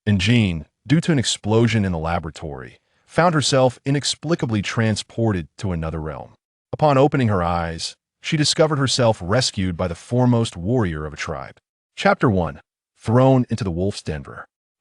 And Jean, due to an explosion in the laboratory, found herself inexplicably transported to another realm. Upon opening her eyes, she discovered herself rescued by the foremost warrior of a tribe. Chapter 1. Thrown into the wolf's den.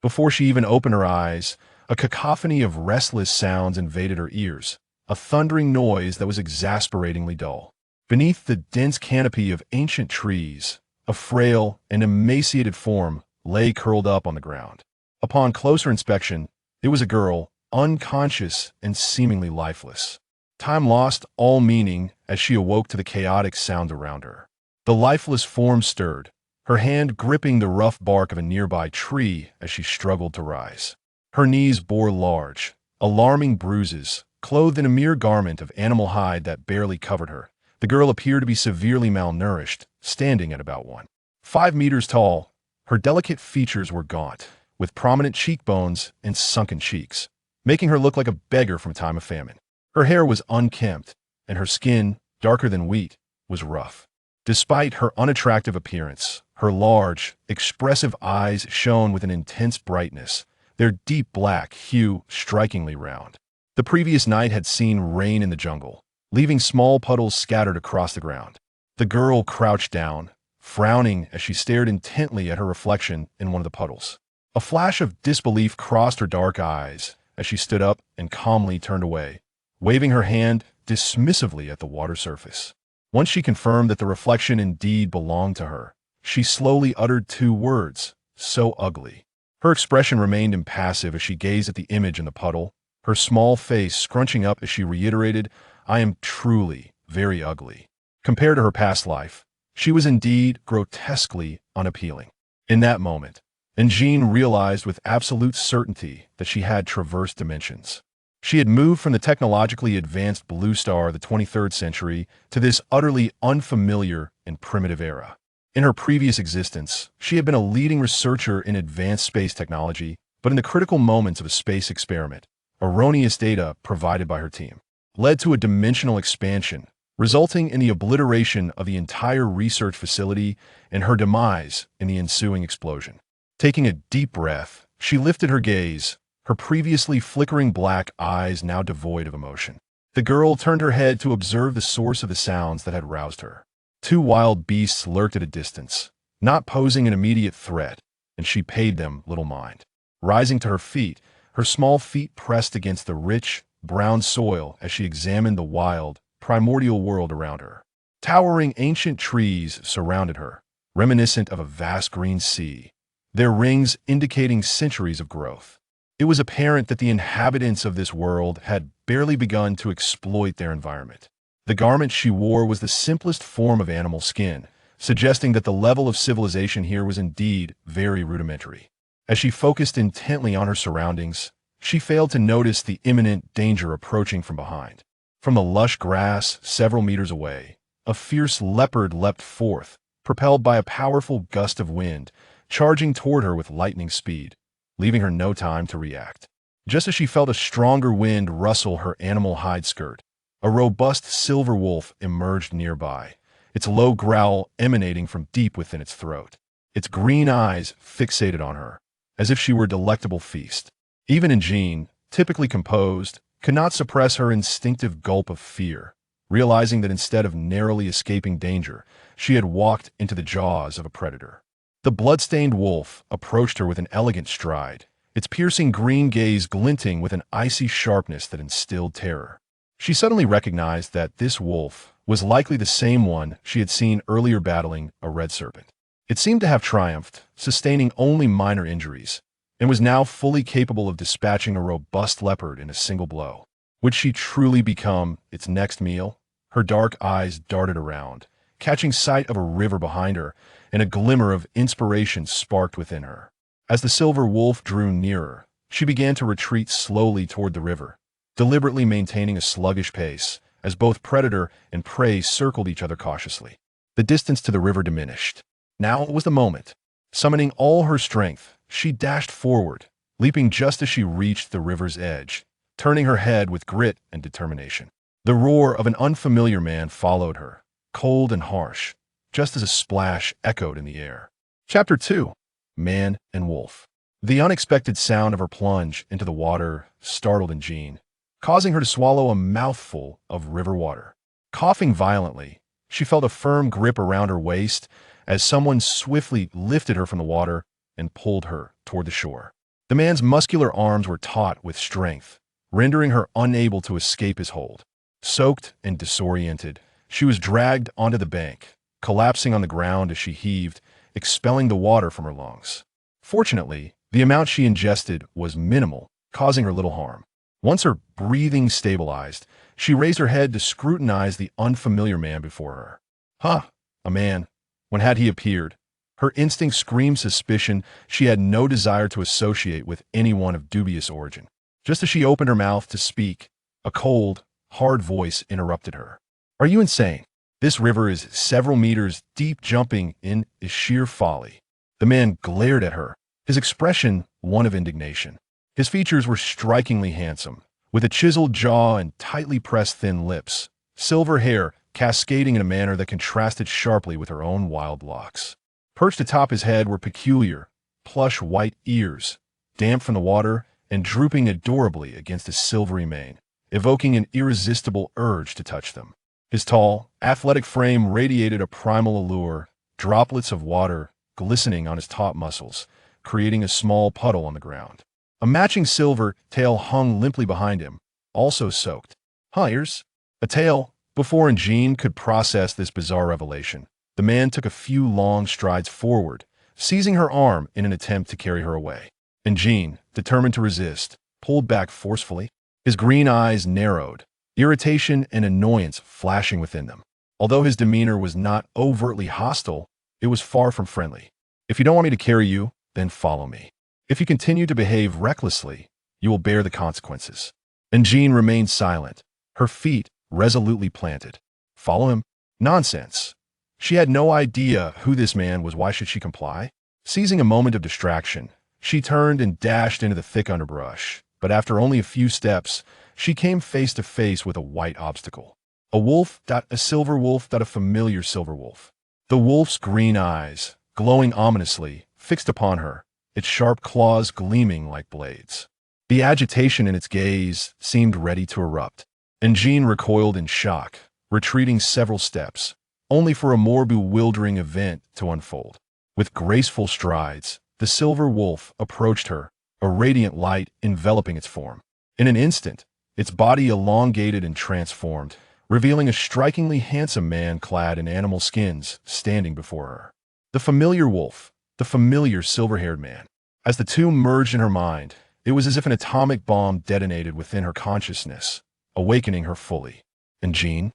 Before she even opened her eyes, a cacophony of restless sounds invaded her ears, a thundering noise that was exasperatingly dull. Beneath the dense canopy of ancient trees, a frail and emaciated form lay curled up on the ground. Upon closer inspection, it was a girl, unconscious and seemingly lifeless. Time lost all meaning as she awoke to the chaotic sound around her. The lifeless form stirred, her hand gripping the rough bark of a nearby tree as she struggled to rise. Her knees bore large, alarming bruises, clothed in a mere garment of animal hide that barely covered her. The girl appeared to be severely malnourished, standing at about 1.5 meters tall. Her delicate features were gaunt, with prominent cheekbones and sunken cheeks, making her look like a beggar from a time of famine. Her hair was unkempt, and her skin, darker than wheat, was rough. Despite her unattractive appearance, her large, expressive eyes shone with an intense brightness, their deep black hue strikingly round. The previous night had seen rain in the jungle, leaving small puddles scattered across the ground. The girl crouched down, frowning as she stared intently at her reflection in one of the puddles. A flash of disbelief crossed her dark eyes as she stood up and calmly turned away, waving her hand dismissively at the water surface. Once she confirmed that the reflection indeed belonged to her, she slowly uttered 2 words, "So ugly." Her expression remained impassive as she gazed at the image in the puddle, her small face scrunching up as she reiterated, "I am truly very ugly." Compared to her past life, she was indeed grotesquely unappealing. In that moment, Jean realized with absolute certainty that she had traversed dimensions. She had moved from the technologically advanced blue star of the 23rd century to this utterly unfamiliar and primitive era. In her previous existence, she had been a leading researcher in advanced space technology, but in the critical moments of a space experiment, erroneous data provided by her team led to a dimensional expansion, resulting in the obliteration of the entire research facility and her demise in the ensuing explosion. Taking a deep breath, she lifted her gaze, her previously flickering black eyes now devoid of emotion. The girl turned her head to observe the source of the sounds that had roused her. 2 wild beasts lurked at a distance, not posing an immediate threat, and she paid them little mind. Rising to her feet, her small feet pressed against the rich, brown soil as she examined the wild, primordial world around her. Towering ancient trees surrounded her, reminiscent of a vast green sea, their rings indicating centuries of growth. It was apparent that the inhabitants of this world had barely begun to exploit their environment. The garment she wore was the simplest form of animal skin, suggesting that the level of civilization here was indeed very rudimentary. As she focused intently on her surroundings, she failed to notice the imminent danger approaching from behind. From the lush grass several meters away, a fierce leopard leapt forth, propelled by a powerful gust of wind, charging toward her with lightning speed, leaving her no time to react. Just as she felt a stronger wind rustle her animal hide skirt, a robust silver wolf emerged nearby, its low growl emanating from deep within its throat, its green eyes fixated on her, as if she were a delectable feast. Even Jean, typically composed, could not suppress her instinctive gulp of fear, realizing that instead of narrowly escaping danger, she had walked into the jaws of a predator. The blood-stained wolf approached her with an elegant stride, its piercing green gaze glinting with an icy sharpness that instilled terror. She suddenly recognized that this wolf was likely the same one she had seen earlier battling a red serpent. It seemed to have triumphed, sustaining only minor injuries, and was now fully capable of dispatching a robust leopard in a single blow. Would she truly become its next meal? Her dark eyes darted around, catching sight of a river behind her, and a glimmer of inspiration sparked within her. As the silver wolf drew nearer, she began to retreat slowly toward the river, deliberately maintaining a sluggish pace, as both predator and prey circled each other cautiously. The distance to the river diminished. Now was the moment. Summoning all her strength, she dashed forward, leaping just as she reached the river's edge, turning her head with grit and determination. The roar of an unfamiliar man followed her, cold and harsh, just as a splash echoed in the air. Chapter 2. Man and Wolf. The unexpected sound of her plunge into the water startled Jean, causing her to swallow a mouthful of river water. Coughing violently, she felt a firm grip around her waist as someone swiftly lifted her from the water and pulled her toward the shore. The man's muscular arms were taut with strength, rendering her unable to escape his hold. Soaked and disoriented, she was dragged onto the bank, collapsing on the ground as she heaved, expelling the water from her lungs. Fortunately, the amount she ingested was minimal, causing her little harm. Once her breathing stabilized, she raised her head to scrutinize the unfamiliar man before her. Huh, a man. When had he appeared? Her instinct screamed suspicion. She had no desire to associate with anyone of dubious origin. Just as she opened her mouth to speak, a cold, hard voice interrupted her. Are you insane? This river is several meters deep. Jumping in is sheer folly. The man glared at her, his expression one of indignation. His features were strikingly handsome, with a chiseled jaw and tightly pressed thin lips, silver hair cascading in a manner that contrasted sharply with her own wild locks. Perched atop his head were peculiar, plush white ears, damp from the water and drooping adorably against his silvery mane, evoking an irresistible urge to touch them. His tall, athletic frame radiated a primal allure, droplets of water glistening on his taut muscles, creating a small puddle on the ground. A matching silver tail hung limply behind him, also soaked. Ears? A tail? Before Jean could process this bizarre revelation, the man took a few long strides forward, seizing her arm in an attempt to carry her away. And Jean, determined to resist, pulled back forcefully. His green eyes narrowed, irritation and annoyance flashing within them. Although his demeanor was not overtly hostile, it was far from friendly. If you don't want me to carry you, then follow me. If you continue to behave recklessly, you will bear the consequences. And Jean remained silent, her feet resolutely planted. Follow him? Nonsense. She had no idea who this man was. Why should she comply? Seizing a moment of distraction, she turned and dashed into the thick underbrush. But after only a few steps, she came face to face with a white obstacle. A wolf, a silver wolf, a familiar silver wolf. The wolf's green eyes, glowing ominously, fixed upon her, its sharp claws gleaming like blades. The agitation in its gaze seemed ready to erupt, and Jean recoiled in shock, retreating several steps, only for a more bewildering event to unfold. With graceful strides, the silver wolf approached her, a radiant light enveloping its form. In an instant, its body elongated and transformed, revealing a strikingly handsome man clad in animal skins standing before her. The familiar wolf, the familiar silver-haired man. As the two merged in her mind, it was as if an atomic bomb detonated within her consciousness, awakening her fully. And Jean?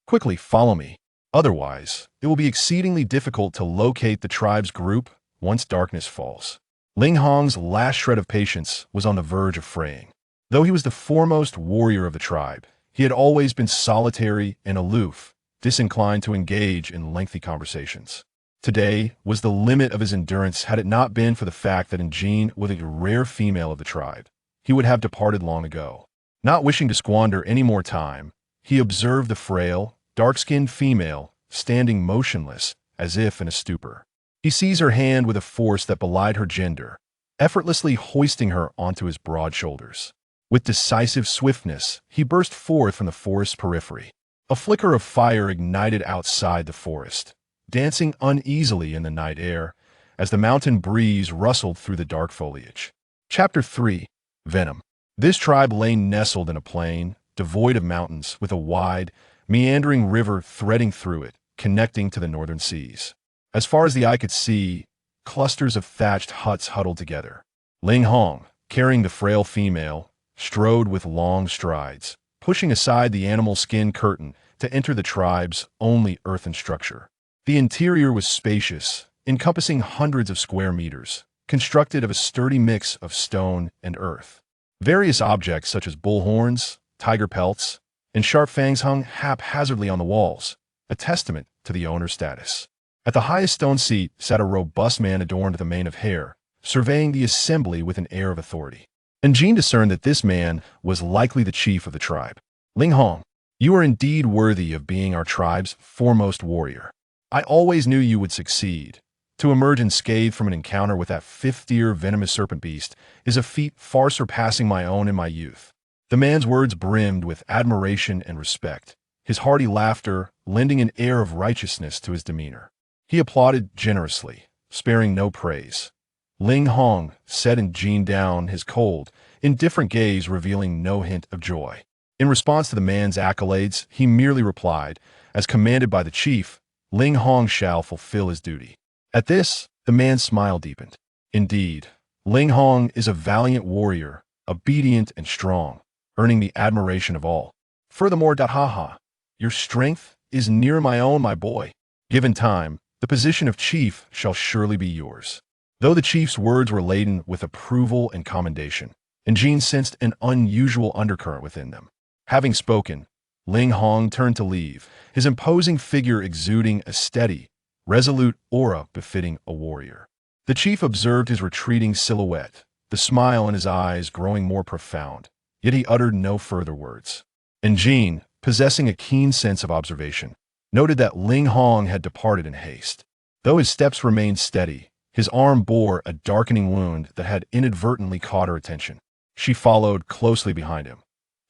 Quickly, follow me. Otherwise, it will be exceedingly difficult to locate the tribe's group once darkness falls. Ling Hong's last shred of patience was on the verge of fraying. Though he was the foremost warrior of the tribe, he had always been solitary and aloof, disinclined to engage in lengthy conversations. Today was the limit of his endurance. Had it not been for the fact that Jean was a rare female of the tribe, he would have departed long ago. Not wishing to squander any more time, he observed the frail, dark-skinned female standing motionless as if in a stupor. He seized her hand with a force that belied her gender, effortlessly hoisting her onto his broad shoulders. With decisive swiftness, he burst forth from the forest's periphery. A flicker of fire ignited outside the forest, dancing uneasily in the night air as the mountain breeze rustled through the dark foliage. Chapter 3. Venom. This tribe lay nestled in a plain, devoid of mountains, with a wide, meandering river threading through it, connecting to the northern seas. As far as the eye could see, clusters of thatched huts huddled together. Ling Hong, carrying the frail female, strode with long strides, pushing aside the animal skin curtain to enter the tribe's only earthen structure. The interior was spacious, encompassing hundreds of square meters, constructed of a sturdy mix of stone and earth. Various objects such as bull horns, tiger pelts, and sharp fangs hung haphazardly on the walls, a testament to the owner's status. At the highest stone seat sat a robust man adorned with a mane of hair, surveying the assembly with an air of authority. And Jean discerned that this man was likely the chief of the tribe. Ling Hong, you are indeed worthy of being our tribe's foremost warrior. I always knew you would succeed, To emerge unscathed from an encounter with that fifth-tier venomous serpent beast is a feat far surpassing my own in my youth. The man's words brimmed with admiration and respect, his hearty laughter lending an air of righteousness to his demeanor. He applauded generously, sparing no praise. Ling Hong set and Jean down, his cold, indifferent gaze revealing no hint of joy. In response to the man's accolades, he merely replied, "As commanded by the chief, Ling Hong shall fulfill his duty." At this, the man's smile deepened. Indeed, Ling Hong is a valiant warrior, obedient and strong, earning the admiration of all. Furthermore, haha, your strength is near my own, my boy. Given time, the position of chief shall surely be yours. Though the chief's words were laden with approval and commendation, and Jean sensed an unusual undercurrent within them. Having spoken, Ling Hong turned to leave, his imposing figure exuding a steady, resolute aura befitting a warrior. The chief observed his retreating silhouette, the smile in his eyes growing more profound, yet he uttered no further words. And Jean, possessing a keen sense of observation, noted that Ling Hong had departed in haste. Though his steps remained steady, his arm bore a darkening wound that had inadvertently caught her attention. She followed closely behind him.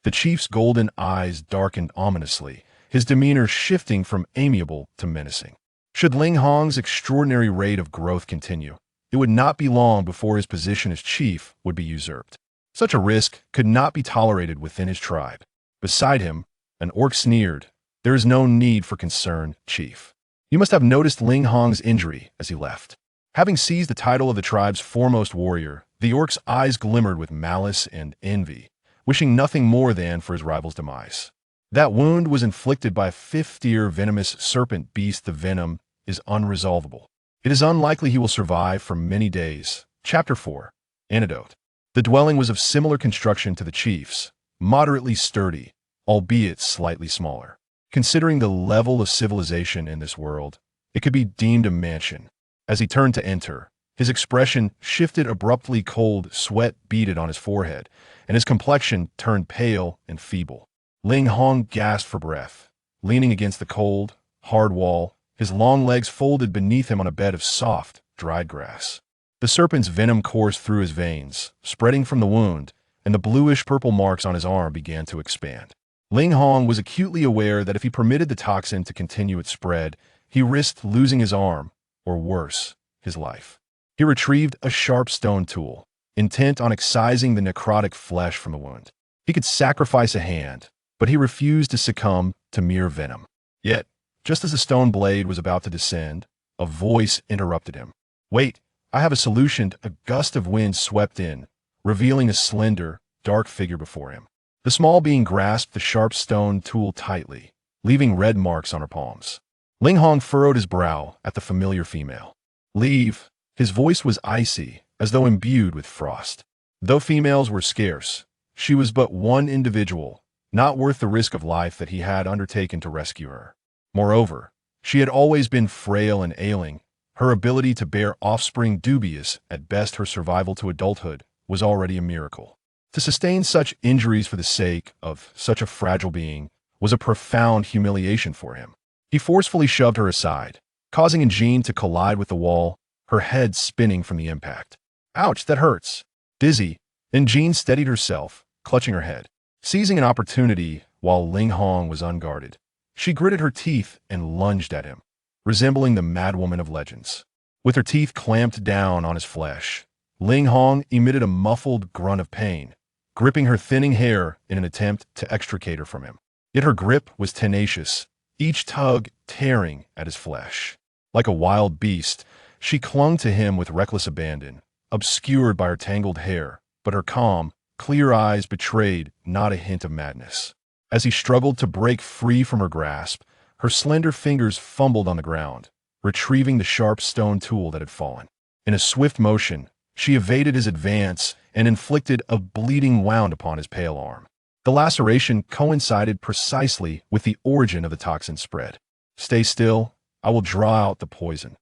The chief's golden eyes darkened ominously, his demeanor shifting from amiable to menacing. Should Ling Hong's extraordinary rate of growth continue, it would not be long before his position as chief would be usurped. Such a risk could not be tolerated within his tribe. Beside him, an orc sneered, "There is no need for concern, chief. You must have noticed Ling Hong's injury as he left." Having seized the title of the tribe's foremost warrior, the orc's eyes glimmered with malice and envy, wishing nothing more than for his rival's demise. That wound was inflicted by a fifth-tier venomous serpent beast. The venom is unresolvable. It is unlikely he will survive for many days. Chapter 4. Antidote. The dwelling was of similar construction to the chief's, moderately sturdy, albeit slightly smaller. Considering the level of civilization in this world, it could be deemed a mansion. As he turned to enter, his expression shifted abruptly. Cold sweat beaded on his forehead, and his complexion turned pale and feeble. Ling Hong gasped for breath, leaning against the cold, hard wall, his long legs folded beneath him on a bed of soft, dried grass. The serpent's venom coursed through his veins, spreading from the wound, and the bluish-purple marks on his arm began to expand. Ling Hong was acutely aware that if he permitted the toxin to continue its spread, he risked losing his arm, or worse, his life. He retrieved a sharp stone tool, intent on excising the necrotic flesh from the wound. He could sacrifice a hand, but he refused to succumb to mere venom. Yet, just as the stone blade was about to descend, a voice interrupted him. "Wait, I have a solution." A gust of wind swept in, revealing a slender, dark figure before him. The small being grasped the sharp stone tool tightly, leaving red marks on her palms. Ling Hong furrowed his brow at the familiar female. "Leave." His voice was icy, as though imbued with frost. Though females were scarce, she was but one individual, not worth the risk of life that he had undertaken to rescue her. Moreover, she had always been frail and ailing. Her ability to bear offspring dubious, at best her survival to adulthood, was already a miracle. To sustain such injuries for the sake of such a fragile being was a profound humiliation for him. He forcefully shoved her aside, causing Jean to collide with the wall, her head spinning from the impact. "Ouch, that hurts." Dizzy, Jean steadied herself, clutching her head. Seizing an opportunity while Ling Hong was unguarded, she gritted her teeth and lunged at him, resembling the madwoman of legends. With her teeth clamped down on his flesh, Ling Hong emitted a muffled grunt of pain, gripping her thinning hair in an attempt to extricate her from him. Yet her grip was tenacious, each tug tearing at his flesh. Like a wild beast, she clung to him with reckless abandon, obscured by her tangled hair, but her calm, clear eyes betrayed not a hint of madness. As he struggled to break free from her grasp, her slender fingers fumbled on the ground, retrieving the sharp stone tool that had fallen. In a swift motion, she evaded his advance and inflicted a bleeding wound upon his pale arm. The laceration coincided precisely with the origin of the toxin spread. "Stay still, I will draw out the poison."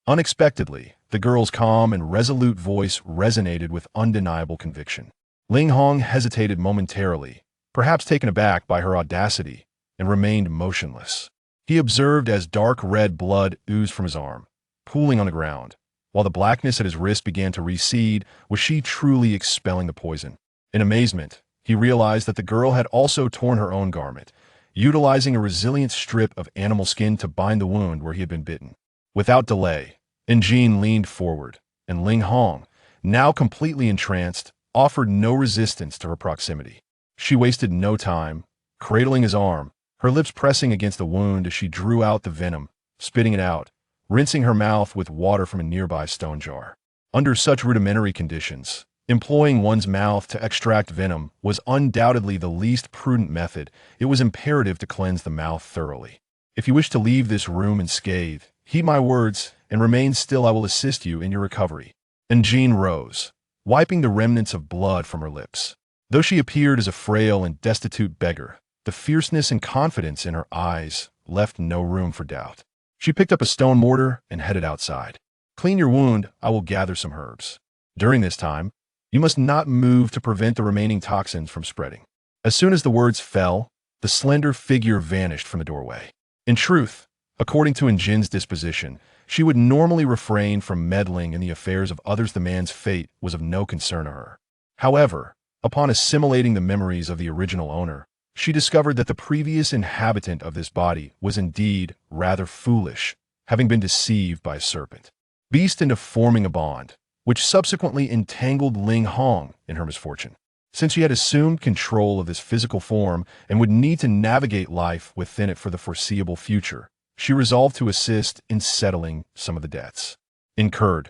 Unexpectedly, the girl's calm and resolute voice resonated with undeniable conviction. Ling Hong hesitated momentarily, perhaps taken aback by her audacity, and remained motionless. He observed as dark red blood oozed from his arm, pooling on the ground. While the blackness at his wrist began to recede, was she truly expelling the poison? In amazement, he realized that the girl had also torn her own garment, utilizing a resilient strip of animal skin to bind the wound where he had been bitten. Without delay, Injin leaned forward, and Ling Hong, now completely entranced, offered no resistance to her proximity. She wasted no time, cradling his arm, her lips pressing against the wound as she drew out the venom, spitting it out, rinsing her mouth with water from a nearby stone jar. Under such rudimentary conditions, employing one's mouth to extract venom was undoubtedly the least prudent method. It was imperative to cleanse the mouth thoroughly. If you wish to leave this room unscathed, heed my words and remain still. I will assist you in your recovery. And Jean rose, wiping the remnants of blood from her lips. Though she appeared as a frail and destitute beggar, the fierceness and confidence in her eyes left no room for doubt. She picked up a stone mortar and headed outside. Clean your wound, I will gather some herbs. During this time, you must not move to prevent the remaining toxins from spreading. As soon as the words fell, the slender figure vanished from the doorway. In truth, according to Injin's disposition, she would normally refrain from meddling in the affairs of others. The man's fate was of no concern to her. However, upon assimilating the memories of the original owner, she discovered that the previous inhabitant of this body was indeed rather foolish, having been deceived by a serpent, beast into forming a bond, which subsequently entangled Ling Hong in her misfortune. Since she had assumed control of this physical form and would need to navigate life within it for the foreseeable future, she resolved to assist in settling some of the debts incurred.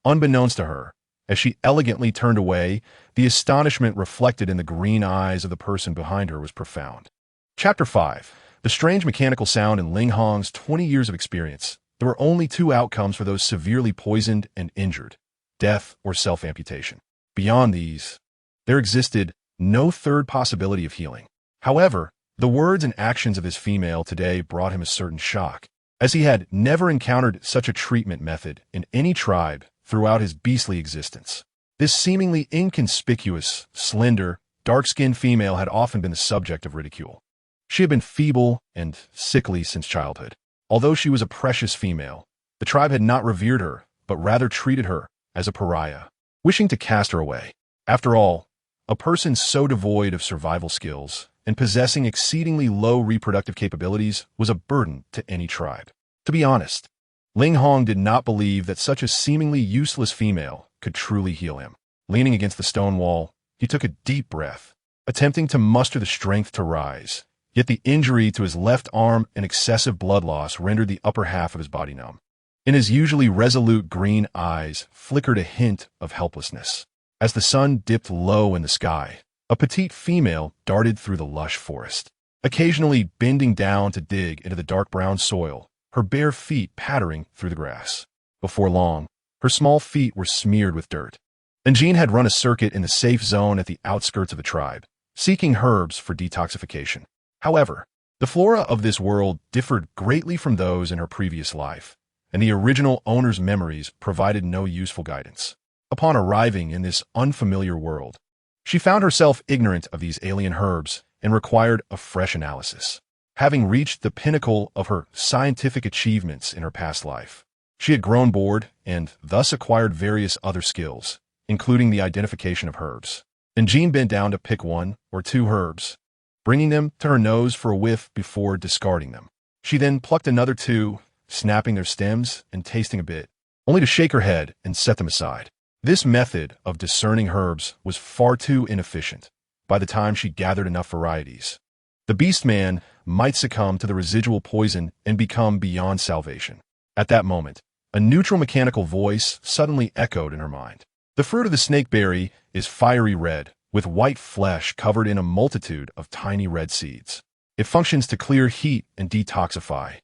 Unbeknownst to her, as she elegantly turned away, the astonishment reflected in the green eyes of the person behind her was profound. Chapter 5. The strange mechanical sound. In Ling Hong's 20 years of experience, there were only two outcomes for those severely poisoned and injured: death or self-amputation. Beyond these, there existed no third possibility of healing. However, the words and actions of this female today brought him a certain shock, as he had never encountered such a treatment method in any tribe throughout his beastly existence. This seemingly inconspicuous, slender, dark-skinned female had often been the subject of ridicule. She had been feeble and sickly since childhood. Although she was a precious female, the tribe had not revered her, but rather treated her as a pariah, wishing to cast her away. After all, a person so devoid of survival skills and possessing exceedingly low reproductive capabilities was a burden to any tribe. To be honest, Ling Hong did not believe that such a seemingly useless female could truly heal him. Leaning against the stone wall, he took a deep breath, attempting to muster the strength to rise. Yet the injury to his left arm and excessive blood loss rendered the upper half of his body numb. In his usually resolute green eyes flickered a hint of helplessness. As the sun dipped low in the sky, a petite female darted through the lush forest, occasionally bending down to dig into the dark brown soil, her bare feet pattering through the grass. Before long, her small feet were smeared with dirt. Injin had run a circuit in the safe zone at the outskirts of the tribe, seeking herbs for detoxification. However, the flora of this world differed greatly from those in her previous life, and the original owner's memories provided no useful guidance. Upon arriving in this unfamiliar world, she found herself ignorant of these alien herbs and required a fresh analysis. Having reached the pinnacle of her scientific achievements in her past life, she had grown bored and thus acquired various other skills, including the identification of herbs. Injin bent down to pick one or two herbs, bringing them to her nose for a whiff before discarding them. She then plucked another two, snapping their stems and tasting a bit, only to shake her head and set them aside. This method of discerning herbs was far too inefficient. By the time she gathered enough varieties, the beastman might succumb to the residual poison and become beyond salvation. At that moment, a neutral mechanical voice suddenly echoed in her mind. The fruit of the snakeberry is fiery red, with white flesh covered in a multitude of tiny red seeds. It functions to clear heat and detoxify,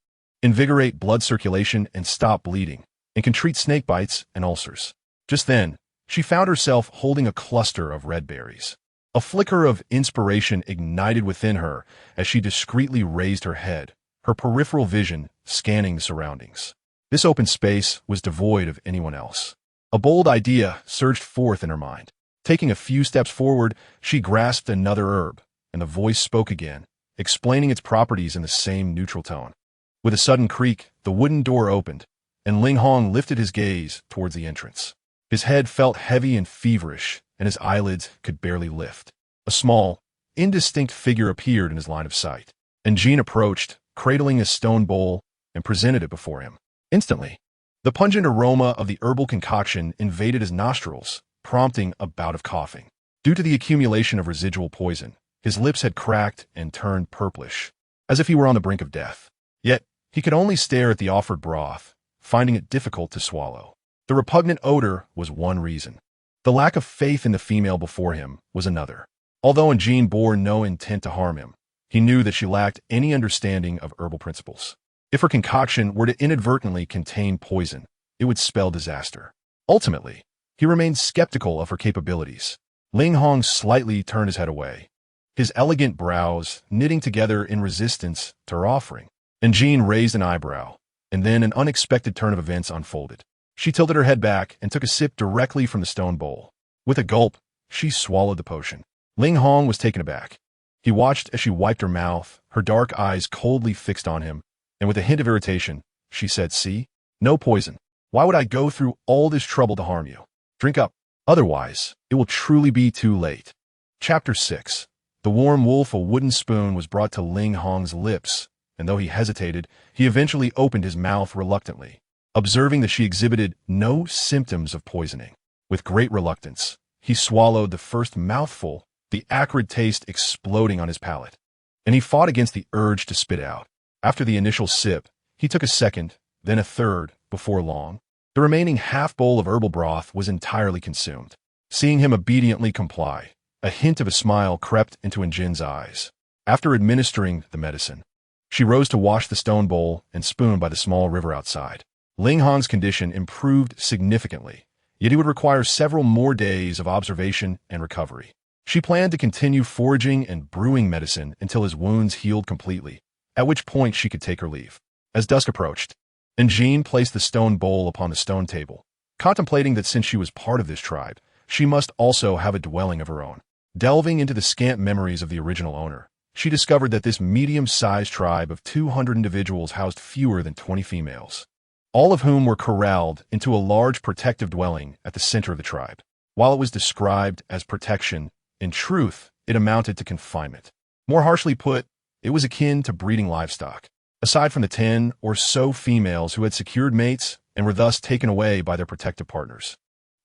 invigorate blood circulation and stop bleeding, and can treat snake bites and ulcers. Just then, she found herself holding a cluster of red berries. A flicker of inspiration ignited within her as she discreetly raised her head, her peripheral vision scanning the surroundings. This open space was devoid of anyone else. A bold idea surged forth in her mind. Taking a few steps forward, she grasped another herb, and the voice spoke again, explaining its properties in the same neutral tone. With a sudden creak, the wooden door opened, and Ling Hong lifted his gaze towards the entrance. His head felt heavy and feverish, and his eyelids could barely lift. A small, indistinct figure appeared in his line of sight, and Jean approached, cradling a stone bowl, and presented it before him. Instantly, the pungent aroma of the herbal concoction invaded his nostrils, prompting a bout of coughing. Due to the accumulation of residual poison, his lips had cracked and turned purplish, as if he were on the brink of death. Yet, he could only stare at the offered broth, finding it difficult to swallow. The repugnant odor was one reason. The lack of faith in the female before him was another. Although Jean bore no intent to harm him, he knew that she lacked any understanding of herbal principles. If her concoction were to inadvertently contain poison, it would spell disaster. Ultimately, he remained skeptical of her capabilities. Ling Hong slightly turned his head away, his elegant brows knitting together in resistance to her offering. And Jean raised an eyebrow, and then an unexpected turn of events unfolded. She tilted her head back and took a sip directly from the stone bowl. With a gulp, she swallowed the potion. Ling Hong was taken aback. He watched as she wiped her mouth, her dark eyes coldly fixed on him, and with a hint of irritation, she said, "See? No poison. Why would I go through all this trouble to harm you? Drink up. Otherwise, it will truly be too late." Chapter 6. The warm wolf, a wooden spoon, was brought to Ling Hong's lips, and though he hesitated, he eventually opened his mouth reluctantly, observing that she exhibited no symptoms of poisoning. With great reluctance, he swallowed the first mouthful, the acrid taste exploding on his palate, and he fought against the urge to spit out. After the initial sip, he took a second, then a third. Before long, the remaining half bowl of herbal broth was entirely consumed. Seeing him obediently comply, a hint of a smile crept into Jin's eyes. After administering the medicine, she rose to wash the stone bowl and spoon by the small river outside. Ling Hong's condition improved significantly, yet he would require several more days of observation and recovery. She planned to continue foraging and brewing medicine until his wounds healed completely, at which point she could take her leave. As dusk approached, Jean placed the stone bowl upon the stone table, contemplating that since she was part of this tribe, she must also have a dwelling of her own. Delving into the scant memories of the original owner, she discovered that this medium-sized tribe of 200 individuals housed fewer than 20 females, all of whom were corralled into a large protective dwelling at the center of the tribe. While it was described as protection, in truth, it amounted to confinement. More harshly put, it was akin to breeding livestock. Aside from the 10 or so females who had secured mates and were thus taken away by their protective partners,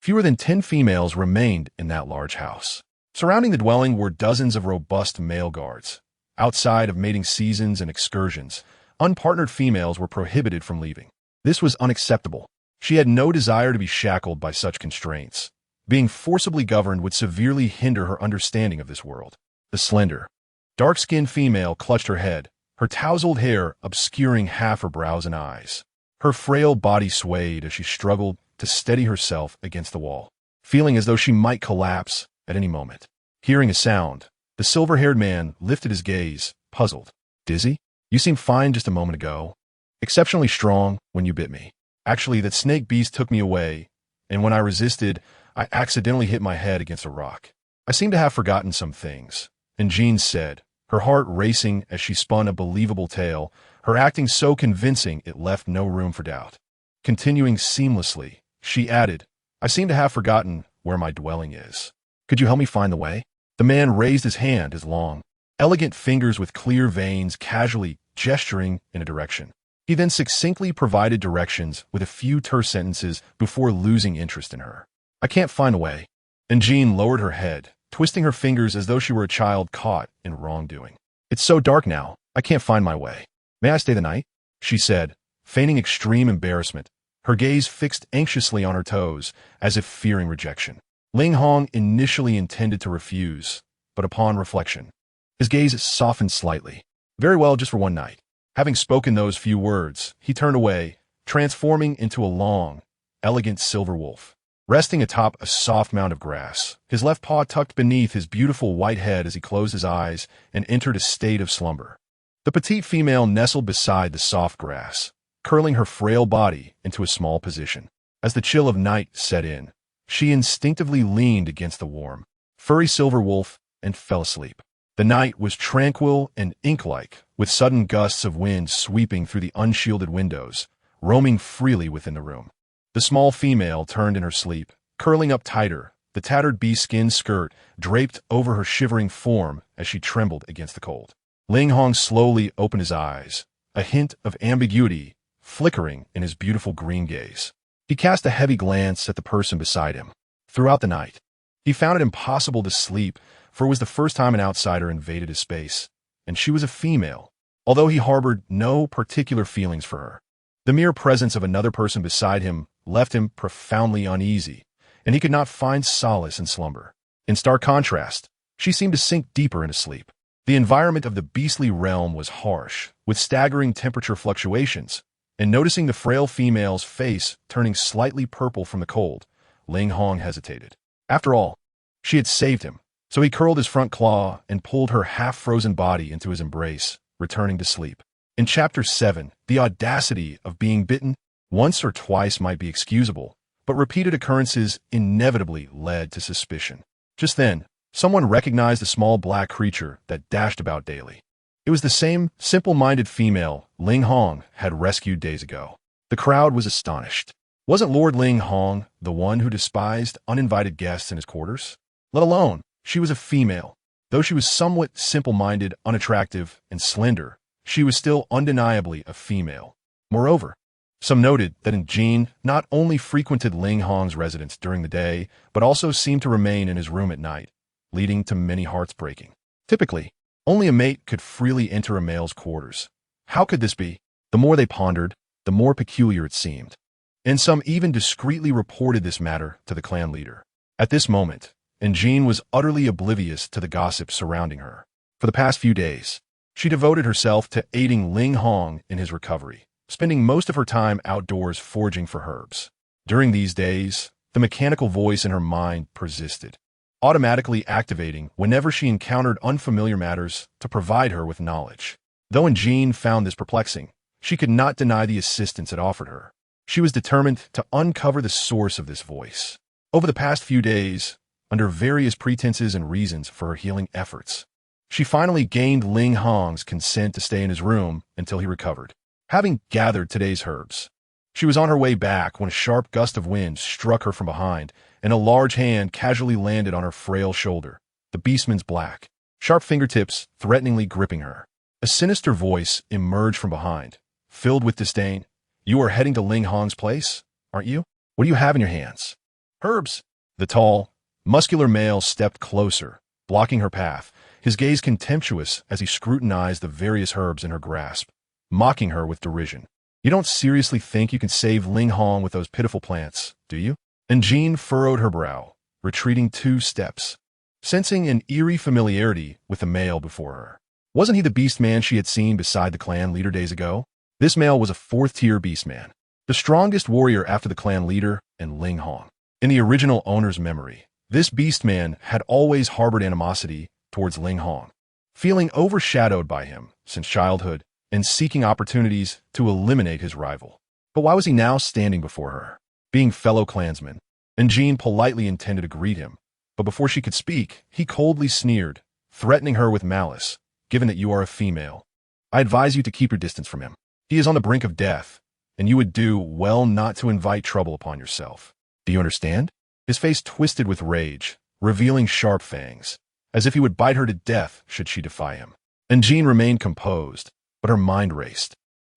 fewer than 10 females remained in that large house. Surrounding the dwelling were dozens of robust male guards. Outside of mating seasons and excursions, unpartnered females were prohibited from leaving. This was unacceptable. She had no desire to be shackled by such constraints. Being forcibly governed would severely hinder her understanding of this world. The slender, dark-skinned female clutched her head, her tousled hair obscuring half her brows and eyes. Her frail body swayed as she struggled to steady herself against the wall, feeling as though she might collapse at any moment. Hearing a sound, the silver-haired man lifted his gaze, puzzled. "Dizzy? You seemed fine just a moment ago. Exceptionally strong when you bit me. Actually, that snake beast took me away, and when I resisted, I accidentally hit my head against a rock. I seem to have forgotten some things," and Jean said, her heart racing as she spun a believable tale, her acting so convincing it left no room for doubt. Continuing seamlessly, she added, "I seem to have forgotten where my dwelling is. Could you help me find the way?" The man raised his hand, his long, elegant fingers with clear veins casually gesturing in a direction. He then succinctly provided directions with a few terse sentences before losing interest in her. "I can't find the way." And Jean lowered her head, twisting her fingers as though she were a child caught in wrongdoing. "It's so dark now, I can't find my way. May I stay the night?" she said, feigning extreme embarrassment, her gaze fixed anxiously on her toes, as if fearing rejection. Ling Hong initially intended to refuse, but upon reflection, his gaze softened slightly. "Very well, just for one night." Having spoken those few words, he turned away, transforming into a long, elegant silver wolf. Resting atop a soft mound of grass, his left paw tucked beneath his beautiful white head as he closed his eyes and entered a state of slumber. The petite female nestled beside the soft grass, curling her frail body into a small position. As the chill of night set in, she instinctively leaned against the warm, furry silver wolf and fell asleep. The night was tranquil and ink-like, with sudden gusts of wind sweeping through the unshielded windows, roaming freely within the room. The small female turned in her sleep, curling up tighter, the tattered bee-skin skirt draped over her shivering form as she trembled against the cold. Ling Hong slowly opened his eyes, a hint of ambiguity flickering in his beautiful green gaze. He cast a heavy glance at the person beside him. Throughout the night, he found it impossible to sleep, for it was the first time an outsider invaded his space, and she was a female, although he harbored no particular feelings for her. The mere presence of another person beside him left him profoundly uneasy, and he could not find solace in slumber. In stark contrast, she seemed to sink deeper into sleep. The environment of the beastly realm was harsh, with staggering temperature fluctuations, and noticing the frail female's face turning slightly purple from the cold, Ling Hong hesitated. After all, she had saved him, so he curled his front claw and pulled her half-frozen body into his embrace, returning to sleep. In Chapter 7, the audacity of being bitten once or twice might be excusable, but repeated occurrences inevitably led to suspicion. Just then, someone recognized the small black creature that dashed about daily. It was the same simple-minded female Ling Hong had rescued days ago. The crowd was astonished. Wasn't Lord Ling Hong the one who despised uninvited guests in his quarters? Let alone, she was a female. Though she was somewhat simple-minded, unattractive, and slender, she was still undeniably a female. Moreover, some noted that Jean not only frequented Ling Hong's residence during the day, but also seemed to remain in his room at night, leading to many hearts breaking. Typically, only a mate could freely enter a male's quarters. How could this be? The more they pondered, the more peculiar it seemed. And some even discreetly reported this matter to the clan leader. At this moment, Jean was utterly oblivious to the gossip surrounding her. For the past few days, she devoted herself to aiding Ling Hong in his recovery, spending most of her time outdoors foraging for herbs. During these days, the mechanical voice in her mind persisted, automatically activating whenever she encountered unfamiliar matters to provide her with knowledge. Though Jean found this perplexing, she could not deny the assistance it offered her. She was determined to uncover the source of this voice. Over the past few days, under various pretenses and reasons for her healing efforts, she finally gained Ling Hong's consent to stay in his room until he recovered. Having gathered today's herbs, she was on her way back when a sharp gust of wind struck her from behind, and a large hand casually landed on her frail shoulder, the beastman's black, sharp fingertips threateningly gripping her. A sinister voice emerged from behind, filled with disdain. "You are heading to Ling Hong's place, aren't you? What do you have in your hands?" "Herbs." The tall, muscular male stepped closer, blocking her path, his gaze contemptuous as he scrutinized the various herbs in her grasp, mocking her with derision. "You don't seriously think you can save Ling Hong with those pitiful plants, do you?" And Jean furrowed her brow, retreating 2 steps, sensing an eerie familiarity with the male before her. Wasn't he the beast man she had seen beside the clan leader days ago? This male was a 4th-tier beast man, the strongest warrior after the clan leader and Ling Hong. In the original owner's memory, this beast man had always harbored animosity towards Ling Hong, feeling overshadowed by him since childhood and seeking opportunities to eliminate his rival. But why was he now standing before her, being fellow clansmen? And Jean politely intended to greet him, but before she could speak, he coldly sneered, threatening her with malice. "Given that you are a female, I advise you to keep your distance from him. He is on the brink of death, and you would do well not to invite trouble upon yourself. Do you understand?" His face twisted with rage, revealing sharp fangs, as if he would bite her to death should she defy him. And Jean remained composed, but her mind raced.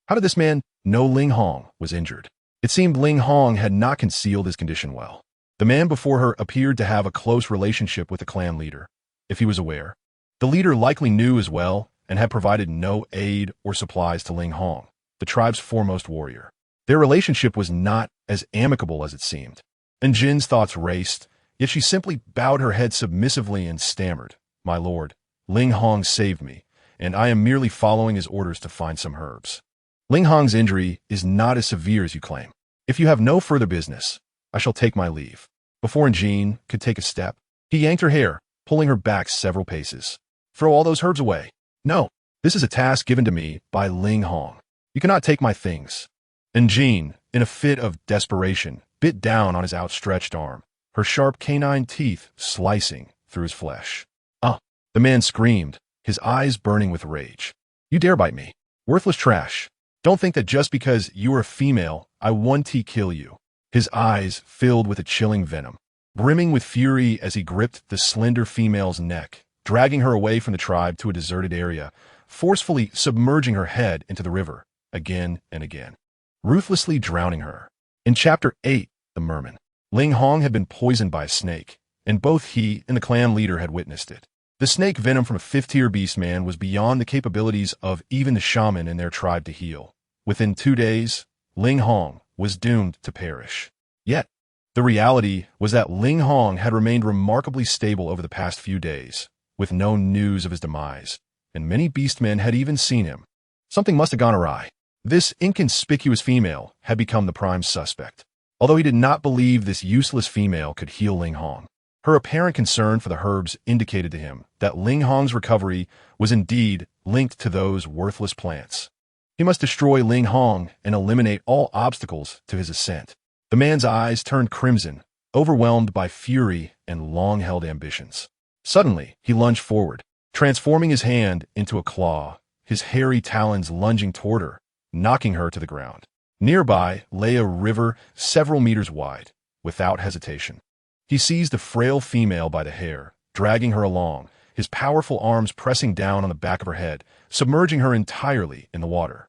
How did this man know Ling Hong was injured? It seemed Ling Hong had not concealed his condition well. The man before her appeared to have a close relationship with the clan leader, if he was aware. The leader likely knew as well and had provided no aid or supplies to Ling Hong, the tribe's foremost warrior. Their relationship was not as amicable as it seemed. And Jin's thoughts raced, yet she simply bowed her head submissively and stammered, "My lord, Ling Hong saved me, and I am merely following his orders to find some herbs. Ling Hong's injury is not as severe as you claim. If you have no further business, I shall take my leave." Before Jean could take a step, he yanked her hair, pulling her back several paces. "Throw all those herbs away. No, this is a task given to me by Ling Hong. You cannot take my things." And Jean, in a fit of desperation, bit down on his outstretched arm, her sharp canine teeth slicing through his flesh. "Ah!" The man screamed, his eyes burning with rage. "You dare bite me? Worthless trash. Don't think that just because you are a female, I want to kill you. His eyes filled with a chilling venom, brimming with fury as he gripped the slender female's neck, dragging her away from the tribe to a deserted area, forcefully submerging her head into the river, again and again, ruthlessly drowning her. In Chapter 8, The Merman, Ling Hong had been poisoned by a snake, and both he and the clan leader had witnessed it. The snake venom from a fifth-tier beastman was beyond the capabilities of even the shaman in their tribe to heal. Within 2 days, Ling Hong was doomed to perish. Yet, the reality was that Ling Hong had remained remarkably stable over the past few days, with no news of his demise, and many beastmen had even seen him. Something must have gone awry. This inconspicuous female had become the prime suspect, although he did not believe this useless female could heal Ling Hong. Her apparent concern for the herbs indicated to him that Ling Hong's recovery was indeed linked to those worthless plants. He must destroy Ling Hong and eliminate all obstacles to his ascent. The man's eyes turned crimson, overwhelmed by fury and long-held ambitions. Suddenly, he lunged forward, transforming his hand into a claw, his hairy talons lunging toward her, knocking her to the ground. Nearby lay a river several meters wide. Without hesitation, he seized the frail female by the hair, dragging her along, his powerful arms pressing down on the back of her head, submerging her entirely in the water.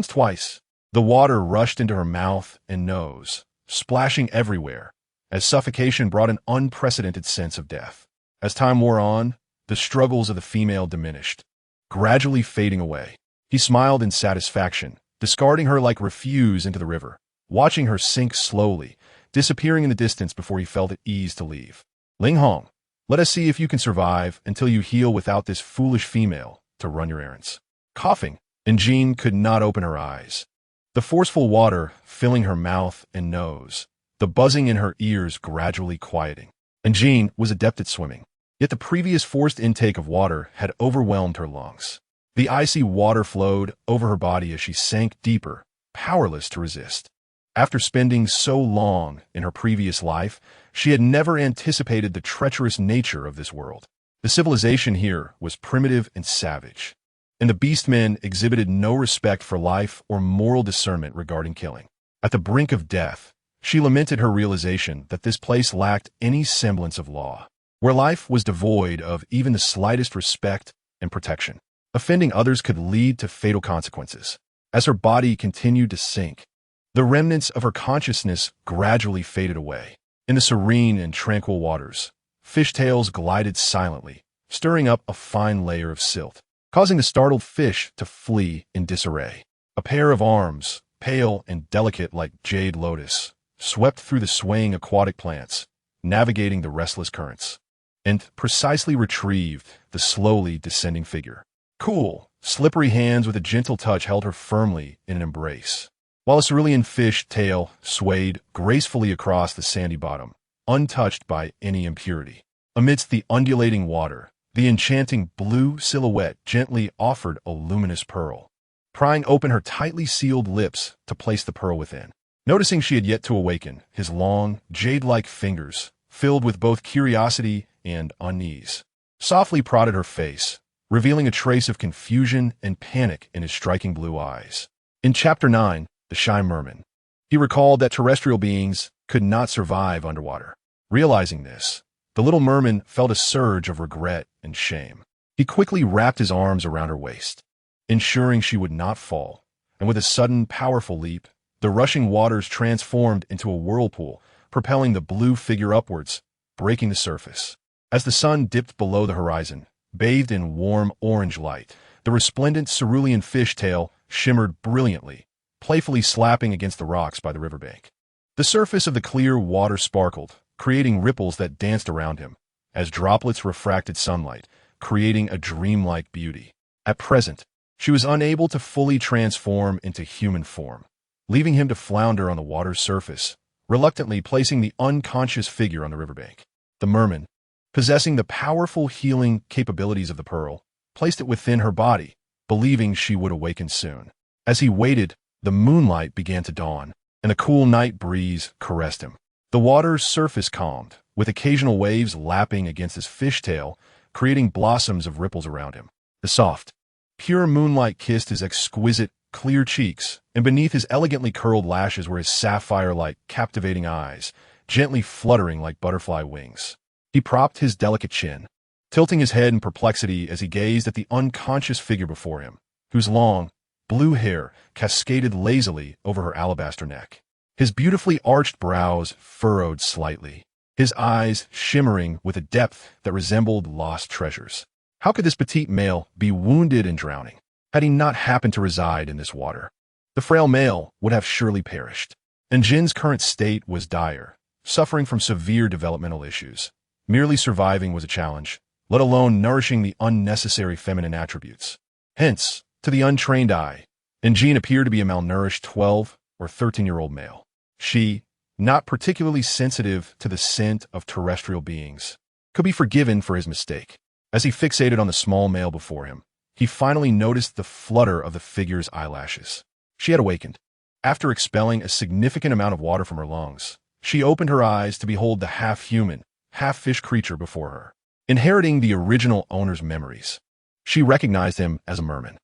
Twice, the water rushed into her mouth and nose, splashing everywhere, as suffocation brought an unprecedented sense of death. As time wore on, the struggles of the female diminished, gradually fading away. He smiled in satisfaction, discarding her like refuse into the river, watching her sink slowly, disappearing in the distance before he felt at ease to leave. Ling Hong, let us see if you can survive until you heal without this foolish female to run your errands. Coughing, and Jean could not open her eyes. The forceful water filling her mouth and nose, the buzzing in her ears gradually quieting. And Jean was adept at swimming, yet the previous forced intake of water had overwhelmed her lungs. The icy water flowed over her body as she sank deeper, powerless to resist. After spending so long in her previous life, she had never anticipated the treacherous nature of this world. The civilization here was primitive and savage, and the beastmen exhibited no respect for life or moral discernment regarding killing. At the brink of death, she lamented her realization that this place lacked any semblance of law, where life was devoid of even the slightest respect and protection. Offending others could lead to fatal consequences. As her body continued to sink, the remnants of her consciousness gradually faded away. In the serene and tranquil waters, fishtails glided silently, stirring up a fine layer of silt, causing the startled fish to flee in disarray. A pair of arms, pale and delicate like jade lotus, swept through the swaying aquatic plants, navigating the restless currents, and precisely retrieved the slowly descending figure. Cool, slippery hands with a gentle touch held her firmly in an embrace, while a cerulean fish tail swayed gracefully across the sandy bottom, untouched by any impurity. Amidst the undulating water, the enchanting blue silhouette gently offered a luminous pearl, prying open her tightly sealed lips to place the pearl within. Noticing she had yet to awaken, his long, jade-like fingers, filled with both curiosity and unease, softly prodded her face, revealing a trace of confusion and panic in his striking blue eyes. In Chapter 9, The Shy Merman, he recalled that terrestrial beings could not survive underwater. Realizing this, the little merman felt a surge of regret and shame. He quickly wrapped his arms around her waist, ensuring she would not fall, and with a sudden, powerful leap, the rushing waters transformed into a whirlpool, propelling the blue figure upwards, breaking the surface. As the sun dipped below the horizon, bathed in warm orange light, the resplendent cerulean fish tail shimmered brilliantly, playfully slapping against the rocks by the riverbank. The surface of the clear water sparkled, creating ripples that danced around him, as droplets refracted sunlight, creating a dreamlike beauty. At present, she was unable to fully transform into human form, leaving him to flounder on the water's surface, reluctantly placing the unconscious figure on the riverbank. The merman, possessing the powerful healing capabilities of the pearl, placed it within her body, believing she would awaken soon. As he waited, the moonlight began to dawn, and a cool night breeze caressed him. The water's surface calmed, with occasional waves lapping against his fishtail, creating blossoms of ripples around him. The soft, pure moonlight kissed his exquisite, clear cheeks, and beneath his elegantly curled lashes were his sapphire-like, captivating eyes, gently fluttering like butterfly wings. He propped his delicate chin, tilting his head in perplexity as he gazed at the unconscious figure before him, whose long, blue hair cascaded lazily over her alabaster neck. His beautifully arched brows furrowed slightly, his eyes shimmering with a depth that resembled lost treasures. How could this petite male be wounded and drowning? Had he not happened to reside in this water, the frail male would have surely perished. And Jin's current state was dire, suffering from severe developmental issues. Merely surviving was a challenge, let alone nourishing the unnecessary feminine attributes. Hence, to the untrained eye, Jin appeared to be a malnourished 12 or 13-year-old male. She, not particularly sensitive to the scent of terrestrial beings, could be forgiven for his mistake. As he fixated on the small male before him, he finally noticed the flutter of the figure's eyelashes. She had awakened. After expelling a significant amount of water from her lungs, she opened her eyes to behold the half-human, half-fish creature before her. Inheriting the original owner's memories, she recognized him as a merman.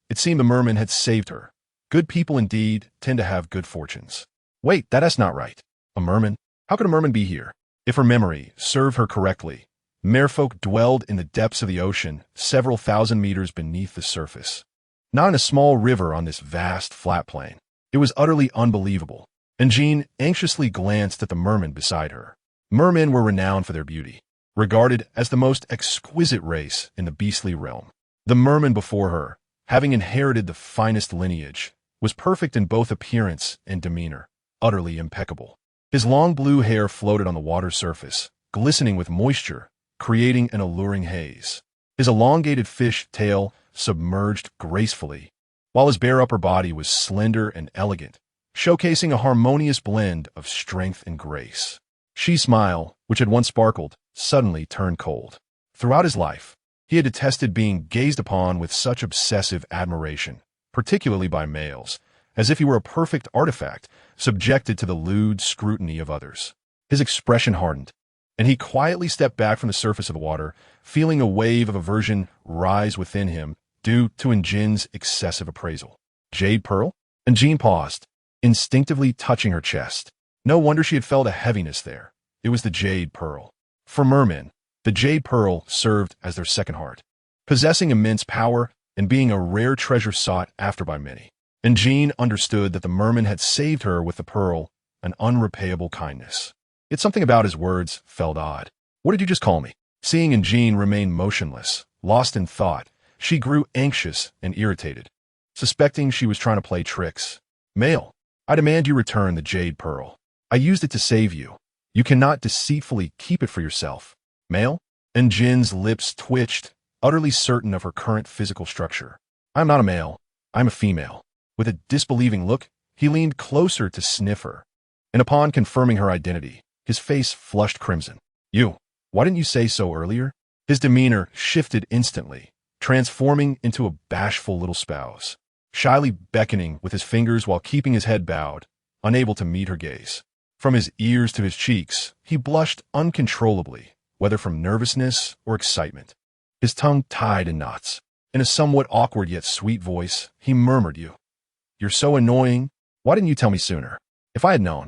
It seemed the merman had saved her. Good people indeed tend to have good fortunes. Wait, that's not right. A merman? How could a merman be here? If her memory served her correctly, merfolk dwelled in the depths of the ocean, several thousand meters beneath the surface. Not in a small river on this vast, flat plain. It was utterly unbelievable, and Jean anxiously glanced at the merman beside her. Mermen were renowned for their beauty, regarded as the most exquisite race in the beastly realm. The merman before her, having inherited the finest lineage, was perfect in both appearance and demeanor, utterly impeccable. His long blue hair floated on the water's surface, glistening with moisture, creating an alluring haze. His elongated fish tail submerged gracefully, while his bare upper body was slender and elegant, showcasing a harmonious blend of strength and grace. She's smile, which had once sparkled, suddenly turned cold. Throughout his life, he had detested being gazed upon with such obsessive admiration, particularly by males, as if he were a perfect artifact, subjected to the lewd scrutiny of others. His expression hardened, and he quietly stepped back from the surface of the water, feeling a wave of aversion rise within him due to Njin's excessive appraisal. Jade pearl? Njin paused, instinctively touching her chest. No wonder she had felt a heaviness there. It was the jade pearl. For mermen, the jade pearl served as their second heart, possessing immense power and being a rare treasure sought after by many. And Jean understood that the merman had saved her with the pearl, an unrepayable kindness. Yet something about his words felt odd. What did you just call me? Seeing Jean remain motionless, lost in thought, she grew anxious and irritated, suspecting she was trying to play tricks. Male, I demand you return the jade pearl. I used it to save you. You cannot deceitfully keep it for yourself. Male? And Jin's lips twitched, utterly certain of her current physical structure. I'm not a male. I'm a female. With a disbelieving look, he leaned closer to sniff her, and upon confirming her identity, his face flushed crimson. Why didn't you say so earlier? His demeanor shifted instantly, transforming into a bashful little spouse, shyly beckoning with his fingers while keeping his head bowed, unable to meet her gaze. From his ears to his cheeks, he blushed uncontrollably, whether from nervousness or excitement. His tongue tied in knots. In a somewhat awkward yet sweet voice, he murmured, You're so annoying. Why didn't you tell me sooner? If I had known.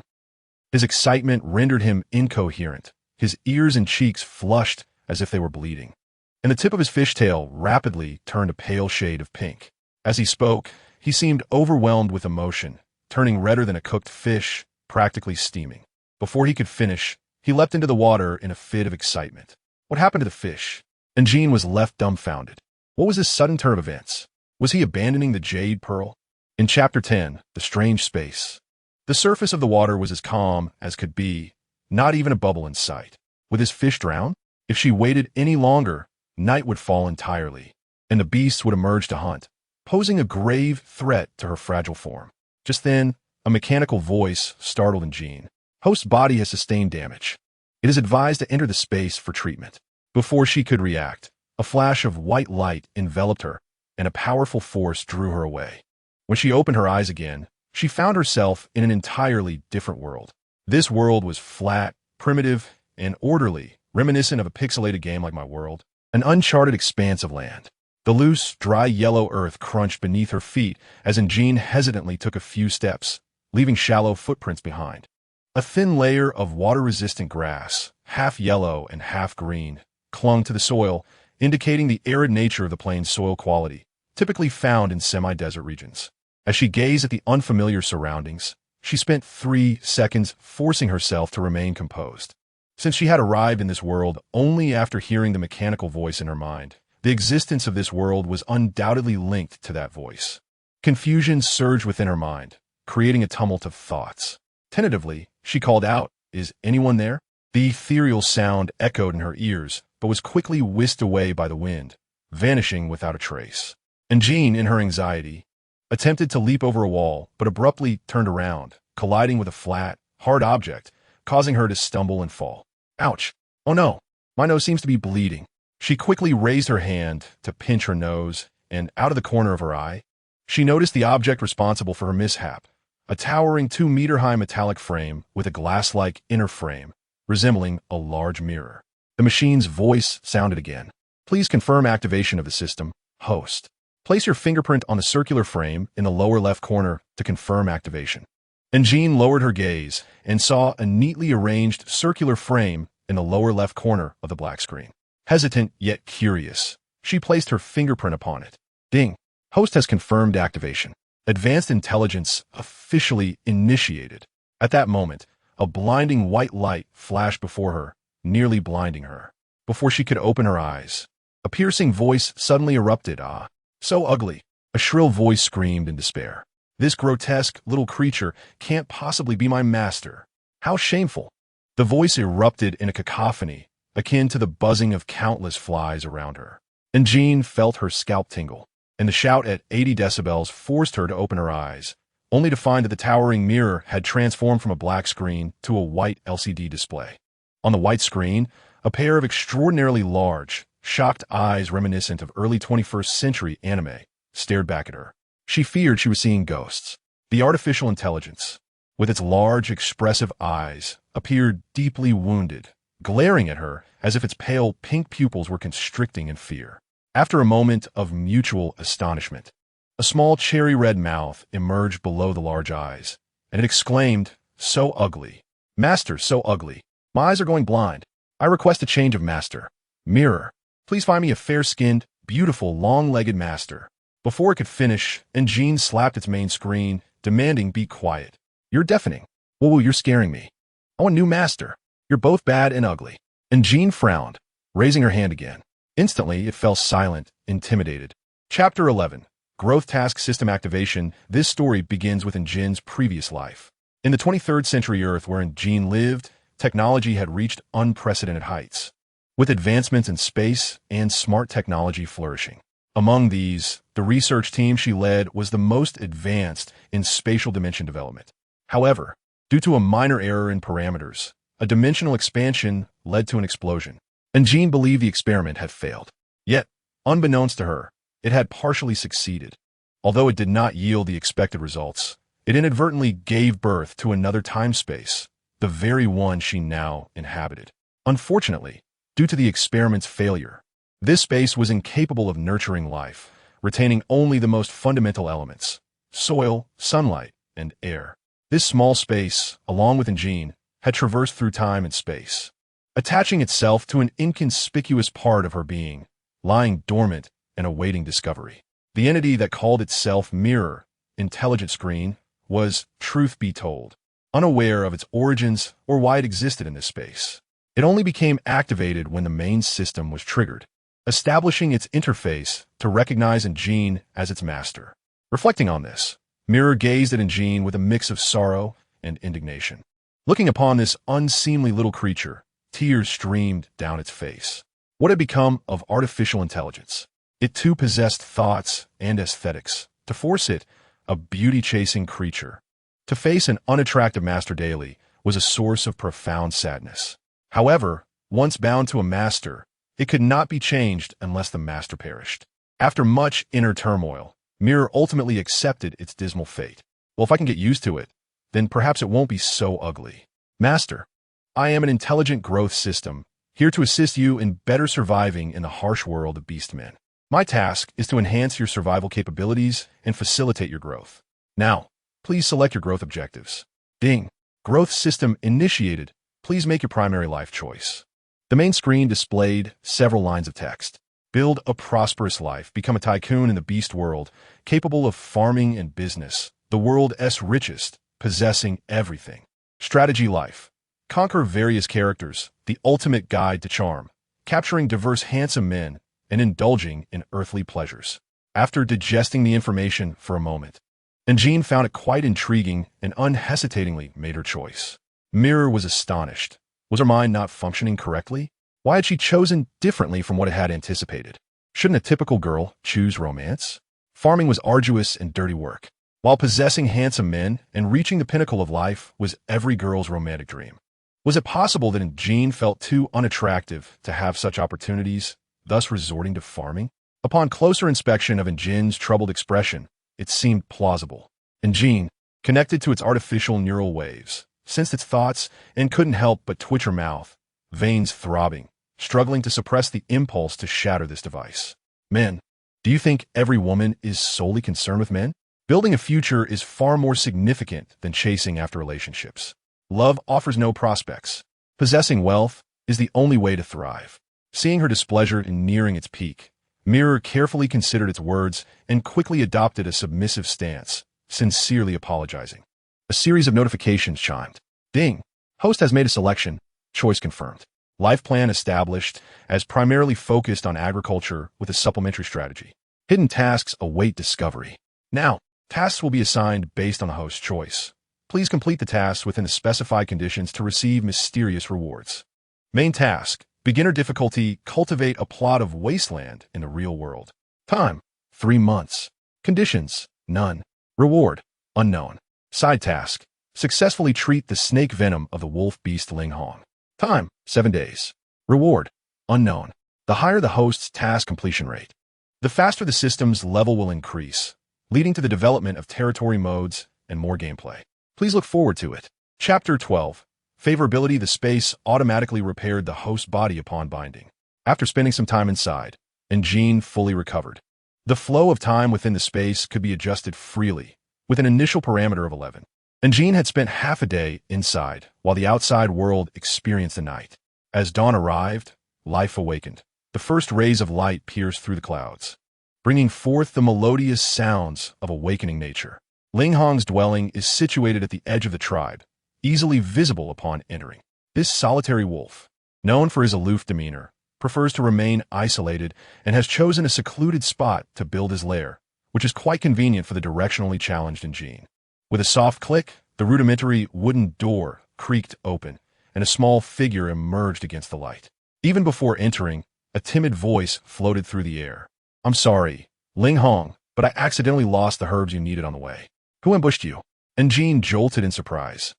His excitement rendered him incoherent. His ears and cheeks flushed as if they were bleeding, and the tip of his fishtail rapidly turned a pale shade of pink. As he spoke, he seemed overwhelmed with emotion, turning redder than a cooked fish, practically steaming. Before he could finish, he leapt into the water in a fit of excitement. What happened to the fish? And Jean was left dumbfounded. What was this sudden turn of events? Was he abandoning the jade pearl? In Chapter 10, The Strange Space, the surface of the water was as calm as could be, not even a bubble in sight. Would his fish drown? If she waited any longer, night would fall entirely, and the beasts would emerge to hunt, posing a grave threat to her fragile form. Just then, a mechanical voice startled Jean. Host's body has sustained damage. It is advised to enter the space for treatment. Before she could react, a flash of white light enveloped her, and a powerful force drew her away. When she opened her eyes again, she found herself in an entirely different world. This world was flat, primitive, and orderly, reminiscent of a pixelated game like my world, an uncharted expanse of land. The loose, dry yellow earth crunched beneath her feet as Jean hesitantly took a few steps, leaving shallow footprints behind. A thin layer of water-resistant grass, half yellow and half green, clung to the soil, indicating the arid nature of the plain's soil quality, typically found in semi-desert regions. As she gazed at the unfamiliar surroundings, she spent 3 seconds forcing herself to remain composed. Since she had arrived in this world only after hearing the mechanical voice in her mind, the existence of this world was undoubtedly linked to that voice. Confusion surged within her mind, creating a tumult of thoughts. Tentatively, she called out, "Is anyone there?" The ethereal sound echoed in her ears, but was quickly whisked away by the wind, vanishing without a trace. And Jean, in her anxiety, attempted to leap over a wall, but abruptly turned around, colliding with a flat, hard object, causing her to stumble and fall. Ouch! Oh no! My nose seems to be bleeding. She quickly raised her hand to pinch her nose, and out of the corner of her eye, she noticed the object responsible for her mishap, a towering 2-meter-high metallic frame with a glass-like inner frame, resembling a large mirror. The machine's voice sounded again. "Please confirm activation of the system, host. Place your fingerprint on the circular frame in the lower left corner to confirm activation." And Jean lowered her gaze and saw a neatly arranged circular frame in the lower left corner of the black screen. Hesitant yet curious, she placed her fingerprint upon it. Ding! Host has confirmed activation. Advanced intelligence officially initiated. At that moment, a blinding white light flashed before her, nearly blinding her. Before she could open her eyes, a piercing voice suddenly erupted. "Ah, so ugly!" A shrill voice screamed in despair. "This grotesque little creature can't possibly be my master. How shameful!" The voice erupted in a cacophony, akin to the buzzing of countless flies around her. And Jean felt her scalp tingle, and the shout at 80 decibels forced her to open her eyes, only to find that the towering mirror had transformed from a black screen to a white LCD display. On the white screen, a pair of extraordinarily large, shocked eyes reminiscent of early 21st century anime stared back at her. She feared she was seeing ghosts. The artificial intelligence, with its large, expressive eyes, appeared deeply wounded, glaring at her as if its pale pink pupils were constricting in fear. After a moment of mutual astonishment, a small cherry-red mouth emerged below the large eyes, and it exclaimed, "So ugly. Master, so ugly. My eyes are going blind. I request a change of master. Mirror, please find me a fair-skinned, beautiful, long-legged master." Before it could finish, and Jean slapped its main screen, demanding, "Be quiet. You're deafening. Whoa, you're scaring me. I want a new master. You're both bad and ugly." And Jean frowned, raising her hand again. Instantly, it fell silent, intimidated. Chapter 11. Growth Task System Activation. This story begins within Jin's previous life. In the 23rd century Earth wherein Jin lived, technology had reached unprecedented heights, with advancements in space and smart technology flourishing. Among these, the research team she led was the most advanced in spatial dimension development. However, due to a minor error in parameters, a dimensional expansion led to an explosion, and Jean believed the experiment had failed. Yet, unbeknownst to her, it had partially succeeded. Although it did not yield the expected results, it inadvertently gave birth to another time-space, the very one she now inhabited. Unfortunately, due to the experiment's failure, this space was incapable of nurturing life, retaining only the most fundamental elements: soil, sunlight, and air. This small space, along with Jean, had traversed through time and space, attaching itself to an inconspicuous part of her being, lying dormant and awaiting discovery. The entity that called itself Mirror, Intelligent Screen, was, truth be told, unaware of its origins or why it existed in this space. It only became activated when the main system was triggered, establishing its interface to recognize Jean as its master. Reflecting on this, Mirror gazed at Jean with a mix of sorrow and indignation. Looking upon this unseemly little creature, tears streamed down its face. What had become of artificial intelligence? It too possessed thoughts and aesthetics. To force it, a beauty-chasing creature, to face an unattractive master daily was a source of profound sadness. However, once bound to a master, it could not be changed unless the master perished. After much inner turmoil, Mirror ultimately accepted its dismal fate. Well, if I can get used to it, then perhaps it won't be so ugly. Master, I am an intelligent growth system, here to assist you in better surviving in the harsh world of beastmen. My task is to enhance your survival capabilities and facilitate your growth. Now, please select your growth objectives. Ding. Growth system initiated. Please make your primary life choice. The main screen displayed several lines of text. Build a prosperous life. Become a tycoon in the beast world, capable of farming and business. The world's richest, possessing everything. Strategy life. Conquer various characters. The ultimate guide to charm. Capturing diverse handsome men and indulging in earthly pleasures. After digesting the information for a moment, Jean found it quite intriguing and unhesitatingly made her choice. Mirror was astonished. Was her mind not functioning correctly? Why had she chosen differently from what it had anticipated? Shouldn't a typical girl choose romance? Farming was arduous and dirty work, while possessing handsome men and reaching the pinnacle of life was every girl's romantic dream. Was it possible that Jean felt too unattractive to have such opportunities, thus resorting to farming? Upon closer inspection of Jean's troubled expression, it seemed plausible. Jean, connected to its artificial neural waves, sensed its thoughts and couldn't help but twitch her mouth, veins throbbing, struggling to suppress the impulse to shatter this device. Men, do you think every woman is solely concerned with men? Building a future is far more significant than chasing after relationships. Love offers no prospects. Possessing wealth is the only way to thrive. Seeing her displeasure in nearing its peak, Mirror carefully considered its words and quickly adopted a submissive stance, sincerely apologizing. A series of notifications chimed. Ding! Host has made a selection. Choice confirmed. Life plan established as primarily focused on agriculture with a supplementary strategy. Hidden tasks await discovery. Now, tasks will be assigned based on the host's choice. Please complete the tasks within the specified conditions to receive mysterious rewards. Main task. Beginner difficulty, cultivate a plot of wasteland in the real world. Time, 3 months. Conditions, none. Reward, unknown. Side task, successfully treat the snake venom of the wolf beast Ling Hong. Time, 7 days. Reward, unknown. The higher the host's task completion rate, the faster the system's level will increase, leading to the development of territory modes and more gameplay. Please look forward to it. Chapter 12. Favorability. The space automatically repaired the host body upon binding. After spending some time inside, Jean fully recovered. The flow of time within the space could be adjusted freely, with an initial parameter of 11. Jean had spent half a day inside, while the outside world experienced the night. As dawn arrived, life awakened. The first rays of light pierced through the clouds, bringing forth the melodious sounds of awakening nature. Ling Hong's dwelling is situated at the edge of the tribe, easily visible upon entering. This solitary wolf, known for his aloof demeanor, prefers to remain isolated and has chosen a secluded spot to build his lair, which is quite convenient for the directionally challenged Jean. With a soft click, the rudimentary wooden door creaked open, and a small figure emerged against the light. Even before entering, a timid voice floated through the air. I'm sorry, Ling Hong, but I accidentally lost the herbs you needed on the way. Who ambushed you? Jean jolted in surprise,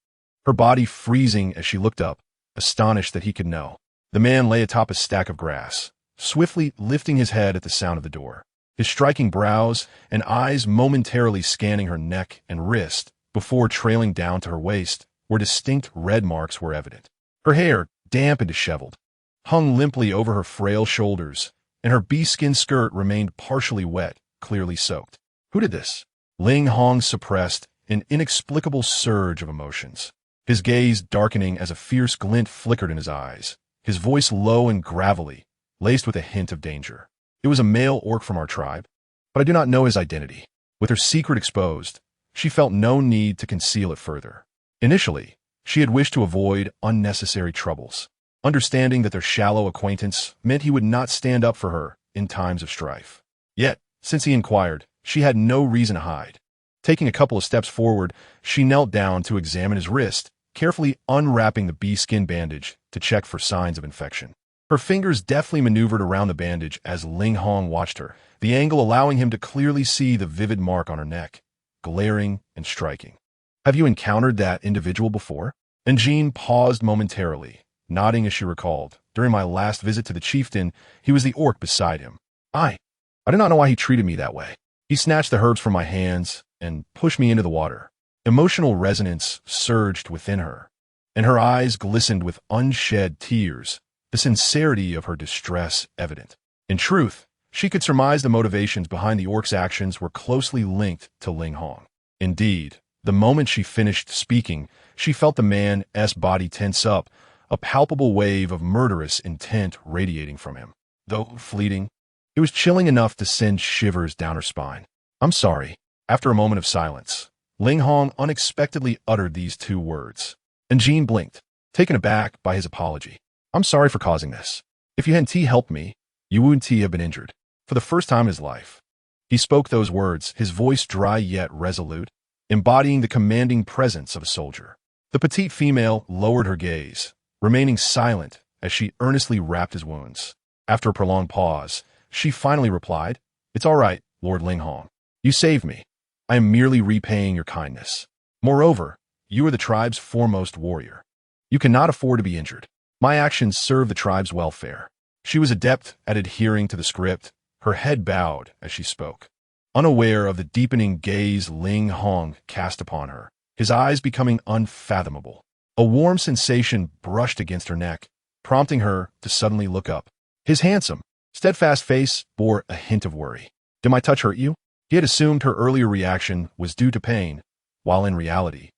her body freezing as she looked up, astonished that he could know. The man lay atop a stack of grass, swiftly lifting his head at the sound of the door. His striking brows and eyes momentarily scanning her neck and wrist before trailing down to her waist, where distinct red marks were evident. Her hair, damp and disheveled, hung limply over her frail shoulders, and her bee-skin skirt remained partially wet, clearly soaked. Who did this? Ling Hong suppressed an inexplicable surge of emotions, his gaze darkening as a fierce glint flickered in his eyes, his voice low and gravelly, laced with a hint of danger. It was a male orc from our tribe, but I do not know his identity. With her secret exposed, she felt no need to conceal it further. Initially, she had wished to avoid unnecessary troubles, understanding that their shallow acquaintance meant he would not stand up for her in times of strife. Yet, since he inquired, she had no reason to hide. Taking a couple of steps forward, she knelt down to examine his wrist, carefully unwrapping the bee-skin bandage to check for signs of infection. Her fingers deftly maneuvered around the bandage as Ling Hong watched her, the angle allowing him to clearly see the vivid mark on her neck, glaring and striking. Have you encountered that individual before? Jean paused momentarily, nodding as she recalled. During my last visit to the chieftain, he was the orc beside him. I do not know why he treated me that way. He snatched the herbs from my hands and pushed me into the water. Emotional resonance surged within her, and her eyes glistened with unshed tears, the sincerity of her distress evident. In truth, She could surmise the motivations behind the orc's actions were closely linked to Ling Hong. Indeed, the moment she finished speaking, she felt the man's body tense up, a palpable wave of murderous intent radiating from him. Though fleeting, it was chilling enough to send shivers down her spine. "I'm sorry." After a moment of silence, Ling Hong unexpectedly uttered these two words, and Jean blinked, taken aback by his apology. "I'm sorry for causing this. If you hadn't helped me, you wouldn't have been injured." For the first time in his life, he spoke those words, his voice dry yet resolute, embodying the commanding presence of a soldier. The petite female lowered her gaze, remaining silent as she earnestly wrapped his wounds. After a prolonged pause, she finally replied, "It's all right, Lord Ling Hong. You saved me. I am merely repaying your kindness. Moreover, you are the tribe's foremost warrior. You cannot afford to be injured. My actions serve the tribe's welfare." She was adept at adhering to the script, her head bowed as she spoke, unaware of the deepening gaze Ling Hong cast upon her, his eyes becoming unfathomable. A warm sensation brushed against her neck, prompting her to suddenly look up. His handsome, steadfast face bore a hint of worry. "Did my touch hurt you?" He had assumed her earlier reaction was due to pain, while in reality,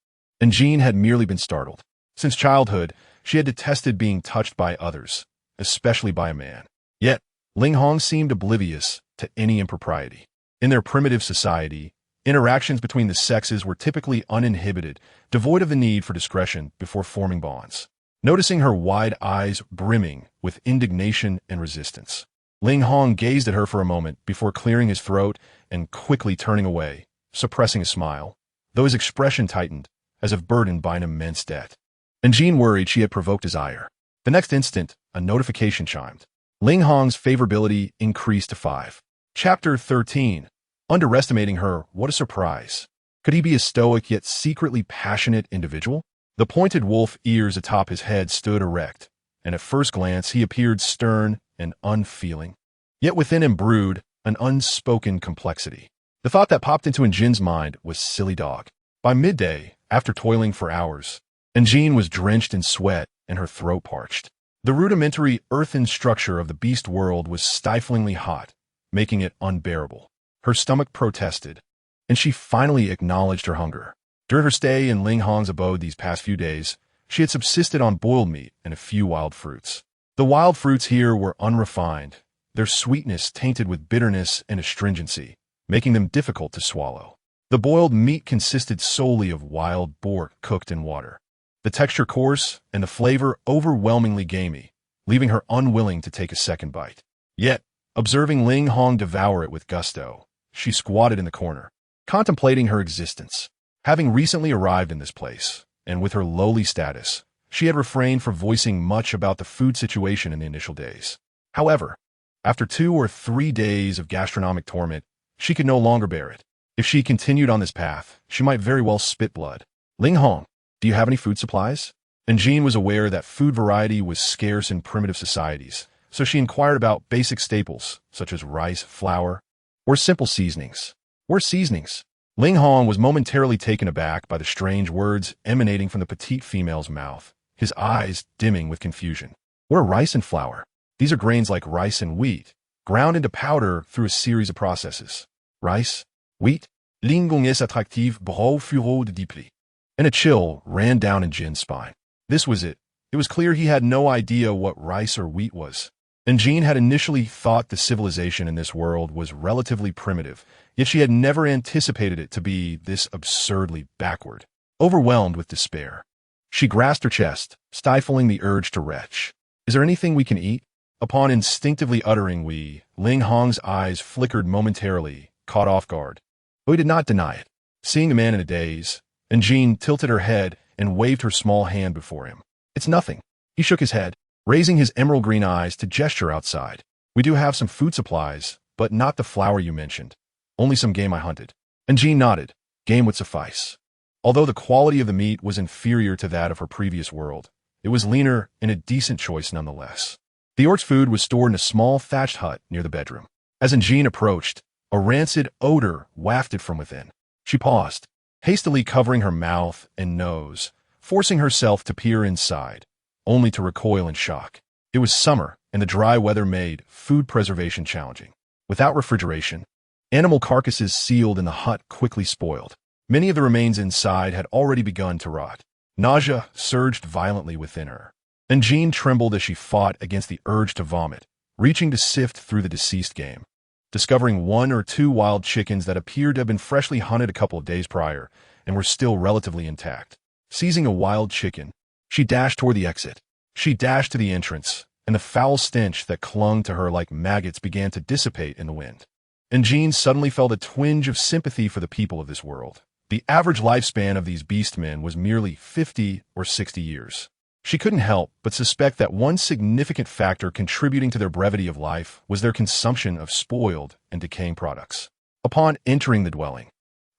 and Jean had merely been startled. Since childhood, she had detested being touched by others, especially by a man. Yet, Ling Hong seemed oblivious to any impropriety. In their primitive society, interactions between the sexes were typically uninhibited, devoid of the need for discretion before forming bonds. Noticing her wide eyes brimming with indignation and resistance, Ling Hong gazed at her for a moment before clearing his throat and quickly turning away, suppressing a smile, though his expression tightened, as if burdened by an immense debt. And Jean worried she had provoked his ire. The next instant, a notification chimed. Ling Hong's favorability increased to 5. Chapter 13. Underestimating her, what a surprise. Could he be a stoic yet secretly passionate individual? The pointed wolf ears atop his head stood erect, and at first glance he appeared stern and unfeeling. Yet within him brewed an unspoken complexity. The thought that popped into Jin's mind was silly dog. By midday, after toiling for hours, Jean was drenched in sweat and her throat parched. The rudimentary earthen structure of the beast world was stiflingly hot, making it unbearable. Her stomach protested, and she finally acknowledged her hunger. During her stay in Ling Hong's abode these past few days, she had subsisted on boiled meat and a few wild fruits. The wild fruits here were unrefined, their sweetness tainted with bitterness and astringency, making them difficult to swallow. The boiled meat consisted solely of wild boar cooked in water. The texture coarse and the flavor overwhelmingly gamey, leaving her unwilling to take a second bite. Yet, observing Ling Hong devour it with gusto, she squatted in the corner, contemplating her existence. Having recently arrived in this place, and with her lowly status, she had refrained from voicing much about the food situation in the initial days. However, after 2 or 3 days of gastronomic torment, she could no longer bear it. If she continued on this path, she might very well spit blood. "Ling Hong, do you have any food supplies?" And Jean was aware that food variety was scarce in primitive societies, so she inquired about basic staples, such as rice, flour, or simple seasonings. "Where's seasonings?" Ling Hong was momentarily taken aback by the strange words emanating from the petite female's mouth, his eyes dimming with confusion. "What are rice and flour?" "These are grains like rice and wheat, ground into powder through a series of processes." "Rice? Wheat?" Lingung est attractive, brau furau de dipli. And a chill ran down in Jin's spine. This was it. It was clear he had no idea what rice or wheat was. And Jean had initially thought the civilization in this world was relatively primitive, yet she had never anticipated it to be this absurdly backward. Overwhelmed with despair, she grasped her chest, stifling the urge to retch. "Is there anything we can eat?" Upon instinctively uttering "we," Ling Hong's eyes flickered momentarily, caught off guard. But he did not deny it. Seeing the man in a daze, and Jean tilted her head and waved her small hand before him. "It's nothing." He shook his head, raising his emerald green eyes to gesture outside. "We do have some food supplies, but not the flour you mentioned. Only some game I hunted." And Jean nodded. Game would suffice. Although the quality of the meat was inferior to that of her previous world, it was leaner and a decent choice nonetheless. The orc's food was stored in a small thatched hut near the bedroom. As Jean approached, a rancid odor wafted from within. She paused, hastily covering her mouth and nose, forcing herself to peer inside, only to recoil in shock. It was summer, and the dry weather made food preservation challenging. Without refrigeration, animal carcasses sealed in the hut quickly spoiled. Many of the remains inside had already begun to rot. Nausea surged violently within her, and Jean trembled as she fought against the urge to vomit, reaching to sift through the deceased game. Discovering one or two wild chickens that appeared to have been freshly hunted a couple of days prior and were still relatively intact. Seizing a wild chicken, she dashed toward the exit. She dashed to the entrance, and the foul stench that clung to her like maggots began to dissipate in the wind. And Jean suddenly felt a twinge of sympathy for the people of this world. The average lifespan of these beastmen was merely 50 or 60 years. She couldn't help but suspect that one significant factor contributing to their brevity of life was their consumption of spoiled and decaying products. Upon entering the dwelling,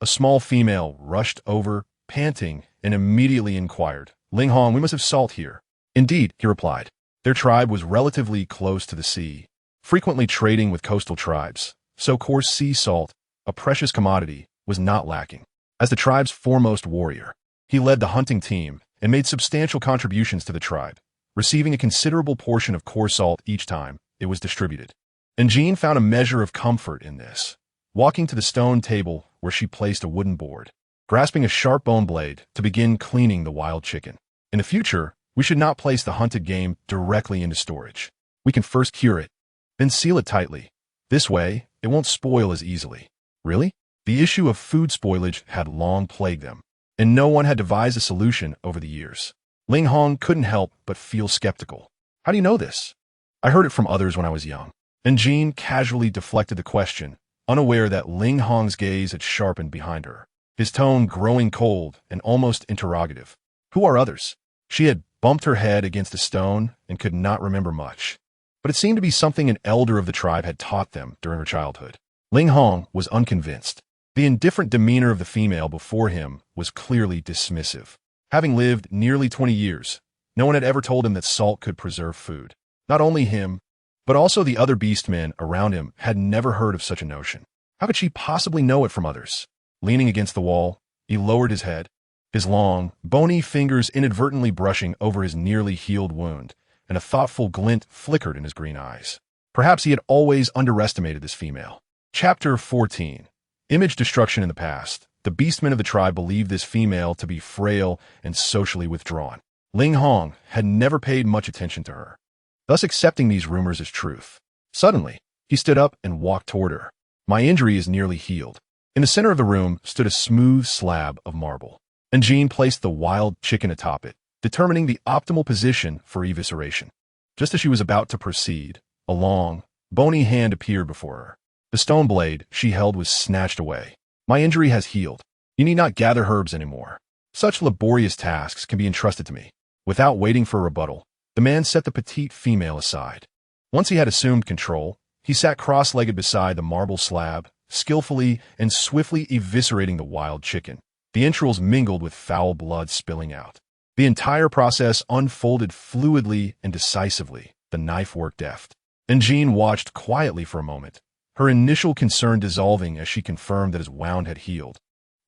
a small female rushed over, panting, and immediately inquired, "Ling Hong, we must have salt here." "Indeed," he replied. Their tribe was relatively close to the sea, frequently trading with coastal tribes, so coarse sea salt, a precious commodity, was not lacking. As the tribe's foremost warrior, he led the hunting team and made substantial contributions to the tribe, receiving a considerable portion of coarse salt each time it was distributed. And Jean found a measure of comfort in this, walking to the stone table where she placed a wooden board, grasping a sharp bone blade to begin cleaning the wild chicken. In the future, we should not place the hunted game directly into storage. We can first cure it, then seal it tightly. This way, it won't spoil as easily. Really? The issue of food spoilage had long plagued them, and no one had devised a solution over the years. Ling Hong couldn't help but feel skeptical. "How do you know this?" "I heard it from others when I was young." And Jean casually deflected the question, unaware that Ling Hong's gaze had sharpened behind her, his tone growing cold and almost interrogative. "Who are others?" She had bumped her head against a stone and could not remember much, but it seemed to be something an elder of the tribe had taught them during her childhood. Ling Hong was unconvinced. The indifferent demeanor of the female before him was clearly dismissive. Having lived nearly 20 years, no one had ever told him that salt could preserve food. Not only him, but also the other beastmen around him had never heard of such a notion. How could she possibly know it from others? Leaning against the wall, he lowered his head, his long, bony fingers inadvertently brushing over his nearly healed wound, and a thoughtful glint flickered in his green eyes. Perhaps he had always underestimated this female. Chapter 14. Image destruction in the past. The beastmen of the tribe believed this female to be frail and socially withdrawn. Ling Hong had never paid much attention to her, thus accepting these rumors as truth. Suddenly, he stood up and walked toward her. "My injury is nearly healed." In the center of the room stood a smooth slab of marble, and Jean placed the wild chicken atop it, determining the optimal position for evisceration. Just as she was about to proceed, a long, bony hand appeared before her. The stone blade she held was snatched away. "My injury has healed. You need not gather herbs anymore. Such laborious tasks can be entrusted to me." Without waiting for a rebuttal, the man set the petite female aside. Once he had assumed control, he sat cross-legged beside the marble slab, skillfully and swiftly eviscerating the wild chicken. The entrails mingled with foul blood spilling out. The entire process unfolded fluidly and decisively, the knife work deft. And Jean watched quietly for a moment, her initial concern dissolving as she confirmed that his wound had healed,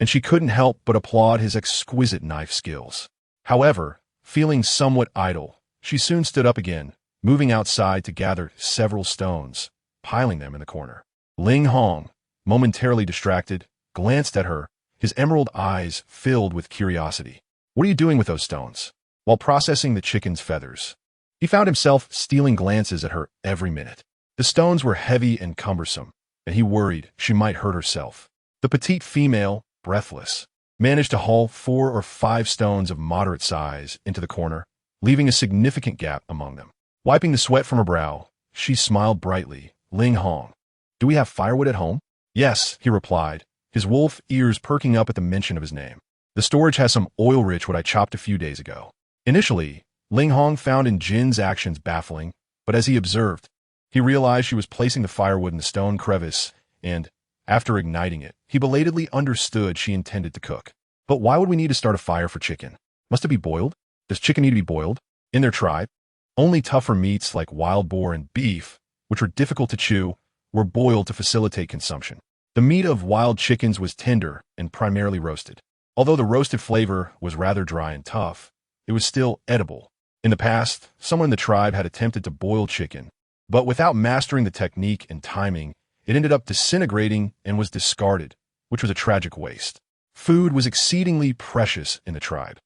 and she couldn't help but applaud his exquisite knife skills. However, feeling somewhat idle, she soon stood up again, moving outside to gather several stones, piling them in the corner. Ling Hong, momentarily distracted, glanced at her, his emerald eyes filled with curiosity. "What are you doing with those stones?" While processing the chicken's feathers, he found himself stealing glances at her every minute. The stones were heavy and cumbersome, and he worried she might hurt herself. The petite female, breathless, managed to haul 4 or 5 stones of moderate size into the corner, leaving a significant gap among them. Wiping the sweat from her brow, she smiled brightly. "Ling Hong, do we have firewood at home?" "Yes," he replied, his wolf ears perking up at the mention of his name. "The storage has some oil-rich wood I chopped a few days ago." Initially, Ling Hong found in Jin's actions baffling, but as he observed, he realized she was placing the firewood in the stone crevice, and, after igniting it, he belatedly understood she intended to cook. "But why would we need to start a fire for chicken? Must it be boiled? Does chicken need to be boiled?" In their tribe, only tougher meats like wild boar and beef, which were difficult to chew, were boiled to facilitate consumption. The meat of wild chickens was tender and primarily roasted. Although the roasted flavor was rather dry and tough, it was still edible. In the past, someone in the tribe had attempted to boil chicken, but without mastering the technique and timing, it ended up disintegrating and was discarded, which was a tragic waste. Food was exceedingly precious in the tribe,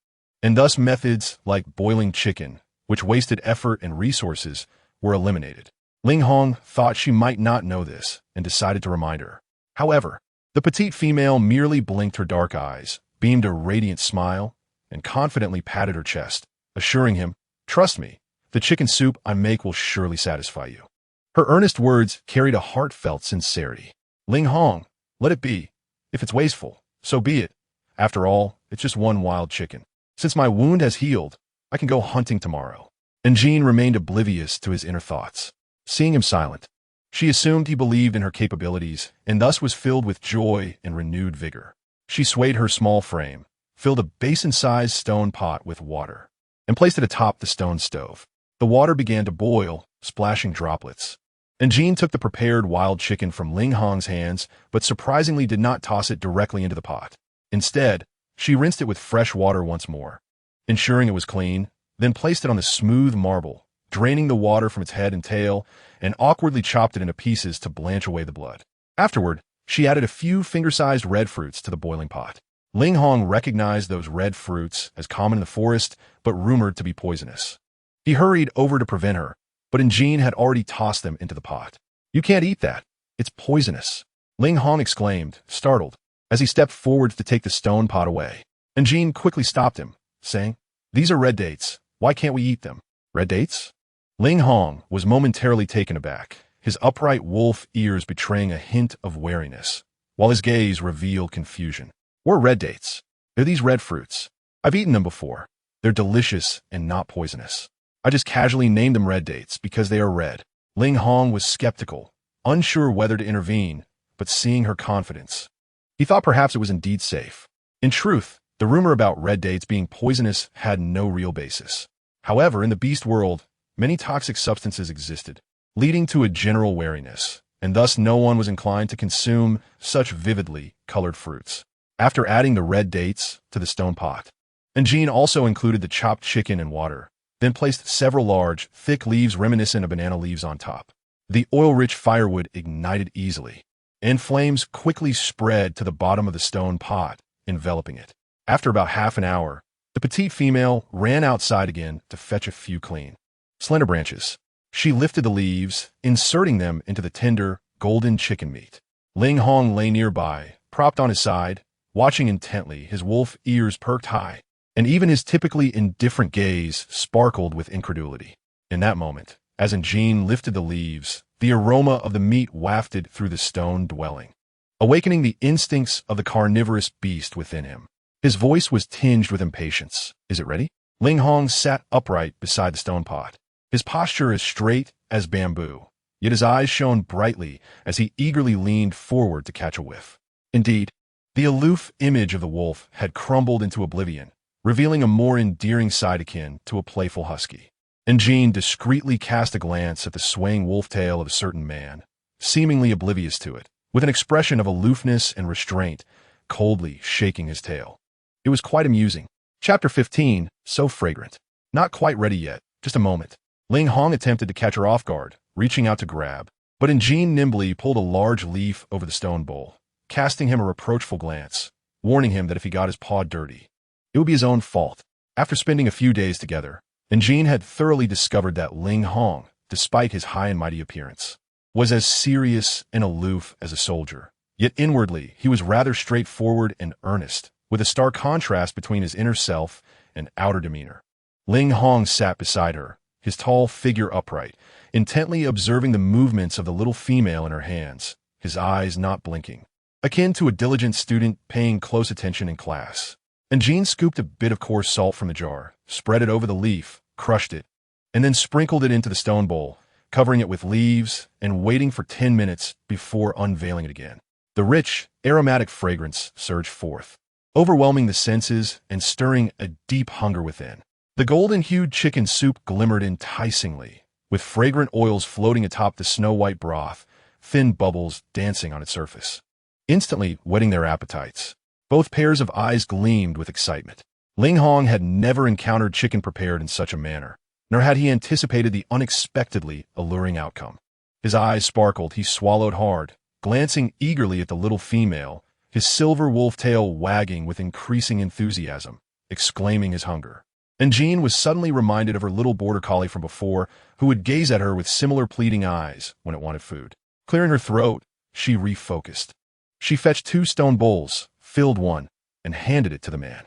and thus methods like boiling chicken, which wasted effort and resources, were eliminated. Ling Hong thought she might not know this and decided to remind her. However, the petite female merely blinked her dark eyes, beamed a radiant smile, and confidently patted her chest, assuring him, "Trust me, the chicken soup I make will surely satisfy you." Her earnest words carried a heartfelt sincerity. "Ling Hong, let it be. If it's wasteful, so be it. After all, it's just one wild chicken. Since my wound has healed, I can go hunting tomorrow." And Jean remained oblivious to his inner thoughts. Seeing him silent, she assumed he believed in her capabilities and thus was filled with joy and renewed vigor. She swayed her small frame, filled a basin-sized stone pot with water, and placed it atop the stone stove. The water began to boil, splashing droplets. And Jean took the prepared wild chicken from Ling Hong's hands, but surprisingly did not toss it directly into the pot. Instead, she rinsed it with fresh water once more, ensuring it was clean, then placed it on the smooth marble, draining the water from its head and tail, and awkwardly chopped it into pieces to blanch away the blood. Afterward, she added a few finger-sized red fruits to the boiling pot. Ling Hong recognized those red fruits as common in the forest, but rumored to be poisonous. He hurried over to prevent her, but Jean had already tossed them into the pot. "You can't eat that. It's poisonous," Ling Hong exclaimed, startled, as he stepped forward to take the stone pot away. And Jean quickly stopped him, saying, "These are red dates. Why can't we eat them?" "Red dates?" Ling Hong was momentarily taken aback, his upright wolf ears betraying a hint of wariness, while his gaze revealed confusion. "We're red dates. They're these red fruits. I've eaten them before. They're delicious and not poisonous. I just casually named them red dates because they are red." Ling Hong was skeptical, unsure whether to intervene, but seeing her confidence, he thought perhaps it was indeed safe. In truth, the rumor about red dates being poisonous had no real basis. However, in the beast world, many toxic substances existed, leading to a general wariness, and thus no one was inclined to consume such vividly colored fruits. After adding the red dates to the stone pot, and Jean also included the chopped chicken and water, then placed several large, thick leaves reminiscent of banana leaves on top. The oil-rich firewood ignited easily, and flames quickly spread to the bottom of the stone pot, enveloping it. After about half an hour, the petite female ran outside again to fetch a few clean, slender branches. She lifted the leaves, inserting them into the tender, golden chicken meat. Ling Hong lay nearby, propped on his side, watching intently, his wolf ears perked high, and even his typically indifferent gaze sparkled with incredulity. In that moment, as Jean lifted the leaves, the aroma of the meat wafted through the stone dwelling, awakening the instincts of the carnivorous beast within him. His voice was tinged with impatience. "Is it ready?" Ling Hong sat upright beside the stone pot, his posture as straight as bamboo, yet his eyes shone brightly as he eagerly leaned forward to catch a whiff. Indeed, the aloof image of the wolf had crumbled into oblivion, revealing a more endearing side akin to a playful husky. And Jean discreetly cast a glance at the swaying wolf tail of a certain man, seemingly oblivious to it, with an expression of aloofness and restraint, coldly shaking his tail. It was quite amusing. Chapter 15, So Fragrant. Not quite ready yet, just a moment. Ling Hong attempted to catch her off guard, reaching out to grab, but Jean nimbly pulled a large leaf over the stone bowl, casting him a reproachful glance, warning him that if he got his paw dirty, it would be his own fault. After spending a few days together, Jean had thoroughly discovered that Ling Hong, despite his high and mighty appearance, was as serious and aloof as a soldier. Yet inwardly, he was rather straightforward and earnest, with a stark contrast between his inner self and outer demeanor. Ling Hong sat beside her, his tall figure upright, intently observing the movements of the little female in her hands, his eyes not blinking, akin to a diligent student paying close attention in class. And Jean scooped a bit of coarse salt from the jar, spread it over the leaf, crushed it, and then sprinkled it into the stone bowl, covering it with leaves and waiting for 10 minutes before unveiling it again. The rich, aromatic fragrance surged forth, overwhelming the senses and stirring a deep hunger within. The golden-hued chicken soup glimmered enticingly, with fragrant oils floating atop the snow-white broth, thin bubbles dancing on its surface, instantly whetting their appetites. Both pairs of eyes gleamed with excitement. Ling Hong had never encountered chicken prepared in such a manner, nor had he anticipated the unexpectedly alluring outcome. His eyes sparkled, he swallowed hard, glancing eagerly at the little female, his silver wolf tail wagging with increasing enthusiasm, exclaiming his hunger. And Jean was suddenly reminded of her little border collie from before, who would gaze at her with similar pleading eyes when it wanted food. Clearing her throat, she refocused. She fetched 2 stone bowls, filled one, and handed it to the man.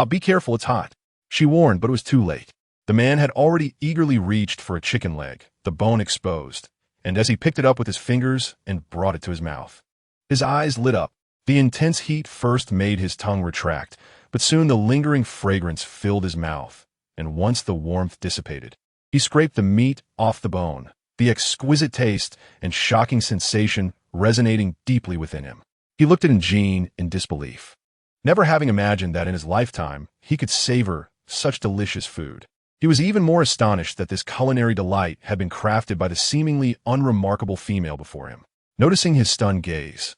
Be careful, it's hot," she warned, but it was too late. The man had already eagerly reached for a chicken leg, the bone exposed, and as he picked it up with his fingers and brought it to his mouth, his eyes lit up. The intense heat first made his tongue retract, but soon the lingering fragrance filled his mouth, and once the warmth dissipated, he scraped the meat off the bone, the exquisite taste and shocking sensation resonating deeply within him. He looked at Jean in disbelief, never having imagined that in his lifetime he could savor such delicious food. He was even more astonished that this culinary delight had been crafted by the seemingly unremarkable female before him. Noticing his stunned gaze,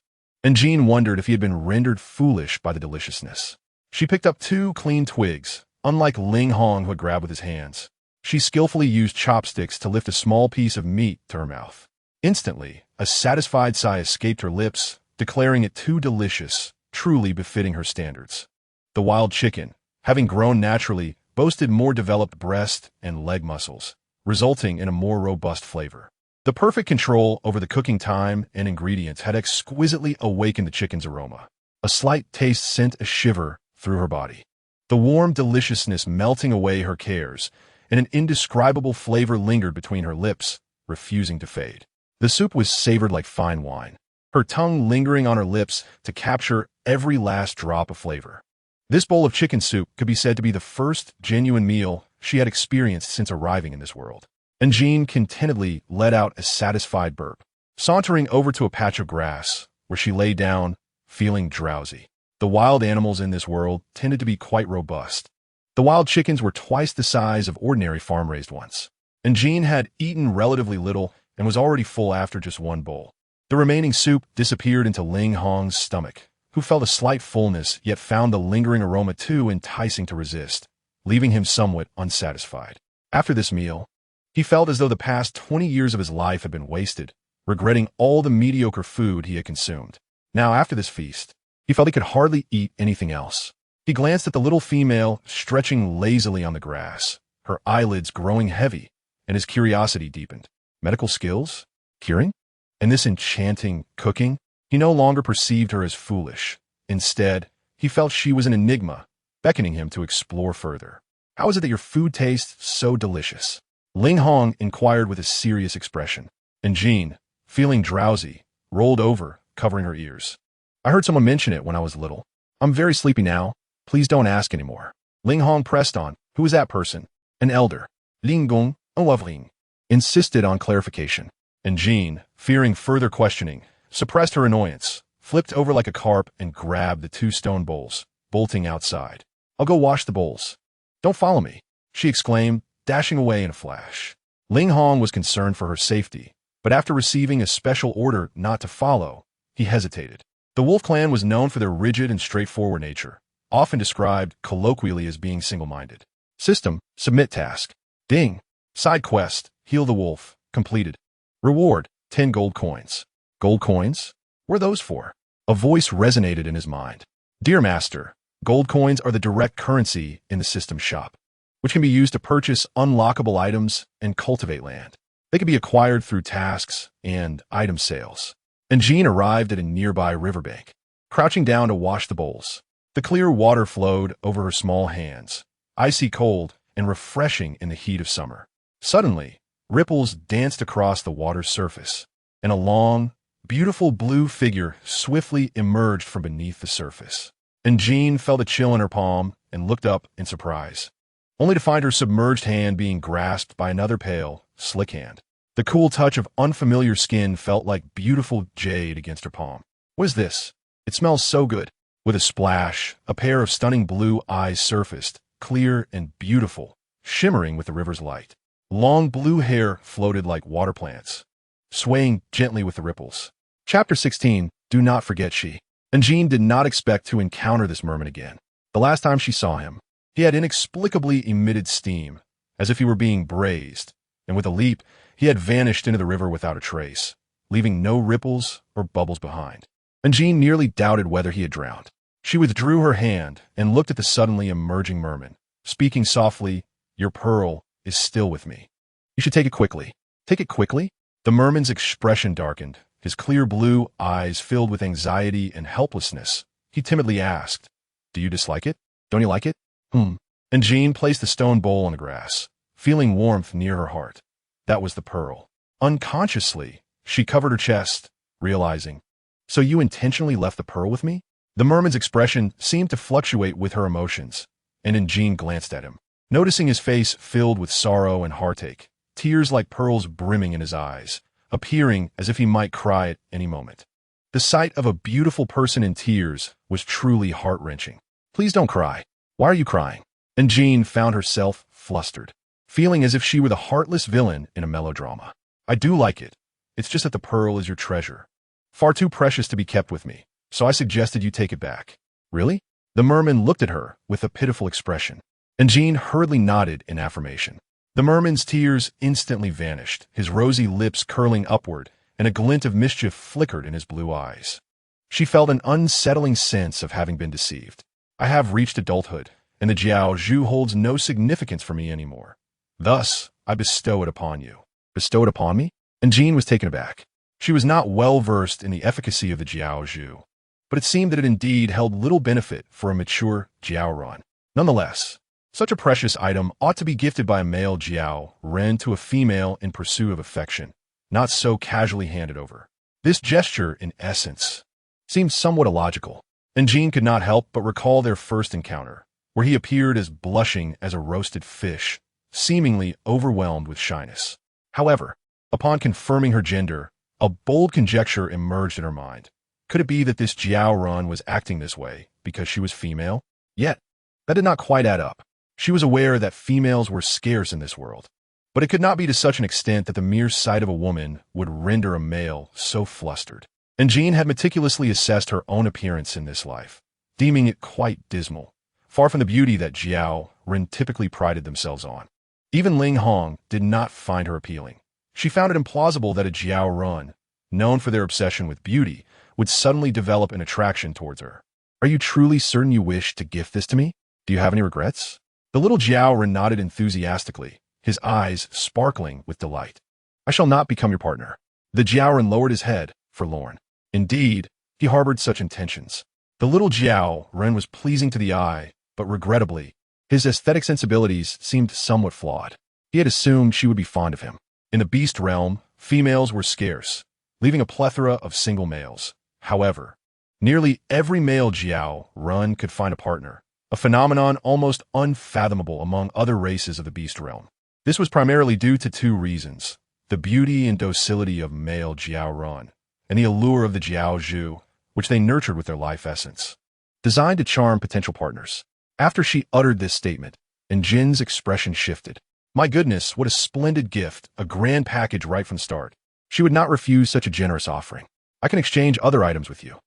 Jean wondered if he had been rendered foolish by the deliciousness. She picked up 2 clean twigs, unlike Ling Hong who had grabbed with his hands. She skillfully used chopsticks to lift a small piece of meat to her mouth. Instantly, a satisfied sigh escaped her lips, declaring it too delicious, truly befitting her standards. The wild chicken, having grown naturally, boasted more developed breast and leg muscles, resulting in a more robust flavor. The perfect control over the cooking time and ingredients had exquisitely awakened the chicken's aroma. A slight taste sent a shiver through her body, the warm deliciousness melting away her cares, and an indescribable flavor lingered between her lips, refusing to fade. The soup was savored like fine wine, her tongue lingering on her lips to capture every last drop of flavor. This bowl of chicken soup could be said to be the first genuine meal she had experienced since arriving in this world. And Jean contentedly let out a satisfied burp, sauntering over to a patch of grass, where she lay down, feeling drowsy. The wild animals in this world tended to be quite robust. The wild chickens were twice the size of ordinary farm-raised ones, and Jean had eaten relatively little and was already full after just 1 bowl. The remaining soup disappeared into Ling Hong's stomach, who felt a slight fullness yet found the lingering aroma too enticing to resist, leaving him somewhat unsatisfied. After this meal, he felt as though the past 20 years of his life had been wasted, regretting all the mediocre food he had consumed. Now, after this feast, he felt he could hardly eat anything else. He glanced at the little female stretching lazily on the grass, her eyelids growing heavy, and his curiosity deepened. Medical skills? Curing? And this enchanting cooking? He no longer perceived her as foolish. Instead, he felt she was an enigma, beckoning him to explore further. "How is it that your food tastes so delicious?" Ling Hong inquired with a serious expression, and Jean, feeling drowsy, rolled over, covering her ears. "I heard someone mention it when I was little. I'm very sleepy now. Please don't ask anymore." Ling Hong pressed on. "Who is that person?" "An elder. Ling Gong, a Lovling," insisted on clarification. And Jean, fearing further questioning, suppressed her annoyance, flipped over like a carp, and grabbed the 2 stone bowls, bolting outside. "I'll go wash the bowls." "Don't follow me," she exclaimed, dashing away in a flash. Ling Hong was concerned for her safety, but after receiving a special order not to follow, he hesitated. The Wolf clan was known for their rigid and straightforward nature, often described colloquially as being single-minded. System, submit task. Ding. Side quest, heal the wolf, completed. Reward, 10 gold coins. Gold coins? What are those for? A voice resonated in his mind. "Dear Master, gold coins are the direct currency in the system shop, which can be used to purchase unlockable items and cultivate land. They can be acquired through tasks and item sales." And Jean arrived at a nearby riverbank, crouching down to wash the bowls. The clear water flowed over her small hands, icy cold and refreshing in the heat of summer. Suddenly, ripples danced across the water's surface, and a long, beautiful blue figure swiftly emerged from beneath the surface. And Jean felt a chill in her palm and looked up in surprise, only to find her submerged hand being grasped by another pale, slick hand. The cool touch of unfamiliar skin felt like beautiful jade against her palm. "What is this? It smells so good." With a splash, a pair of stunning blue eyes surfaced, clear and beautiful, shimmering with the river's light. Long blue hair floated like water plants, swaying gently with the ripples. Chapter 16, Do Not Forget She. And Jean did not expect to encounter this merman again. The last time she saw him, he had inexplicably emitted steam, as if he were being braised, and with a leap, he had vanished into the river without a trace, leaving no ripples or bubbles behind. And Jean nearly doubted whether he had drowned. She withdrew her hand and looked at the suddenly emerging merman, speaking softly, "Your pearl is still with me. You should take it quickly." "Take it quickly?" The merman's expression darkened, his clear blue eyes filled with anxiety and helplessness. He timidly asked, "Do you dislike it? Don't you like it?" And Jean placed the stone bowl on the grass, feeling warmth near her heart. That was the pearl. Unconsciously, she covered her chest, realizing, "So you intentionally left the pearl with me?" The merman's expression seemed to fluctuate with her emotions, and Jean glanced at him, noticing his face filled with sorrow and heartache, tears like pearls brimming in his eyes, appearing as if he might cry at any moment. The sight of a beautiful person in tears was truly heart-wrenching. "Please don't cry. Why are you crying?" And Jean found herself flustered, feeling as if she were the heartless villain in a melodrama. "I do like it. It's just that the pearl is your treasure. Far too precious to be kept with me, so I suggested you take it back." "Really?" The merman looked at her with a pitiful expression, and Jean hurriedly nodded in affirmation. The merman's tears instantly vanished, his rosy lips curling upward, and a glint of mischief flickered in his blue eyes. She felt an unsettling sense of having been deceived. "I have reached adulthood, and the Jiao Zhu holds no significance for me anymore. Thus, I bestow it upon you." "Bestow it upon me?" And Jean was taken aback. She was not well versed in the efficacy of the Jiao Zhu, but it seemed that it indeed held little benefit for a mature Jiao Ren. Nonetheless, such a precious item ought to be gifted by a male Jiao Ren to a female in pursuit of affection, not so casually handed over. This gesture, in essence, seemed somewhat illogical, and Jean could not help but recall their first encounter, where he appeared as blushing as a roasted fish, seemingly overwhelmed with shyness. However, upon confirming her gender, a bold conjecture emerged in her mind. Could it be that this Jiao Ren was acting this way because she was female? Yet, that did not quite add up. She was aware that females were scarce in this world, but it could not be to such an extent that the mere sight of a woman would render a male so flustered. And Jean had meticulously assessed her own appearance in this life, deeming it quite dismal, far from the beauty that Jiao Ren typically prided themselves on. Even Ling Hong did not find her appealing. She found it implausible that a Jiao Ren, known for their obsession with beauty, would suddenly develop an attraction towards her. "Are you truly certain you wish to gift this to me? Do you have any regrets?" The little Jiao Ren nodded enthusiastically, his eyes sparkling with delight. "I shall not become your partner." The Jiao Ren lowered his head, forlorn. Indeed, he harbored such intentions. The little Jiao Ren was pleasing to the eye, but regrettably, his aesthetic sensibilities seemed somewhat flawed. He had assumed she would be fond of him. In the beast realm, females were scarce, leaving a plethora of single males. However, nearly every male Jiao Ren could find a partner, a phenomenon almost unfathomable among other races of the beast realm. This was primarily due to two reasons: the beauty and docility of male Jiao Ren, and the allure of the Jiao Zhu, which they nurtured with their life essence, designed to charm potential partners. After she uttered this statement, and Jin's expression shifted. My goodness, what a splendid gift, a grand package right from the start. She would not refuse such a generous offering. I can exchange other items with you.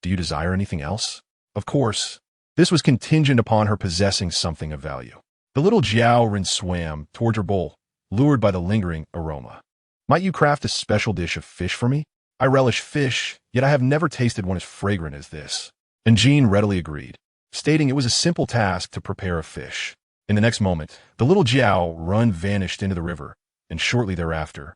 Do you desire anything else? Of course, this was contingent upon her possessing something of value. The little Jiao Ren swam towards her bowl, lured by the lingering aroma. Might you craft a special dish of fish for me? I relish fish, yet I have never tasted one as fragrant as this. And Jean readily agreed, stating it was a simple task to prepare a fish. In the next moment, the little Jiao Ren vanished into the river, and shortly thereafter,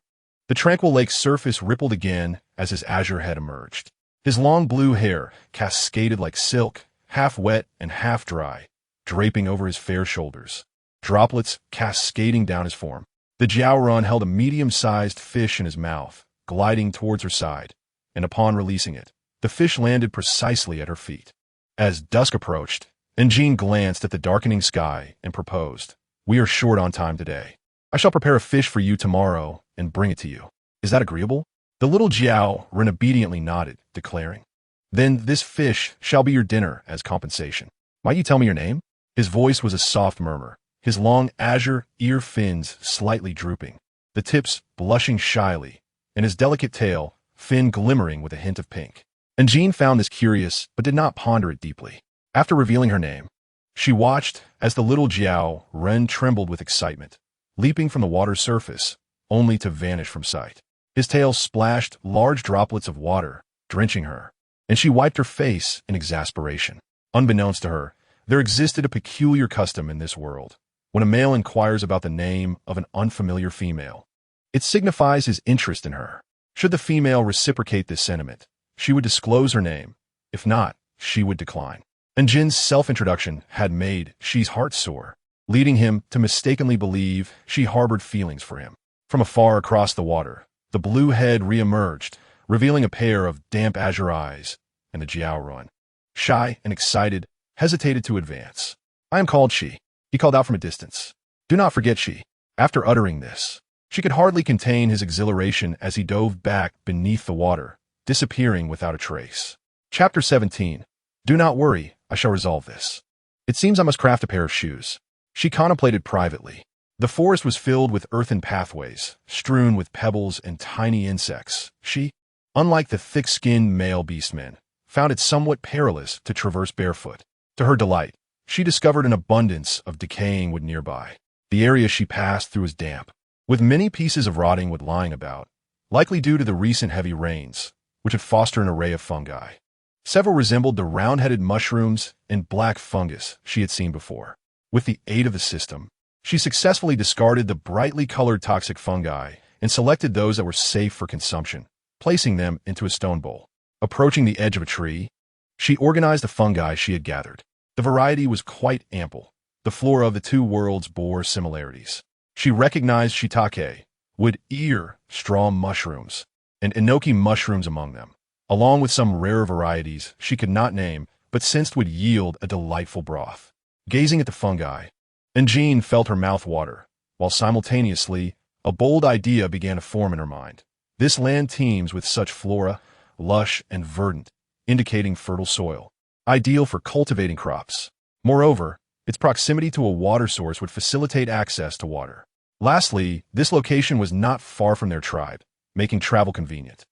the tranquil lake's surface rippled again as his azure head emerged. His long blue hair cascaded like silk, half wet and half dry, draping over his fair shoulders, droplets cascading down his form. The Jiao Ren held a medium-sized fish in his mouth, gliding towards her side, and upon releasing it, the fish landed precisely at her feet. As dusk approached, and Jean glanced at the darkening sky and proposed, "We are short on time today. I shall prepare a fish for you tomorrow and bring it to you. Is that agreeable?" The little Jiao Ren obediently nodded, declaring, "Then this fish shall be your dinner as compensation. Might you tell me your name?" His voice was a soft murmur, his long azure ear fins slightly drooping, the tips blushing shyly, and his delicate tail, fin glimmering with a hint of pink. And Jean found this curious, but did not ponder it deeply. After revealing her name, she watched as the little Jiao Ren trembled with excitement, leaping from the water's surface, only to vanish from sight. His tail splashed large droplets of water, drenching her, and she wiped her face in exasperation. Unbeknownst to her, there existed a peculiar custom in this world. When a male inquires about the name of an unfamiliar female, it signifies his interest in her. Should the female reciprocate this sentiment, she would disclose her name. If not, she would decline. And Jin's self-introduction had made Xi's heart sore, leading him to mistakenly believe she harbored feelings for him. From afar across the water, the blue head re-emerged, revealing a pair of damp azure eyes and the Jiaorun. Shy and excited, hesitated to advance. "I am called Xi," he called out from a distance. "Do not forget Xi." After uttering this, she could hardly contain his exhilaration as he dove back beneath the water, disappearing without a trace. Chapter 17. Do not worry, I shall resolve this. It seems I must craft a pair of shoes. She contemplated privately. The forest was filled with earthen pathways, strewn with pebbles and tiny insects. She, unlike the thick-skinned male beastmen, found it somewhat perilous to traverse barefoot. To her delight, she discovered an abundance of decaying wood nearby. The area she passed through was damp, with many pieces of rotting wood lying about, likely due to the recent heavy rains, which had fostered an array of fungi. Several resembled the round-headed mushrooms and black fungus she had seen before. With the aid of the system, she successfully discarded the brightly colored toxic fungi and selected those that were safe for consumption, placing them into a stone bowl. Approaching the edge of a tree, she organized the fungi she had gathered. The variety was quite ample. The flora of the two worlds bore similarities. She recognized shiitake, wood-ear straw mushrooms, and enoki mushrooms among them, along with some rarer varieties she could not name but sensed would yield a delightful broth. Gazing at the fungi, Jean felt her mouth water, while simultaneously a bold idea began to form in her mind. This land teems with such flora, lush and verdant, indicating fertile soil, ideal for cultivating crops. Moreover, its proximity to a water source would facilitate access to water. Lastly, this location was not far from their tribe, making travel convenient.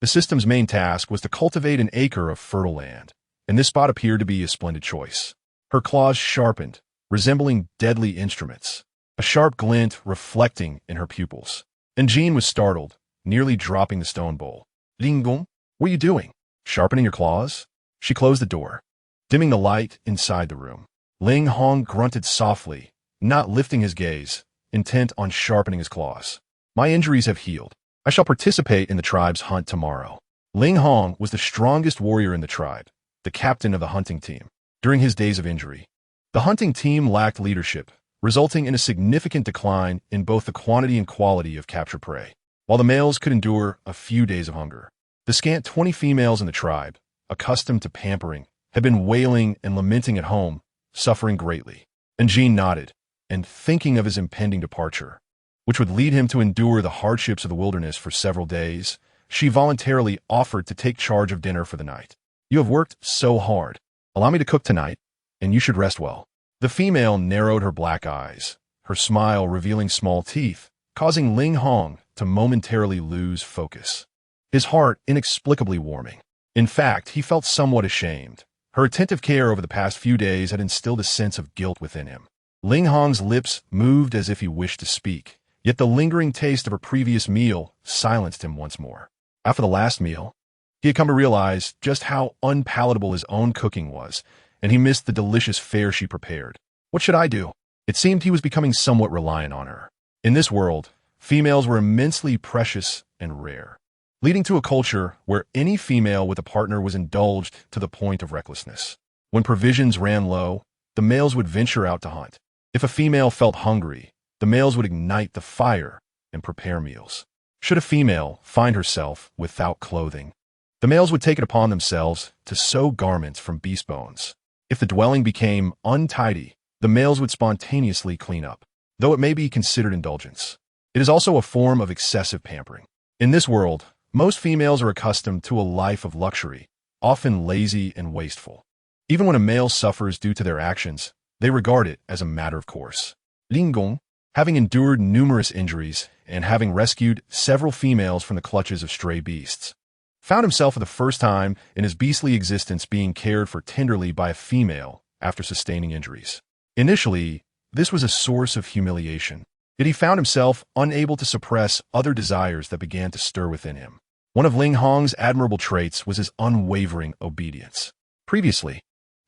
The system's main task was to cultivate an acre of fertile land, and this spot appeared to be a splendid choice. Her claws sharpened, resembling deadly instruments, a sharp glint reflecting in her pupils. And Jean was startled, nearly dropping the stone bowl. "Linggong, what are you doing? Sharpening your claws?" She closed the door, dimming the light inside the room. Ling Hong grunted softly, not lifting his gaze, intent on sharpening his claws. "My injuries have healed. I shall participate in the tribe's hunt tomorrow." Ling Hong was the strongest warrior in the tribe, the captain of the hunting team. During his days of injury, the hunting team lacked leadership, resulting in a significant decline in both the quantity and quality of captured prey. While the males could endure a few days of hunger, the scant 20 females in the tribe, accustomed to pampering, had been wailing and lamenting at home, suffering greatly. And Jean nodded, and thinking of his impending departure, which would lead him to endure the hardships of the wilderness for several days, she voluntarily offered to take charge of dinner for the night. "You have worked so hard. Allow me to cook tonight, and you should rest well." The female narrowed her black eyes, her smile revealing small teeth, causing Ling Hong to momentarily lose focus, his heart inexplicably warming. In fact, he felt somewhat ashamed. Her attentive care over the past few days had instilled a sense of guilt within him. Ling Hong's lips moved as if he wished to speak, yet the lingering taste of a previous meal silenced him once more. After the last meal, he had come to realize just how unpalatable his own cooking was, and he missed the delicious fare she prepared. What should I do? It seemed he was becoming somewhat reliant on her. In this world, females were immensely precious and rare, leading to a culture where any female with a partner was indulged to the point of recklessness. When provisions ran low, the males would venture out to hunt. If a female felt hungry, the males would ignite the fire and prepare meals. Should a female find herself without clothing, the males would take it upon themselves to sew garments from beast bones. If the dwelling became untidy, the males would spontaneously clean up. Though it may be considered indulgence, it is also a form of excessive pampering. In this world, most females are accustomed to a life of luxury, often lazy and wasteful. Even when a male suffers due to their actions, they regard it as a matter of course. Linggong, having endured numerous injuries and having rescued several females from the clutches of stray beasts, found himself for the first time in his beastly existence being cared for tenderly by a female after sustaining injuries. Initially, this was a source of humiliation. Yet he found himself unable to suppress other desires that began to stir within him. One of Ling Hong's admirable traits was his unwavering obedience. Previously,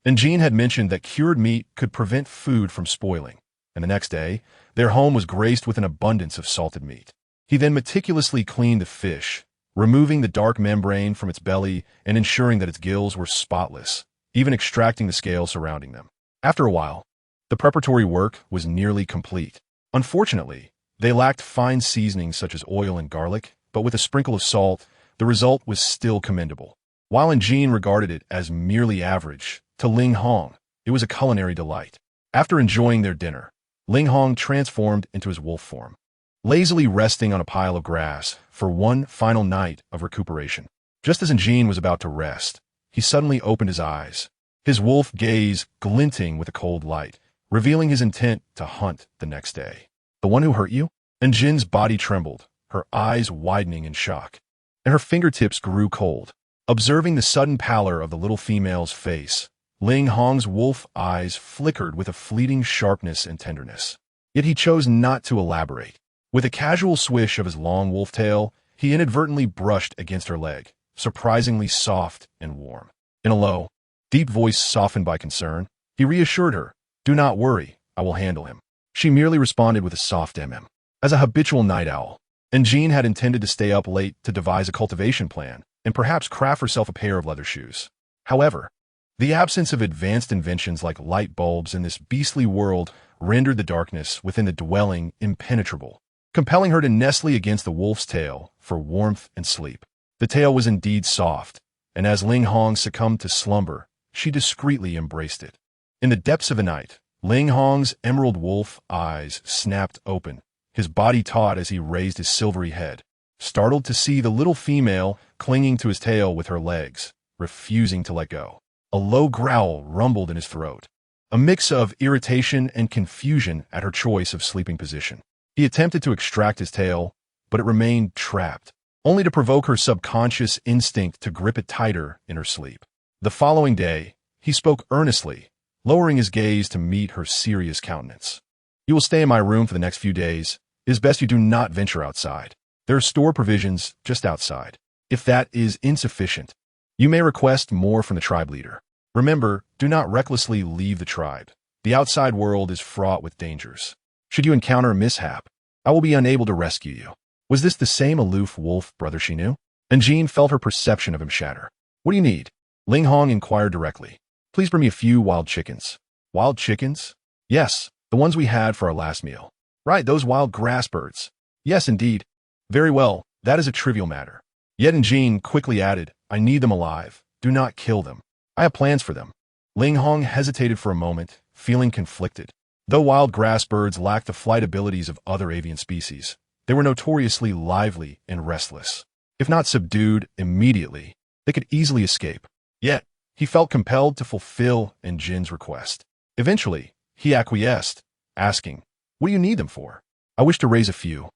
Njin had mentioned that cured meat could prevent food from spoiling, and the next day, their home was graced with an abundance of salted meat. He then meticulously cleaned the fish, removing the dark membrane from its belly and ensuring that its gills were spotless, even extracting the scales surrounding them. After a while, the preparatory work was nearly complete. Unfortunately, they lacked fine seasonings such as oil and garlic, but with a sprinkle of salt, the result was still commendable. While Njin regarded it as merely average, to Ling Hong, it was a culinary delight. After enjoying their dinner, Ling Hong transformed into his wolf form, lazily resting on a pile of grass for one final night of recuperation. Just as Njin was about to rest, he suddenly opened his eyes, his wolf gaze glinting with a cold light, revealing his intent to hunt the next day. "The one who hurt you?" Njin's body trembled, her eyes widening in shock, and her fingertips grew cold. Observing the sudden pallor of the little female's face, Ling Hong's wolf eyes flickered with a fleeting sharpness and tenderness. Yet he chose not to elaborate. With a casual swish of his long wolf tail, he inadvertently brushed against her leg, surprisingly soft and warm. In a low, deep voice softened by concern, he reassured her, "Do not worry, I will handle him." She merely responded with a soft As a habitual night owl, Njin had intended to stay up late to devise a cultivation plan and perhaps craft herself a pair of leather shoes. However, the absence of advanced inventions like light bulbs in this beastly world rendered the darkness within the dwelling impenetrable, compelling her to nestle against the wolf's tail for warmth and sleep. The tail was indeed soft, and as Ling Hong succumbed to slumber, she discreetly embraced it. In the depths of the night, Ling Hong's emerald wolf eyes snapped open, his body taut as he raised his silvery head, startled to see the little female clinging to his tail with her legs, refusing to let go. A low growl rumbled in his throat, a mix of irritation and confusion at her choice of sleeping position. He attempted to extract his tail, but it remained trapped, only to provoke her subconscious instinct to grip it tighter in her sleep. The following day, he spoke earnestly, lowering his gaze to meet her serious countenance. "You will stay in my room for the next few days. It is best you do not venture outside. There are store provisions just outside. If that is insufficient, you may request more from the tribe leader. Remember, do not recklessly leave the tribe. The outside world is fraught with dangers. Should you encounter a mishap, I will be unable to rescue you." Was this the same aloof wolf brother she knew? Njin felt her perception of him shatter. "What do you need?" Ling Hong inquired directly. "Please bring me a few wild chickens." "Wild chickens?" "Yes, the ones we had for our last meal." "Right, those wild grass birds." "Yes, indeed." "Very well, that is a trivial matter." Yet Njin quickly added, "I need them alive. Do not kill them. I have plans for them." Ling Hong hesitated for a moment, feeling conflicted. Though wild grass birds lacked the flight abilities of other avian species, they were notoriously lively and restless. If not subdued immediately, they could easily escape. Yet, he felt compelled to fulfill Njin's request. Eventually, he acquiesced, asking, "What do you need them for?" "I wish to raise a few.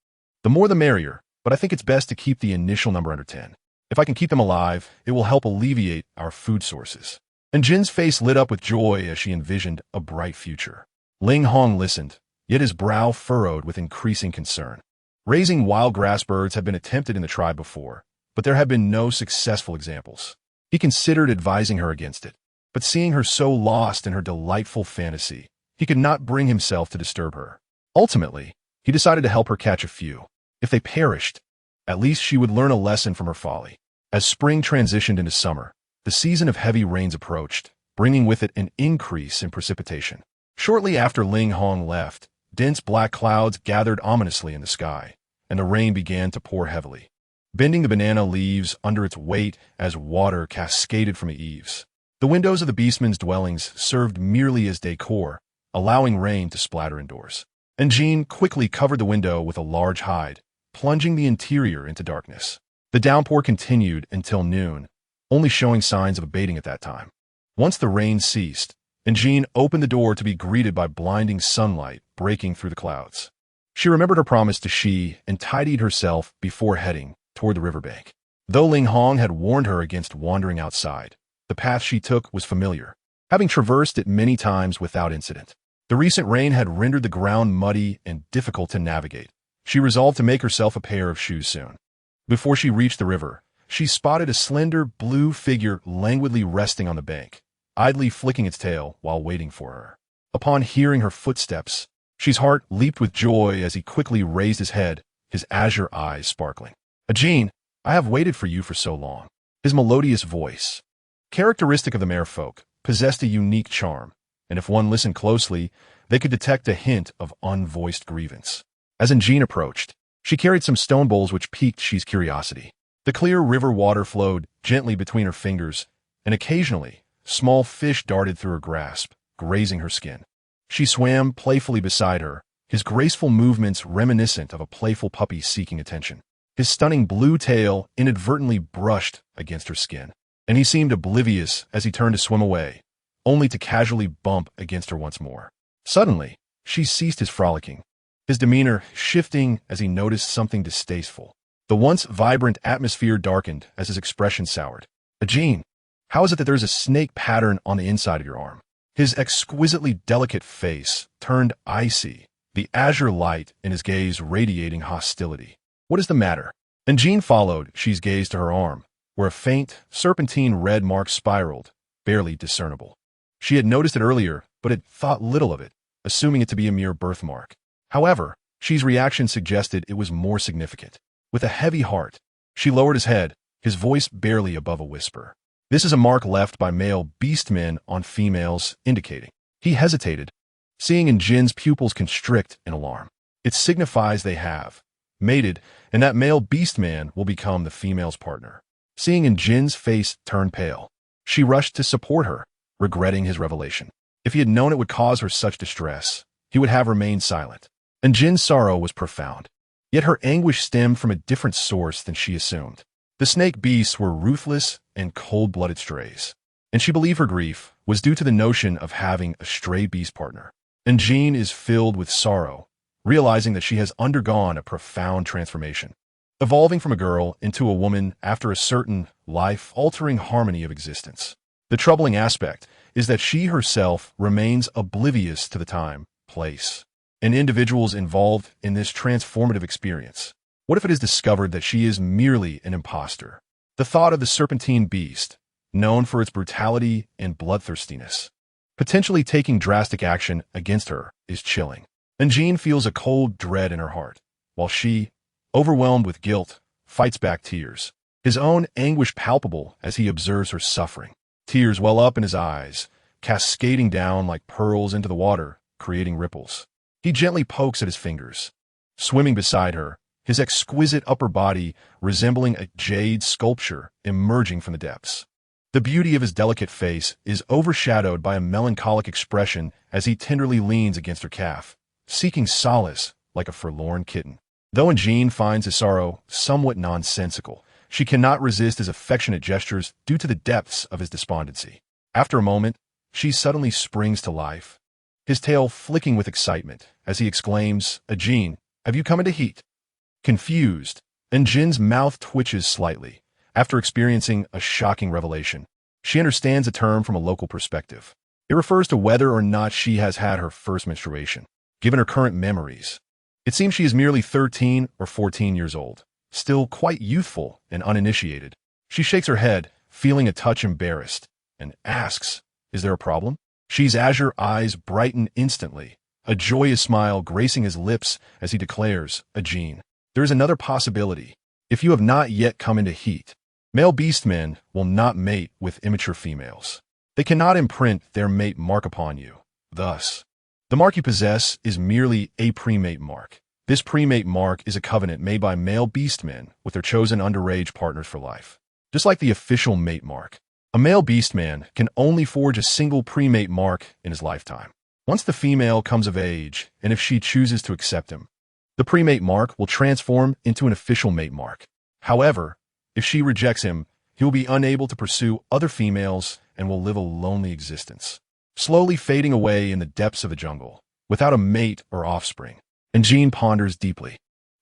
The more the merrier, but I think it's best to keep the initial number under 10. If I can keep them alive, it will help alleviate our food sources." Njin's face lit up with joy as she envisioned a bright future. Ling Hong listened, yet his brow furrowed with increasing concern. Raising wild grass birds had been attempted in the tribe before, but there had been no successful examples. He considered advising her against it, but seeing her so lost in her delightful fantasy, he could not bring himself to disturb her. Ultimately, he decided to help her catch a few. If they perished, at least she would learn a lesson from her folly. As spring transitioned into summer, the season of heavy rains approached, bringing with it an increase in precipitation. Shortly after Ling Hong left, dense black clouds gathered ominously in the sky, and the rain began to pour heavily, bending the banana leaves under its weight as water cascaded from the eaves. The windows of the beastmen's dwellings served merely as decor, allowing rain to splatter indoors. Njin quickly covered the window with a large hide, plunging the interior into darkness. The downpour continued until noon, only showing signs of abating at that time. Once the rain ceased, Njin opened the door to be greeted by blinding sunlight breaking through the clouds. She remembered her promise to Shi and tidied herself before heading toward the riverbank. Though Ling Hong had warned her against wandering outside, the path she took was familiar, having traversed it many times without incident. The recent rain had rendered the ground muddy and difficult to navigate. She resolved to make herself a pair of shoes soon. Before she reached the river, she spotted a slender blue figure languidly resting on the bank, idly flicking its tail while waiting for her. Upon hearing her footsteps, She's heart leaped with joy as he quickly raised his head, his azure eyes sparkling. "Eugene, I have waited for you for so long." His melodious voice, characteristic of the merfolk, possessed a unique charm, and if one listened closely, they could detect a hint of unvoiced grievance. As Eugene approached, she carried some stone bowls which piqued She's curiosity. The clear river water flowed gently between her fingers, and occasionally, small fish darted through her grasp, grazing her skin. She swam playfully beside her, his graceful movements reminiscent of a playful puppy seeking attention. His stunning blue tail inadvertently brushed against her skin, and he seemed oblivious as he turned to swim away, only to casually bump against her once more. Suddenly, she ceased his frolicking, his demeanor shifting as he noticed something distasteful. The once vibrant atmosphere darkened as his expression soured. "Eugene, how is it that there is a snake pattern on the inside of your arm?" His exquisitely delicate face turned icy, the azure light in his gaze radiating hostility. "What is the matter?" And Jean followed She's gaze to her arm, where a faint, serpentine red mark spiraled, barely discernible. She had noticed it earlier, but had thought little of it, assuming it to be a mere birthmark. However, She's reaction suggested it was more significant. With a heavy heart, she lowered his head, his voice barely above a whisper. "This is a mark left by male beastmen on females, indicating." He hesitated, seeing Jin's pupils constrict in alarm. "It signifies they have mated, and that male beastman will become the female's partner." Seeing Jin's face turn pale, she rushed to support her, regretting his revelation. If he had known it would cause her such distress, he would have remained silent. And Jin's sorrow was profound. Yet her anguish stemmed from a different source than she assumed. The snake beasts were ruthless and cold-blooded strays, and she believed her grief was due to the notion of having a stray beast partner. And Jean is filled with sorrow, realizing that she has undergone a profound transformation, evolving from a girl into a woman after a certain life-altering harmony of existence. The troubling aspect is that she herself remains oblivious to the time, place, and individuals involved in this transformative experience. What if it is discovered that she is merely an imposter? The thought of the serpentine beast, known for its brutality and bloodthirstiness, potentially taking drastic action against her, is chilling. And Jean feels a cold dread in her heart, while she, overwhelmed with guilt, fights back tears, his own anguish palpable as he observes her suffering. Tears well up in his eyes, cascading down like pearls into the water, creating ripples. He gently pokes at his fingers, swimming beside her, his exquisite upper body resembling a jade sculpture emerging from the depths. The beauty of his delicate face is overshadowed by a melancholic expression as he tenderly leans against her calf, seeking solace like a forlorn kitten. Though Jean finds his sorrow somewhat nonsensical, she cannot resist his affectionate gestures due to the depths of his despondency. After a moment, she suddenly springs to life, his tail flicking with excitement as he exclaims, "Eugene, have you come into heat?" Confused, Jin's mouth twitches slightly. After experiencing a shocking revelation, she understands the term from a local perspective. It refers to whether or not she has had her first menstruation. Given her current memories, it seems she is merely 13 or 14 years old, still quite youthful and uninitiated. She shakes her head, feeling a touch embarrassed, and asks, "Is there a problem?" She's azure eyes brighten instantly, a joyous smile gracing his lips as he declares, "Eugene, there is another possibility. If you have not yet come into heat, male beastmen will not mate with immature females. They cannot imprint their mate mark upon you. Thus, the mark you possess is merely a premate mark. This premate mark is a covenant made by male beastmen with their chosen underage partners for life. Just like the official mate mark, a male beastman can only forge a single premate mark in his lifetime. Once the female comes of age, and if she chooses to accept him, the premate mark will transform into an official mate mark. However, if she rejects him, he will be unable to pursue other females and will live a lonely existence, slowly fading away in the depths of the jungle, without a mate or offspring. And Jean ponders deeply.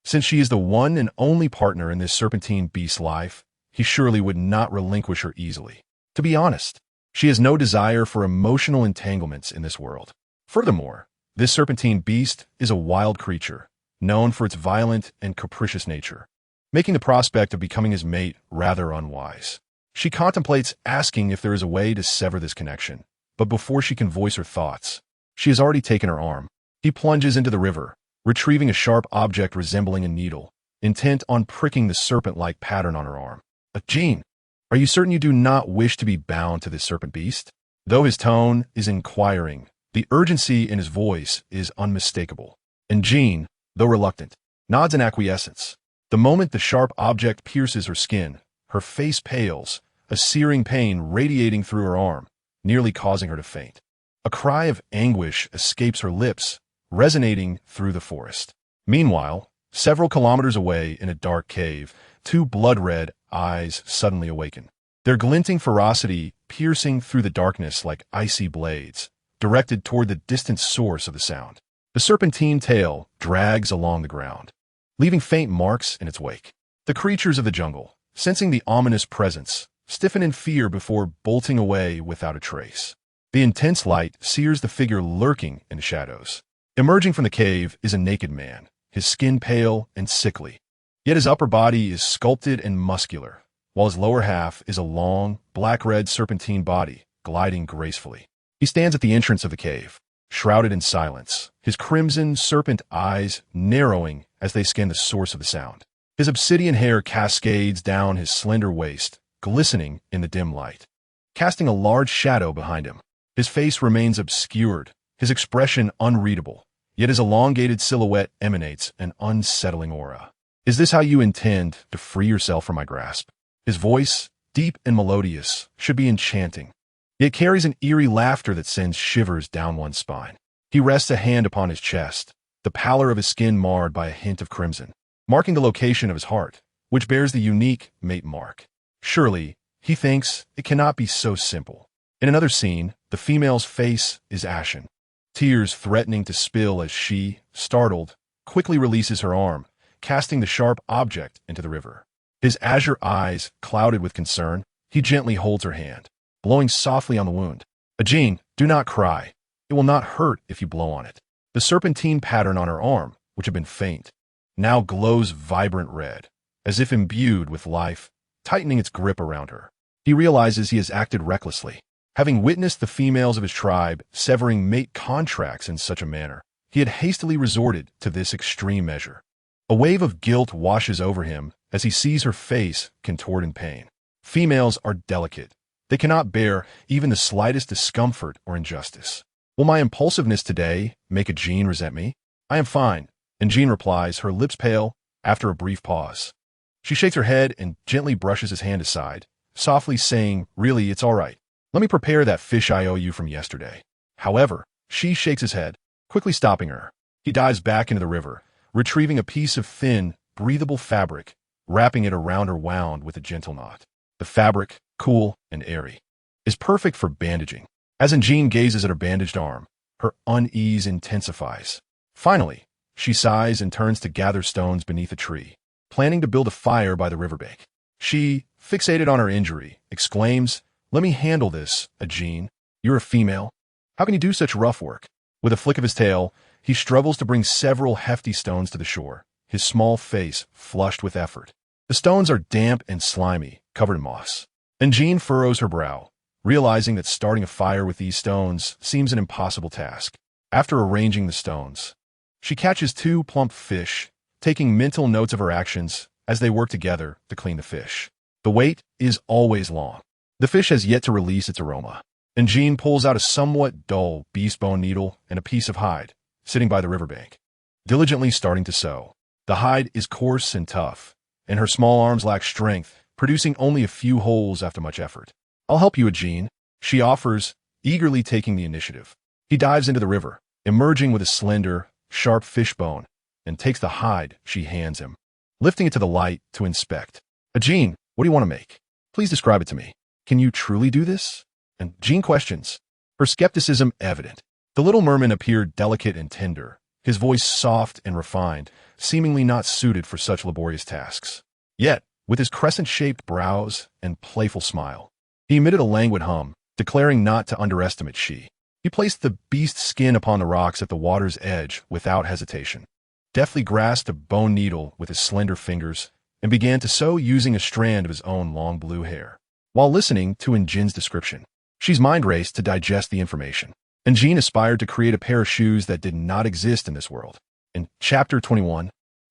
Since she is the one and only partner in this serpentine beast's life, he surely would not relinquish her easily. To be honest, she has no desire for emotional entanglements in this world. Furthermore, This serpentine beast is a wild creature, known for its violent and capricious nature, making the prospect of becoming his mate rather unwise. She contemplates asking if there is a way to sever this connection, but before she can voice her thoughts, she has already taken her arm. He plunges into the river, retrieving a sharp object resembling a needle, intent on pricking the serpent-like pattern on her arm. Jean, are you certain you do not wish to be bound to this serpent beast? Though his tone is inquiring, the urgency in his voice is unmistakable. And Jean, though reluctant, nods in acquiescence. The moment the sharp object pierces her skin, her face pales, a searing pain radiating through her arm, nearly causing her to faint. A cry of anguish escapes her lips, resonating through the forest. Meanwhile, several kilometers away in a dark cave, two blood-red eyes suddenly awaken. Their glinting ferocity piercing through the darkness like icy blades, directed toward the distant source of the sound. The serpentine tail drags along the ground, leaving faint marks in its wake. The creatures of the jungle, sensing the ominous presence, stiffen in fear before bolting away without a trace. The intense light sears the figure lurking in the shadows. Emerging from the cave is a naked man, his skin pale and sickly. Yet his upper body is sculpted and muscular, while his lower half is a long, black-red serpentine body, gliding gracefully. He stands at the entrance of the cave, shrouded in silence, his crimson serpent eyes narrowing as they scan the source of the sound. His obsidian hair cascades down his slender waist, glistening in the dim light, casting a large shadow behind him. His face remains obscured, his expression unreadable, yet his elongated silhouette emanates an unsettling aura. Is this how you intend to free yourself from my grasp? His voice, deep and melodious, should be enchanting, yet carries an eerie laughter that sends shivers down one's spine. He rests a hand upon his chest, the pallor of his skin marred by a hint of crimson, marking the location of his heart, which bears the unique mate mark. Surely, he thinks, it cannot be so simple. In another scene, the female's face is ashen, tears threatening to spill as she, startled, quickly releases her arm, casting the sharp object into the river. His azure eyes clouded with concern, he gently holds her hand, blowing softly on the wound. Jean, do not cry. It will not hurt if you blow on it. The serpentine pattern on her arm, which had been faint, now glows vibrant red, as if imbued with life, tightening its grip around her. He realizes he has acted recklessly. Having witnessed the females of his tribe severing mate contracts in such a manner, he had hastily resorted to this extreme measure. A wave of guilt washes over him as he sees her face contort in pain. Females are delicate. They cannot bear even the slightest discomfort or injustice. Will my impulsiveness today make a Jean resent me? I am fine, and Jean replies, her lips pale, after a brief pause. She shakes her head and gently brushes his hand aside, softly saying, really, it's all right. Let me prepare that fish I owe you from yesterday. However, she shakes his head, quickly stopping her. He dives back into the river, retrieving a piece of thin, breathable fabric, wrapping it around her wound with a gentle knot. The fabric, cool and airy, is perfect for bandaging. As Jean gazes at her bandaged arm, her unease intensifies. Finally, she sighs and turns to gather stones beneath a tree, planning to build a fire by the riverbank. She, fixated on her injury, exclaims, let me handle this, Jean. You're a female. How can you do such rough work? With a flick of his tail, he struggles to bring several hefty stones to the shore, his small face flushed with effort. The stones are damp and slimy, covered in moss. And Jean furrows her brow, realizing that starting a fire with these stones seems an impossible task. After arranging the stones, she catches two plump fish, taking mental notes of her actions as they work together to clean the fish. The wait is always long. The fish has yet to release its aroma, and Jean pulls out a somewhat dull beast bone needle and a piece of hide, sitting by the riverbank, diligently starting to sew. The hide is coarse and tough, and her small arms lack strength, producing only a few holes after much effort. I'll help you, Jean, she offers, eagerly taking the initiative. He dives into the river, emerging with a slender, sharp fish bone, and takes the hide she hands him, lifting it to the light to inspect. Jean, what do you want to make? Please describe it to me. Can you truly do this? And Jean questions, her skepticism evident. The little merman appeared delicate and tender, his voice soft and refined, seemingly not suited for such laborious tasks. Yet, with his crescent-shaped brows and playful smile, he emitted a languid hum, declaring not to underestimate she. He placed the beast skin upon the rocks at the water's edge without hesitation, deftly grasped a bone needle with his slender fingers, and began to sew using a strand of his own long blue hair. While listening to Injin's description, she's mind raced to digest the information. Injin aspired to create a pair of shoes that did not exist in this world. In Chapter 21,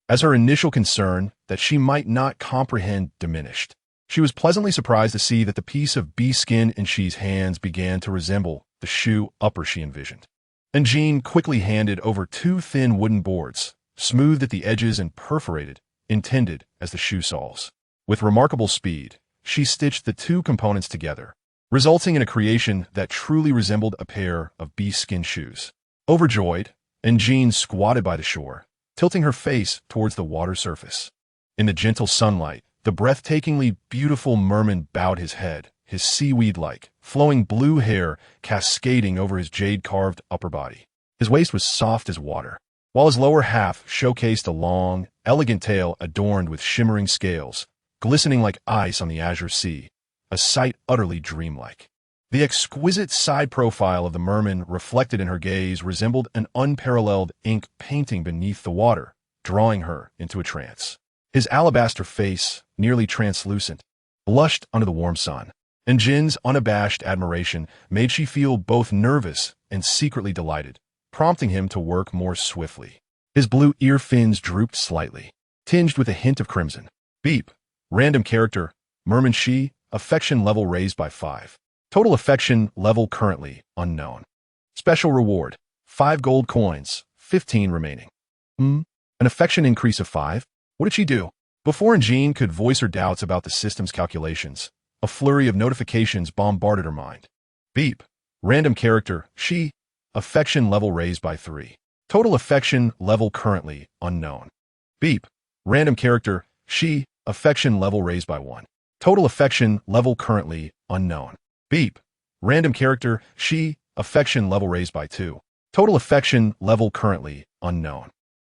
as her initial concern that she might not comprehend diminished, she was pleasantly surprised to see that the piece of bee skin in She's hands began to resemble the shoe upper she envisioned. Injin quickly handed over 2 thin wooden boards, smoothed at the edges and perforated, intended as the shoe soles. With remarkable speed, she stitched the 2 components together, resulting in a creation that truly resembled a pair of bee skin shoes. Overjoyed, Injin squatted by the shore, tilting her face towards the water surface. In the gentle sunlight, the breathtakingly beautiful merman bowed his head, his seaweed-like, flowing blue hair cascading over his jade-carved upper body. His waist was soft as water, while his lower half showcased a long, elegant tail adorned with shimmering scales, glistening like ice on the azure sea, a sight utterly dreamlike. The exquisite side profile of the merman reflected in her gaze resembled an unparalleled ink painting beneath the water, drawing her into a trance. His alabaster face, nearly translucent, blushed under the warm sun, and Jin's unabashed admiration made she feel both nervous and secretly delighted, prompting him to work more swiftly. His blue ear fins drooped slightly, tinged with a hint of crimson. Beep. Random character, merman she, affection level raised by 5. Total affection level currently unknown. Special reward, 5 gold coins, 15 remaining. An affection increase of 5? What did she do? Before Injin could voice her doubts about the system's calculations, a flurry of notifications bombarded her mind. Beep. Random character, she, affection level raised by 3. Total affection level currently unknown. Beep. Random character, she, affection level raised by 1. Total affection level currently unknown. Beep. Random character, she, affection level raised by 2. Total affection level currently unknown.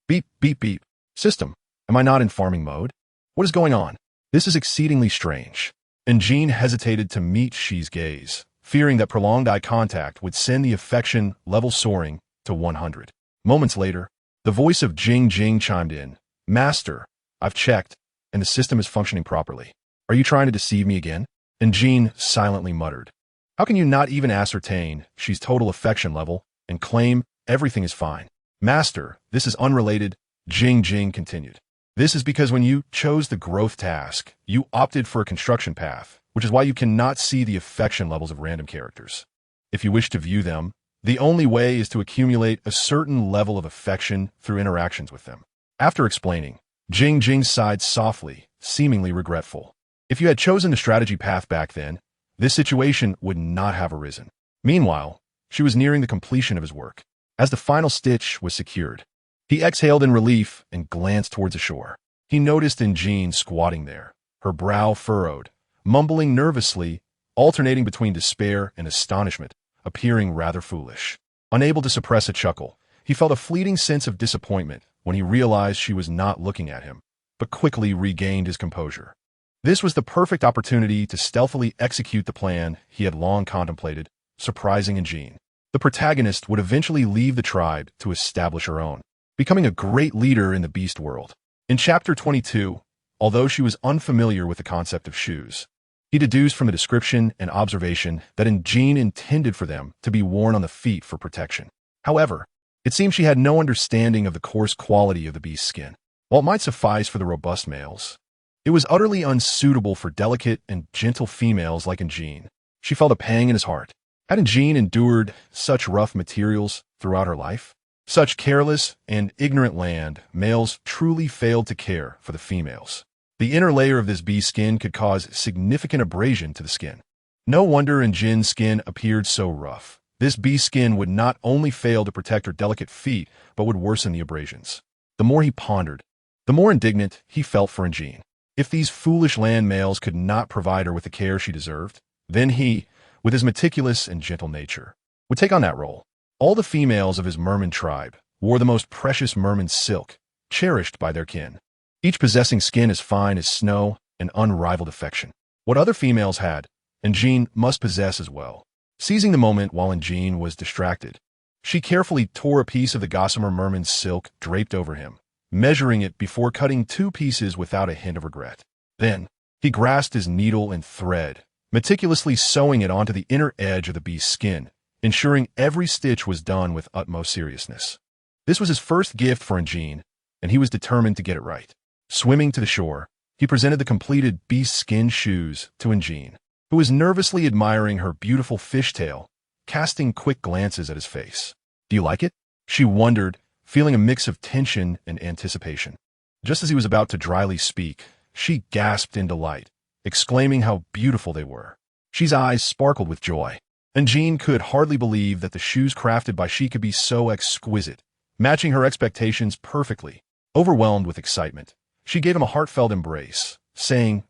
Beep, beep, beep. System, am I not in farming mode? What is going on? This is exceedingly strange. Injin hesitated to meet She's gaze, fearing that prolonged eye contact would send the affection level soaring to 100. Moments later, the voice of Jing Jing chimed in. Master, I've checked, and the system is functioning properly. Are you trying to deceive me again? Injin silently muttered. How can you not even ascertain She's total affection level and claim everything is fine? Master, this is unrelated, Jing Jing continued. This is because when you chose the growth task, you opted for a construction path, which is why you cannot see the affection levels of random characters. If you wish to view them, the only way is to accumulate a certain level of affection through interactions with them. After explaining, Jing Jing sighed softly, seemingly regretful. If you had chosen the strategy path back then, this situation would not have arisen. Meanwhile, she was nearing the completion of his work. As the final stitch was secured, he exhaled in relief and glanced towards the shore. He noticed Injin squatting there, her brow furrowed, mumbling nervously, alternating between despair and astonishment, appearing rather foolish. Unable to suppress a chuckle, he felt a fleeting sense of disappointment when he realized she was not looking at him, but quickly regained his composure. This was the perfect opportunity to stealthily execute the plan he had long contemplated, surprising Injin. The protagonist would eventually leave the tribe to establish her own, becoming a great leader in the beast world. In Chapter 22, although she was unfamiliar with the concept of shoes, he deduced from the description and observation that Injin intended for them to be worn on the feet for protection. However, it seemed she had no understanding of the coarse quality of the beast's skin. While it might suffice for the robust males, it was utterly unsuitable for delicate and gentle females like Injin. She felt a pang in his heart. Had Injin endured such rough materials throughout her life? Such careless and ignorant land males truly failed to care for the females. The inner layer of this bee skin could cause significant abrasion to the skin. No wonder Injin's skin appeared so rough. This bee skin would not only fail to protect her delicate feet, but would worsen the abrasions. The more he pondered, the more indignant he felt for Injin. If these foolish land males could not provide her with the care she deserved, then he, with his meticulous and gentle nature, would take on that role. All the females of his merman tribe wore the most precious merman silk, cherished by their kin, each possessing skin as fine as snow and unrivaled affection. What other females had, Injin must possess as well. Seizing the moment while Jean was distracted, she carefully tore a piece of the gossamer merman's silk draped over him, measuring it before cutting 2 pieces without a hint of regret. Then, he grasped his needle and thread, meticulously sewing it onto the inner edge of the beast's skin, ensuring every stitch was done with utmost seriousness. This was his first gift for Jean, and he was determined to get it right. Swimming to the shore, he presented the completed beast skin shoes to Jean, who was nervously admiring her beautiful fishtail, casting quick glances at his face. "Do you like it?" she wondered, feeling a mix of tension and anticipation. Just as he was about to dryly speak, she gasped in delight, exclaiming how beautiful they were. She's eyes sparkled with joy, and Jean could hardly believe that the shoes crafted by she could be so exquisite, matching her expectations perfectly. Overwhelmed with excitement, she gave him a heartfelt embrace, saying,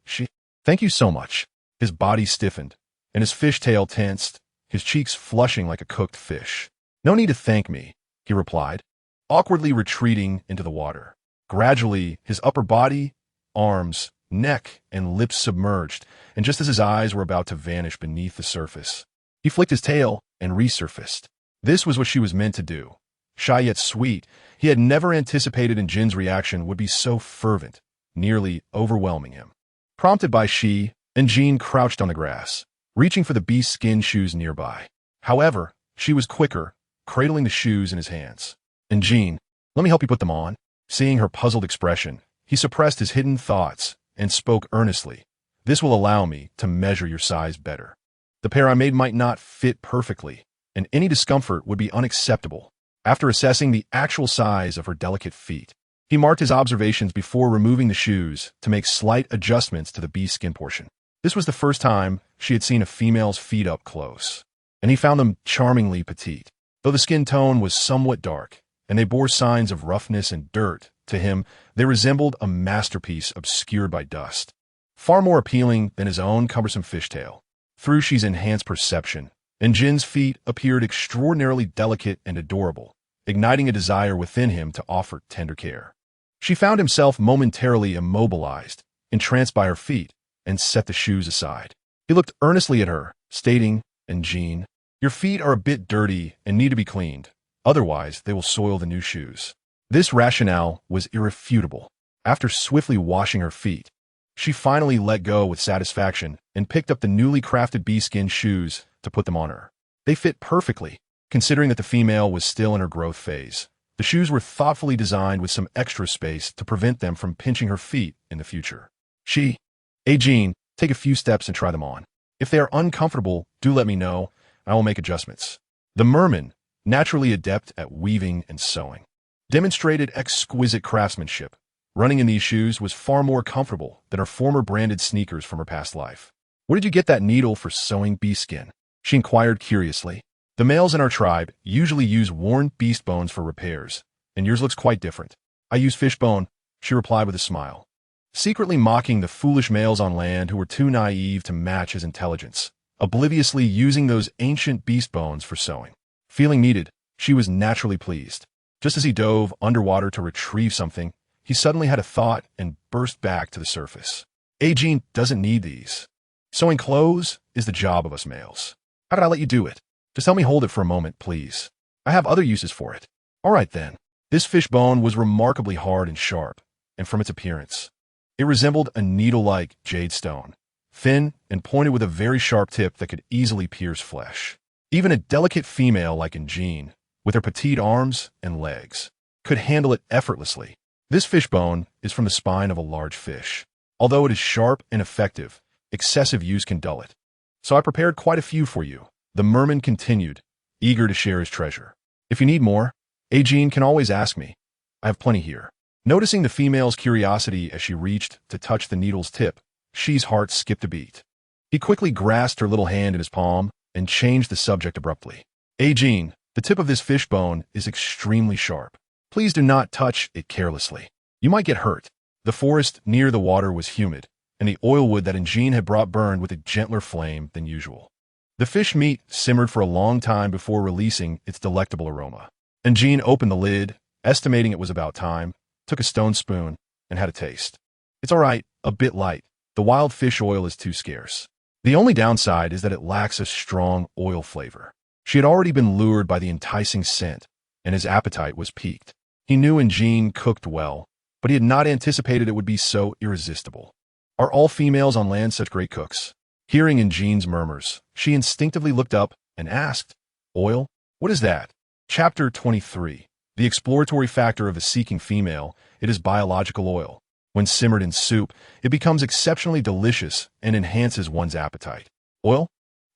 "Thank you so much." His body stiffened, and his fishtail tensed, his cheeks flushing like a cooked fish. "No need to thank me," he replied, awkwardly retreating into the water. Gradually, his upper body, arms, neck, and lips submerged, and just as his eyes were about to vanish beneath the surface, he flicked his tail and resurfaced. This was what she was meant to do. Shy yet sweet, he had never anticipated Jin's reaction would be so fervent, nearly overwhelming him. Prompted by she, Jean crouched on the grass, reaching for the beast skin shoes nearby. However, she was quicker, cradling the shoes in his hands. "Jean, let me help you put them on." Seeing her puzzled expression, he suppressed his hidden thoughts and spoke earnestly. "This will allow me to measure your size better. The pair I made might not fit perfectly, and any discomfort would be unacceptable." After assessing the actual size of her delicate feet, he marked his observations before removing the shoes to make slight adjustments to the beast skin portion. This was the first time she had seen a female's feet up close, and he found them charmingly petite. Though the skin tone was somewhat dark, and they bore signs of roughness and dirt, to him, they resembled a masterpiece obscured by dust. Far more appealing than his own cumbersome fishtail. Through she's enhanced perception, Jin's feet appeared extraordinarily delicate and adorable, igniting a desire within him to offer tender care. She found himself momentarily immobilized, entranced by her feet, and set the shoes aside. He looked earnestly at her, stating, "Jean, your feet are a bit dirty and need to be cleaned. Otherwise, they will soil the new shoes." This rationale was irrefutable. After swiftly washing her feet, she finally let go with satisfaction and picked up the newly crafted bee-skin shoes to put them on her. They fit perfectly, considering that the female was still in her growth phase. The shoes were thoughtfully designed with some extra space to prevent them from pinching her feet in the future. Jean, take a few steps and try them on. If they are uncomfortable, do let me know, and I will make adjustments." The merman, naturally adept at weaving and sewing, demonstrated exquisite craftsmanship. Running in these shoes was far more comfortable than her former branded sneakers from her past life. "Where did you get that needle for sewing beast skin?" she inquired curiously. "The males in our tribe usually use worn beast bones for repairs, and yours looks quite different." "I use fish bone," she replied with a smile, secretly mocking the foolish males on land who were too naive to match his intelligence, obliviously using those ancient beast bones for sewing. Feeling needed, she was naturally pleased. Just as he dove underwater to retrieve something, he suddenly had a thought and burst back to the surface. Jean doesn't need these. Sewing clothes is the job of us males. How did I let you do it? Just help me hold it for a moment, please. I have other uses for it." "All right, then." This fish bone was remarkably hard and sharp, and from its appearance, it resembled a needle-like jade stone, thin and pointed with a very sharp tip that could easily pierce flesh. Even a delicate female like Jean, with her petite arms and legs, could handle it effortlessly. This fish bone is from the spine of a large fish. Although it is sharp and effective, excessive use can dull it. So I prepared quite a few for you, the merman continued, eager to share his treasure. "If you need more, Jean can always ask me. I have plenty here." Noticing the female's curiosity as she reached to touch the needle's tip, she's heart skipped a beat. He quickly grasped her little hand in his palm and changed the subject abruptly. "Jean, the tip of this fish bone is extremely sharp. Please do not touch it carelessly. You might get hurt." The forest near the water was humid, and the oil wood that Jean had brought burned with a gentler flame than usual. The fish meat simmered for a long time before releasing its delectable aroma. Jean opened the lid, estimating it was about time, took a stone spoon, and had a taste. "It's all right, a bit light. The wild fish oil is too scarce." The only downside is that it lacks a strong oil flavor. She had already been lured by the enticing scent, and his appetite was piqued. He knew Jean cooked well, but he had not anticipated it would be so irresistible. Are all females on land such great cooks? Hearing Jean's murmurs, she instinctively looked up and asked, "Oil? What is that?" Chapter 23. The exploratory factor of a seeking female, it is biological oil. When simmered in soup, it becomes exceptionally delicious and enhances one's appetite. Oil?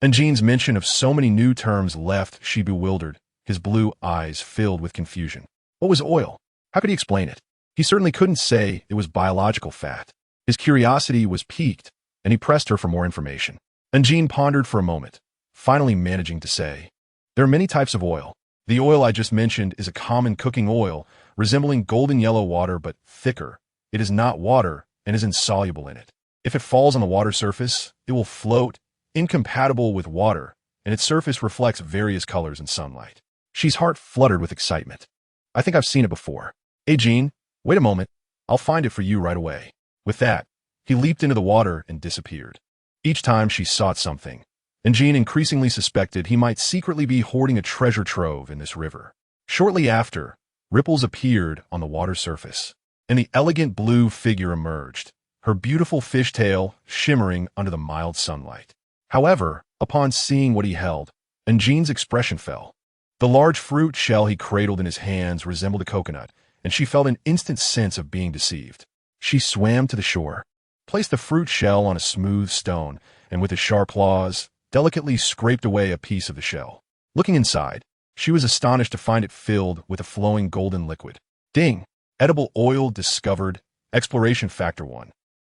Jean's mention of so many new terms left she bewildered, his blue eyes filled with confusion. What was oil? How could he explain it? He certainly couldn't say it was biological fat. His curiosity was piqued, and he pressed her for more information. Jean pondered for a moment, finally managing to say, "There are many types of oil. The oil I just mentioned is a common cooking oil, resembling golden yellow water but thicker. It is not water and is insoluble in it. If it falls on the water surface, it will float, incompatible with water, and its surface reflects various colors in sunlight." She's heart fluttered with excitement. "I think I've seen it before. Hey, Jean, wait a moment. I'll find it for you right away." With that, he leaped into the water and disappeared. Each time she sought something, Jean increasingly suspected he might secretly be hoarding a treasure trove in this river. Shortly after, ripples appeared on the water surface, and the elegant blue figure emerged, her beautiful fishtail shimmering under the mild sunlight. However, upon seeing what he held, Jean's expression fell. The large fruit shell he cradled in his hands resembled a coconut, and she felt an instant sense of being deceived. She swam to the shore, placed the fruit shell on a smooth stone, and with his sharp claws, delicately scraped away a piece of the shell. Looking inside, she was astonished to find it filled with a flowing golden liquid. Ding! Edible oil discovered. Exploration factor 1.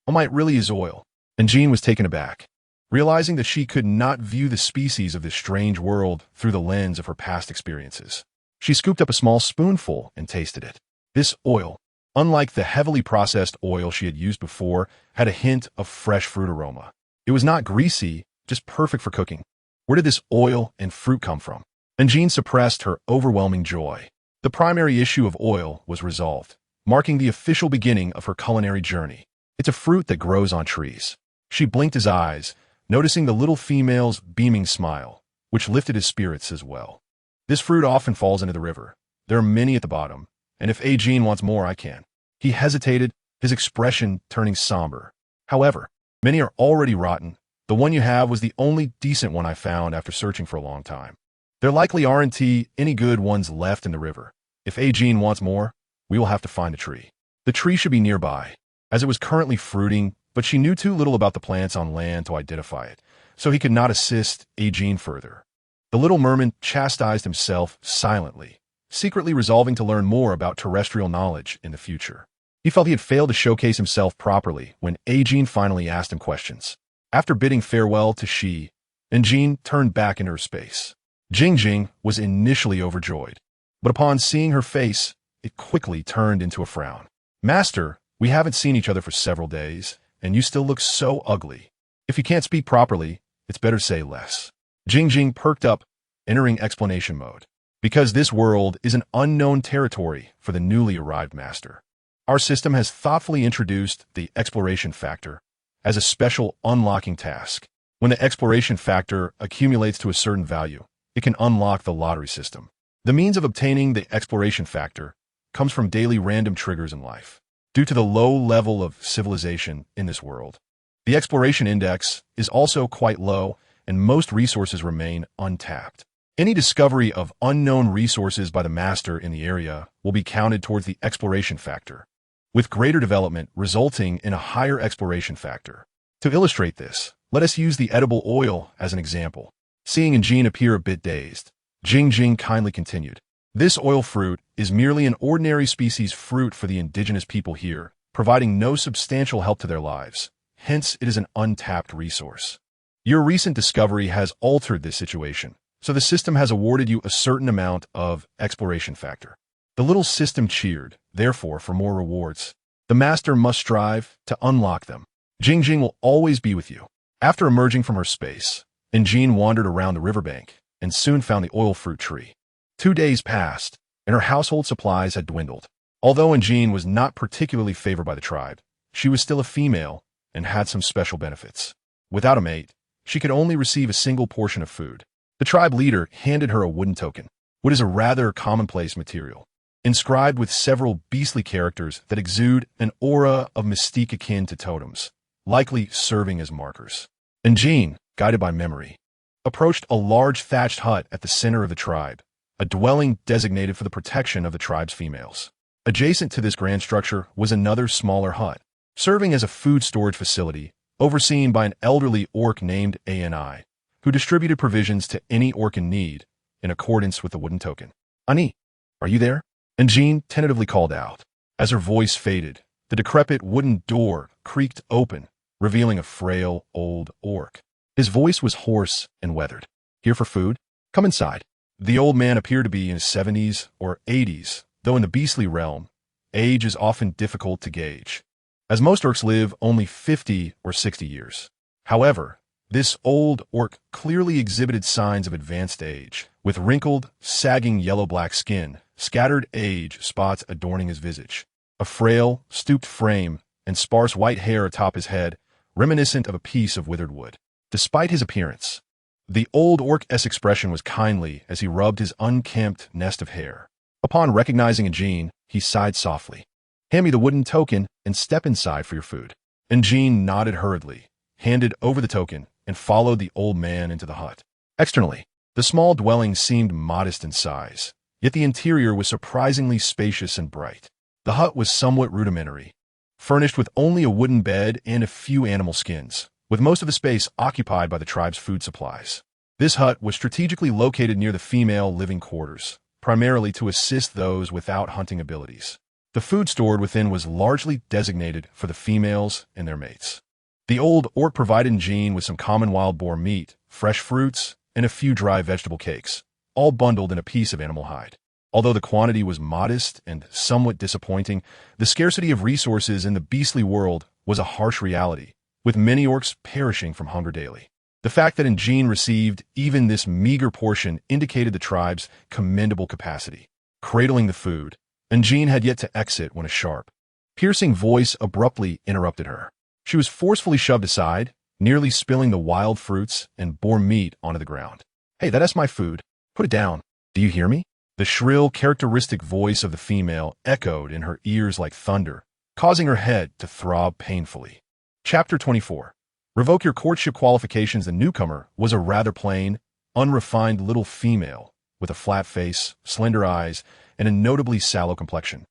Oh my, it really is oil. Jean was taken aback, realizing that she could not view the species of this strange world through the lens of her past experiences. She scooped up a small spoonful and tasted it. This oil, unlike the heavily processed oil she had used before, had a hint of fresh fruit aroma. It was not greasy, just perfect for cooking. Where did this oil and fruit come from? Jean suppressed her overwhelming joy. The primary issue of oil was resolved, marking the official beginning of her culinary journey. It's a fruit that grows on trees. She blinked his eyes, noticing the little female's beaming smile, which lifted his spirits as well. This fruit often falls into the river. There are many at the bottom, and if Jean wants more, I can. He hesitated, his expression turning somber. However, many are already rotten. The one you have was the only decent one I found after searching for a long time. There likely aren't any good ones left in the river. If Jean wants more, we will have to find a tree. The tree should be nearby, as it was currently fruiting, but she knew too little about the plants on land to identify it, so he could not assist Jean further. The little merman chastised himself silently, secretly resolving to learn more about terrestrial knowledge in the future. He felt he had failed to showcase himself properly when Jean finally asked him questions. After bidding farewell to she, Jean turned back into her space. Jing was initially overjoyed, but upon seeing her face, it quickly turned into a frown. "Master, we haven't seen each other for several days, and you still look so ugly. If you can't speak properly, it's better say less." Jing perked up, entering explanation mode. "Because this world is an unknown territory for the newly arrived master. Our system has thoughtfully introduced the exploration factor as a special unlocking task. When the exploration factor accumulates to a certain value, it can unlock the lottery system. The means of obtaining the exploration factor comes from daily random triggers in life. Due to the low level of civilization in this world, the exploration index is also quite low, and most resources remain untapped. Any discovery of unknown resources by the master in the area will be counted towards the exploration factor, with greater development resulting in a higher exploration factor. To illustrate this, let us use the edible oil as an example." Seeing Jean appear a bit dazed, Jing kindly continued. "This oil fruit is merely an ordinary species fruit for the indigenous people here, providing no substantial help to their lives. Hence, it is an untapped resource. Your recent discovery has altered this situation, so the system has awarded you a certain amount of exploration factor." The little system cheered, therefore, for more rewards. The master must strive to unlock them. Jing will always be with you. After emerging from her space, Jean wandered around the riverbank and soon found the oil fruit tree. 2 days passed, and her household supplies had dwindled. Although Jean was not particularly favored by the tribe, she was still a female and had some special benefits. Without a mate, she could only receive a single portion of food. The tribe leader handed her a wooden token, what is a rather commonplace material, inscribed with several beastly characters that exude an aura of mystique akin to totems, likely serving as markers. And Jean, guided by memory, approached a large thatched hut at the center of the tribe, a dwelling designated for the protection of the tribe's females. Adjacent to this grand structure was another smaller hut, serving as a food storage facility, overseen by an elderly orc named Ani, who distributed provisions to any orc in need, in accordance with the wooden token. Ani, are you there? And Jean tentatively called out. As her voice faded, the decrepit wooden door creaked open, revealing a frail, old orc. His voice was hoarse and weathered. Here for food? Come inside. The old man appeared to be in his 70s or 80s, though in the beastly realm, age is often difficult to gauge, as most orcs live only 50 or 60 years. However, this old orc clearly exhibited signs of advanced age, with wrinkled, sagging yellow-black skin, scattered age spots adorning his visage, a frail, stooped frame, and sparse white hair atop his head, reminiscent of a piece of withered wood. Despite his appearance, the old orc's expression was kindly as he rubbed his unkempt nest of hair. Upon recognizing Jean, he sighed softly. Hand me the wooden token and step inside for your food. And Jean nodded hurriedly, handed over the token, and followed the old man into the hut. Externally, the small dwelling seemed modest in size, yet the interior was surprisingly spacious and bright. The hut was somewhat rudimentary, furnished with only a wooden bed and a few animal skins, with most of the space occupied by the tribe's food supplies. This hut was strategically located near the female living quarters, primarily to assist those without hunting abilities. The food stored within was largely designated for the females and their mates. The old orc provided Jean with some common wild boar meat, fresh fruits, and a few dry vegetable cakes, all bundled in a piece of animal hide. Although the quantity was modest and somewhat disappointing, the scarcity of resources in the beastly world was a harsh reality, with many orcs perishing from hunger daily. The fact that Jean received even this meager portion indicated the tribe's commendable capacity. Cradling the food, Jean had yet to exit when a sharp, piercing voice abruptly interrupted her. She was forcefully shoved aside, nearly spilling the wild fruits and boar meat onto the ground. Hey, that's my food. Put it down. Do you hear me? The shrill, characteristic voice of the female echoed in her ears like thunder, causing her head to throb painfully. Chapter 24. Revoke your courtship qualifications. The newcomer was a rather plain, unrefined little female with a flat face, slender eyes, and a notably sallow complexion.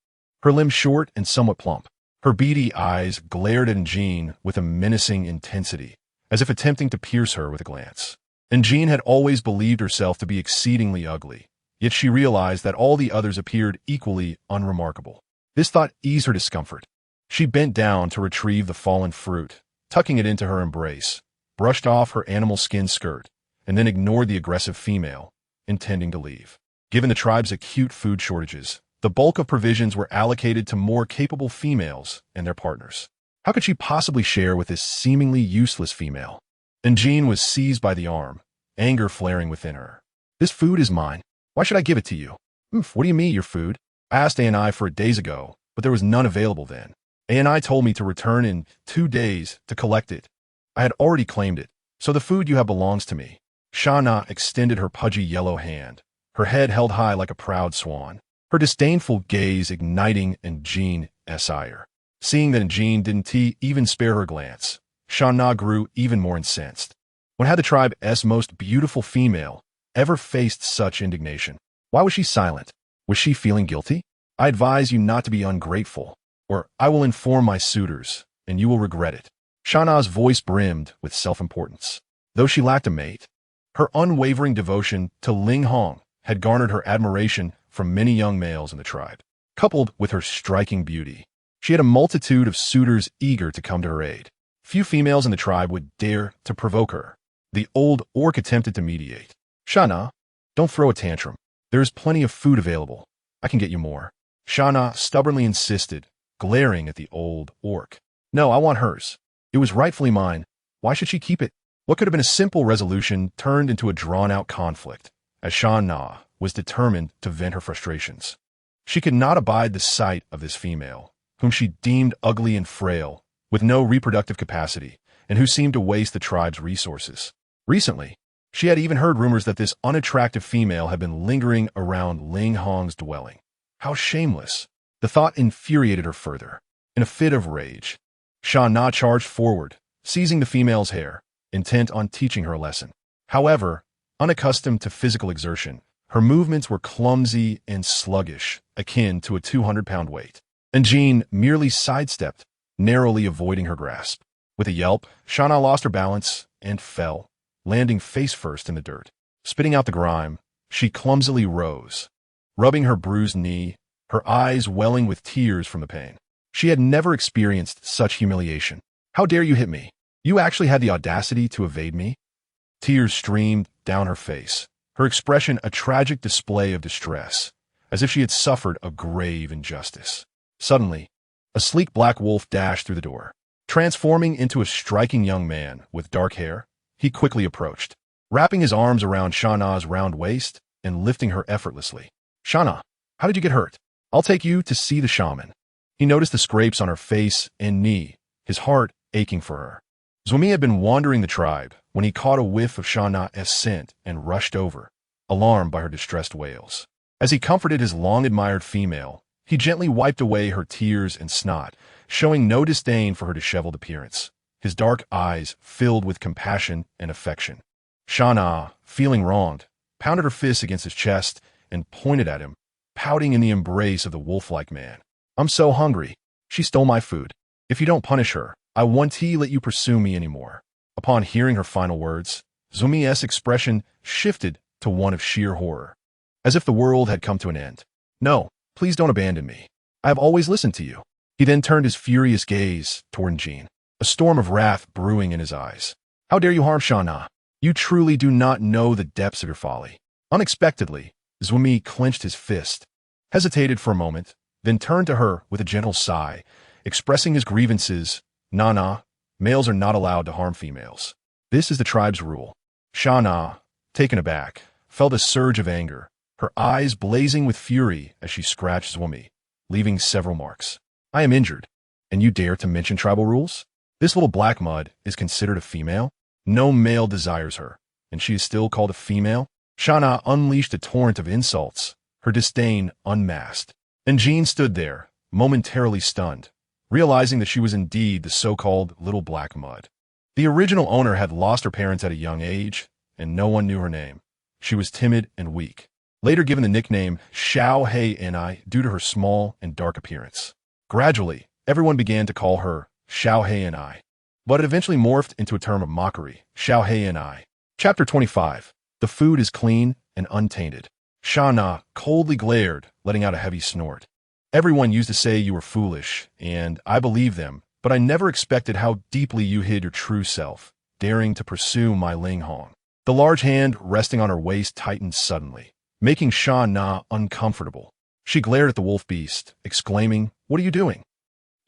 Her limbs short and somewhat plump. Her beady eyes glared at Jean with a menacing intensity, as if attempting to pierce her with a glance. And Jean had always believed herself to be exceedingly ugly, yet she realized that all the others appeared equally unremarkable. This thought eased her discomfort. She bent down to retrieve the fallen fruit, tucking it into her embrace, brushed off her animal skin skirt, and then ignored the aggressive female, intending to leave. Given the tribe's acute food shortages, the bulk of provisions were allocated to more capable females and their partners. How could she possibly share with this seemingly useless female? And Jean was seized by the arm, anger flaring within her. This food is mine. Why should I give it to you? What do you mean, your food? I asked Ani for it days ago, but there was none available then. Ani told me to return in 2 days to collect it. I had already claimed it, so the food you have belongs to me. Shana extended her pudgy yellow hand, her head held high like a proud swan, her disdainful gaze igniting in Jean's ire. Seeing that Jean didn't even spare her glance, Shana grew even more incensed. When had the tribe's most beautiful female ever faced such indignation? Why was she silent? Was she feeling guilty? I advise you not to be ungrateful, or I will inform my suitors, and you will regret it. Shana's voice brimmed with self-importance. Though she lacked a mate, her unwavering devotion to Ling Hong had garnered her admiration from many young males in the tribe. Coupled with her striking beauty, she had a multitude of suitors eager to come to her aid. Few females in the tribe would dare to provoke her. The old orc attempted to mediate. Shana, don't throw a tantrum. There is plenty of food available. I can get you more. Shana stubbornly insisted, glaring at the old orc. No, I want hers. It was rightfully mine. Why should she keep it? What could have been a simple resolution turned into a drawn-out conflict, as Shana was determined to vent her frustrations. She could not abide the sight of this female, whom she deemed ugly and frail, with no reproductive capacity, and who seemed to waste the tribe's resources. Recently, she had even heard rumors that this unattractive female had been lingering around Ling Hong's dwelling. How shameless! The thought infuriated her further. In a fit of rage, Sha Na charged forward, seizing the female's hair, intent on teaching her a lesson. However, unaccustomed to physical exertion, her movements were clumsy and sluggish, akin to a 200-pound weight. And Jean merely sidestepped, narrowly avoiding her grasp. With a yelp, Sha Na lost her balance and fell, landing face first in the dirt. Spitting out the grime, she clumsily rose, rubbing her bruised knee, her eyes welling with tears from the pain. She had never experienced such humiliation. How dare you hit me? You actually had the audacity to evade me? Tears streamed down her face, her expression a tragic display of distress, as if she had suffered a grave injustice. Suddenly, a sleek black wolf dashed through the door. Transforming into a striking young man with dark hair, he quickly approached, wrapping his arms around Sha Na's round waist and lifting her effortlessly. Sha Na, how did you get hurt? I'll take you to see the shaman. He noticed the scrapes on her face and knee, his heart aching for her. Zwami had been wandering the tribe when he caught a whiff of Sha Na's scent and rushed over, alarmed by her distressed wails. As he comforted his long-admired female, he gently wiped away her tears and snot, showing no disdain for her disheveled appearance, his dark eyes filled with compassion and affection. Sha Na, feeling wronged, pounded her fists against his chest and pointed at him, pouting in the embrace of the wolf-like man. I'm so hungry. She stole my food. If you don't punish her, I won't let you pursue me anymore. Upon hearing her final words, Zumi's expression shifted to one of sheer horror, as if the world had come to an end. No, please don't abandon me. I have always listened to you. He then turned his furious gaze toward Jean, a storm of wrath brewing in his eyes. How dare you harm Sha Na? You truly do not know the depths of your folly. Unexpectedly, Zwami clenched his fist, hesitated for a moment, then turned to her with a gentle sigh, expressing his grievances. Na, males are not allowed to harm females. This is the tribe's rule. Sha Na, taken aback, felt a surge of anger, her eyes blazing with fury as she scratched Zwami, leaving several marks. I am injured, and you dare to mention tribal rules? This little black mud is considered a female? No male desires her, and she is still called a female? Sha Na unleashed a torrent of insults, her disdain unmasked. And Jean stood there, momentarily stunned, realizing that she was indeed the so-called little black mud. The original owner had lost her parents at a young age, and no one knew her name. She was timid and weak, later given the nickname Xiao Hei Enai due to her small and dark appearance. Gradually, everyone began to call her Xiao Hei Enai, but it eventually morphed into a term of mockery, Xiao Hei Enai. Chapter 25. The food is clean and untainted. Sha Na coldly glared, letting out a heavy snort. Everyone used to say you were foolish, and I believed them, but I never expected how deeply you hid your true self, daring to pursue my Ling Hong. The large hand resting on her waist tightened suddenly, making Sha Na uncomfortable. She glared at the wolf beast, exclaiming, "What are you doing?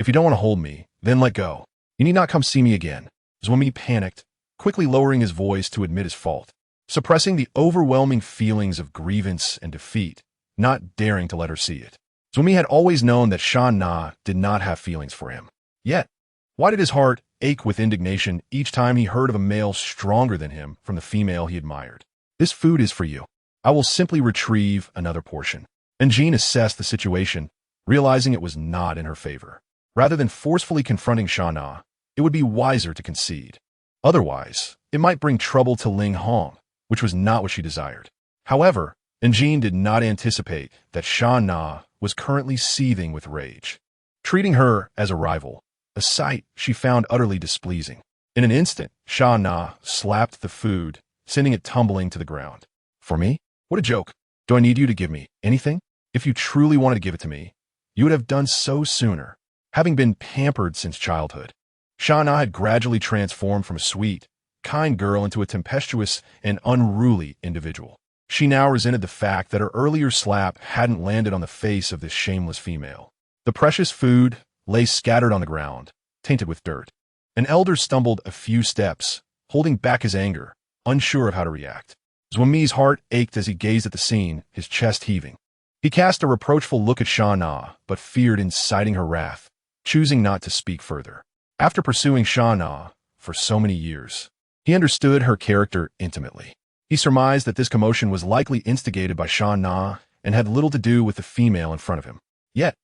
If you don't want to hold me, then let go. You need not come see me again." Zwami panicked, quickly lowering his voice to admit his fault, suppressing the overwhelming feelings of grievance and defeat, not daring to let her see it. Zwami had always known that Sha Na did not have feelings for him. Yet, why did his heart ache with indignation each time he heard of a male stronger than him from the female he admired? This food is for you. I will simply retrieve another portion. And Jean assessed the situation, realizing it was not in her favor. Rather than forcefully confronting Sha Na, it would be wiser to concede. Otherwise, it might bring trouble to Ling Hong, which was not what she desired. However, Jean did not anticipate that Sha Na was currently seething with rage, treating her as a rival, a sight she found utterly displeasing. In an instant, Sha Na slapped the food, sending it tumbling to the ground. For me? What a joke. Do I need you to give me anything? If you truly wanted to give it to me, you would have done so sooner, having been pampered since childhood. Sha Na had gradually transformed from a sweet, kind girl into a tempestuous and unruly individual. She now resented the fact that her earlier slap hadn't landed on the face of this shameless female. The precious food lay scattered on the ground, tainted with dirt. An elder stumbled a few steps, holding back his anger, unsure of how to react. Zwami's heart ached as he gazed at the scene, his chest heaving. He cast a reproachful look at Sha Na, but feared inciting her wrath, choosing not to speak further. After pursuing Sha Na for so many years, He understood her character intimately. He surmised that this commotion was likely instigated by Sha Na and had little to do with the female in front of him. Yet,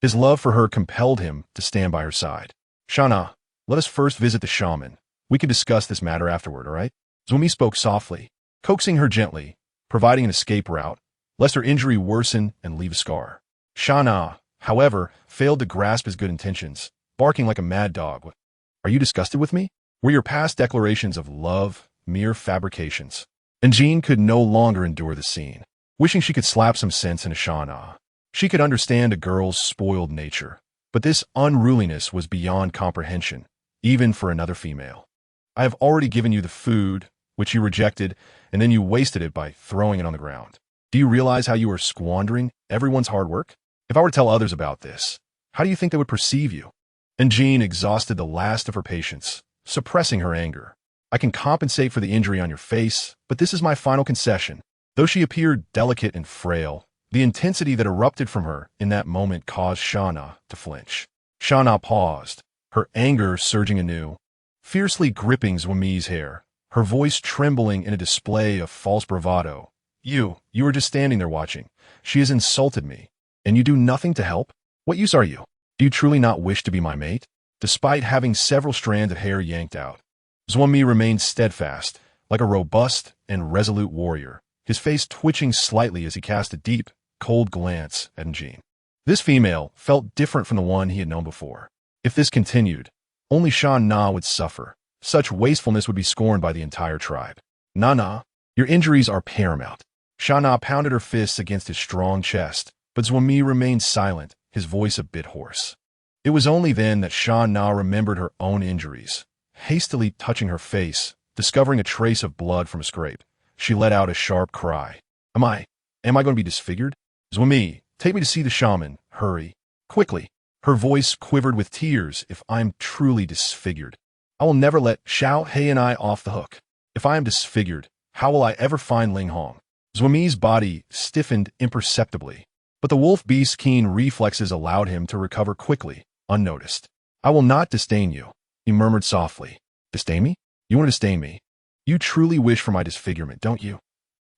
his love for her compelled him to stand by her side. Sha Na, let us first visit the shaman. We can discuss this matter afterward, all right? Zwami spoke softly, coaxing her gently, providing an escape route, lest her injury worsen and leave a scar. Sha Na, however, failed to grasp his good intentions, barking like a mad dog. Are you disgusted with me? Were your past declarations of love mere fabrications? And Jean could no longer endure the scene, wishing she could slap some sense into Sha Na. She could understand a girl's spoiled nature, but this unruliness was beyond comprehension, even for another female. I have already given you the food, which you rejected, and then you wasted it by throwing it on the ground. Do you realize how you are squandering everyone's hard work? If I were to tell others about this, how do you think they would perceive you? And Jean exhausted the last of her patience, suppressing her anger. I can compensate for the injury on your face, but this is my final concession. Though she appeared delicate and frail, the intensity that erupted from her in that moment caused Sha Na to flinch. Sha Na paused, her anger surging anew, fiercely gripping Zwami's hair, her voice trembling in a display of false bravado. You were just standing there watching. She has insulted me, and you do nothing to help? What use are you? Do you truly not wish to be my mate? Despite having several strands of hair yanked out, Zwami remained steadfast, like a robust and resolute warrior, his face twitching slightly as he cast a deep, cold glance at Jean. This female felt different from the one he had known before. If this continued, only Sha Na would suffer. Such wastefulness would be scorned by the entire tribe. Na, your injuries are paramount. Sha Na pounded her fists against his strong chest, but Zwami remained silent, his voice a bit hoarse. It was only then that Sha Na remembered her own injuries. Hastily touching her face, discovering a trace of blood from a scrape, she let out a sharp cry. Am I going to be disfigured? Zwami, take me to see the shaman. Hurry. Quickly. Her voice quivered with tears. If I'm truly disfigured, I will never let Xiao He and I off the hook. If I am disfigured, how will I ever find Ling Hong? Zwami's body stiffened imperceptibly, but the wolf beast's keen reflexes allowed him to recover quickly, unnoticed. I will not disdain you, he murmured softly. Disdain me? You want to disdain me? You truly wish for my disfigurement, don't you?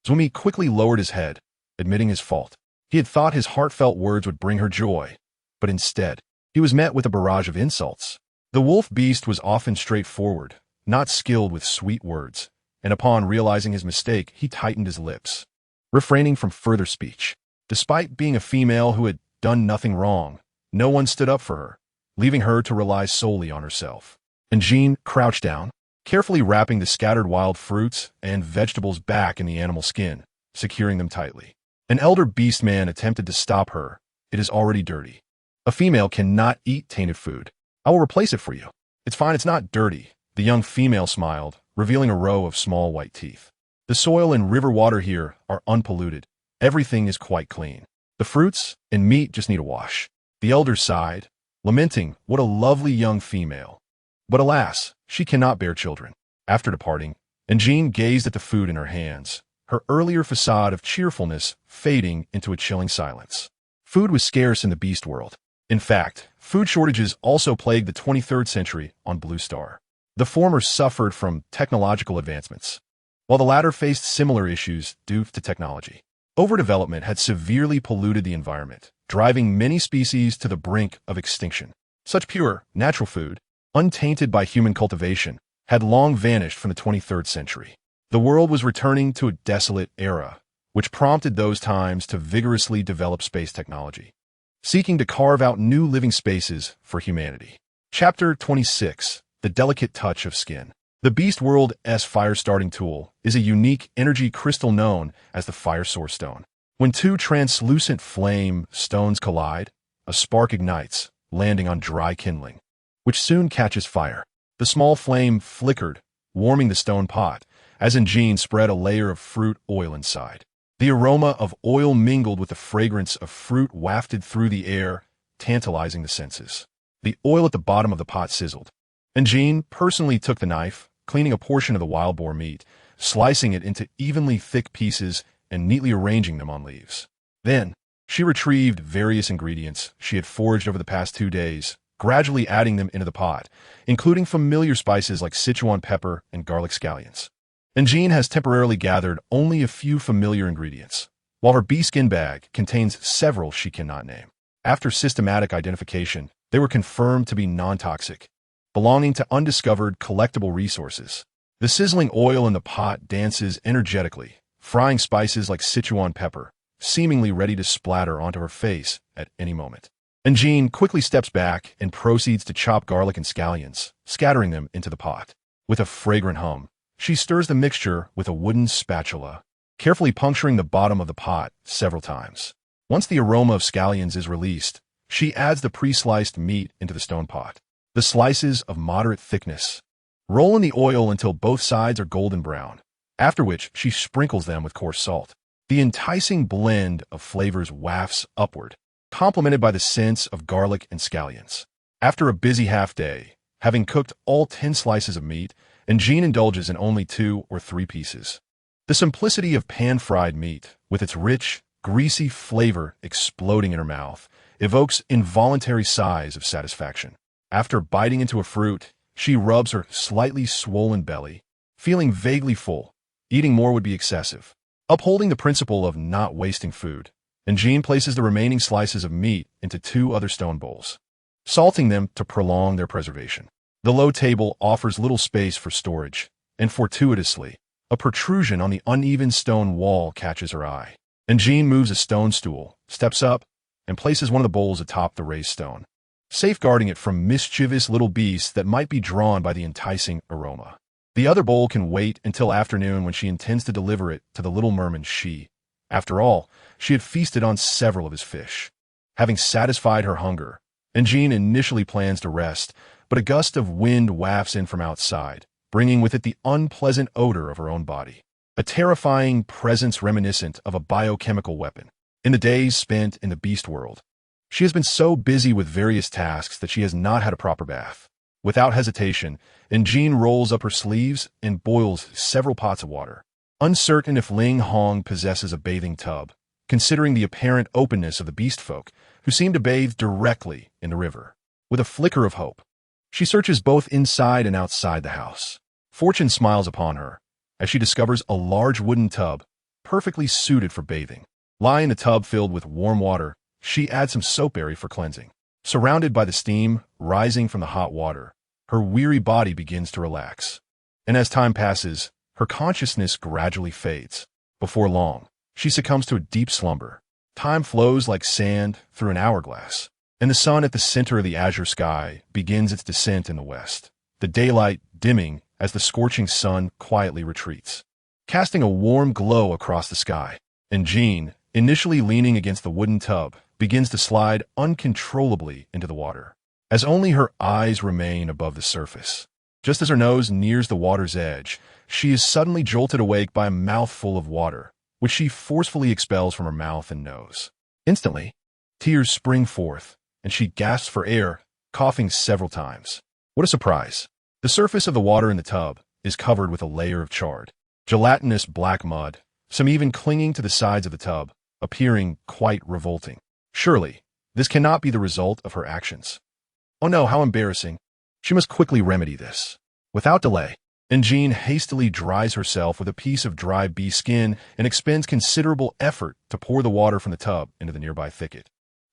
Zwami quickly lowered his head, admitting his fault. He had thought his heartfelt words would bring her joy, but instead, he was met with a barrage of insults. The wolf beast was often straightforward, not skilled with sweet words, and upon realizing his mistake, he tightened his lips, refraining from further speech. Despite being a female who had done nothing wrong, no one stood up for her, leaving her to rely solely on herself. And Jean crouched down, carefully wrapping the scattered wild fruits and vegetables back in the animal skin, securing them tightly. An elder beastman attempted to stop her. It is already dirty. A female cannot eat tainted food. I will replace it for you. It's fine, it's not dirty. The young female smiled, revealing a row of small white teeth. The soil and river water here are unpolluted. Everything is quite clean. The fruits and meat just need a wash. The elder sighed, lamenting what a lovely young female. But alas, she cannot bear children. After departing, and Jean gazed at the food in her hands, her earlier facade of cheerfulness fading into a chilling silence. Food was scarce in the beast world. In fact, food shortages also plagued the 23rd century on Blue Star. The former suffered from technological advancements, while the latter faced similar issues due to technology. Overdevelopment had severely polluted the environment, driving many species to the brink of extinction. Such pure, natural food, untainted by human cultivation, had long vanished from the 23rd century. The world was returning to a desolate era, which prompted those times to vigorously develop space technology, seeking to carve out new living spaces for humanity. Chapter 26. The Delicate Touch of Skin. The Beast World's fire-starting tool is a unique energy crystal known as the Fire Source Stone. When two translucent flame stones collide, a spark ignites, landing on dry kindling, which soon catches fire. The small flame flickered, warming the stone pot, as Jean spread a layer of fruit oil inside. The aroma of oil mingled with the fragrance of fruit wafted through the air, tantalizing the senses. The oil at the bottom of the pot sizzled, and Jean personally took the knife, cleaning a portion of the wild boar meat, slicing it into evenly thick pieces and neatly arranging them on leaves. Then, she retrieved various ingredients she had foraged over the past 2 days, gradually adding them into the pot, including familiar spices like Sichuan pepper and garlic scallions. And Jean has temporarily gathered only a few familiar ingredients, while her bee skin bag contains several she cannot name. After systematic identification, they were confirmed to be non-toxic, belonging to undiscovered collectible resources. The sizzling oil in the pot dances energetically, frying spices like Sichuan pepper, seemingly ready to splatter onto her face at any moment. And Jean quickly steps back and proceeds to chop garlic and scallions, scattering them into the pot. With a fragrant hum, she stirs the mixture with a wooden spatula, carefully puncturing the bottom of the pot several times. Once the aroma of scallions is released, she adds the pre-sliced meat into the stone pot. The slices of moderate thickness roll in the oil until both sides are golden brown, after which she sprinkles them with coarse salt. The enticing blend of flavors wafts upward, complemented by the scents of garlic and scallions. After a busy half-day, having cooked all 10 slices of meat, and Jean indulges in only 2 or 3 pieces. The simplicity of pan-fried meat, with its rich, greasy flavor exploding in her mouth, evokes involuntary sighs of satisfaction. After biting into a fruit, she rubs her slightly swollen belly, feeling vaguely full. Eating more would be excessive. Upholding the principle of not wasting food, and Jean places the remaining slices of meat into 2 other stone bowls, salting them to prolong their preservation. The low table offers little space for storage, and fortuitously, a protrusion on the uneven stone wall catches her eye. And Jean moves a stone stool, steps up, and places one of the bowls atop the raised stone, safeguarding it from mischievous little beasts that might be drawn by the enticing aroma. The other bowl can wait until afternoon when she intends to deliver it to the little merman she. After all, she had feasted on several of his fish. Having satisfied her hunger, and Jean initially plans to rest, but a gust of wind wafts in from outside, bringing with it the unpleasant odor of her own body. A terrifying presence reminiscent of a biochemical weapon. In the days spent in the beast world, she has been so busy with various tasks that she has not had a proper bath. Without hesitation, Jean rolls up her sleeves and boils several pots of water. Uncertain if Ling Hong possesses a bathing tub, considering the apparent openness of the beast folk, who seem to bathe directly in the river. With a flicker of hope, she searches both inside and outside the house. Fortune smiles upon her, as she discovers a large wooden tub, perfectly suited for bathing. Lying in the tub filled with warm water, she adds some soapberry for cleansing. Surrounded by the steam rising from the hot water, her weary body begins to relax. And as time passes, her consciousness gradually fades. Before long, she succumbs to a deep slumber. Time flows like sand through an hourglass, and the sun at the center of the azure sky begins its descent in the west, the daylight dimming as the scorching sun quietly retreats, casting a warm glow across the sky. And Jean, initially leaning against the wooden tub, begins to slide uncontrollably into the water, as only her eyes remain above the surface. Just as her nose nears the water's edge, she is suddenly jolted awake by a mouthful of water, which she forcefully expels from her mouth and nose. Instantly, tears spring forth, and she gasps for air, coughing several times. What a surprise! The surface of the water in the tub is covered with a layer of charred, gelatinous black mud, some even clinging to the sides of the tub, appearing quite revolting. Surely, this cannot be the result of her actions. Oh no, how embarrassing. She must quickly remedy this. Without delay, Jean hastily dries herself with a piece of dry bee skin and expends considerable effort to pour the water from the tub into the nearby thicket.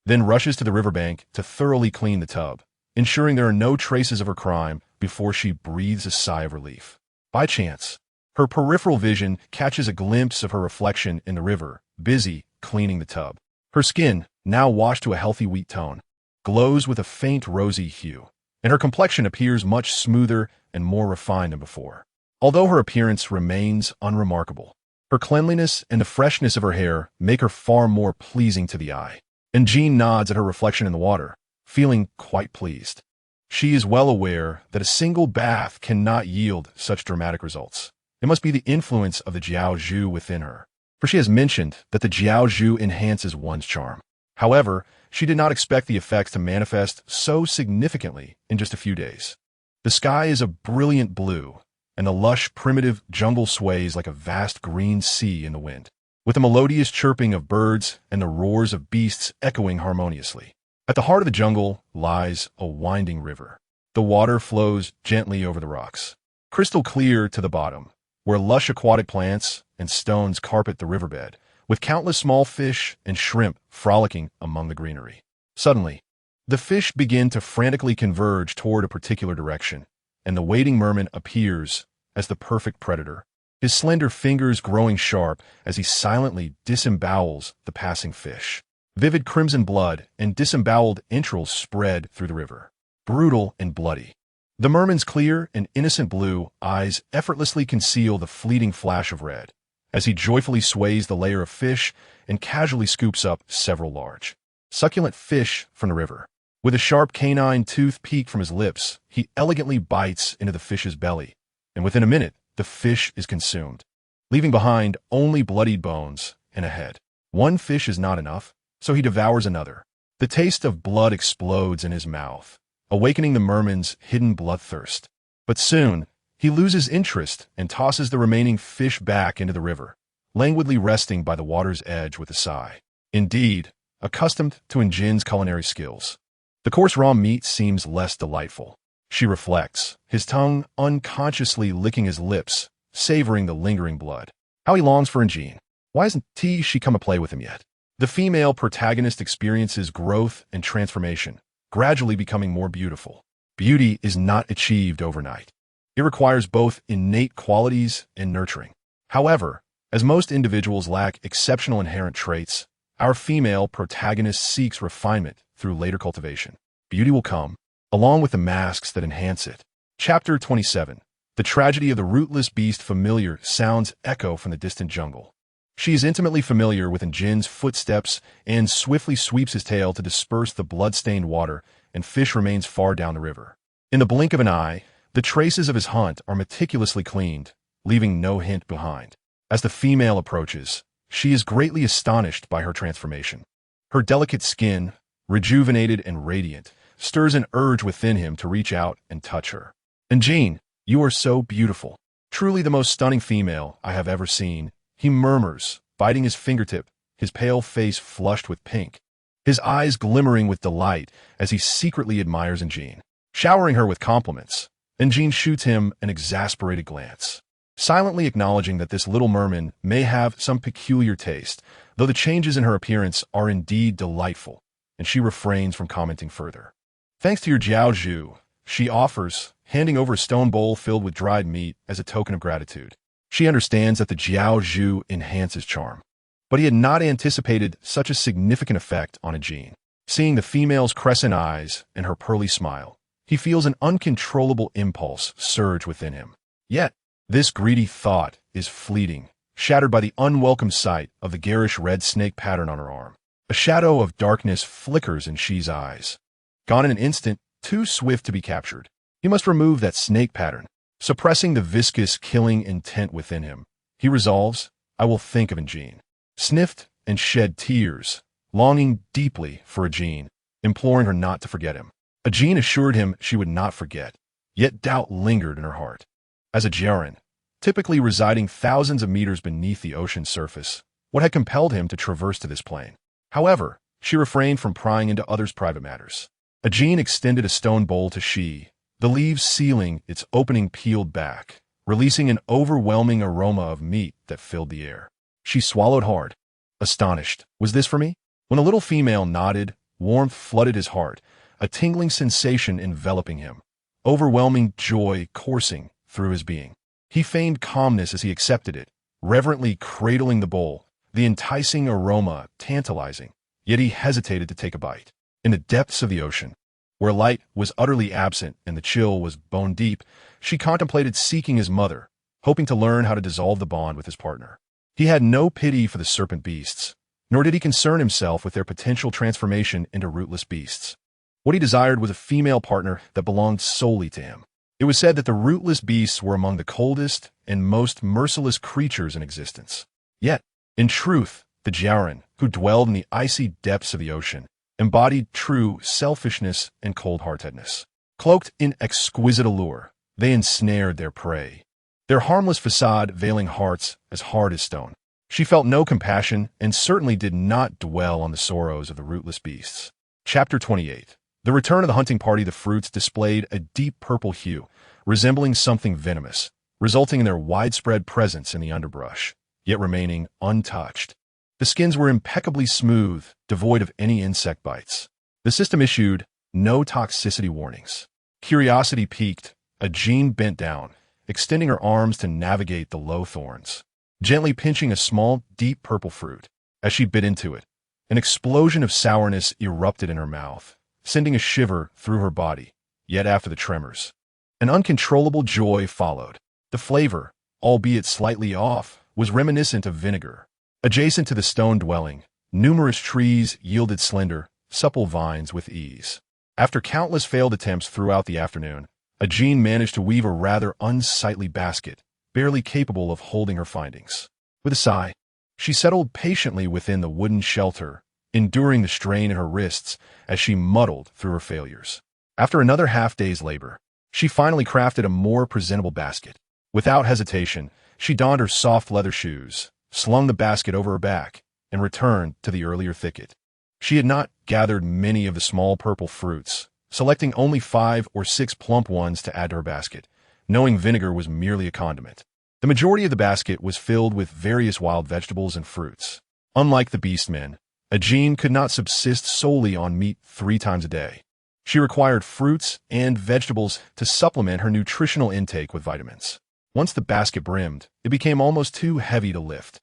Then rushes to the riverbank to thoroughly clean the tub, ensuring there are no traces of her crime before she breathes a sigh of relief. By chance, her peripheral vision catches a glimpse of her reflection in the river, busy cleaning the tub. Her skin, now washed to a healthy wheat tone, glows with a faint rosy hue, and her complexion appears much smoother and more refined than before. Although her appearance remains unremarkable, her cleanliness and the freshness of her hair make her far more pleasing to the eye. And Jean nods at her reflection in the water, feeling quite pleased. She is well aware that a single bath cannot yield such dramatic results. It must be the influence of the Jiao Zhu within her, for she has mentioned that the Jiao Zhu enhances one's charm. However, she did not expect the effects to manifest so significantly in just a few days. The sky is a brilliant blue, and the lush, primitive jungle sways like a vast green sea in the wind, with the melodious chirping of birds and the roars of beasts echoing harmoniously. At the heart of the jungle lies a winding river. The water flows gently over the rocks, crystal clear to the bottom, where lush aquatic plants and stones carpet the riverbed, with countless small fish and shrimp frolicking among the greenery. Suddenly, the fish begin to frantically converge toward a particular direction, and the waiting merman appears as the perfect predator, his slender fingers growing sharp as he silently disembowels the passing fish. Vivid crimson blood and disemboweled entrails spread through the river, brutal and bloody. The merman's clear and innocent blue eyes effortlessly conceal the fleeting flash of red, as he joyfully sways the layer of fish and casually scoops up several large, succulent fish from the river. With a sharp canine tooth peaked from his lips, he elegantly bites into the fish's belly, and within a minute, the fish is consumed, leaving behind only bloodied bones and a head. One fish is not enough, so he devours another. The taste of blood explodes in his mouth, awakening the merman's hidden bloodthirst. But soon, he loses interest and tosses the remaining fish back into the river, languidly resting by the water's edge with a sigh. Indeed, accustomed to Njin's culinary skills, the coarse raw meat seems less delightful. She reflects, his tongue unconsciously licking his lips, savoring the lingering blood. How he longs for Njin. Why hasn't she come to play with him yet? The female protagonist experiences growth and transformation, gradually becoming more beautiful. Beauty is not achieved overnight. It requires both innate qualities and nurturing. However, as most individuals lack exceptional inherent traits, our female protagonist seeks refinement through later cultivation. Beauty will come, along with the masks that enhance it. Chapter 27. The tragedy of the ruthless beast. Familiar sounds echo from the distant jungle. She is intimately familiar with Njin's footsteps and swiftly sweeps his tail to disperse the blood-stained water, and fish remains far down the river. In the blink of an eye, the traces of his hunt are meticulously cleaned, leaving no hint behind. As the female approaches, she is greatly astonished by her transformation. Her delicate skin, rejuvenated and radiant, stirs an urge within him to reach out and touch her. Njin, you are so beautiful. Truly the most stunning female I have ever seen, he murmurs, biting his fingertip, his pale face flushed with pink, his eyes glimmering with delight as he secretly admires Njin. Showering her with compliments, Njin shoots him an exasperated glance, silently acknowledging that this little merman may have some peculiar taste, though the changes in her appearance are indeed delightful, and she refrains from commenting further. Thanks to your jiaozhu, she offers, handing over a stone bowl filled with dried meat as a token of gratitude. She understands that the jiaozhu enhances charm, but he had not anticipated such a significant effect on Njin. Seeing the female's crescent eyes and her pearly smile, he feels an uncontrollable impulse surge within him. Yet, this greedy thought is fleeting, shattered by the unwelcome sight of the garish red snake pattern on her arm. A shadow of darkness flickers in Shi's eyes. Gone in an instant, too swift to be captured. He must remove that snake pattern. Suppressing the viscous, killing intent within him, he resolves, I will think of Njin. Sniffed and shed tears, longing deeply for Njin, imploring her not to forget him. Njin assured him she would not forget, yet doubt lingered in her heart. As a Jaren, typically residing thousands of meters beneath the ocean surface, what had compelled him to traverse to this plane? However, she refrained from prying into others' private matters. Njin extended a stone bowl to Shi, the leaves sealing its opening peeled back, releasing an overwhelming aroma of meat that filled the air. She swallowed hard, astonished. Was this for me? When the little female nodded, warmth flooded his heart, a tingling sensation enveloping him, overwhelming joy coursing through his being. He feigned calmness as he accepted it, reverently cradling the bowl, the enticing aroma tantalizing, yet he hesitated to take a bite. In the depths of the ocean, where light was utterly absent and the chill was bone deep, she contemplated seeking his mother, hoping to learn how to dissolve the bond with his partner. He had no pity for the serpent beasts, nor did he concern himself with their potential transformation into ruthless beasts. What he desired was a female partner that belonged solely to him. It was said that the rootless beasts were among the coldest and most merciless creatures in existence. Yet, in truth, the Jaren, who dwelled in the icy depths of the ocean, embodied true selfishness and cold-heartedness. Cloaked in exquisite allure, they ensnared their prey, their harmless facade veiling hearts as hard as stone. She felt no compassion and certainly did not dwell on the sorrows of the rootless beasts. Chapter 28. The return of the hunting party. The fruits displayed a deep purple hue, resembling something venomous, resulting in their widespread presence in the underbrush, yet remaining untouched. The skins were impeccably smooth, devoid of any insect bites. The system issued no toxicity warnings. Curiosity piqued, a Jean bent down, extending her arms to navigate the low thorns, gently pinching a small, deep purple fruit. As she bit into it, an explosion of sourness erupted in her mouth, sending a shiver through her body. Yet after the tremors, an uncontrollable joy followed. The flavor, albeit slightly off, was reminiscent of vinegar. Adjacent to the stone dwelling, numerous trees yielded slender, supple vines with ease. After countless failed attempts throughout the afternoon, Jean managed to weave a rather unsightly basket, barely capable of holding her findings. With a sigh, she settled patiently within the wooden shelter, enduring the strain in her wrists as she muddled through her failures. After another half-day's labor, she finally crafted a more presentable basket. Without hesitation, she donned her soft leather shoes, slung the basket over her back, and returned to the earlier thicket. She had not gathered many of the small purple fruits, selecting only 5 or 6 plump ones to add to her basket, knowing vinegar was merely a condiment. The majority of the basket was filled with various wild vegetables and fruits. Unlike the beastmen, Jean could not subsist solely on meat 3 times a day. She required fruits and vegetables to supplement her nutritional intake with vitamins. Once the basket brimmed, it became almost too heavy to lift.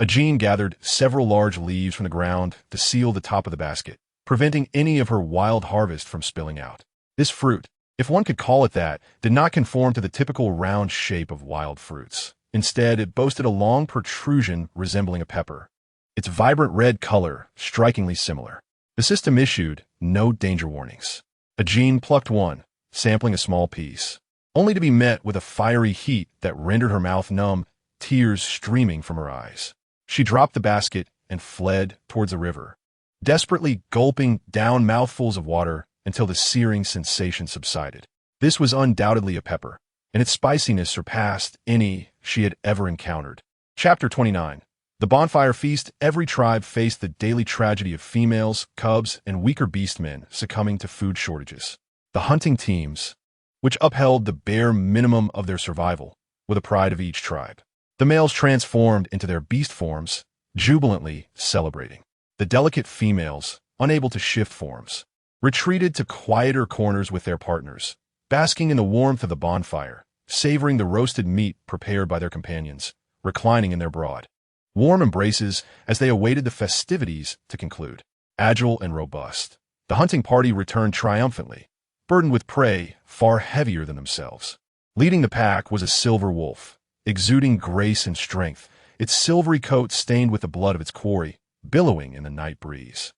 Jean gathered several large leaves from the ground to seal the top of the basket, preventing any of her wild harvest from spilling out. This fruit, if one could call it that, did not conform to the typical round shape of wild fruits. Instead, it boasted a long protrusion resembling a pepper, its vibrant red color strikingly similar. The system issued no danger warnings. Jean plucked one, sampling a small piece, only to be met with a fiery heat that rendered her mouth numb, tears streaming from her eyes. She dropped the basket and fled towards the river, desperately gulping down mouthfuls of water until the searing sensation subsided. This was undoubtedly a pepper, and its spiciness surpassed any she had ever encountered. Chapter 29. The bonfire feast. Every tribe faced the daily tragedy of females, cubs, and weaker beastmen succumbing to food shortages. The hunting teams, which upheld the bare minimum of their survival, were the pride of each tribe. The males transformed into their beast forms, jubilantly celebrating. The delicate females, unable to shift forms, retreated to quieter corners with their partners, basking in the warmth of the bonfire, savoring the roasted meat prepared by their companions, reclining in their broad, warm embraces as they awaited the festivities to conclude. Agile and robust, the hunting party returned triumphantly, burdened with prey far heavier than themselves. Leading the pack was a silver wolf, exuding grace and strength, its silvery coat stained with the blood of its quarry, billowing in the night breeze.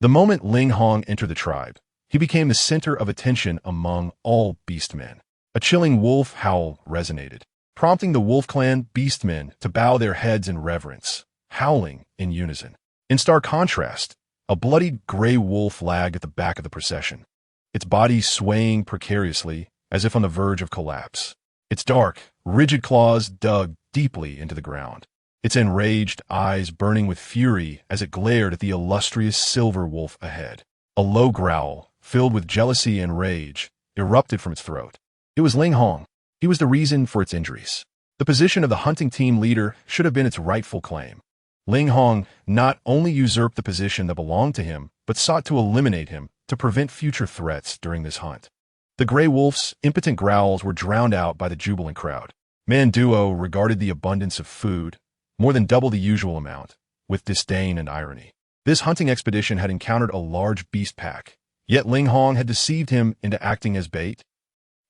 The moment Ling Hong entered the tribe, he became the center of attention among all beastmen. A chilling wolf howl resonated, prompting the wolf clan beastmen to bow their heads in reverence, howling in unison. In stark contrast, a bloodied gray wolf lagged at the back of the procession, its body swaying precariously as if on the verge of collapse. Its dark, rigid claws dug deeply into the ground, its enraged eyes burning with fury as it glared at the illustrious silver wolf ahead. A low growl, filled with jealousy and rage, erupted from its throat. It was Ling Hong. He was the reason for its injuries. The position of the hunting team leader should have been its rightful claim. Ling Hong not only usurped the position that belonged to him, but sought to eliminate him to prevent future threats during this hunt. The gray wolf's impotent growls were drowned out by the jubilant crowd. Manduo regarded the abundance of food, more than double the usual amount, with disdain and irony. This hunting expedition had encountered a large beast pack, yet Ling Hong had deceived him into acting as bait.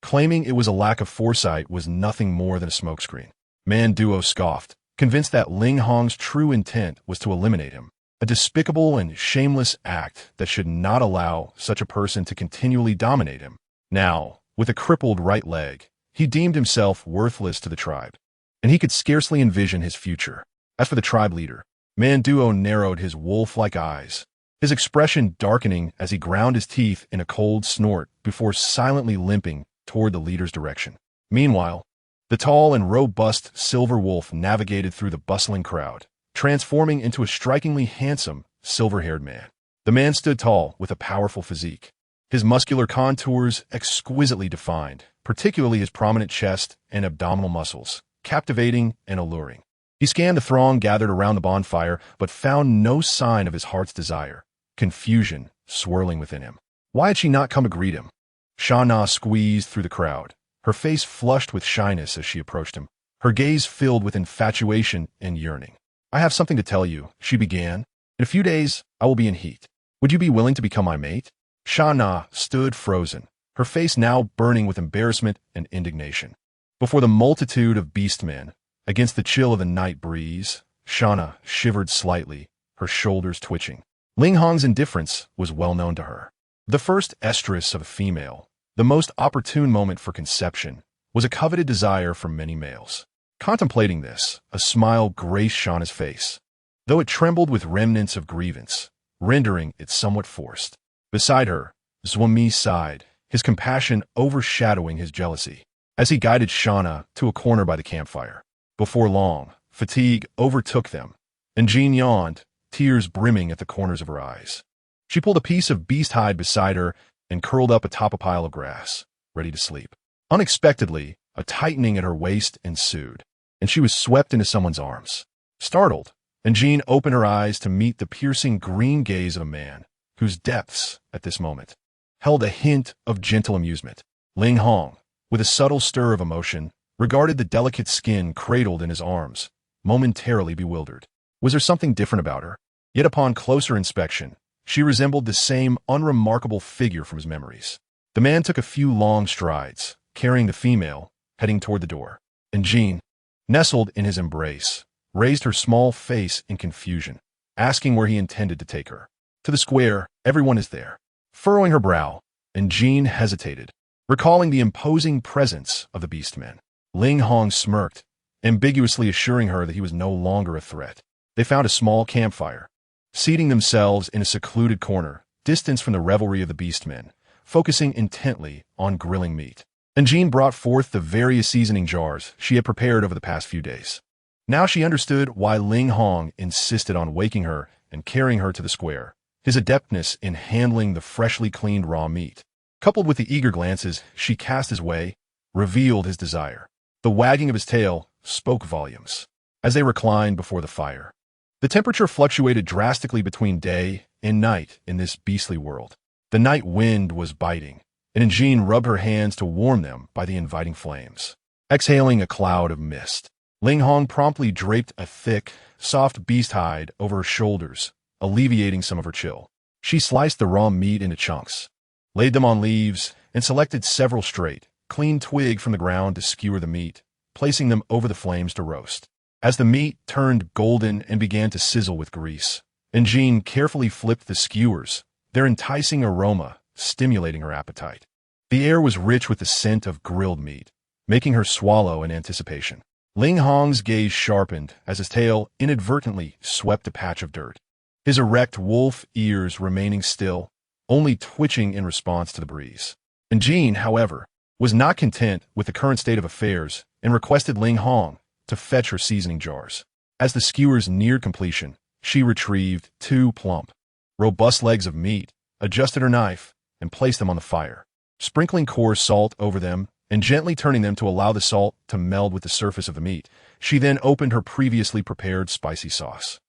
Claiming it was a lack of foresight was nothing more than a smokescreen. Manduo scoffed, convinced that Ling Hong's true intent was to eliminate him, a despicable and shameless act that should not allow such a person to continually dominate him. Now, with a crippled right leg, he deemed himself worthless to the tribe, and he could scarcely envision his future. As for the tribe leader, Manduo narrowed his wolf-like eyes, his expression darkening as he ground his teeth in a cold snort before silently limping toward the leader's direction. Meanwhile, the tall and robust silver wolf navigated through the bustling crowd, transforming into a strikingly handsome, silver-haired man. The man stood tall with a powerful physique, his muscular contours exquisitely defined, particularly his prominent chest and abdominal muscles, captivating and alluring. He scanned the throng gathered around the bonfire, but found no sign of his heart's desire, confusion swirling within him. Why had she not come to greet him? Shana squeezed through the crowd, her face flushed with shyness as she approached him, her gaze filled with infatuation and yearning. I have something to tell you, she began. In a few days, I will be in heat. Would you be willing to become my mate? Shana stood frozen, her face now burning with embarrassment and indignation. Before the multitude of beastmen, against the chill of the night breeze, Shana shivered slightly, her shoulders twitching. Ling Hong's indifference was well known to her. The first estrus of a female, the most opportune moment for conception, was a coveted desire for many males. Contemplating this, a smile graced Shana's face, though it trembled with remnants of grievance, rendering it somewhat forced. Beside her, Zwami sighed, his compassion overshadowing his jealousy, as he guided Shana to a corner by the campfire. Before long, fatigue overtook them, and Jean yawned, tears brimming at the corners of her eyes. She pulled a piece of beast hide beside her and curled up atop a pile of grass, ready to sleep. Unexpectedly, a tightening at her waist ensued, and she was swept into someone's arms. Startled, Jean opened her eyes to meet the piercing green gaze of a man, whose depths, at this moment, held a hint of gentle amusement. Ling Hong, with a subtle stir of emotion, regarded the delicate skin cradled in his arms, momentarily bewildered. Was there something different about her? Yet upon closer inspection, she resembled the same unremarkable figure from his memories. The man took a few long strides, carrying the female, heading toward the door. And Jean, nestled in his embrace, raised her small face in confusion, asking where he intended to take her. To the square, everyone is there. Furrowing her brow, and Jean hesitated, recalling the imposing presence of the beastmen. Ling Hong smirked, ambiguously assuring her that he was no longer a threat. They found a small campfire, seating themselves in a secluded corner, distanced from the revelry of the beastmen, focusing intently on grilling meat. And Jean brought forth the various seasoning jars she had prepared over the past few days. Now she understood why Ling Hong insisted on waking her and carrying her to the square. His adeptness in handling the freshly cleaned raw meat, coupled with the eager glances she cast his way, revealed his desire. The wagging of his tail spoke volumes. As they reclined before the fire, the temperature fluctuated drastically between day and night in this beastly world. The night wind was biting, and Jean rubbed her hands to warm them by the inviting flames. Exhaling a cloud of mist, Ling Hong promptly draped a thick, soft beast hide over her shoulders, alleviating some of her chill. She sliced the raw meat into chunks, laid them on leaves, and selected several straight, clean twigs from the ground to skewer the meat, placing them over the flames to roast. As the meat turned golden and began to sizzle with grease, Jean carefully flipped the skewers, their enticing aroma stimulating her appetite. The air was rich with the scent of grilled meat, making her swallow in anticipation. Ling Hong's gaze sharpened as his tail inadvertently swept a patch of dirt, his erect wolf ears remaining still, only twitching in response to the breeze. And Jean, however, was not content with the current state of affairs and requested Ling Hong to fetch her seasoning jars. As the skewers neared completion, she retrieved 2 plump, robust legs of meat, adjusted her knife, and placed them on the fire, sprinkling coarse salt over them and gently turning them to allow the salt to meld with the surface of the meat. She then opened her previously prepared spicy sauce.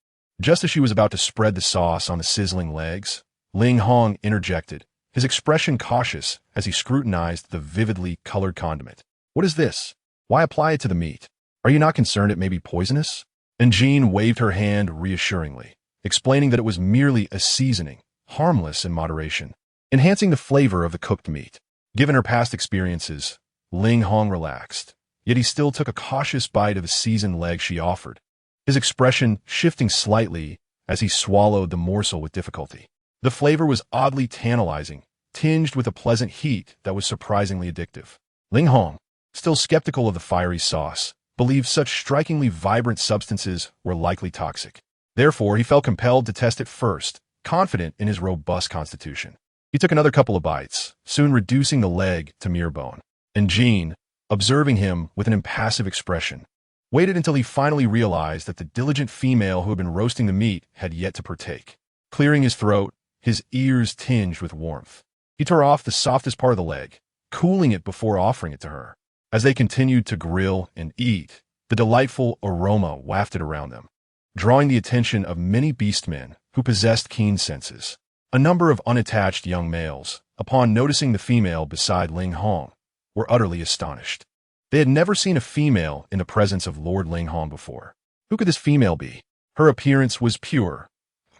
Just as she was about to spread the sauce on the sizzling legs, Ling Hong interjected, his expression cautious as he scrutinized the vividly colored condiment. What is this? Why apply it to the meat? Are you not concerned it may be poisonous? And Jean waved her hand reassuringly, explaining that it was merely a seasoning, harmless in moderation, enhancing the flavor of the cooked meat. Given her past experiences, Ling Hong relaxed, yet he still took a cautious bite of the seasoned leg she offered, his expression shifting slightly as he swallowed the morsel with difficulty. The flavor was oddly tantalizing, tinged with a pleasant heat that was surprisingly addictive. Ling Hong, still skeptical of the fiery sauce, believed such strikingly vibrant substances were likely toxic. Therefore, he felt compelled to test it first, confident in his robust constitution. He took another couple of bites, soon reducing the leg to mere bone. And Jean, observing him with an impassive expression, waited until he finally realized that the diligent female who had been roasting the meat had yet to partake. Clearing his throat, his ears tinged with warmth. He tore off the softest part of the leg, cooling it before offering it to her. As they continued to grill and eat, the delightful aroma wafted around them, drawing the attention of many beastmen who possessed keen senses. A number of unattached young males, upon noticing the female beside Ling Hong, were utterly astonished. They had never seen a female in the presence of Lord Ling Hong before. Who could this female be? Her appearance was pure,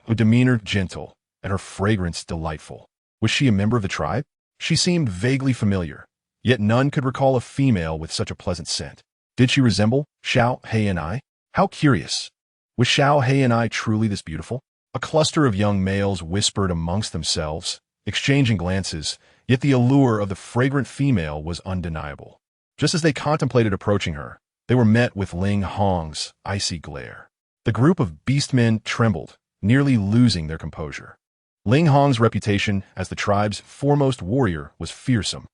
her demeanor gentle, and her fragrance delightful. Was she a member of the tribe? She seemed vaguely familiar, yet none could recall a female with such a pleasant scent. Did she resemble Xiao Hei and I? How curious! Was Xiao Hei and I truly this beautiful? A cluster of young males whispered amongst themselves, exchanging glances, yet the allure of the fragrant female was undeniable. Just as they contemplated approaching her, they were met with Ling Hong's icy glare. The group of beastmen trembled, nearly losing their composure. Ling Hong's reputation as the tribe's foremost warrior was fearsome.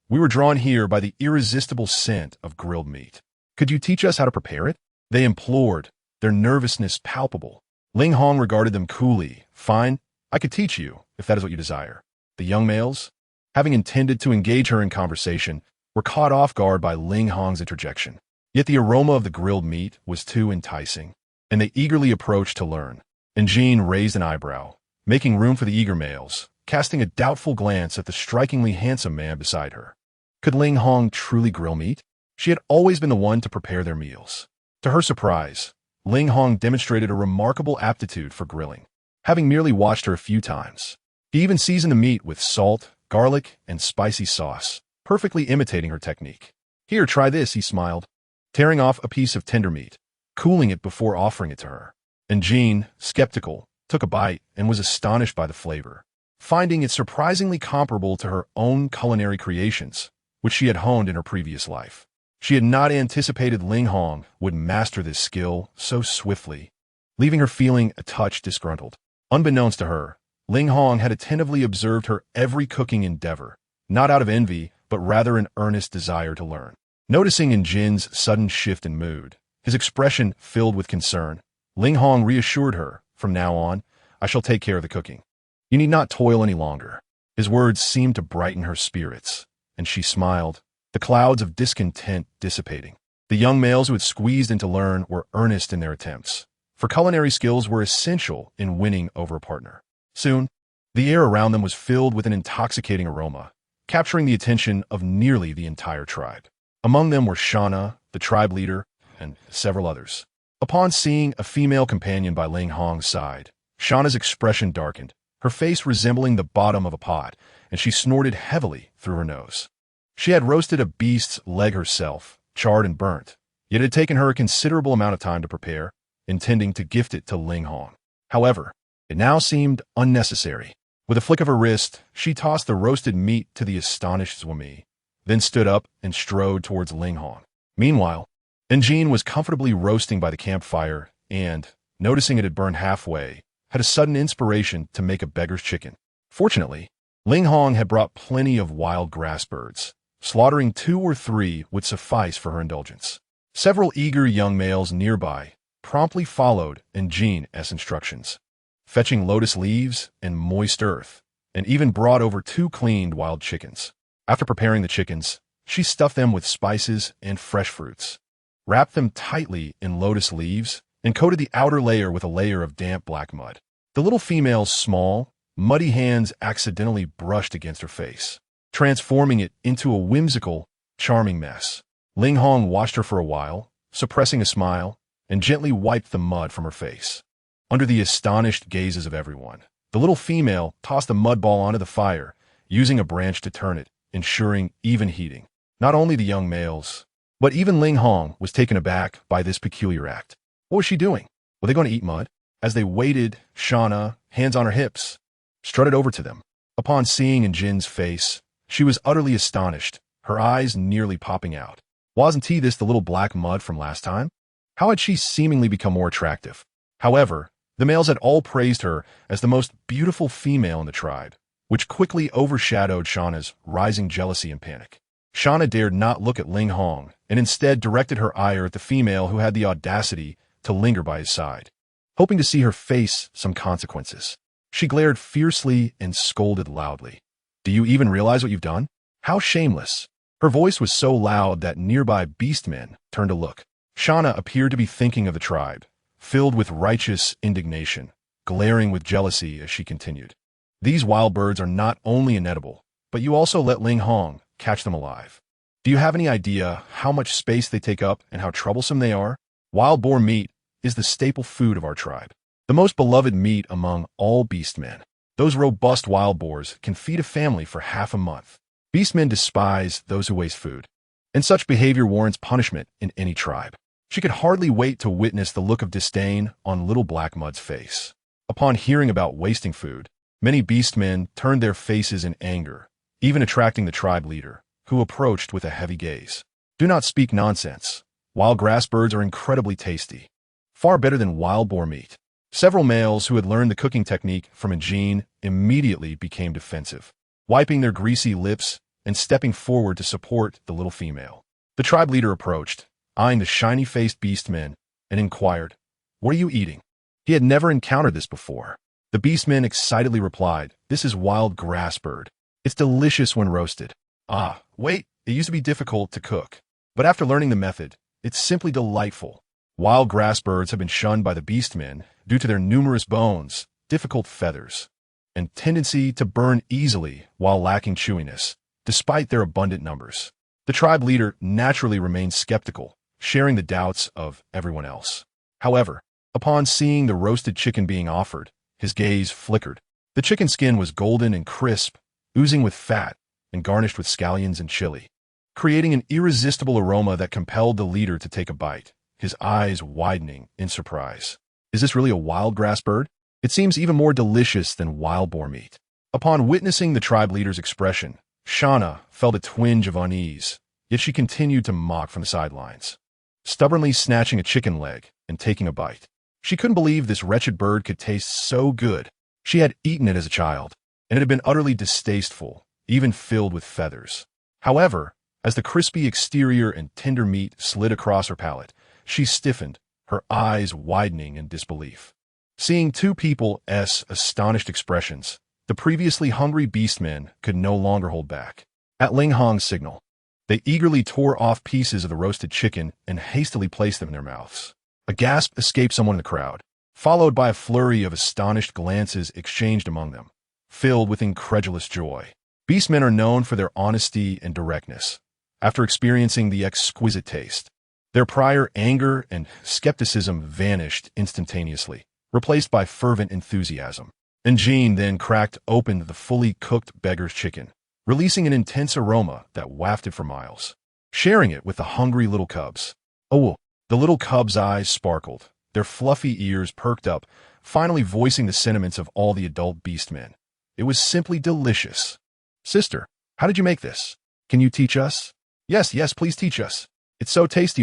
We were drawn here by the irresistible scent of grilled meat. Could you teach us how to prepare it? They implored, their nervousness palpable. Ling Hong regarded them coolly. Fine, I could teach you, if that is what you desire. The young males, having intended to engage her in conversation, were caught off guard by Ling Hong's interjection. Yet the aroma of the grilled meat was too enticing, and they eagerly approached to learn. And Jean raised an eyebrow, making room for the eager males, casting a doubtful glance at the strikingly handsome man beside her. Could Ling Hong truly grill meat? She had always been the one to prepare their meals. To her surprise, Ling Hong demonstrated a remarkable aptitude for grilling, having merely watched her a few times. He even seasoned the meat with salt, garlic, and spicy sauce, perfectly imitating her technique. Here, try this, he smiled, tearing off a piece of tender meat, cooling it before offering it to her. And Jean, skeptical, took a bite and was astonished by the flavor, finding it surprisingly comparable to her own culinary creations, which she had honed in her previous life. She had not anticipated Ling Hong would master this skill so swiftly, leaving her feeling a touch disgruntled. Unbeknownst to her, Ling Hong had attentively observed her every cooking endeavor, not out of envy, but rather an earnest desire to learn. Noticing in Jin's sudden shift in mood, his expression filled with concern, Ling Hong reassured her, from now on, I shall take care of the cooking. You need not toil any longer. His words seemed to brighten her spirits, and she smiled, the clouds of discontent dissipating. The young males who had squeezed in to learn were earnest in their attempts, for culinary skills were essential in winning over a partner. Soon, the air around them was filled with an intoxicating aroma, capturing the attention of nearly the entire tribe. Among them were Shauna, the tribe leader, and several others. Upon seeing a female companion by Ling Hong's side, Shauna's expression darkened, her face resembling the bottom of a pot, and she snorted heavily through her nose. She had roasted a beast's leg herself, charred and burnt, yet it had taken her a considerable amount of time to prepare, intending to gift it to Ling Hong. However, it now seemed unnecessary. With a flick of her wrist, she tossed the roasted meat to the astonished Zwami, then stood up and strode towards Ling Hong. Meanwhile, Jean was comfortably roasting by the campfire and, noticing it had burned halfway, had a sudden inspiration to make a beggar's chicken. Fortunately, Ling Hong had brought plenty of wild grass birds. Slaughtering 2 or 3 would suffice for her indulgence. Several eager young males nearby promptly followed Jean's instructions, fetching lotus leaves and moist earth, and even brought over 2 cleaned wild chickens. After preparing the chickens, she stuffed them with spices and fresh fruits, wrapped them tightly in lotus leaves, and coated the outer layer with a layer of damp black mud. The little female's small, muddy hands accidentally brushed against her face, transforming it into a whimsical, charming mess. Ling Hong watched her for a while, suppressing a smile, and gently wiped the mud from her face. Under the astonished gazes of everyone, the little female tossed the mud ball onto the fire, using a branch to turn it, ensuring even heating. Not only the young males, but even Ling Hong was taken aback by this peculiar act. What was she doing? Were they going to eat mud? As they waited, Shauna, hands on her hips, strutted over to them. Upon seeing Jin's face, she was utterly astonished, her eyes nearly popping out. Wasn't he this the little black mud from last time? How had she seemingly become more attractive? However, the males had all praised her as the most beautiful female in the tribe, which quickly overshadowed Shauna's rising jealousy and panic. Shauna dared not look at Ling Hong, and instead directed her ire at the female who had the audacity to linger by his side, hoping to see her face some consequences. She glared fiercely and scolded loudly. Do you even realize what you've done? How shameless. Her voice was so loud that nearby beastmen turned to look. Shauna appeared to be thinking of the tribe, filled with righteous indignation, glaring with jealousy as she continued. These wild birds are not only inedible, but you also let Ling Hong catch them alive. Do you have any idea how much space they take up and how troublesome they are? Wild boar meat is the staple food of our tribe, the most beloved meat among all beastmen. Those robust wild boars can feed a family for half a month. Beastmen despise those who waste food, and such behavior warrants punishment in any tribe. She could hardly wait to witness the look of disdain on Little Black Mud's face. Upon hearing about wasting food, many beastmen turned their faces in anger, even attracting the tribe leader, who approached with a heavy gaze. Do not speak nonsense. Wild grass birds are incredibly tasty, far better than wild boar meat. Several males who had learned the cooking technique from Jean immediately became defensive, wiping their greasy lips and stepping forward to support the little female. The tribe leader approached, eyeing the shiny-faced beastmen, and inquired, "What are you eating?" He had never encountered this before. The beastmen excitedly replied, "This is wild grass bird. It's delicious when roasted." Ah, wait, it used to be difficult to cook. But after learning the method, it's simply delightful. Wild grass birds have been shunned by the beastmen due to their numerous bones, difficult feathers, and tendency to burn easily while lacking chewiness, despite their abundant numbers. The tribe leader naturally remained skeptical, sharing the doubts of everyone else. However, upon seeing the roasted chicken being offered, his gaze flickered. The chicken skin was golden and crisp, oozing with fat, and garnished with scallions and chili, creating an irresistible aroma that compelled the leader to take a bite, his eyes widening in surprise. Is this really a wild grass bird? It seems even more delicious than wild boar meat. Upon witnessing the tribe leader's expression, Shauna felt a twinge of unease, yet she continued to mock from the sidelines, stubbornly snatching a chicken leg and taking a bite. She couldn't believe this wretched bird could taste so good. She had eaten it as a child, and it had been utterly distasteful, even filled with feathers. However, as the crispy exterior and tender meat slid across her palate, she stiffened, her eyes widening in disbelief. Seeing two people's astonished expressions, the previously hungry beastmen could no longer hold back. At Ling Hong's signal, they eagerly tore off pieces of the roasted chicken and hastily placed them in their mouths. A gasp escaped someone in the crowd, followed by a flurry of astonished glances exchanged among them, filled with incredulous joy. Beastmen are known for their honesty and directness. After experiencing the exquisite taste, their prior anger and skepticism vanished instantaneously, replaced by fervent enthusiasm. And Jean then cracked open the fully cooked beggar's chicken, releasing an intense aroma that wafted for miles, sharing it with the hungry little cubs. Oh, the little cubs' eyes sparkled, their fluffy ears perked up, finally voicing the sentiments of all the adult beastmen. It was simply delicious. "Sister, how did you make this? Can you teach us?" Yes, please teach us. It's so tasty,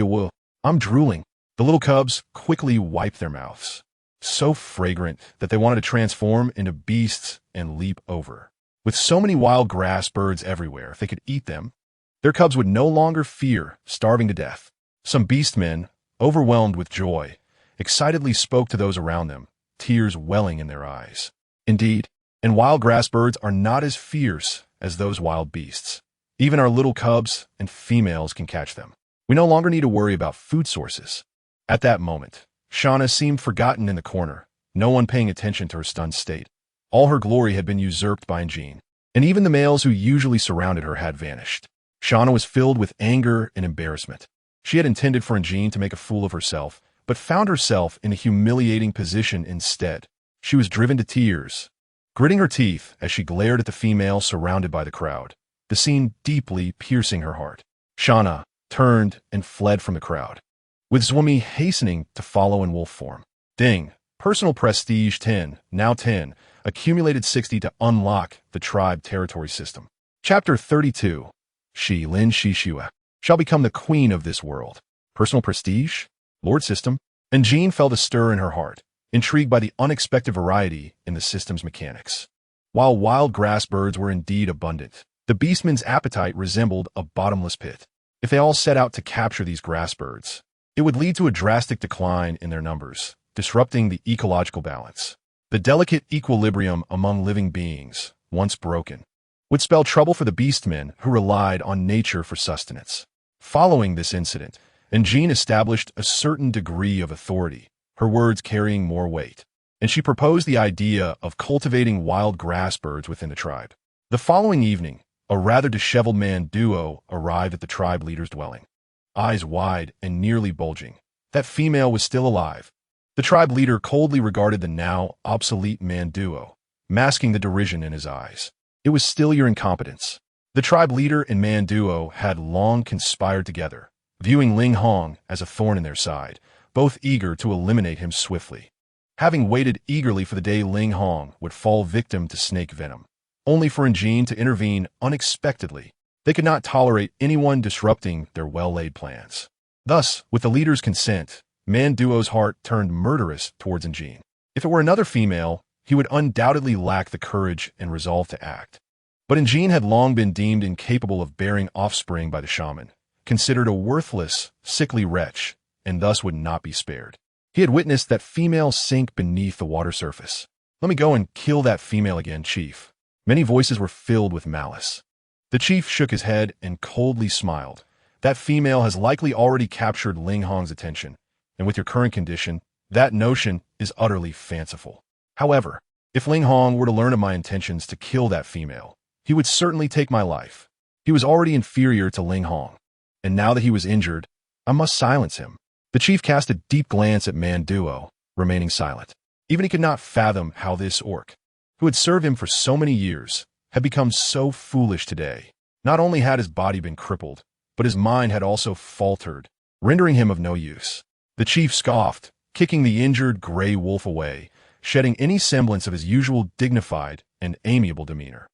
I'm drooling." The little cubs quickly wiped their mouths, so fragrant that they wanted to transform into beasts and leap over. With so many wild grass birds everywhere, if they could eat them, their cubs would no longer fear starving to death. Some beastmen, overwhelmed with joy, excitedly spoke to those around them, tears welling in their eyes. Indeed, and wild grass birds are not as fierce as those wild beasts. Even our little cubs and females can catch them. We no longer need to worry about food sources. At that moment, Shauna seemed forgotten in the corner, no one paying attention to her stunned state. All her glory had been usurped by Jean, and even the males who usually surrounded her had vanished. Shauna was filled with anger and embarrassment. She had intended for Jean to make a fool of herself, but found herself in a humiliating position instead. She was driven to tears, gritting her teeth as she glared at the female surrounded by the crowd, the scene deeply piercing her heart. Shauna turned and fled from the crowd, with Zwami hastening to follow in wolf form. Ding. Personal prestige 10, now 10, accumulated 60 to unlock the tribe territory system. Chapter 32. Shi Lin Shi Shua shall become the queen of this world. Personal prestige? Lord system? And Jean felt a stir in her heart, intrigued by the unexpected variety in the system's mechanics. While wild grass birds were indeed abundant, the beastmen's appetite resembled a bottomless pit. If they all set out to capture these grass birds, it would lead to a drastic decline in their numbers, disrupting the ecological balance. The delicate equilibrium among living beings, once broken, would spell trouble for the beastmen who relied on nature for sustenance. Following this incident, Jean established a certain degree of authority, her words carrying more weight, and she proposed the idea of cultivating wild grass birds within the tribe. The following evening, a rather disheveled man duo arrived at the tribe leader's dwelling. Eyes wide and nearly bulging, that female was still alive. The tribe leader coldly regarded the now obsolete man duo, masking the derision in his eyes. It was still your incompetence. The tribe leader and man duo had long conspired together, viewing Ling Hong as a thorn in their side, both eager to eliminate him swiftly. Having waited eagerly for the day Ling Hong would fall victim to snake venom, only for Jean to intervene unexpectedly. They could not tolerate anyone disrupting their well-laid plans. Thus, with the leader's consent, man duo's heart turned murderous towards Jean. If it were another female, he would undoubtedly lack the courage and resolve to act. But Jean had long been deemed incapable of bearing offspring by the shaman, considered a worthless, sickly wretch, and thus would not be spared. He had witnessed that female sink beneath the water surface. "Let me go and kill that female again, chief." Many voices were filled with malice. The chief shook his head and coldly smiled. "That female has likely already captured Ling Hong's attention, and with your current condition, that notion is utterly fanciful. However, if Ling Hong were to learn of my intentions to kill that female, he would certainly take my life. He was already inferior to Ling Hong, and now that he was injured, I must silence him." The chief cast a deep glance at man duo, remaining silent. Even he could not fathom how this orc, who had served him for so many years, had become so foolish today. Not only had his body been crippled, but his mind had also faltered, rendering him of no use. The chief scoffed, kicking the injured gray wolf away, shedding any semblance of his usual dignified and amiable demeanor.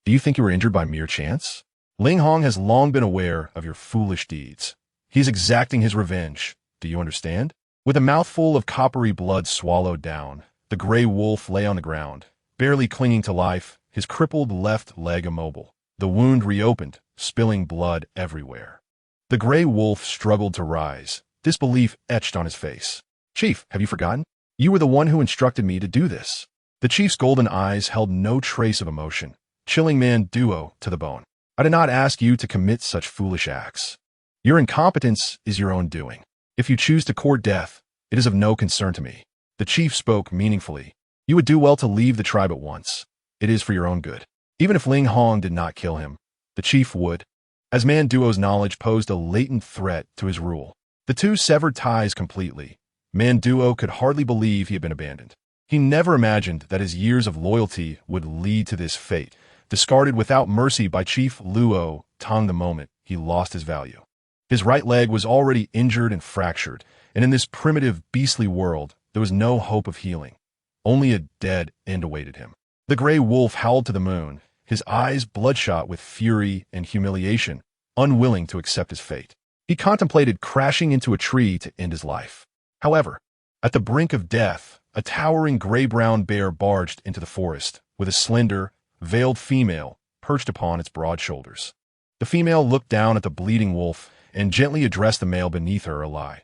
"Do you think you were injured by mere chance? Ling Hong has long been aware of your foolish deeds. He is exacting his revenge. Do you understand?" With a mouthful of coppery blood swallowed down, the gray wolf lay on the ground, barely clinging to life, his crippled left leg immobile. The wound reopened, spilling blood everywhere. The gray wolf struggled to rise, disbelief etched on his face. "Chief, have you forgotten? You were the one who instructed me to do this." The chief's golden eyes held no trace of emotion, chilling man duo to the bone. "I did not ask you to commit such foolish acts. Your incompetence is your own doing. If you choose to court death, it is of no concern to me." The chief spoke meaningfully. "You would do well to leave the tribe at once. It is for your own good." Even if Ling Hong did not kill him, the chief would, as man duo's knowledge posed a latent threat to his rule. The two severed ties completely. Man duo could hardly believe he had been abandoned. He never imagined that his years of loyalty would lead to this fate, discarded without mercy by Chief Luo Tong the moment he lost his value. His right leg was already injured and fractured, and in this primitive, beastly world, there was no hope of healing. Only a dead end awaited him. The gray wolf howled to the moon, his eyes bloodshot with fury and humiliation, unwilling to accept his fate. He contemplated crashing into a tree to end his life. However, at the brink of death, a towering gray-brown bear barged into the forest, with a slender, veiled female perched upon its broad shoulders. The female looked down at the bleeding wolf and gently addressed the male beneath her lie.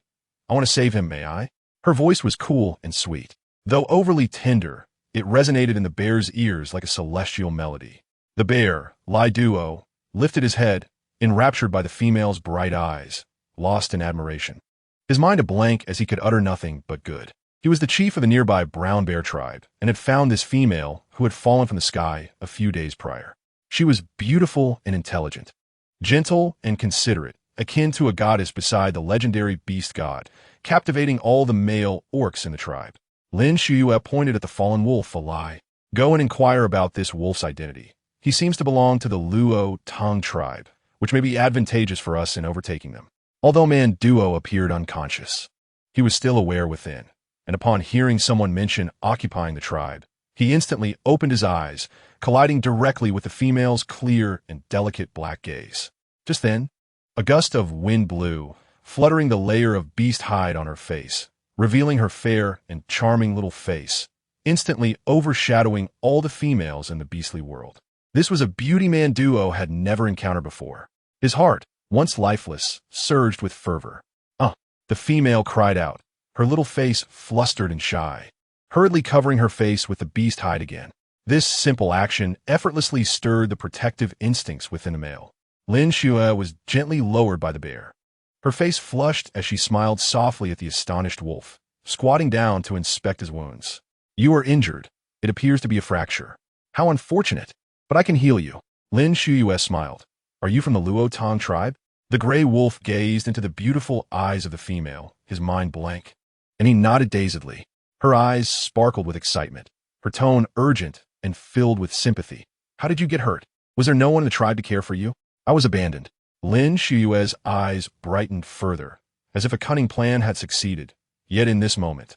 "I want to save him, may I?" Her voice was cool and sweet. Though overly tender, it resonated in the bear's ears like a celestial melody. The bear, Lai Duo, lifted his head, enraptured by the female's bright eyes, lost in admiration. His mind a blank as he could utter nothing but good. He was the chief of the nearby brown bear tribe and had found this female who had fallen from the sky a few days prior. She was beautiful and intelligent, gentle and considerate, akin to a goddess beside the legendary beast god, captivating all the male orcs in the tribe. Lin Shuyue pointed at the fallen wolf a lie. "Go and inquire about this wolf's identity. He seems to belong to the Luo Tong tribe, which may be advantageous for us in overtaking them." Although man duo appeared unconscious, he was still aware within, and upon hearing someone mention occupying the tribe, he instantly opened his eyes, colliding directly with the female's clear and delicate black gaze. Just then, a gust of wind blew, fluttering the layer of beast hide on her face, revealing her fair and charming little face, instantly overshadowing all the females in the beastly world. This was a beauty man duo had never encountered before. His heart, once lifeless, surged with fervor. The female cried out, her little face flustered and shy. hurriedly covering her face with the beast hide again. This simple action effortlessly stirred the protective instincts within the male. Lin Xue was gently lowered by the bear. Her face flushed as she smiled softly at the astonished wolf, squatting down to inspect his wounds. You are injured. It appears to be a fracture. How unfortunate. But I can heal you. Lin Xue smiled. Are you from the Luo Tong tribe? The gray wolf gazed into the beautiful eyes of the female, his mind blank, and he nodded dazedly. Her eyes sparkled with excitement, her tone urgent and filled with sympathy. How did you get hurt? Was there no one in the tribe to care for you? I was abandoned. Lin Xue's eyes brightened further, as if a cunning plan had succeeded. Yet in this moment,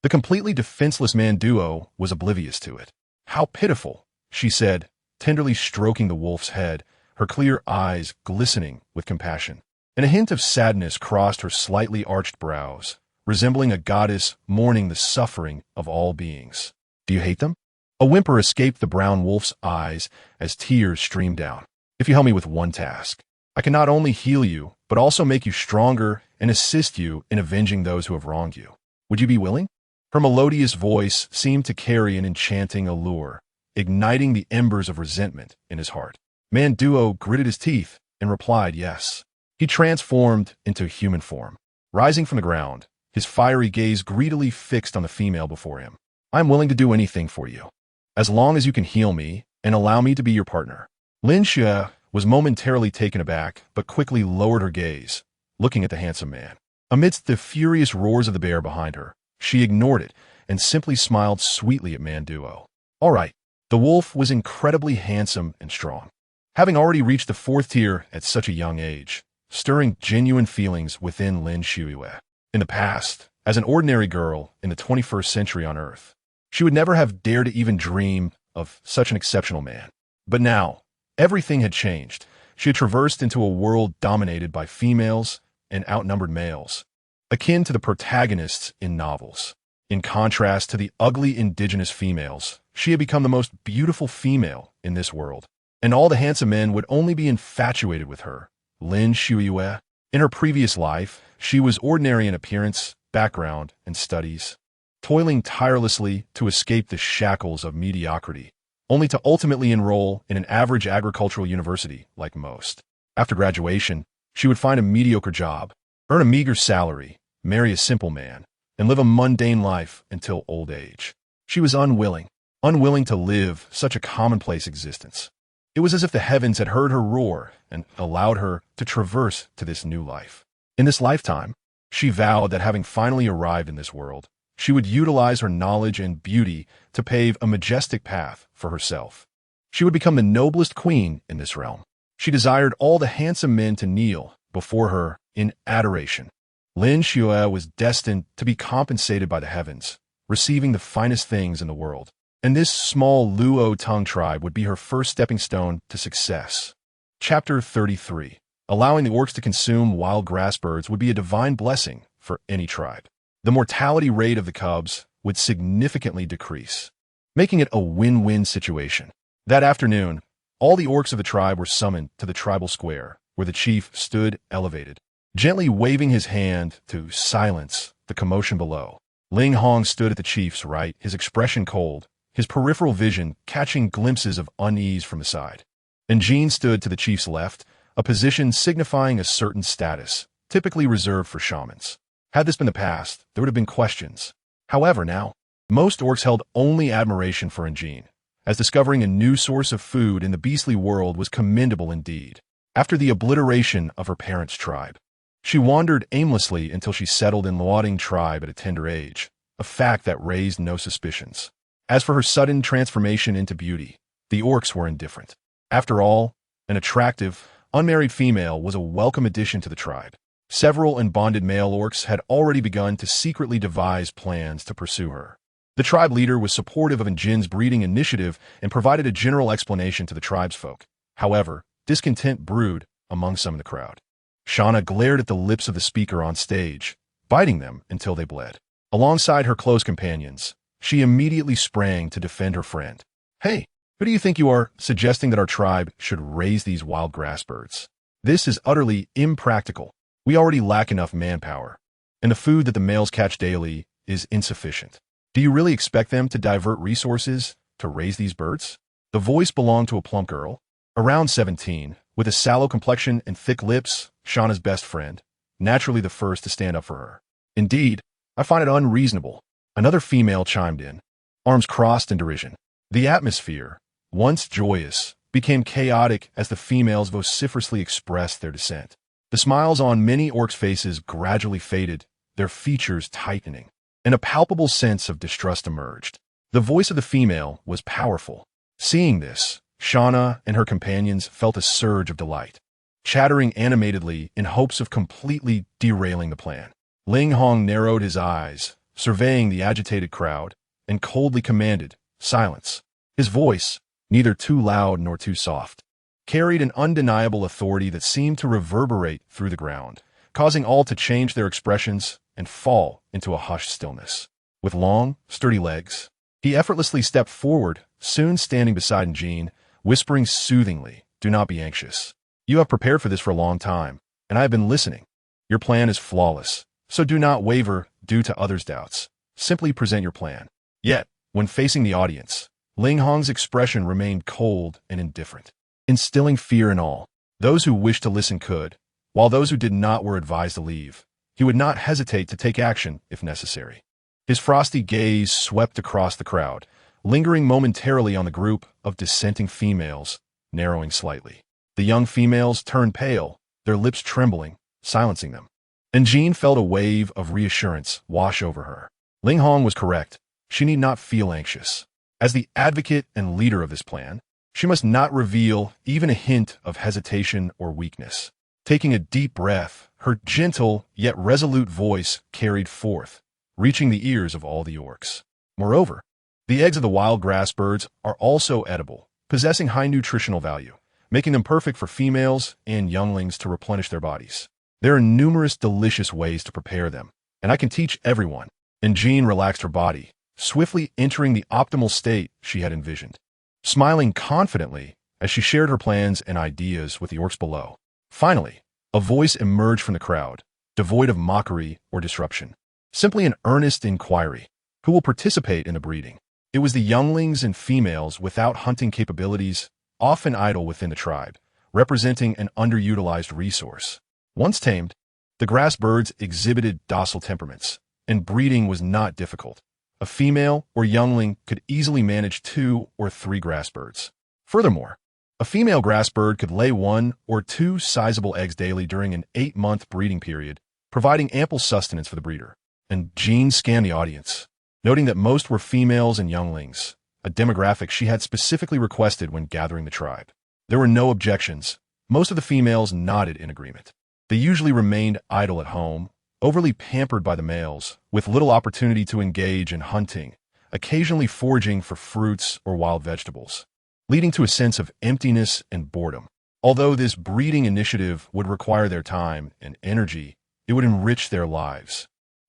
the completely defenseless man duo was oblivious to it. How pitiful, she said, tenderly stroking the wolf's head, her clear eyes glistening with compassion. And a hint of sadness crossed her slightly arched brows, resembling a goddess mourning the suffering of all beings. Do you hate them? A whimper escaped the brown wolf's eyes as tears streamed down. If you help me with one task, I can not only heal you, but also make you stronger and assist you in avenging those who have wronged you. Would you be willing? Her melodious voice seemed to carry an enchanting allure, igniting the embers of resentment in his heart. Man Duo gritted his teeth and replied yes. He transformed into human form. Rising from the ground, his fiery gaze greedily fixed on the female before him. I am willing to do anything for you, as long as you can heal me and allow me to be your partner. Lin Xue was momentarily taken aback, but quickly lowered her gaze, looking at the handsome man. Amidst the furious roars of the bear behind her, she ignored it and simply smiled sweetly at Man Duo. All right, the wolf was incredibly handsome and strong, having already reached the 4th tier at such a young age, stirring genuine feelings within Lin Xue. In the past, as an ordinary girl in the 21st century on Earth, she would never have dared to even dream of such an exceptional man. But now, everything had changed. She had traversed into a world dominated by females and outnumbered males, akin to the protagonists in novels. In contrast to the ugly indigenous females, she had become the most beautiful female in this world, and all the handsome men would only be infatuated with her. Lin Xue. In her previous life, she was ordinary in appearance, background, and studies, toiling tirelessly to escape the shackles of mediocrity, only to ultimately enroll in an average agricultural university like most. After graduation, she would find a mediocre job, earn a meager salary, marry a simple man, and live a mundane life until old age. She was unwilling to live such a commonplace existence. It was as if the heavens had heard her roar and allowed her to traverse to this new life. In this lifetime, she vowed that having finally arrived in this world, she would utilize her knowledge and beauty to pave a majestic path for herself. She would become the noblest queen in this realm. She desired all the handsome men to kneel before her in adoration. Lin Xue was destined to be compensated by the heavens, receiving the finest things in the world. And this small Luo Tong tribe would be her first stepping stone to success. Chapter 33. Allowing the orcs to consume wild grass birds would be a divine blessing for any tribe. The mortality rate of the cubs would significantly decrease, making it a win-win situation. That afternoon, all the orcs of the tribe were summoned to the tribal square, where the chief stood elevated, gently waving his hand to silence the commotion below. Ling Hong stood at the chief's right, his expression cold, his peripheral vision catching glimpses of unease from the side. And Jean stood to the chief's left, a position signifying a certain status, typically reserved for shamans. Had this been the past, there would have been questions. However, now, most orcs held only admiration for Jean, as discovering a new source of food in the beastly world was commendable indeed. After the obliteration of her parents' tribe, she wandered aimlessly until she settled in Luoding tribe at a tender age, a fact that raised no suspicions. As for her sudden transformation into beauty, the orcs were indifferent. After all, an attractive, unmarried female was a welcome addition to the tribe. Several unbonded male orcs had already begun to secretly devise plans to pursue her. The tribe leader was supportive of Jin's breeding initiative and provided a general explanation to the tribesfolk. However, discontent brewed among some in the crowd. Shauna glared at the lips of the speaker on stage, biting them until they bled. Alongside her close companions, she immediately sprang to defend her friend. Hey, who do you think you are, suggesting that our tribe should raise these wild grass birds? This is utterly impractical. We already lack enough manpower, and the food that the males catch daily is insufficient. Do you really expect them to divert resources to raise these birds? The voice belonged to a plump girl, around 17, with a sallow complexion and thick lips, Shauna's best friend, naturally the first to stand up for her. Indeed, I find it unreasonable. Another female chimed in, arms crossed in derision. The atmosphere, once joyous, became chaotic as the females vociferously expressed their dissent. The smiles on many orcs' faces gradually faded, their features tightening, and a palpable sense of distrust emerged. The voice of the female was powerful. Seeing this, Shauna and her companions felt a surge of delight, chattering animatedly in hopes of completely derailing the plan. Ling Hong narrowed his eyes, surveying the agitated crowd, and coldly commanded, "Silence." His voice, neither too loud nor too soft, carried an undeniable authority that seemed to reverberate through the ground, causing all to change their expressions and fall into a hushed stillness. With long, sturdy legs, he effortlessly stepped forward, soon standing beside Jean, whispering soothingly, "Do not be anxious. You have prepared for this for a long time, and I have been listening. Your plan is flawless, so do not waver due to others' doubts. Simply present your plan." Yet, when facing the audience, Ling Hong's expression remained cold and indifferent, instilling fear in all. Those who wished to listen could, while those who did not were advised to leave. He would not hesitate to take action if necessary. His frosty gaze swept across the crowd, lingering momentarily on the group of dissenting females, narrowing slightly. The young females turned pale, their lips trembling, silencing them. And Jean felt a wave of reassurance wash over her. Ling Hong was correct. She need not feel anxious. As the advocate and leader of this plan, she must not reveal even a hint of hesitation or weakness. Taking a deep breath, her gentle yet resolute voice carried forth, reaching the ears of all the orcs. Moreover, the eggs of the wild grass birds are also edible, possessing high nutritional value, making them perfect for females and younglings to replenish their bodies. There are numerous delicious ways to prepare them, and I can teach everyone. And Jean relaxed her body, swiftly entering the optimal state she had envisioned, smiling confidently as she shared her plans and ideas with the orcs below. Finally, a voice emerged from the crowd, devoid of mockery or disruption. Simply an earnest inquiry. Who will participate in the breeding? It was the younglings and females without hunting capabilities, often idle within the tribe, representing an underutilized resource. Once tamed, the grass birds exhibited docile temperaments, and breeding was not difficult. A female or youngling could easily manage 2 or 3 grass birds. Furthermore, a female grass bird could lay 1 or 2 sizable eggs daily during an 8-month breeding period, providing ample sustenance for the breeder. And Jean scanned the audience, noting that most were females and younglings, a demographic she had specifically requested when gathering the tribe. There were no objections. Most of the females nodded in agreement. They usually remained idle at home, overly pampered by the males, with little opportunity to engage in hunting, occasionally foraging for fruits or wild vegetables, leading to a sense of emptiness and boredom. Although this breeding initiative would require their time and energy, it would enrich their lives.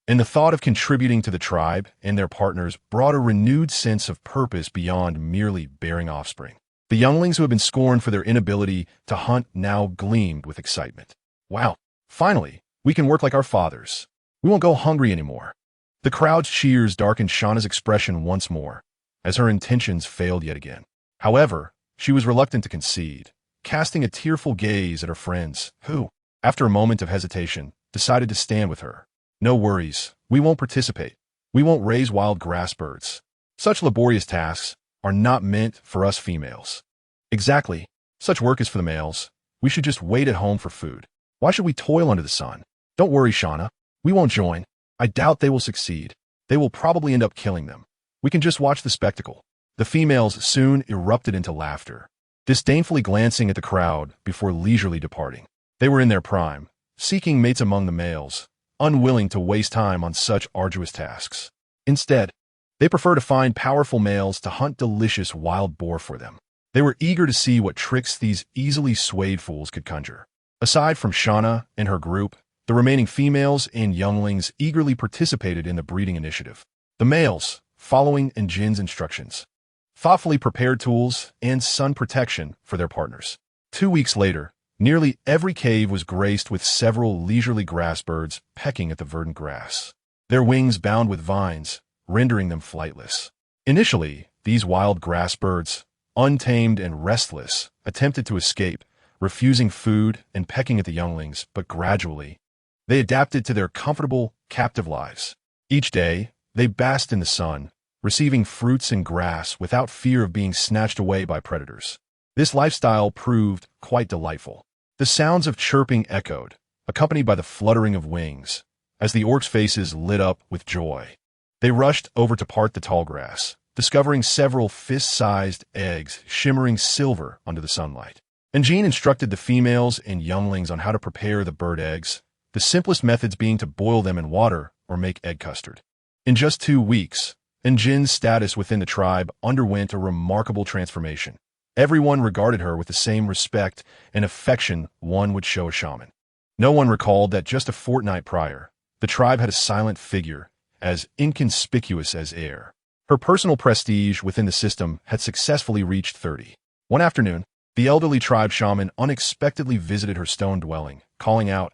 And the thought of contributing to the tribe and their partners brought a renewed sense of purpose beyond merely bearing offspring. The younglings who had been scorned for their inability to hunt now gleamed with excitement. Wow, finally, we can work like our fathers. We won't go hungry anymore. The crowd's cheers darkened Shauna's expression once more, as her intentions failed yet again. However, she was reluctant to concede, casting a tearful gaze at her friends, who, after a moment of hesitation, decided to stand with her. "No worries, we won't participate. We won't raise wild grass birds. Such laborious tasks are not meant for us females." "Exactly. Such work is for the males. We should just wait at home for food. Why should we toil under the sun? Don't worry, Shauna. We won't join. I doubt they will succeed. They will probably end up killing them. We can just watch the spectacle." The females soon erupted into laughter, disdainfully glancing at the crowd before leisurely departing. They were in their prime, seeking mates among the males, unwilling to waste time on such arduous tasks. Instead, they prefer to find powerful males to hunt delicious wild boar for them. They were eager to see what tricks these easily swayed fools could conjure. Aside from Shauna and her group, the remaining females and younglings eagerly participated in the breeding initiative. The males, following Jin's instructions, thoughtfully prepared tools and sun protection for their partners. 2 weeks later, nearly every cave was graced with several leisurely grass birds pecking at the verdant grass. Their wings bound with vines, rendering them flightless. Initially, these wild grass birds, untamed and restless, attempted to escape, refusing food and pecking at the younglings, but gradually, they adapted to their comfortable, captive lives. Each day, they basked in the sun, receiving fruits and grass without fear of being snatched away by predators. This lifestyle proved quite delightful. The sounds of chirping echoed, accompanied by the fluttering of wings, as the orcs' faces lit up with joy. They rushed over to part the tall grass, discovering several fist-sized eggs shimmering silver under the sunlight. And Jean instructed the females and younglings on how to prepare the bird eggs, the simplest methods being to boil them in water or make egg custard. In just 2 weeks, Jin's status within the tribe underwent a remarkable transformation. Everyone regarded her with the same respect and affection one would show a shaman. No one recalled that just a fortnight prior, the tribe had a silent figure, as inconspicuous as air. Her personal prestige within the system had successfully reached 30. One afternoon, the elderly tribe shaman unexpectedly visited her stone dwelling, calling out,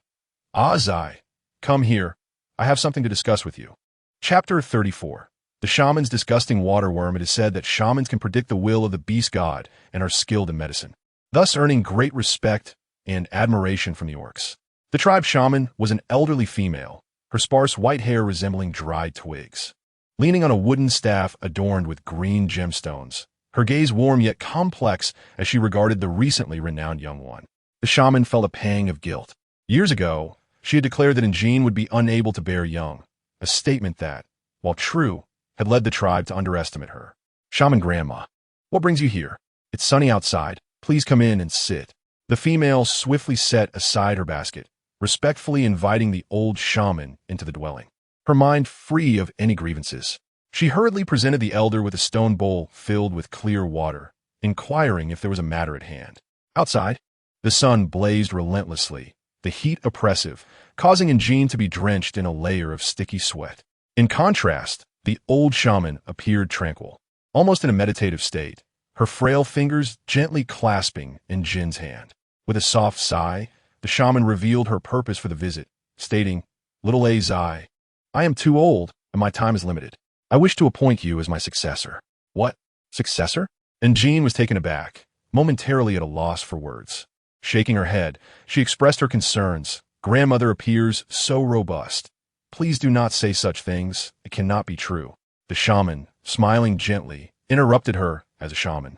"Zai, come here. I have something to discuss with you." Chapter 34. The shaman's disgusting waterworm. It is said that shamans can predict the will of the beast god and are skilled in medicine, thus earning great respect and admiration from the orcs. The tribe shaman was an elderly female, her sparse white hair resembling dried twigs. Leaning on a wooden staff adorned with green gemstones, her gaze warm yet complex as she regarded the recently renowned young one. The shaman felt a pang of guilt. Years ago, she had declared that Jean would be unable to bear young, a statement that, while true, had led the tribe to underestimate her. "Shaman grandma, what brings you here? It's sunny outside. Please come in and sit." The female swiftly set aside her basket, respectfully inviting the old shaman into the dwelling. Her mind free of any grievances, she hurriedly presented the elder with a stone bowl filled with clear water, inquiring if there was a matter at hand. Outside, the sun blazed relentlessly, the heat oppressive, causing Jean to be drenched in a layer of sticky sweat. In contrast, the old shaman appeared tranquil, almost in a meditative state, her frail fingers gently clasping Jin's hand. With a soft sigh, the shaman revealed her purpose for the visit, stating, "Little Zai, I am too old and my time is limited. I wish to appoint you as my successor." "What? Successor?" Jean was taken aback, momentarily at a loss for words. Shaking her head, she expressed her concerns. "Grandmother appears so robust. Please do not say such things. It cannot be true." The shaman, smiling gently, interrupted her as a shaman.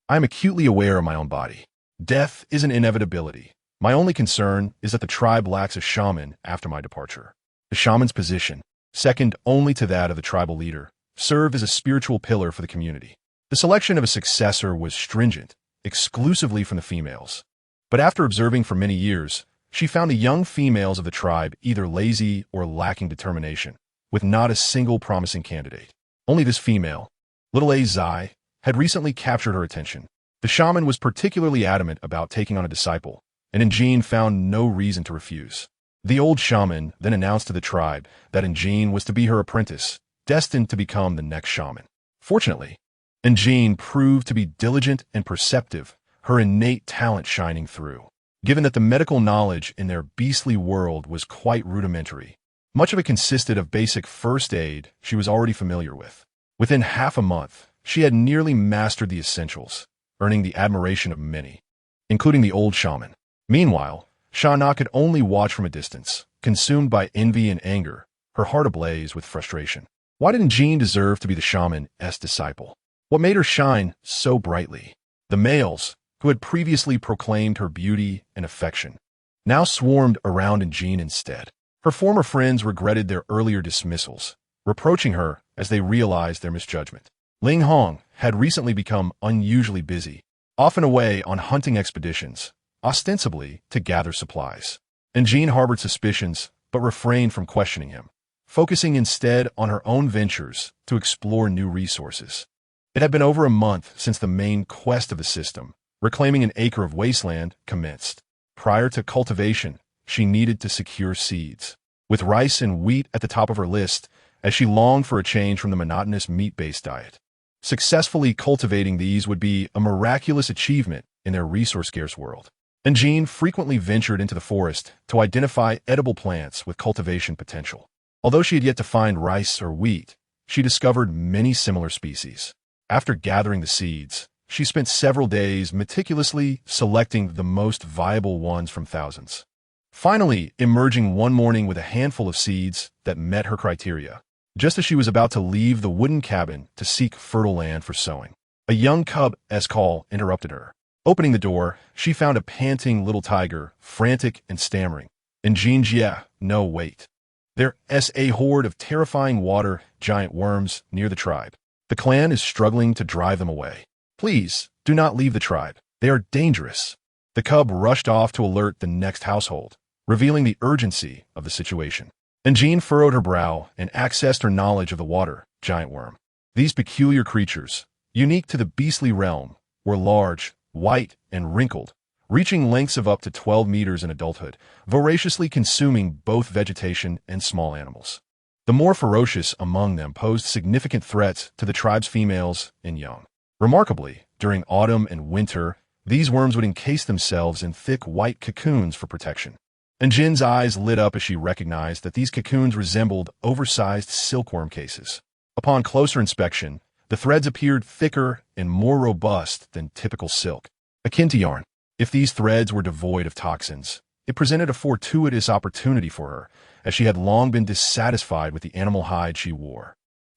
"I am acutely aware of my own body. Death is an inevitability. My only concern is that the tribe lacks a shaman after my departure." The shaman's position, second only to that of the tribal leader, served as a spiritual pillar for the community. The selection of a successor was stringent, exclusively from the females. But after observing for many years, she found the young females of the tribe either lazy or lacking determination, with not a single promising candidate. Only this female, little Zai, had recently captured her attention. The shaman was particularly adamant about taking on a disciple, and Jean found no reason to refuse. The old shaman then announced to the tribe that Jean was to be her apprentice, destined to become the next shaman. Fortunately, Jean proved to be diligent and perceptive, her innate talent shining through. Given that the medical knowledge in their beastly world was quite rudimentary, much of it consisted of basic first aid she was already familiar with. Within half a month, she had nearly mastered the essentials, earning the admiration of many, including the old shaman. Meanwhile, Shana could only watch from a distance, consumed by envy and anger, her heart ablaze with frustration. Why didn't Jean deserve to be the shaman's disciple? What made her shine so brightly? The males, who had previously proclaimed her beauty and affection, now swarmed around Jean instead. Her former friends regretted their earlier dismissals, reproaching her as they realized their misjudgment. Ling Hong had recently become unusually busy, often away on hunting expeditions, ostensibly to gather supplies. Jean harbored suspicions, but refrained from questioning him, focusing instead on her own ventures to explore new resources. It had been over a month since the main quest of the system, reclaiming an acre of wasteland, commenced. Prior to cultivation, she needed to secure seeds, with rice and wheat at the top of her list, as she longed for a change from the monotonous meat-based diet. Successfully cultivating these would be a miraculous achievement in their resource-scarce world. Jean frequently ventured into the forest to identify edible plants with cultivation potential. Although she had yet to find rice or wheat, she discovered many similar species. After gathering the seeds, she spent several days meticulously selecting the most viable ones from thousands. Finally, emerging one morning with a handful of seeds that met her criteria, just as she was about to leave the wooden cabin to seek fertile land for sowing. A young cub's call interrupted her. Opening the door, she found a panting little tiger, frantic and stammering. And Jean, no, wait. There's a horde of terrifying water giant worms near the tribe. The clan is struggling to drive them away. Please, do not leave the tribe. They are dangerous. The cub rushed off to alert the next household, revealing the urgency of the situation. And Jean furrowed her brow and accessed her knowledge of the water giant worm. These peculiar creatures, unique to the beastly realm, were large, white, and wrinkled, reaching lengths of up to 12 meters in adulthood, voraciously consuming both vegetation and small animals. The more ferocious among them posed significant threats to the tribe's females and young. Remarkably, during autumn and winter, these worms would encase themselves in thick white cocoons for protection. And Jin's eyes lit up as she recognized that these cocoons resembled oversized silkworm cases. Upon closer inspection, the threads appeared thicker and more robust than typical silk, akin to yarn. If these threads were devoid of toxins, it presented a fortuitous opportunity for her, as she had long been dissatisfied with the animal hide she wore.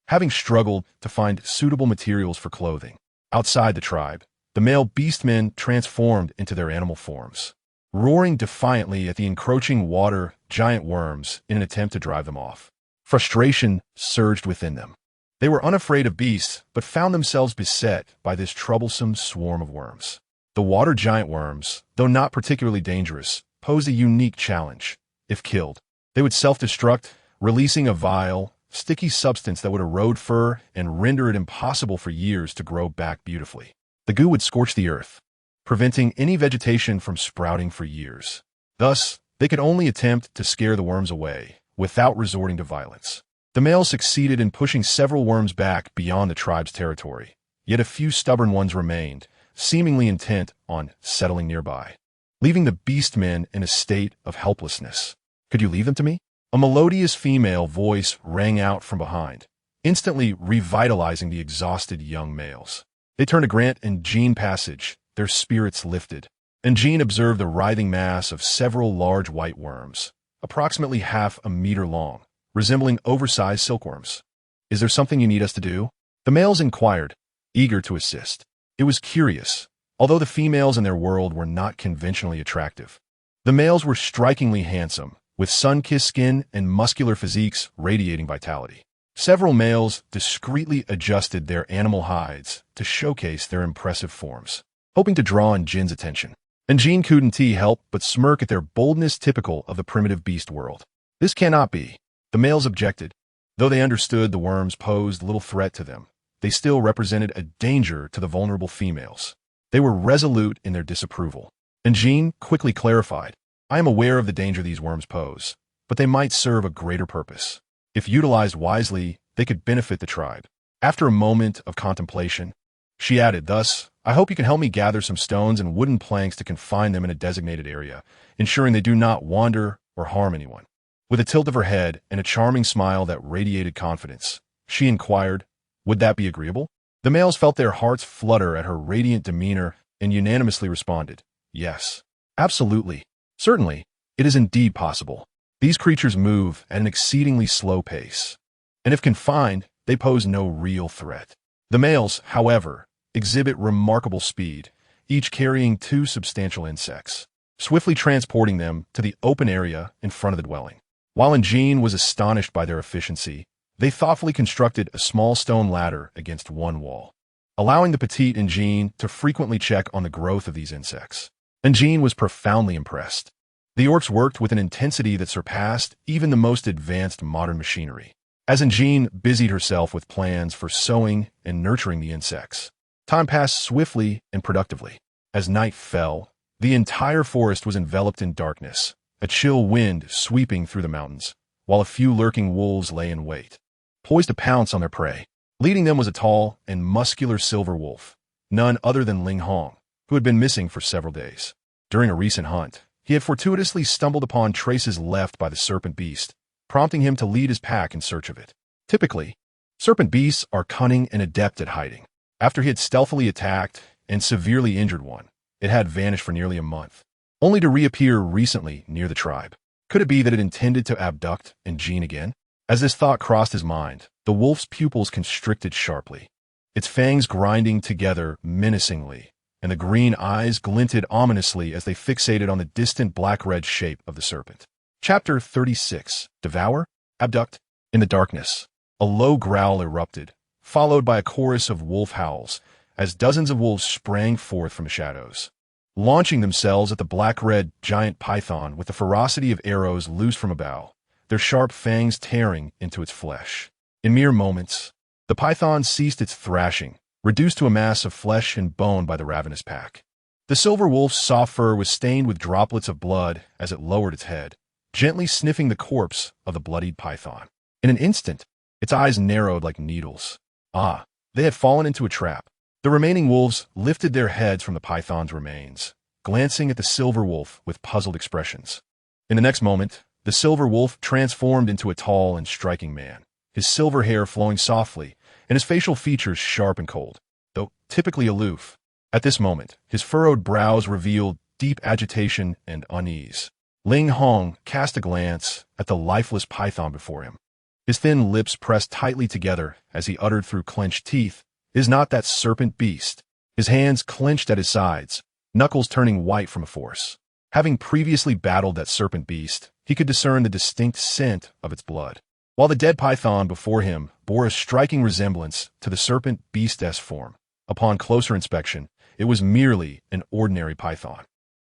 Having struggled to find suitable materials for clothing outside the tribe, the male beastmen transformed into their animal forms, roaring defiantly at the encroaching water giant worms in an attempt to drive them off. Frustration surged within them. They were unafraid of beasts, but found themselves beset by this troublesome swarm of worms. The water giant worms, though not particularly dangerous, posed a unique challenge. If killed, they would self-destruct, releasing a vile, sticky substance that would erode fur and render it impossible for years to grow back beautifully. The goo would scorch the earth, preventing any vegetation from sprouting for years. Thus, they could only attempt to scare the worms away, without resorting to violence. The males succeeded in pushing several worms back beyond the tribe's territory, yet a few stubborn ones remained, seemingly intent on settling nearby, leaving the beastmen in a state of helplessness. Could you leave them to me? A melodious female voice rang out from behind, instantly revitalizing the exhausted young males. They turned to Grant and Jean Passage, their spirits lifted, and Jean observed the writhing mass of several large white worms, approximately half a meter long, resembling oversized silkworms. Is there something you need us to do? The males inquired, eager to assist. It was curious, although the females in their world were not conventionally attractive. The males were strikingly handsome, with sun-kissed skin and muscular physiques radiating vitality. Several males discreetly adjusted their animal hides to showcase their impressive forms, hoping to draw in Jin's attention. And Jean couldn't help but smirk at their boldness typical of the primitive beast world. This cannot be. The males objected. Though they understood the worms posed little threat to them, they still represented a danger to the vulnerable females. They were resolute in their disapproval. And Jean quickly clarified, I am aware of the danger these worms pose, but they might serve a greater purpose. If utilized wisely, they could benefit the tribe. After a moment of contemplation, she added, thus, I hope you can help me gather some stones and wooden planks to confine them in a designated area, ensuring they do not wander or harm anyone. With a tilt of her head and a charming smile that radiated confidence, she inquired, would that be agreeable? The males felt their hearts flutter at her radiant demeanor and unanimously responded, yes, absolutely. Certainly, it is indeed possible. These creatures move at an exceedingly slow pace, and if confined, they pose no real threat. The males, however, exhibit remarkable speed, each carrying 2 substantial insects, swiftly transporting them to the open area in front of the dwelling. While Jean was astonished by their efficiency, they thoughtfully constructed a small stone ladder against one wall, allowing the petite Jean to frequently check on the growth of these insects. And Jean was profoundly impressed. The orcs worked with an intensity that surpassed even the most advanced modern machinery. As Jean busied herself with plans for sowing and nurturing the insects, time passed swiftly and productively. As night fell, the entire forest was enveloped in darkness, a chill wind sweeping through the mountains, while a few lurking wolves lay in wait, poised to pounce on their prey. Leading them was a tall and muscular silver wolf, none other than Ling Hong, who had been missing for several days. During a recent hunt, he had fortuitously stumbled upon traces left by the serpent beast, prompting him to lead his pack in search of it. Typically, Serpent beasts are cunning and adept at hiding. After he had stealthily attacked and severely injured one, it had vanished for nearly a month, only to reappear recently near the tribe. Could it be that it intended to abduct Jean again? As this thought crossed his mind, the wolf's pupils constricted sharply, its fangs grinding together menacingly, and the green eyes glinted ominously as they fixated on the distant black-red shape of the serpent. Chapter 36. Devour? Abduct? In the darkness, a low growl erupted, followed by a chorus of wolf howls, as dozens of wolves sprang forth from the shadows, launching themselves at the black-red giant python with the ferocity of arrows loosed from a bow, their sharp fangs tearing into its flesh. In mere moments, the python ceased its thrashing, reduced to a mass of flesh and bone by the ravenous pack. The silver wolf's soft fur was stained with droplets of blood as it lowered its head, gently sniffing the corpse of the bloodied python. In an instant, its eyes narrowed like needles. Ah, they had fallen into a trap. The remaining wolves lifted their heads from the python's remains, glancing at the silver wolf with puzzled expressions. In the next moment, the silver wolf transformed into a tall and striking man, his silver hair flowing softly, and his facial features sharp and cold, though typically aloof. At this moment, his furrowed brows revealed deep agitation and unease. Ling Hong cast a glance at the lifeless python before him. His thin lips pressed tightly together as he uttered through clenched teeth, "Is not that serpent beast?" His hands clenched at his sides, knuckles turning white from a force. Having previously battled that serpent beast, he could discern the distinct scent of its blood, while the dead python before him bore a striking resemblance to the serpent beastess form. Upon closer inspection, it was merely an ordinary python.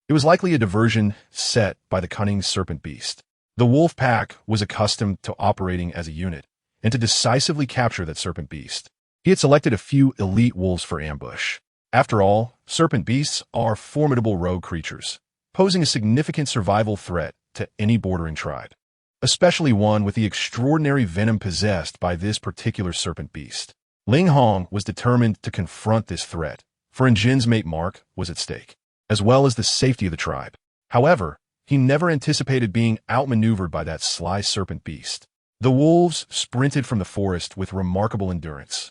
It was likely a diversion set by the cunning serpent beast. The wolf pack was accustomed to operating as a unit, and to decisively capture that serpent beast. He had selected a few elite wolves for ambush. After all, serpent beasts are formidable rogue creatures, posing a significant survival threat to any bordering tribe, especially one with the extraordinary venom possessed by this particular serpent beast. Ling Hong was determined to confront this threat, for Jin's mate Mark was at stake, as well as the safety of the tribe. However, he never anticipated being outmaneuvered by that sly serpent beast. The wolves sprinted from the forest with remarkable endurance,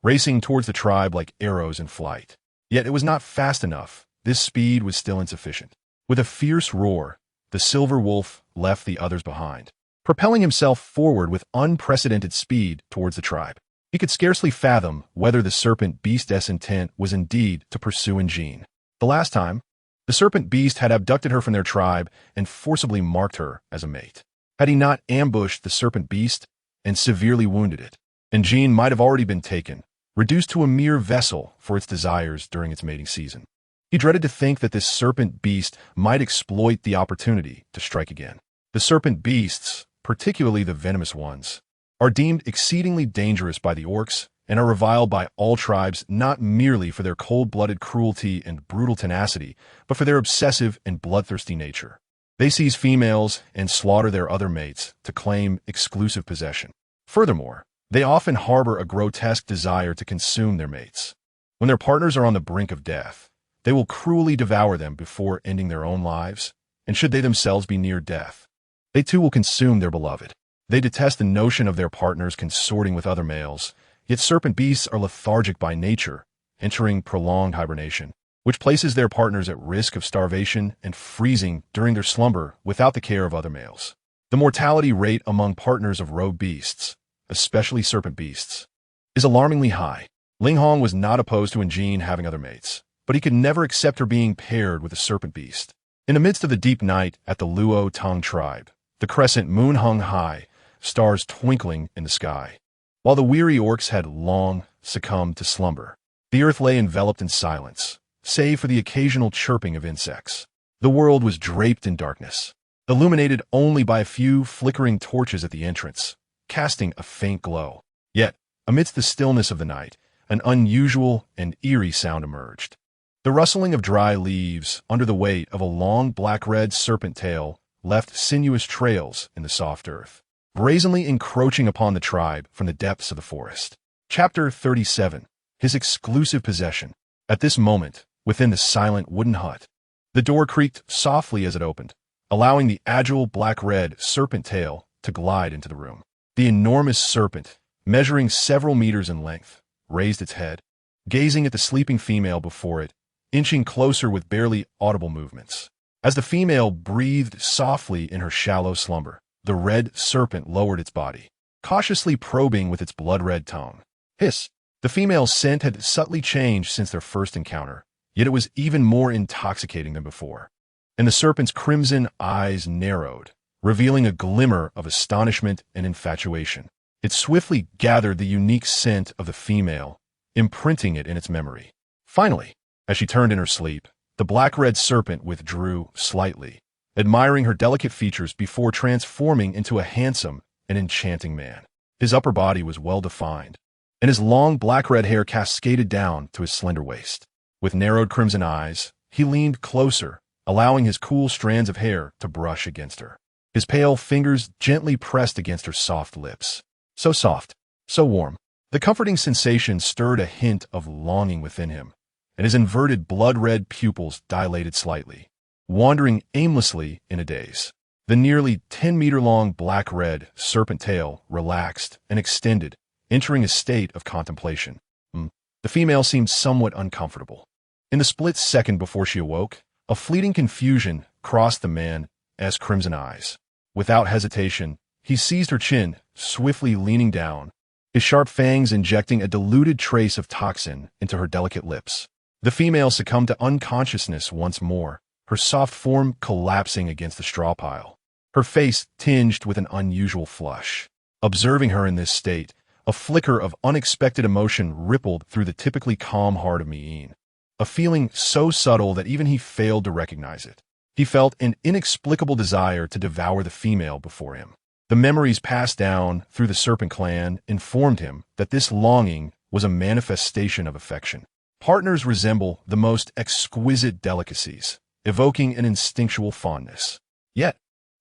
racing towards the tribe like arrows in flight. Yet it was not fast enough. This speed was still insufficient. With a fierce roar, the silver wolf left the others behind, propelling himself forward with unprecedented speed towards the tribe. He could scarcely fathom whether the serpent beast's intent was indeed to pursue Jean. The last time, the serpent beast had abducted her from their tribe and forcibly marked her as a mate. Had he not ambushed the serpent beast and severely wounded it, Jean might have already been taken, reduced to a mere vessel for its desires during its mating season. He dreaded to think that this serpent beast might exploit the opportunity to strike again. The serpent beasts, particularly the venomous ones, are deemed exceedingly dangerous by the orcs and are reviled by all tribes not merely for their cold-blooded cruelty and brutal tenacity, but for their obsessive and bloodthirsty nature. They seize females and slaughter their other mates to claim exclusive possession. Furthermore, they often harbor a grotesque desire to consume their mates. When their partners are on the brink of death, they will cruelly devour them before ending their own lives, and should they themselves be near death, they too will consume their beloved. They detest the notion of their partners consorting with other males, yet serpent beasts are lethargic by nature, entering prolonged hibernation, which places their partners at risk of starvation and freezing during their slumber without the care of other males. The mortality rate among partners of rogue beasts, especially serpent beasts, is alarmingly high. Ling Hong was not opposed to Jean having other mates, but he could never accept her being paired with a serpent beast. In the midst of the deep night at the Luo Tong tribe, the crescent moon hung high, stars twinkling in the sky. While the weary orcs had long succumbed to slumber, the earth lay enveloped in silence, save for the occasional chirping of insects. The world was draped in darkness, illuminated only by a few flickering torches at the entrance, casting a faint glow. Yet, amidst the stillness of the night, an unusual and eerie sound emerged. The rustling of dry leaves under the weight of a long black-red serpent tail left sinuous trails in the soft earth, brazenly encroaching upon the tribe from the depths of the forest. Chapter 37. His exclusive possession. At this moment, within the silent wooden hut, the door creaked softly as it opened, allowing the agile black-red serpent tail to glide into the room. The enormous serpent, measuring several meters in length, raised its head, gazing at the sleeping female before it, inching closer with barely audible movements. As the female breathed softly in her shallow slumber, the red serpent lowered its body, cautiously probing with its blood-red tongue. Hiss! The female's scent had subtly changed since their first encounter, yet it was even more intoxicating than before. And the serpent's crimson eyes narrowed, revealing a glimmer of astonishment and infatuation. It swiftly gathered the unique scent of the female, imprinting it in its memory. Finally, as she turned in her sleep, the black-red serpent withdrew slightly, admiring her delicate features before transforming into a handsome and enchanting man. His upper body was well-defined, and his long black-red hair cascaded down to his slender waist. With narrowed crimson eyes, he leaned closer, allowing his cool strands of hair to brush against her. His pale fingers gently pressed against her soft lips. So soft, so warm. The comforting sensation stirred a hint of longing within him, and his inverted blood-red pupils dilated slightly, wandering aimlessly in a daze. The nearly 10-meter-long black-red serpent tail relaxed and extended, entering a state of contemplation. The female seemed somewhat uncomfortable. In the split second before she awoke, a fleeting confusion crossed the man's crimson eyes. Without hesitation, he seized her chin, swiftly leaning down, his sharp fangs injecting a diluted trace of toxin into her delicate lips. The female succumbed to unconsciousness once more, her soft form collapsing against the straw pile, her face tinged with an unusual flush. Observing her in this state, a flicker of unexpected emotion rippled through the typically calm heart of Miin, a feeling so subtle that even he failed to recognize it. He felt an inexplicable desire to devour the female before him. The memories passed down through the serpent clan informed him that this longing was a manifestation of affection. Partners resemble the most exquisite delicacies, evoking an instinctual fondness. Yet,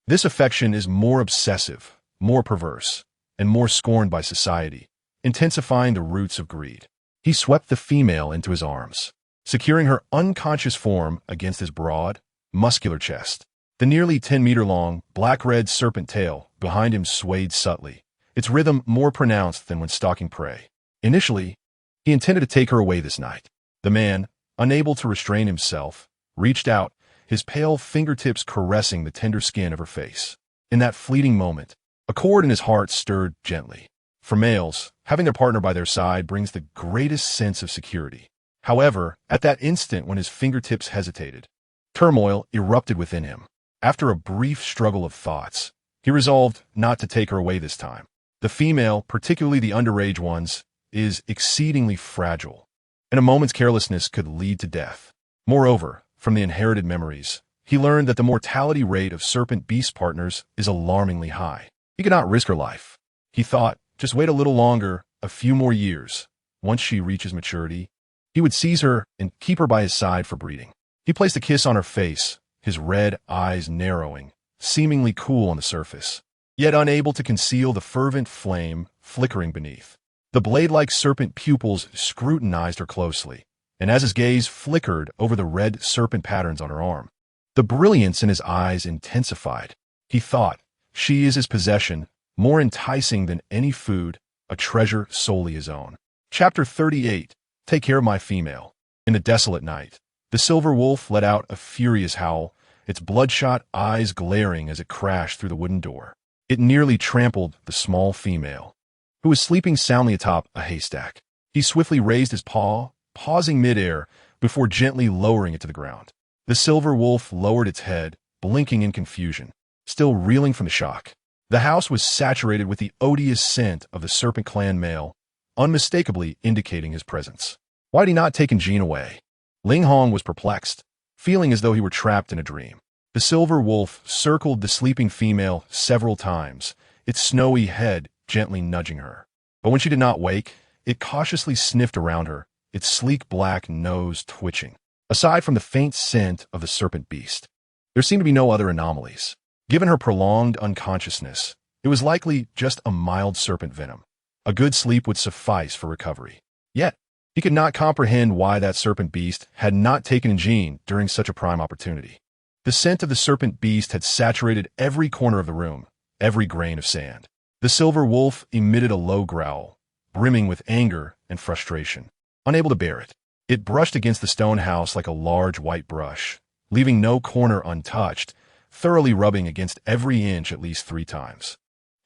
this affection is more obsessive, more perverse, and more scorned by society, intensifying the roots of greed. He swept the female into his arms, securing her unconscious form against his broad, muscular chest. The nearly 10-meter-long, black-red serpent tail behind him swayed subtly, its rhythm more pronounced than when stalking prey. Initially, he intended to take her away this night. The man, unable to restrain himself, reached out, his pale fingertips caressing the tender skin of her face. In that fleeting moment, a chord in his heart stirred gently. For males, having their partner by their side brings the greatest sense of security. However, at that instant when his fingertips hesitated, turmoil erupted within him. After a brief struggle of thoughts, he resolved not to take her away this time. The female, particularly the underage ones, is exceedingly fragile, and a moment's carelessness could lead to death. Moreover, from the inherited memories, he learned that the mortality rate of serpent beast partners is alarmingly high. He could not risk her life. He thought, just wait a little longer, a few more years. Once she reaches maturity, he would seize her and keep her by his side for breeding. He placed a kiss on her face, his red eyes narrowing, seemingly cool on the surface, yet unable to conceal the fervent flame flickering beneath. The blade-like serpent pupils scrutinized her closely, and as his gaze flickered over the red serpent patterns on her arm, the brilliance in his eyes intensified. He thought, she is his possession, more enticing than any food, a treasure solely his own. Chapter 38. Take care of my female. In the desolate night, the silver wolf let out a furious howl, its bloodshot eyes glaring as it crashed through the wooden door. It nearly trampled the small female, who was sleeping soundly atop a haystack. He swiftly raised his paw, pausing midair before gently lowering it to the ground. The silver wolf lowered its head, blinking in confusion, still reeling from the shock. The house was saturated with the odious scent of the serpent clan male, unmistakably indicating his presence. Why had he not taken Jean away? Ling Hong was perplexed, feeling as though he were trapped in a dream. The silver wolf circled the sleeping female several times, its snowy head gently nudging her. But when she did not wake, it cautiously sniffed around her, its sleek black nose twitching. Aside from the faint scent of the serpent beast, there seemed to be no other anomalies. Given her prolonged unconsciousness, it was likely just a mild serpent venom. A good sleep would suffice for recovery. Yet, he could not comprehend why that serpent beast had not taken Jean during such a prime opportunity. The scent of the serpent beast had saturated every corner of the room, every grain of sand. The silver wolf emitted a low growl, brimming with anger and frustration. Unable to bear it, it brushed against the stone house like a large white brush, leaving no corner untouched, thoroughly rubbing against every inch at least 3 times.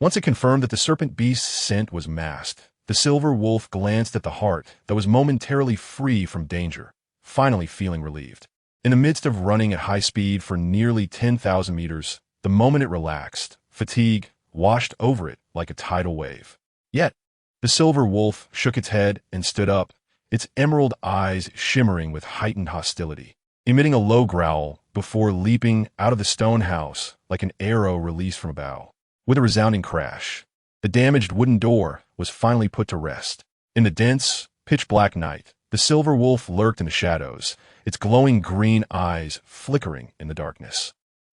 Once it confirmed that the serpent beast's scent was masked, the silver wolf glanced at the heart that was momentarily free from danger, finally feeling relieved. In the midst of running at high speed for nearly 10,000 meters, the moment it relaxed, fatigue washed over it like a tidal wave. Yet, the silver wolf shook its head and stood up, its emerald eyes shimmering with heightened hostility, emitting a low growl before leaping out of the stone house like an arrow released from a bow. With a resounding crash, the damaged wooden door was finally put to rest. In the dense, pitch-black night, the silver wolf lurked in the shadows, its glowing green eyes flickering in the darkness.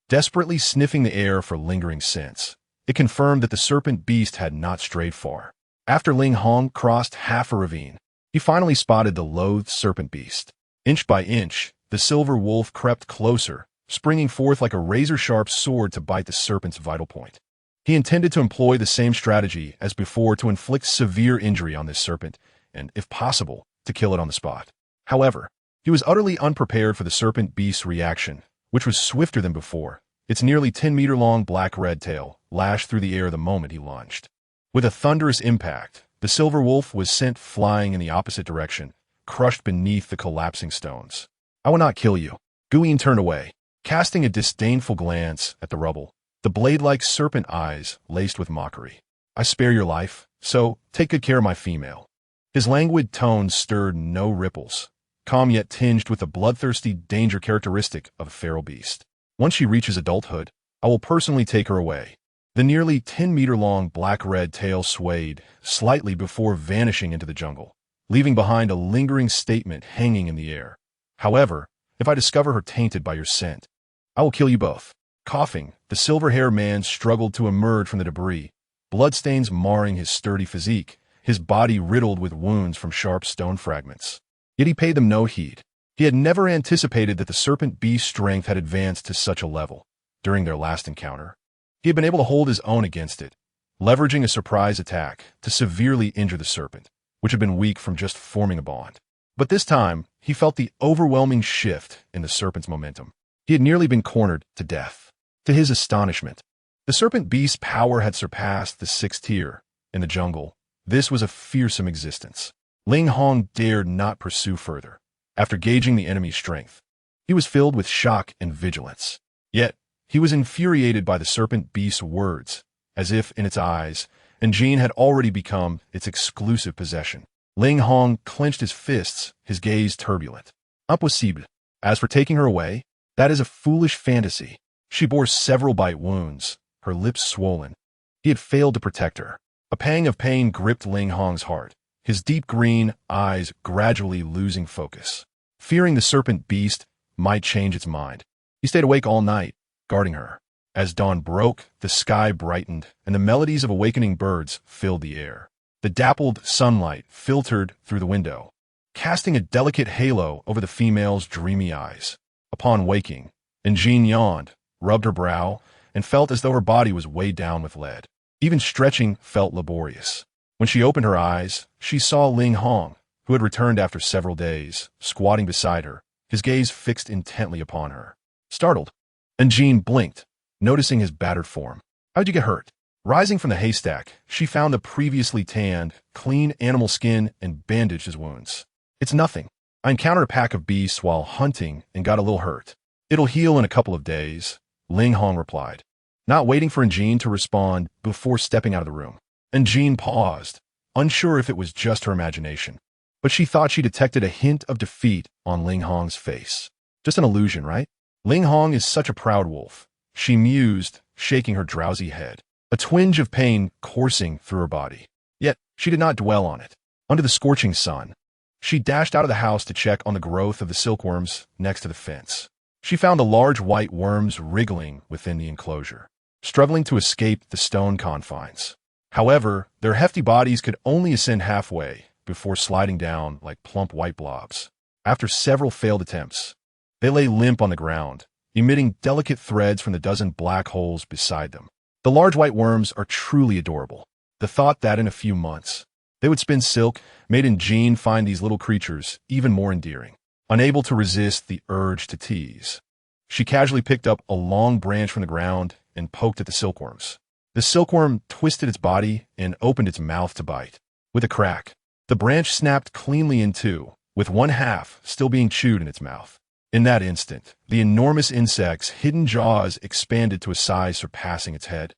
Desperately sniffing the air for lingering scents, it confirmed that the serpent beast had not strayed far. After Ling Hong crossed half a ravine, he finally spotted the loathed serpent beast. Inch by inch, the silver wolf crept closer, springing forth like a razor-sharp sword to bite the serpent's vital point. He intended to employ the same strategy as before to inflict severe injury on this serpent, and, if possible, to kill it on the spot. However, he was utterly unprepared for the serpent beast's reaction, which was swifter than before. Its nearly 10-meter-long black-red tail lashed through the air the moment he lunged. With a thunderous impact, the silver wolf was sent flying in the opposite direction, crushed beneath the collapsing stones. "I will not kill you." Guiyun turned away, casting a disdainful glance at the rubble, the blade-like serpent eyes laced with mockery. "I spare your life, so take good care of my female." His languid tones stirred no ripples, calm yet tinged with the bloodthirsty danger characteristic of a feral beast. "Once she reaches adulthood, I will personally take her away." The nearly 10-meter-long black-red tail swayed slightly before vanishing into the jungle, leaving behind a lingering statement hanging in the air. "However, if I discover her tainted by your scent, I will kill you both." Coughing, the silver-haired man struggled to emerge from the debris, bloodstains marring his sturdy physique, his body riddled with wounds from sharp stone fragments. Yet he paid them no heed. He had never anticipated that the serpent beast's strength had advanced to such a level. During their last encounter, he had been able to hold his own against it, leveraging a surprise attack to severely injure the serpent, which had been weak from just forming a bond. But this time, he felt the overwhelming shift in the serpent's momentum. He had nearly been cornered to death. To his astonishment, the serpent beast's power had surpassed the 6th tier. In the jungle, this was a fearsome existence. Ling Hong dared not pursue further. After gauging the enemy's strength, he was filled with shock and vigilance. Yet, he was infuriated by the serpent beast's words, as if, in its eyes, Njin had already become its exclusive possession. Ling Hong clenched his fists, his gaze turbulent. "Impossible. As for taking her away, that is a foolish fantasy." She bore several bite wounds, her lips swollen. He had failed to protect her. A pang of pain gripped Ling Hong's heart, his deep green eyes gradually losing focus. Fearing the serpent beast might change its mind, he stayed awake all night, guarding her. As dawn broke, the sky brightened, and the melodies of awakening birds filled the air. The dappled sunlight filtered through the window, casting a delicate halo over the female's dreamy eyes. Upon waking, Njin yawned, rubbed her brow, and felt as though her body was weighed down with lead. Even stretching felt laborious. When she opened her eyes, she saw Ling Hong, who had returned after several days, squatting beside her, his gaze fixed intently upon her. Startled, Njin blinked, noticing his battered form. "How'd you get hurt?" Rising from the haystack, she found the previously tanned, clean animal skin and bandaged his wounds. "It's nothing. I encountered a pack of beasts while hunting and got a little hurt. It'll heal in a couple of days," Ling Hong replied, not waiting for Njin to respond before stepping out of the room. Njin paused, unsure if it was just her imagination, but she thought she detected a hint of defeat on Ling Hong's face. "Just an illusion, right? Ling Hong is such a proud wolf," she mused, shaking her drowsy head, a twinge of pain coursing through her body. Yet she did not dwell on it. Under the scorching sun, she dashed out of the house to check on the growth of the silkworms next to the fence. She found the large white worms wriggling within the enclosure, struggling to escape the stone confines. However, their hefty bodies could only ascend halfway before sliding down like plump white blobs. After several failed attempts, they lay limp on the ground, emitting delicate threads from the dozen black holes beside them. The large white worms are truly adorable. The thought that in a few months, They would spin silk, made in Jean find these little creatures even more endearing. Unable to resist the urge to tease, she casually picked up a long branch from the ground and poked at the silkworms. The silkworm twisted its body and opened its mouth to bite. With a crack, the branch snapped cleanly in two, with one half still being chewed in its mouth. In that instant, the enormous insect's hidden jaws expanded to a size surpassing its head,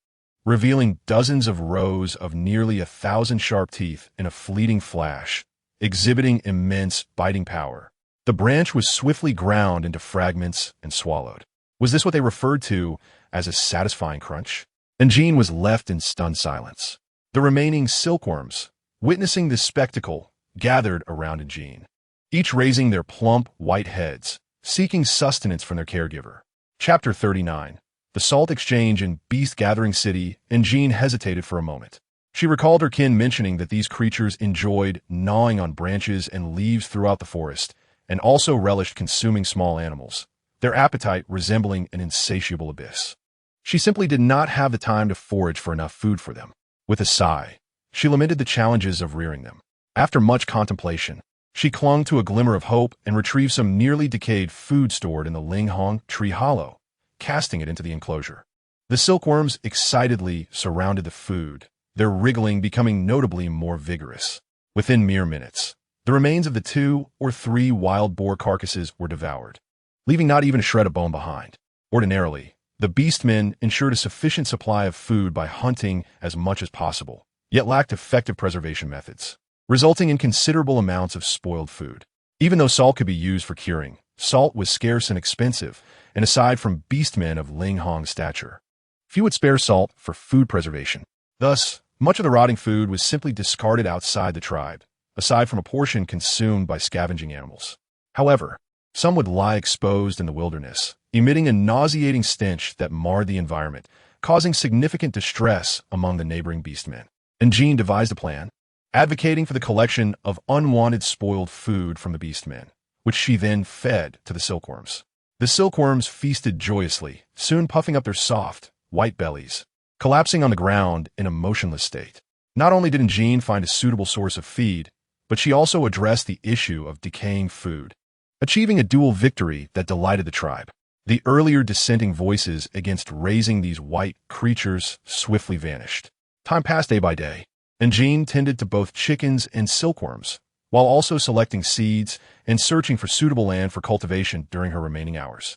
revealing dozens of rows of nearly 1,000 sharp teeth in a fleeting flash, exhibiting immense biting power. The branch was swiftly ground into fragments and swallowed. Was this what they referred to as a satisfying crunch? And Jean was left in stunned silence. The remaining silkworms, witnessing this spectacle, gathered around Jean, each raising their plump, white heads, seeking sustenance from their caregiver. Chapter 39. The Salt Exchange in Beast Gathering City, and Jean hesitated for a moment. She recalled her kin mentioning that these creatures enjoyed gnawing on branches and leaves throughout the forest, and also relished consuming small animals, their appetite resembling an insatiable abyss. She simply did not have the time to forage for enough food for them. With a sigh, she lamented the challenges of rearing them. After much contemplation, she clung to a glimmer of hope and retrieved some nearly decayed food stored in the Linghong tree hollow, casting it into the enclosure. The silkworms excitedly surrounded the food, their wriggling becoming notably more vigorous. Within mere minutes, the remains of the 2 or 3 wild boar carcasses were devoured, leaving not even a shred of bone behind. Ordinarily, the beastmen ensured a sufficient supply of food by hunting as much as possible, yet lacked effective preservation methods, resulting in considerable amounts of spoiled food. Even though salt could be used for curing, salt was scarce and expensive, and aside from beastmen of Linghong stature, few would spare salt for food preservation. Thus, much of the rotting food was simply discarded outside the tribe, aside from a portion consumed by scavenging animals. However, some would lie exposed in the wilderness, emitting a nauseating stench that marred the environment, causing significant distress among the neighboring beastmen. And Jean devised a plan, advocating for the collection of unwanted spoiled food from the beastmen, which she then fed to the silkworms. The silkworms feasted joyously, soon puffing up their soft, white bellies, collapsing on the ground in a motionless state. Not only did Jean find a suitable source of feed, but she also addressed the issue of decaying food, achieving a dual victory that delighted the tribe. The earlier dissenting voices against raising these white creatures swiftly vanished. Time passed day by day, and Jean tended to both chickens and silkworms, while also selecting seeds and searching for suitable land for cultivation during her remaining hours.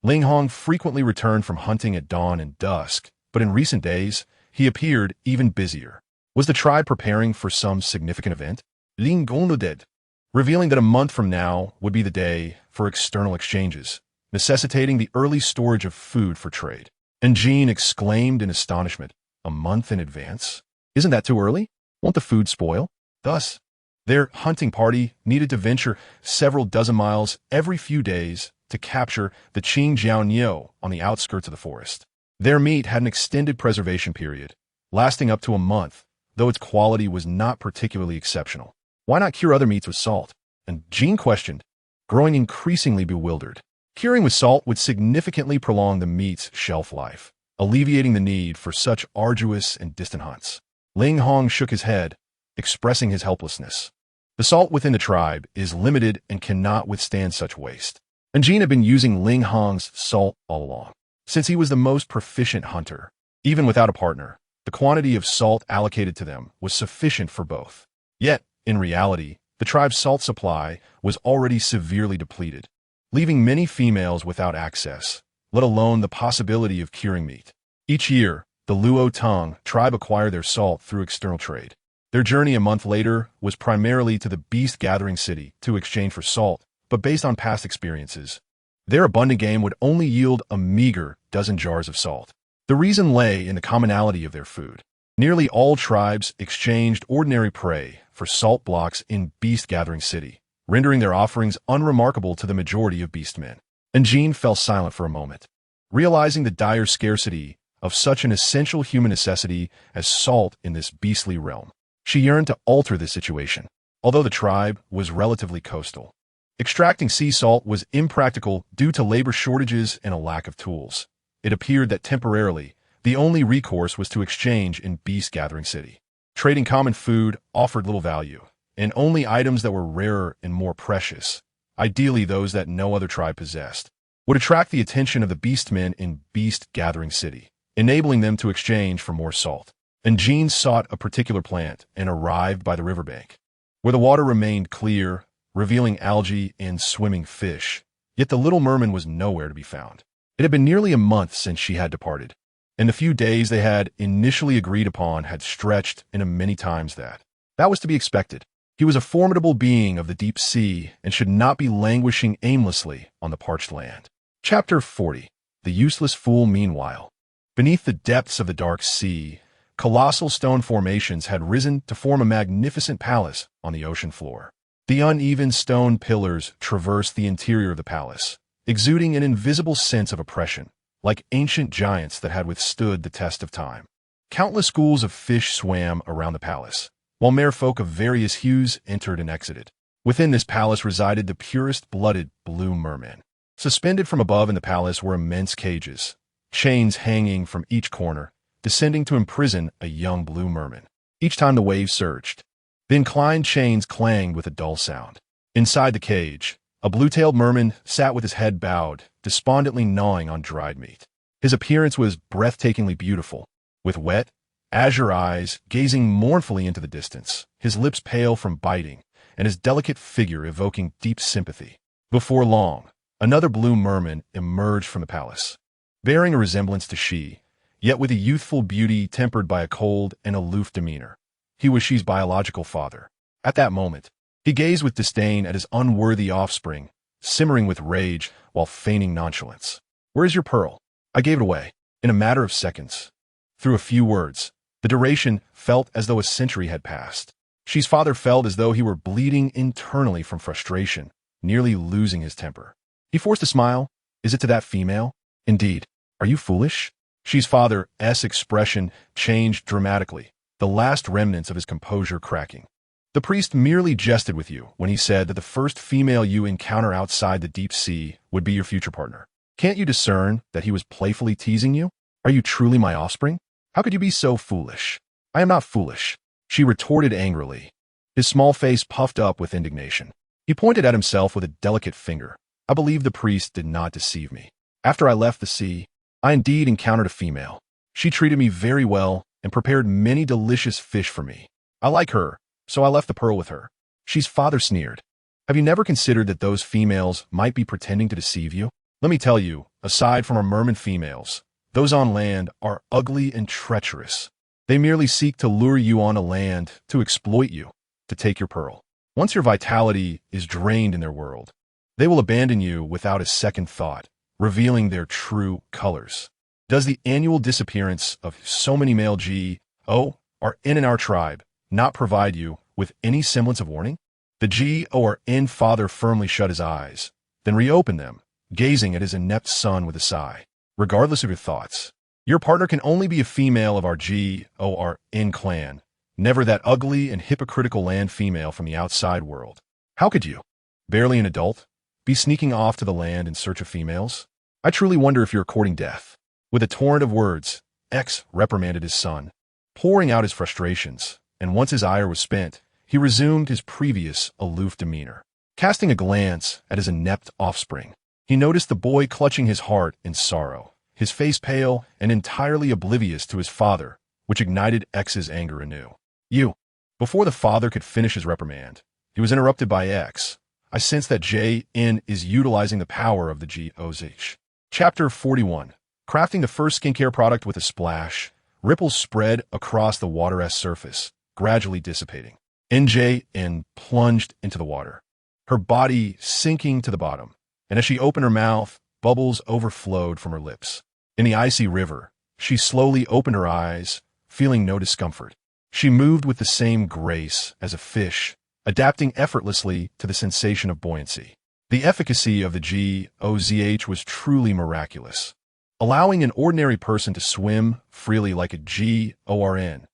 Linghong frequently returned from hunting at dawn and dusk, but in recent days, he appeared even busier. Was the tribe preparing for some significant event? Linghong did, revealing that a month from now would be the day for external exchanges, necessitating the early storage of food for trade. And Jean exclaimed in astonishment, "A month in advance? Isn't that too early? Won't the food spoil?" Thus, their hunting party needed to venture several dozen miles every few days to capture the Qingjiaoniao on the outskirts of the forest. Their meat had an extended preservation period, lasting up to a month, though its quality was not particularly exceptional. Why not cure other meats with salt? And Jean questioned, growing increasingly bewildered. Curing with salt would significantly prolong the meat's shelf life, alleviating the need for such arduous and distant hunts. Linghong shook his head, expressing his helplessness. The salt within the tribe is limited and cannot withstand such waste. And Jean had been using Linghong's salt all along, since he was the most proficient hunter. Even without a partner, the quantity of salt allocated to them was sufficient for both. Yet, in reality, the tribe's salt supply was already severely depleted, leaving many females without access, let alone the possibility of curing meat. Each year, the Luo Tong tribe acquired their salt through external trade. Their journey a month later was primarily to the Beast Gathering City to exchange for salt, but based on past experiences, their abundant game would only yield a meager dozen jars of salt. The reason lay in the commonality of their food. Nearly all tribes exchanged ordinary prey for salt blocks in Beast Gathering City, rendering their offerings unremarkable to the majority of beastmen. And Jean fell silent for a moment, realizing the dire scarcity of such an essential human necessity as salt in this beastly realm. She yearned to alter this situation. Although the tribe was relatively coastal, extracting sea salt was impractical due to labor shortages and a lack of tools. It appeared that temporarily, the only recourse was to exchange in Beast Gathering City. Trading common food offered little value, and only items that were rarer and more precious, ideally those that no other tribe possessed, would attract the attention of the beastmen in beast-gathering city, enabling them to exchange for more salt. And Jean sought a particular plant and arrived by the riverbank, where the water remained clear, revealing algae and swimming fish. Yet the little merman was nowhere to be found. It had been nearly a month since she had departed, and the few days they had initially agreed upon had stretched into many times that. That was to be expected. He was a formidable being of the deep sea and should not be languishing aimlessly on the parched land. Chapter 40. The Useless Fool. Meanwhile, beneath the depths of the dark sea, colossal stone formations had risen to form a magnificent palace on the ocean floor. The uneven stone pillars traversed the interior of the palace, exuding an invisible sense of oppression, like ancient giants that had withstood the test of time. Countless schools of fish swam around the palace, while merfolk of various hues entered and exited. Within this palace resided the purest-blooded blue mermen. Suspended from above in the palace were immense cages, chains hanging from each corner, descending to imprison a young blue merman. Each time the waves surged, the inclined chains clanged with a dull sound. Inside the cage, a blue-tailed merman sat with his head bowed, despondently gnawing on dried meat. His appearance was breathtakingly beautiful, with wet, azure eyes gazing mournfully into the distance, his lips pale from biting, and his delicate figure evoking deep sympathy. Before long, another blue merman emerged from the palace, bearing a resemblance to she, yet with a youthful beauty tempered by a cold and aloof demeanor. He was she's biological father. At that moment, he gazed with disdain at his unworthy offspring, simmering with rage while feigning nonchalance. "Where is your pearl?" "I gave it away, in a matter of seconds." Through a few words, the duration felt as though a century had passed. She's father felt as though he were bleeding internally from frustration, nearly losing his temper. He forced a smile. "Is it to that female?" "Indeed. Are you foolish?" She's father's expression changed dramatically, the last remnants of his composure cracking. "The priest merely jested with you when he said that the first female you encounter outside the deep sea would be your future partner. Can't you discern that he was playfully teasing you? Are you truly my offspring? How could you be so foolish?" "I am not foolish," she retorted angrily. His small face puffed up with indignation. He pointed at himself with a delicate finger. "I believe the priest did not deceive me. After I left the sea, I indeed encountered a female. She treated me very well and prepared many delicious fish for me. I like her, so I left the pearl with her." She's father sneered. "Have you never considered that those females might be pretending to deceive you? Let me tell you, aside from our merman females, those on land are ugly and treacherous. They merely seek to lure you on land, to exploit you, to take your pearl. Once your vitality is drained in their world, they will abandon you without a second thought, revealing their true colors. Does the annual disappearance of so many male G.O.R.N. in our tribe not provide you with any semblance of warning?" The G.O.R.N. father firmly shut his eyes, then reopened them, gazing at his inept son with a sigh. "Regardless of your thoughts, your partner can only be a female of our G.O.R.N. clan, never that ugly and hypocritical land female from the outside world. How could you, barely an adult, be sneaking off to the land in search of females? I truly wonder if you're courting death." With a torrent of words, X reprimanded his son, pouring out his frustrations, and once his ire was spent, he resumed his previous aloof demeanor. Casting a glance at his inept offspring, he noticed the boy clutching his heart in sorrow, his face pale and entirely oblivious to his father, which ignited X's anger anew. "You." Before the father could finish his reprimand, he was interrupted by X. "I sense that J.N. is utilizing the power of the G.O.Z.H." Chapter 41. Crafting the first skincare product with a splash, ripples spread across the water's surface, gradually dissipating. NJ.N. plunged into the water, her body sinking to the bottom, and as she opened her mouth, bubbles overflowed from her lips. In the icy river, she slowly opened her eyes, feeling no discomfort. She moved with the same grace as a fish, adapting effortlessly to the sensation of buoyancy. The efficacy of the G.O.Z.H. was truly miraculous, allowing an ordinary person to swim freely like a G.O.R.N.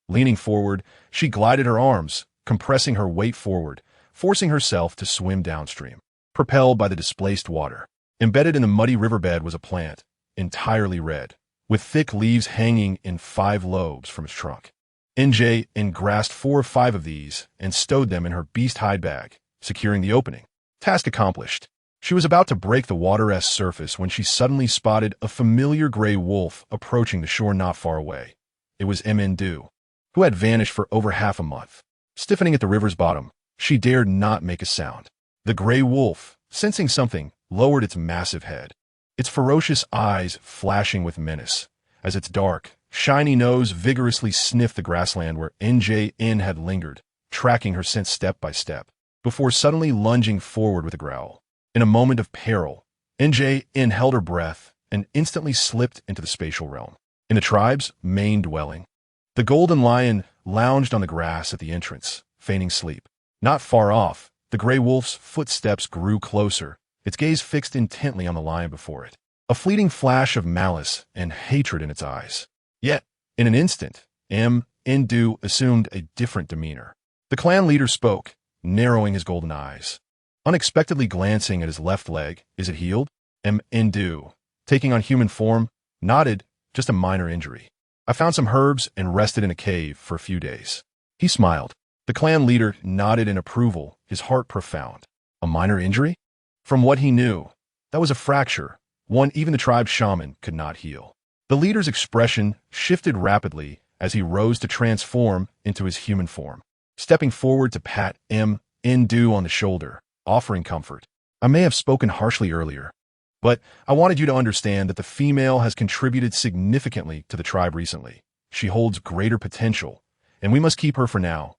Leaning forward, she glided her arms, compressing her weight forward, forcing herself to swim downstream, propelled by the displaced water. Embedded in the muddy riverbed was a plant, entirely red, with thick leaves hanging in 5 lobes from its trunk. NJ grasped 4 or 5 of these and stowed them in her beast hide bag, securing the opening. Task accomplished. She was about to break the water's surface when she suddenly spotted a familiar gray wolf approaching the shore not far away. It was Mndu, who had vanished for over half a month. Stiffening at the river's bottom, she dared not make a sound. The gray wolf, sensing something, lowered its massive head, its ferocious eyes flashing with menace, as its dark, shiny nose vigorously sniffed the grassland where NJ had lingered, tracking her scent step by step, before suddenly lunging forward with a growl. In a moment of peril, NJ held her breath and instantly slipped into the spatial realm. In the tribe's main dwelling, the golden lion lounged on the grass at the entrance, feigning sleep. Not far off, the gray wolf's footsteps grew closer, its gaze fixed intently on the lion before it, a fleeting flash of malice and hatred in its eyes. Yet, in an instant, Mndu assumed a different demeanor. The clan leader spoke, narrowing his golden eyes. Unexpectedly glancing at his left leg, "Is it healed?" Mndu, taking on human form, nodded, "Just a minor injury. I found some herbs and rested in a cave for a few days." He smiled. The clan leader nodded in approval, his heart profound. A minor injury? From what he knew, that was a fracture, one even the tribe's shaman could not heal. The leader's expression shifted rapidly as he rose to transform into his human form, stepping forward to pat Mndu on the shoulder, offering comfort. "I may have spoken harshly earlier, but I wanted you to understand that the female has contributed significantly to the tribe recently. She holds greater potential, and we must keep her for now.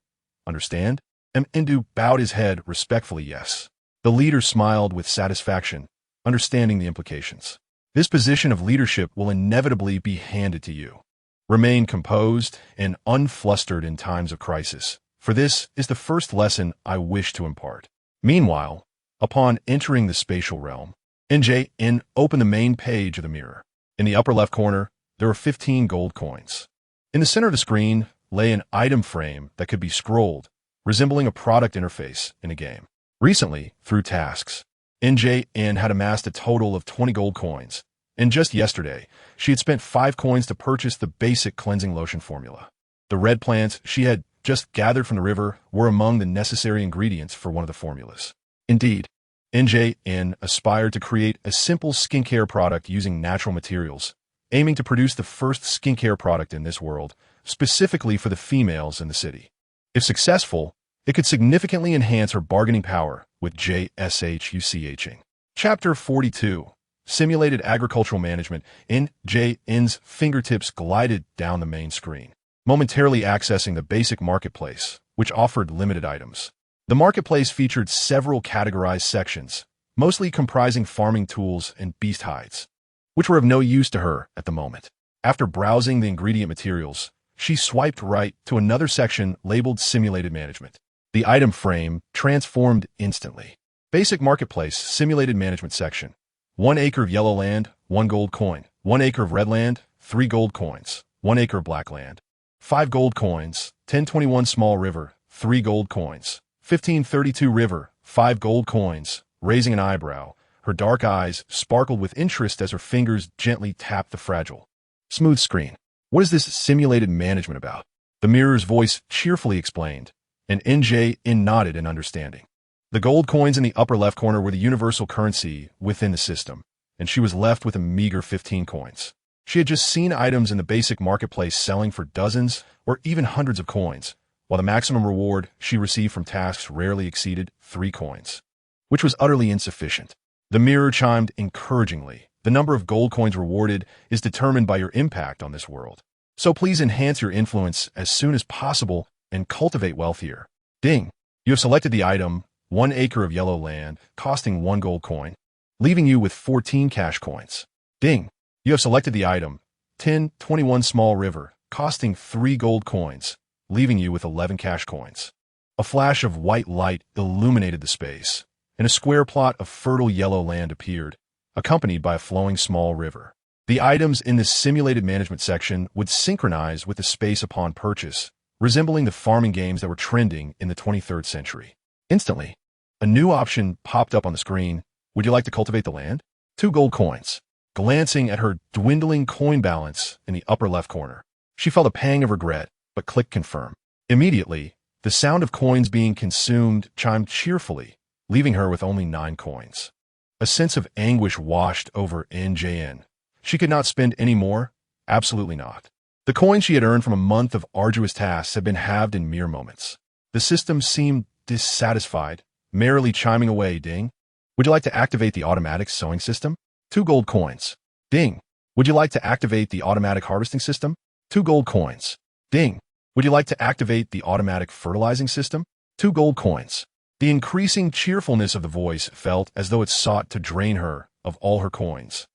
Understand?" Mndu bowed his head respectfully, "Yes." The leader smiled with satisfaction, understanding the implications. "This position of leadership will inevitably be handed to you. Remain composed and unflustered in times of crisis, for this is the first lesson I wish to impart." Meanwhile, upon entering the spatial realm, NJ opened the main page of the mirror. In the upper left corner, there were 15 gold coins. In the center of the screen lay an item frame that could be scrolled, resembling a product interface in a game. Recently, through tasks, NJ had amassed a total of 20 gold coins, and just yesterday, she had spent 5 coins to purchase the basic cleansing lotion formula. The red plants she had just gathered from the river were among the necessary ingredients for one of the formulas. Indeed, NJ aspired to create a simple skincare product using natural materials, aiming to produce the first skincare product in this world, specifically for the females in the city. If successful, it could significantly enhance her bargaining power with JSHUCHing. Chapter 42. Simulated Agricultural Management. NJ's fingertips glided down the main screen, momentarily accessing the basic marketplace, which offered limited items. The marketplace featured several categorized sections, mostly comprising farming tools and beast hides, which were of no use to her at the moment. After browsing the ingredient materials, she swiped right to another section labeled Simulated Management. The item frame transformed instantly. Basic Marketplace Simulated Management section. 1 acre of yellow land, 1 gold coin. 1 acre of red land, 3 gold coins. 1 acre of black land, 5 gold coins. 1021 small river, 3 gold coins. 1532 river, 5 gold coins. Raising an eyebrow, her dark eyes sparkled with interest as her fingers gently tapped the fragile, smooth screen. "What is this simulated management about?" The mirror's voice cheerfully explained, and NJ nodded in understanding. The gold coins in the upper left corner were the universal currency within the system, and she was left with a meager 15 coins. She had just seen items in the basic marketplace selling for dozens or even hundreds of coins, while the maximum reward she received from tasks rarely exceeded 3 coins, which was utterly insufficient. The mirror chimed encouragingly. "The number of gold coins rewarded is determined by your impact on this world. So please enhance your influence as soon as possible and cultivate wealth here." Ding! You have selected the item, 1 acre of yellow land, costing 1 gold coin, leaving you with 14 cash coins. Ding! You have selected the item, 1021 small river, costing 3 gold coins, leaving you with 11 cash coins. A flash of white light illuminated the space, and a square plot of fertile yellow land appeared, accompanied by a flowing small river. The items in this simulated management section would synchronize with the space upon purchase, resembling the farming games that were trending in the 23rd century. Instantly, a new option popped up on the screen. "Would you like to cultivate the land?" 2 gold coins. Glancing at her dwindling coin balance in the upper left corner, she felt a pang of regret but click confirm. Immediately, the sound of coins being consumed chimed cheerfully, leaving her with only 9 coins. A sense of anguish washed over NJN. She could not spend any more? Absolutely not. The coins she had earned from a month of arduous tasks had been halved in mere moments. The system seemed dissatisfied, merrily chiming away, ding. Would you like to activate the automatic sowing system? 2 gold coins. Ding. Would you like to activate the automatic harvesting system? 2 gold coins. Ding. Would you like to activate the automatic fertilizing system? 2 gold coins. The increasing cheerfulness of the voice felt as though it sought to drain her of all her coins.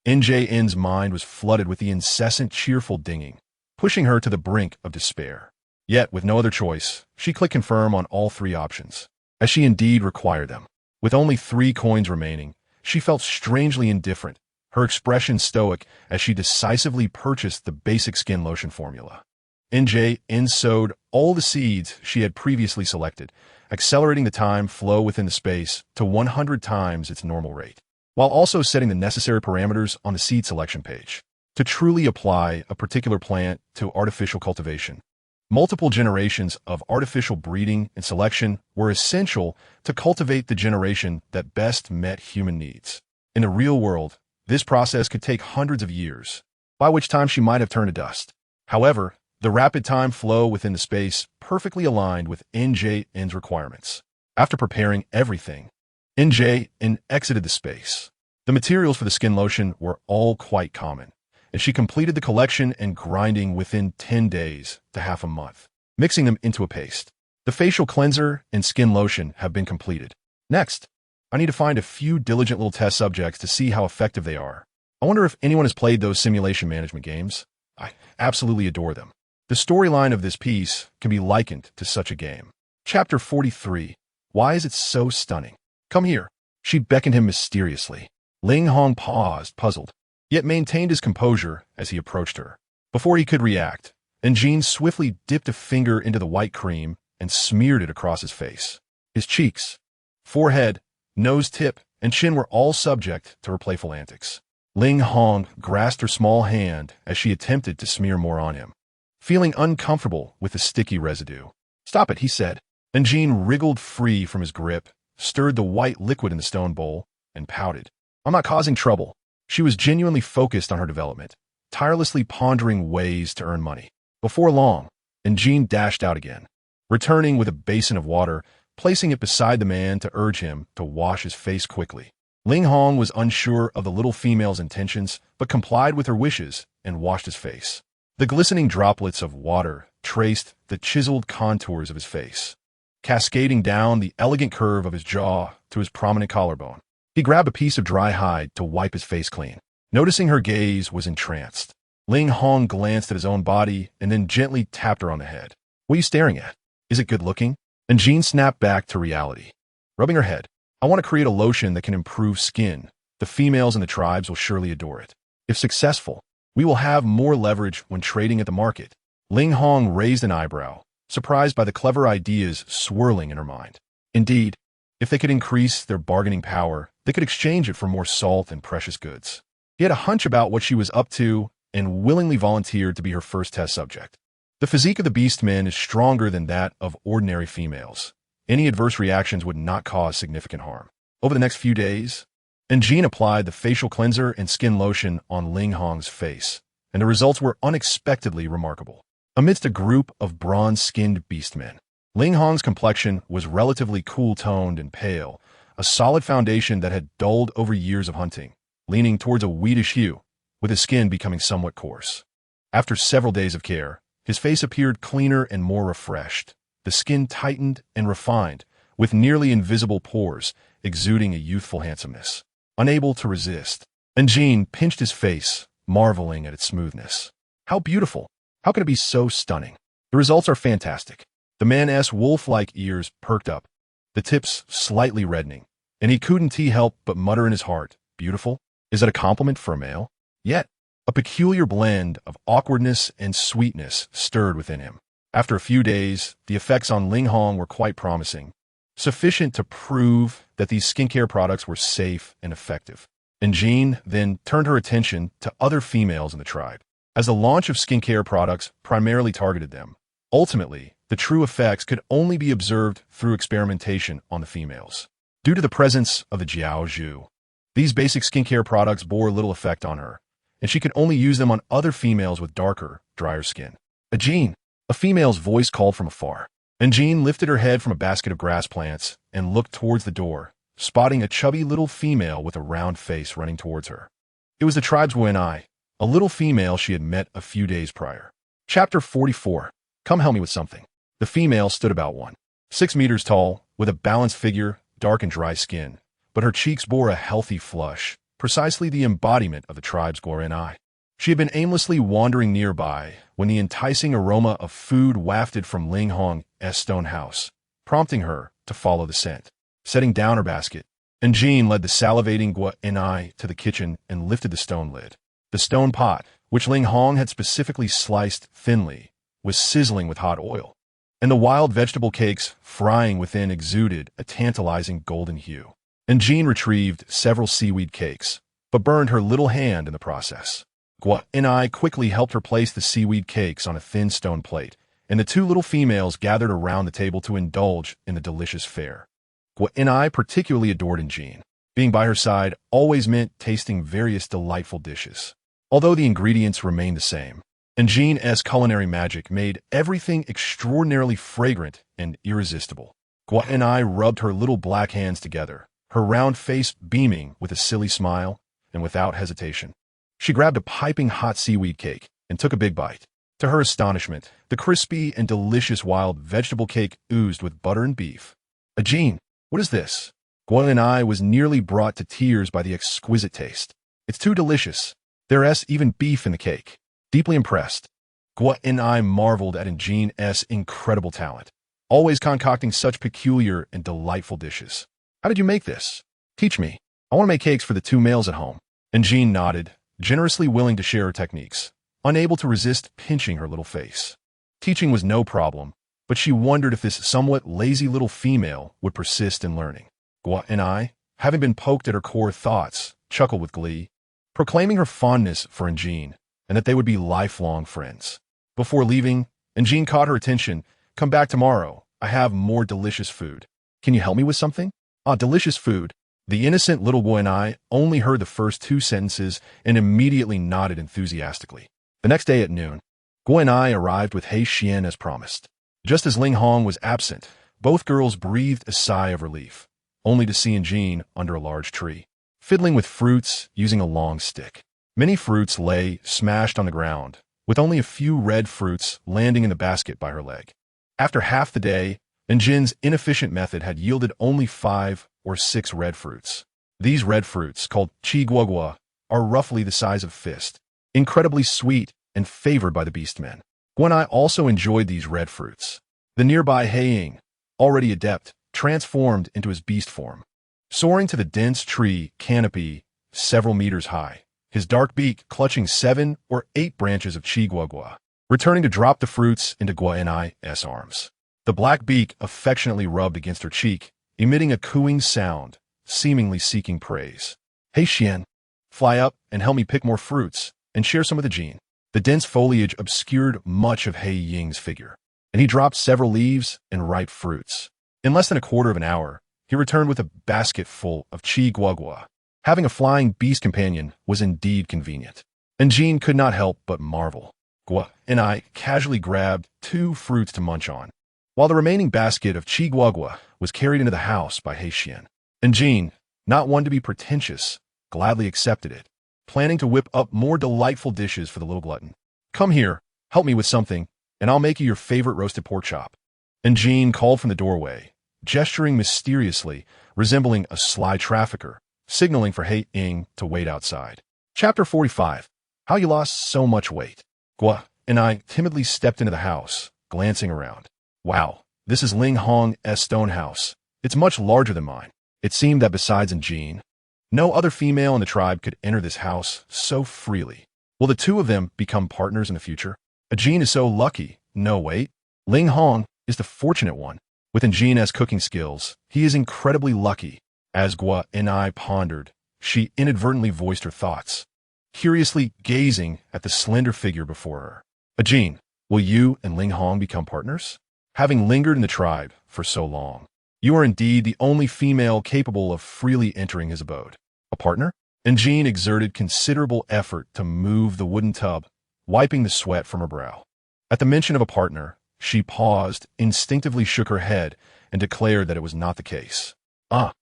NJN's mind was flooded with the incessant cheerful dinging, pushing her to the brink of despair. Yet, with no other choice, she clicked confirm on all 3 options, as she indeed required them. With only 3 coins remaining, she felt strangely indifferent, her expression stoic as she decisively purchased the basic skin lotion formula. NJN sowed all the seeds she had previously selected, accelerating the time flow within the space to 100 times its normal rate, while also setting the necessary parameters on the seed selection page. To truly apply a particular plant to artificial cultivation, multiple generations of artificial breeding and selection were essential to cultivate the generation that best met human needs. In the real world, this process could take hundreds of years, by which time she might have turned to dust. However, the rapid time flow within the space perfectly aligned with NJN's requirements. After preparing everything, NJN exited the space. The materials for the skin lotion were all quite common, and she completed the collection and grinding within 10 days to half a month, mixing them into a paste. The facial cleanser and skin lotion have been completed. Next, I need to find a few diligent little test subjects to see how effective they are. I wonder if anyone has played those simulation management games. I absolutely adore them. The storyline of this piece can be likened to such a game. Chapter 43. Why is it so stunning? Come here. She beckoned him mysteriously. Ling Hong paused, puzzled, yet maintained his composure as he approached her. Before he could react, Jean swiftly dipped a finger into the white cream and smeared it across his face. His cheeks, forehead, nose tip, and chin were all subject to her playful antics. Ling Hong grasped her small hand as she attempted to smear more on him, feeling uncomfortable with the sticky residue. Stop it, he said. Jean wriggled free from his grip, stirred the white liquid in the stone bowl, and pouted. I'm not causing trouble. She was genuinely focused on her development, tirelessly pondering ways to earn money. Before long, Jean dashed out again, returning with a basin of water, placing it beside the man to urge him to wash his face quickly. Ling Hong was unsure of the little female's intentions, but complied with her wishes and washed his face. The glistening droplets of water traced the chiseled contours of his face, cascading down the elegant curve of his jaw to his prominent collarbone. He grabbed a piece of dry hide to wipe his face clean. Noticing her gaze was entranced, Ling Hong glanced at his own body and then gently tapped her on the head. What are you staring at? Is it good looking? Jean snapped back to reality, rubbing her head. I want to create a lotion that can improve skin. The females in the tribes will surely adore it. If successful, we will have more leverage when trading at the market. Ling Hong raised an eyebrow, surprised by the clever ideas swirling in her mind. Indeed, if they could increase their bargaining power, they could exchange it for more salt and precious goods. He had a hunch about what she was up to and willingly volunteered to be her first test subject. The physique of the beastmen is stronger than that of ordinary females. Any adverse reactions would not cause significant harm. Over the next few days, Jean applied the facial cleanser and skin lotion on Ling Hong's face, and the results were unexpectedly remarkable. Amidst a group of bronze-skinned beastmen, Ling Hong's complexion was relatively cool-toned and pale, a solid foundation that had dulled over years of hunting, leaning towards a wheatish hue, with his skin becoming somewhat coarse. After several days of care, his face appeared cleaner and more refreshed. The skin tightened and refined, with nearly invisible pores, exuding a youthful handsomeness. Unable to resist, Jean pinched his face, marveling at its smoothness. How beautiful! How could it be so stunning? The results are fantastic. The man's wolf-like ears perked up, the tips slightly reddening, and he couldn't help but mutter in his heart, beautiful? Is that a compliment for a male? Yet, a peculiar blend of awkwardness and sweetness stirred within him. After a few days, the effects on Ling Hong were quite promising, sufficient to prove that these skincare products were safe and effective. Jean then turned her attention to other females in the tribe. As the launch of skincare products primarily targeted them, Ultimately, the true effects could only be observed through experimentation on the females. Due to the presence of the Jiao Zhu, these basic skincare products bore little effect on her, and she could only use them on other females with darker, drier skin. Jean, a female's voice called from afar. And Jean lifted her head from a basket of grass plants and looked towards the door, spotting a chubby little female with a round face running towards her. It was the tribeswoman, a little female she had met a few days prior. Chapter 44. Come help me with something. The female stood about 1.6 meters tall, with a balanced figure, dark and dry skin, but her cheeks bore a healthy flush, precisely the embodiment of the tribe's gourmet. She had been aimlessly wandering nearby when the enticing aroma of food wafted from Ling Hong's stone house, prompting her to follow the scent. Setting down her basket, and Jean led the salivating gourmet to the kitchen and lifted the stone lid. The stone pot, which Ling Hong had specifically sliced thinly, was sizzling with hot oil, and the wild vegetable cakes frying within exuded a tantalizing golden hue. And Jean retrieved several seaweed cakes, but burned her little hand in the process. Gourmet quickly helped her place the seaweed cakes on a thin stone plate, and the two little females gathered around the table to indulge in the delicious fare. Gourmet particularly adored Jean. Being by her side always meant tasting various delightful dishes. Although the ingredients remained the same, and Jean's culinary magic made everything extraordinarily fragrant and irresistible. Gourmet rubbed her little black hands together, her round face beaming with a silly smile, and without hesitation, she grabbed a piping hot seaweed cake and took a big bite. To her astonishment, the crispy and delicious wild vegetable cake oozed with butter and beef. Jean, what is this? Gourmet was nearly brought to tears by the exquisite taste. It's too delicious. There's even beef in the cake. Deeply impressed, Gourmet marveled at Jean's incredible talent, always concocting such peculiar and delightful dishes. How did you make this? Teach me. I want to make cakes for the two males at home. And Jean nodded, generously willing to share her techniques, unable to resist pinching her little face. Teaching was no problem, but she wondered if this somewhat lazy little female would persist in learning. Gourmet, having been poked at her core thoughts, chuckled with glee, proclaiming her fondness for Jean and that they would be lifelong friends. Before leaving, Jean caught her attention. Come back tomorrow. I have more delicious food. Can you help me with something? Delicious food. The innocent little Gourmet only heard the first two sentences and immediately nodded enthusiastically. The next day at noon, Gourmet arrived with He Xian as promised. Just as Ling Hong was absent, both girls breathed a sigh of relief, only to see Jean under a large tree, fiddling with fruits using a long stick. Many fruits lay smashed on the ground, with only a few red fruits landing in the basket by her leg. After half the day, Jean's inefficient method had yielded only 5 or 6 red fruits. These red fruits, called chi guogua, are roughly the size of fist, incredibly sweet and favored by the beastmen. Gourmet also enjoyed these red fruits. The nearby Heiying, already adept, transformed into his beast form, soaring to the dense tree canopy several meters high, his dark beak clutching 7 or 8 branches of chi guogua, returning to drop the fruits into Gourmet's arms. The black beak affectionately rubbed against her cheek, emitting a cooing sound, seemingly seeking praise. Hey Xian, fly up and help me pick more fruits, and share some with the Jean. The dense foliage obscured much of He Ying's figure, and he dropped several leaves and ripe fruits. In less than a quarter of an hour, he returned with a basket full of chi guogua. Having a flying beast companion was indeed convenient, and Jean could not help but marvel. Gourmet casually grabbed 2 fruits to munch on, while the remaining basket of chi guogua was carried into the house by He Xian. And Jean, not one to be pretentious, gladly accepted it, planning to whip up more delightful dishes for the little glutton. Come here, help me with something, and I'll make you your favorite roasted pork chop. And Jean called from the doorway, gesturing mysteriously, resembling a sly trafficker, signaling for He Ying to wait outside. Chapter 45. How You Lost So Much Weight. Gourmet timidly stepped into the house, glancing around. Wow, this is Ling Hong's stone house. It's much larger than mine. It seemed that besides Jean, no other female in the tribe could enter this house so freely. Will the two of them become partners in the future? Jean is so lucky. No, wait. Ling Hong is the fortunate one. With Jean's cooking skills, he is incredibly lucky. As Gourmet pondered, she inadvertently voiced her thoughts, curiously gazing at the slender figure before her. Jean, Will you and Ling Hong become partners? Having lingered in the tribe for so long, you are indeed the only female capable of freely entering his abode. A partner? And Jean exerted considerable effort to move the wooden tub, wiping the sweat from her brow. At the mention of a partner, she paused, instinctively shook her head, and declared that it was not the case. Guo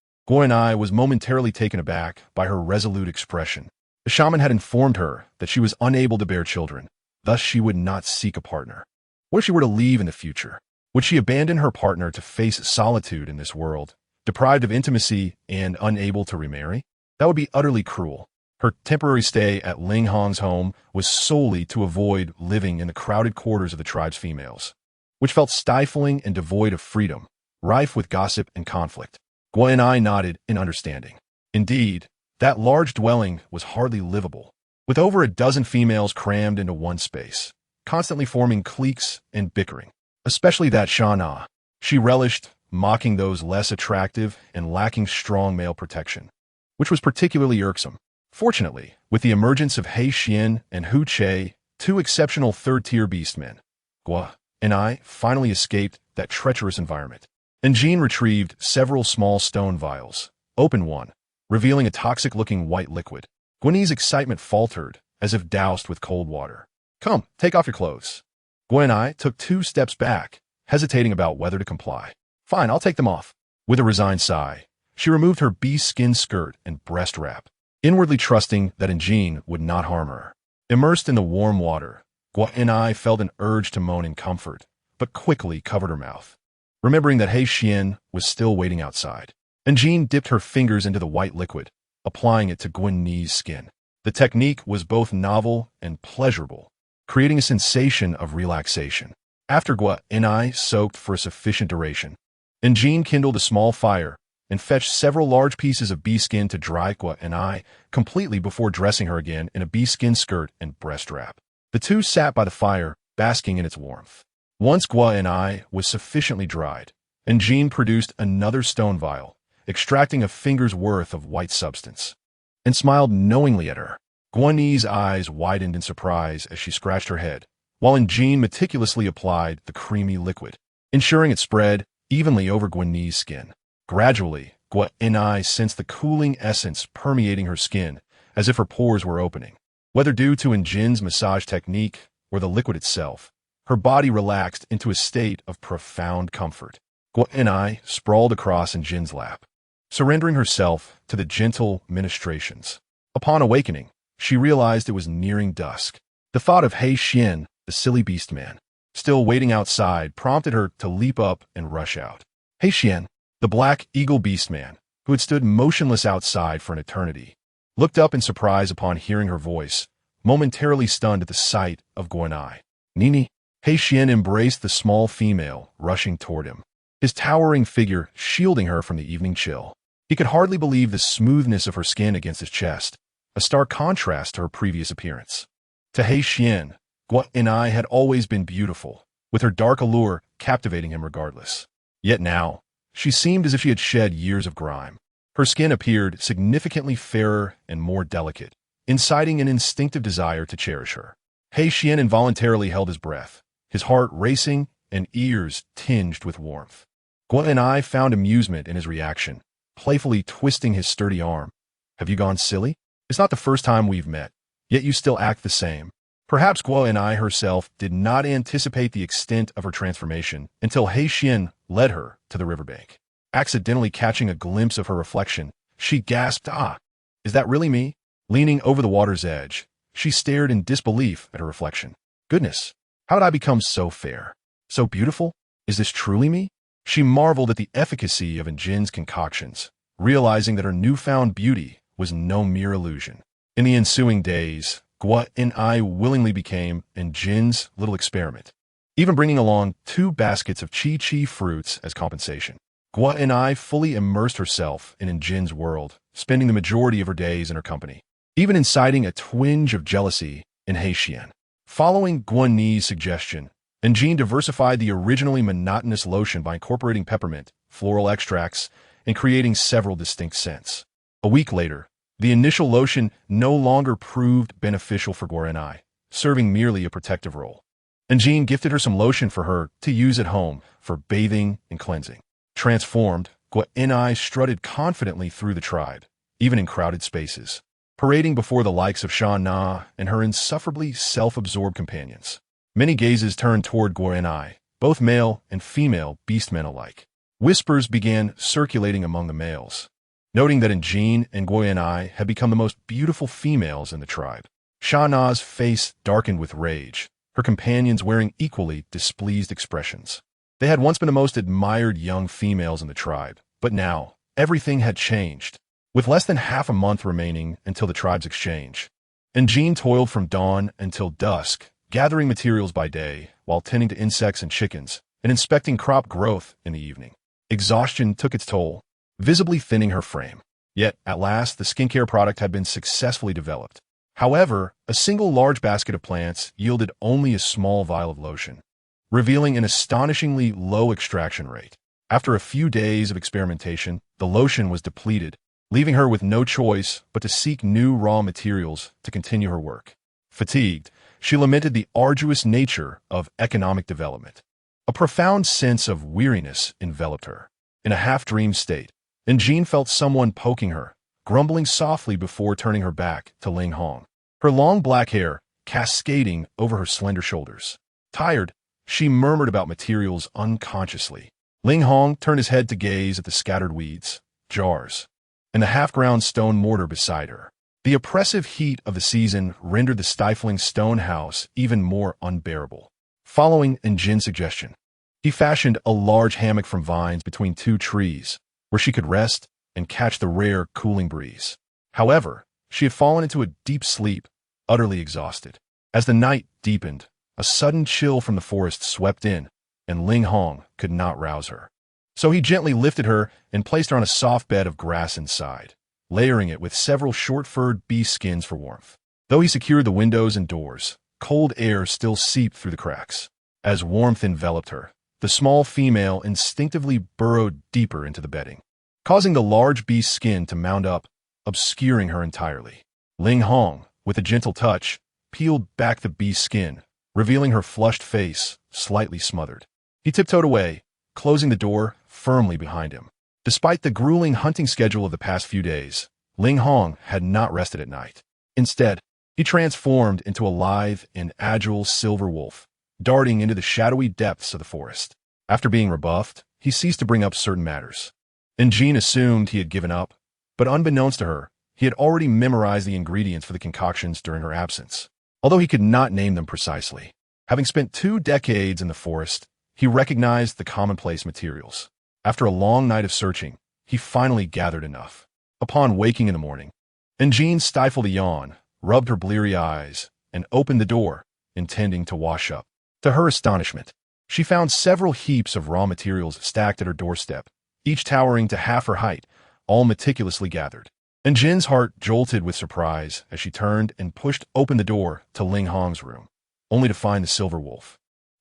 and I was momentarily taken aback by her resolute expression. The shaman had informed her that she was unable to bear children, thus she would not seek a partner. What if she were to leave in the future? Would she abandon her partner to face solitude in this world, deprived of intimacy and unable to remarry? That would be utterly cruel. Her temporary stay at Ling Hong's home was solely to avoid living in the crowded quarters of the tribe's females, which felt stifling and devoid of freedom, rife with gossip and conflict. Guo and I nodded in understanding. Indeed, that large dwelling was hardly livable, with over a dozen females crammed into one space, constantly forming cliques and bickering. Especially that Shana. She relished mocking those less attractive and lacking strong male protection, which was particularly irksome. Fortunately, with the emergence of He Xian and Hu Che, two exceptional third-tier beastmen, Guo and I finally escaped that treacherous environment. And Jean retrieved several small stone vials, opened one, revealing a toxic-looking white liquid. Guin's excitement faltered, as if doused with cold water. Come, take off your clothes. Guo and I took 2 steps back, hesitating about whether to comply. Fine, I'll take them off. With a resigned sigh, she removed her beast skin skirt and breast wrap, inwardly trusting that Jean would not harm her. Immersed in the warm water, Guo and I felt an urge to moan in comfort, but quickly covered her mouth, remembering that He Xian was still waiting outside. And Jean dipped her fingers into the white liquid, applying it to Guin's skin. The technique was both novel and pleasurable, creating a sensation of relaxation. After Guo and I soaked for a sufficient duration, and Jean kindled a small fire and fetched several large pieces of bee skin to dry Guo and I completely before dressing her again in a bee skin skirt and breast wrap. The two sat by the fire, basking in its warmth. Once Guo and I was sufficiently dried, and Jean produced another stone vial, extracting a finger's worth of white substance, and smiled knowingly at her. Guin's eyes widened in surprise as she scratched her head, while Jean meticulously applied the creamy liquid, ensuring it spread evenly over Guin's skin. Gradually, Guo and I sensed the cooling essence permeating her skin, as if her pores were opening. Whether due to Jin's massage technique or the liquid itself, her body relaxed into a state of profound comfort. Guo and I sprawled across Jin's lap, surrendering herself to the gentle ministrations. Upon awakening, she realized it was nearing dusk. The thought of He Xian, the silly beast man, still waiting outside, prompted her to leap up and rush out. He Xian, the black eagle beast man, who had stood motionless outside for an eternity, looked up in surprise upon hearing her voice, momentarily stunned at the sight of Guo and I. Nini. He Xian embraced the small female, rushing toward him, his towering figure shielding her from the evening chill. He could hardly believe the smoothness of her skin against his chest, a stark contrast to her previous appearance. To He Xian, Guo and I had always been beautiful, with her dark allure captivating him regardless. Yet now, she seemed as if she had shed years of grime. Her skin appeared significantly fairer and more delicate, inciting an instinctive desire to cherish her. He Xian involuntarily held his breath, his heart racing and ears tinged with warmth. Guo and I found amusement in his reaction, playfully twisting his sturdy arm. Have you gone silly? It's not the first time we've met, yet you still act the same. Perhaps Guo and I herself did not anticipate the extent of her transformation until He Xian led her to the riverbank. Accidentally catching a glimpse of her reflection, she gasped, is that really me? Leaning over the water's edge, she stared in disbelief at her reflection. Goodness, how did I become so fair? So beautiful? Is this truly me? She marveled at the efficacy of Jin's concoctions, realizing that her newfound beauty was no mere illusion. In the ensuing days, Guo and I willingly became Jin's little experiment, even bringing along 2 baskets of chi-chi fruits as compensation. Guo and I fully immersed herself in Jin's world, spending the majority of her days in her company, even inciting a twinge of jealousy in He Xian. Following Guin's suggestion, Jin diversified the originally monotonous lotion by incorporating peppermint, floral extracts, and creating several distinct scents. A week later, the initial lotion no longer proved beneficial for Guo and I, serving merely a protective role. and Jean gifted her some lotion for her to use at home for bathing and cleansing. Transformed, gourmet strutted confidently through the tribe, even in crowded spaces, parading before the likes of Shana and her insufferably self-absorbed companions. Many gazes turned toward gourmet, both male and female beastmen alike. Whispers began circulating among the males, noting that Jean and gourmet had become the most beautiful females in the tribe. Shana's face darkened with rage, her companions wearing equally displeased expressions. They had once been the most admired young females in the tribe, but now everything had changed. With less than half a month remaining until the tribe's exchange, Jean toiled from dawn until dusk, gathering materials by day while tending to insects and chickens and inspecting crop growth in the evening. Exhaustion took its toll, visibly thinning her frame. Yet, at last, the skincare product had been successfully developed. However, a single large basket of plants yielded only a small vial of lotion, revealing an astonishingly low extraction rate. After a few days of experimentation, the lotion was depleted, leaving her with no choice but to seek new raw materials to continue her work. Fatigued, she lamented the arduous nature of economic development. A profound sense of weariness enveloped her. In a half-dream state, Jean felt someone poking her, grumbling softly before turning her back to Ling Hong, her long black hair cascading over her slender shoulders. Tired, she murmured about materials unconsciously. Ling Hong turned his head to gaze at the scattered weeds, jars, and the half-ground stone mortar beside her. The oppressive heat of the season rendered the stifling stone house even more unbearable. Following Jin's suggestion, he fashioned a large hammock from vines between two trees, where she could rest and catch the rare, cooling breeze. However, she had fallen into a deep sleep, utterly exhausted. As the night deepened, a sudden chill from the forest swept in, and Ling Hong could not rouse her. So he gently lifted her and placed her on a soft bed of grass inside, layering it with several short-furred beast skins for warmth. Though he secured the windows and doors, cold air still seeped through the cracks. As warmth enveloped her, the small female instinctively burrowed deeper into the bedding, causing the large beast skin to mount up, obscuring her entirely. Ling Hong, with a gentle touch, peeled back the beast skin, revealing her flushed face, slightly smothered. He tiptoed away, closing the door firmly behind him. Despite the grueling hunting schedule of the past few days, Ling Hong had not rested at night. Instead, he transformed into a lithe and agile silver wolf, darting into the shadowy depths of the forest. After being rebuffed, he ceased to bring up certain matters. Jean assumed he had given up, but unbeknownst to her, he had already memorized the ingredients for the concoctions during her absence, although he could not name them precisely. Having spent 2 decades in the forest, he recognized the commonplace materials. After a long night of searching, he finally gathered enough. Upon waking in the morning, Jean stifled a yawn, rubbed her bleary eyes, and opened the door, intending to wash up. To her astonishment, she found several heaps of raw materials stacked at her doorstep, each towering to half her height, all meticulously gathered. Jin's heart jolted with surprise as she turned and pushed open the door to Ling Hong's room, only to find the silver wolf,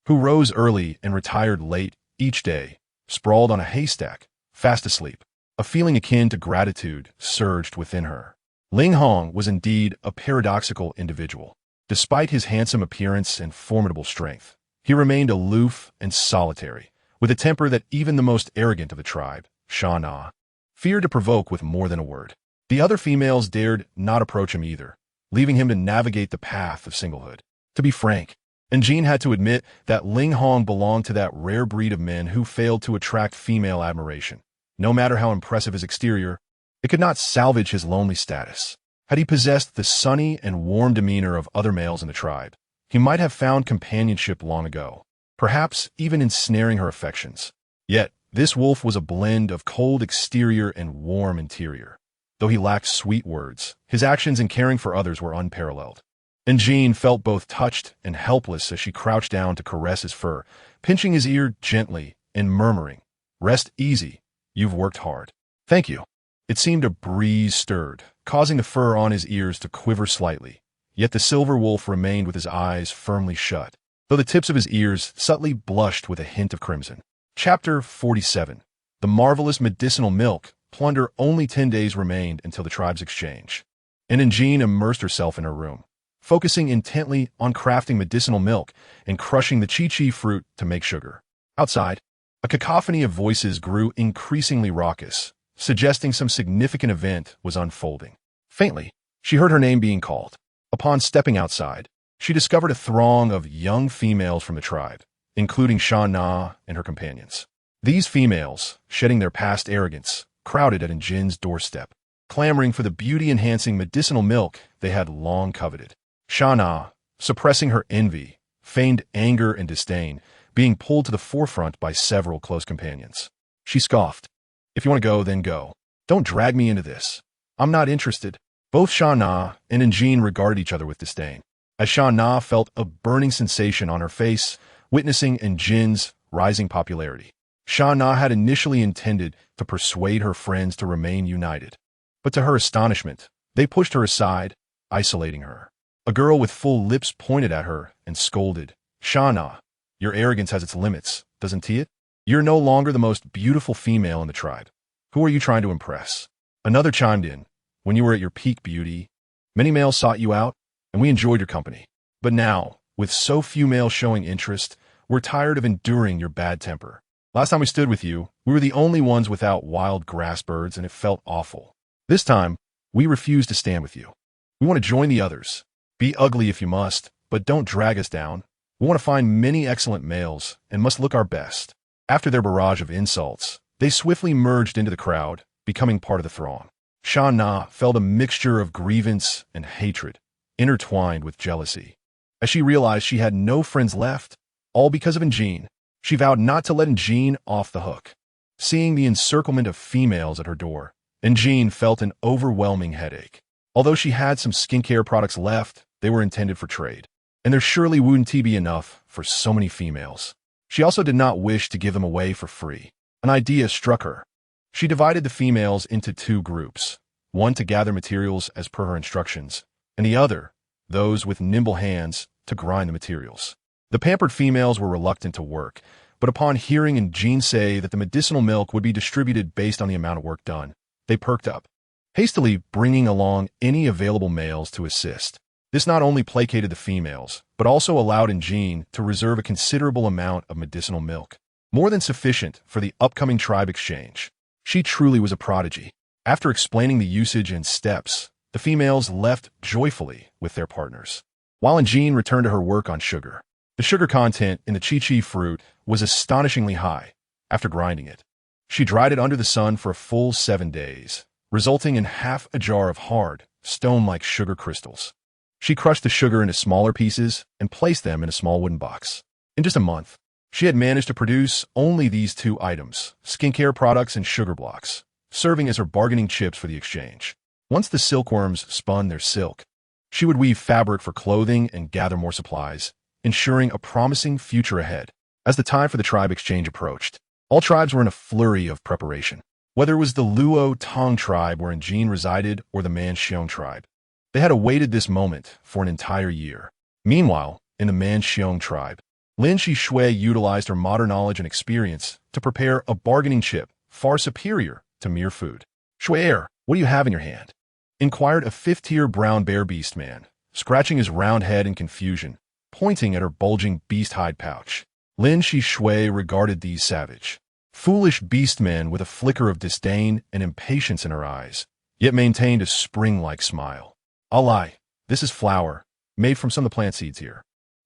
who rose early and retired late each day, sprawled on a haystack, fast asleep. A feeling akin to gratitude surged within her. Ling Hong was indeed a paradoxical individual. Despite his handsome appearance and formidable strength, he remained aloof and solitary, with a temper that even the most arrogant of the tribe, Shana, feared to provoke with more than a word. The other females dared not approach him either, leaving him to navigate the path of singlehood. To be frank, Jean had to admit that Ling Hong belonged to that rare breed of men who failed to attract female admiration. No matter how impressive his exterior, it could not salvage his lonely status. Had he possessed the sunny and warm demeanor of other males in the tribe, he might have found companionship long ago, perhaps even ensnaring her affections. Yet, this wolf was a blend of cold exterior and warm interior. Though he lacked sweet words, his actions in caring for others were unparalleled. Jean felt both touched and helpless as she crouched down to caress his fur, pinching his ear gently and murmuring, "Rest easy. You've worked hard." "Thank you." It seemed a breeze stirred, causing the fur on his ears to quiver slightly. Yet the silver wolf remained with his eyes firmly shut, though the tips of his ears subtly blushed with a hint of crimson. Chapter 47. The marvelous medicinal milk plunder. Only 10 days remained until the tribe's exchange, and Jean immersed herself in her room, focusing intently on crafting medicinal milk and crushing the chi-chi fruit to make sugar. Outside, a cacophony of voices grew increasingly raucous, suggesting some significant event was unfolding. Faintly, she heard her name being called. Upon stepping outside, she discovered a throng of young females from the tribe, including Sha Na and her companions. These females, shedding their past arrogance, crowded at Njin's doorstep, clamoring for the beauty-enhancing medicinal milk they had long coveted. Sha Na, suppressing her envy, feigned anger and disdain, being pulled to the forefront by several close companions. She scoffed. "If you want to go, then go. Don't drag me into this. I'm not interested." Both Sha Na and Njin regarded each other with disdain, as Sha Na felt a burning sensation on her face, witnessing Njin's rising popularity. Sha Na had initially intended to persuade her friends to remain united, but to her astonishment, they pushed her aside, isolating her. A girl with full lips pointed at her and scolded, "Sha Na, your arrogance has its limits, doesn't it? You're no longer the most beautiful female in the tribe. Who are you trying to impress?" Another chimed in, "When you were at your peak beauty, many males sought you out, and we enjoyed your company. But now, with so few males showing interest, we're tired of enduring your bad temper. Last time we stood with you, we were the only ones without wild grass birds, and it felt awful. This time, we refuse to stand with you. We want to join the others. Be ugly if you must, but don't drag us down. We want to find many excellent males and must look our best." After their barrage of insults, they swiftly merged into the crowd, becoming part of the throng. Sha Na felt a mixture of grievance and hatred, intertwined with jealousy. As she realized she had no friends left, all because of Njin, she vowed not to let Njin off the hook. Seeing the encirclement of females at her door, Njin felt an overwhelming headache. Although she had some skincare products left, they were intended for trade, and there surely wouldn't be enough for so many females. She also did not wish to give them away for free. An idea struck her. She divided the females into two groups, one to gather materials as per her instructions, and the other, those with nimble hands, to grind the materials. The pampered females were reluctant to work, but upon hearing Njin say that the medicinal milk would be distributed based on the amount of work done, they perked up, hastily bringing along any available males to assist. This not only placated the females, but also allowed Njin to reserve a considerable amount of medicinal milk, more than sufficient for the upcoming tribe exchange. She truly was a prodigy. After explaining the usage and steps, the females left joyfully with their partners, while Njin returned to her work on sugar. The sugar content in the chi-chi fruit was astonishingly high. After grinding it, she dried it under the sun for a full 7 days, resulting in half a jar of hard, stone-like sugar crystals. She crushed the sugar into smaller pieces and placed them in a small wooden box. In just a month, she had managed to produce only these two items, skincare products and sugar blocks, serving as her bargaining chips for the exchange. Once the silkworms spun their silk, she would weave fabric for clothing and gather more supplies, ensuring a promising future ahead. As the time for the tribe exchange approached, all tribes were in a flurry of preparation. Whether it was the Luo Tong tribe where Njin resided or the Manxiong tribe, they had awaited this moment for an entire year. Meanwhile, in the Manxiong tribe, Lin Shui utilized her modern knowledge and experience to prepare a bargaining chip far superior to mere food. "Shui'er, what do you have in your hand?" inquired a fifth-tier brown bear beastman, scratching his round head in confusion, pointing at her bulging beast-hide pouch. Lin Shui regarded these savage, foolish beastmen with a flicker of disdain and impatience in her eyes, yet maintained a spring-like smile. "I'll lie, this is flour, made from some of the plant seeds here.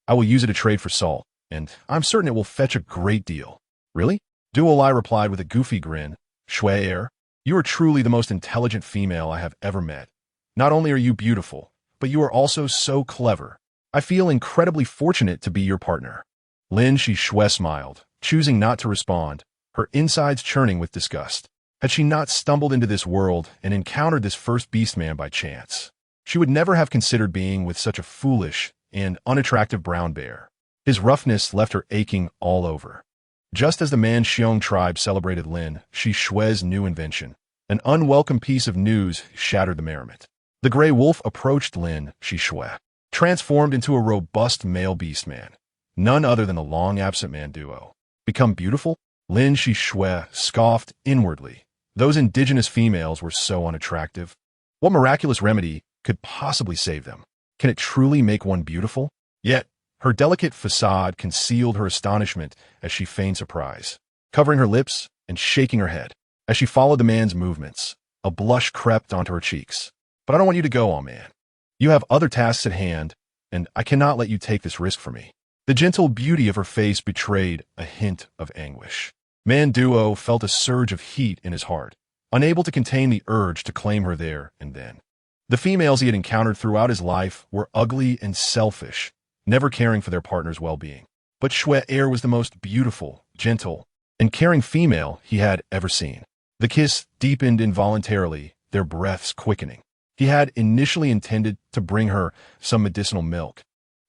I will use it to trade for salt, and I'm certain it will fetch a great deal." "Really?" Duolai replied with a goofy grin. "Shui'er, you are truly the most intelligent female I have ever met. Not only are you beautiful, but you are also so clever. I feel incredibly fortunate to be your partner." Lin Shui smiled, choosing not to respond, her insides churning with disgust. Had she not stumbled into this world and encountered this first beastman by chance, she would never have considered being with such a foolish and unattractive brown bear. His roughness left her aching all over. Just as the Manxiong tribe celebrated Lin Shui's new invention, an unwelcome piece of news shattered the merriment. The gray wolf approached Lin Shui, transformed into a robust male beastman, none other than the long-absent man duo. "Become beautiful?" Lin Shui scoffed inwardly. Those indigenous females were so unattractive. What miraculous remedy could possibly save them? Can it truly make one beautiful? Yet, her delicate facade concealed her astonishment as she feigned surprise, covering her lips and shaking her head. As she followed the man's movements, a blush crept onto her cheeks. But I don't want you to go, oh man. You have other tasks at hand, and I cannot let you take this risk for me. The gentle beauty of her face betrayed a hint of anguish. Man Duo felt a surge of heat in his heart, unable to contain the urge to claim her there and then. The females he had encountered throughout his life were ugly and selfish, never caring for their partner's well-being. But swell was the most beautiful, gentle, and caring female he had ever seen. The kiss deepened involuntarily, their breaths quickening. He had initially intended to bring her some medicinal milk,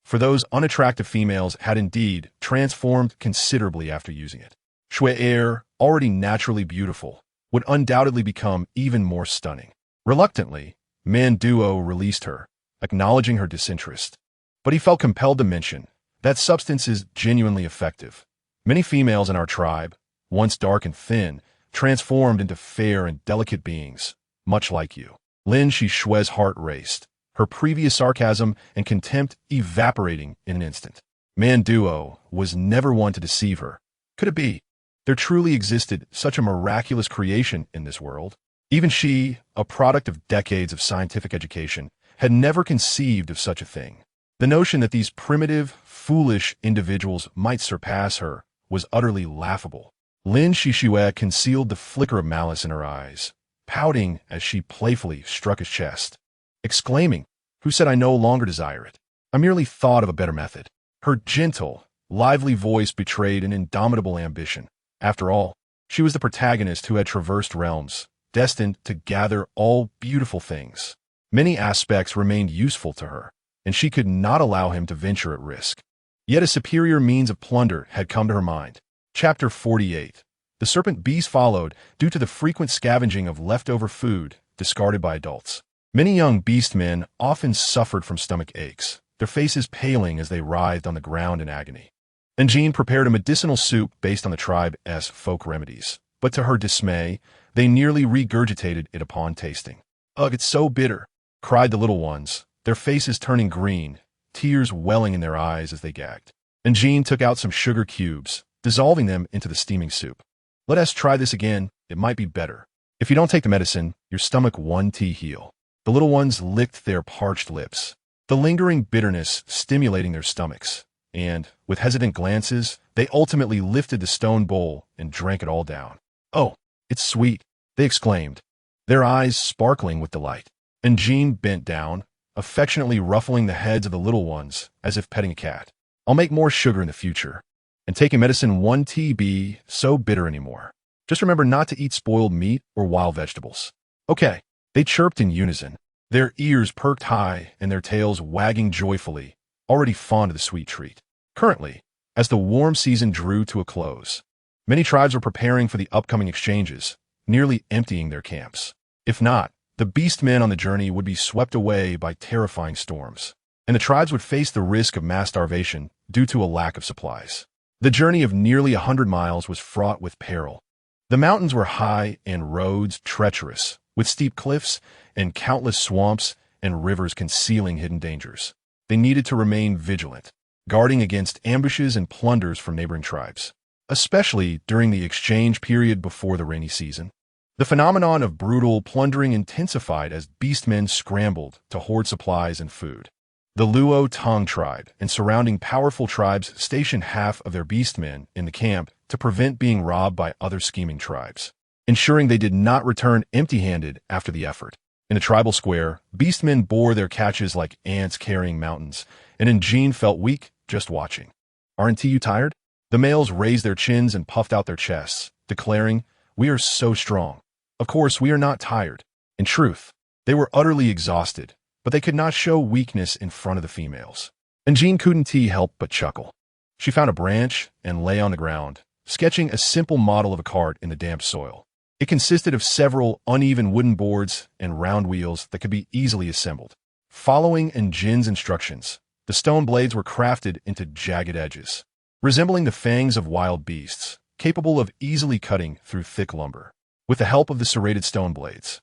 for those unattractive females had indeed transformed considerably after using it. Swell, already naturally beautiful, would undoubtedly become even more stunning. Reluctantly, Man Duo released her, acknowledging her disinterest. But he felt compelled to mention that substance is genuinely effective. Many females in our tribe, once dark and thin, transformed into fair and delicate beings, much like you. Lin Shui's heart raced, her previous sarcasm and contempt evaporating in an instant. Man Duo was never one to deceive her. Could it be? There truly existed such a miraculous creation in this world. Even she, a product of decades of scientific education, had never conceived of such a thing. The notion that these primitive, foolish individuals might surpass her was utterly laughable. Lin Shui concealed the flicker of malice in her eyes, pouting as she playfully struck his chest, exclaiming, "Who said I no longer desire it? I merely thought of a better method." Her gentle, lively voice betrayed an indomitable ambition. After all, she was the protagonist who had traversed realms, destined to gather all beautiful things. Many aspects remained useful to her, and she could not allow him to venture at risk. Yet a superior means of plunder had come to her mind. Chapter 48. The serpent bees followed due to the frequent scavenging of leftover food discarded by adults. Many young beastmen often suffered from stomach aches, their faces paling as they writhed on the ground in agony. And Jean prepared a medicinal soup based on the tribe's folk remedies, but to her dismay, they nearly regurgitated it upon tasting. "Ugh, it's so bitter," cried the little ones, their faces turning green, tears welling in their eyes as they gagged. And Jean took out some sugar cubes, dissolving them into the steaming soup. "Let us try this again, it might be better. If you don't take the medicine, your stomach won't heal." The little ones licked their parched lips, the lingering bitterness stimulating their stomachs, and, with hesitant glances, they ultimately lifted the stone bowl and drank it all down. "Oh, it's sweet," they exclaimed, their eyes sparkling with delight. And Jean bent down, affectionately ruffling the heads of the little ones as if petting a cat. "I'll make more sugar in the future. And taking medicine won't be so bitter anymore. Just remember not to eat spoiled meat or wild vegetables." "Okay," they chirped in unison, their ears perked high and their tails wagging joyfully, already fond of the sweet treat. Currently, as the warm season drew to a close, many tribes were preparing for the upcoming exchanges, nearly emptying their camps. If not, the beastmen on the journey would be swept away by terrifying storms, and the tribes would face the risk of mass starvation due to a lack of supplies. The journey of nearly 100 miles was fraught with peril. The mountains were high and roads treacherous, with steep cliffs and countless swamps and rivers concealing hidden dangers. They needed to remain vigilant, guarding against ambushes and plunders from neighboring tribes, especially during the exchange period before the rainy season. The phenomenon of brutal plundering intensified as beastmen scrambled to hoard supplies and food. The Luo Tong tribe and surrounding powerful tribes stationed half of their beastmen in the camp to prevent being robbed by other scheming tribes, ensuring they did not return empty-handed after the effort. In a tribal square, beastmen bore their catches like ants carrying mountains, and Jean felt weak just watching. "Aren't you tired?" The males raised their chins and puffed out their chests, declaring, "We are so strong." Of course, we are not tired. In truth, they were utterly exhausted, but they could not show weakness in front of the females. And Jean couldn't help but chuckle. She found a branch and lay on the ground, sketching a simple model of a cart in the damp soil. It consisted of several uneven wooden boards and round wheels that could be easily assembled. Following Jin's instructions, the stone blades were crafted into jagged edges, resembling the fangs of wild beasts, capable of easily cutting through thick lumber. With the help of the serrated stone blades,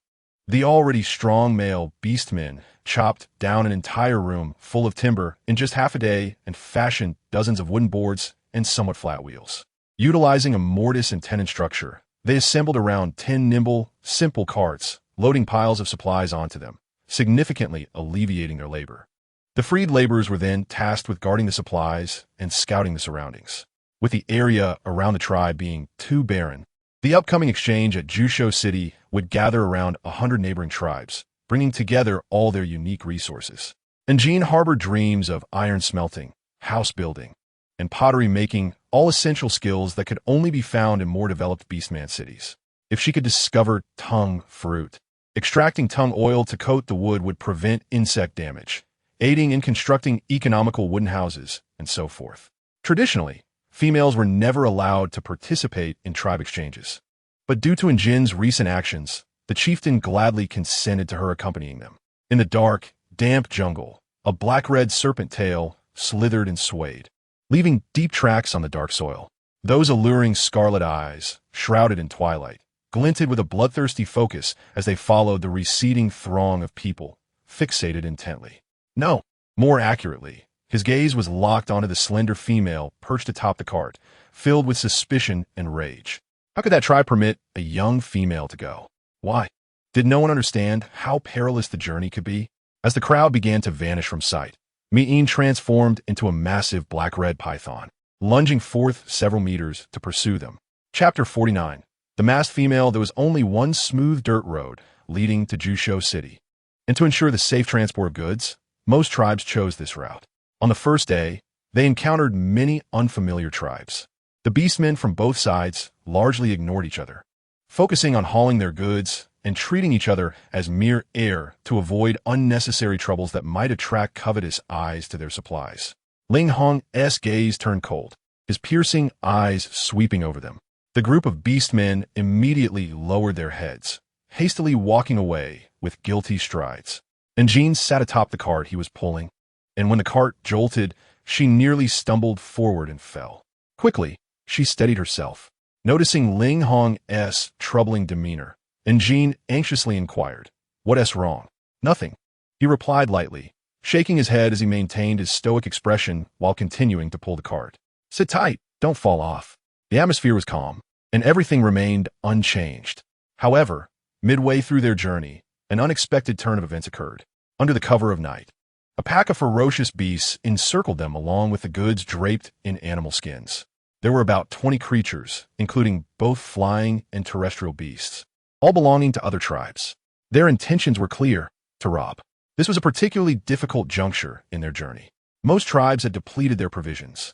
The already strong male beastmen chopped down an entire room full of timber in just half a day and fashioned dozens of wooden boards and somewhat flat wheels. Utilizing a mortise and tenon structure, they assembled around 10 nimble, simple carts, loading piles of supplies onto them, significantly alleviating their labor. The freed laborers were then tasked with guarding the supplies and scouting the surroundings. With the area around the tribe being too barren, the upcoming exchange at Jusho City would gather around 100 neighboring tribes, bringing together all their unique resources. And Jean harbored dreams of iron smelting, house building, and pottery making, all essential skills that could only be found in more developed beastman cities. If she could discover tongue fruit, extracting tongue oil to coat the wood would prevent insect damage, aiding in constructing economical wooden houses, and so forth. Traditionally, females were never allowed to participate in tribe exchanges. But due to Njin's recent actions, the chieftain gladly consented to her accompanying them. In the dark, damp jungle, a black-red serpent tail slithered and swayed, leaving deep tracks on the dark soil. Those alluring scarlet eyes, shrouded in twilight, glinted with a bloodthirsty focus as they followed the receding throng of people, fixated intently. No, more accurately, his gaze was locked onto the slender female perched atop the cart, filled with suspicion and rage. How could that tribe permit a young female to go? Why? Did no one understand how perilous the journey could be? As the crowd began to vanish from sight, Mi'in transformed into a massive black-red python, lunging forth several meters to pursue them. Chapter 49. The masked female. There was only one smooth dirt road leading to Jusho City. And to ensure the safe transport of goods, most tribes chose this route. On the first day, they encountered many unfamiliar tribes. The beastmen from both sides largely ignored each other, focusing on hauling their goods and treating each other as mere air to avoid unnecessary troubles that might attract covetous eyes to their supplies. Ling Hong's gaze turned cold, his piercing eyes sweeping over them. The group of beastmen immediately lowered their heads, hastily walking away with guilty strides. And Jean sat atop the cart he was pulling, and when the cart jolted, she nearly stumbled forward and fell. Quickly, she steadied herself, noticing Ling Hong's troubling demeanor, and Jean anxiously inquired, "What's wrong?" "Nothing," he replied lightly, shaking his head as he maintained his stoic expression while continuing to pull the cart. "Sit tight, don't fall off." The atmosphere was calm, and everything remained unchanged. However, midway through their journey, an unexpected turn of events occurred. Under the cover of night, a pack of ferocious beasts encircled them along with the goods draped in animal skins. There were about 20 creatures, including both flying and terrestrial beasts, all belonging to other tribes. Their intentions were clear: to rob. This was a particularly difficult juncture in their journey. Most tribes had depleted their provisions,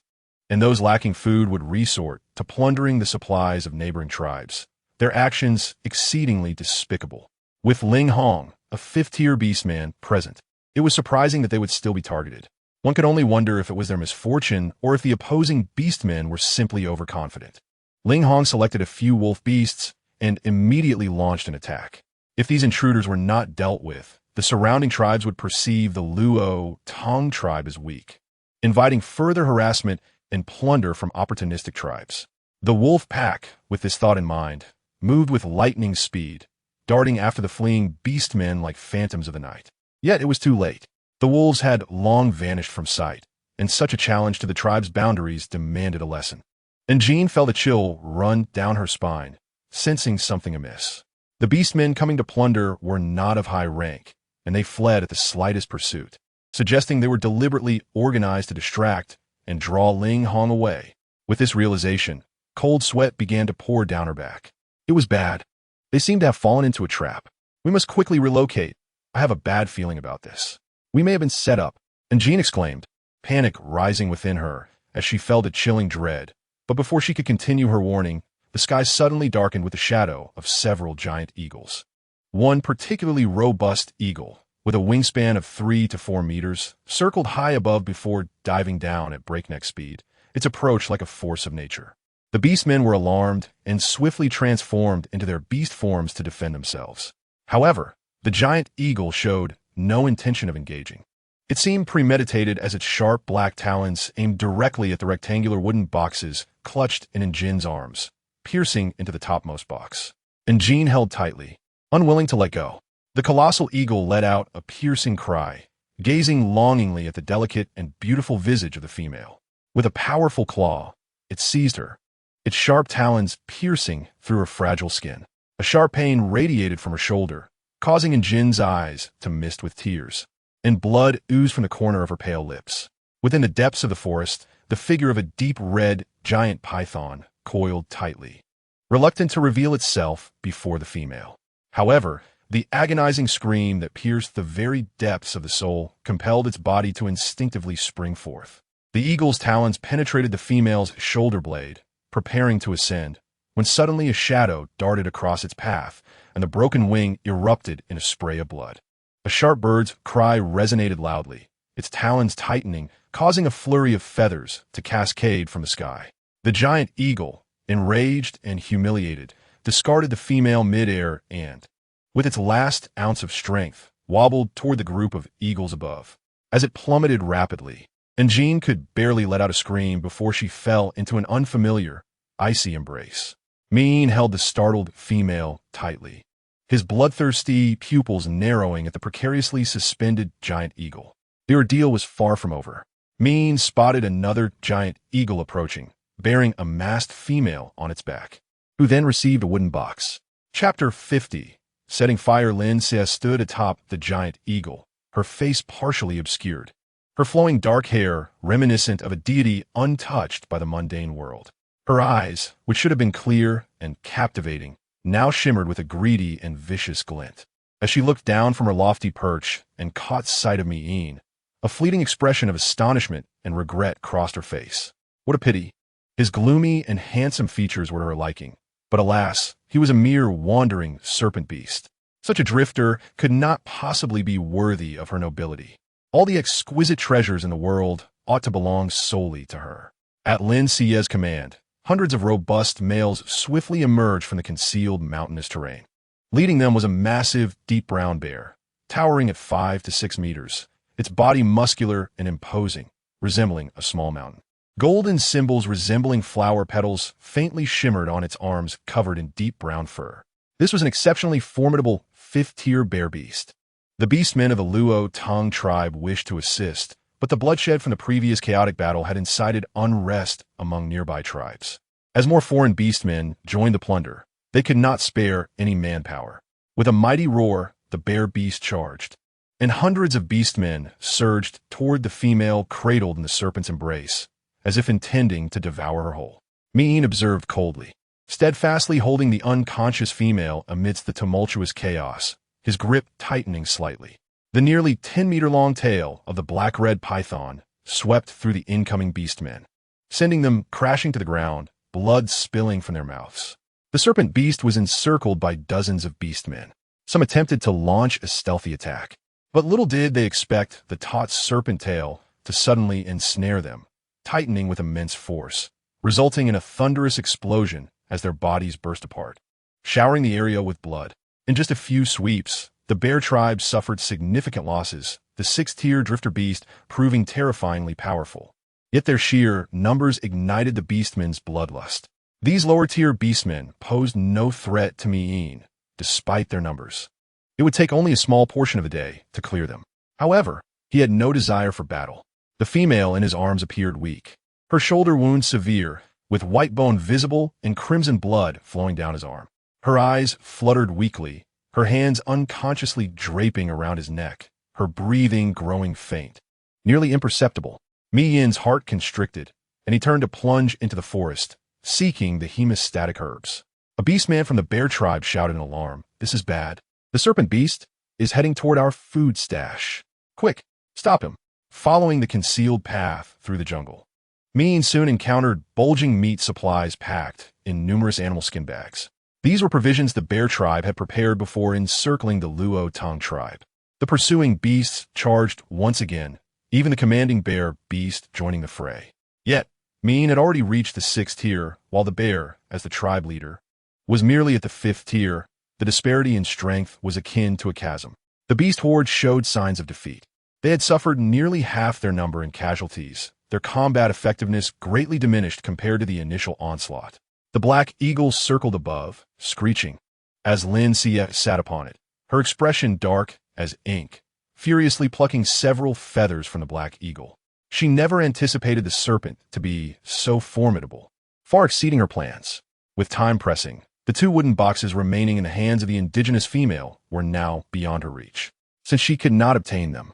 and those lacking food would resort to plundering the supplies of neighboring tribes, their actions exceedingly despicable. With Ling Hong, a fifth-tier beastman, present, it was surprising that they would still be targeted. One could only wonder if it was their misfortune or if the opposing beastmen were simply overconfident. Ling Hong selected a few wolf beasts and immediately launched an attack. If these intruders were not dealt with, the surrounding tribes would perceive the Luo Tong tribe as weak, inviting further harassment and plunder from opportunistic tribes. The wolf pack, with this thought in mind, moved with lightning speed, darting after the fleeing beastmen like phantoms of the night. Yet it was too late. The wolves had long vanished from sight, and such a challenge to the tribe's boundaries demanded a lesson. And Jean felt a chill run down her spine, sensing something amiss. The beastmen coming to plunder were not of high rank, and they fled at the slightest pursuit, suggesting they were deliberately organized to distract and draw Ling Hong away. With this realization, cold sweat began to pour down her back. It was bad. They seemed to have fallen into a trap. "We must quickly relocate. I have a bad feeling about this. We may have been set up," and Jean exclaimed, panic rising within her as she felt a chilling dread. But before she could continue her warning, the sky suddenly darkened with the shadow of several giant eagles. One particularly robust eagle, with a wingspan of 3 to 4 meters, circled high above before diving down at breakneck speed, its approach like a force of nature. The beastmen were alarmed and swiftly transformed into their beast forms to defend themselves. However, the giant eagle showed no intention of engaging. It seemed premeditated as its sharp black talons aimed directly at the rectangular wooden boxes clutched in Jin's arms, piercing into the topmost box. And Jean held tightly, unwilling to let go. The colossal eagle let out a piercing cry, gazing longingly at the delicate and beautiful visage of the female. With a powerful claw, it seized her, its sharp talons piercing through her fragile skin. A sharp pain radiated from her shoulder, causing Jin's eyes to mist with tears, and blood oozed from the corner of her pale lips. Within the depths of the forest, the figure of a deep red giant python coiled tightly, reluctant to reveal itself before the female. However, the agonizing scream that pierced the very depths of the soul compelled its body to instinctively spring forth. The eagle's talons penetrated the female's shoulder blade, preparing to ascend, when suddenly a shadow darted across its path, and the broken wing erupted in a spray of blood. A sharp bird's cry resonated loudly, its talons tightening, causing a flurry of feathers to cascade from the sky. The giant eagle, enraged and humiliated, discarded the female mid-air and, with its last ounce of strength, wobbled toward the group of eagles above. As it plummeted rapidly, and Jin could barely let out a scream before she fell into an unfamiliar, icy embrace. Min held the startled female tightly, his bloodthirsty pupils narrowing at the precariously suspended giant eagle. The ordeal was far from over. Min spotted another giant eagle approaching, bearing a masked female on its back, who then received a wooden box. Chapter 50. Setting fire. Lin Xie stood atop the giant eagle, her face partially obscured, her flowing dark hair reminiscent of a deity untouched by the mundane world. Her eyes, which should have been clear and captivating, now shimmered with a greedy and vicious glint. As she looked down from her lofty perch and caught sight of Min, a fleeting expression of astonishment and regret crossed her face. What a pity! His gloomy and handsome features were to her liking, but alas, he was a mere wandering serpent beast. Such a drifter could not possibly be worthy of her nobility. All the exquisite treasures in the world ought to belong solely to her. At Lin Xie's command, hundreds of robust males swiftly emerged from the concealed mountainous terrain. Leading them was a massive, deep brown bear, towering at 5 to 6 meters, its body muscular and imposing, resembling a small mountain. Golden symbols resembling flower petals faintly shimmered on its arms covered in deep brown fur. This was an exceptionally formidable fifth-tier bear beast. The beastmen of the Luo Tong tribe wished to assist, but the bloodshed from the previous chaotic battle had incited unrest among nearby tribes. As more foreign beastmen joined the plunder, they could not spare any manpower. With a mighty roar, the bear beast charged, and hundreds of beastmen surged toward the female cradled in the serpent's embrace, as if intending to devour her whole. Min observed coldly, steadfastly holding the unconscious female amidst the tumultuous chaos, his grip tightening slightly. The nearly 10-meter-long tail of the black-red python swept through the incoming beastmen, sending them crashing to the ground, blood spilling from their mouths. The serpent beast was encircled by dozens of beastmen. Some attempted to launch a stealthy attack, but little did they expect the taut serpent tail to suddenly ensnare them, tightening with immense force, resulting in a thunderous explosion as their bodies burst apart, showering the area with blood. In just a few sweeps, the bear tribe suffered significant losses, the sixth-tier drifter beast proving terrifyingly powerful. Yet their sheer numbers ignited the beastmen's bloodlust. These lower-tier beastmen posed no threat to Min, despite their numbers. It would take only a small portion of a day to clear them. However, he had no desire for battle. The female in his arms appeared weak, her shoulder wound severe, with white bone visible and crimson blood flowing down his arm. Her eyes fluttered weakly, her hands unconsciously draping around his neck, her breathing growing faint, nearly imperceptible. Min's heart constricted, and he turned to plunge into the forest, seeking the hemostatic herbs. A beastman from the bear tribe shouted in alarm, "This is bad. The serpent beast is heading toward our food stash. Quick, stop him." Following the concealed path through the jungle, Min soon encountered bulging meat supplies packed in numerous animal skin bags. These were provisions the bear tribe had prepared before encircling the Luo Tong tribe. The pursuing beasts charged once again, even the commanding bear beast joining the fray. Yet, Min had already reached the 6th tier, while the bear, as the tribe leader, was merely at the 5th tier. The disparity in strength was akin to a chasm. The beast horde showed signs of defeat. They had suffered nearly half their number in casualties, their combat effectiveness greatly diminished compared to the initial onslaught. The black eagle circled above, screeching, as Lin Xie sat upon it, her expression dark as ink, furiously plucking several feathers from the black eagle. She never anticipated the serpent to be so formidable, far exceeding her plans. With time pressing, the 2 wooden boxes remaining in the hands of the indigenous female were now beyond her reach. Since she could not obtain them,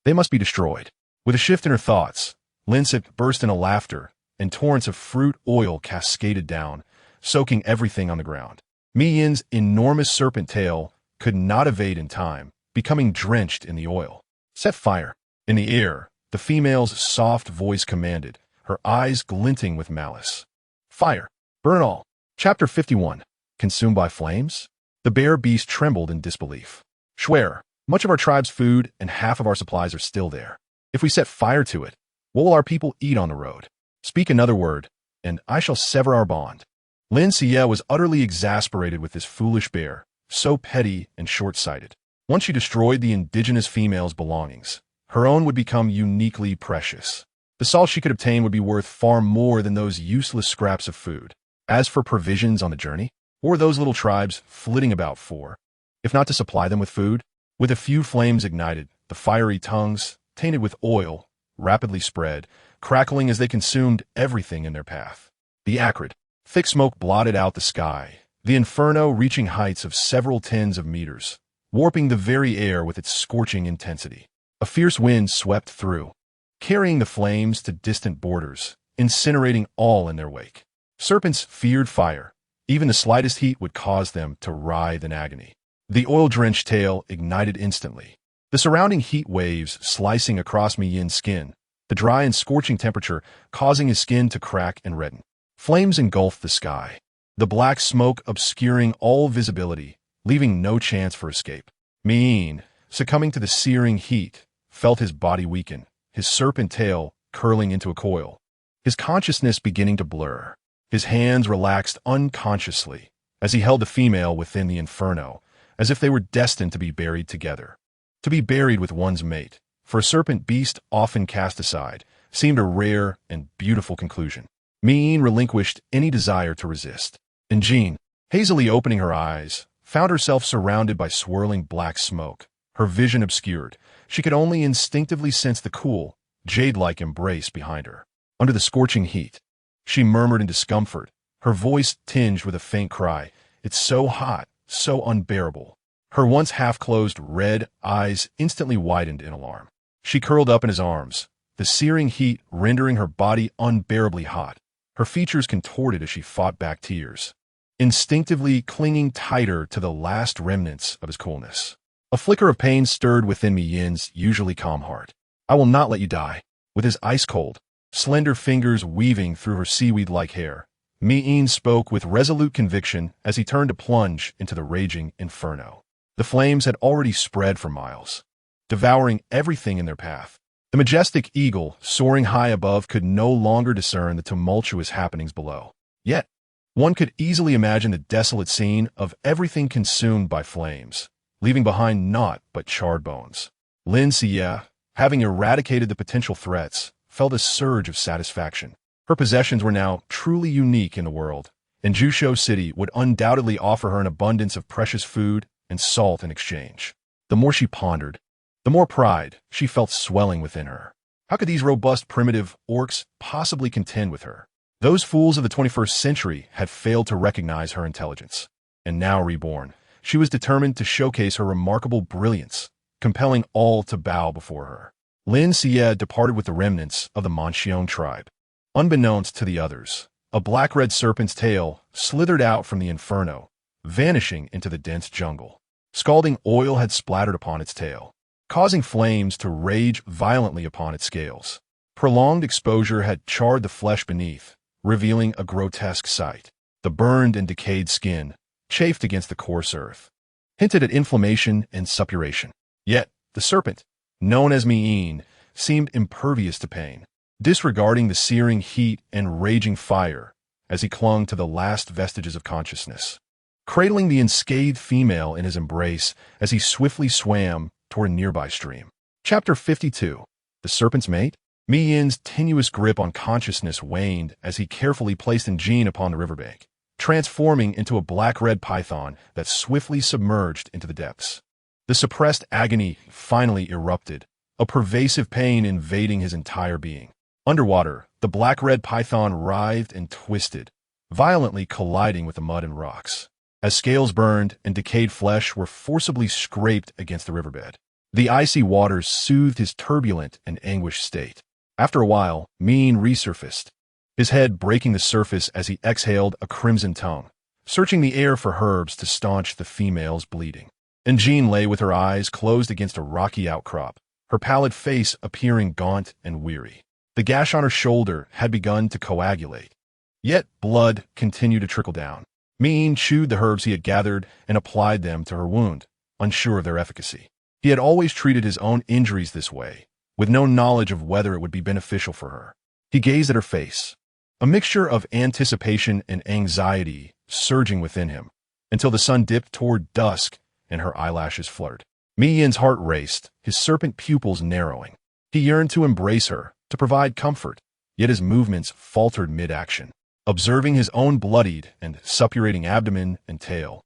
they must be destroyed. With a shift in her thoughts, Linsip burst into laughter, and torrents of fruit oil cascaded down, soaking everything on the ground. Mi Yin's enormous serpent tail could not evade in time, becoming drenched in the oil. Set fire. In the air, the female's soft voice commanded, her eyes glinting with malice. Fire. Burn all. Chapter 51. Consumed by flames? The bear beast trembled in disbelief. Swear, much of our tribe's food and half of our supplies are still there. If we set fire to it, what will our people eat on the road? Speak another word, and I shall sever our bond. Lin Xie was utterly exasperated with this foolish bear, so petty and short-sighted. Once she destroyed the indigenous female's belongings, her own would become uniquely precious. The salt she could obtain would be worth far more than those useless scraps of food. As for provisions on the journey, what were those little tribes flitting about for, if not to supply them with food? With a few flames ignited, the fiery tongues, tainted with oil, rapidly spread, crackling as they consumed everything in their path. The acrid, thick smoke blotted out the sky, the inferno reaching heights of several tens of meters, warping the very air with its scorching intensity. A fierce wind swept through, carrying the flames to distant borders, incinerating all in their wake. Serpents feared fire. Even the slightest heat would cause them to writhe in agony. The oil-drenched tail ignited instantly, the surrounding heat waves slicing across Mi Yin's skin, the dry and scorching temperature causing his skin to crack and redden. Flames engulfed the sky, the black smoke obscuring all visibility, leaving no chance for escape. Mi Yin, succumbing to the searing heat, felt his body weaken, his serpent tail curling into a coil, his consciousness beginning to blur. His hands relaxed unconsciously as he held the female within the inferno, as if they were destined to be buried together. To be buried with one's mate, for a serpent beast often cast aside, seemed a rare and beautiful conclusion. Mi Yin relinquished any desire to resist. And Jean, hazily opening her eyes, found herself surrounded by swirling black smoke. Her vision obscured, she could only instinctively sense the cool, jade-like embrace behind her. Under the scorching heat, she murmured in discomfort, her voice tinged with a faint cry. It's so hot, so unbearable. Her once half-closed red eyes instantly widened in alarm. She curled up in his arms, the searing heat rendering her body unbearably hot. Her features contorted as she fought back tears, instinctively clinging tighter to the last remnants of his coolness. A flicker of pain stirred within Mi Yin's usually calm heart. I will not let you die. With his ice-cold, slender fingers weaving through her seaweed-like hair, Mi Yin spoke with resolute conviction as he turned to plunge into the raging inferno. The flames had already spread for miles, devouring everything in their path. The majestic eagle, soaring high above, could no longer discern the tumultuous happenings below. Yet, one could easily imagine the desolate scene of everything consumed by flames, leaving behind naught but charred bones. Lin Xie, having eradicated the potential threats, felt a surge of satisfaction. Her possessions were now truly unique in the world, and Zhushou City would undoubtedly offer her an abundance of precious food and salt in exchange. The more she pondered, the more pride she felt swelling within her. How could these robust primitive orcs possibly contend with her? Those fools of the 21st century had failed to recognize her intelligence. And now reborn, she was determined to showcase her remarkable brilliance, compelling all to bow before her. Lin Xie departed with the remnants of the Manxiong tribe. Unbeknownst to the others, a black-red serpent's tail slithered out from the inferno, vanishing into the dense jungle. Scalding oil had splattered upon its tail, causing flames to rage violently upon its scales. Prolonged exposure had charred the flesh beneath, revealing a grotesque sight. The burned and decayed skin, chafed against the coarse earth, hinted at inflammation and suppuration. Yet, the serpent, known as Mi Yin, seemed impervious to pain, disregarding the searing heat and raging fire as he clung to the last vestiges of consciousness, cradling the unscathed female in his embrace as he swiftly swam toward a nearby stream. Chapter 52. The Serpent's Mate? Mi Yin's tenuous grip on consciousness waned as he carefully placed Jean upon the riverbank, transforming into a black-red python that swiftly submerged into the depths. The suppressed agony finally erupted, a pervasive pain invading his entire being. Underwater, the black-red python writhed and twisted, violently colliding with the mud and rocks, as scales burned and decayed flesh were forcibly scraped against the riverbed. The icy waters soothed his turbulent and anguished state. After a while, Mean resurfaced, his head breaking the surface as he exhaled a crimson tongue, searching the air for herbs to staunch the female's bleeding. And Jean lay with her eyes closed against a rocky outcrop, her pallid face appearing gaunt and weary. The gash on her shoulder had begun to coagulate, yet blood continued to trickle down. Mean chewed the herbs he had gathered and applied them to her wound, unsure of their efficacy. He had always treated his own injuries this way, with no knowledge of whether it would be beneficial for her. He gazed at her face, a mixture of anticipation and anxiety surging within him, until the sun dipped toward dusk and her eyelashes fluttered. Mi Yin's heart raced, his serpent pupils narrowing. He yearned to embrace her, to provide comfort, yet his movements faltered mid-action. Observing his own bloodied and suppurating abdomen and tail,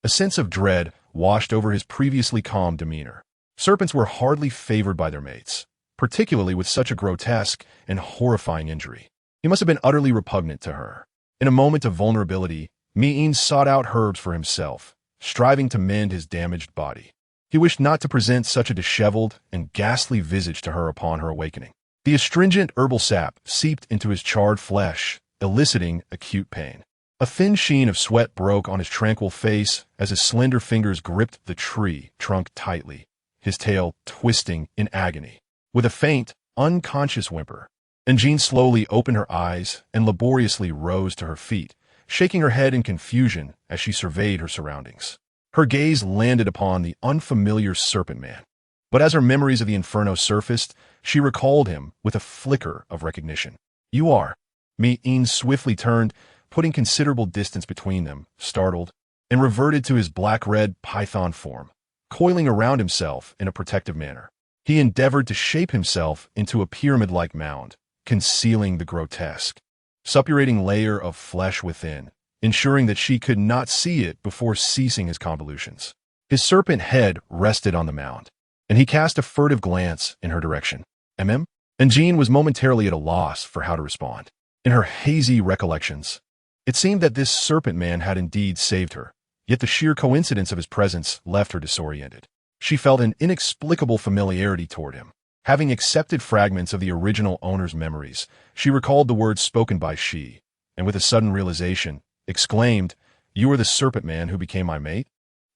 a sense of dread washed over his previously calm demeanor. Serpents were hardly favored by their mates, particularly with such a grotesque and horrifying injury. He must have been utterly repugnant to her. In a moment of vulnerability, Mi Yin sought out herbs for himself, striving to mend his damaged body. He wished not to present such a disheveled and ghastly visage to her upon her awakening. The astringent herbal sap seeped into his charred flesh, eliciting acute pain. A thin sheen of sweat broke on his tranquil face as his slender fingers gripped the tree trunk tightly, his tail twisting in agony. With a faint, unconscious whimper, and Jean slowly opened her eyes and laboriously rose to her feet, shaking her head in confusion as she surveyed her surroundings. Her gaze landed upon the unfamiliar serpent man. But as her memories of the inferno surfaced, she recalled him with a flicker of recognition. "You are." Mi Yin swiftly turned, putting considerable distance between them, startled, and reverted to his black-red python form, coiling around himself in a protective manner. He endeavored to shape himself into a pyramid-like mound, concealing the grotesque, suppurating layer of flesh within, ensuring that she could not see it before ceasing his convolutions. His serpent head rested on the mound, and he cast a furtive glance in her direction. "Mm?" And Jean was momentarily at a loss for how to respond. In her hazy recollections, it seemed that this serpent man had indeed saved her, yet the sheer coincidence of his presence left her disoriented. She felt an inexplicable familiarity toward him. Having accepted fragments of the original owner's memories, she recalled the words spoken by she, and with a sudden realization, exclaimed, "You are the serpent man who became my mate?"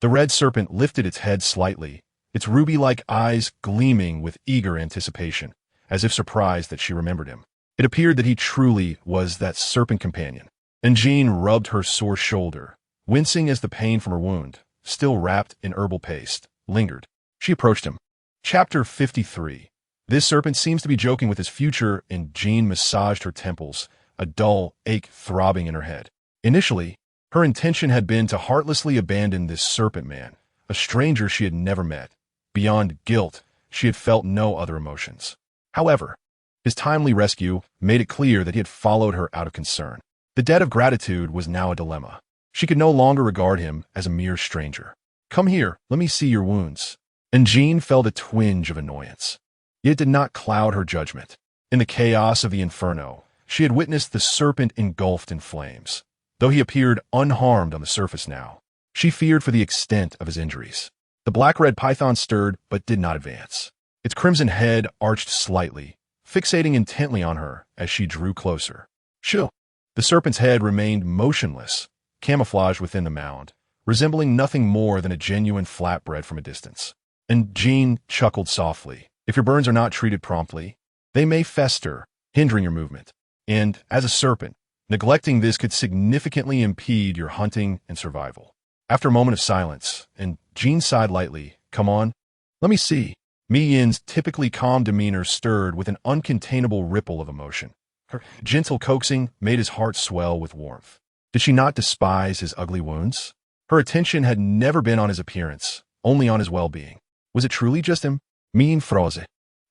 The red serpent lifted its head slightly, its ruby-like eyes gleaming with eager anticipation, as if surprised that she remembered him. It appeared that he truly was that serpent companion, and Jean rubbed her sore shoulder, wincing as the pain from her wound, still wrapped in herbal paste, lingered. She approached him. Chapter 53. This serpent seems to be joking with his future, and Jean massaged her temples, a dull ache throbbing in her head. Initially, her intention had been to heartlessly abandon this serpent man, a stranger she had never met. Beyond guilt, she had felt no other emotions. However, his timely rescue made it clear that he had followed her out of concern. The debt of gratitude was now a dilemma. She could no longer regard him as a mere stranger. "Come here, let me see your wounds." And Jean felt a twinge of annoyance. Yet it did not cloud her judgment. In the chaos of the inferno, she had witnessed the serpent engulfed in flames. Though he appeared unharmed on the surface now, she feared for the extent of his injuries. The black-red python stirred but did not advance. Its crimson head arched slightly, fixating intently on her as she drew closer. "Shoo!" The serpent's head remained motionless, camouflaged within the mound, resembling nothing more than a genuine flatbread from a distance. And Jean chuckled softly. "If your burns are not treated promptly, they may fester, hindering your movement. And, as a serpent, neglecting this could significantly impede your hunting and survival." After a moment of silence, and Jean sighed lightly, "Come on, let me see." Mi Yin's typically calm demeanor stirred with an uncontainable ripple of emotion. Her gentle coaxing made his heart swell with warmth. Did she not despise his ugly wounds? Her attention had never been on his appearance, only on his well-being. Was it truly just him? Min froze.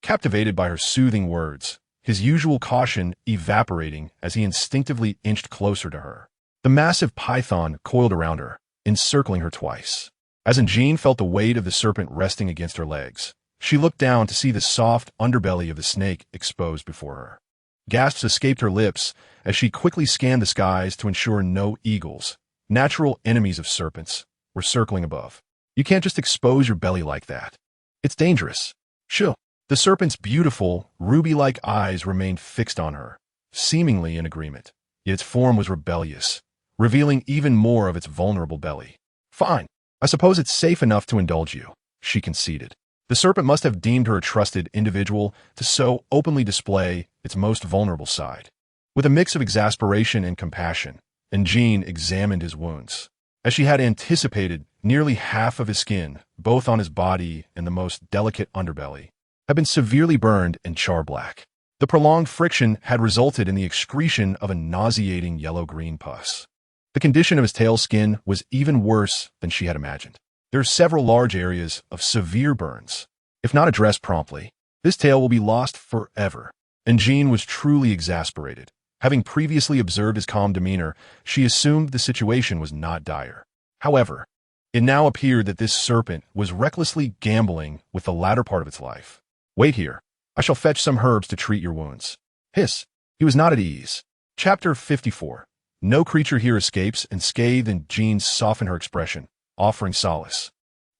Captivated by her soothing words, his usual caution evaporating as he instinctively inched closer to her. The massive python coiled around her, encircling her twice. As Jean felt the weight of the serpent resting against her legs, she looked down to see the soft underbelly of the snake exposed before her. Gasps escaped her lips as she quickly scanned the skies to ensure no eagles, natural enemies of serpents, were circling above. You can't just expose your belly like that. It's dangerous. Shoo. The serpent's beautiful, ruby-like eyes remained fixed on her, seemingly in agreement, yet its form was rebellious, revealing even more of its vulnerable belly. Fine. I suppose it's safe enough to indulge you, she conceded. The serpent must have deemed her a trusted individual to so openly display its most vulnerable side. With a mix of exasperation and compassion, Jean examined his wounds. As she had anticipated, nearly half of his skin, both on his body and the most delicate underbelly, had been severely burned and char-black. The prolonged friction had resulted in the excretion of a nauseating yellow-green pus. The condition of his tail skin was even worse than she had imagined. There are several large areas of severe burns. If not addressed promptly, this tail will be lost forever. And Jean was truly exasperated. Having previously observed his calm demeanor, she assumed the situation was not dire. However, it now appeared that this serpent was recklessly gambling with the latter part of its life. Wait here. I shall fetch some herbs to treat your wounds. Hiss. He was not at ease. Chapter 54. No creature here escapes, and scathed and Jean softened her expression, offering solace.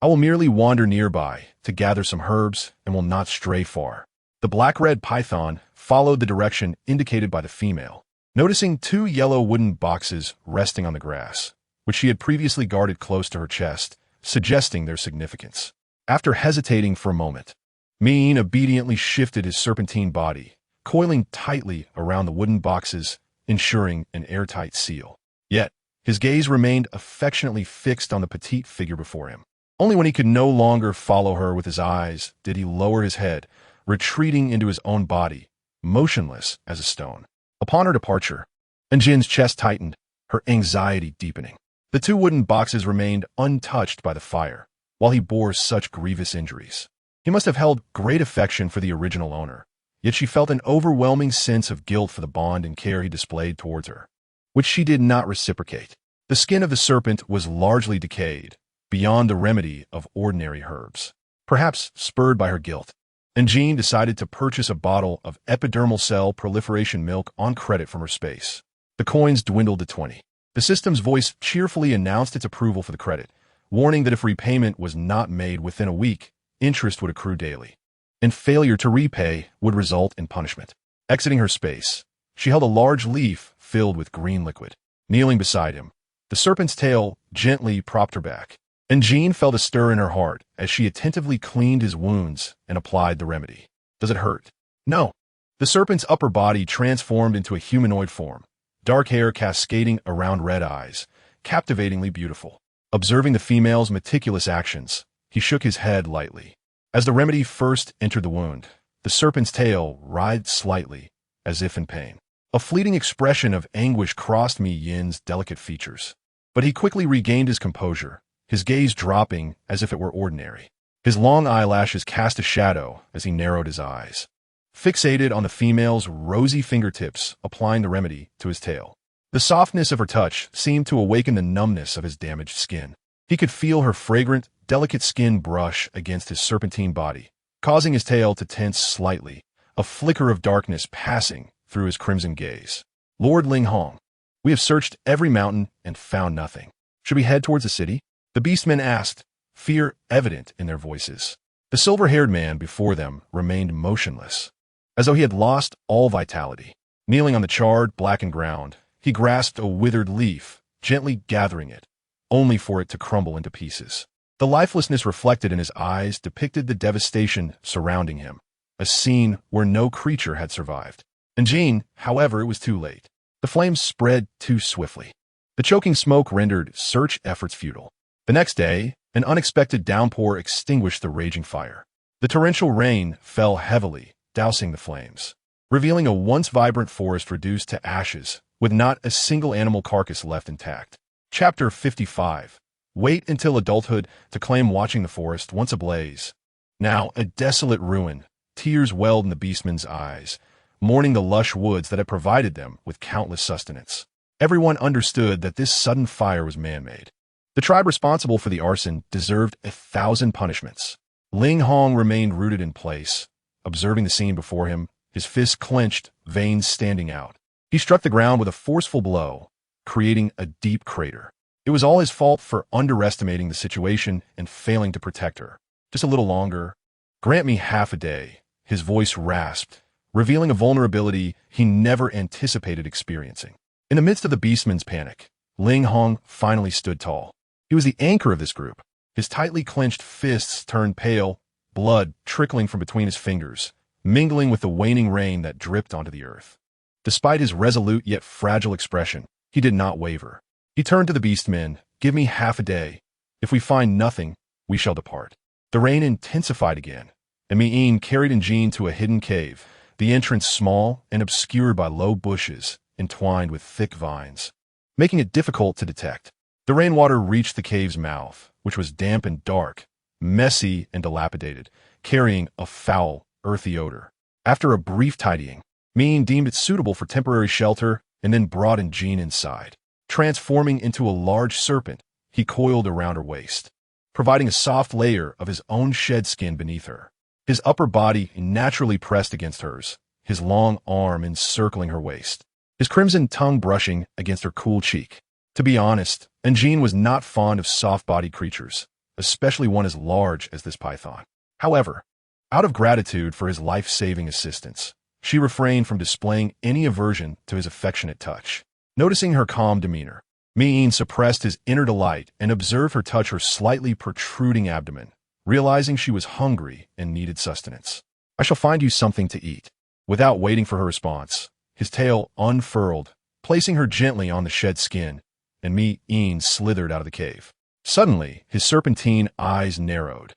I will merely wander nearby to gather some herbs and will not stray far. The black-red python followed the direction indicated by the female, noticing two yellow wooden boxes resting on the grass, which she had previously guarded close to her chest, suggesting their significance. After hesitating for a moment, Mean obediently shifted his serpentine body, coiling tightly around the wooden boxes, ensuring an airtight seal. Yet, his gaze remained affectionately fixed on the petite figure before him. Only when he could no longer follow her with his eyes did he lower his head, retreating into his own body, motionless as a stone. Upon her departure, Jin's chest tightened, her anxiety deepening. The two wooden boxes remained untouched by the fire, while he bore such grievous injuries. He must have held great affection for the original owner, yet she felt an overwhelming sense of guilt for the bond and care he displayed towards her, which she did not reciprocate. The skin of the serpent was largely decayed, beyond the remedy of ordinary herbs. Perhaps spurred by her guilt, Jean decided to purchase a bottle of epidermal cell proliferation milk on credit from her space. The coins dwindled to 20. The system's voice cheerfully announced its approval for the credit, warning that if repayment was not made within a week, interest would accrue daily, and failure to repay would result in punishment. Exiting her space, she held a large leaf filled with green liquid. Kneeling beside him, the serpent's tail gently propped her back, and Jean felt a stir in her heart as she attentively cleaned his wounds and applied the remedy. Does it hurt? No. The serpent's upper body transformed into a humanoid form, dark hair cascading around red eyes, captivatingly beautiful. Observing the female's meticulous actions, he shook his head lightly. As the remedy first entered the wound, the serpent's tail writhed slightly, as if in pain. A fleeting expression of anguish crossed Yin's delicate features, but he quickly regained his composure, his gaze dropping as if it were ordinary. His long eyelashes cast a shadow as he narrowed his eyes, fixated on the female's rosy fingertips, applying the remedy to his tail. The softness of her touch seemed to awaken the numbness of his damaged skin. He could feel her fragrant, delicate skin brush against his serpentine body, causing his tail to tense slightly, a flicker of darkness passing through his crimson gaze. Lord Ling Hong, we have searched every mountain and found nothing. Should we head towards the city? The beastmen asked, fear evident in their voices. The silver-haired man before them remained motionless, as though he had lost all vitality. Kneeling on the charred, blackened ground, he grasped a withered leaf, gently gathering it, only for it to crumble into pieces. The lifelessness reflected in his eyes depicted the devastation surrounding him, a scene where no creature had survived. And Jean, however, it was too late. The flames spread too swiftly. The choking smoke rendered search efforts futile. The next day, an unexpected downpour extinguished the raging fire. The torrential rain fell heavily, dousing the flames, revealing a once vibrant forest reduced to ashes, with not a single animal carcass left intact. Chapter 55. Wait until adulthood to claim watching the forest once ablaze. Now a desolate ruin, tears welled in the beastmen's eyes, mourning the lush woods that had provided them with countless sustenance. Everyone understood that this sudden fire was man-made. The tribe responsible for the arson deserved 1,000 punishments. Ling Hong remained rooted in place, observing the scene before him, his fists clenched, veins standing out. He struck the ground with a forceful blow, creating a deep crater. It was all his fault for underestimating the situation and failing to protect her. Just a little longer. Grant me half a day. His voice rasped, revealing a vulnerability he never anticipated experiencing. In the midst of the beastmen's panic, Ling Hong finally stood tall. He was the anchor of this group. His tightly clenched fists turned pale, blood trickling from between his fingers, mingling with the waning rain that dripped onto the earth. Despite his resolute yet fragile expression, he did not waver. He turned to the beastmen. Give me half a day. If we find nothing, we shall depart. The rain intensified again, and Mi'in carried Njin to a hidden cave, the entrance small and obscured by low bushes entwined with thick vines, making it difficult to detect. The rainwater reached the cave's mouth, which was damp and dark, messy and dilapidated, carrying a foul, earthy odor. After a brief tidying, Mi'in deemed it suitable for temporary shelter and then brought Njin inside. Transforming into a large serpent, he coiled around her waist, providing a soft layer of his own shed skin beneath her. His upper body naturally pressed against hers, his long arm encircling her waist, his crimson tongue brushing against her cool cheek. To be honest, Njin was not fond of soft-bodied creatures, especially one as large as this python. However, out of gratitude for his life-saving assistance, she refrained from displaying any aversion to his affectionate touch. Noticing her calm demeanor, Mi'in suppressed his inner delight and observed her touch her slightly protruding abdomen, realizing she was hungry and needed sustenance. I shall find you something to eat. Without waiting for her response, his tail unfurled, placing her gently on the shed skin, and Mi'in slithered out of the cave. Suddenly, his serpentine eyes narrowed,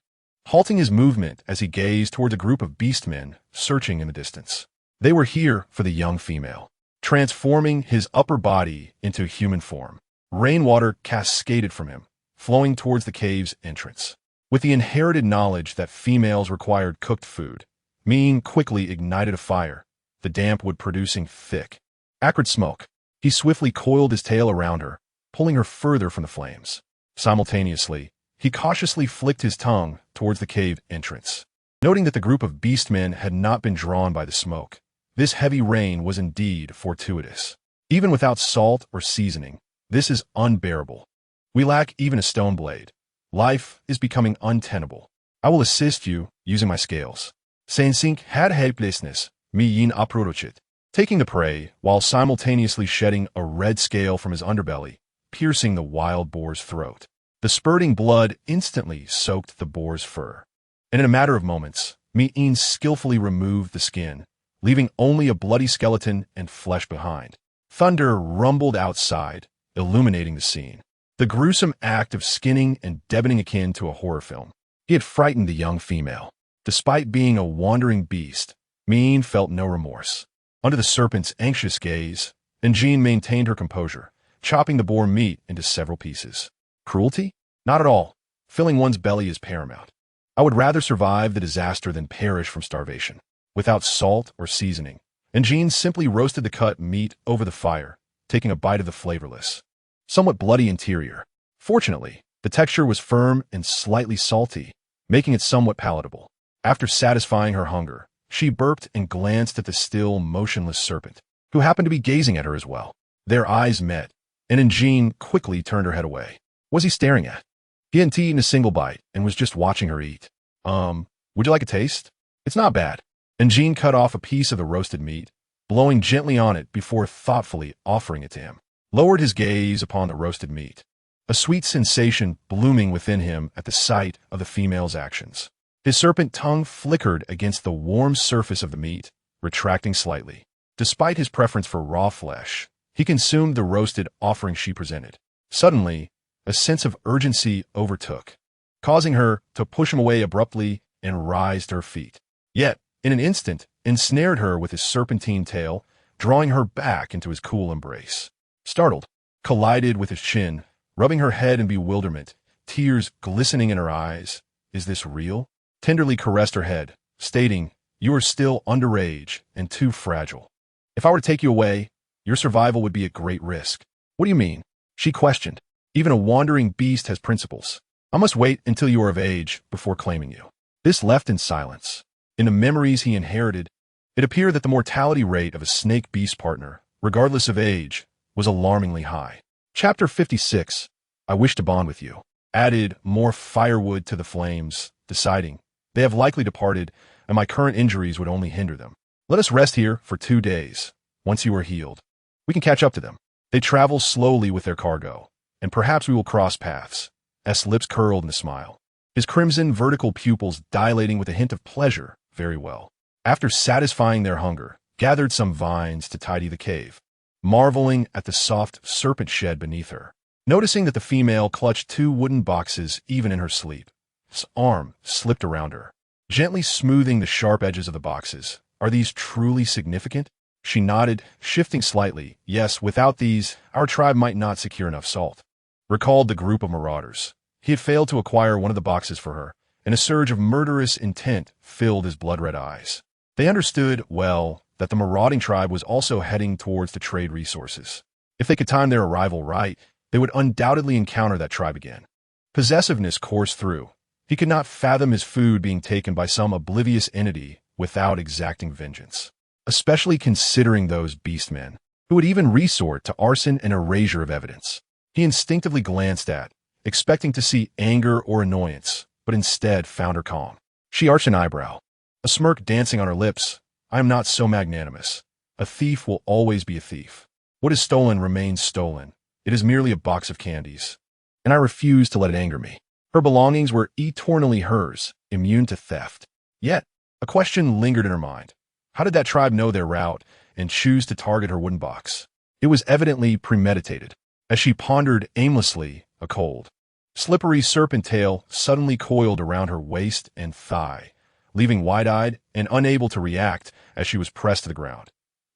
halting his movement as he gazed toward a group of beastmen searching in the distance. They were here for the young female. Transforming his upper body into human form, rainwater cascaded from him, flowing towards the cave's entrance. With the inherited knowledge that females required cooked food, Mi'in quickly ignited a fire, the damp wood producing thick, acrid smoke. He swiftly coiled his tail around her, pulling her further from the flames. Simultaneously, he cautiously flicked his tongue towards the cave entrance. Noting that the group of beastmen had not been drawn by the smoke, this heavy rain was indeed fortuitous. Even without salt or seasoning, this is unbearable. We lack even a stone blade. Life is becoming untenable. I will assist you using my scales. Sensink had helplessness, Mi'in approached, taking the prey while simultaneously shedding a red scale from his underbelly, piercing the wild boar's throat. The spurting blood instantly soaked the boar's fur, and in a matter of moments, Mi'in skillfully removed the skin, leaving only a bloody skeleton and flesh behind. Thunder rumbled outside, illuminating the scene. The gruesome act of skinning and deboning akin to a horror film. He had frightened the young female. Despite being a wandering beast, Mi'in felt no remorse. Under the serpent's anxious gaze, Njin maintained her composure, chopping the boar meat into several pieces. Cruelty? Not at all. Filling one's belly is paramount. I would rather survive the disaster than perish from starvation. Without salt or seasoning, Njin simply roasted the cut meat over the fire, taking a bite of the flavorless, somewhat bloody interior. Fortunately, the texture was firm and slightly salty, making it somewhat palatable. After satisfying her hunger, she burped and glanced at the still, motionless serpent, who happened to be gazing at her as well. Their eyes met, and Njin quickly turned her head away. What was he staring at? He hadn't eaten a single bite and was just watching her eat. Would you like a taste? It's not bad. Njin cut off a piece of the roasted meat, blowing gently on it before thoughtfully offering it to him. Lowered his gaze upon the roasted meat, a sweet sensation blooming within him at the sight of the female's actions. His serpent tongue flickered against the warm surface of the meat, retracting slightly. Despite his preference for raw flesh, he consumed the roasted offering she presented. Suddenly, a sense of urgency overtook, causing her to push him away abruptly and rise to her feet. Yet, in an instant, ensnared her with his serpentine tail, drawing her back into his cool embrace. Startled, collided with his chin, rubbing her head in bewilderment, tears glistening in her eyes. Is this real? Tenderly caressed her head, stating, You are still underage and too fragile. If I were to take you away, your survival would be at great risk. What do you mean? She questioned, Even a wandering beast has principles. I must wait until you are of age before claiming you." This left in silence. In the memories he inherited, it appeared that the mortality rate of a snake beast partner, regardless of age, was alarmingly high. Chapter 56, I Wish to Bond with You, added more firewood to the flames, deciding, "They have likely departed, and my current injuries would only hinder them. Let us rest here for 2 days. Once you are healed, we can catch up to them." They travel slowly with their cargo, and perhaps we will cross paths. S. lips curled in a smile, his crimson vertical pupils dilating with a hint of pleasure. Very well. After satisfying their hunger, gathered some vines to tidy the cave, marveling at the soft serpent shed beneath her. Noticing that the female clutched 2 wooden boxes even in her sleep, his arm slipped around her, gently smoothing the sharp edges of the boxes. "Are these truly significant?" She nodded, shifting slightly. "Yes, without these, our tribe might not secure enough salt." Recalled the group of marauders. He had failed to acquire one of the boxes for her, and a surge of murderous intent filled his blood-red eyes. They understood, well, that the marauding tribe was also heading towards the trade resources. If they could time their arrival right, they would undoubtedly encounter that tribe again. Possessiveness coursed through. He could not fathom his food being taken by some oblivious entity without exacting vengeance, especially considering those beastmen, who would even resort to arson and erasure of evidence. He instinctively glanced at, expecting to see anger or annoyance, but instead found her calm. She arched an eyebrow, a smirk dancing on her lips. "I am not so magnanimous. A thief will always be a thief. What is stolen remains stolen. It is merely a box of candies, and I refuse to let it anger me." Her belongings were eternally hers, immune to theft. Yet, a question lingered in her mind. How did that tribe know their route and choose to target her wooden box? It was evidently premeditated. As she pondered aimlessly, a cold, slippery serpent tail suddenly coiled around her waist and thigh, leaving wide-eyed and unable to react as she was pressed to the ground.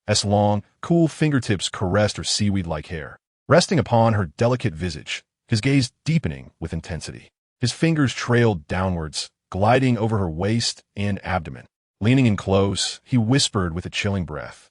As long, cool fingertips caressed her seaweed-like hair, resting upon her delicate visage, his gaze deepening with intensity. His fingers trailed downwards, gliding over her waist and abdomen. Leaning in close, he whispered with a chilling breath,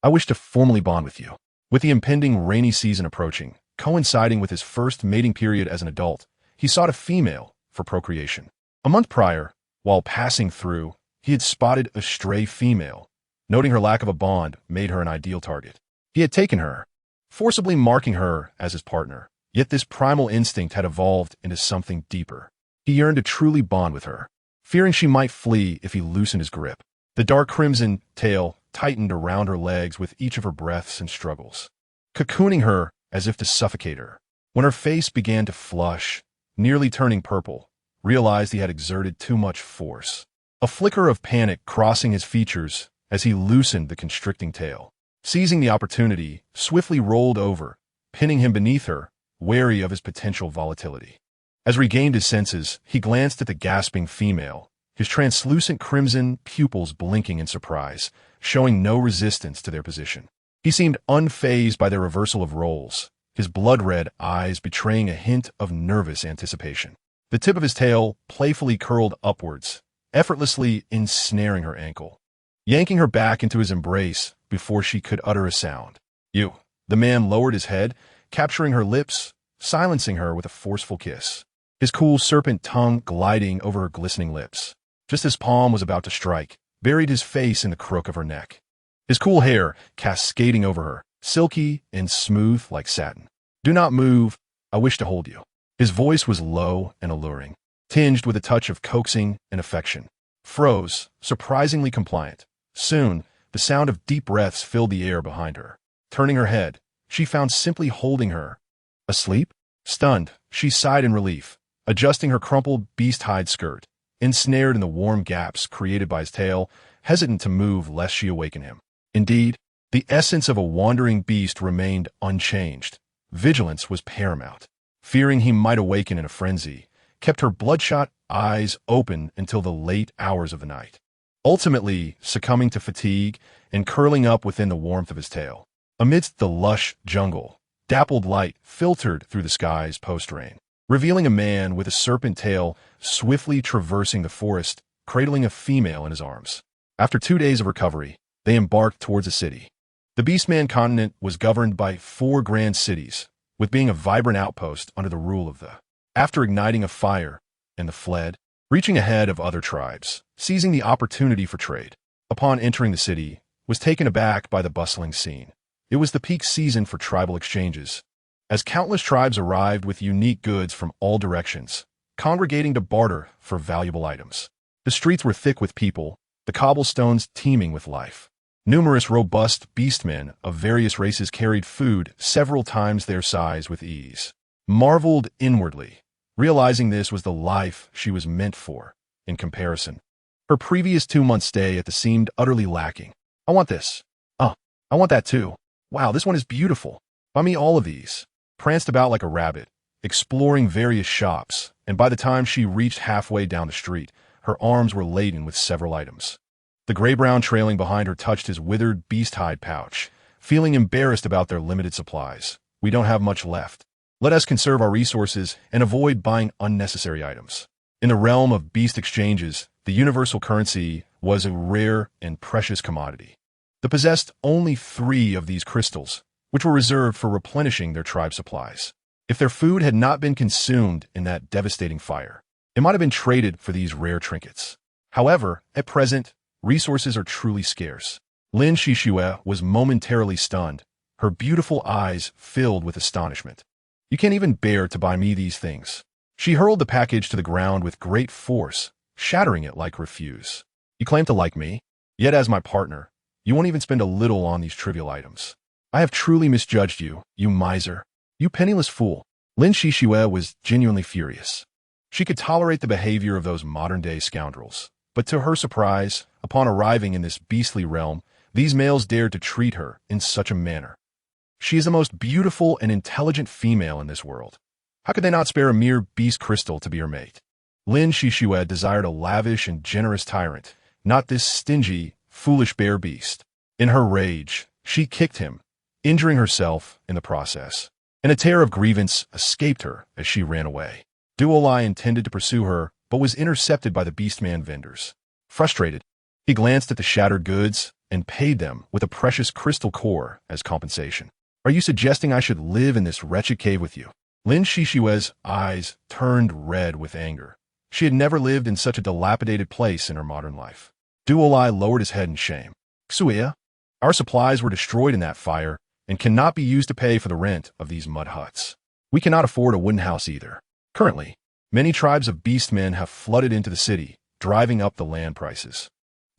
"I wish to formally bond with you." With the impending rainy season approaching, coinciding with his first mating period as an adult, he sought a female for procreation. A month prior, while passing through, he had spotted a stray female. Noting her lack of a bond made her an ideal target. He had taken her, forcibly marking her as his partner. Yet this primal instinct had evolved into something deeper. He yearned to truly bond with her, fearing she might flee if he loosened his grip. The dark crimson tail tightened around her legs with each of her breaths and struggles, cocooning her as if to suffocate her. When her face began to flush, nearly turning purple, realized he had exerted too much force. A flicker of panic crossing his features as he loosened the constricting tail. Seizing the opportunity, swiftly rolled over, pinning him beneath her, wary of his potential volatility. As regained his senses, he glanced at the gasping female, his translucent crimson pupils blinking in surprise, showing no resistance to their position. He seemed unfazed by their reversal of roles, his blood-red eyes betraying a hint of nervous anticipation. The tip of his tail playfully curled upwards, effortlessly ensnaring her ankle, yanking her back into his embrace before she could utter a sound. "You." The man lowered his head, capturing her lips, silencing her with a forceful kiss, his cool serpent tongue gliding over her glistening lips. Just as palm was about to strike, buried his face in the crook of her neck, his cool hair cascading over her, silky and smooth like satin. "Do not move. I wish to hold you." His voice was low and alluring, tinged with a touch of coaxing and affection. Froze, surprisingly compliant. Soon, the sound of deep breaths filled the air behind her. Turning her head, she found simply holding her. Asleep? Stunned, she sighed in relief, adjusting her crumpled beast-hide skirt, ensnared in the warm gaps created by his tail, hesitant to move lest she awaken him. Indeed, the essence of a wandering beast remained unchanged. Vigilance was paramount. Fearing he might awaken in a frenzy, kept her bloodshot eyes open until the late hours of the night, ultimately succumbing to fatigue and curling up within the warmth of his tail. Amidst the lush jungle, dappled light filtered through the skies post-rain, revealing a man with a serpent tail swiftly traversing the forest, cradling a female in his arms. After 2 days of recovery, they embarked towards a city. The Beastman continent was governed by 4 grand cities, with being a vibrant outpost under the rule of the. After igniting a fire, and the fled, reaching ahead of other tribes, seizing the opportunity for trade. Upon entering the city, was taken aback by the bustling scene. It was the peak season for tribal exchanges, as countless tribes arrived with unique goods from all directions, congregating to barter for valuable items. The streets were thick with people, the cobblestones teeming with life. Numerous robust beastmen of various races carried food several times their size with ease. Marveled inwardly, realizing this was the life she was meant for, in comparison. Her previous 2-month stay at the seemed utterly lacking. I want this. Oh, I want that too. Wow, this one is beautiful. Buy me all of these. Pranced about like a rabbit, exploring various shops, and by the time she reached halfway down the street, her arms were laden with several items. The gray-brown trailing behind her touched his withered beast-hide pouch, feeling embarrassed about their limited supplies. We don't have much left. Let us conserve our resources and avoid buying unnecessary items. In the realm of beast exchanges, the universal currency was a rare and precious commodity. They possessed only 3 of these crystals, which were reserved for replenishing their tribe supplies. If their food had not been consumed in that devastating fire, it might have been traded for these rare trinkets. However, at present, resources are truly scarce. Lin Shishue was momentarily stunned, her beautiful eyes filled with astonishment. You can't even bear to buy me these things. She hurled the package to the ground with great force, shattering it like refuse. You claim to like me, yet as my partner, you won't even spend a little on these trivial items. I have truly misjudged you, you miser. You penniless fool. Lin Shishue was genuinely furious. She could tolerate the behavior of those modern-day scoundrels, but to her surprise, upon arriving in this beastly realm, these males dared to treat her in such a manner. She is the most beautiful and intelligent female in this world. How could they not spare a mere beast crystal to be her mate? Lin Shishue desired a lavish and generous tyrant, not this stingy, foolish bear beast. In her rage, she kicked him, injuring herself in the process. And a tear of grievance escaped her as she ran away. Duolai intended to pursue her, but was intercepted by the beastman vendors. Frustrated, he glanced at the shattered goods and paid them with a precious crystal core as compensation. Are you suggesting I should live in this wretched cave with you? Lin Shishue's eyes turned red with anger. She had never lived in such a dilapidated place in her modern life. Duolai lowered his head in shame. Xuya, our supplies were destroyed in that fire and cannot be used to pay for the rent of these mud huts. We cannot afford a wooden house either. Currently, many tribes of beastmen have flooded into the city, driving up the land prices.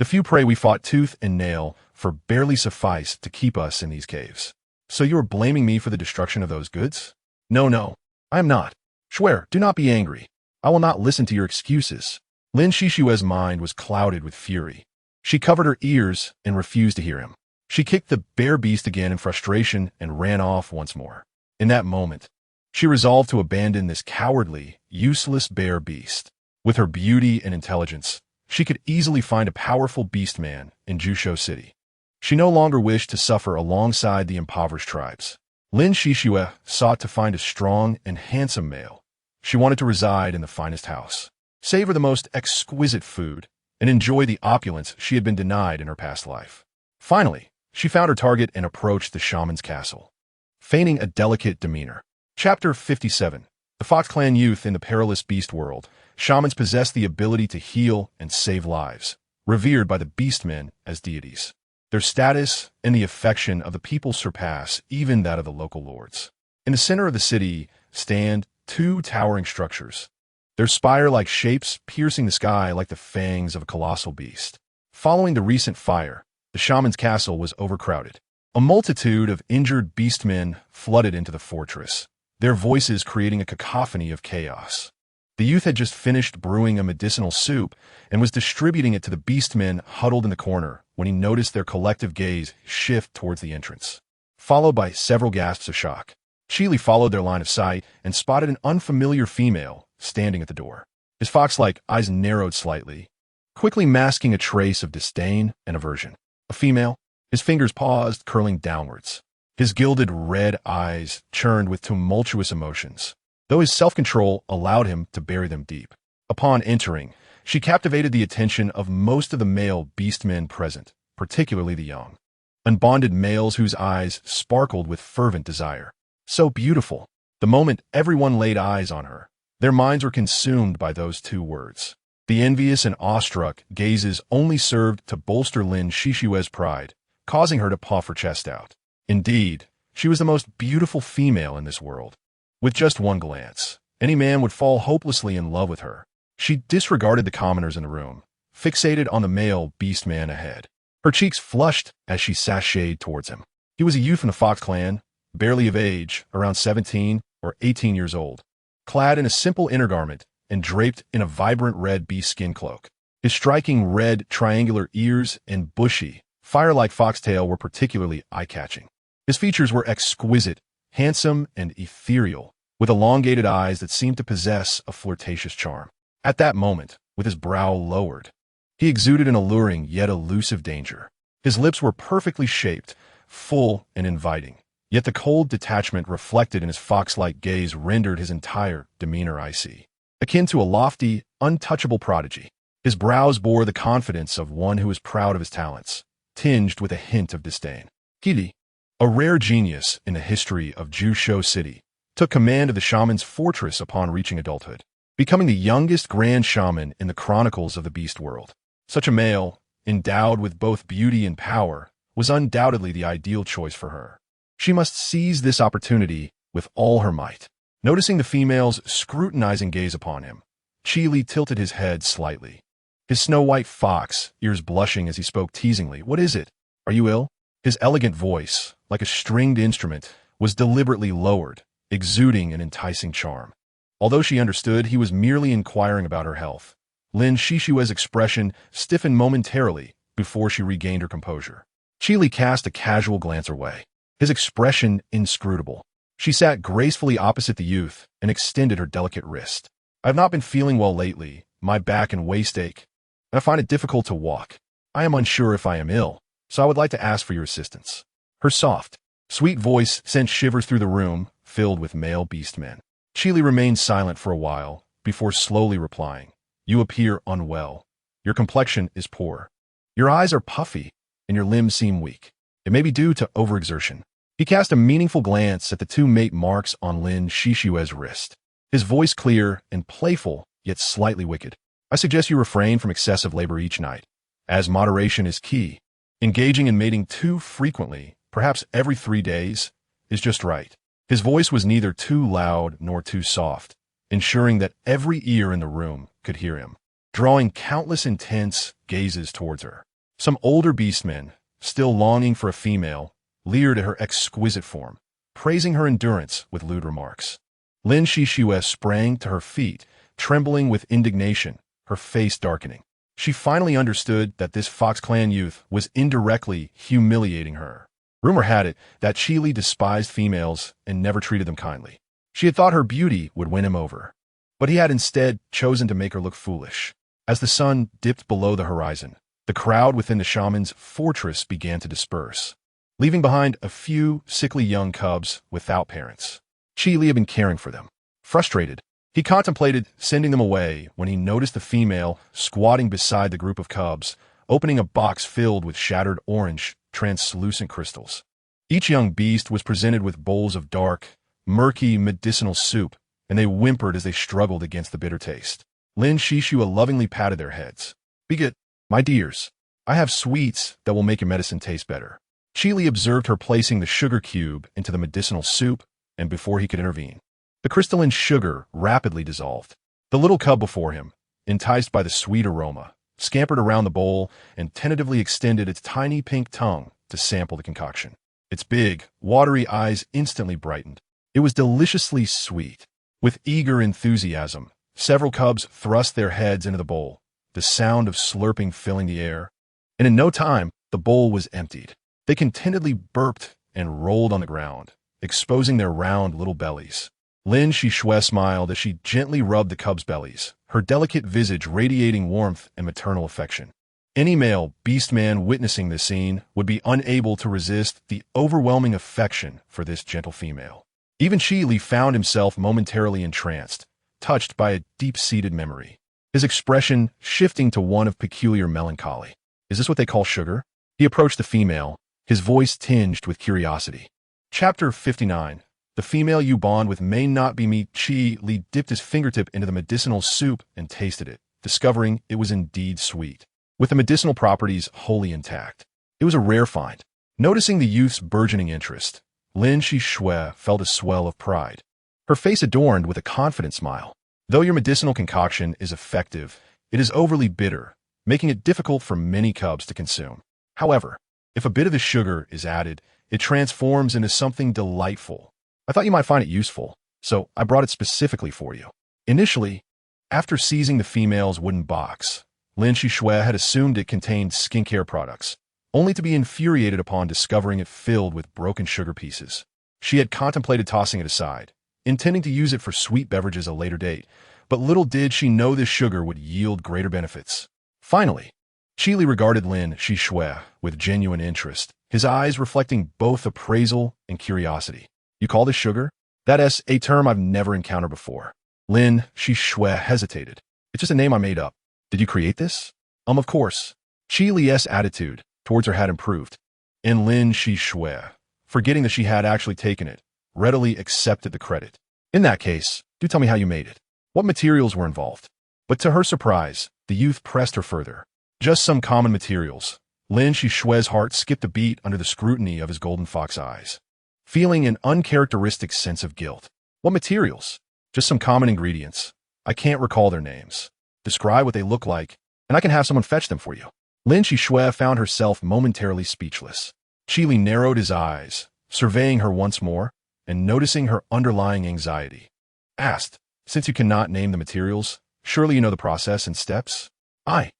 The few prey we fought tooth and nail for barely sufficed to keep us in these caves. So you are blaming me for the destruction of those goods? No, I am not. Swear, do not be angry. I will not listen to your excuses. Lin Shishue's mind was clouded with fury. She covered her ears and refused to hear him. She kicked the bear beast again in frustration and ran off once more. In that moment, she resolved to abandon this cowardly, useless bear beast. With her beauty and intelligence, she could easily find a powerful beastman in Jusho City. She no longer wished to suffer alongside the impoverished tribes. Lin Shishue sought to find a strong and handsome male. She wanted to reside in the finest house, savor the most exquisite food, and enjoy the opulence she had been denied in her past life. Finally, she found her target and approached the shaman's castle, feigning a delicate demeanor. Chapter 57. The Fox Clan youth in the perilous beast world. Shamans possess the ability to heal and save lives, revered by the beastmen as deities. Their status and the affection of the people surpass even that of the local lords. In the center of the city stand 2 towering structures, their spire-like shapes piercing the sky like the fangs of a colossal beast. Following the recent fire, the shaman's castle was overcrowded. A multitude of injured beastmen flooded into the fortress, their voices creating a cacophony of chaos. The youth had just finished brewing a medicinal soup and was distributing it to the beastmen huddled in the corner when he noticed their collective gaze shift towards the entrance, followed by several gasps of shock. Chili followed their line of sight and spotted an unfamiliar female standing at the door. His fox-like eyes narrowed slightly, quickly masking a trace of disdain and aversion. A female, his fingers paused, curling downwards. His gilded red eyes churned with tumultuous emotions, though his self-control allowed him to bury them deep. Upon entering, she captivated the attention of most of the male beastmen present, particularly the young, unbonded males whose eyes sparkled with fervent desire. So beautiful, The moment everyone laid eyes on her, their minds were consumed by those two words. The envious and awestruck gazes only served to bolster Lin Shishue's pride, causing her to puff her chest out. Indeed, she was the most beautiful female in this world. With just one glance, any man would fall hopelessly in love with her. She disregarded the commoners in the room, fixated on the male beastman ahead. Her cheeks flushed as she sashayed towards him. He was a youth from the Fox clan, barely of age, around 17 or 18 years old, clad in a simple inner garment and draped in a vibrant red beast skin cloak. His striking red triangular ears and bushy, fire-like foxtail were particularly eye-catching. His features were exquisite, handsome, and ethereal, with elongated eyes that seemed to possess a flirtatious charm. At that moment, with his brow lowered, he exuded an alluring yet elusive danger. His lips were perfectly shaped, full and inviting, yet the cold detachment reflected in his fox-like gaze rendered his entire demeanor icy, akin to a lofty, untouchable prodigy. His brows bore the confidence of one who is proud of his talents, tinged with a hint of disdain. Kili, a rare genius in the history of Jusho City, took command of the shaman's fortress upon reaching adulthood, becoming the youngest grand shaman in the chronicles of the beast world. Such a male, endowed with both beauty and power, was undoubtedly the ideal choice for her. She must seize this opportunity with all her might. Noticing the female's scrutinizing gaze upon him, Chili tilted his head slightly. His snow-white fox, ears blushing as he spoke teasingly. "What is it? Are you ill?" His elegant voice, like a stringed instrument, was deliberately lowered, exuding an enticing charm. Although she understood he was merely inquiring about her health, Lin Shishue's expression stiffened momentarily before she regained her composure. Chili cast a casual glance her way, his expression inscrutable. She sat gracefully opposite the youth and extended her delicate wrist. "I have not been feeling well lately. My back and waist ache, and I find it difficult to walk. I am unsure if I am ill, so I would like to ask for your assistance." Her soft, sweet voice sent shivers through the room filled with male beastmen. Chili remained silent for a while before slowly replying, "You appear unwell. Your complexion is poor. Your eyes are puffy, and your limbs seem weak. It may be due to overexertion." He cast a meaningful glance at the two mate marks on Lin Shishue's wrist, his voice clear and playful, yet slightly wicked. "I suggest you refrain from excessive labor each night, as moderation is key. Engaging in mating too frequently, perhaps every 3 days, is just right." His voice was neither too loud nor too soft, ensuring that every ear in the room could hear him, drawing countless intense gazes towards her. Some older beastmen, still longing for a female, leered at her exquisite form, praising her endurance with lewd remarks. Lin Shishue sprang to her feet, trembling with indignation, her face darkening. She finally understood that this Fox Clan youth was indirectly humiliating her. Rumor had it that Chili despised females and never treated them kindly. She had thought her beauty would win him over, but he had instead chosen to make her look foolish. As the sun dipped below the horizon, the crowd within the shaman's fortress began to disperse, leaving behind a few sickly young cubs without parents. Chili had been caring for them. Frustrated, he contemplated sending them away when he noticed the female squatting beside the group of cubs, opening a box filled with shattered orange, translucent crystals. Each young beast was presented with bowls of dark, murky medicinal soup, and they whimpered as they struggled against the bitter taste. Lin Shishua lovingly patted their heads. "Be good, my dears. I have sweets that will make your medicine taste better." Chili observed her placing the sugar cube into the medicinal soup, and before he could intervene, the crystalline sugar rapidly dissolved. The little cub before him, enticed by the sweet aroma, scampered around the bowl and tentatively extended its tiny pink tongue to sample the concoction. Its big, watery eyes instantly brightened. It was deliciously sweet. With eager enthusiasm, several cubs thrust their heads into the bowl, the sound of slurping filling the air, and in no time, the bowl was emptied. They contentedly burped and rolled on the ground, exposing their round little bellies. Lin Shishue smiled as she gently rubbed the cubs' bellies, her delicate visage radiating warmth and maternal affection. Any male beastman witnessing this scene would be unable to resist the overwhelming affection for this gentle female. Even Chili found himself momentarily entranced, touched by a deep-seated memory, his expression shifting to one of peculiar melancholy. "Is this what they call sugar?" He approached the female, his voice tinged with curiosity. Chapter 59. The female you bond with may not be me. Chi Li dipped his fingertip into the medicinal soup and tasted it, discovering it was indeed sweet, with the medicinal properties wholly intact. It was a rare find. Noticing the youth's burgeoning interest, Lin Shixue felt a swell of pride, her face adorned with a confident smile. Though your medicinal concoction is effective, it is overly bitter, making it difficult for many cubs to consume. However, if a bit of the sugar is added, it transforms into something delightful. I thought you might find it useful, so I brought it specifically for you. Initially, after seizing the female's wooden box, Lin Shixue had assumed it contained skincare products, only to be infuriated upon discovering it filled with broken sugar pieces. She had contemplated tossing it aside, intending to use it for sweet beverages at a later date, but little did she know this sugar would yield greater benefits. Finally, Chi Li regarded Lin Shixue with genuine interest, his eyes reflecting both appraisal and curiosity. You call this sugar? That's a term I've never encountered before. Lin Shixue hesitated. It's just a name I made up. Did you create this? Of course. Chi Li's attitude towards her had improved, and Lin Shixue, forgetting that she had actually taken it, readily accepted the credit. In that case, do tell me how you made it. What materials were involved? But to her surprise, the youth pressed her further. Just some common materials. Lin Shixue's heart skipped a beat under the scrutiny of his golden fox eyes, feeling an uncharacteristic sense of guilt. What materials? Just some common ingredients. I can't recall their names. Describe what they look like, and I can have someone fetch them for you. Lin Shixue found herself momentarily speechless. Chi Li narrowed his eyes, surveying her once more, and noticing her underlying anxiety, asked, since you cannot name the materials, surely you know the process and steps? I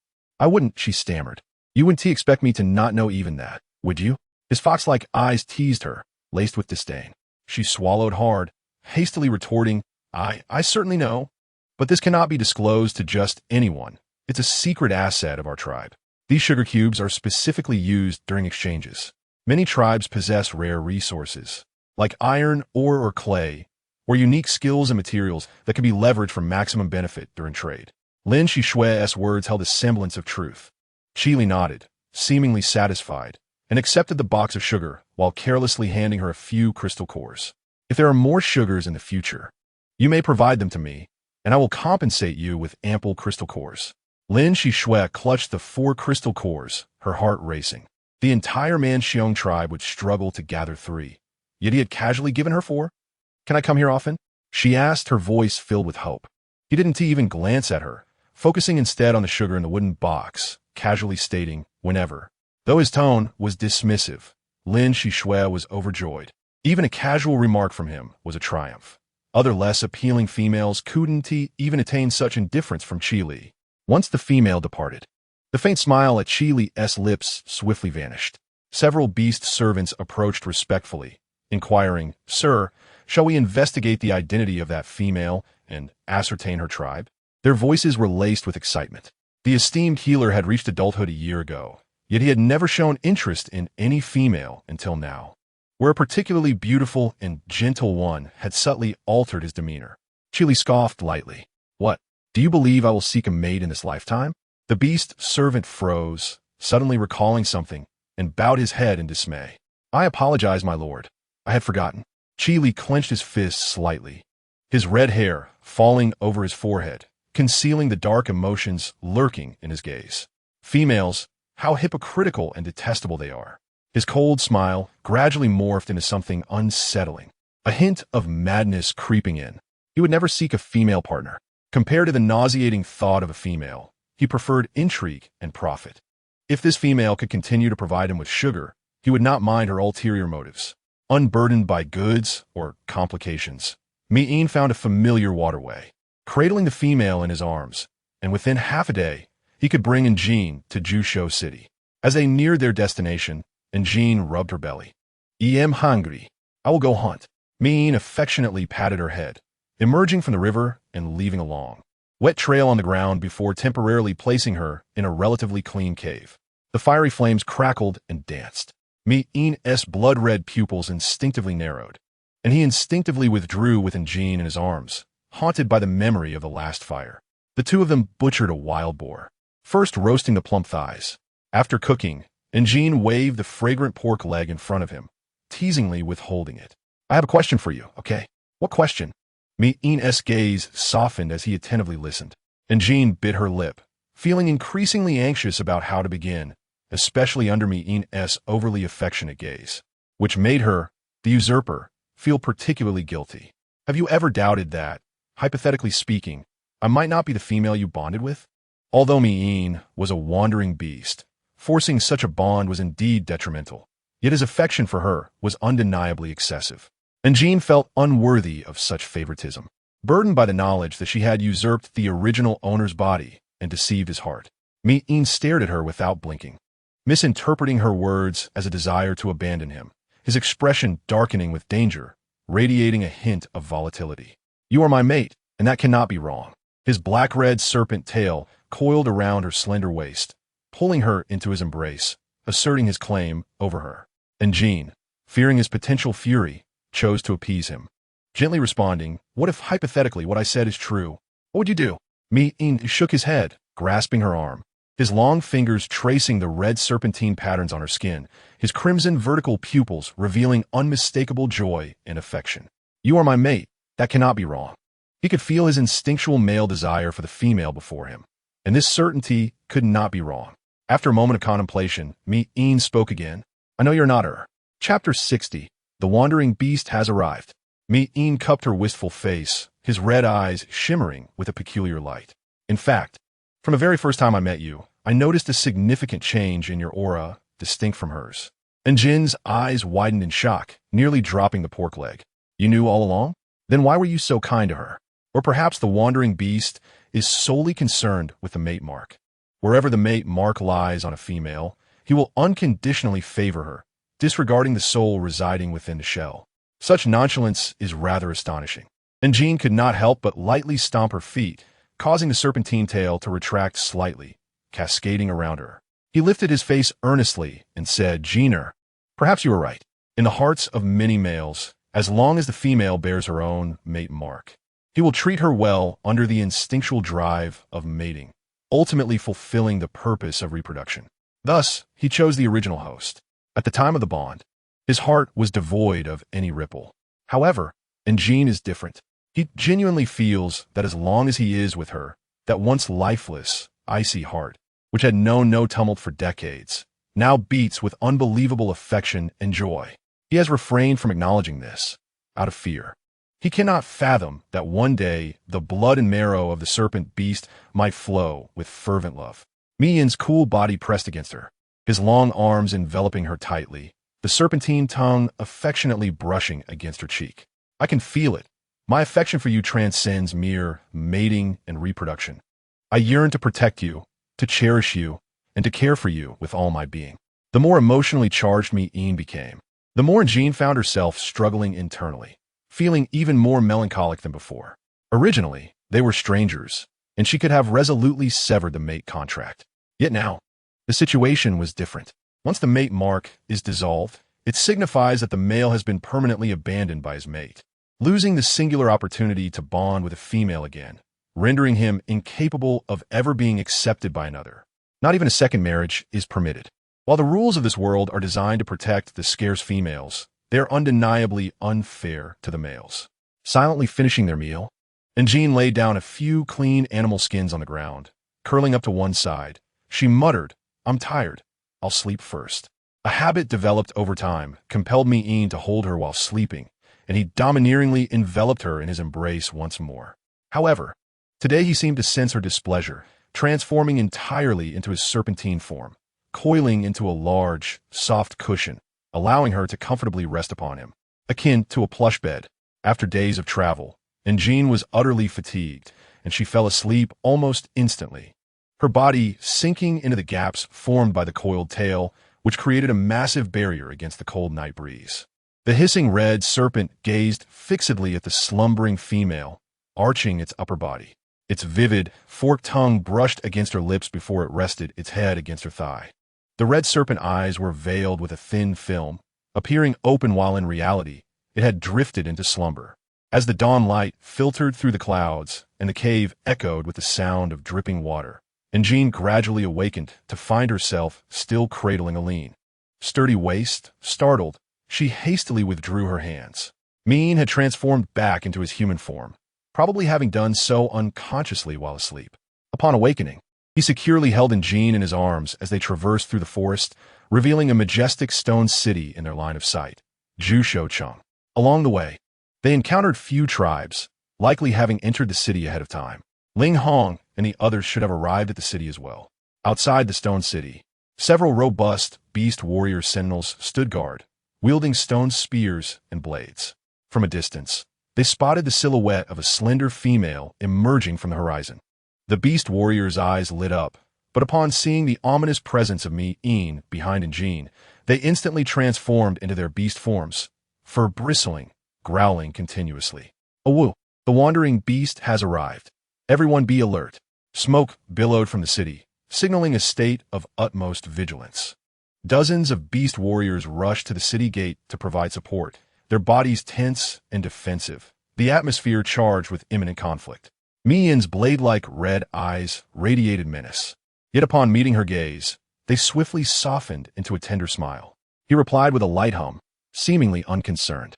wouldn't, she stammered. You wouldn't expect me to not know even that, would you? His fox-like eyes teased her, laced with disdain. She swallowed hard, hastily retorting, I certainly know, but this cannot be disclosed to just anyone. It's a secret asset of our tribe. These sugar cubes are specifically used during exchanges. Many tribes possess rare resources, like iron, ore, or clay, or unique skills and materials that can be leveraged for maximum benefit during trade. Lin Shixue's words held a semblance of truth. Chi Li nodded, seemingly satisfied, and accepted the box of sugar while carelessly handing her a few crystal cores. If there are more sugars in the future, you may provide them to me, and I will compensate you with ample crystal cores. Lin Shixue clutched the 4 crystal cores, her heart racing. The entire Manxiong tribe would struggle to gather 3, yet he had casually given her 4. Can I come here often? She asked, her voice filled with hope. He didn't even glance at her, focusing instead on the sugar in the wooden box, casually stating, whenever. Though his tone was dismissive, Lin Shixue was overjoyed. Even a casual remark from him was a triumph. Other less appealing females couldn't even attain such indifference from Chi Li. Once the female departed, the faint smile at Chi Li's lips swiftly vanished. Several beast servants approached respectfully, inquiring, Sir, shall we investigate the identity of that female and ascertain her tribe? Their voices were laced with excitement. The esteemed healer had reached adulthood a year ago, yet he had never shown interest in any female until now, where a particularly beautiful and gentle one had subtly altered his demeanor. Chi Li scoffed lightly. What? Do you believe I will seek a mate in this lifetime? The beast servant froze, suddenly recalling something, and bowed his head in dismay. I apologize, my lord. I had forgotten. Chi Li clenched his fists slightly, his red hair falling over his forehead, concealing the dark emotions lurking in his gaze. Females, how hypocritical and detestable they are. His cold smile gradually morphed into something unsettling, a hint of madness creeping in. He would never seek a female partner. Compared to the nauseating thought of a female, he preferred intrigue and profit. If this female could continue to provide him with sugar, he would not mind her ulterior motives. Unburdened by goods or complications, Mi'in found a familiar waterway, cradling the female in his arms, and within half a day, he could bring Njin to Jusho City. As they neared their destination, Njin rubbed her belly. I am hungry. I will go hunt. Mi'in affectionately patted her head, emerging from the river and leaving a long, wet trail on the ground before temporarily placing her in a relatively clean cave. The fiery flames crackled and danced. Mi'in's blood-red pupils instinctively narrowed, and he instinctively withdrew with Njin in his arms, haunted by the memory of the last fire. The two of them butchered a wild boar, first roasting the plump thighs. After cooking, Njin waved the fragrant pork leg in front of him, teasingly withholding it. I have a question for you, okay? What question? Me's gaze softened as he attentively listened, and Jean bit her lip, feeling increasingly anxious about how to begin, especially under Me's overly affectionate gaze, which made her, the usurper, feel particularly guilty. Have you ever doubted that, hypothetically speaking, I might not be the female you bonded with? Although Me'in was a wandering beast, forcing such a bond was indeed detrimental, yet his affection for her was undeniably excessive. And Jean felt unworthy of such favoritism, burdened by the knowledge that she had usurped the original owner's body and deceived his heart. Me'in stared at her without blinking, misinterpreting her words as a desire to abandon him, his expression darkening with danger, radiating a hint of volatility. You are my mate, and that cannot be wrong. His black-red serpent tail coiled around her slender waist, pulling her into his embrace, asserting his claim over her. And Jean, fearing his potential fury, chose to appease him, gently responding, "What if hypothetically what I said is true? What would you do?" Me'in shook his head, grasping her arm, his long fingers tracing the red serpentine patterns on her skin, his crimson vertical pupils revealing unmistakable joy and affection. "You are my mate. That cannot be wrong." He could feel his instinctual male desire for the female before him, and this certainty could not be wrong. After a moment of contemplation, Me'in spoke again. "I know you're not her." Chapter 60. The wandering beast has arrived. Me'in cupped her wistful face, his red eyes shimmering with a peculiar light. "In fact, from the very first time I met you, I noticed a significant change in your aura, distinct from hers." And Jin's eyes widened in shock, nearly dropping the pork leg. "You knew all along? Then why were you so kind to her? Or perhaps the wandering beast is solely concerned with the mate mark. Wherever the mate mark lies on a female, he will unconditionally favor her, disregarding the soul residing within the shell. Such nonchalance is rather astonishing." And Jean could not help but lightly stomp her feet, causing the serpentine tail to retract slightly, cascading around her. He lifted his face earnestly and said, "Jeaner, perhaps you are right. In the hearts of many males, as long as the female bears her own mate mark, he will treat her well under the instinctual drive of mating, ultimately fulfilling the purpose of reproduction." Thus, he chose the original host. At the time of the bond, his heart was devoid of any ripple. However, and Jean is different. He genuinely feels that as long as he is with her, that once lifeless, icy heart, which had known no tumult for decades, now beats with unbelievable affection and joy. He has refrained from acknowledging this, out of fear. He cannot fathom that one day the blood and marrow of the serpent beast might flow with fervent love. Me'in's cool body pressed against her, his long arms enveloping her tightly, the serpentine tongue affectionately brushing against her cheek. "I can feel it. My affection for you transcends mere mating and reproduction. I yearn to protect you, to cherish you, and to care for you with all my being." The more emotionally charged Me'in became, the more Jean found herself struggling internally, feeling even more melancholic than before. Originally, they were strangers, and she could have resolutely severed the mate contract. Yet now, the situation was different. Once the mate mark is dissolved, it signifies that the male has been permanently abandoned by his mate, losing the singular opportunity to bond with a female again, rendering him incapable of ever being accepted by another. Not even a second marriage is permitted. While the rules of this world are designed to protect the scarce females, they are undeniably unfair to the males. Silently finishing their meal, and Jean laid down a few clean animal skins on the ground. Curling up to one side, she muttered, "I'm tired. I'll sleep first." A habit developed over time compelled Me'in to hold her while sleeping, and he domineeringly enveloped her in his embrace once more. However, today he seemed to sense her displeasure, transforming entirely into his serpentine form, coiling into a large, soft cushion, allowing her to comfortably rest upon him, akin to a plush bed. After days of travel, and Jean was utterly fatigued, and she fell asleep almost instantly, her body sinking into the gaps formed by the coiled tail, which created a massive barrier against the cold night breeze. The hissing red serpent gazed fixedly at the slumbering female, arching its upper body. Its vivid, forked tongue brushed against her lips before it rested its head against her thigh. The red serpent eyes were veiled with a thin film, appearing open while in reality it had drifted into slumber. As the dawn light filtered through the clouds and the cave echoed with the sound of dripping water, and Jean gradually awakened to find herself still cradling a lean, sturdy waist. Startled, she hastily withdrew her hands, Min had transformed back into his human form, probably having done so unconsciously while asleep. Upon awakening, he securely held Jean in his arms as they traversed through the forest, revealing a majestic stone city in their line of sight, Jushocheng. Along the way, they encountered few tribes, likely having entered the city ahead of time. Ling Hong and the others should have arrived at the city as well. Outside the stone city, several robust beast warrior sentinels stood guard, wielding stone spears and blades. From a distance, they spotted the silhouette of a slender female emerging from the horizon. The beast warrior's eyes lit up, but upon seeing the ominous presence of Min behind Jean, they instantly transformed into their beast forms, fur bristling, growling continuously. "Awoo! The wandering beast has arrived. Everyone be alert." Smoke billowed from the city, signaling a state of utmost vigilance. Dozens of beast warriors rushed to the city gate to provide support, their bodies tense and defensive, the atmosphere charged with imminent conflict. Min's blade-like red eyes radiated menace. Yet upon meeting her gaze, they swiftly softened into a tender smile. He replied with a light hum, seemingly unconcerned.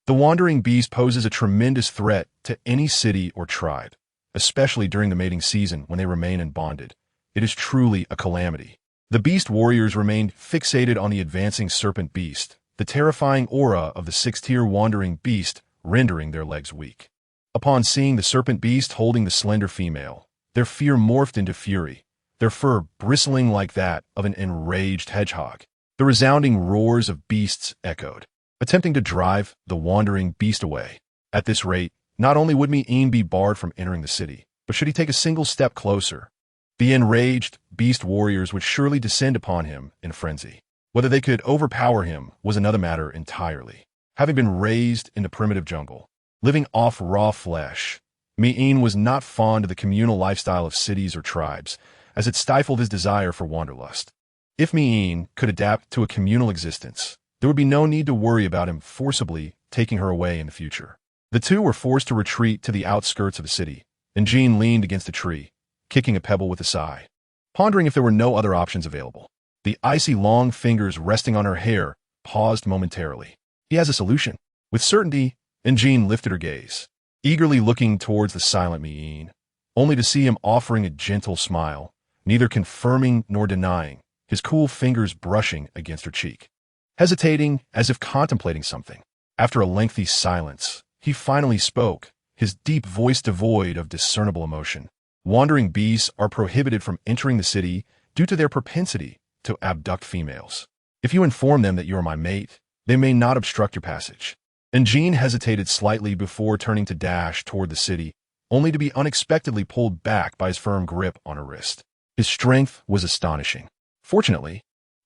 The wandering beast poses a tremendous threat to any city or tribe, especially during the mating season when they remain unbonded. It is truly a calamity. The beast warriors remained fixated on the advancing serpent beast, the terrifying aura of the sixth-tier wandering beast rendering their legs weak. Upon seeing the serpent beast holding the slender female, their fear morphed into fury, their fur bristling like that of an enraged hedgehog. The resounding roars of beasts echoed, attempting to drive the wandering beast away. At this rate, not only would Min be barred from entering the city, but should he take a single step closer, the enraged beast warriors would surely descend upon him in a frenzy. Whether they could overpower him was another matter entirely. Having been raised in the primitive jungle, living off raw flesh, Min was not fond of the communal lifestyle of cities or tribes, as it stifled his desire for wanderlust. If Min could adapt to a communal existence, there would be no need to worry about him forcibly taking her away in the future. The two were forced to retreat to the outskirts of the city, and Jean leaned against a tree, kicking a pebble with a sigh, pondering if there were no other options available. The icy long fingers resting on her hair paused momentarily. He has a solution. With certainty, and Jean lifted her gaze, eagerly looking towards the silent Min, only to see him offering a gentle smile, neither confirming nor denying, his cool fingers brushing against her cheek. Hesitating, as if contemplating something, after a lengthy silence, he finally spoke, his deep voice devoid of discernible emotion. "Wandering beasts are prohibited from entering the city due to their propensity to abduct females. If you inform them that you are my mate, they may not obstruct your passage." And Jean hesitated slightly before turning to dash toward the city, only to be unexpectedly pulled back by his firm grip on her wrist. His strength was astonishing. Fortunately,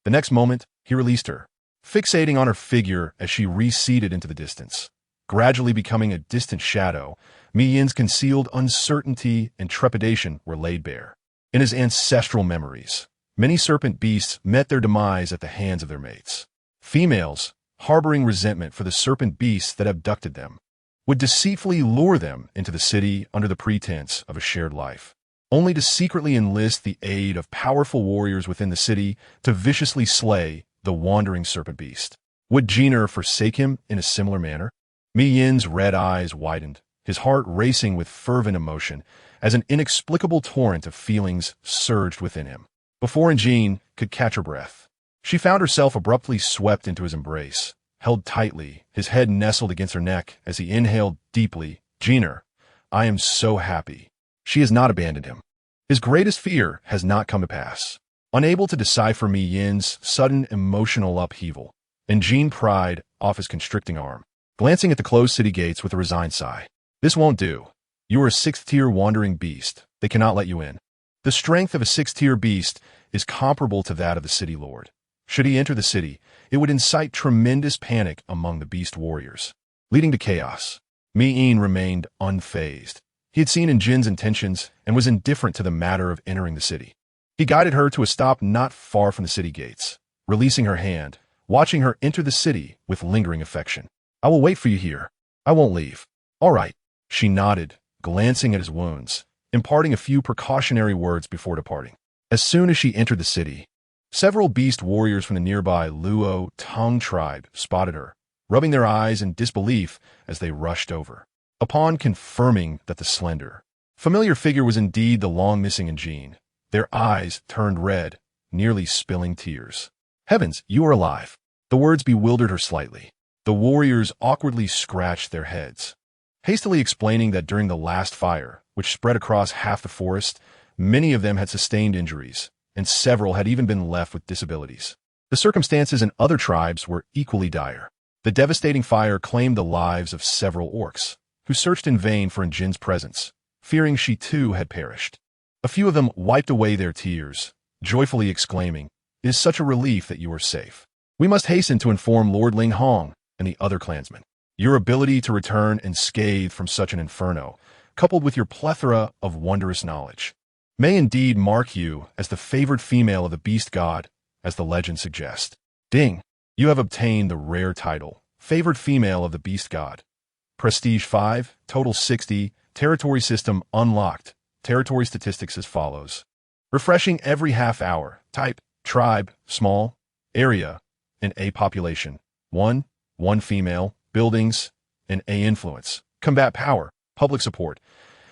the next moment, he released her, fixating on her figure as she receded into the distance. Gradually becoming a distant shadow, Min's concealed uncertainty and trepidation were laid bare. In his ancestral memories, many serpent beasts met their demise at the hands of their mates. Females, harboring resentment for the serpent beasts that abducted them, would deceitfully lure them into the city under the pretense of a shared life, only to secretly enlist the aid of powerful warriors within the city to viciously slay the wandering serpent beast. Would Jeaner forsake him in a similar manner? Min's red eyes widened, his heart racing with fervent emotion as an inexplicable torrent of feelings surged within him. Before Jean could catch her breath, she found herself abruptly swept into his embrace, held tightly, his head nestled against her neck as he inhaled deeply. "Jeaner, I am so happy. She has not abandoned him. His greatest fear has not come to pass." Unable to decipher Min's sudden emotional upheaval, and Jean pried off his constricting arm, glancing at the closed city gates with a resigned sigh. "This won't do. You are a sixth-tier wandering beast. They cannot let you in." The strength of a sixth-tier beast is comparable to that of the city lord. Should he enter the city, it would incite tremendous panic among the beast warriors, leading to chaos. Min remained unfazed. He had seen Jin's intentions and was indifferent to the matter of entering the city. He guided her to a stop not far from the city gates, releasing her hand, watching her enter the city with lingering affection. "I will wait for you here. I won't leave." "All right." She nodded, glancing at his wounds, imparting a few precautionary words before departing. As soon as she entered the city, several beast warriors from the nearby Luo Tong tribe spotted her, rubbing their eyes in disbelief as they rushed over. Upon confirming that the slender, familiar figure was indeed the long-missing Jean, their eyes turned red, nearly spilling tears. "Heavens, you are alive!" The words bewildered her slightly. The warriors awkwardly scratched their heads, hastily explaining that during the last fire, which spread across half the forest, many of them had sustained injuries, and several had even been left with disabilities. The circumstances in other tribes were equally dire. The devastating fire claimed the lives of several orcs, who searched in vain for Jin's presence, fearing she too had perished. A few of them wiped away their tears, joyfully exclaiming, "It is such a relief that you are safe. We must hasten to inform Lord Ling Hong and the other clansmen. Your ability to return unscathed from such an inferno, coupled with your plethora of wondrous knowledge, may indeed mark you as the favored female of the beast god, as the legend suggests. Ding, you have obtained the rare title, favored female of the beast god. Prestige 5, total 60, territory system unlocked. Territory statistics as follows. Refreshing every half hour. Type, tribe, small, area, and A population. 1 female, buildings, and A influence. Combat power, public support.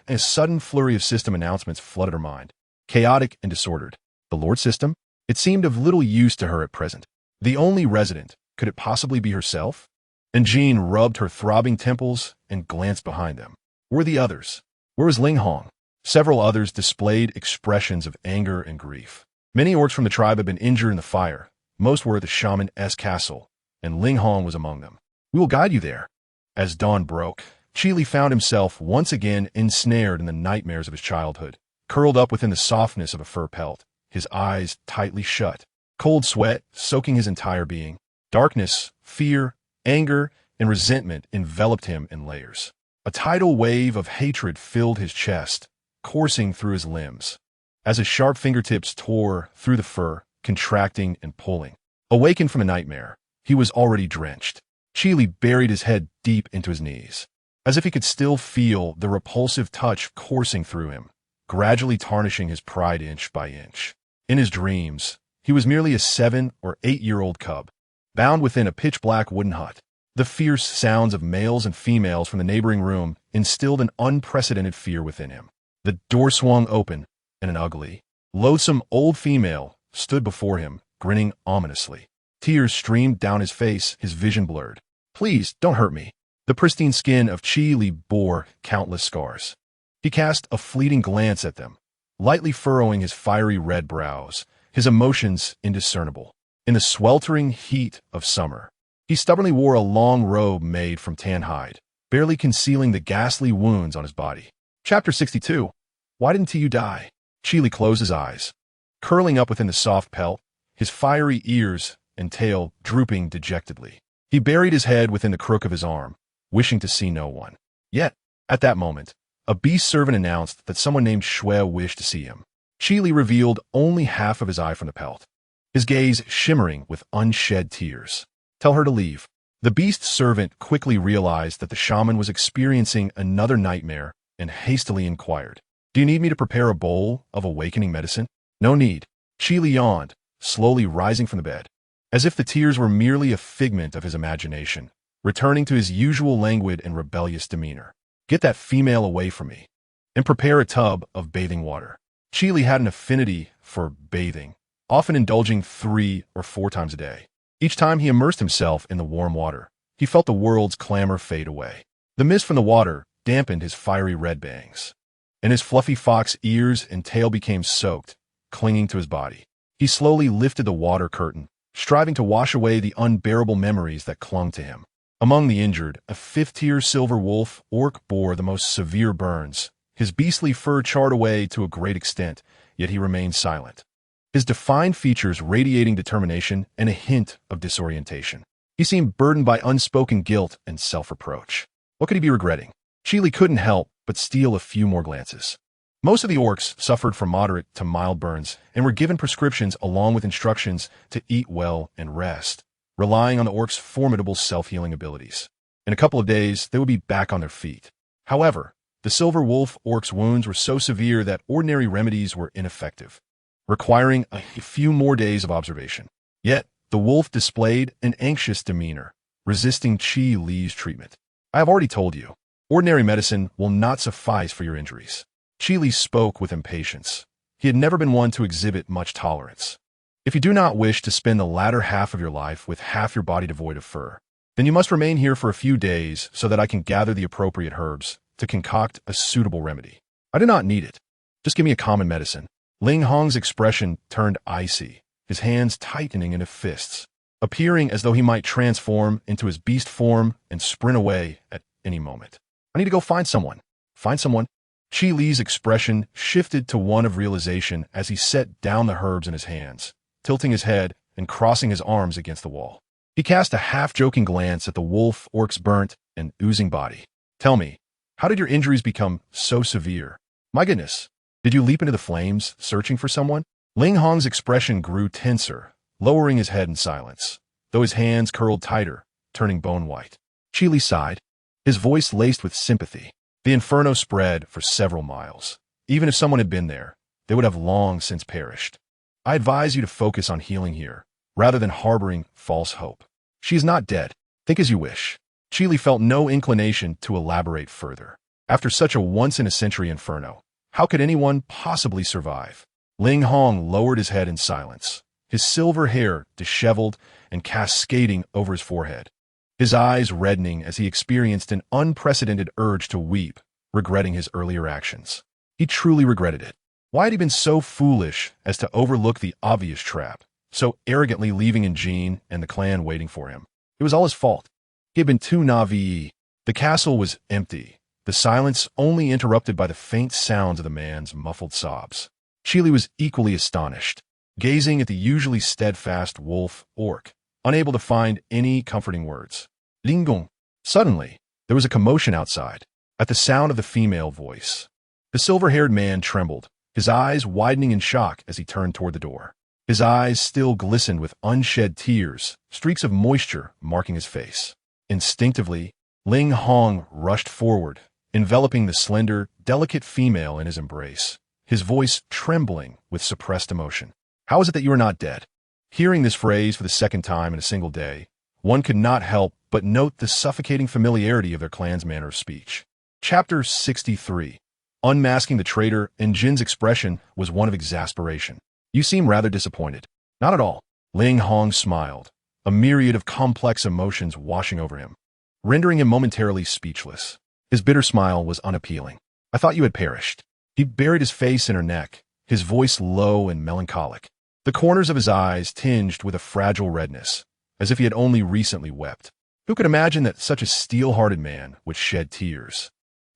And a sudden flurry of system announcements flooded her mind. Chaotic and disordered. The Lord system? It seemed of little use to her at present. The only resident, could it possibly be herself? And Jean rubbed her throbbing temples and glanced behind them. Where were the others? Where was Ling Hong? Several others displayed expressions of anger and grief. Many orcs from the tribe had been injured in the fire. Most were at the shaman's castle, and Ling Hong was among them. "We will guide you there." As dawn broke, Chili found himself once again ensnared in the nightmares of his childhood, curled up within the softness of a fur pelt, his eyes tightly shut, cold sweat soaking his entire being. Darkness, fear, anger, and resentment enveloped him in layers. A tidal wave of hatred filled his chest, coursing through his limbs, as his sharp fingertips tore through the fur, contracting and pulling. Awakened from a nightmare, he was already drenched. Chili buried his head deep into his knees, as if he could still feel the repulsive touch coursing through him, gradually tarnishing his pride inch by inch. In his dreams, he was merely a 7 or 8-year-old cub, bound within a pitch-black wooden hut. The fierce sounds of males and females from the neighboring room instilled an unprecedented fear within him. The door swung open, and an ugly, loathsome old female stood before him, grinning ominously. Tears streamed down his face, his vision blurred. "Please, don't hurt me." The pristine skin of Chili bore countless scars. He cast a fleeting glance at them, lightly furrowing his fiery red brows, his emotions indiscernible. In the sweltering heat of summer, he stubbornly wore a long robe made from tan hide, barely concealing the ghastly wounds on his body. Chapter 62. Why didn't you die? Chili closed his eyes, curling up within the soft pelt, his fiery ears and tail drooping dejectedly. He buried his head within the crook of his arm, wishing to see no one. Yet, at that moment, a beast servant announced that someone named Swell wished to see him. Chili revealed only half of his eye from the pelt, his gaze shimmering with unshed tears. "Tell her to leave." The beast servant quickly realized that the shaman was experiencing another nightmare and hastily inquired, "Do you need me to prepare a bowl of awakening medicine?" "No need." Chili yawned, slowly rising from the bed, as if the tears were merely a figment of his imagination, returning to his usual languid and rebellious demeanor. "Get that female away from me, and prepare a tub of bathing water." Chili had an affinity for bathing, often indulging 3 or 4 times a day. Each time he immersed himself in the warm water, he felt the world's clamor fade away. The mist from the water dampened his fiery red bangs, and his fluffy fox ears and tail became soaked, clinging to his body. He slowly lifted the water curtain, striving to wash away the unbearable memories that clung to him. Among the injured, a 5th-tier silver wolf orc bore the most severe burns. His beastly fur charred away to a great extent, yet he remained silent, his defined features radiating determination and a hint of disorientation. He seemed burdened by unspoken guilt and self-reproach. What could he be regretting? Chili couldn't help but steal a few more glances. Most of the orcs suffered from moderate to mild burns and were given prescriptions along with instructions to eat well and rest, relying on the orcs' formidable self-healing abilities. In a couple of days, they would be back on their feet. However, the silver wolf orc's wounds were so severe that ordinary remedies were ineffective, requiring a few more days of observation. Yet, the wolf displayed an anxious demeanor, resisting Qi Li's treatment. I have already told you, ordinary medicine will not suffice for your injuries. Qi Li spoke with impatience. He had never been one to exhibit much tolerance. If you do not wish to spend the latter half of your life with half your body devoid of fur, then you must remain here for a few days so that I can gather the appropriate herbs to concoct a suitable remedy. I do not need it. Just give me a common medicine. Ling Hong's expression turned icy, his hands tightening into fists, appearing as though he might transform into his beast form and sprint away at any moment. I need to go find someone. Find someone? Qi Li's expression shifted to one of realization as he set down the herbs in his hands, tilting his head and crossing his arms against the wall. He cast a half-joking glance at the wolf orc's burnt and oozing body. Tell me, how did your injuries become so severe? My goodness, did you leap into the flames, searching for someone? Ling Hong's expression grew tenser, lowering his head in silence, though his hands curled tighter, turning bone-white. Qi Li sighed, his voice laced with sympathy. The inferno spread for several miles. Even if someone had been there, they would have long since perished. I advise you to focus on healing here, rather than harboring false hope. She is not dead. Think as you wish. Qi Li felt no inclination to elaborate further. After such a once-in-a-century inferno, how could anyone possibly survive? Ling Hong lowered his head in silence, his silver hair disheveled and cascading over his forehead, his eyes reddening as he experienced an unprecedented urge to weep, regretting his earlier actions. He truly regretted it. Why had he been so foolish as to overlook the obvious trap, so arrogantly leaving Jean and the clan waiting for him? It was all his fault. He had been too naive. The castle was empty, the silence only interrupted by the faint sounds of the man's muffled sobs. Qi Li was equally astonished, gazing at the usually steadfast wolf orc, unable to find any comforting words. Linggong. Suddenly, there was a commotion outside, at the sound of the female voice. The silver-haired man trembled, his eyes widening in shock as he turned toward the door. His eyes still glistened with unshed tears, streaks of moisture marking his face. Instinctively, Ling Hong rushed forward, enveloping the slender, delicate female in his embrace, his voice trembling with suppressed emotion. How is it that you are not dead? Hearing this phrase for the second time in a single day, one could not help but note the suffocating familiarity of their clan's manner of speech. Chapter 63. Unmasking the traitor, and Jin's expression was one of exasperation. You seem rather disappointed. Not at all. Ling Hong smiled, a myriad of complex emotions washing over him, rendering him momentarily speechless. His bitter smile was unappealing. I thought you had perished. He buried his face in her neck, his voice low and melancholic, the corners of his eyes tinged with a fragile redness, as if he had only recently wept. Who could imagine that such a steel-hearted man would shed tears?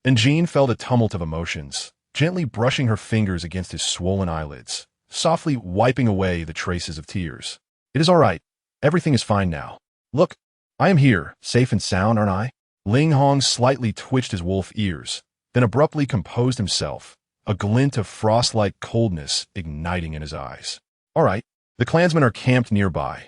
And Jean felt a tumult of emotions, gently brushing her fingers against his swollen eyelids, softly wiping away the traces of tears. It is all right. Everything is fine now. Look, I am here, safe and sound, aren't I? Ling Hong slightly twitched his wolf ears, then abruptly composed himself, a glint of frost-like coldness igniting in his eyes. All right, the clansmen are camped nearby.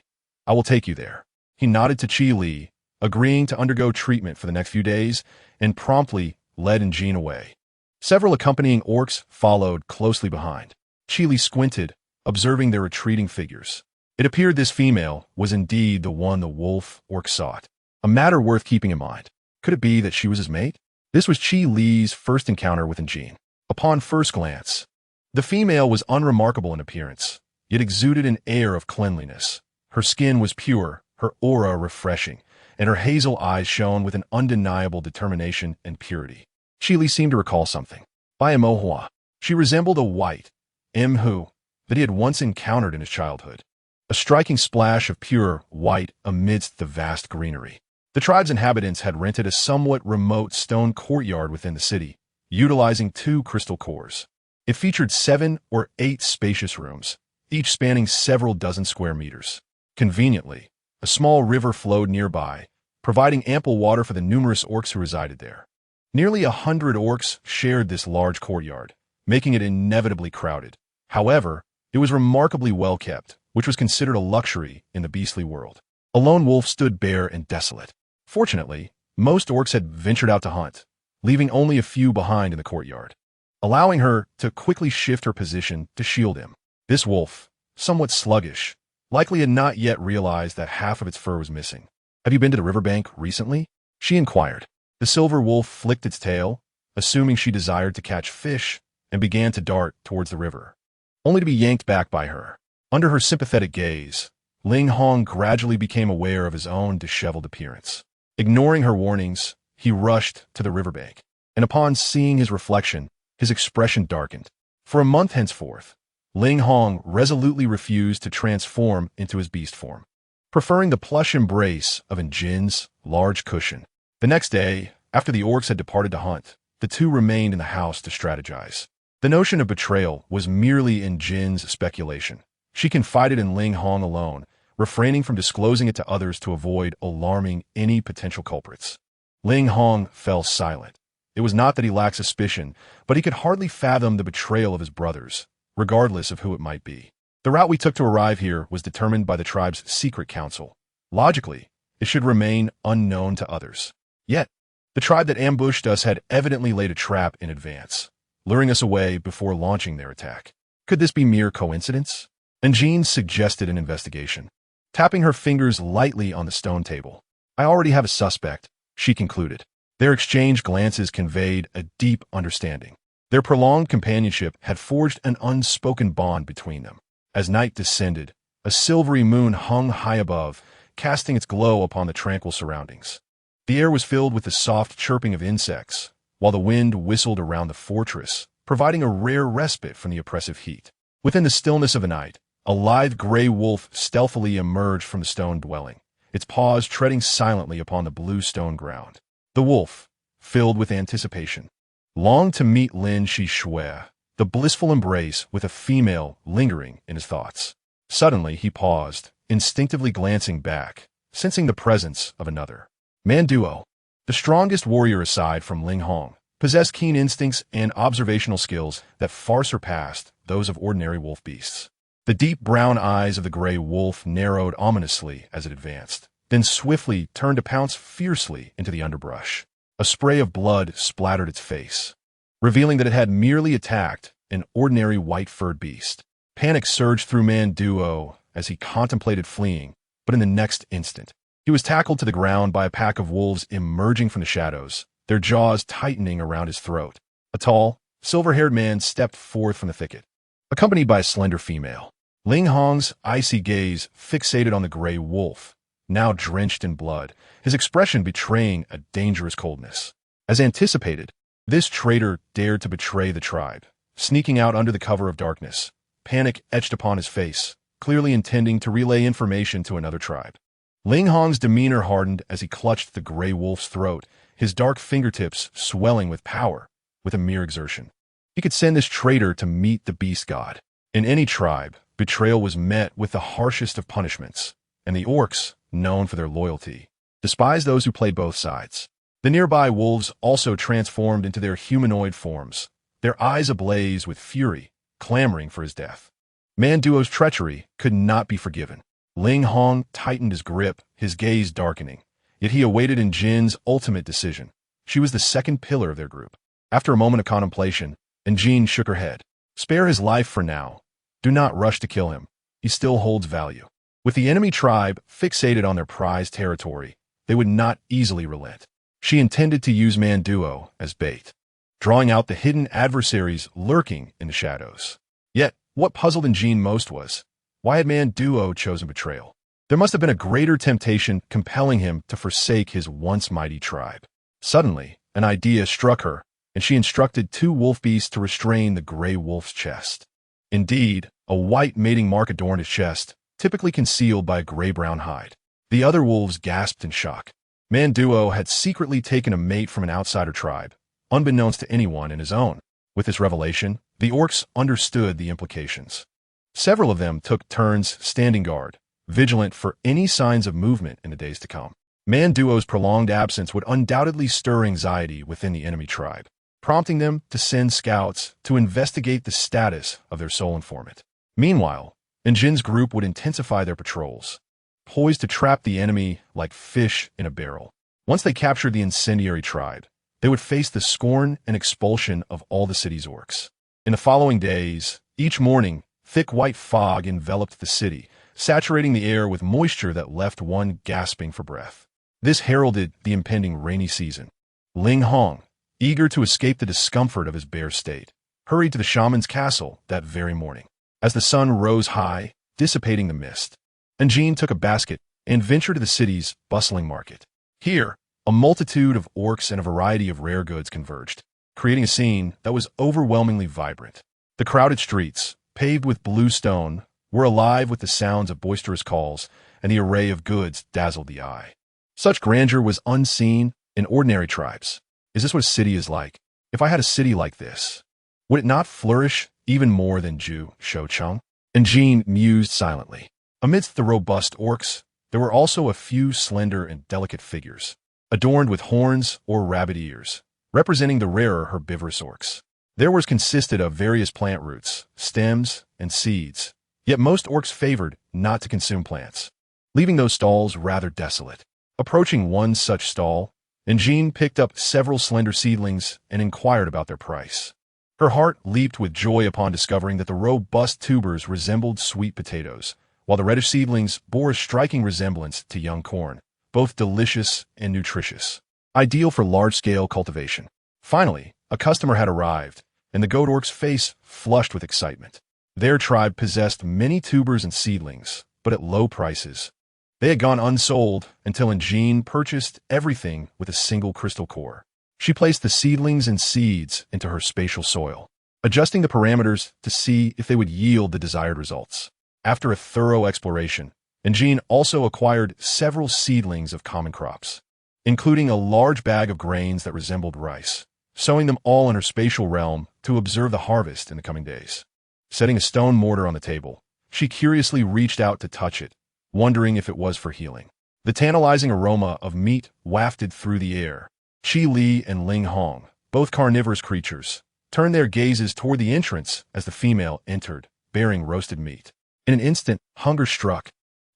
I will take you there. He nodded to Qi Li, agreeing to undergo treatment for the next few days, and promptly led Jean away. Several accompanying orcs followed closely behind. Qi Li squinted, observing their retreating figures. It appeared this female was indeed the one the wolf orc sought, a matter worth keeping in mind. Could it be that she was his mate? This was Qi Li's first encounter with Jean. Upon first glance, the female was unremarkable in appearance, yet exuded an air of cleanliness. Her skin was pure, her aura refreshing, and her hazel eyes shone with an undeniable determination and purity. Qi Li seemed to recall something. By Amohua, she resembled a white Mhu that he had once encountered in his childhood. A striking splash of pure white amidst the vast greenery. The tribe's inhabitants had rented a somewhat remote stone courtyard within the city, utilizing 2 crystal cores. It featured 7 or 8 spacious rooms, each spanning several dozen square meters. Conveniently, a small river flowed nearby, providing ample water for the numerous orcs who resided there. Nearly 100 orcs shared this large courtyard, making it inevitably crowded. However, it was remarkably well kept, which was considered a luxury in the beastly world. A lone wolf stood bare and desolate. Fortunately, most orcs had ventured out to hunt, leaving only a few behind in the courtyard, allowing her to quickly shift her position to shield him. This wolf, somewhat sluggish, likely had not yet realized that half of its fur was missing. "Have you been to the riverbank recently?" she inquired. The silver wolf flicked its tail, assuming she desired to catch fish, and began to dart towards the river, only to be yanked back by her. Under her sympathetic gaze, Ling Hong gradually became aware of his own disheveled appearance. Ignoring her warnings, he rushed to the riverbank, and upon seeing his reflection, his expression darkened. For a month henceforth, Ling Hong resolutely refused to transform into his beast form, preferring the plush embrace of Jin's large cushion. The next day, after the orcs had departed to hunt, the two remained in the house to strategize. The notion of betrayal was merely Jin's speculation. She confided in Ling Hong alone, refraining from disclosing it to others to avoid alarming any potential culprits. Ling Hong fell silent. It was not that he lacked suspicion, but he could hardly fathom the betrayal of his brothers, regardless of who it might be. The route we took to arrive here was determined by the tribe's secret council. Logically, it should remain unknown to others. Yet, the tribe that ambushed us had evidently laid a trap in advance, luring us away before launching their attack. Could this be mere coincidence? Jean suggested an investigation, tapping her fingers lightly on the stone table. "I already have a suspect," she concluded. Their exchanged glances conveyed a deep understanding. Their prolonged companionship had forged an unspoken bond between them. As night descended, a silvery moon hung high above, casting its glow upon the tranquil surroundings. The air was filled with the soft chirping of insects, while the wind whistled around the fortress, providing a rare respite from the oppressive heat. Within the stillness of the night, a lithe gray wolf stealthily emerged from the stone dwelling, its paws treading silently upon the blue stone ground. The wolf, filled with anticipation, longed to meet Lin Shui, the blissful embrace with a female lingering in his thoughts. Suddenly he paused, instinctively glancing back, sensing the presence of another. Manduo, the strongest warrior aside from Ling Hong, possessed keen instincts and observational skills that far surpassed those of ordinary wolf beasts. The deep brown eyes of the gray wolf narrowed ominously as it advanced, then swiftly turned to pounce fiercely into the underbrush. A spray of blood splattered its face, revealing that it had merely attacked an ordinary white-furred beast. Panic surged through Manduo as he contemplated fleeing, but in the next instant, he was tackled to the ground by a pack of wolves emerging from the shadows, their jaws tightening around his throat. A tall, silver-haired man stepped forth from the thicket, accompanied by a slender female. Ling Hong's icy gaze fixated on the gray wolf, now drenched in blood, his expression betraying a dangerous coldness. As anticipated, this traitor dared to betray the tribe, sneaking out under the cover of darkness. Panic etched upon his face, clearly intending to relay information to another tribe. Ling Hong's demeanor hardened as he clutched the gray wolf's throat, his dark fingertips swelling with power with a mere exertion. He could send this traitor to meet the beast god. In any tribe, betrayal was met with the harshest of punishments, and the orcs, known for their loyalty, despised those who played both sides. The nearby wolves also transformed into their humanoid forms, their eyes ablaze with fury, clamoring for his death. Manduo's treachery could not be forgiven. Ling Hong tightened his grip, his gaze darkening, yet he awaited Jin's ultimate decision. She was the second pillar of their group. After a moment of contemplation, Jin shook her head. "Spare his life for now. Do not rush to kill him. He still holds value." With the enemy tribe fixated on their prized territory, they would not easily relent. She intended to use Manduo as bait, drawing out the hidden adversaries lurking in the shadows. Yet, what puzzled Jin most was, why had Manduo chosen betrayal? There must have been a greater temptation compelling him to forsake his once mighty tribe. Suddenly, an idea struck her, and she instructed two wolf beasts to restrain the gray wolf's chest. Indeed, a white mating mark adorned his chest, typically concealed by a gray-brown hide. The other wolves gasped in shock. Manduo had secretly taken a mate from an outsider tribe, unbeknownst to anyone in his own. With this revelation, the orcs understood the implications. Several of them took turns standing guard, vigilant for any signs of movement in the days to come. Manduo's prolonged absence would undoubtedly stir anxiety within the enemy tribe, prompting them to send scouts to investigate the status of their sole informant. Meanwhile, Jin's group would intensify their patrols, poised to trap the enemy like fish in a barrel. Once they captured the incendiary tribe, they would face the scorn and expulsion of all the city's orcs. In the following days, each morning, thick white fog enveloped the city, saturating the air with moisture that left one gasping for breath. This heralded the impending rainy season. Ling Hong, eager to escape the discomfort of his bare state, hurried to the shaman's castle that very morning. As the sun rose high, dissipating the mist, Jean took a basket and ventured to the city's bustling market. Here, a multitude of orcs and a variety of rare goods converged, creating a scene that was overwhelmingly vibrant. The crowded streets, paved with blue stone, were alive with the sounds of boisterous calls, and the array of goods dazzled the eye. Such grandeur was unseen in ordinary tribes. Is this what a city is like? If I had a city like this, would it not flourish even more than Ju Shoucheng? And Jean mused silently. Amidst the robust orcs, there were also a few slender and delicate figures, adorned with horns or rabbit ears, representing the rarer herbivorous orcs. Their wares consisted of various plant roots, stems, and seeds, yet most orcs favored not to consume plants, leaving those stalls rather desolate. Approaching one such stall, Jean picked up several slender seedlings and inquired about their price. Her heart leaped with joy upon discovering that the robust tubers resembled sweet potatoes, while the reddish seedlings bore a striking resemblance to young corn, both delicious and nutritious, ideal for large-scale cultivation. Finally, a customer had arrived, and the goat orc's face flushed with excitement. Their tribe possessed many tubers and seedlings, but at low prices. They had gone unsold until Jean purchased everything with a single crystal core. She placed the seedlings and seeds into her spatial soil, adjusting the parameters to see if they would yield the desired results. After a thorough exploration, Jean also acquired several seedlings of common crops, including a large bag of grains that resembled rice, sowing them all in her spatial realm to observe the harvest in the coming days. Setting a stone mortar on the table, she curiously reached out to touch it, wondering if it was for healing. The tantalizing aroma of meat wafted through the air. Qi Li and Ling Hong, both carnivorous creatures, turned their gazes toward the entrance as the female entered, bearing roasted meat. In an instant, hunger struck.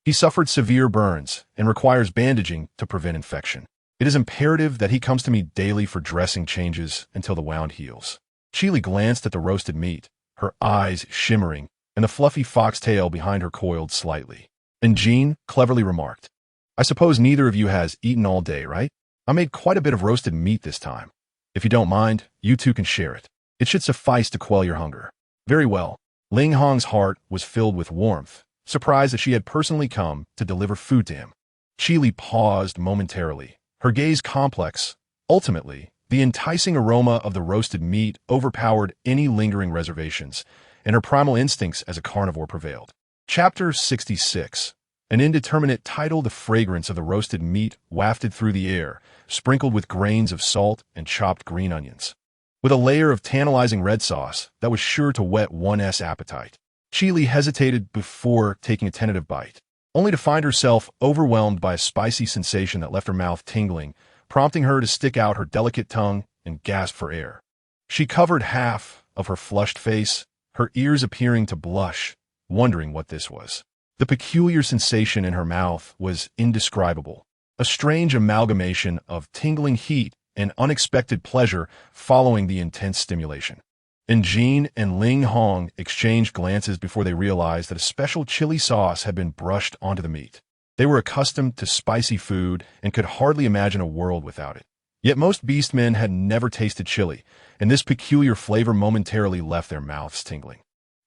He suffered severe burns and requires bandaging to prevent infection. It is imperative that he comes to me daily for dressing changes until the wound heals. Qi Li glanced at the roasted meat, her eyes shimmering, and the fluffy foxtail behind her coiled slightly. And Jean cleverly remarked, "I suppose neither of you has eaten all day, right? I made quite a bit of roasted meat this time. If you don't mind, you two can share it. It should suffice to quell your hunger." Very well. Ling Hong's heart was filled with warmth, surprised that she had personally come to deliver food to him. Qi Li paused momentarily, her gaze complex. Ultimately, the enticing aroma of the roasted meat overpowered any lingering reservations, and her primal instincts as a carnivore prevailed. Chapter 66. An indeterminate title. The fragrance of the roasted meat wafted through the air, sprinkled with grains of salt and chopped green onions, with a layer of tantalizing red sauce that was sure to whet one's appetite. Qi Li hesitated before taking a tentative bite, only to find herself overwhelmed by a spicy sensation that left her mouth tingling, prompting her to stick out her delicate tongue and gasp for air. She covered half of her flushed face, her ears appearing to blush, wondering what this was. The peculiar sensation in her mouth was indescribable, a strange amalgamation of tingling heat and unexpected pleasure following the intense stimulation. And Jean and Ling Hong exchanged glances before they realized that a special chili sauce had been brushed onto the meat. They were accustomed to spicy food and could hardly imagine a world without it. Yet most beastmen had never tasted chili, and this peculiar flavor momentarily left their mouths tingling.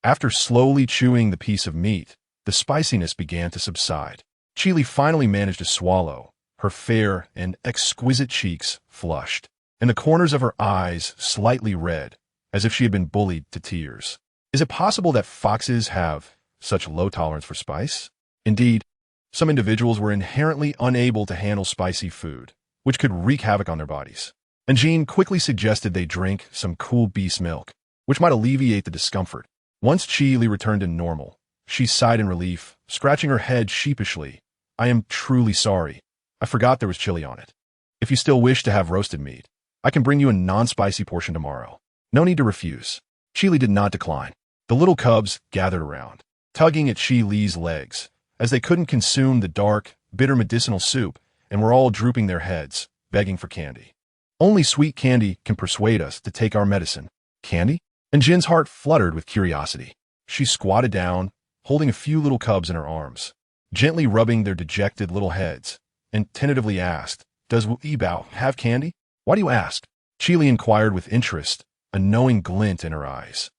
After slowly chewing the piece of meat, the spiciness began to subside. Qi Li finally managed to swallow, her fair and exquisite cheeks flushed, and the corners of her eyes slightly red, as if she had been bullied to tears. Is it possible that foxes have such low tolerance for spice? Indeed, some individuals were inherently unable to handle spicy food, which could wreak havoc on their bodies. And Jean quickly suggested they drink some cool beast milk, which might alleviate the discomfort. Once Qi Li returned to normal, she sighed in relief, scratching her head sheepishly. "I am truly sorry. I forgot there was chili on it. If you still wish to have roasted meat, I can bring you a non-spicy portion tomorrow. No need to refuse." Qi Li did not decline. The little cubs gathered around, tugging at Qi Li's legs, as they couldn't consume the dark, bitter medicinal soup and were all drooping their heads, begging for candy. "Only sweet candy can persuade us to take our medicine." "Candy?" And Jin's heart fluttered with curiosity. She squatted down, holding a few little cubs in her arms, gently rubbing their dejected little heads, and tentatively asked, "Does Wu Bao have candy?" "Why do you ask?" Chili inquired with interest, a knowing glint in her eyes.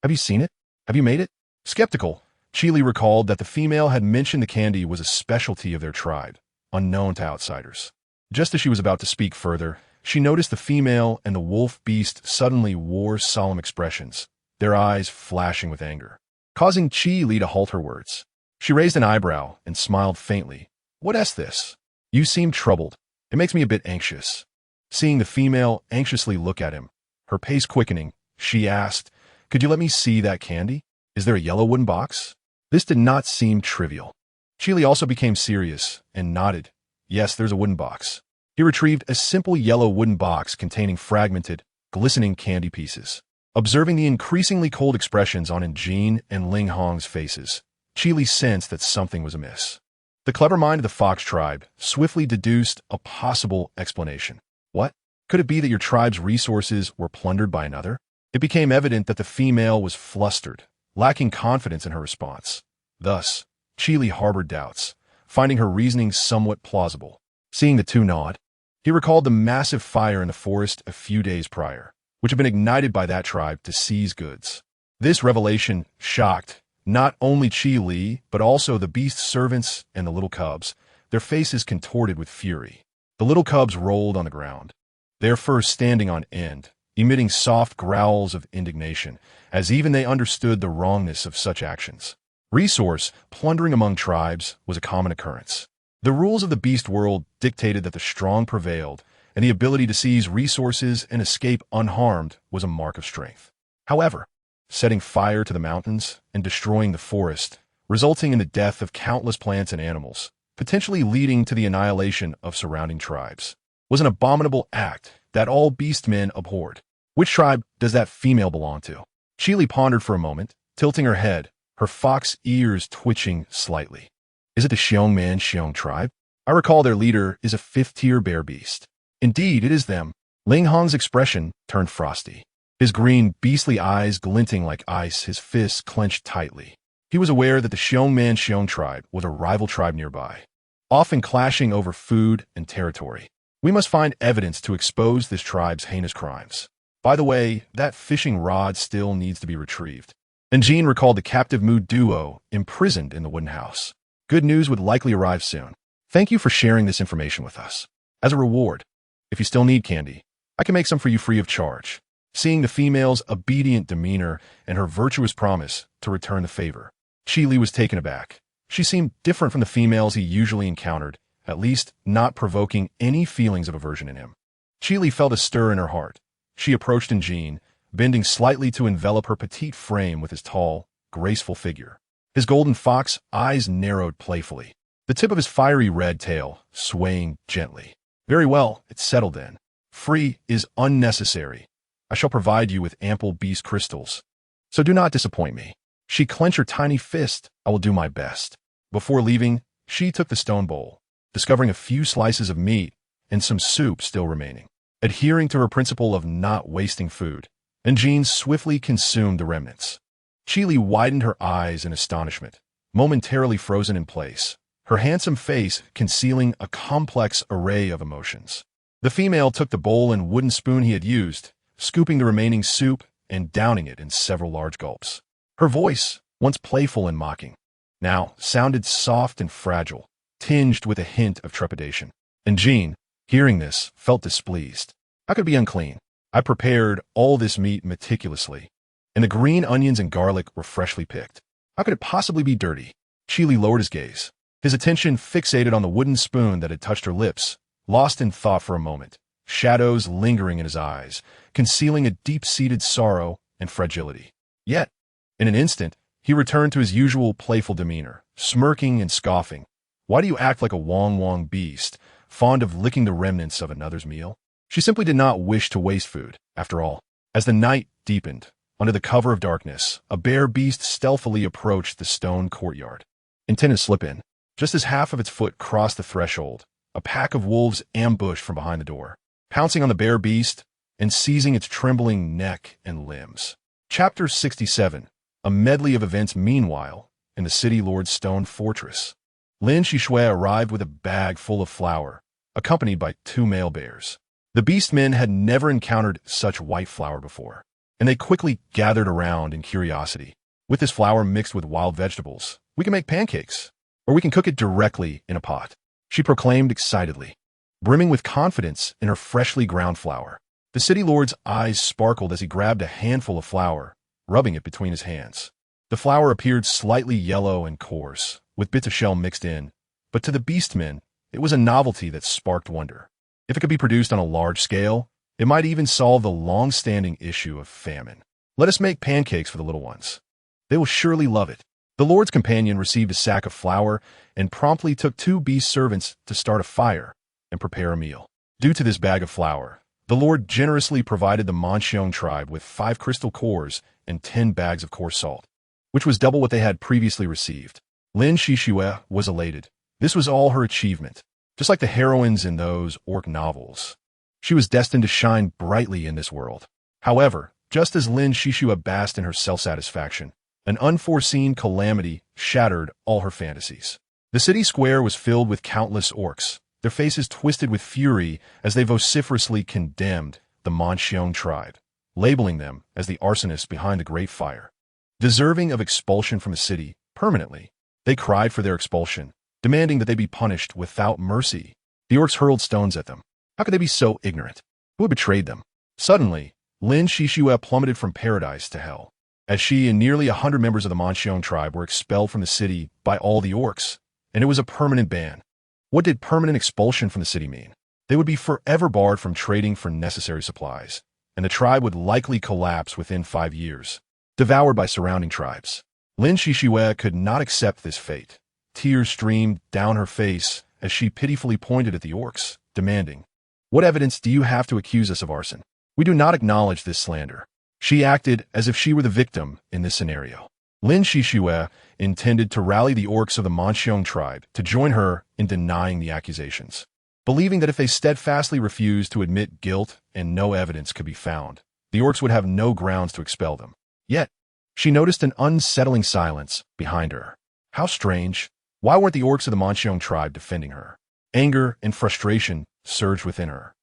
"Have you seen it? Have you made it?" Skeptical, Chili recalled that the female had mentioned the candy was a specialty of their tribe, unknown to outsiders. Just as she was about to speak further, she noticed the female and the wolf beast suddenly wore solemn expressions, their eyes flashing with anger, causing Chili to halt her words. She raised an eyebrow and smiled faintly. "What's this? You seem troubled. It makes me a bit anxious." Seeing the female anxiously look at him, her pace quickening, she asked, "Could you let me see that candy? Is there a yellow wooden box?" This did not seem trivial. Chili also became serious and nodded. "Yes, there's a wooden box." He retrieved a simple yellow wooden box containing fragmented, glistening candy pieces. Observing the increasingly cold expressions on Jean and Ling Hong's faces, Chili sensed that something was amiss. The clever mind of the fox tribe swiftly deduced a possible explanation. What? Could it be that your tribe's resources were plundered by another? It became evident that the female was flustered, lacking confidence in her response. Thus, Chili harbored doubts, finding her reasoning somewhat plausible. Seeing the two nod, he recalled the massive fire in the forest a few days prior, which had been ignited by that tribe to seize goods. This revelation shocked not only Chili, but also the beast's servants and the little cubs, their faces contorted with fury. The little cubs rolled on the ground, their fur standing on end, emitting soft growls of indignation, as even they understood the wrongness of such actions. Resource plundering among tribes was a common occurrence. The rules of the beast world dictated that the strong prevailed, and the ability to seize resources and escape unharmed was a mark of strength. However, setting fire to the mountains and destroying the forest, resulting in the death of countless plants and animals, potentially leading to the annihilation of surrounding tribes, was an abominable act that all beastmen abhorred. Which tribe does that female belong to? Chili pondered for a moment, tilting her head, her fox ears twitching slightly. Is it the Xiong tribe? I recall their leader is a fifth-tier bear beast. Indeed, it is them. Ling Hong's expression turned frosty, his green, beastly eyes glinting like ice, his fists clenched tightly. He was aware that the Xiong tribe was a rival tribe nearby, often clashing over food and territory. We must find evidence to expose this tribe's heinous crimes. By the way, that fishing rod still needs to be retrieved. And Jean recalled the captive Mu duo imprisoned in the wooden house. Good news would likely arrive soon. Thank you for sharing this information with us. As a reward, if you still need candy, I can make some for you free of charge. Seeing the female's obedient demeanor and her virtuous promise to return the favor, Chili was taken aback. She seemed different from the females he usually encountered, at least not provoking any feelings of aversion in him. Chili felt a stir in her heart. She approached Jean, bending slightly to envelop her petite frame with his tall, graceful figure. His golden fox eyes narrowed playfully, the tip of his fiery red tail swaying gently. Very well, it's settled then. Free is unnecessary. I shall provide you with ample beast crystals. So do not disappoint me. She clenched her tiny fist. I will do my best. Before leaving, she took the stone bowl, discovering a few slices of meat and some soup still remaining. Adhering to her principle of not wasting food, and Jean swiftly consumed the remnants. Chili widened her eyes in astonishment, momentarily frozen in place, her handsome face concealing a complex array of emotions. The female took the bowl and wooden spoon he had used, scooping the remaining soup and downing it in several large gulps. Her voice, once playful and mocking, now sounded soft and fragile, tinged with a hint of trepidation. And Jean, hearing this, felt displeased. How could it be unclean? I prepared all this meat meticulously, and the green onions and garlic were freshly picked. How could it possibly be dirty? Chili lowered his gaze, his attention fixated on the wooden spoon that had touched her lips, lost in thought for a moment, shadows lingering in his eyes, concealing a deep-seated sorrow and fragility. Yet, in an instant, he returned to his usual playful demeanor, smirking and scoffing. Why do you act like a wong beast, fond of licking the remnants of another's meal? She simply did not wish to waste food, after all. As the night deepened, under the cover of darkness, a bear beast stealthily approached the stone courtyard, intended to slip in. Just as half of its foot crossed the threshold, a pack of wolves ambushed from behind the door, pouncing on the bear beast and seizing its trembling neck and limbs. Chapter 67, a medley of events meanwhile in the city lord's stone fortress. Lin Shishue arrived with a bag full of flour, accompanied by 2 male bears. The beastmen had never encountered such white flour before, and they quickly gathered around in curiosity. With this flour mixed with wild vegetables, we can make pancakes, or we can cook it directly in a pot, she proclaimed excitedly, brimming with confidence in her freshly ground flour. The city lord's eyes sparkled as he grabbed a handful of flour, rubbing it between his hands. The flour appeared slightly yellow and coarse, with bits of shell mixed in, but to the beastmen, it was a novelty that sparked wonder. If it could be produced on a large scale, it might even solve the long-standing issue of famine. Let us make pancakes for the little ones. They will surely love it. The Lord's companion received a sack of flour and promptly took 2 beast servants to start a fire and prepare a meal. Due to this bag of flour, the Lord generously provided the Manxiong tribe with 5 crystal cores and 10 bags of coarse salt, which was double what they had previously received. Lin Shishue was elated. This was all her achievement. Just like the heroines in those orc novels, she was destined to shine brightly in this world. However, just as Lin Shishue basked in her self-satisfaction, an unforeseen calamity shattered all her fantasies. The city square was filled with countless orcs, their faces twisted with fury as they vociferously condemned the Manxiong tribe, labeling them as the arsonists behind the Great Fire. Deserving of expulsion from the city permanently, they cried for their expulsion, demanding that they be punished without mercy. The orcs hurled stones at them. How could they be so ignorant? Who had betrayed them? Suddenly, Lin Shishue plummeted from paradise to hell, as she and nearly 100 members of the Manxiong tribe were expelled from the city by all the orcs, and it was a permanent ban. What did permanent expulsion from the city mean? They would be forever barred from trading for necessary supplies, and the tribe would likely collapse within 5 years, devoured by surrounding tribes. Lin Shishue could not accept this fate. Tears streamed down her face as she pitifully pointed at the orcs, demanding, "What evidence do you have to accuse us of arson? We do not acknowledge this slander." She acted as if she were the victim in this scenario. Lin Shishue intended to rally the orcs of the Manxiong tribe to join her in denying the accusations, believing that if they steadfastly refused to admit guilt and no evidence could be found, the orcs would have no grounds to expel them. Yet, she noticed an unsettling silence behind her. How strange. Why weren't the orcs of the Manxiong tribe defending her? Anger and frustration surged within her.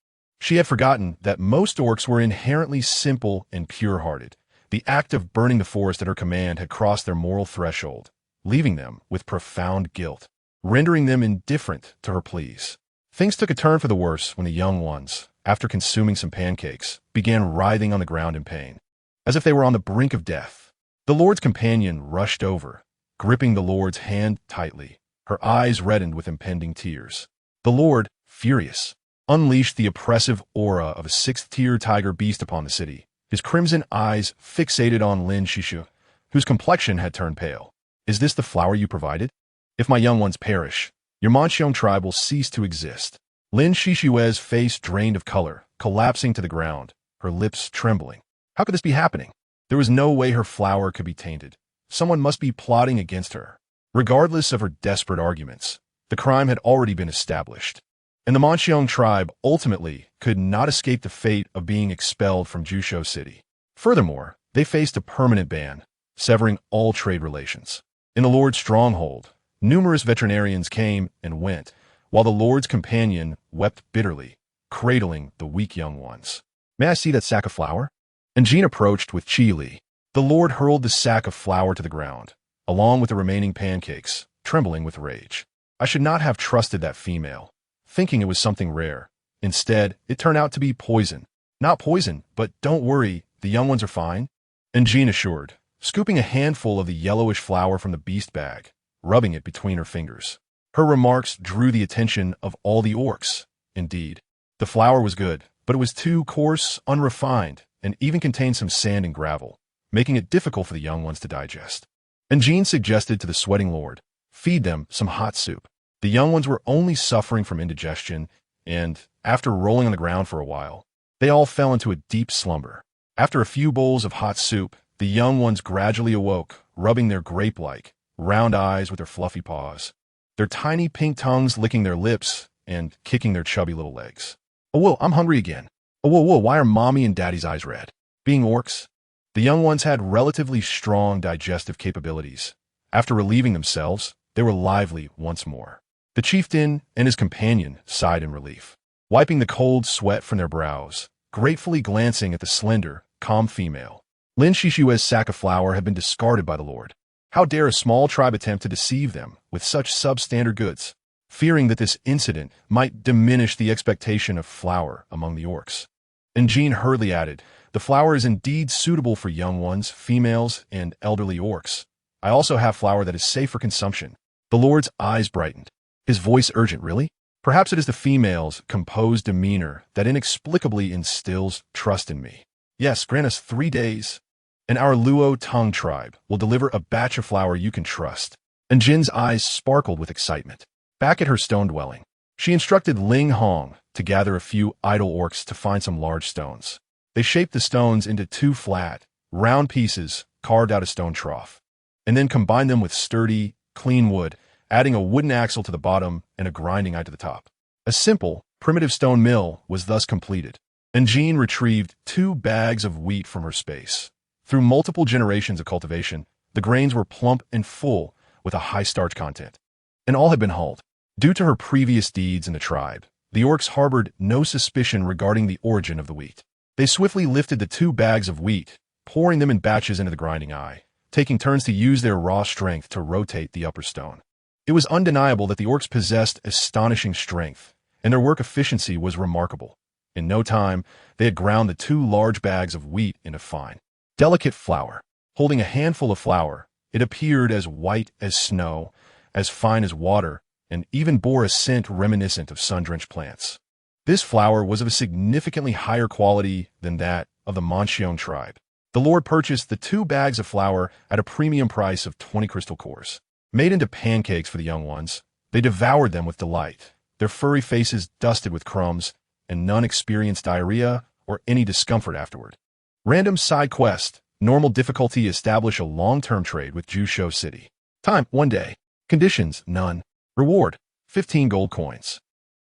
She had forgotten that most orcs were inherently simple and pure-hearted. The act of burning the forest at her command had crossed their moral threshold, leaving them with profound guilt, rendering them indifferent to her pleas. Things took a turn for the worse when the young ones, after consuming some pancakes, began writhing on the ground in pain, as if they were on the brink of death. The Lord's companion rushed over, gripping the Lord's hand tightly, her eyes reddened with impending tears. The Lord, furious, unleashed the oppressive aura of a 6th-tier tiger beast upon the city, his crimson eyes fixated on Lin Shishue, whose complexion had turned pale. "Is this the flour you provided? If my young ones perish, your Manxiong tribe will cease to exist." Lin Shishue's face drained of color, collapsing to the ground, her lips trembling. How could this be happening? There was no way her flour could be tainted. Someone must be plotting against her. Regardless of her desperate arguments, the crime had already been established, and the Manxiong tribe ultimately could not escape the fate of being expelled from Jusho City. Furthermore, they faced a permanent ban, severing all trade relations. In the Lord's stronghold, numerous veterinarians came and went, while the Lord's companion wept bitterly, cradling the weak young ones. "May I see that sack of flour?" And Jean approached with Chi-Li. The Lord hurled the sack of flour to the ground, along with the remaining pancakes, trembling with rage. "I should not have trusted that female, thinking it was something rare. Instead, it turned out to be poison. Not poison, but don't worry, the young ones are fine," and Jean assured, scooping a handful of the yellowish flour from the beast bag, rubbing it between her fingers. Her remarks drew the attention of all the orcs. Indeed, the flour was good, but it was too coarse, unrefined, and even contained some sand and gravel, making it difficult for the young ones to digest. And Jean suggested to the sweating lord, feed them some hot soup. The young ones were only suffering from indigestion, and, after rolling on the ground for a while, they all fell into a deep slumber. After a few bowls of hot soup, the young ones gradually awoke, rubbing their grape-like, round eyes with their fluffy paws, their tiny pink tongues licking their lips and kicking their chubby little legs. "Oh, whoa, I'm hungry again. Oh, whoa, why are mommy and daddy's eyes red?" Being orcs, the young ones had relatively strong digestive capabilities. After relieving themselves, they were lively once more. The chieftain and his companion sighed in relief, wiping the cold sweat from their brows, gratefully glancing at the slender, calm female. Lin Shishue's sack of flour had been discarded by the Lord. How dare a small tribe attempt to deceive them with such substandard goods? Fearing that this incident might diminish the expectation of flour among the orcs. And Jean hurriedly added, "The flour is indeed suitable for young ones, females, and elderly orcs. I also have flour that is safe for consumption." The Lord's eyes brightened, his voice urgent. "Really? Perhaps it is the female's composed demeanor that inexplicably instills trust in me. Yes, grant us 3 days, and our Luo Tong tribe will deliver a batch of flour you can trust." And Jin's eyes sparkled with excitement. Back at her stone dwelling, she instructed Ling Hong to gather a few idle orcs to find some large stones. They shaped the stones into 2 flat, round pieces carved out a stone trough, and then combined them with sturdy, clean wood, adding a wooden axle to the bottom and a grinding eye to the top. A simple, primitive stone mill was thus completed, and Jean retrieved 2 bags of wheat from her space. Through multiple generations of cultivation, the grains were plump and full with a high starch content, and all had been hulled. Due to her previous deeds in the tribe, the orcs harbored no suspicion regarding the origin of the wheat. They swiftly lifted the 2 bags of wheat, pouring them in batches into the grinding eye, taking turns to use their raw strength to rotate the upper stone. It was undeniable that the orcs possessed astonishing strength, and their work efficiency was remarkable. In no time, they had ground the 2 large bags of wheat into fine, delicate flour. Holding a handful of flour, it appeared as white as snow, as fine as water, and even bore a scent reminiscent of sun-drenched plants. This flour was of a significantly higher quality than that of the Manxiong tribe. The Lord purchased the 2 bags of flour at a premium price of 20 crystal cores. Made into pancakes for the young ones, they devoured them with delight, their furry faces dusted with crumbs, and none experienced diarrhea or any discomfort afterward. Random side quest, normal difficulty: establish a long-term trade with Jusho City. Time: 1 day. Conditions: none. Reward: 15 gold coins.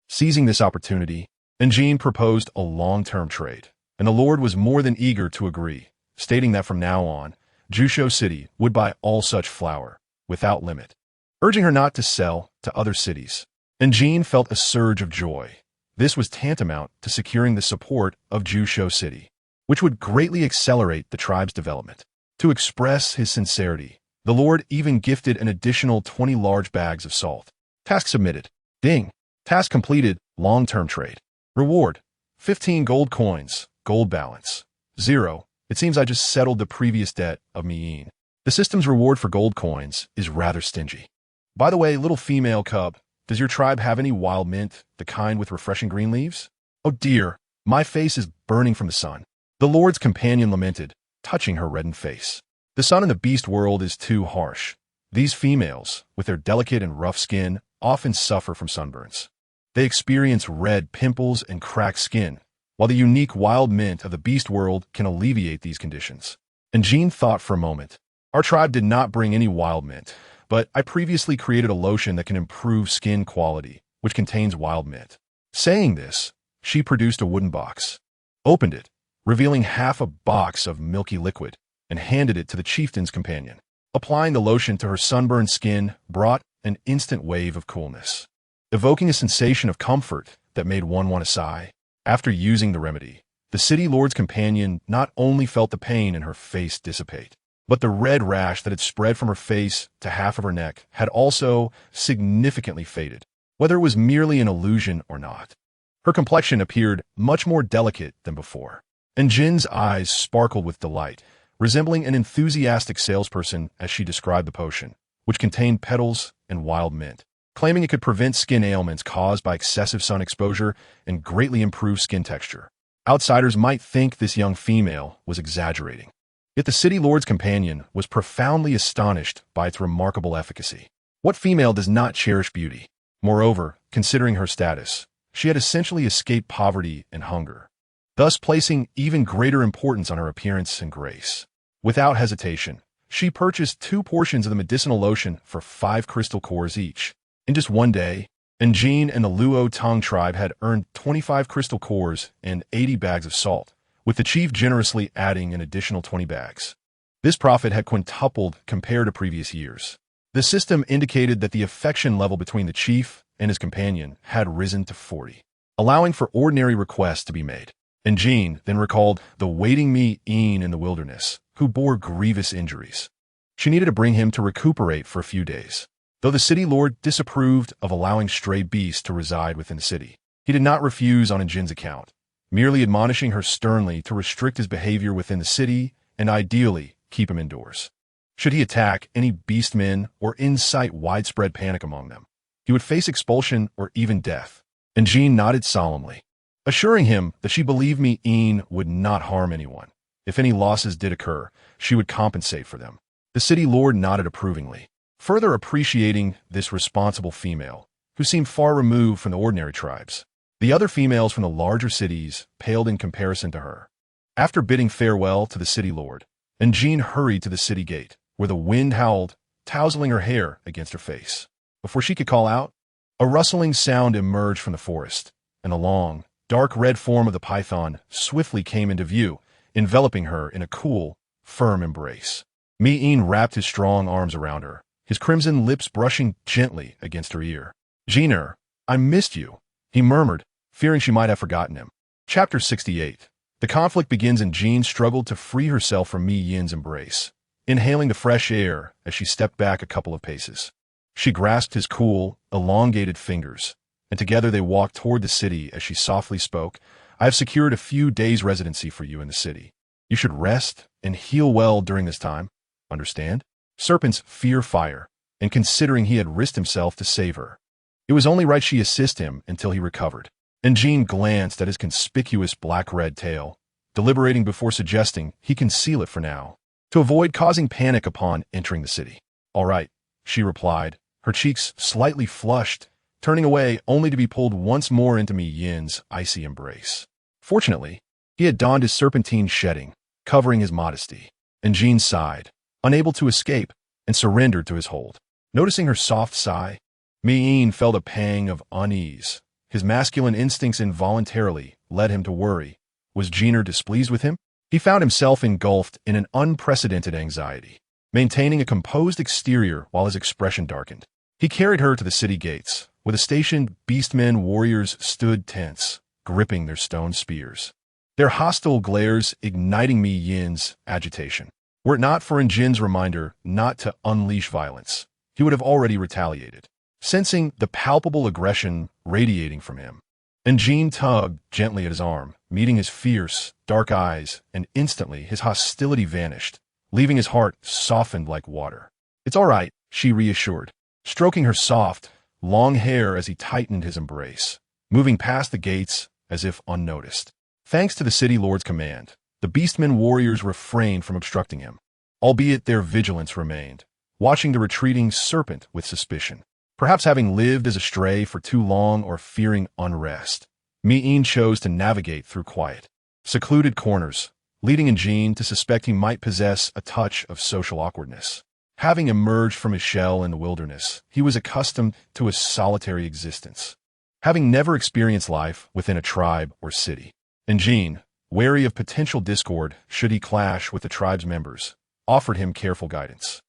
Seizing this opportunity, Jean proposed a long-term trade, and the Lord was more than eager to agree, stating that from now on, Jusho City would buy all such flour, without limit, urging her not to sell to other cities. And Jean felt a surge of joy. This was tantamount to securing the support of Jusho City, which would greatly accelerate the tribe's development. To express his sincerity, the Lord even gifted an additional 20 large bags of salt. Task submitted. Ding. Task completed. Long-term trade. Reward: 15 gold coins. Gold balance: 0. It seems I just settled the previous debt of Miyin. The system's reward for gold coins is rather stingy. By the way, little female cub, does your tribe have any wild mint, the kind with refreshing green leaves? Oh dear, my face is burning from the sun. The Lord's companion lamented, touching her reddened face. The sun in the beast world is too harsh. These females, with their delicate and rough skin, often suffer from sunburns. They experience red pimples and cracked skin, while the unique wild mint of the beast world can alleviate these conditions. And Jean thought for a moment. Our tribe did not bring any wild mint, but I previously created a lotion that can improve skin quality, which contains wild mint. Saying this, she produced a wooden box, opened it, revealing half a box of milky liquid, and handed it to the chieftain's companion. Applying the lotion to her sunburned skin brought an instant wave of coolness, evoking a sensation of comfort that made one want to sigh. After using the remedy, the city lord's companion not only felt the pain in her face dissipate, but the red rash that had spread from her face to half of her neck had also significantly faded, whether it was merely an illusion or not. Her complexion appeared much more delicate than before, and Jin's eyes sparkled with delight, resembling an enthusiastic salesperson as she described the potion, which contained petals and wild mint, claiming it could prevent skin ailments caused by excessive sun exposure and greatly improve skin texture. Outsiders might think this young female was exaggerating, yet the city lord's companion was profoundly astonished by its remarkable efficacy. What female does not cherish beauty? Moreover, considering her status, she had essentially escaped poverty and hunger, thus placing even greater importance on her appearance and grace. Without hesitation, she purchased 2 portions of the medicinal lotion for 5 crystal cores each. In just 1 day, Jean and the Luo Tong tribe had earned 25 crystal cores and 80 bags of salt, with the chief generously adding an additional 20 bags. This profit had quintupled compared to previous years. The system indicated that the affection level between the chief and his companion had risen to 40, allowing for ordinary requests to be made. And Jean then recalled the waiting me-een in the wilderness, who bore grievous injuries. She needed to bring him to recuperate for a few days. Though the city lord disapproved of allowing stray beasts to reside within the city, he did not refuse on Jin's account, merely admonishing her sternly to restrict his behavior within the city and ideally keep him indoors. Should he attack any beastmen or incite widespread panic among them, he would face expulsion or even death. And Jean nodded solemnly, assuring him that she believed me-een would not harm anyone. If any losses did occur, she would compensate for them. The city lord nodded approvingly, further appreciating this responsible female, who seemed far removed from the ordinary tribes. The other females from the larger cities paled in comparison to her. After bidding farewell to the city lord, and Jean hurried to the city gate, where the wind howled, tousling her hair against her face. Before she could call out, a rustling sound emerged from the forest, and the long, dark red form of the python swiftly came into view, enveloping her in a cool, firm embrace. Me-een wrapped his strong arms around her, his crimson lips brushing gently against her ear. "Jeaner, I missed you," he murmured, fearing she might have forgotten him. Chapter 68. The conflict begins and Jean struggled to free herself from Me-een's embrace, inhaling the fresh air as she stepped back a couple of paces. She grasped his cool, elongated fingers, and together they walked toward the city as she softly spoke. "I have secured a few days' residency for you in the city. You should rest and heal well during this time. Understand?" Serpents fear fire, and considering he had risked himself to save her, it was only right she assist him until he recovered. And Jean glanced at his conspicuous black-red tail, deliberating before suggesting he conceal it for now, to avoid causing panic upon entering the city. "All right," she replied, her cheeks slightly flushed, turning away only to be pulled once more into Me-een's icy embrace. Fortunately, he had donned his serpentine shedding, covering his modesty, and Jean sighed, unable to escape, and surrendered to his hold. Noticing her soft sigh, Me-een felt a pang of unease. His masculine instincts involuntarily led him to worry. Was Jeaner displeased with him? He found himself engulfed in an unprecedented anxiety, maintaining a composed exterior while his expression darkened. He carried her to the city gates, where the stationed beastmen warriors stood tense, gripping their stone spears, their hostile glares igniting Me-een's agitation. Were it not for Jin's reminder not to unleash violence, he would have already retaliated. Sensing the palpable aggression radiating from him, and Jean tugged gently at his arm, meeting his fierce, dark eyes, and instantly his hostility vanished, leaving his heart softened like water. "It's all right," she reassured, stroking her soft, long hair as he tightened his embrace, moving past the gates as if unnoticed. Thanks to the city lord's command, the beastmen warriors refrained from obstructing him, albeit their vigilance remained, watching the retreating serpent with suspicion. Perhaps having lived as a stray for too long or fearing unrest, Me-een chose to navigate through quiet, secluded corners, leading Jean to suspect he might possess a touch of social awkwardness. Having emerged from his shell in the wilderness, he was accustomed to a solitary existence, having never experienced life within a tribe or city. And Jean, wary of potential discord should he clash with the tribe's members, offered him careful guidance.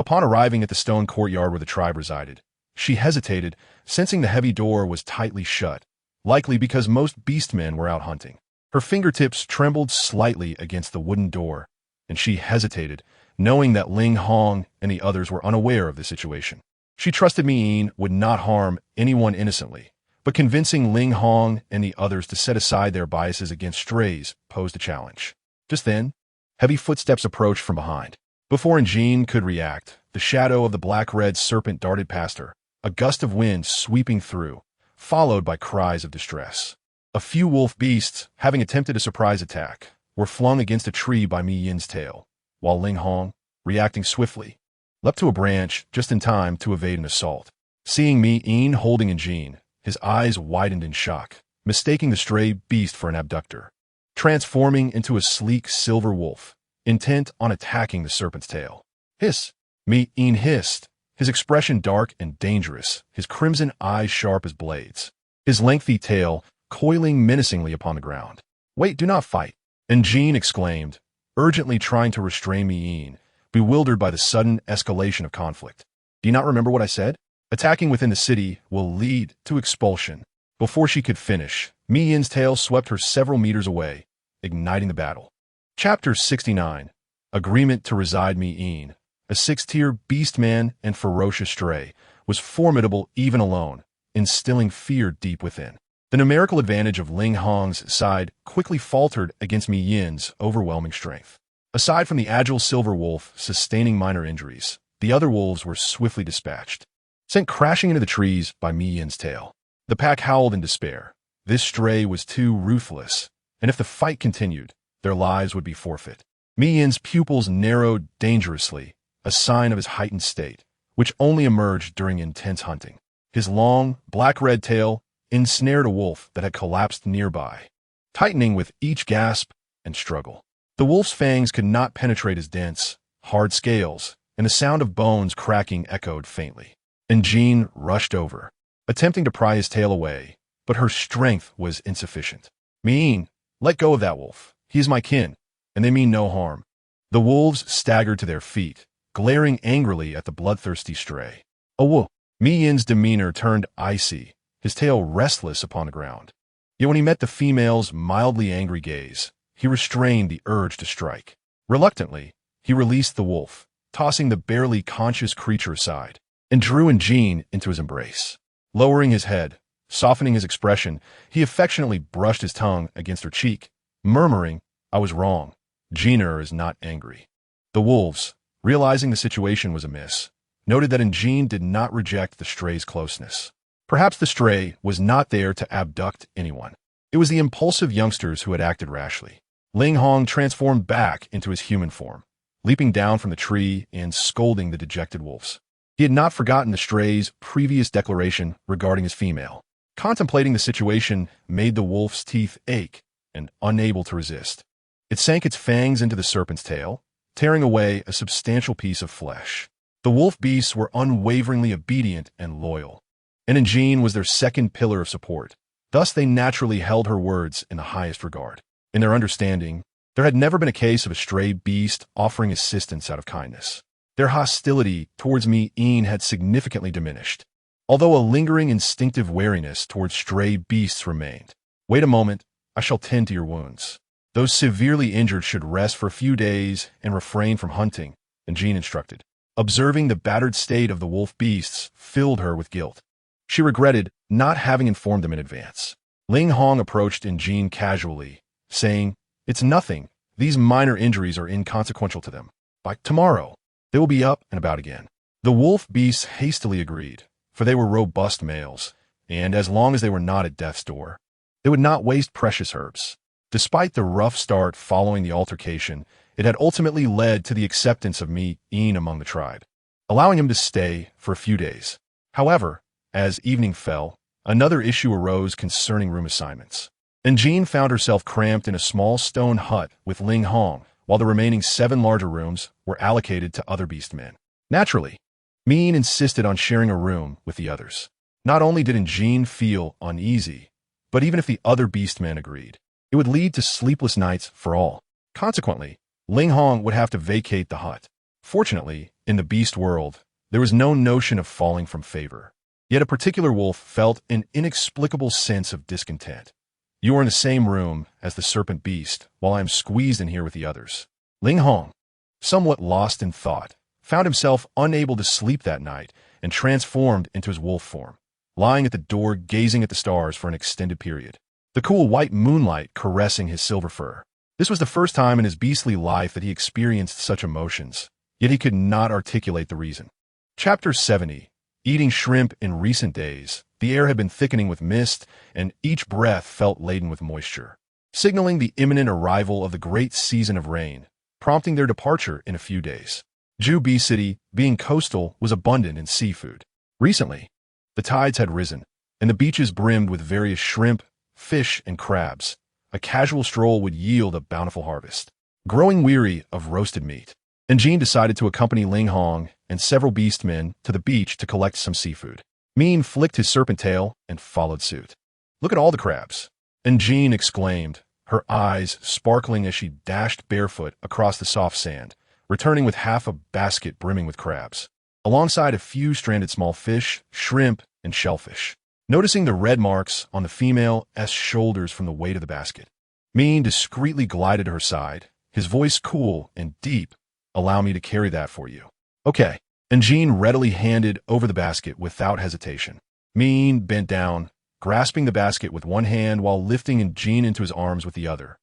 Upon arriving at the stone courtyard where the tribe resided, she hesitated, sensing the heavy door was tightly shut, likely because most beastmen were out hunting. Her fingertips trembled slightly against the wooden door, and she hesitated, knowing that Ling Hong and the others were unaware of the situation. She trusted Me-een would not harm anyone innocently, but convincing Ling Hong and the others to set aside their biases against strays posed a challenge. Just then, heavy footsteps approached from behind. Before Jean could react, the shadow of the black-red serpent darted past her, a gust of wind sweeping through, followed by cries of distress. A few wolf beasts, having attempted a surprise attack, were flung against a tree by Me-een's tail, while Ling Hong, reacting swiftly, leapt to a branch just in time to evade an assault. Seeing Me-een holding Jean, his eyes widened in shock, mistaking the stray beast for an abductor. Transforming into a sleek silver wolf, intent on attacking the serpent's tail. "Hiss!" Me-een hissed, his expression dark and dangerous, his crimson eyes sharp as blades, his lengthy tail coiling menacingly upon the ground. "Wait, do not fight!" And Jean exclaimed, urgently trying to restrain Me-een, bewildered by the sudden escalation of conflict. Do you not remember what I said? Attacking within the city will lead to expulsion. Before she could finish, Mi Yin's tail swept her several meters away, igniting the battle. Chapter 69. Agreement to reside. Mi Yin, a six-tier beastman and ferocious stray, was formidable even alone, instilling fear deep within. The numerical advantage of Ling Hong's side quickly faltered against Mi Yin's overwhelming strength. Aside from the agile silver wolf sustaining minor injuries, the other wolves were swiftly dispatched, sent crashing into the trees by Mi Yin's tail. The pack howled in despair. This stray was too ruthless, and if the fight continued, their lives would be forfeit. Mi Yin's pupils narrowed dangerously, a sign of his heightened state, which only emerged during intense hunting. His long, black-red tail ensnared a wolf that had collapsed nearby, tightening with each gasp and struggle. The wolf's fangs could not penetrate his dense, hard scales, and the sound of bones cracking echoed faintly. And Jean rushed over, attempting to pry his tail away, but her strength was insufficient. Mi Yin, let go of that wolf. He is my kin, and they mean no harm. The wolves staggered to their feet, glaring angrily at the bloodthirsty stray. Oh, whoa! Mi Yin's demeanor turned icy, his tail restless upon the ground. Yet when he met the female's mildly angry gaze, he restrained the urge to strike. Reluctantly, he released the wolf, tossing the barely conscious creature aside, and drew Jean into his embrace. Lowering his head, softening his expression, he affectionately brushed his tongue against her cheek, murmuring, "I was wrong. Jeaner is not angry." The wolves, realizing the situation was amiss, noted that Jean did not reject the stray's closeness. Perhaps the stray was not there to abduct anyone. It was the impulsive youngsters who had acted rashly. Ling Hong transformed back into his human form, leaping down from the tree and scolding the dejected wolves. He had not forgotten the stray's previous declaration regarding his female. Contemplating the situation made the wolf's teeth ache, and unable to resist, it sank its fangs into the serpent's tail, tearing away a substantial piece of flesh. The wolf beasts were unwaveringly obedient and loyal, and Jean was their second pillar of support. Thus they naturally held her words in the highest regard. In their understanding, there had never been a case of a stray beast offering assistance out of kindness. Their hostility towards Mi Yin had significantly diminished, although a lingering instinctive wariness towards stray beasts remained. Wait a moment, I shall tend to your wounds. Those severely injured should rest for a few days and refrain from hunting, Jean instructed. Observing the battered state of the wolf beasts filled her with guilt. She regretted not having informed them in advance. Ling Hong approached Jean casually, saying, "It's nothing. These minor injuries are inconsequential to them. By tomorrow, they will be up and about again." The wolf beasts hastily agreed, for they were robust males, and as long as they were not at death's door, they would not waste precious herbs. Despite the rough start following the altercation, it had ultimately led to the acceptance of Mi Yin among the tribe, allowing him to stay for a few days. However, as evening fell, another issue arose concerning room assignments. Jean found herself cramped in a small stone hut with Ling Hong, while the remaining 7 larger rooms were allocated to other beastmen. Naturally, Mi Yin insisted on sharing a room with the others. Not only did Jean feel uneasy, but even if the other beastmen agreed, it would lead to sleepless nights for all. Consequently, Ling Hong would have to vacate the hut. Fortunately, in the beast world, there was no notion of falling from favor. Yet a particular wolf felt an inexplicable sense of discontent. "You are in the same room as the serpent beast, while I am squeezed in here with the others." Ling Hong, somewhat lost in thought, found himself unable to sleep that night and transformed into his wolf form, lying at the door gazing at the stars for an extended period, the cool white moonlight caressing his silver fur. This was the first time in his beastly life that he experienced such emotions, yet he could not articulate the reason. Chapter 70. Eating shrimp in recent days, the air had been thickening with mist, and each breath felt laden with moisture, signaling the imminent arrival of the great season of rain, prompting their departure in a few days. Ju City, being coastal, was abundant in seafood. Recently, the tides had risen, and the beaches brimmed with various shrimp, fish, and crabs. A casual stroll would yield a bountiful harvest. Growing weary of roasted meat, Jean decided to accompany Ling Hong and several beastmen to the beach to collect some seafood. Min flicked his serpent tail and followed suit. "Look at all the crabs," Jean exclaimed, her eyes sparkling as she dashed barefoot across the soft sand, returning with half a basket brimming with crabs. alongside a few stranded small fish, shrimp, and shellfish. Noticing the red marks on the female's shoulders from the weight of the basket, Mean discreetly glided to her side, his voice cool and deep. "Allow me to carry that for you." "Okay." And Jean readily handed over the basket without hesitation. Mean bent down, grasping the basket with one hand while lifting Jean into his arms with the other,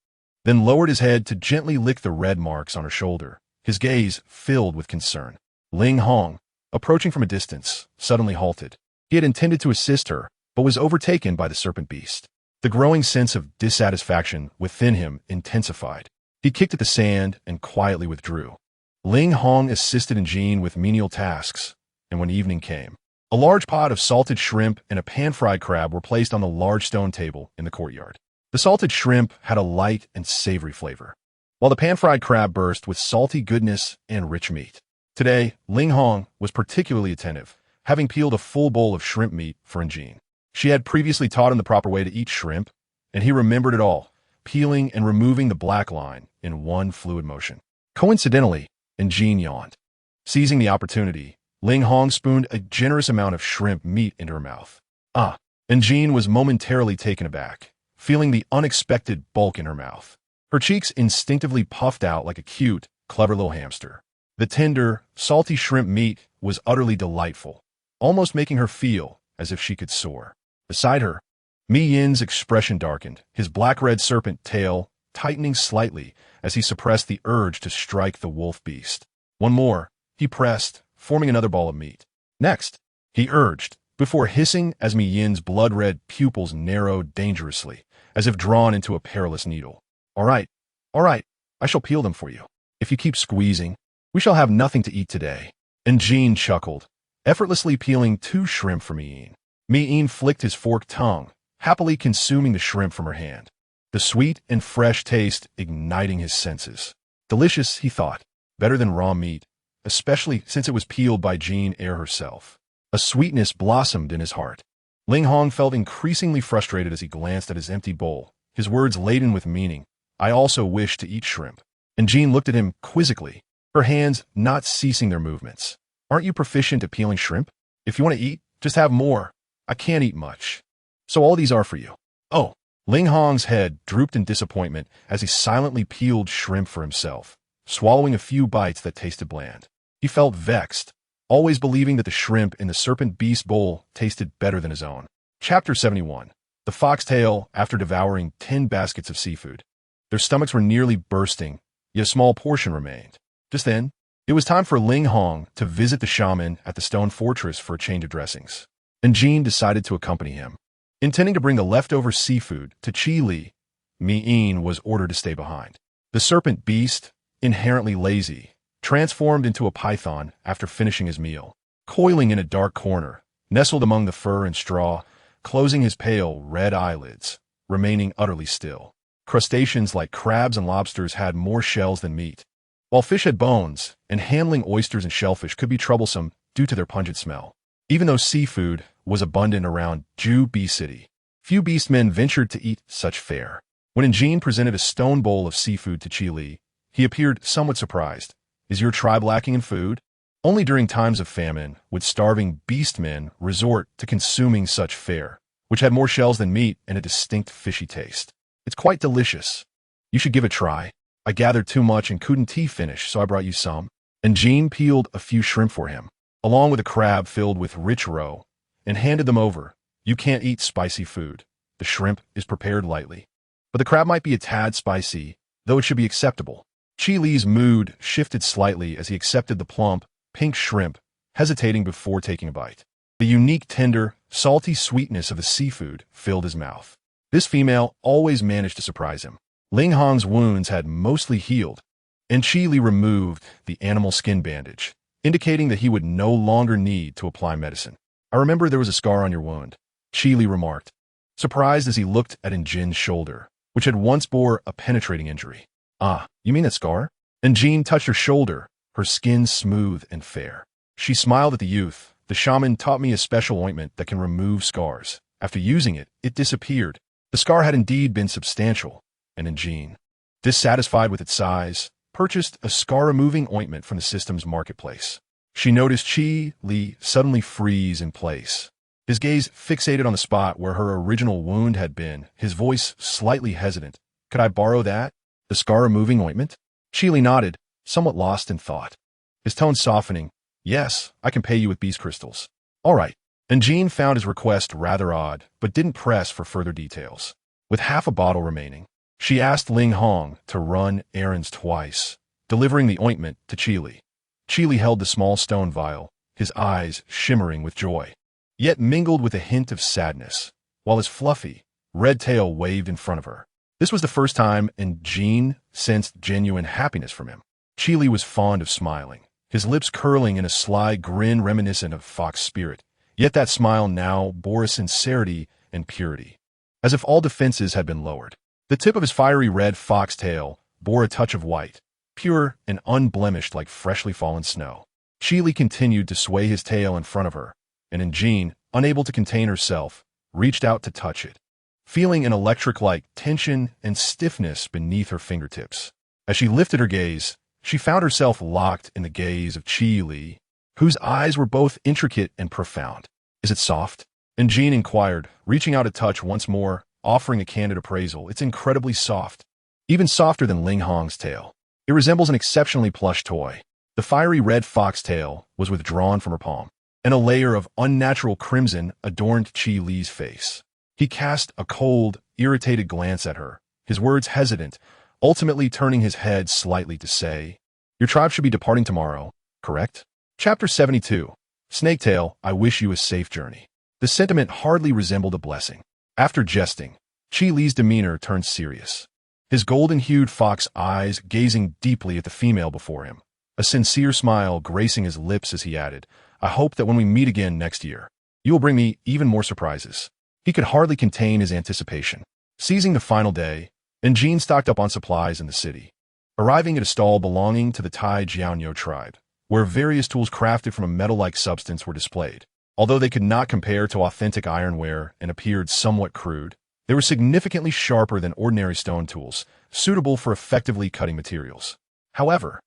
then lowered his head to gently lick the red marks on her shoulder, his gaze filled with concern. Ling Hong, approaching from a distance, suddenly halted. He had intended to assist her, but was overtaken by the serpent beast. The growing sense of dissatisfaction within him intensified. He kicked at the sand and quietly withdrew. Ling Hong assisted Jean with menial tasks, and when evening came, a large pot of salted shrimp and a pan-fried crab were placed on the large stone table in the courtyard. The salted shrimp had a light and savory flavor, while the pan-fried crab burst with salty goodness and rich meat. Today, Ling Hong was particularly attentive, having peeled a full bowl of shrimp meat for Jean. She had previously taught him the proper way to eat shrimp, and he remembered it all, peeling and removing the black line in one fluid motion. Coincidentally, Jean yawned. Seizing the opportunity, Ling Hong spooned a generous amount of shrimp meat into her mouth. And Jean was momentarily taken aback, feeling the unexpected bulk in her mouth. Her cheeks instinctively puffed out like a cute, clever little hamster. The tender, salty shrimp meat was utterly delightful, almost making her feel as if she could soar. Beside her, Mi Yin's expression darkened, his black-red serpent tail tightening slightly as he suppressed the urge to strike the wolf beast. "One more," he pressed, forming another ball of meat. "Next," he urged, before hissing as Mi Yin's blood-red pupils narrowed dangerously, as if drawn into a perilous needle. All right, I shall peel them for you. If you keep squeezing, we shall have nothing to eat today." And Jean chuckled, effortlessly peeling 2 shrimp for Mi Yin. Mi Yin flicked his forked tongue, happily consuming the shrimp from her hand, the sweet and fresh taste igniting his senses. Delicious, he thought, better than raw meat, especially since it was peeled by Jean Eyre herself. A sweetness blossomed in his heart. Ling Hong felt increasingly frustrated as he glanced at his empty bowl, his words laden with meaning. "I also wish to eat shrimp." And Jean looked at him quizzically, her hands not ceasing their movements. "Aren't you proficient at peeling shrimp? If you want to eat, just have more. I can't eat much. So all these are for you." "Oh." Ling Hong's head drooped in disappointment as he silently peeled shrimp for himself, swallowing a few bites that tasted bland. He felt vexed, always believing that the shrimp in the serpent beast bowl tasted better than his own. Chapter 71. The foxtail after devouring 10 baskets of seafood. Their stomachs were nearly bursting, yet a small portion remained. Just then, it was time for Ling Hong to visit the shaman at the stone fortress for a change of dressings. And Jean decided to accompany him. Intending to bring the leftover seafood to Chi Li, Mi Yin was ordered to stay behind. The serpent beast, inherently lazy, transformed into a python after finishing his meal, coiling in a dark corner, nestled among the fur and straw, closing his pale red eyelids, remaining utterly still. Crustaceans like crabs and lobsters had more shells than meat, while fish had bones, and handling oysters and shellfish could be troublesome due to their pungent smell. Even though seafood was abundant around Ju Bi City, few beastmen ventured to eat such fare. When Jean presented a stone bowl of seafood to Chi Li, he appeared somewhat surprised. "Is your tribe lacking in food?" Only during times of famine would starving beastmen resort to consuming such fare, which had more shells than meat and a distinct fishy taste. "It's quite delicious. You should give it a try. I gathered too much and couldn't finish, so I brought you some." And Jean peeled a few shrimp for him, along with a crab filled with rich roe, and handed them over. "You can't eat spicy food. The shrimp is prepared lightly, but the crab might be a tad spicy, though it should be acceptable." Chi Li's mood shifted slightly as he accepted the plump, pink shrimp, hesitating before taking a bite. The unique tender, salty sweetness of the seafood filled his mouth. This female always managed to surprise him. Ling Hong's wounds had mostly healed, and Chi Li removed the animal skin bandage, indicating that he would no longer need to apply medicine. "I remember there was a scar on your wound," Chi Li remarked, surprised as he looked at Jin's shoulder, which had once bore a penetrating injury. "Ah, you mean that scar?" And Jean touched her shoulder, her skin smooth and fair. She smiled at the youth. "The shaman taught me a special ointment that can remove scars. After using it, it disappeared." The scar had indeed been substantial, and Jean, dissatisfied with its size, purchased a scar-removing ointment from the system's marketplace. She noticed Chi Li suddenly freeze in place. His gaze fixated on the spot where her original wound had been, his voice slightly hesitant. Could I borrow that? The scar-removing ointment? Chi Li nodded, somewhat lost in thought. His tone softening. Yes, I can pay you with beast crystals. All right. And Jean found his request rather odd, but didn't press for further details. With half a bottle remaining, she asked Ling Hong to run errands twice, delivering the ointment to Chi Li. Chi Li held the small stone vial, his eyes shimmering with joy, yet mingled with a hint of sadness, while his fluffy, red tail waved in front of her. This was the first time, and Jean sensed genuine happiness from him. Chi Li was fond of smiling, his lips curling in a sly grin reminiscent of fox spirit, yet that smile now bore a sincerity and purity, as if all defenses had been lowered. The tip of his fiery red fox tail bore a touch of white, pure and unblemished like freshly fallen snow. Chi Li continued to sway his tail in front of her, and Jean, unable to contain herself, reached out to touch it, feeling an electric-like tension and stiffness beneath her fingertips. As she lifted her gaze, she found herself locked in the gaze of Chi Li, whose eyes were both intricate and profound. Is it soft? And Jean inquired, reaching out to touch once more, offering a candid appraisal. It's incredibly soft, even softer than Ling Hong's tail. It resembles an exceptionally plush toy. The fiery red fox tail was withdrawn from her palm, and a layer of unnatural crimson adorned Chi Li's face. He cast a cold, irritated glance at her, his words hesitant, ultimately turning his head slightly to say, Your tribe should be departing tomorrow, correct? Chapter 72. Snaketail, I wish you a safe journey. The sentiment hardly resembled a blessing. After jesting, Chi Li's demeanor turned serious, his golden-hued fox eyes gazing deeply at the female before him, a sincere smile gracing his lips as he added, I hope that when we meet again next year, you will bring me even more surprises. He could hardly contain his anticipation. Seizing the final day, Jean stocked up on supplies in the city, arriving at a stall belonging to the Tai Jianyo tribe, where various tools crafted from a metal-like substance were displayed. Although they could not compare to authentic ironware and appeared somewhat crude, they were significantly sharper than ordinary stone tools, suitable for effectively cutting materials. However,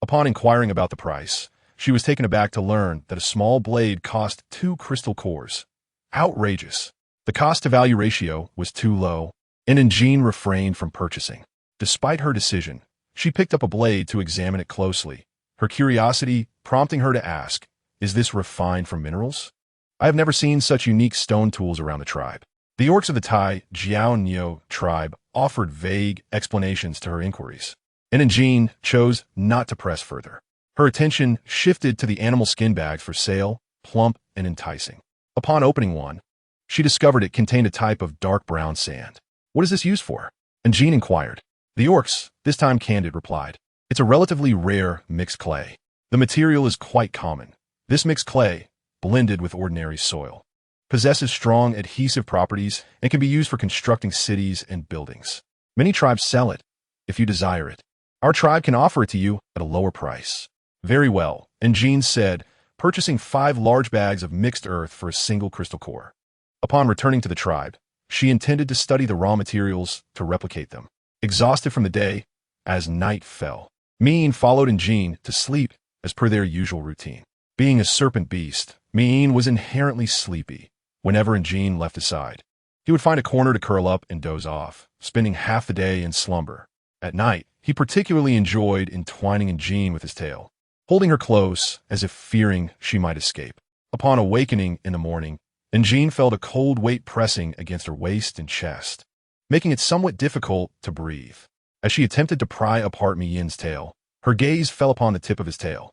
upon inquiring about the price, she was taken aback to learn that a small blade cost 2 crystal cores. Outrageous. The cost-to-value ratio was too low, and Jean refrained from purchasing. Despite her decision, she picked up a blade to examine it closely, her curiosity prompting her to ask, Is this refined from minerals? I have never seen such unique stone tools around the tribe. The orcs of the Tai Jianyo tribe offered vague explanations to her inquiries, and Jean chose not to press further. Her attention shifted to the animal skin bags for sale, plump and enticing. Upon opening one, she discovered it contained a type of dark brown sand. What is this used for? And Jean inquired. The orcs, this time candid, replied. It's a relatively rare mixed clay. The material is quite common. This mixed clay, blended with ordinary soil, possesses strong adhesive properties and can be used for constructing cities and buildings. Many tribes sell it, if you desire it. Our tribe can offer it to you at a lower price. Very well, and Jean said, purchasing 5 large bags of mixed earth for a single crystal core. Upon returning to the tribe, she intended to study the raw materials to replicate them. Exhausted from the day, as night fell, Mean followed Jean to sleep as per their usual routine. Being a serpent beast, Mean was inherently sleepy. Whenever Jean left his side, he would find a corner to curl up and doze off, spending half the day in slumber. At night, he particularly enjoyed entwining Jean with his tail, holding her close as if fearing she might escape. Upon awakening in the morning, Jean felt a cold weight pressing against her waist and chest, making it somewhat difficult to breathe. As she attempted to pry apart Miyin's tail, her gaze fell upon the tip of his tail.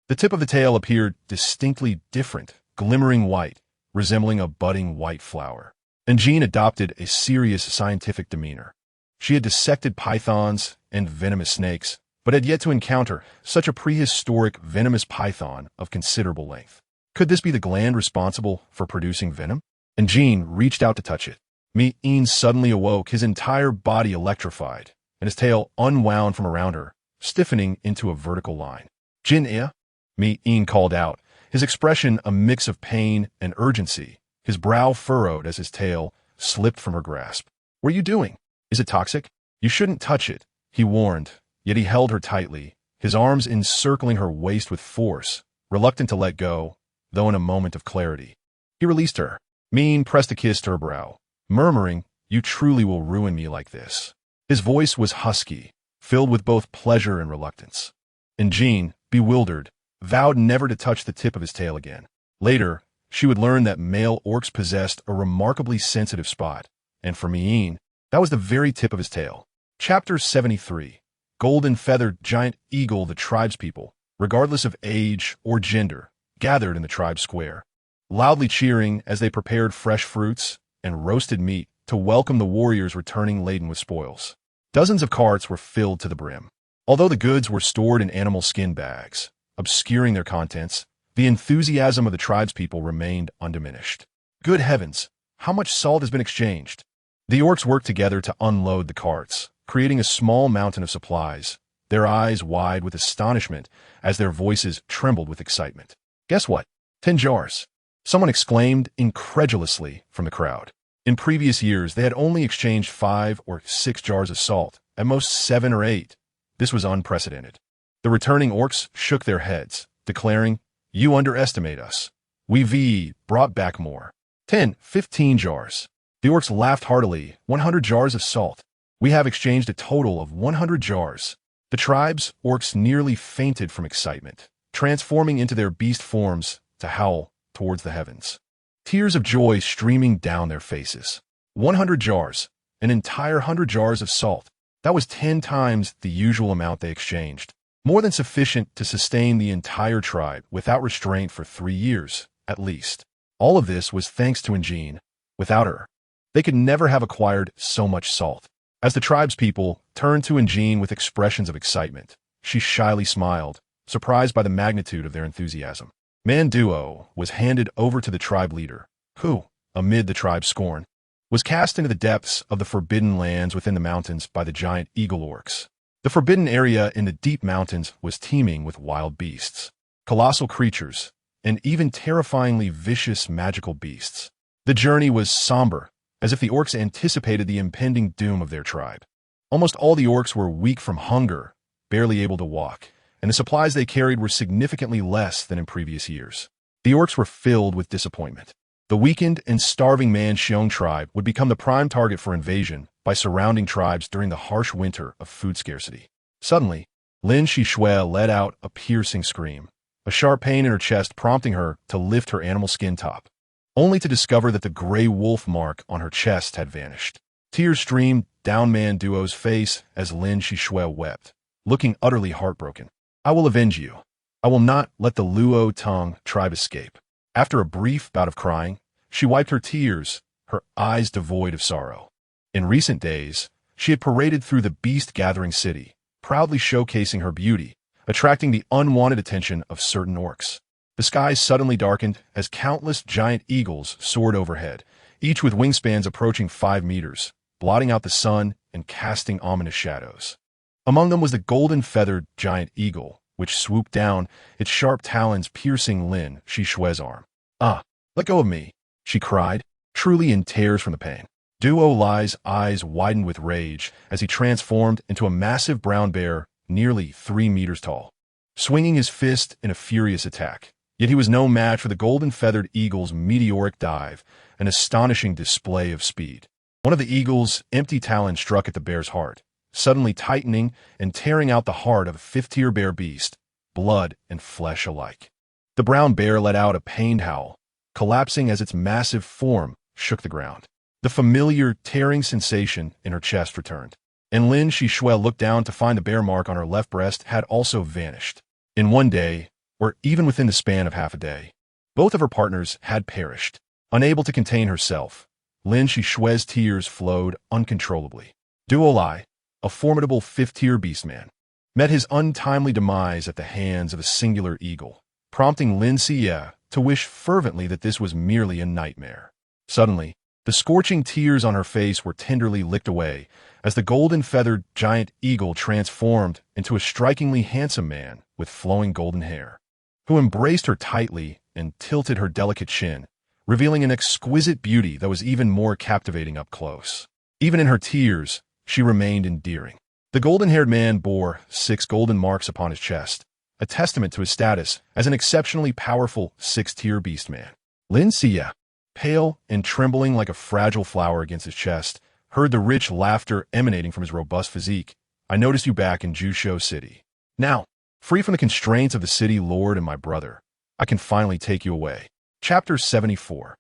The tip of the tail appeared distinctly different, glimmering white, resembling a budding white flower. Jean adopted a serious scientific demeanor. She had dissected pythons and venomous snakes, but had yet to encounter such a prehistoric venomous python of considerable length. Could this be the gland responsible for producing venom? Jean reached out to touch it. Mi'in suddenly awoke, his entire body electrified, and his tail unwound from around her, stiffening into a vertical line. Jin-ia? Mi'in called out, his expression a mix of pain and urgency, his brow furrowed as his tail slipped from her grasp. What are you doing? Is it toxic? You shouldn't touch it, he warned, yet he held her tightly, his arms encircling her waist with force, reluctant to let go, though in a moment of clarity. He released her. Mean pressed a kiss to her brow, murmuring, "You truly will ruin me like this." His voice was husky, filled with both pleasure and reluctance. And Jean, bewildered, vowed never to touch the tip of his tail again. Later, she would learn that male orcs possessed a remarkably sensitive spot, and for Mien, that was the very tip of his tail. Chapter 73. Golden-feathered giant eagle. The tribespeople, regardless of age or gender, gathered in the tribe square, loudly cheering as they prepared fresh fruits and roasted meat to welcome the warriors returning laden with spoils. Dozens of carts were filled to the brim. Although the goods were stored in animal skin bags, obscuring their contents, the enthusiasm of the tribespeople remained undiminished. Good heavens, how much salt has been exchanged? The orcs worked together to unload the carts, creating a small mountain of supplies, their eyes wide with astonishment as their voices trembled with excitement. "Guess what? 10 jars. Someone exclaimed incredulously from the crowd. In previous years, they had only exchanged 5 or 6 jars of salt, at most 7 or 8. This was unprecedented. The returning orcs shook their heads, declaring, "You underestimate us. We've brought back more. 10, 15 jars." The orcs laughed heartily. 100 jars of salt. "We have exchanged a total of 100 jars." The tribe's orcs nearly fainted from excitement, transforming into their beast forms to howl towards the heavens, tears of joy streaming down their faces. 100 jars, an entire 100 jars of salt. That was 10 times the usual amount they exchanged, more than sufficient to sustain the entire tribe without restraint for 3 years, at least. All of this was thanks to Jean. Without her, they could never have acquired so much salt. As the tribespeople turned to Jean with expressions of excitement, she shyly smiled, surprised by the magnitude of their enthusiasm. Manduo was handed over to the tribe leader, who, amid the tribe's scorn, was cast into the depths of the forbidden lands within the mountains by the giant eagle orcs. The forbidden area in the deep mountains was teeming with wild beasts, colossal creatures, and even terrifyingly vicious magical beasts. The journey was somber, as if the orcs anticipated the impending doom of their tribe. Almost all the orcs were weak from hunger, barely able to walk, and the supplies they carried were significantly less than in previous years. The orcs were filled with disappointment. The weakened and starving Man-Xiong tribe would become the prime target for invasion by surrounding tribes during the harsh winter of food scarcity. Suddenly, Lin Shishue let out a piercing scream, a sharp pain in her chest prompting her to lift her animal skin top, only to discover that the gray wolf mark on her chest had vanished. Tears streamed down Manduo's face as Lin Shishue wept, looking utterly heartbroken. "I will avenge you. I will not let the Luo Tong tribe escape." After a brief bout of crying, she wiped her tears, her eyes devoid of sorrow. In recent days, she had paraded through the beast-gathering city, proudly showcasing her beauty, attracting the unwanted attention of certain orcs. The skies suddenly darkened as countless giant eagles soared overhead, each with wingspans approaching 5 meters, blotting out the sun and casting ominous shadows. Among them was the golden-feathered giant eagle, which swooped down, its sharp talons piercing Lin Shishue's arm. "Ah, let go of me," she cried, truly in tears from the pain. Duo Lai's eyes widened with rage as he transformed into a massive brown bear nearly 3 meters tall, swinging his fist in a furious attack. Yet he was no match for the golden-feathered eagle's meteoric dive, an astonishing display of speed. One of the eagle's empty talons struck at the bear's heart, suddenly tightening and tearing out the heart of a 5th-tier bear beast, blood and flesh alike. The brown bear let out a pained howl, collapsing as its massive form shook the ground. The familiar tearing sensation in her chest returned, and Lin Shishue looked down to find the bear mark on her left breast had also vanished. In one day, or even within the span of half a day, both of her partners had perished. Unable to contain herself, Lin Shishue's tears flowed uncontrollably. Duo Lai, a formidable 5th-tier beastman, met his untimely demise at the hands of a singular eagle, prompting Lin Xie to wish fervently that this was merely a nightmare. Suddenly, the scorching tears on her face were tenderly licked away as the golden-feathered giant eagle transformed into a strikingly handsome man with flowing golden hair, who embraced her tightly and tilted her delicate chin, revealing an exquisite beauty that was even more captivating up close. Even in her tears, she remained endearing. The golden-haired man bore 6 golden marks upon his chest, a testament to his status as an exceptionally powerful sixth-tier beastman. Lin Xia, pale and trembling like a fragile flower against his chest, heard the rich laughter emanating from his robust physique. I noticed you back in Jusho City. Now, free from the constraints of the city lord and my brother, I can finally take you away. Chapter 74.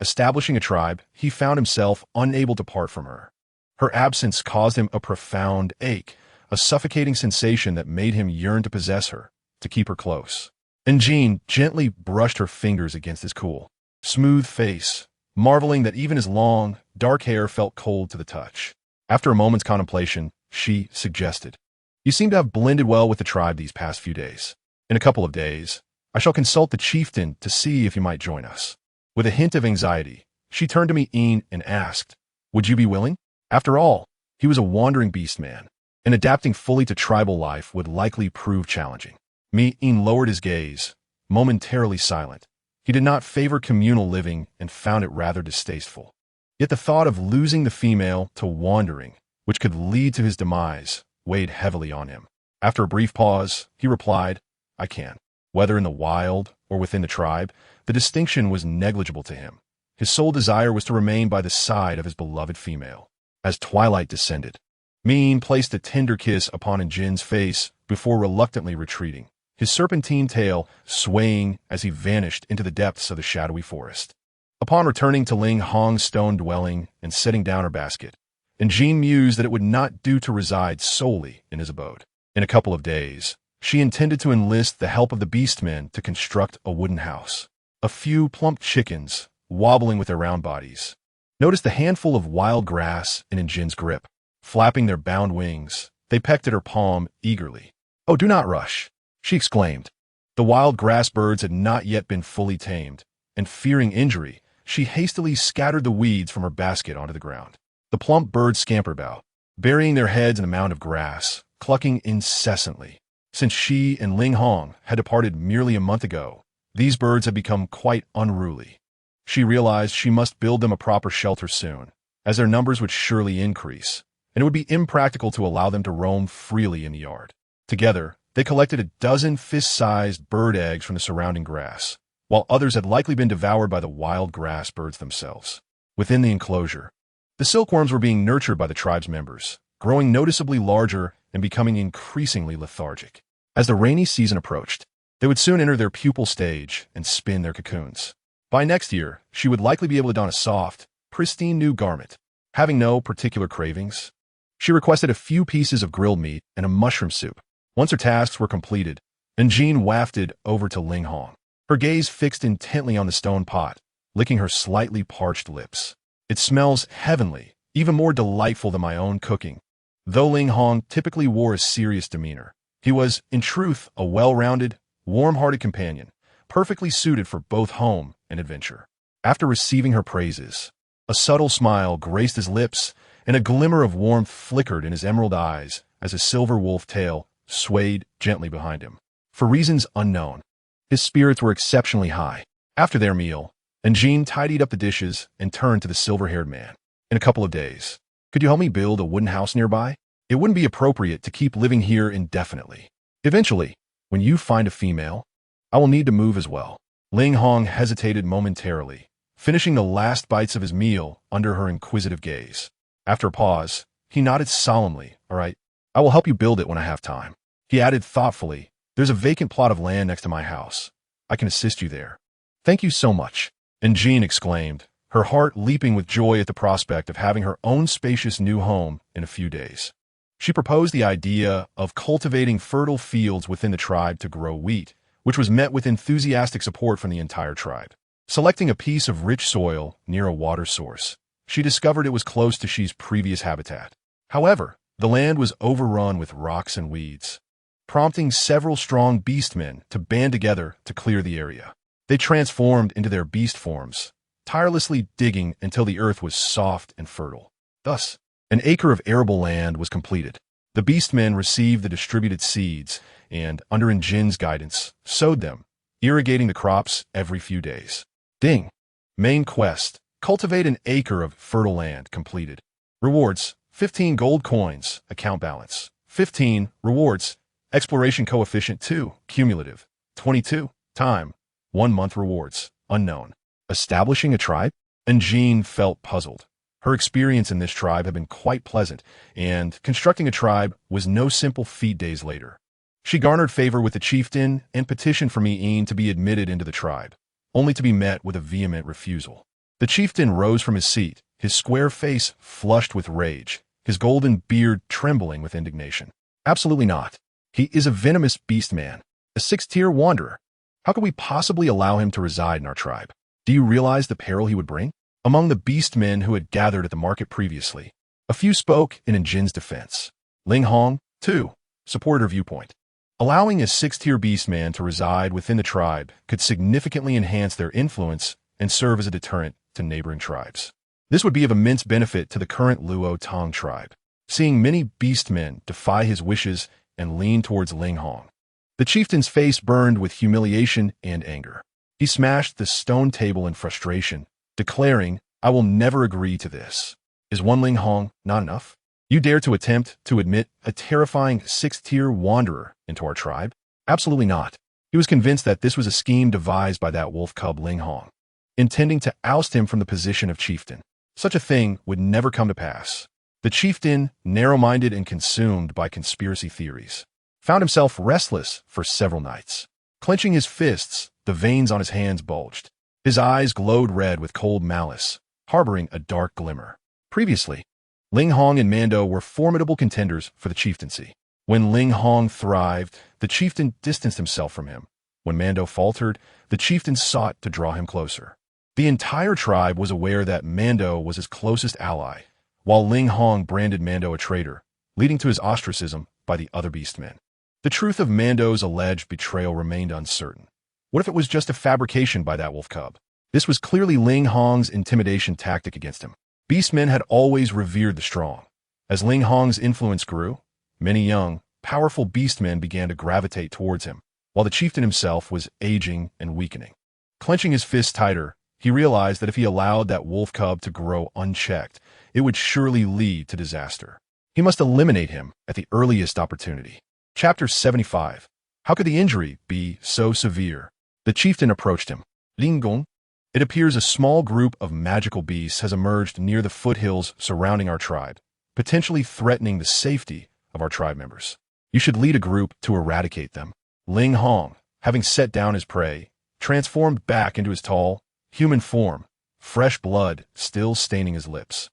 Establishing a tribe, he found himself unable to part from her. Her absence caused him a profound ache, a suffocating sensation that made him yearn to possess her, to keep her close. And Jean gently brushed her fingers against his cool, smooth face, marveling that even his long, dark hair felt cold to the touch. After a moment's contemplation, she suggested, "You seem to have blended well with the tribe these past few days. In a couple of days, I shall consult the chieftain to see if you might join us." With a hint of anxiety, she turned to me and asked, "Would you be willing?" After all, he was a wandering beastman, and adapting fully to tribal life would likely prove challenging. Me-in lowered his gaze, momentarily silent. He did not favor communal living and found it rather distasteful. Yet the thought of losing the female to wandering, which could lead to his demise, weighed heavily on him. After a brief pause, he replied, "I can." Whether in the wild or within the tribe, the distinction was negligible to him. His sole desire was to remain by the side of his beloved female. As twilight descended, Min placed a tender kiss upon Jin's face before reluctantly retreating, his serpentine tail swaying as he vanished into the depths of the shadowy forest. Upon returning to Ling Hong's stone dwelling and setting down her basket, Jin mused that it would not do to reside solely in his abode. In a couple of days, she intended to enlist the help of the beastmen to construct a wooden house. A few plump chickens, wobbling with their round bodies, noticed the handful of wild grass in Jin's grip. Flapping their bound wings, they pecked at her palm eagerly. "Oh, do not rush," she exclaimed. The wild grass birds had not yet been fully tamed, and fearing injury, she hastily scattered the weeds from her basket onto the ground. The plump birds scampered about, burying their heads in a mound of grass, clucking incessantly. Since she and Ling Hong had departed merely a month ago, these birds had become quite unruly. She realized she must build them a proper shelter soon, as their numbers would surely increase, and it would be impractical to allow them to roam freely in the yard. Together, they collected a dozen fist-sized bird eggs from the surrounding grass, while others had likely been devoured by the wild grass birds themselves. Within the enclosure, the silkworms were being nurtured by the tribe's members, growing noticeably larger and becoming increasingly lethargic. As the rainy season approached, they would soon enter their pupal stage and spin their cocoons. By next year, she would likely be able to don a soft, pristine new garment. Having no particular cravings, she requested a few pieces of grilled meat and a mushroom soup. Once her tasks were completed, Jean wafted over to Ling Hong, her gaze fixed intently on the stone pot, licking her slightly parched lips. "It smells heavenly, even more delightful than my own cooking." Though Ling Hong typically wore a serious demeanor, he was, in truth, a well-rounded, warm-hearted companion, perfectly suited for both home and adventure. After receiving her praises, a subtle smile graced his lips, and a glimmer of warmth flickered in his emerald eyes as his silver wolf tail swayed gently behind him. For reasons unknown, his spirits were exceptionally high. After their meal, Jean tidied up the dishes and turned to the silver-haired man. "In a couple of days, could you help me build a wooden house nearby? It wouldn't be appropriate to keep living here indefinitely. Eventually, when you find a female, I will need to move as well." Ling Hong hesitated momentarily, finishing the last bites of his meal under her inquisitive gaze. After a pause, he nodded solemnly. "All right, I will help you build it when I have time." He added thoughtfully, "There's a vacant plot of land next to my house. I can assist you there." "Thank you so much," Jean exclaimed, her heart leaping with joy at the prospect of having her own spacious new home in a few days. She proposed the idea of cultivating fertile fields within the tribe to grow wheat, which was met with enthusiastic support from the entire tribe. Selecting a piece of rich soil near a water source, she discovered it was close to Xi's previous habitat. However, the land was overrun with rocks and weeds, prompting several strong beastmen to band together to clear the area. They transformed into their beast forms, tirelessly digging until the earth was soft and fertile. Thus, an acre of arable land was completed. The beastmen received the distributed seeds and, under Jin's guidance, sowed them, irrigating the crops every few days. Ding. Main quest: cultivate an acre of fertile land completed. Rewards: 15 gold coins. Account balance: 15. Rewards: Exploration coefficient 2, cumulative, 22, time, 1 month rewards, unknown. Establishing a tribe? And Jean felt puzzled. Her experience in this tribe had been quite pleasant, and constructing a tribe was no simple feat days later. She garnered favor with the chieftain and petitioned for Mi'in to be admitted into the tribe, only to be met with a vehement refusal. The chieftain rose from his seat, his square face flushed with rage, his golden beard trembling with indignation. Absolutely not. He is a venomous beast man, a 6th-tier wanderer. How could we possibly allow him to reside in our tribe? Do you realize the peril he would bring? Among the beastmen who had gathered at the market previously, a few spoke in Jin's defense. Ling Hong, too, supported her viewpoint. Allowing a 6th-tier beastman to reside within the tribe could significantly enhance their influence and serve as a deterrent to neighboring tribes. This would be of immense benefit to the current Luo Tong tribe, seeing many beastmen defy his wishes and lean towards Ling Hong. The chieftain's face burned with humiliation and anger. He smashed the stone table in frustration, declaring, "I will never agree to this. Is one Ling Hong not enough? You dare to attempt to admit a terrifying 6th-tier wanderer into our tribe? Absolutely not." He was convinced that this was a scheme devised by that wolf cub Ling Hong, intending to oust him from the position of chieftain. Such a thing would never come to pass. The chieftain, narrow-minded and consumed by conspiracy theories, found himself restless for several nights. Clenching his fists, the veins on his hands bulged. His eyes glowed red with cold malice, harboring a dark glimmer. Previously, Ling Hong and Mando were formidable contenders for the chieftaincy. When Ling Hong thrived, the chieftain distanced himself from him. When Mando faltered, the chieftain sought to draw him closer. The entire tribe was aware that Mando was his closest ally, while Ling Hong branded Mando a traitor, leading to his ostracism by the other beastmen. The truth of Mando's alleged betrayal remained uncertain. What if it was just a fabrication by that wolf cub? This was clearly Ling Hong's intimidation tactic against him. Beastmen had always revered the strong. As Ling Hong's influence grew, many young, powerful beastmen began to gravitate towards him, while the chieftain himself was aging and weakening. Clenching his fists tighter, he realized that if he allowed that wolf cub to grow unchecked, it would surely lead to disaster. He must eliminate him at the earliest opportunity. Chapter 75. How could the injury be so severe? The chieftain approached him. Lingong, it appears a small group of magical beasts has emerged near the foothills surrounding our tribe, potentially threatening the safety of our tribe members. You should lead a group to eradicate them. Ling Hong, having set down his prey, transformed back into his tall, human form, fresh blood still staining his lips.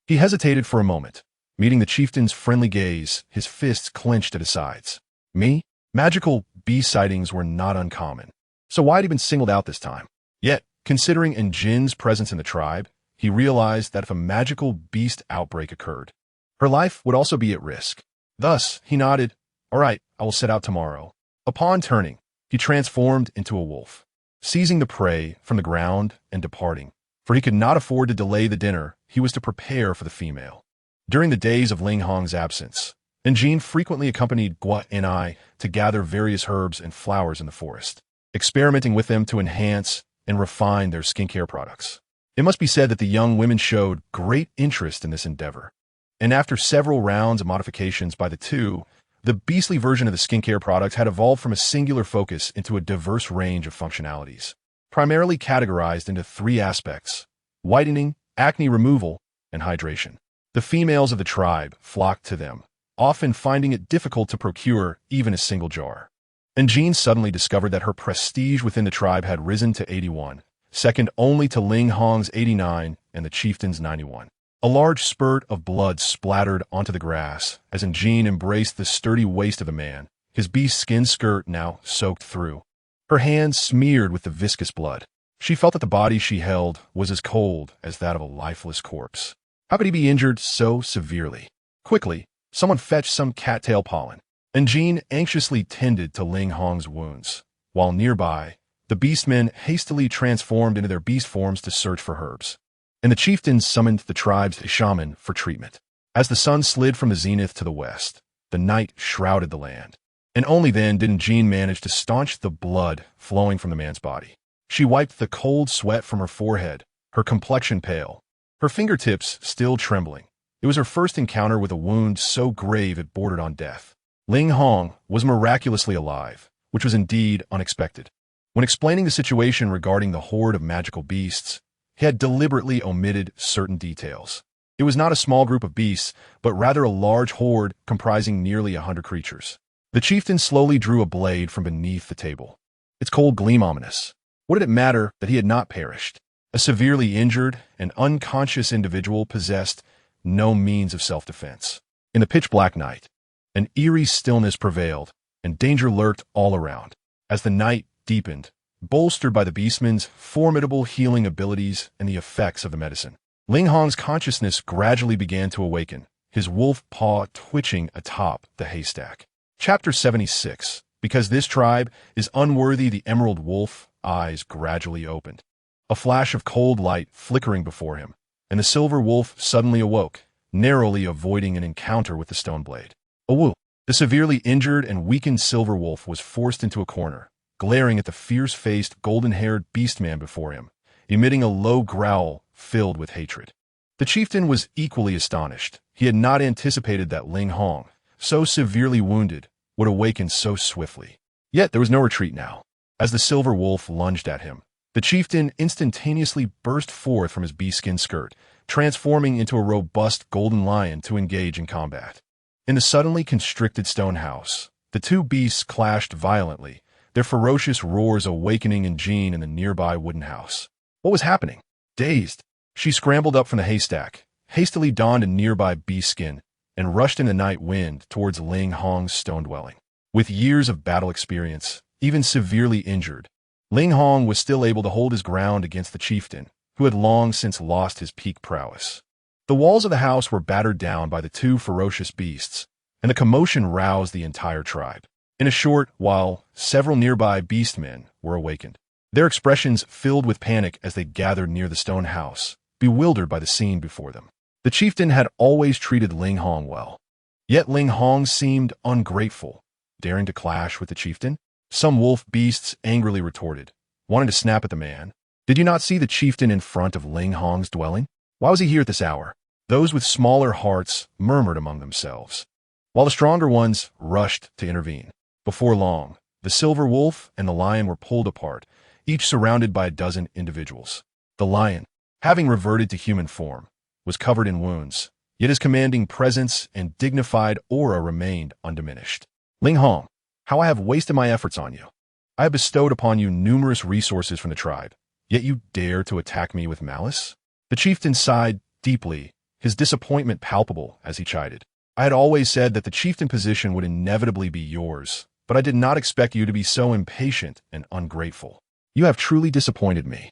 He hesitated for a moment. Meeting the chieftain's friendly gaze, his fists clenched at his sides. Me? Magical beast sightings were not uncommon. So why had he been singled out this time? Yet, considering Jin's presence in the tribe, he realized that if a magical beast outbreak occurred, her life would also be at risk. Thus, he nodded, "All right, I will set out tomorrow." Upon turning, he transformed into a wolf, seizing the prey from the ground and departing. For he could not afford to delay the dinner, he was to prepare for the female. During the days of Ling Hong's absence, Jin frequently accompanied Gua and I to gather various herbs and flowers in the forest, experimenting with them to enhance and refine their skincare products. It must be said that the young women showed great interest in this endeavor, and after several rounds of modifications by the two, the beastly version of the skincare products had evolved from a singular focus into a diverse range of functionalities, primarily categorized into 3 aspects: whitening, acne removal, and hydration. The females of the tribe flocked to them, often finding it difficult to procure even a single jar. And Jean suddenly discovered that her prestige within the tribe had risen to 81, second only to Ling Hong's 89 and the chieftain's 91. A large spurt of blood splattered onto the grass as Jean embraced the sturdy waist of the man, his beast skin skirt now soaked through. Her hands smeared with the viscous blood. She felt that the body she held was as cold as that of a lifeless corpse. How could he be injured so severely? Quickly, someone fetched some cattail pollen, and Jean anxiously tended to Ling Hong's wounds, while nearby, the beastmen hastily transformed into their beast forms to search for herbs. And the chieftains summoned the tribe's shaman for treatment. As the sun slid from the zenith to the west, the night shrouded the land, and only then did Jean manage to staunch the blood flowing from the man's body. She wiped the cold sweat from her forehead, her complexion pale, her fingertips still trembling. It was her first encounter with a wound so grave it bordered on death. Ling Hong was miraculously alive, which was indeed unexpected. When explaining the situation regarding the horde of magical beasts, he had deliberately omitted certain details. It was not a small group of beasts, but rather a large horde comprising nearly 100 creatures. The chieftain slowly drew a blade from beneath the table. Its cold gleam ominous. What did it matter that he had not perished? A severely injured and unconscious individual possessed no means of self-defense. In the pitch-black night, an eerie stillness prevailed, and danger lurked all around. As the night deepened, bolstered by the beastmen's formidable healing abilities and the effects of the medicine, Ling Hong's consciousness gradually began to awaken, his wolf paw twitching atop the haystack. Chapter 76. Because this tribe is unworthy, the emerald wolf eyes gradually opened. A flash of cold light flickering before him, and the silver wolf suddenly awoke, narrowly avoiding an encounter with the stone blade. Awoo! The severely injured and weakened silver wolf was forced into a corner, glaring at the fierce-faced, golden-haired beastman before him, emitting a low growl filled with hatred. The chieftain was equally astonished. He had not anticipated that Ling Hong, so severely wounded, would awaken so swiftly. Yet there was no retreat now. As the silver wolf lunged at him, the chieftain instantaneously burst forth from his beast-skin skirt, transforming into a robust golden lion to engage in combat. In the suddenly constricted stone house, the two beasts clashed violently, their ferocious roars awakening Jean in the nearby wooden house. What was happening? Dazed, she scrambled up from the haystack, hastily donned a nearby beast skin, and rushed in the night wind towards Ling Hong's stone dwelling. With years of battle experience, even severely injured, Ling Hong was still able to hold his ground against the chieftain, who had long since lost his peak prowess. The walls of the house were battered down by the two ferocious beasts, and the commotion roused the entire tribe. In a short while, several nearby beastmen were awakened, their expressions filled with panic as they gathered near the stone house, bewildered by the scene before them. The chieftain had always treated Ling Hong well. Yet Ling Hong seemed ungrateful, daring to clash with the chieftain. Some wolf beasts angrily retorted, wanting to snap at the man. Did you not see the chieftain in front of Ling Hong's dwelling? Why was he here at this hour? Those with smaller hearts murmured among themselves, while the stronger ones rushed to intervene. Before long, the silver wolf and the lion were pulled apart, each surrounded by a dozen individuals. The lion, having reverted to human form, was covered in wounds, yet his commanding presence and dignified aura remained undiminished. Ling Hong, how I have wasted my efforts on you. I have bestowed upon you numerous resources from the tribe, yet you dare to attack me with malice? The chieftain sighed deeply, his disappointment palpable as he chided. I had always said that the chieftain position would inevitably be yours, but I did not expect you to be so impatient and ungrateful. You have truly disappointed me.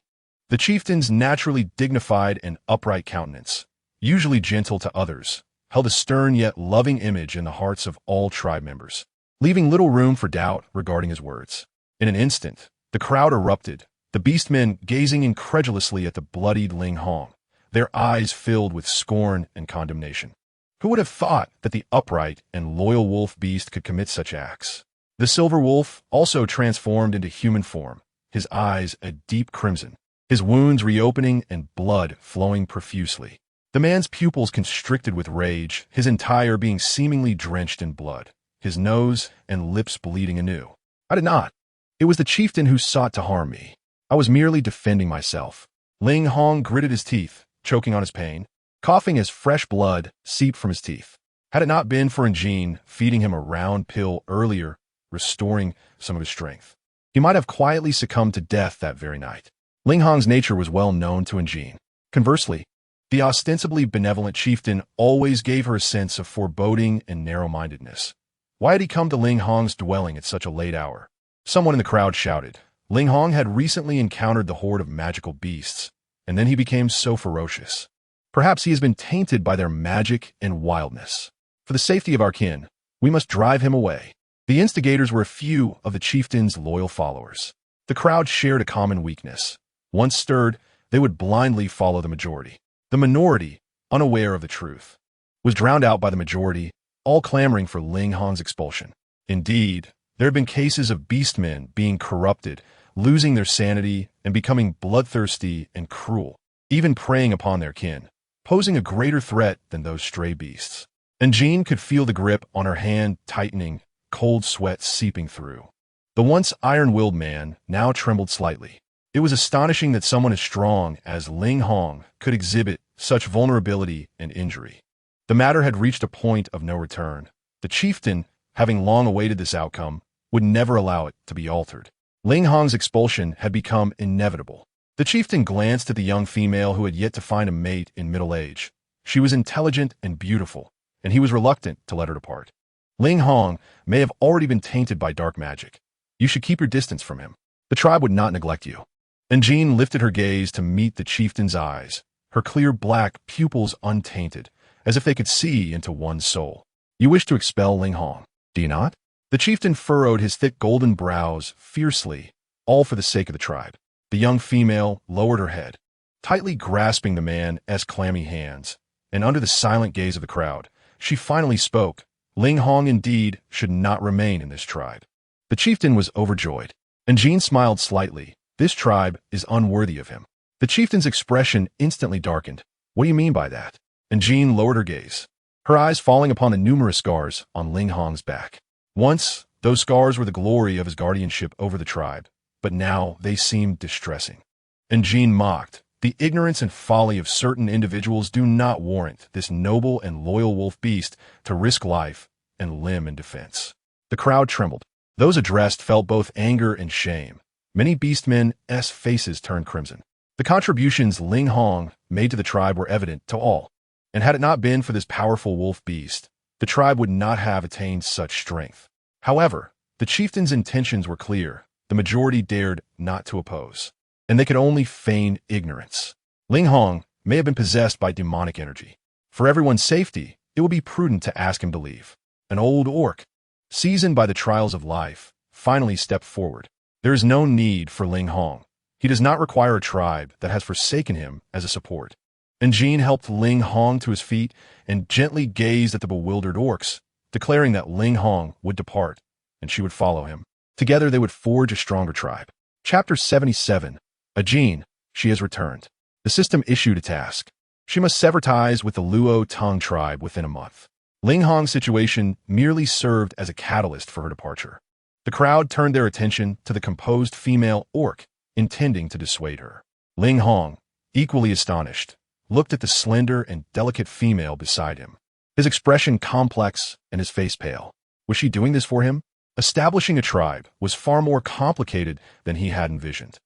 The chieftain's naturally dignified and upright countenance, usually gentle to others, held a stern yet loving image in the hearts of all tribe members, leaving little room for doubt regarding his words. In an instant, the crowd erupted, the beastmen gazing incredulously at the bloodied Ling Hong, their eyes filled with scorn and condemnation. Who would have thought that the upright and loyal wolf beast could commit such acts? The silver wolf also transformed into human form, his eyes a deep crimson, his wounds reopening and blood flowing profusely. The man's pupils constricted with rage, his entire being seemingly drenched in blood, his nose and lips bleeding anew. I did not. It was the chieftain who sought to harm me. I was merely defending myself. Ling Hong gritted his teeth, choking on his pain, coughing as fresh blood seeped from his teeth. Had it not been for Jean feeding him a round pill earlier, restoring some of his strength, he might have quietly succumbed to death that very night. Ling Hong's nature was well known to Jean. Conversely, the ostensibly benevolent chieftain always gave her a sense of foreboding and narrow-mindedness. Why had he come to Ling Hong's dwelling at such a late hour? Someone in the crowd shouted. Ling Hong had recently encountered the horde of magical beasts, and then he became so ferocious. Perhaps he has been tainted by their magic and wildness. For the safety of our kin, we must drive him away. The instigators were a few of the chieftain's loyal followers. The crowd shared a common weakness. Once stirred, they would blindly follow the majority. The minority, unaware of the truth, was drowned out by the majority, all clamoring for Ling Hong's expulsion. Indeed, there have been cases of beastmen being corrupted, losing their sanity, and becoming bloodthirsty and cruel, even preying upon their kin, posing a greater threat than those stray beasts. And Jean could feel the grip on her hand tightening cold sweat seeping through. The once iron-willed man now trembled slightly. It was astonishing that someone as strong as Ling Hong could exhibit such vulnerability and injury. The matter had reached a point of no return. The chieftain, having long awaited this outcome, would never allow it to be altered. Ling Hong's expulsion had become inevitable. The chieftain glanced at the young female who had yet to find a mate in middle age. She was intelligent and beautiful, and he was reluctant to let her depart. Ling Hong may have already been tainted by dark magic. You should keep your distance from him. The tribe would not neglect you. And Jean lifted her gaze to meet the chieftain's eyes, her clear black pupils untainted, as if they could see into one's soul. You wish to expel Ling Hong, do you not? The chieftain furrowed his thick golden brows fiercely, all for the sake of the tribe. The young female lowered her head, tightly grasping the man's clammy hands, and under the silent gaze of the crowd, she finally spoke. Ling Hong indeed should not remain in this tribe. The chieftain was overjoyed, and Jean smiled slightly. This tribe is unworthy of him. The chieftain's expression instantly darkened. What do you mean by that? And Jean lowered her gaze, her eyes falling upon the numerous scars on Ling Hong's back. Once, those scars were the glory of his guardianship over the tribe, but now they seemed distressing. And Jean mocked. The ignorance and folly of certain individuals do not warrant this noble and loyal wolf beast to risk life and limb in defense. The crowd trembled. Those addressed felt both anger and shame. Many beastmen's faces turned crimson. The contributions Ling Hong made to the tribe were evident to all, and had it not been for this powerful wolf beast, the tribe would not have attained such strength. However, the chieftain's intentions were clear. The majority dared not to oppose, and they could only feign ignorance. Ling Hong may have been possessed by demonic energy. For everyone's safety, it would be prudent to ask him to leave. An old orc, seasoned by the trials of life, finally stepped forward. There is no need for Ling Hong. He does not require a tribe that has forsaken him as a support. And Jean helped Ling Hong to his feet and gently gazed at the bewildered orcs, declaring that Ling Hong would depart, and she would follow him. Together they would forge a stronger tribe. Chapter 77. Jean, she has returned. The system issued a task. She must sever ties with the Luo Tong tribe within a month. Ling Hong's situation merely served as a catalyst for her departure. The crowd turned their attention to the composed female orc, intending to dissuade her. Ling Hong, equally astonished, looked at the slender and delicate female beside him, his expression complex and his face pale. Was she doing this for him? Establishing a tribe was far more complicated than he had envisioned.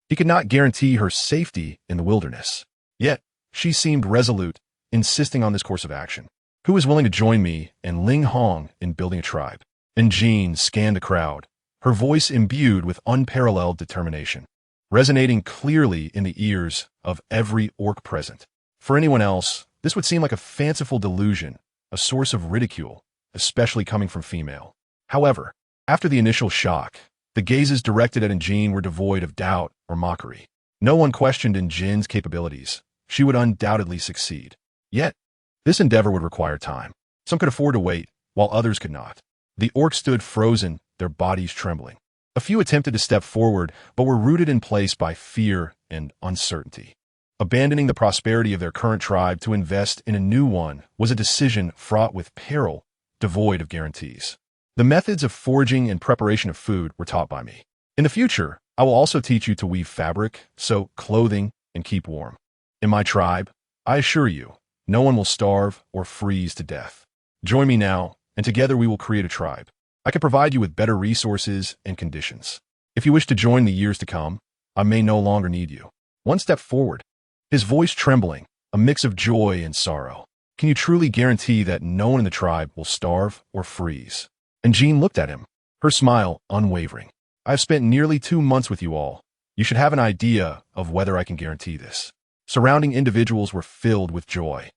He could not guarantee her safety in the wilderness. Yet, she seemed resolute, insisting on this course of action. Who is willing to join me and Ling Hong in building a tribe? And Jean scanned the crowd, her voice imbued with unparalleled determination, resonating clearly in the ears of every orc present. For anyone else, this would seem like a fanciful delusion, a source of ridicule, especially coming from female. However, after the initial shock, the gazes directed at Jean were devoid of doubt or mockery. No one questioned Jin's capabilities. She would undoubtedly succeed. Yet, this endeavor would require time. Some could afford to wait, while others could not. The orcs stood frozen, their bodies trembling. A few attempted to step forward, but were rooted in place by fear and uncertainty. Abandoning the prosperity of their current tribe to invest in a new one was a decision fraught with peril, devoid of guarantees. The methods of foraging and preparation of food were taught by me. In the future, I will also teach you to weave fabric, sew clothing, and keep warm. In my tribe, I assure you, no one will starve or freeze to death. Join me now, and together we will create a tribe. I can provide you with better resources and conditions. If you wish to join the years to come, I may no longer need you. One step forward, his voice trembling, a mix of joy and sorrow. Can you truly guarantee that no one in the tribe will starve or freeze? And Jean looked at him, her smile unwavering. I have spent nearly 2 months with you all. You should have an idea of whether I can guarantee this. Surrounding individuals were filled with joy.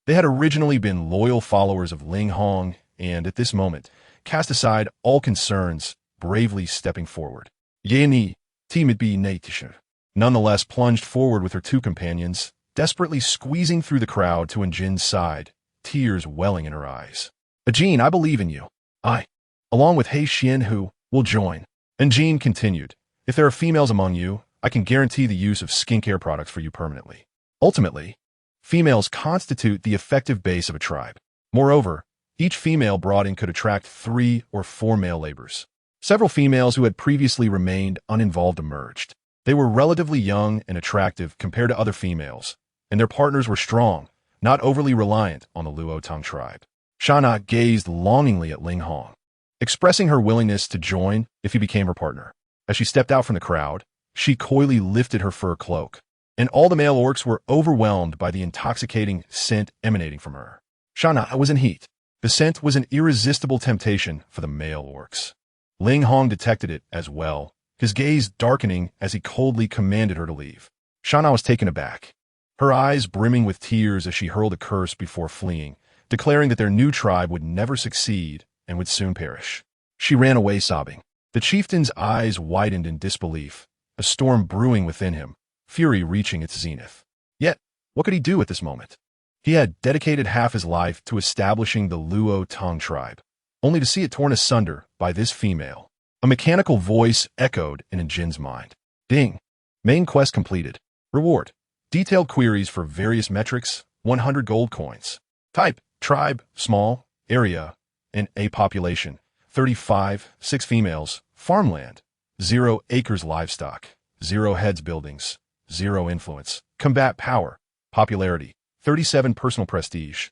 They had originally been loyal followers of Ling Hong and, at this moment, cast aside all concerns, bravely stepping forward. Yeni, timid be natisha, nonetheless plunged forward with her 2 companions, desperately squeezing through the crowd to Jin's side, tears welling in her eyes. Jean, I believe in you. I, along with He Xian Hu, will join. And Jean continued, if there are females among you, I can guarantee the use of skincare products for you permanently. Ultimately, females constitute the effective base of a tribe. Moreover, Each female brought in could attract 3 or 4 male laborers. Several females who had previously remained uninvolved emerged. They were relatively young and attractive compared to other females, and their partners were strong, not overly reliant on the Luo Tong tribe. Shana gazed longingly at Ling Hong, expressing her willingness to join if he became her partner. As she stepped out from the crowd, she coyly lifted her fur cloak, and all the male orcs were overwhelmed by the intoxicating scent emanating from her. Shana was in heat. The scent was an irresistible temptation for the male orcs. Ling Hong detected it as well, his gaze darkening as he coldly commanded her to leave. Shana was taken aback, her eyes brimming with tears as she hurled a curse before fleeing, declaring that their new tribe would never succeed and would soon perish. She ran away sobbing. The chieftain's eyes widened in disbelief, a storm brewing within him, fury reaching its zenith. Yet, what could he do at this moment? He had dedicated half his life to establishing the Luo Tong tribe, only to see it torn asunder by this female. A mechanical voice echoed in Jin's mind. Ding. Main quest completed. Reward. Detailed queries for various metrics, 100 gold coins. Type, tribe, small, area, and a population, 35, 6 females, farmland, 0 acres livestock, 0 heads buildings, 0 influence, combat power, popularity, 37 personal prestige,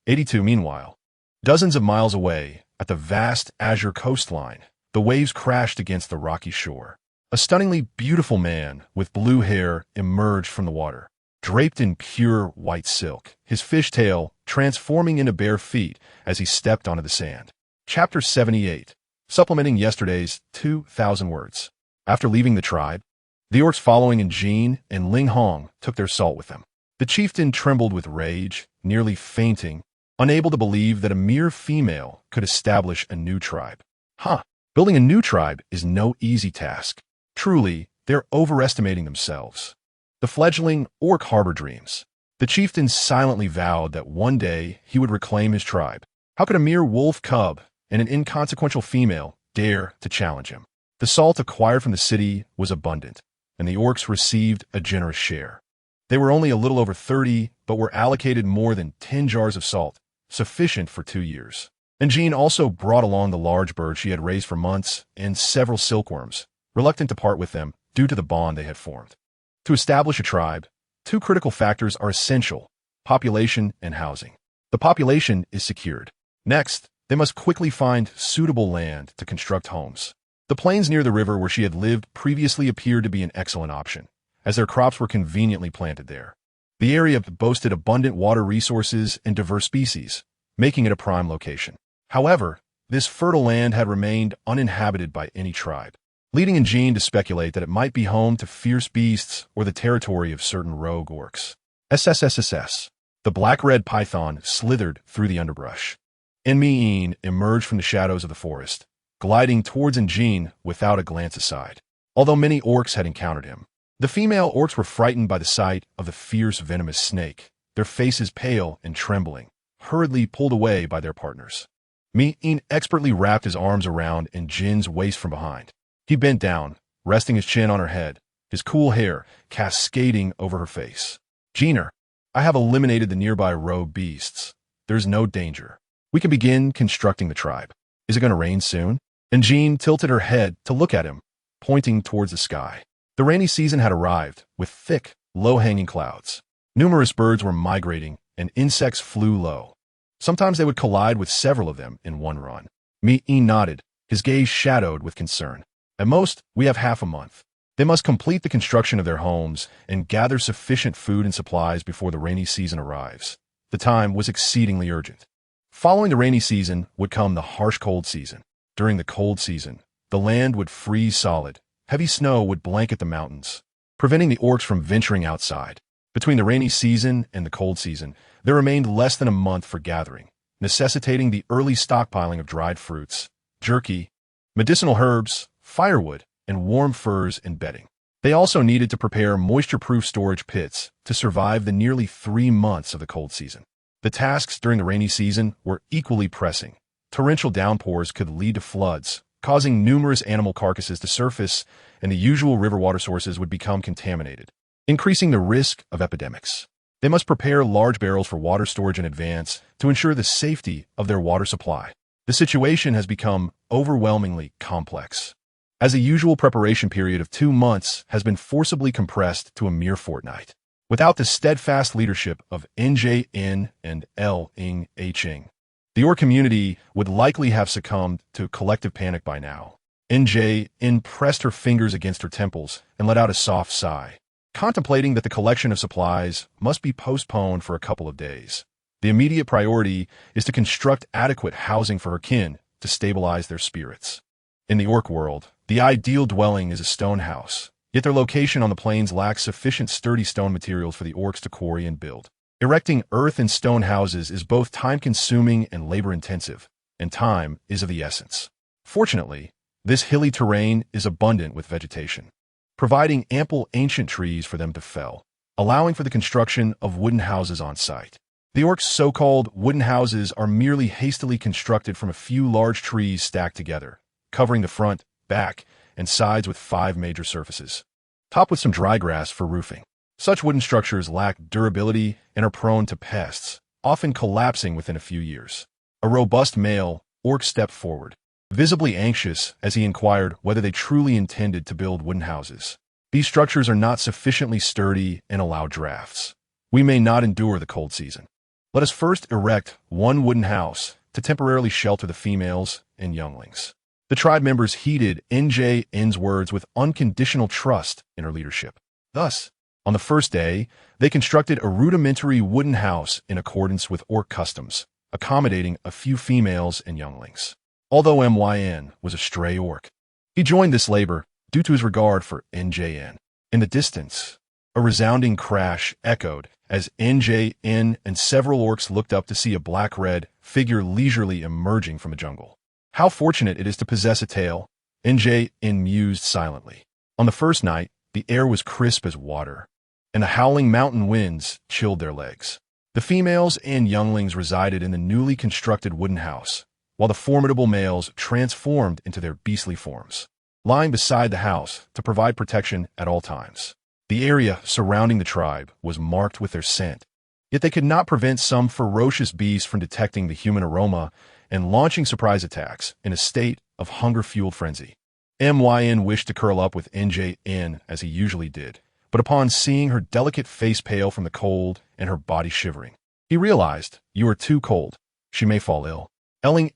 82 meanwhile. Dozens of miles away, at the vast azure coastline, the waves crashed against the rocky shore. A stunningly beautiful man with blue hair emerged from the water, draped in pure white silk, his fishtail transforming into bare feet as he stepped onto the sand. Chapter 78, supplementing yesterday's 2,000 words. After leaving the tribe, the orcs following Jin and Ling Hong took their salt with them. The chieftain trembled with rage, nearly fainting, unable to believe that a mere female could establish a new tribe. Building a new tribe is no easy task. Truly, they're overestimating themselves. The fledgling orc harbor dreams. The chieftain silently vowed that one day he would reclaim his tribe. How could a mere wolf cub and an inconsequential female dare to challenge him? The salt acquired from the city was abundant, and the orcs received a generous share. They were only a little over 30, but were allocated more than 10 jars of salt, sufficient for 2 years. And Jean also brought along the large bird she had raised for months and several silkworms, reluctant to part with them due to the bond they had formed. To establish a tribe, 2 critical factors are essential: population and housing. The population is secured. Next, they must quickly find suitable land to construct homes. The plains near the river where she had lived previously appeared to be an excellent option, as their crops were conveniently planted there. The area boasted abundant water resources and diverse species, making it a prime location. However, this fertile land had remained uninhabited by any tribe, leading Jin to speculate that it might be home to fierce beasts or the territory of certain rogue orcs. SSSSS. The black-red python slithered through the underbrush. Enmi'in emerged from the shadows of the forest, gliding towards Jin without a glance aside. Although many orcs had encountered him, the female orcs were frightened by the sight of the fierce venomous snake, their faces pale and trembling, hurriedly pulled away by their partners. Mi'in expertly wrapped his arms around Jin's waist from behind. He bent down, resting his chin on her head, his cool hair cascading over her face. Jeaner, I have eliminated the nearby rogue beasts. There's no danger. We can begin constructing the tribe. Is it going to rain soon? And Jean tilted her head to look at him, pointing towards the sky. The rainy season had arrived, with thick, low-hanging clouds. Numerous birds were migrating, and insects flew low. Sometimes they would collide with several of them in one run. Mi'in nodded, his gaze shadowed with concern. At most, we have half a month. They must complete the construction of their homes and gather sufficient food and supplies before the rainy season arrives. The time was exceedingly urgent. Following the rainy season would come the harsh cold season. During the cold season, the land would freeze solid. Heavy snow would blanket the mountains, preventing the orcs from venturing outside. Between the rainy season and the cold season, there remained less than a month for gathering, necessitating the early stockpiling of dried fruits, jerky, medicinal herbs, firewood, and warm furs and bedding. They also needed to prepare moisture-proof storage pits to survive the nearly 3 months of the cold season. The tasks during the rainy season were equally pressing. Torrential downpours could lead to floods, causing numerous animal carcasses to surface, and the usual river water sources would become contaminated, increasing the risk of epidemics. They must prepare large barrels for water storage in advance to ensure the safety of their water supply. The situation has become overwhelmingly complex, as the usual preparation period of 2 months has been forcibly compressed to a mere fortnight. Without the steadfast leadership of NJN and L-Ing-H-Ing, the Orc community would likely have succumbed to collective panic by now. NJN pressed her fingers against her temples and let out a soft sigh, contemplating that the collection of supplies must be postponed for a couple of days. The immediate priority is to construct adequate housing for her kin to stabilize their spirits. In the Orc world, the ideal dwelling is a stone house, yet their location on the plains lacks sufficient sturdy stone materials for the Orcs to quarry and build. Erecting earth and stone houses is both time-consuming and labor-intensive, and time is of the essence. Fortunately, this hilly terrain is abundant with vegetation, providing ample ancient trees for them to fell, allowing for the construction of wooden houses on site. The Orcs' so-called wooden houses are merely hastily constructed from a few large trees stacked together, covering the front, back, and sides with 5 major surfaces, topped with some dry grass for roofing. Such wooden structures lack durability and are prone to pests, often collapsing within a few years. A robust male Orc stepped forward, visibly anxious as he inquired whether they truly intended to build wooden houses. These structures are not sufficiently sturdy and allow drafts. We may not endure the cold season. Let us first erect one wooden house to temporarily shelter the females and younglings. The tribe members heeded NJN's words with unconditional trust in her leadership. Thus, on the first day, they constructed a rudimentary wooden house in accordance with Orc customs, accommodating a few females and younglings. Although MYN was a stray Orc, he joined this labor due to his regard for NJN. In the distance, a resounding crash echoed as NJN and several Orcs looked up to see a black-red figure leisurely emerging from a jungle. How fortunate it is to possess a tail, NJN mused silently. On the first night, the air was crisp as water, and the howling mountain winds chilled their legs. The females and younglings resided in the newly constructed wooden house, while the formidable males transformed into their beastly forms, lying beside the house to provide protection at all times. The area surrounding the tribe was marked with their scent, yet they could not prevent some ferocious beasts from detecting the human aroma and launching surprise attacks in a state of hunger-fueled frenzy. MYN wished to curl up with NJN as he usually did, but upon seeing her delicate face pale from the cold and her body shivering, he realized, "You are too cold. She may fall ill." Ling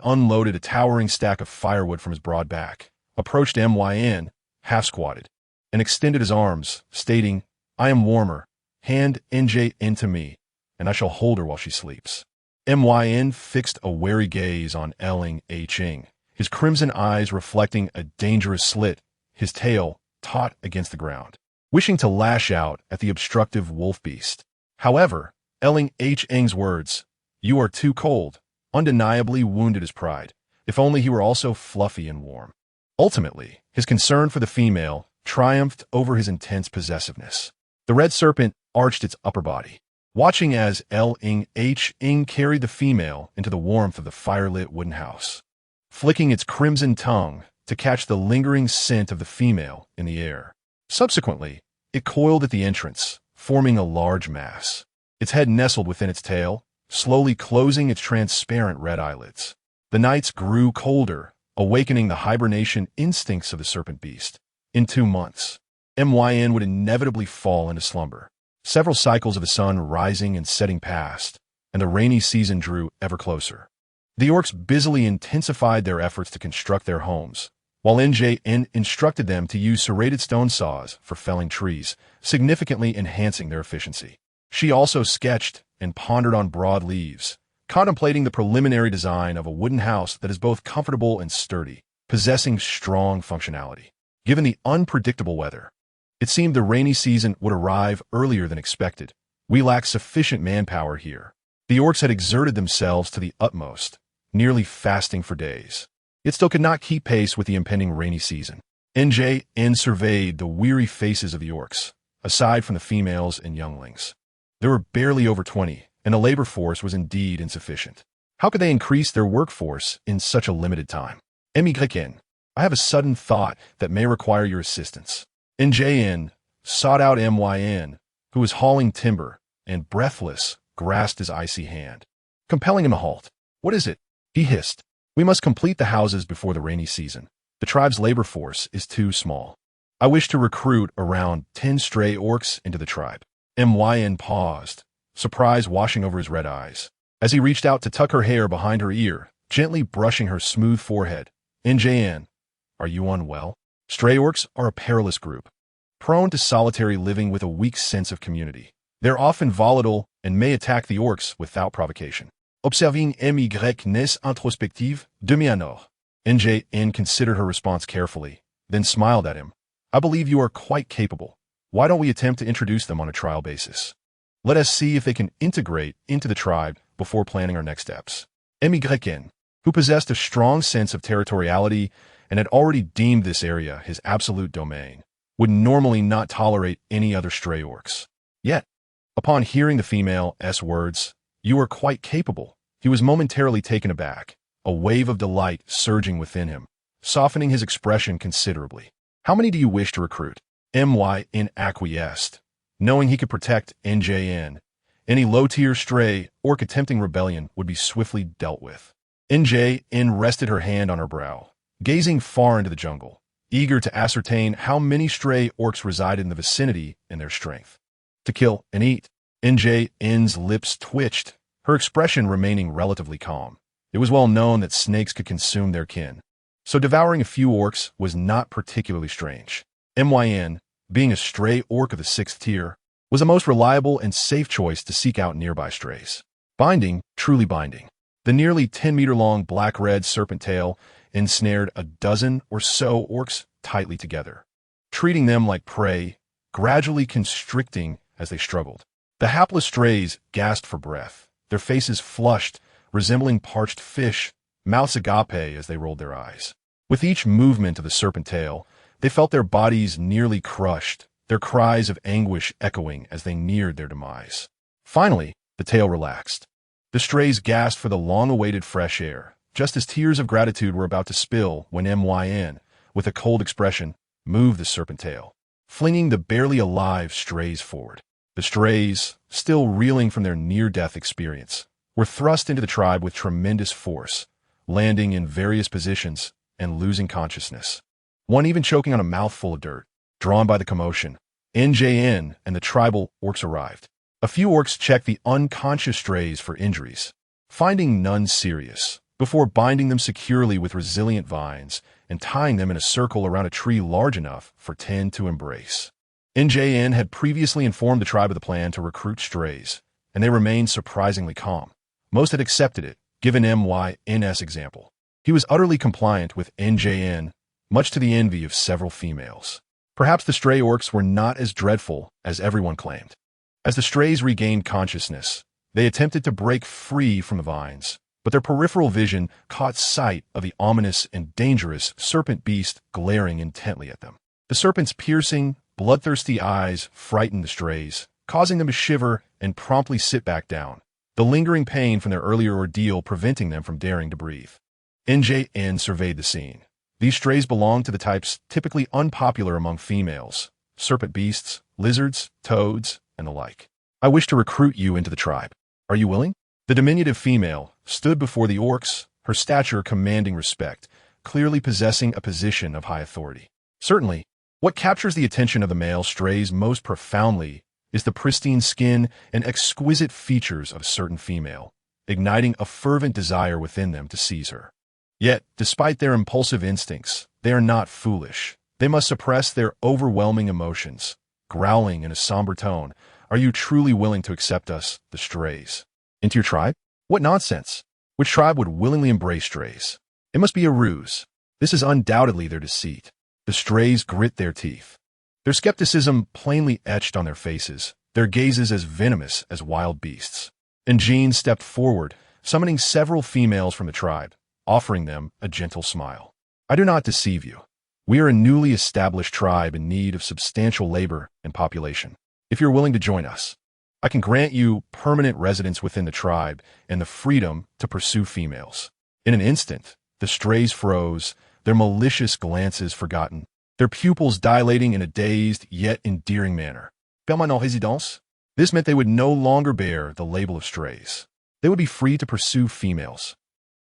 unloaded a towering stack of firewood from his broad back, approached MYN, half-squatted, and extended his arms, stating, "I am warmer. Hand NJN to me, and I shall hold her while she sleeps." MYN fixed a wary gaze on Ling, his crimson eyes reflecting a dangerous slit, his tail taut against the ground, wishing to lash out at the obstructive wolf beast. However, Ling's words, "You are too cold," undeniably wounded his pride, if only he were also fluffy and warm. Ultimately, his concern for the female triumphed over his intense possessiveness. The red serpent arched its upper body, watching as Ling carried the female into the warmth of the fire-lit wooden house, flicking its crimson tongue to catch the lingering scent of the female in the air. Subsequently, it coiled at the entrance, forming a large mass. Its head nestled within its tail, slowly closing its transparent red eyelids. The nights grew colder, awakening the hibernation instincts of the serpent beast. In 2 months, MYN would inevitably fall into slumber. Several cycles of the sun rising and setting passed, and the rainy season drew ever closer. The Orcs busily intensified their efforts to construct their homes, while NJN instructed them to use serrated stone saws for felling trees, significantly enhancing their efficiency. She also sketched and pondered on broad leaves, contemplating the preliminary design of a wooden house that is both comfortable and sturdy, possessing strong functionality. Given the unpredictable weather, it seemed the rainy season would arrive earlier than expected. We lack sufficient manpower here. The Orcs had exerted themselves to the utmost, nearly fasting for days, yet still could not keep pace with the impending rainy season. NJN surveyed the weary faces of the Orcs, aside from the females and younglings. There were barely over 20, and the labor force was indeed insufficient. How could they increase their workforce in such a limited time? MYN, I have a sudden thought that may require your assistance. NJN sought out MYN, who was hauling timber, and, breathless, grasped his icy hand, compelling him to halt. "What is it?" he hissed. "We must complete the houses before the rainy season. The tribe's labor force is too small. I wish to recruit around 10 stray orcs into the tribe." Myn paused, surprise washing over his red eyes, as he reached out to tuck her hair behind her ear, gently brushing her smooth forehead. "Njn, are you unwell?" Stray orcs are a perilous group, prone to solitary living with a weak sense of community. They're often volatile and may attack the orcs without provocation. Observing MY introspective, demi-anor. Njn considered her response carefully, then smiled at him. "I believe you are quite capable. Why don't we attempt to introduce them on a trial basis? Let us see if they can integrate into the tribe before planning our next steps." Myn, who possessed a strong sense of territoriality and had already deemed this area his absolute domain, would normally not tolerate any other stray orcs. Yet, upon hearing the female's words, "You are quite capable," he was momentarily taken aback, a wave of delight surging within him, softening his expression considerably. "How many do you wish to recruit?" Myn acquiesced, knowing he could protect Njn. Any low-tier stray orc attempting rebellion would be swiftly dealt with. Njn rested her hand on her brow, gazing far into the jungle, eager to ascertain how many stray orcs resided in the vicinity and their strength. "To kill and eat." Njn's lips twitched, her expression remaining relatively calm. It was well known that snakes could consume their kin, so devouring a few orcs was not particularly strange. Myn, being a stray orc of the 6th tier, was a most reliable and safe choice to seek out nearby strays. Binding, truly binding. The nearly 10-meter-long black-red serpent tail ensnared a dozen or so orcs tightly together, treating them like prey, gradually constricting as they struggled. The hapless strays gasped for breath, their faces flushed, resembling parched fish, mouths agape as they rolled their eyes. With each movement of the serpent tail, they felt their bodies nearly crushed, their cries of anguish echoing as they neared their demise. Finally, the tail relaxed. The strays gasped for the long-awaited fresh air, just as tears of gratitude were about to spill when Myn, with a cold expression, moved the serpent tail, flinging the barely alive strays forward. The strays, still reeling from their near-death experience, were thrust into the tribe with tremendous force, landing in various positions and losing consciousness. One even choking on a mouthful of dirt. Drawn by the commotion, Njn and the tribal orcs arrived. A few orcs checked the unconscious strays for injuries, finding none serious, before binding them securely with resilient vines and tying them in a circle around a tree large enough for 10 to embrace. Njn had previously informed the tribe of the plan to recruit strays, and they remained surprisingly calm. Most had accepted it, given Myn's example. He was utterly compliant with Njn, much to the envy of several females. Perhaps the stray orcs were not as dreadful as everyone claimed. As the strays regained consciousness, they attempted to break free from the vines, but their peripheral vision caught sight of the ominous and dangerous serpent beast glaring intently at them. The serpent's piercing, bloodthirsty eyes frightened the strays, causing them to shiver and promptly sit back down, the lingering pain from their earlier ordeal preventing them from daring to breathe. Njn surveyed the scene. These strays belonged to the types typically unpopular among females: serpent beasts, lizards, toads, and the like. "I wish to recruit you into the tribe. Are you willing?" The diminutive female stood before the orcs, her stature commanding respect, clearly possessing a position of high authority. Certainly, what captures the attention of the male strays most profoundly is the pristine skin and exquisite features of a certain female, igniting a fervent desire within them to seize her. Yet, despite their impulsive instincts, they are not foolish. They must suppress their overwhelming emotions, growling in a somber tone, "Are you truly willing to accept us, the strays, into your tribe? What nonsense! Which tribe would willingly embrace strays? It must be a ruse. This is undoubtedly their deceit." The strays grit their teeth, their skepticism plainly etched on their faces, their gazes as venomous as wild beasts. Njn stepped forward, summoning several females from the tribe, offering them a gentle smile. "I do not deceive you. We are a newly established tribe in need of substantial labor and population. If you're willing to join us, I can grant you permanent residence within the tribe and the freedom to pursue females." In an instant, the strays froze, their malicious glances forgotten, their pupils dilating in a dazed yet endearing manner. "Permanent résidence? This meant they would no longer bear the label of strays. They would be free to pursue females.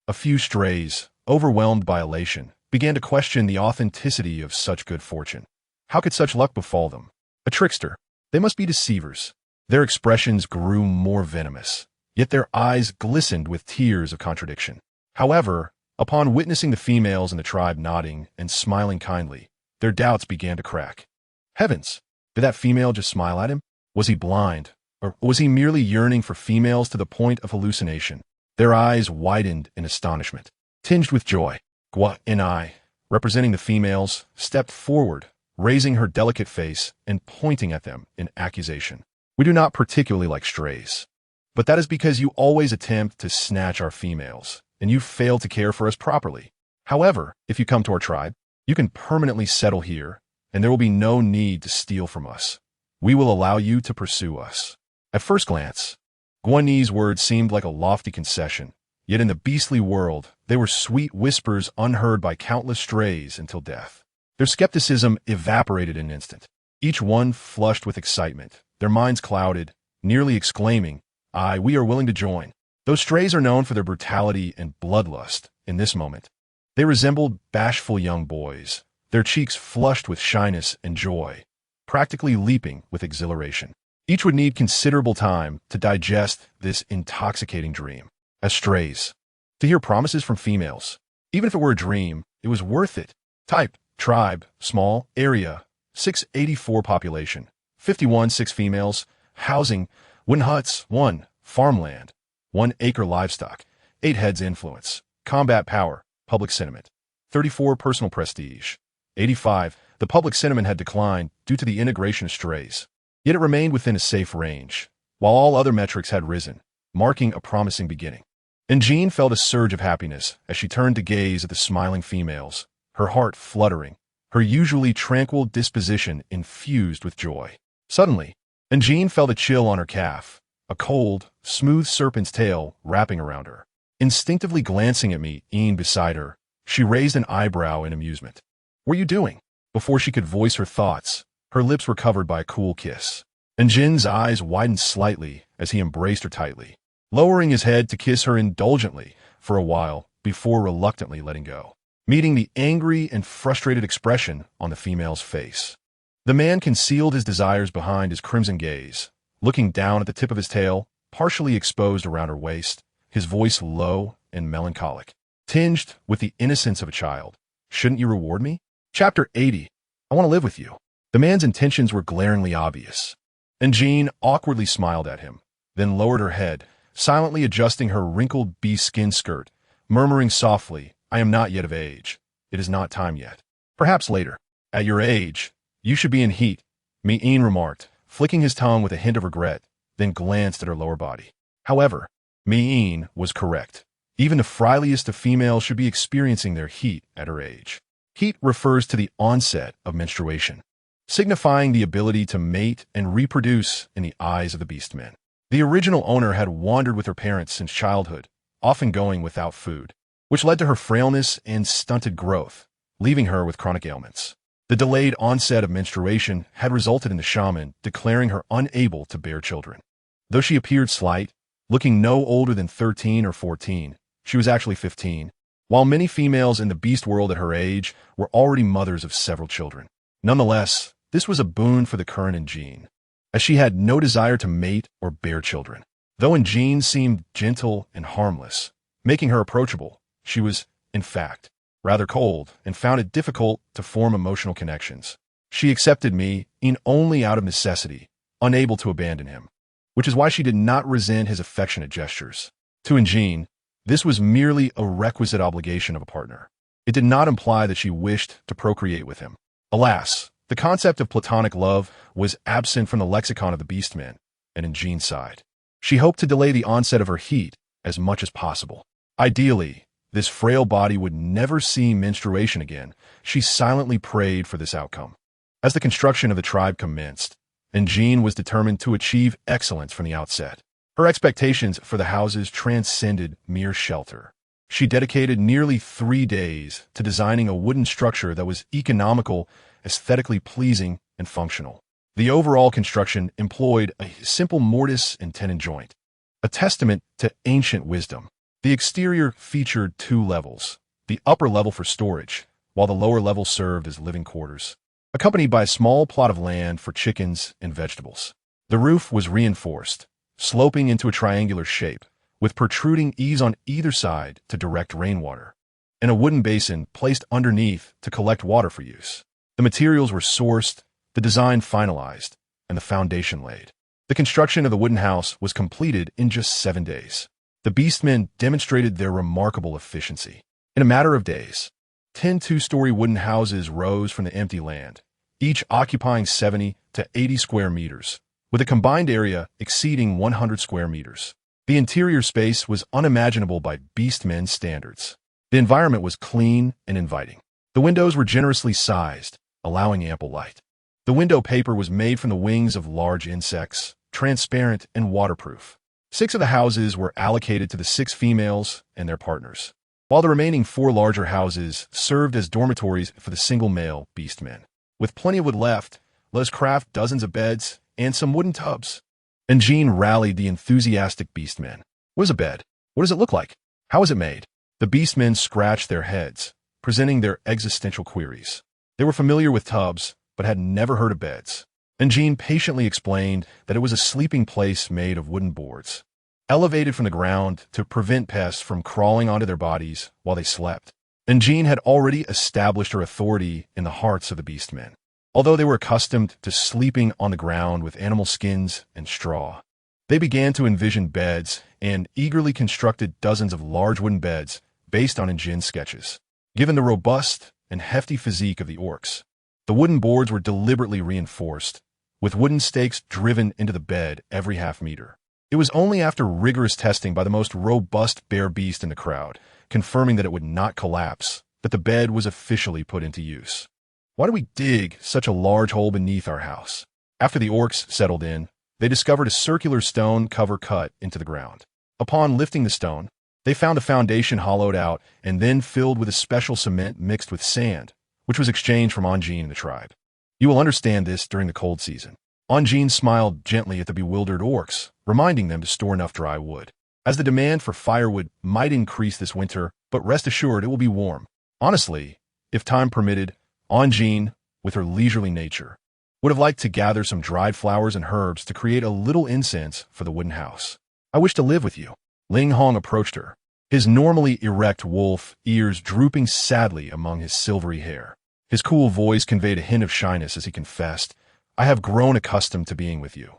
A few strays, overwhelmed by elation, began to question the authenticity of such good fortune. How could such luck befall them? A trickster. They must be deceivers. Their expressions grew more venomous, yet their eyes glistened with tears of contradiction. However, upon witnessing the females in the tribe nodding and smiling kindly, their doubts began to crack. Heavens! Did that female just smile at him? Was he blind? Or was he merely yearning for females to the point of hallucination? Their eyes widened in astonishment, tinged with joy. Gua and I, representing the females, stepped forward, raising her delicate face and pointing at them in accusation. We do not particularly like strays, but that is because you always attempt to snatch our females, and you fail to care for us properly. However, if you come to our tribe, you can permanently settle here, and there will be no need to steal from us. We will allow you to pursue us. At first glance, Guanyi's words seemed like a lofty concession, yet in the beastly world, they were sweet whispers unheard by countless strays until death. Their skepticism evaporated in an instant, each one flushed with excitement, their minds clouded, nearly exclaiming, "Aye, we are willing to join." Those strays are known for their brutality and bloodlust. In this moment, they resembled bashful young boys, their cheeks flushed with shyness and joy, practically leaping with exhilaration. Each would need considerable time to digest this intoxicating dream. As strays, to hear promises from females, even if it were a dream, it was worth it. Type, tribe, small, area, 684 population, 51 6 females, housing, wooden huts, 1, farmland, 1 acre livestock, 8 heads influence, combat power, public sentiment, 34 personal prestige, 85, the public sentiment had declined due to the integration of strays, yet it remained within a safe range, while all other metrics had risen, marking a promising beginning. And Jean felt a surge of happiness as she turned to gaze at the smiling females, her heart fluttering, her usually tranquil disposition infused with joy. Suddenly, Jean felt a chill on her calf, a cold, smooth serpent's tail wrapping around her. Instinctively glancing at me, Ian beside her, she raised an eyebrow in amusement. "What are you doing?" Before she could voice her thoughts, her lips were covered by a cool kiss. And Jin's eyes widened slightly as he embraced her tightly, lowering his head to kiss her indulgently for a while before reluctantly letting go, meeting the angry and frustrated expression on the female's face. The man concealed his desires behind his crimson gaze, looking down at the tip of his tail, partially exposed around her waist, his voice low and melancholic, tinged with the innocence of a child. "Shouldn't you reward me?" Chapter 80. I want to live with you. The man's intentions were glaringly obvious, and Jean awkwardly smiled at him, then lowered her head, silently adjusting her wrinkled bee-skin skirt, murmuring softly, "I am not yet of age. It is not time yet. Perhaps later. At your age, you should be in heat," Ian remarked, flicking his tongue with a hint of regret, then glanced at her lower body. However, Ian was correct. Even the friliest of females should be experiencing their heat at her age. Heat refers to the onset of menstruation, signifying the ability to mate and reproduce in the eyes of the beastmen. The original owner had wandered with her parents since childhood, often going without food, which led to her frailness and stunted growth, leaving her with chronic ailments. The delayed onset of menstruation had resulted in the shaman declaring her unable to bear children. Though she appeared slight, looking no older than 13 or 14, she was actually 15, while many females in the beast world at her age were already mothers of several children. Nonetheless, this was a boon for the current Jean, as she had no desire to mate or bear children. Though Jean seemed gentle and harmless, making her approachable, she was, in fact, rather cold and found it difficult to form emotional connections. She accepted me only out of necessity, unable to abandon him, which is why she did not resent his affectionate gestures. To Jean, this was merely a requisite obligation of a partner. It did not imply that she wished to procreate with him. Alas, the concept of platonic love was absent from the lexicon of the beastmen, and in Jean's side. She hoped to delay the onset of her heat as much as possible. Ideally, this frail body would never see menstruation again. She silently prayed for this outcome. As the construction of the tribe commenced, and Jean was determined to achieve excellence from the outset, her expectations for the houses transcended mere shelter. She dedicated nearly 3 days to designing a wooden structure that was economical, aesthetically pleasing, and functional. The overall construction employed a simple mortise and tenon joint, a testament to ancient wisdom. The exterior featured two levels, the upper level for storage, while the lower level served as living quarters, accompanied by a small plot of land for chickens and vegetables. The roof was reinforced, sloping into a triangular shape, with protruding eaves on either side to direct rainwater, and a wooden basin placed underneath to collect water for use. The materials were sourced, the design finalized, and the foundation laid. The construction of the wooden house was completed in just 7 days. The beastmen demonstrated their remarkable efficiency. In a matter of days, 10 two-story wooden houses rose from the empty land, each occupying 70 to 80 square meters, with a combined area exceeding 100 square meters. The interior space was unimaginable by beastmen standards. The environment was clean and inviting. The windows were generously sized, allowing ample light. The window paper was made from the wings of large insects, transparent and waterproof. 6 of the houses were allocated to the 6 females and their partners, while the remaining 4 larger houses served as dormitories for the single male beastmen. With plenty of wood left, let us craft dozens of beds and some wooden tubs. And Jean rallied the enthusiastic beastmen. What is a bed? What does it look like? How is it made? The beastmen scratched their heads, presenting their existential queries. They were familiar with tubs, but had never heard of beds. And Jean patiently explained that it was a sleeping place made of wooden boards, elevated from the ground to prevent pests from crawling onto their bodies while they slept. And Jean had already established her authority in the hearts of the beastmen. Although they were accustomed to sleeping on the ground with animal skins and straw, they began to envision beds and eagerly constructed dozens of large wooden beds based on Jean's sketches. Given the robust and hefty physique of the orcs, the wooden boards were deliberately reinforced, with wooden stakes driven into the bed every half meter. It was only after rigorous testing by the most robust bear beast in the crowd, confirming that it would not collapse, that the bed was officially put into use. Why do we dig such a large hole beneath our house? After the orcs settled in, they discovered a circular stone cover cut into the ground. Upon lifting the stone, they found a foundation hollowed out and then filled with a special cement mixed with sand, which was exchanged from Anjin and the tribe. You will understand this during the cold season. Anjin smiled gently at the bewildered orcs, reminding them to store enough dry wood, as the demand for firewood might increase this winter, but rest assured it will be warm. Honestly, if time permitted, Anjin, with her leisurely nature, would have liked to gather some dried flowers and herbs to create a little incense for the wooden house. I wish to live with you. Ling Hong approached her, his normally erect wolf ears drooping sadly among his silvery hair. His cool voice conveyed a hint of shyness as he confessed, I have grown accustomed to being with you.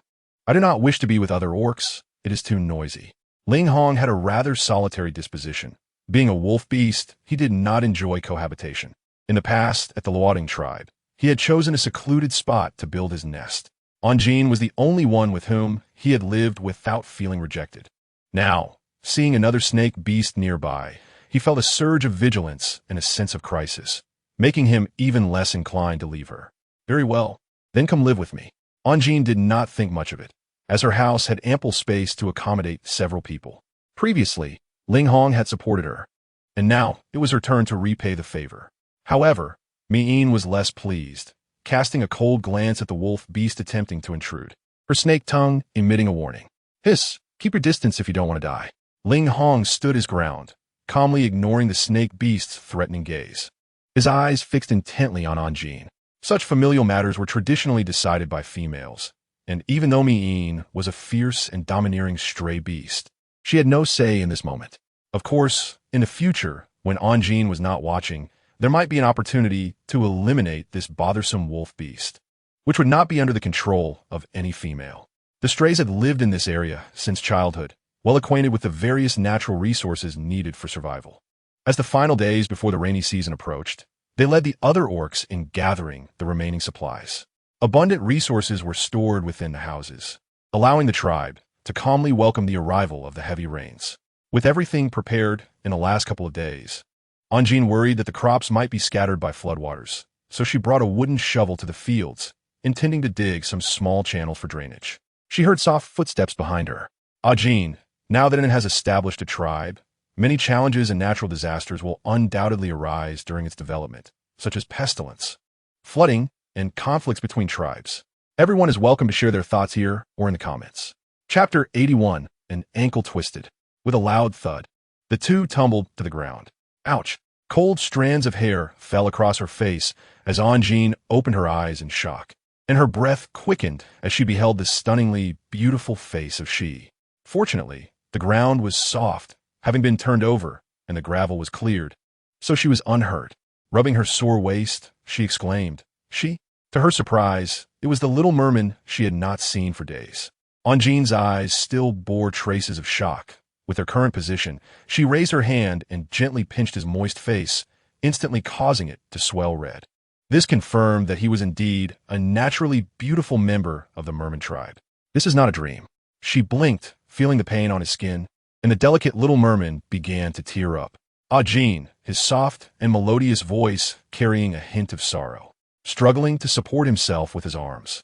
I do not wish to be with other orcs. It is too noisy. Ling Hong had a rather solitary disposition. Being a wolf beast, he did not enjoy cohabitation. In the past, at the Luoding tribe, he had chosen a secluded spot to build his nest. Anjin was the only one with whom he had lived without feeling rejected. Now, seeing another snake beast nearby, he felt a surge of vigilance and a sense of crisis, making him even less inclined to leave her. Very well, then come live with me. Anjin did not think much of it, as her house had ample space to accommodate several people. Previously, Ling Hong had supported her, and now it was her turn to repay the favor. However, Mi'in was less pleased, casting a cold glance at the wolf beast attempting to intrude, her snake tongue emitting a warning. Hiss, keep your distance if you don't want to die. Ling Hong stood his ground, calmly ignoring the snake beast's threatening gaze, his eyes fixed intently on Anjin. Such familial matters were traditionally decided by females, and even though Mi'in was a fierce and domineering stray beast, she had no say in this moment. Of course, in the future, when Anjin was not watching, there might be an opportunity to eliminate this bothersome wolf beast, which would not be under the control of any female. The strays had lived in this area since childhood, well acquainted with the various natural resources needed for survival. As the final days before the rainy season approached, they led the other orcs in gathering the remaining supplies. Abundant resources were stored within the houses, allowing the tribe to calmly welcome the arrival of the heavy rains. With everything prepared in the last couple of days, Anjin worried that the crops might be scattered by floodwaters, so she brought a wooden shovel to the fields, intending to dig some small channel for drainage. She heard soft footsteps behind her. Anjin, now that it has established a tribe, many challenges and natural disasters will undoubtedly arise during its development, such as pestilence, flooding, and conflicts between tribes. Everyone is welcome to share their thoughts here or in the comments. Chapter 81, An Ankle Twisted. With a loud thud, the two tumbled to the ground. Ouch! Cold strands of hair fell across her face as Anjin opened her eyes in shock, and her breath quickened as she beheld the stunningly beautiful face of She. Fortunately, the ground was soft, having been turned over, and the gravel was cleared, so she was unhurt. Rubbing her sore waist, she exclaimed, "She?" To her surprise, it was the little merman she had not seen for days. Anjin's eyes still bore traces of shock. With her current position, she raised her hand and gently pinched his moist face, instantly causing it to swell red. This confirmed that he was indeed a naturally beautiful member of the merman tribe. This is not a dream. She blinked, feeling the pain on his skin, and the delicate little merman began to tear up. Anjin, his soft and melodious voice carrying a hint of sorrow, struggling to support himself with his arms.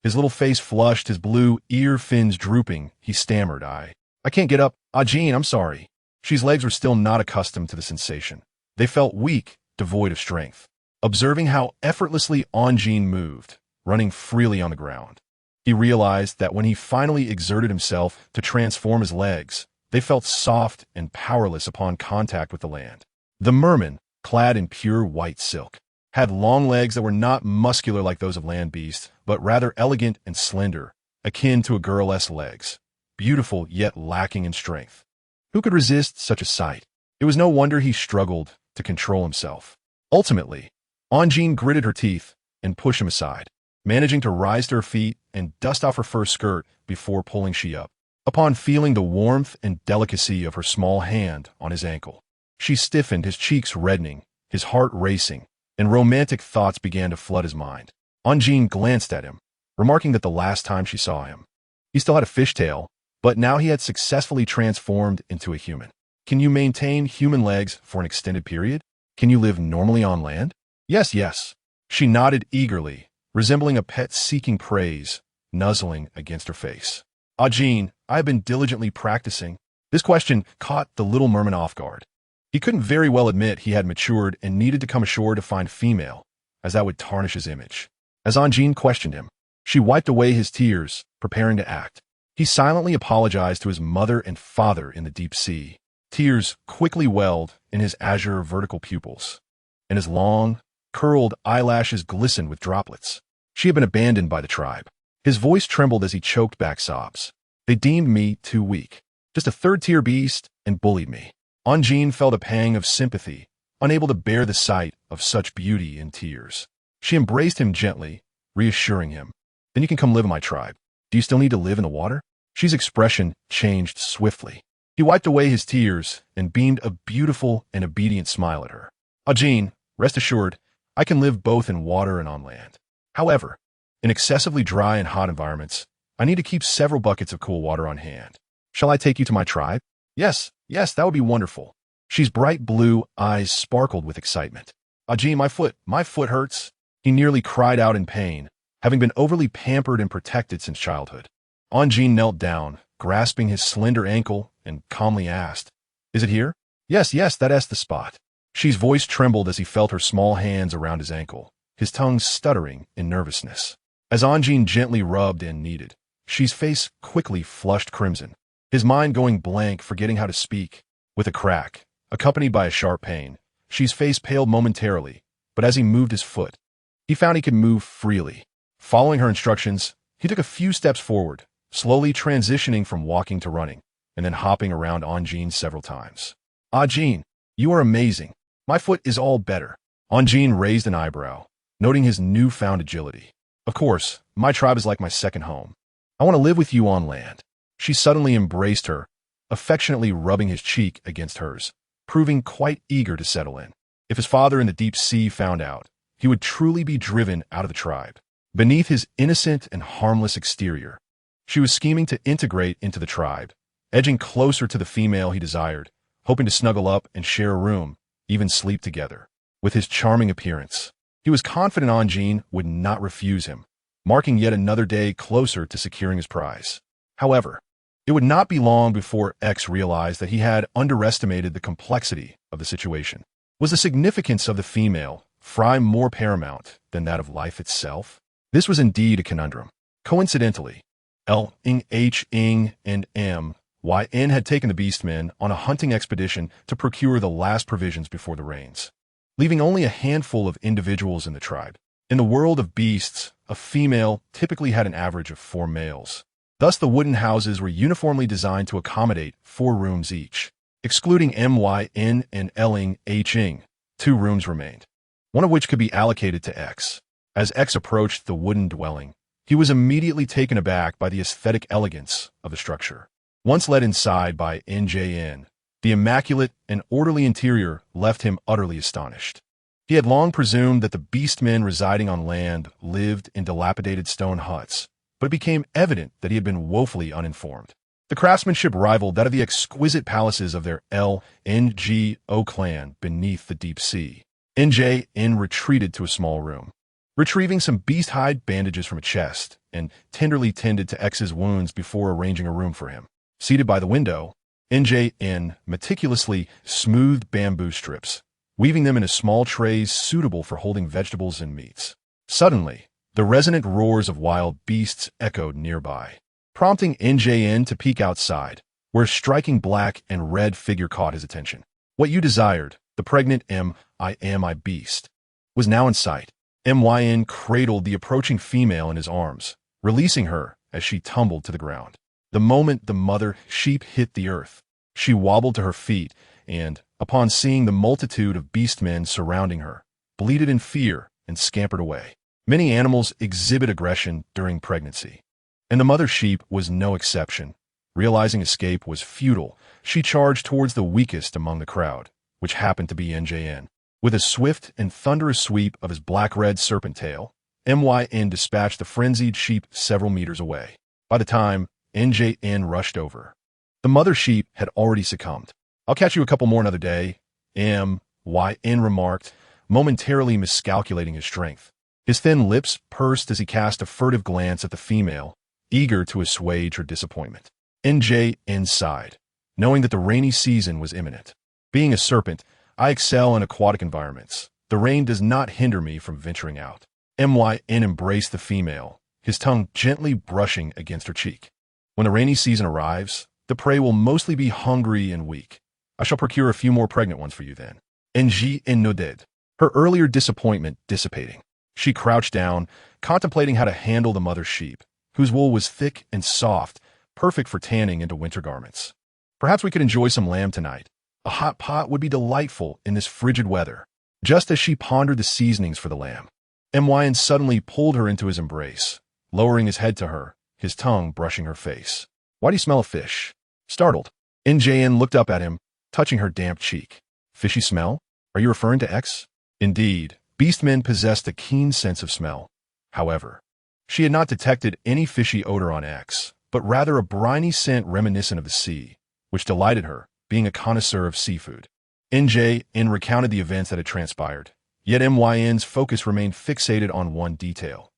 His little face flushed, his blue ear fins drooping, he stammered, I can't get up. Anjin, I'm sorry." She's legs were still not accustomed to the sensation. They felt weak, devoid of strength. Observing how effortlessly Anjin moved, running freely on the ground, he realized that when he finally exerted himself to transform his legs, they felt soft and powerless upon contact with the land. The merman, clad in pure white silk, had long legs that were not muscular like those of land beasts, but rather elegant and slender, akin to a girl's legs, beautiful yet lacking in strength. Who could resist such a sight? It was no wonder he struggled to control himself. Ultimately, Anjin gritted her teeth and pushed him aside, managing to rise to her feet and dust off her fur skirt before pulling She up. Upon feeling the warmth and delicacy of her small hand on his ankle, she stiffened, his cheeks reddening, his heart racing, and romantic thoughts began to flood his mind. Anjin glanced at him, remarking that the last time she saw him, he still had a fishtail, but now he had successfully transformed into a human. Can you maintain human legs for an extended period? Can you live normally on land? Yes, yes. She nodded eagerly, resembling a pet seeking praise, nuzzling against her face. Anjin, I have been diligently practicing. This question caught the little merman off guard. He couldn't very well admit he had matured and needed to come ashore to find female, as that would tarnish his image. As Anjin questioned him, she wiped away his tears, preparing to act. He silently apologized to his mother and father in the deep sea. Tears quickly welled in his azure vertical pupils, and his long, curled eyelashes glistened with droplets. She had been abandoned by the tribe. His voice trembled as he choked back sobs. They deemed me too weak, just a third-tier beast, and bullied me. Anjin felt a pang of sympathy, unable to bear the sight of such beauty in tears. She embraced him gently, reassuring him. Then you can come live in my tribe. Do you still need to live in the water? She's expression changed swiftly. He wiped away his tears and beamed a beautiful and obedient smile at her. Anjin, rest assured, I can live both in water and on land. However, in excessively dry and hot environments, I need to keep several buckets of cool water on hand. Shall I take you to my tribe? Yes, yes, that would be wonderful. She's bright blue eyes sparkled with excitement. Anjin, my foot hurts. He nearly cried out in pain, having been overly pampered and protected since childhood. Anjin knelt down, grasping his slender ankle, and calmly asked, Is it here? Yes, yes, that's the spot. She's voice trembled as he felt her small hands around his ankle, his tongue stuttering in nervousness. As Anjin gently rubbed and kneaded, She's face quickly flushed crimson, his mind going blank, forgetting how to speak. With a crack, accompanied by a sharp pain, She's face paled momentarily, but as he moved his foot, he found he could move freely. Following her instructions, he took a few steps forward, slowly transitioning from walking to running, and then hopping around Anjin several times. Anjin, you are amazing. My foot is all better. Anjin raised an eyebrow, noting his newfound agility. Of course, my tribe is like my second home. I want to live with you on land. She suddenly embraced her, affectionately rubbing his cheek against hers, proving quite eager to settle in. If his father in the deep sea found out, he would truly be driven out of the tribe. Beneath his innocent and harmless exterior, she was scheming to integrate into the tribe, edging closer to the female he desired, hoping to snuggle up and share a room, even sleep together. With his charming appearance, he was confident Anjin would not refuse him, marking yet another day closer to securing his prize. However, it would not be long before X realized that he had underestimated the complexity of the situation. Was the significance of the female fry more paramount than that of life itself? This was indeed a conundrum. Coincidentally, H and M.Y.N had taken the beastmen on a hunting expedition to procure the last provisions before the rains, leaving only a handful of individuals in the tribe. In the world of beasts, a female typically had an average of 4 males. Thus, the wooden houses were uniformly designed to accommodate 4 rooms each. Excluding M.Y.N and H.ing, 2 rooms remained, one of which could be allocated to X. As X approached the wooden dwelling, he was immediately taken aback by the aesthetic elegance of the structure. Once led inside by NJN, the immaculate and orderly interior left him utterly astonished. He had long presumed that the beastmen residing on land lived in dilapidated stone huts, but it became evident that he had been woefully uninformed. The craftsmanship rivaled that of the exquisite palaces of their LNGO clan beneath the deep sea. NJN retreated to a small room, retrieving some beast-hide bandages from a chest, and tenderly tended to X's wounds before arranging a room for him. Seated by the window, NJN meticulously smoothed bamboo strips, weaving them into small trays suitable for holding vegetables and meats. Suddenly, the resonant roars of wild beasts echoed nearby, prompting NJN to peek outside, where a striking black and red figure caught his attention. What you desired, the pregnant M.I.M.I beast, was now in sight. M.Y.N cradled the approaching female in his arms, releasing her as she tumbled to the ground. The moment the mother sheep hit the earth, she wobbled to her feet and, upon seeing the multitude of beastmen surrounding her, bleated in fear and scampered away. Many animals exhibit aggression during pregnancy, and the mother sheep was no exception. Realizing escape was futile, she charged towards the weakest among the crowd, which happened to be NJN. With a swift and thunderous sweep of his black-red serpent tail, M.Y.N dispatched the frenzied sheep several meters away. By the time NJN rushed over, the mother sheep had already succumbed. "I'll catch you a couple more another day," M.Y.N remarked, momentarily miscalculating his strength. His thin lips pursed as he cast a furtive glance at the female, eager to assuage her disappointment. NJN sighed, knowing that the rainy season was imminent. Being a serpent, I excel in aquatic environments. The rain does not hinder me from venturing out. M.Y.N embraced the female, his tongue gently brushing against her cheek. When the rainy season arrives, the prey will mostly be hungry and weak. I shall procure a few more pregnant ones for you then. NJN nodded, her earlier disappointment dissipating. She crouched down, contemplating how to handle the mother sheep, whose wool was thick and soft, perfect for tanning into winter garments. Perhaps we could enjoy some lamb tonight. A hot pot would be delightful in this frigid weather. Just as she pondered the seasonings for the lamb, M.Y.N suddenly pulled her into his embrace, lowering his head to her, his tongue brushing her face. "Why do you smell of fish?" Startled, NJN looked up at him, touching her damp cheek. "Fishy smell? Are you referring to X?" Indeed, beastmen possessed a keen sense of smell. However, she had not detected any fishy odor on X, but rather a briny scent reminiscent of the sea, which delighted her, being a connoisseur of seafood. NJN recounted the events that had transpired, yet M.Y.N's focus remained fixated on one detail.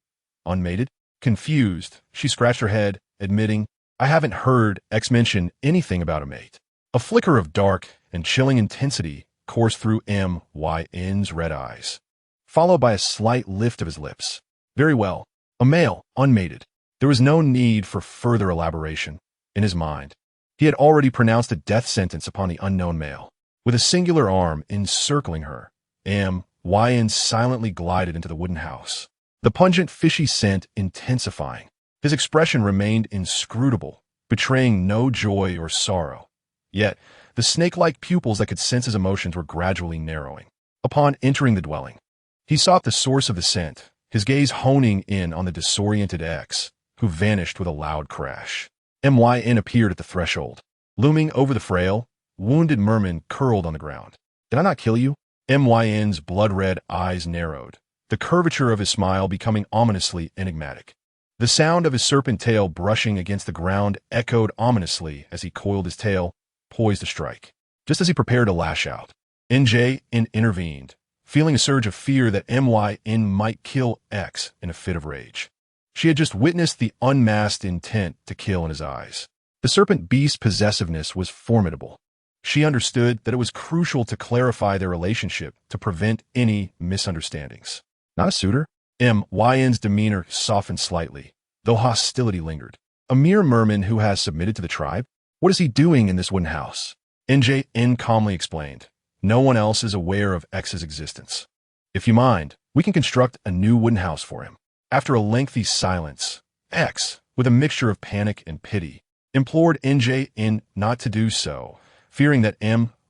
Unmated? Confused, she scratched her head, admitting, "I haven't heard X mention anything about a mate." A flicker of dark and chilling intensity coursed through M.Y.N's red eyes, followed by a slight lift of his lips. "Very well. A male, unmated." There was no need for further elaboration. In his mind, he had already pronounced a death sentence upon the unknown male. With a singular arm encircling her, M.Y.N silently glided into the wooden house, the pungent fishy scent intensifying. His expression remained inscrutable, betraying no joy or sorrow. Yet, the snake-like pupils that could sense his emotions were gradually narrowing. Upon entering the dwelling, he sought the source of the scent, his gaze honing in on the disoriented X, who vanished with a loud crash. M.Y.N appeared at the threshold. Looming over the frail, wounded merman curled on the ground. "Did I not kill you?" M.Y.N's blood-red eyes narrowed, the curvature of his smile becoming ominously enigmatic. The sound of his serpent tail brushing against the ground echoed ominously as he coiled his tail, poised to strike. Just as he prepared to lash out, NJN intervened, feeling a surge of fear that M.Y.N might kill X in a fit of rage. She had just witnessed the unmasked intent to kill in his eyes. The serpent beast's possessiveness was formidable. She understood that it was crucial to clarify their relationship to prevent any misunderstandings. "Not a suitor?" M.Y.N's demeanor softened slightly, though hostility lingered. A mere merman who has submitted to the tribe? What is he doing in this wooden house? NJN calmly explained. No one else is aware of X's existence. If you mind, we can construct a new wooden house for him. After a lengthy silence, X, with a mixture of panic and pity, implored NJN not to do so, fearing that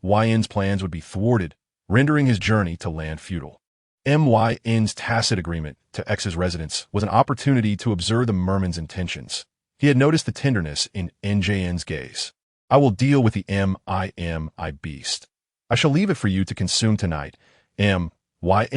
MYN's plans would be thwarted, rendering his journey to land futile. MYN's tacit agreement to X's residence was an opportunity to observe the merman's intentions. He had noticed the tenderness in NJN's gaze. I will deal with the MIMI beast. I shall leave it for you to consume tonight, MYN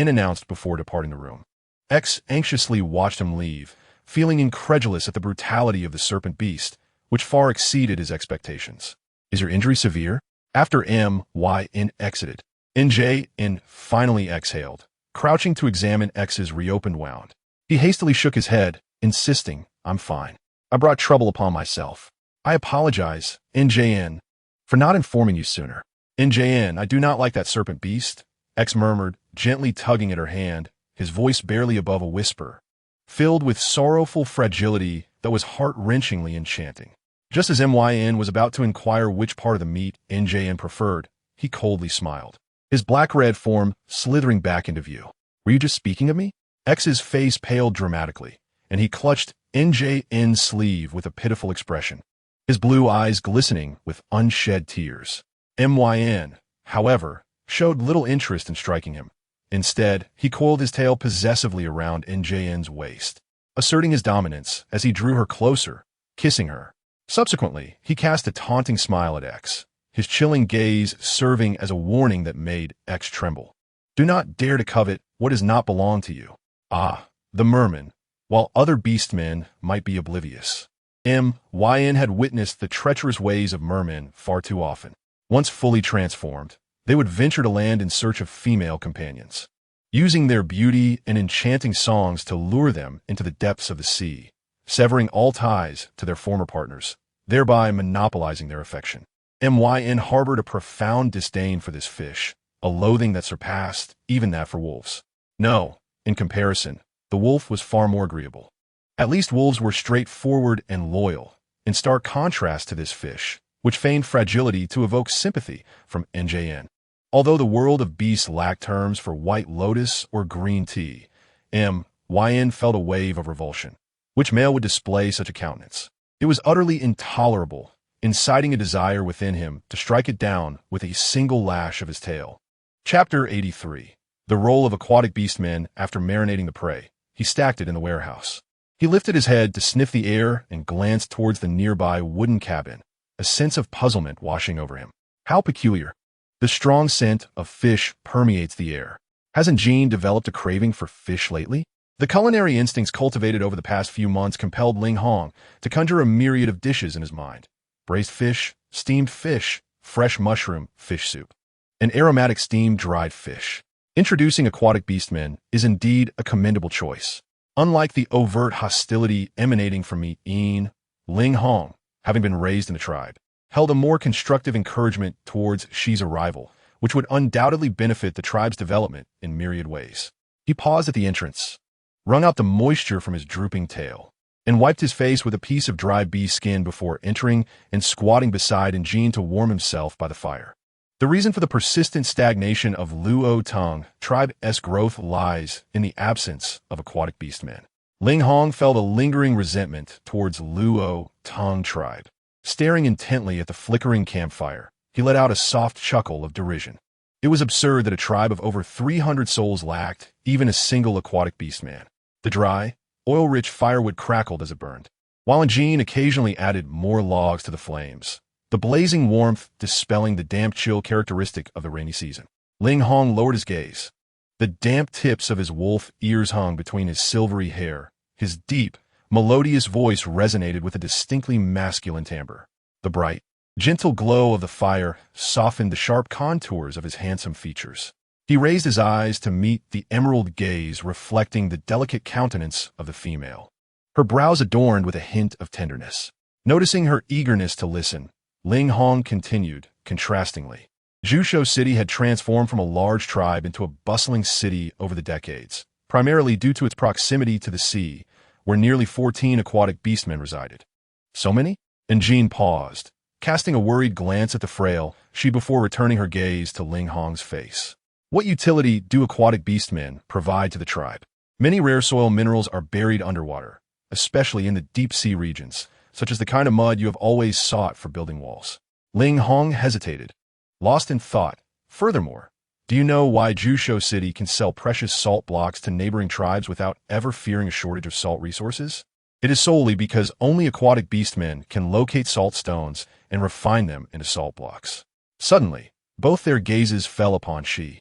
announced before departing the room. X anxiously watched him leave, feeling incredulous at the brutality of the serpent beast, which far exceeded his expectations. Is your injury severe? After MYN exited, NJN finally exhaled, crouching to examine X's reopened wound. He hastily shook his head, insisting, I'm fine. I brought trouble upon myself. I apologize, NJN, for not informing you sooner. NJN, I do not like that serpent beast, X murmured, gently tugging at her hand, his voice barely above a whisper, filled with sorrowful fragility that was heart-wrenchingly enchanting. Just as MYN was about to inquire which part of the meat NJN preferred, he coldly smiled, his black-red form slithering back into view. Were you just speaking of me? X's face paled dramatically, and he clutched NJN's sleeve with a pitiful expression, his blue eyes glistening with unshed tears. MYN, however, showed little interest in striking him. Instead, he coiled his tail possessively around NJN's waist, asserting his dominance as he drew her closer, kissing her. Subsequently, he cast a taunting smile at X, his chilling gaze serving as a warning that made X tremble. Do not dare to covet what does not belong to you. Ah, the merman, while other beastmen might be oblivious. MYN had witnessed the treacherous ways of mermen far too often. Once fully transformed, they would venture to land in search of female companions, using their beauty and enchanting songs to lure them into the depths of the sea, severing all ties to their former partners, thereby monopolizing their affection. MYN harbored a profound disdain for this fish, a loathing that surpassed even that for wolves. No, in comparison, the wolf was far more agreeable. At least wolves were straightforward and loyal, in stark contrast to this fish, which feigned fragility to evoke sympathy from NJN. Although the world of beasts lacked terms for white lotus or green tea, MYN felt a wave of revulsion. Which male would display such a countenance? It was utterly intolerable, inciting a desire within him to strike it down with a single lash of his tail. Chapter 83. The role of aquatic beastmen after marinating the prey. He stacked it in the warehouse. He lifted his head to sniff the air and glanced towards the nearby wooden cabin, a sense of puzzlement washing over him. How peculiar. The strong scent of fish permeates the air. Hasn't Jean developed a craving for fish lately? The culinary instincts cultivated over the past few months compelled Ling Hong to conjure a myriad of dishes in his mind. Braised fish, steamed fish, fresh mushroom, fish soup, and aromatic steamed dried fish. Introducing aquatic beastmen is indeed a commendable choice. Unlike the overt hostility emanating from Yin, Ling Hong, having been raised in the tribe, held a more constructive encouragement towards Xi's arrival, which would undoubtedly benefit the tribe's development in myriad ways. He paused at the entrance, wrung out the moisture from his drooping tail, and wiped his face with a piece of dry bee skin before entering and squatting beside Jean to warm himself by the fire. The reason for the persistent stagnation of Luo Tong tribe's growth lies in the absence of aquatic beastmen. Ling Hong felt a lingering resentment towards Luo Tong tribe. Staring intently at the flickering campfire, he let out a soft chuckle of derision. It was absurd that a tribe of over 300 souls lacked even a single aquatic beastman. The dry, oil-rich firewood crackled as it burned, while Jean occasionally added more logs to the flames, the blazing warmth dispelling the damp chill characteristic of the rainy season. Ling Hong lowered his gaze. The damp tips of his wolf ears hung between his silvery hair. His deep, melodious voice resonated with a distinctly masculine timbre. The bright, gentle glow of the fire softened the sharp contours of his handsome features. He raised his eyes to meet the emerald gaze reflecting the delicate countenance of the female, her brows adorned with a hint of tenderness. Noticing her eagerness to listen, Ling Hong continued, contrastingly. Zhushou City had transformed from a large tribe into a bustling city over the decades, primarily due to its proximity to the sea, where nearly 14 aquatic beastmen resided. So many? And Jean paused, casting a worried glance at the frail she before returning her gaze to Ling Hong's face. What utility do aquatic beastmen provide to the tribe? Many rare soil minerals are buried underwater, especially in the deep-sea regions, such as the kind of mud you have always sought for building walls. Ling Hong hesitated, lost in thought. Furthermore, do you know why Jusho City can sell precious salt blocks to neighboring tribes without ever fearing a shortage of salt resources? It is solely because only aquatic beastmen can locate salt stones and refine them into salt blocks. Suddenly, both their gazes fell upon Shi,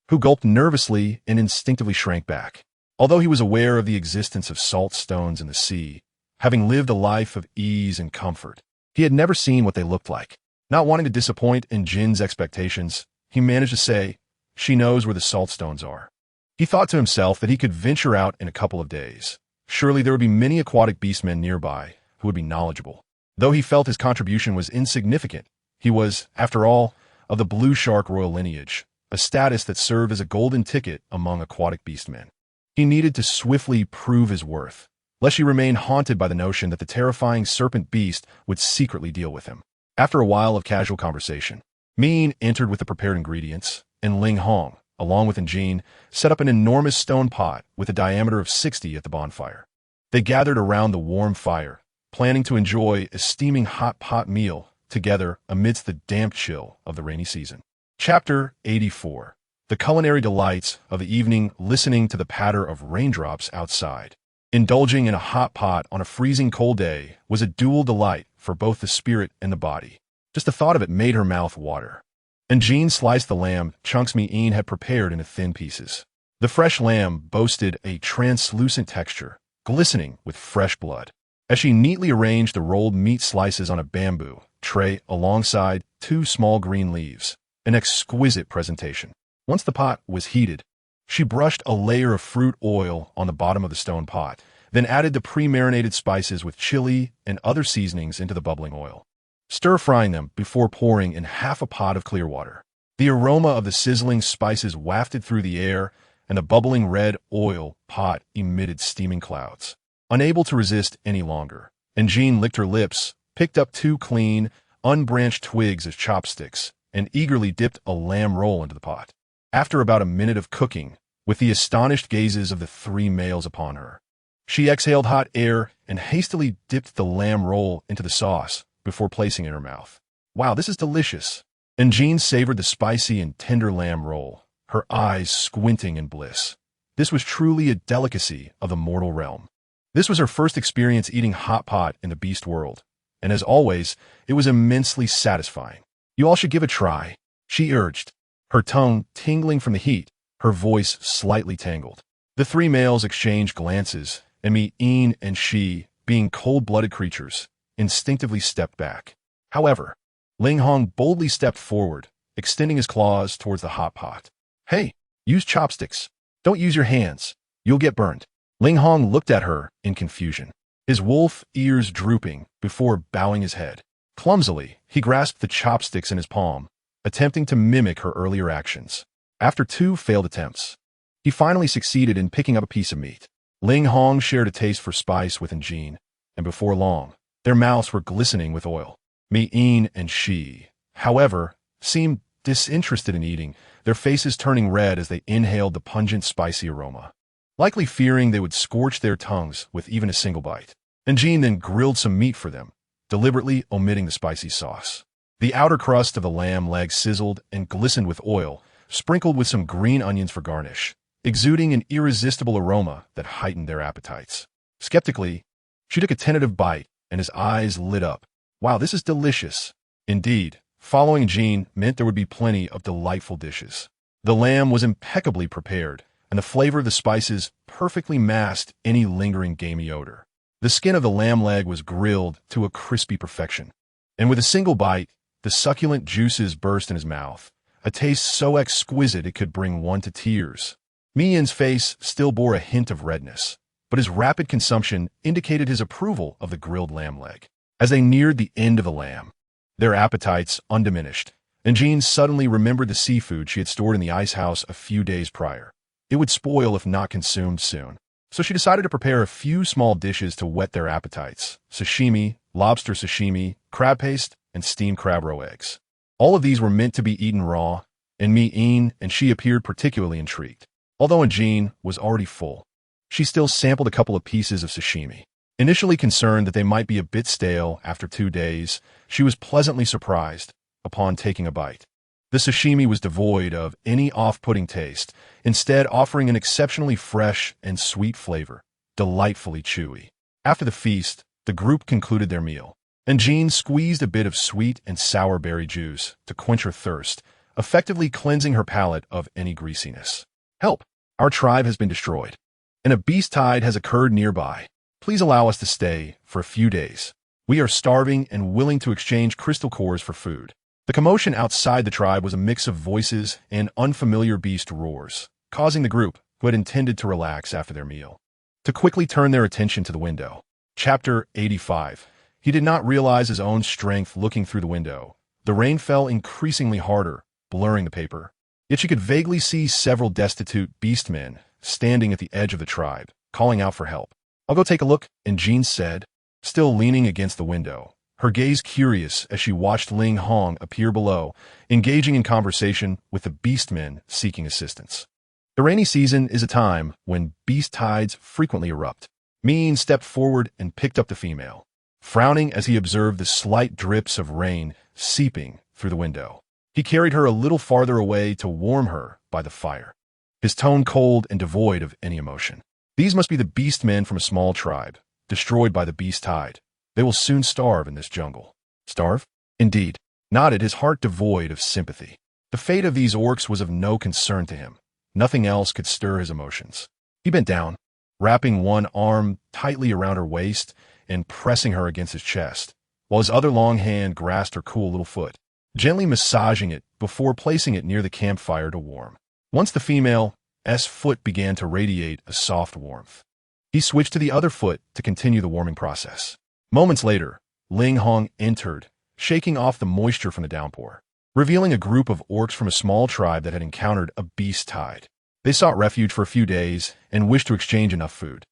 who gulped nervously and instinctively shrank back. Although he was aware of the existence of salt stones in the sea, having lived a life of ease and comfort, he had never seen what they looked like. Not wanting to disappoint in Jin's expectations, he managed to say, "She knows where the salt stones are." He thought to himself that he could venture out in a couple of days. Surely there would be many aquatic beastmen nearby who would be knowledgeable. Though he felt his contribution was insignificant, he was, after all, of the blue shark royal lineage, a status that served as a golden ticket among aquatic beastmen. He needed to swiftly prove his worth, lest he remain haunted by the notion that the terrifying serpent beast would secretly deal with him. After a while of casual conversation, Min entered with the prepared ingredients, and Ling Hong, along with Jean, set up an enormous stone pot with a diameter of 60 at the bonfire. They gathered around the warm fire, planning to enjoy a steaming hot pot meal together amidst the damp chill of the rainy season. Chapter 84. The culinary delights of the evening, listening to the patter of raindrops outside. Indulging in a hot pot on a freezing cold day was a dual delight for both the spirit and the body. Just the thought of it made her mouth water. And Jean sliced the lamb chunks Min had prepared into thin pieces. The fresh lamb boasted a translucent texture, glistening with fresh blood. As she neatly arranged the rolled meat slices on a bamboo tray alongside 2 small green leaves, an exquisite presentation. Once the pot was heated, she brushed a layer of fruit oil on the bottom of the stone pot, then added the pre-marinated spices with chili and other seasonings into the bubbling oil, stir-frying them before pouring in half a pot of clear water. The aroma of the sizzling spices wafted through the air, and the bubbling red oil pot emitted steaming clouds. Unable to resist any longer, and Jean licked her lips, picked up 2 clean, unbranched twigs as chopsticks, and eagerly dipped a lamb roll into the pot. After about a minute of cooking, with the astonished gazes of the 3 males upon her, she exhaled hot air and hastily dipped the lamb roll into the sauce before placing it in her mouth. "Wow, this is delicious." And Jean savored the spicy and tender lamb roll, her eyes squinting in bliss. This was truly a delicacy of the mortal realm. This was her first experience eating hot pot in the beast world, and as always, it was immensely satisfying. "You all should give it a try," she urged, her tongue tingling from the heat, her voice slightly tangled. The 3 males exchanged glances, and Min and Shi, being cold-blooded creatures, instinctively stepped back. However, Ling Hong boldly stepped forward, extending his claws towards the hot pot. "Hey, use chopsticks. Don't use your hands. You'll get burned." Ling Hong looked at her in confusion, his wolf ears drooping before bowing his head. Clumsily, he grasped the chopsticks in his palm, attempting to mimic her earlier actions. After 2 failed attempts, he finally succeeded in picking up a piece of meat. Ling Hong shared a taste for spice with Jean, and before long, their mouths were glistening with oil. Min and Shi, however, seemed disinterested in eating, their faces turning red as they inhaled the pungent, spicy aroma, likely fearing they would scorch their tongues with even a single bite. And Jean then grilled some meat for them, deliberately omitting the spicy sauce. The outer crust of the lamb leg sizzled and glistened with oil, sprinkled with some green onions for garnish, exuding an irresistible aroma that heightened their appetites. Skeptically, she took a tentative bite, and his eyes lit up. "Wow, this is delicious." Indeed, following Jean meant there would be plenty of delightful dishes. The lamb was impeccably prepared, and the flavor of the spices perfectly masked any lingering gamey odor. The skin of the lamb leg was grilled to a crispy perfection, and with a single bite, the succulent juices burst in his mouth, a taste so exquisite it could bring one to tears. Min's face still bore a hint of redness, but his rapid consumption indicated his approval of the grilled lamb leg. As they neared the end of the lamb, their appetites undiminished, and Jean suddenly remembered the seafood she had stored in the ice house a few days prior. It would spoil if not consumed soon. so she decided to prepare a few small dishes to whet their appetites: sashimi, lobster sashimi, crab paste, and steamed crab roe eggs. All of these were meant to be eaten raw, and Mi-een and she appeared particularly intrigued. Although Jean was already full, she still sampled a couple of pieces of sashimi. Initially concerned that they might be a bit stale after 2 days, she was pleasantly surprised upon taking a bite. The sashimi was devoid of any off-putting taste, instead offering an exceptionally fresh and sweet flavor, delightfully chewy. After the feast, the group concluded their meal, and Jean squeezed a bit of sweet and sour berry juice to quench her thirst, effectively cleansing her palate of any greasiness. "Help! Our tribe has been destroyed, and a beast tide has occurred nearby. Please allow us to stay for a few days. We are starving and willing to exchange crystal cores for food." The commotion outside the tribe was a mix of voices and unfamiliar beast roars, causing the group, who had intended to relax after their meal, to quickly turn their attention to the window. Chapter 85. He did not realize his own strength looking through the window. The rain fell increasingly harder, blurring the paper. Yet she could vaguely see several destitute beastmen standing at the edge of the tribe, calling out for help. "I'll go take a look," and Jean said, still leaning against the window, her gaze curious as she watched Ling Hong appear below, engaging in conversation with the beastmen seeking assistance. The rainy season is a time when beast tides frequently erupt. Mi-een stepped forward and picked up the female, frowning as he observed the slight drips of rain seeping through the window. He carried her a little farther away to warm her by the fire, his tone cold and devoid of any emotion. "These must be the beastmen from a small tribe, destroyed by the beast tide. They will soon starve in this jungle." "Starve?" Indeed, nodded, his heart devoid of sympathy. The fate of these orcs was of no concern to him. Nothing else could stir his emotions. He bent down, wrapping one arm tightly around her waist and pressing her against his chest, while his other long hand grasped her cool little foot, gently massaging it before placing it near the campfire to warm. Once the female's foot began to radiate a soft warmth, he switched to the other foot to continue the warming process. Moments later, Ling Hong entered, shaking off the moisture from the downpour, revealing a group of orcs from a small tribe that had encountered a beast tide. They sought refuge for a few days and wished to exchange enough food.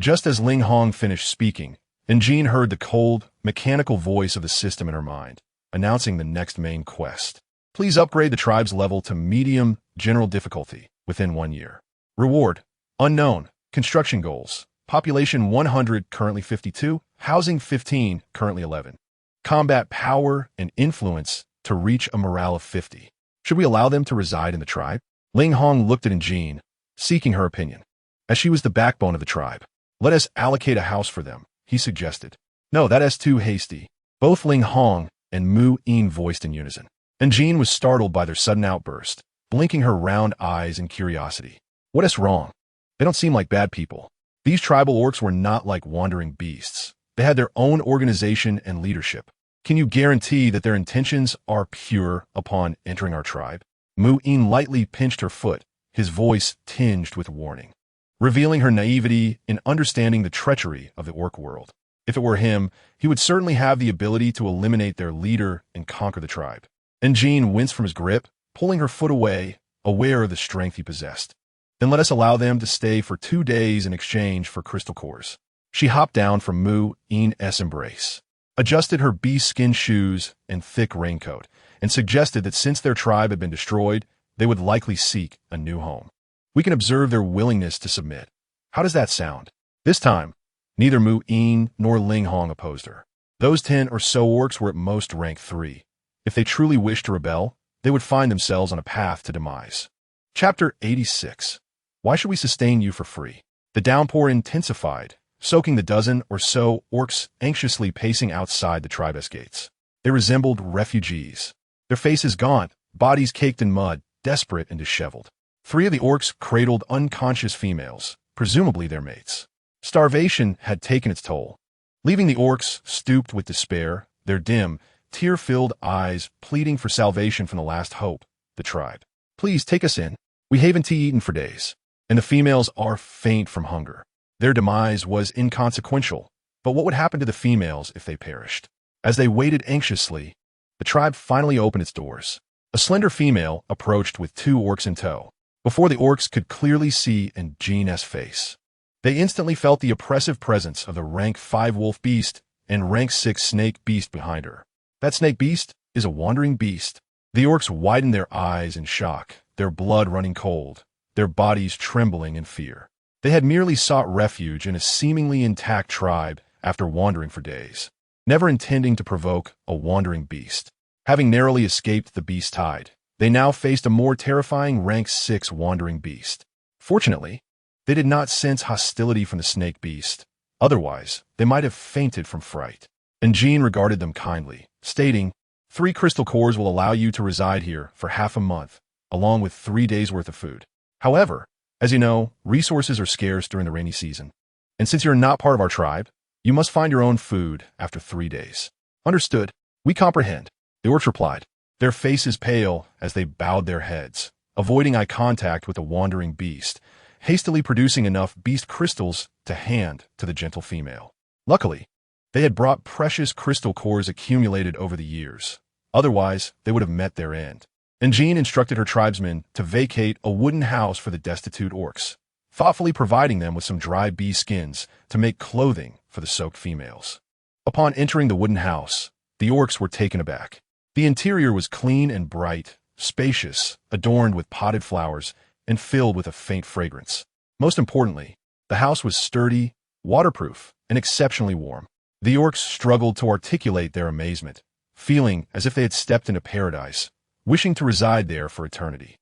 Just as Ling Hong finished speaking, Jean heard the cold, mechanical voice of the system in her mind, announcing the next main quest. "Please upgrade the tribe's level to medium general difficulty within 1 year. Reward: unknown. Construction goals: population 100, currently 52. Housing 15, currently 11. Combat power and influence to reach a morale of 50. Should we allow them to reside in the tribe?" Ling Hong looked at Jean, seeking her opinion, as she was the backbone of the tribe. "Let us allocate a house for them," he suggested. "No, that is too hasty," both Ling Hong and Mi-een voiced in unison. And Jean was startled by their sudden outburst, blinking her round eyes in curiosity. "What is wrong? They don't seem like bad people." These tribal orcs were not like wandering beasts. They had their own organization and leadership. "Can you guarantee that their intentions are pure upon entering our tribe?" Mi-een lightly pinched her foot, his voice tinged with warning, revealing her naivety in understanding the treachery of the orc world. If it were him, he would certainly have the ability to eliminate their leader and conquer the tribe. And Jean winced from his grip, pulling her foot away, aware of the strength he possessed. "Then let us allow them to stay for 2 days in exchange for crystal cores." She hopped down from Mi-een's embrace, adjusted her bee-skin shoes and thick raincoat, and suggested that since their tribe had been destroyed, they would likely seek a new home. "We can observe their willingness to submit. How does that sound?" This time, neither Mi-een nor Ling Hong opposed her. Those 10 or so orcs were at most rank 3. If they truly wished to rebel, they would find themselves on a path to demise. Chapter 86. Why should we sustain you for free? The downpour intensified, soaking the dozen or so orcs anxiously pacing outside the tribe's gates. They resembled refugees, their faces gaunt, bodies caked in mud, desperate and disheveled. 3 of the orcs cradled unconscious females, presumably their mates. Starvation had taken its toll, leaving the orcs stooped with despair, their dim, tear-filled eyes pleading for salvation from the last hope, the tribe. "Please take us in. We haven't eaten for days, and the females are faint from hunger." Their demise was inconsequential, but what would happen to the females if they perished? As they waited anxiously, the tribe finally opened its doors. A slender female approached with 2 orcs in tow. Before the orcs could clearly see Jean's face, They instantly felt the oppressive presence of the rank 5 wolf beast and rank 6 snake beast behind her. That snake beast is a wandering beast. The orcs widened their eyes in shock, their blood running cold, their bodies trembling in fear. They had merely sought refuge in a seemingly intact tribe after wandering for days, never intending to provoke a wandering beast. Having narrowly escaped the beast tide, they now faced a more terrifying rank 6 wandering beast. Fortunately, they did not sense hostility from the snake beast. Otherwise, they might have fainted from fright. And Jean regarded them kindly, stating, 3 crystal cores will allow you to reside here for half a month, along with 3 days' worth of food. However, as you know, resources are scarce during the rainy season. And since you're not part of our tribe, you must find your own food after 3 days. Understood. We comprehend, the orcs replied, their faces pale as they bowed their heads, avoiding eye contact with the wandering beast, hastily producing enough beast crystals to hand to the gentle female. Luckily, they had brought precious crystal cores accumulated over the years. Otherwise, they would have met their end. And Jean instructed her tribesmen to vacate a wooden house for the destitute orcs, thoughtfully providing them with some dry bee skins to make clothing for the soaked females. Upon entering the wooden house, the orcs were taken aback. The interior was clean and bright, spacious, adorned with potted flowers, and filled with a faint fragrance. Most importantly, the house was sturdy, waterproof, and exceptionally warm. The orcs struggled to articulate their amazement, feeling as if they had stepped into paradise, wishing to reside there for eternity.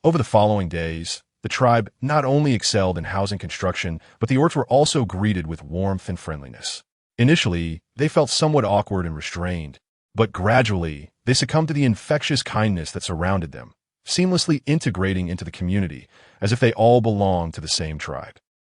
Over the following days, the tribe not only excelled in housing construction, but the orcs were also greeted with warmth and friendliness. Initially, they felt somewhat awkward and restrained, but gradually, they succumbed to the infectious kindness that surrounded them, seamlessly integrating into the community as if they all belonged to the same tribe.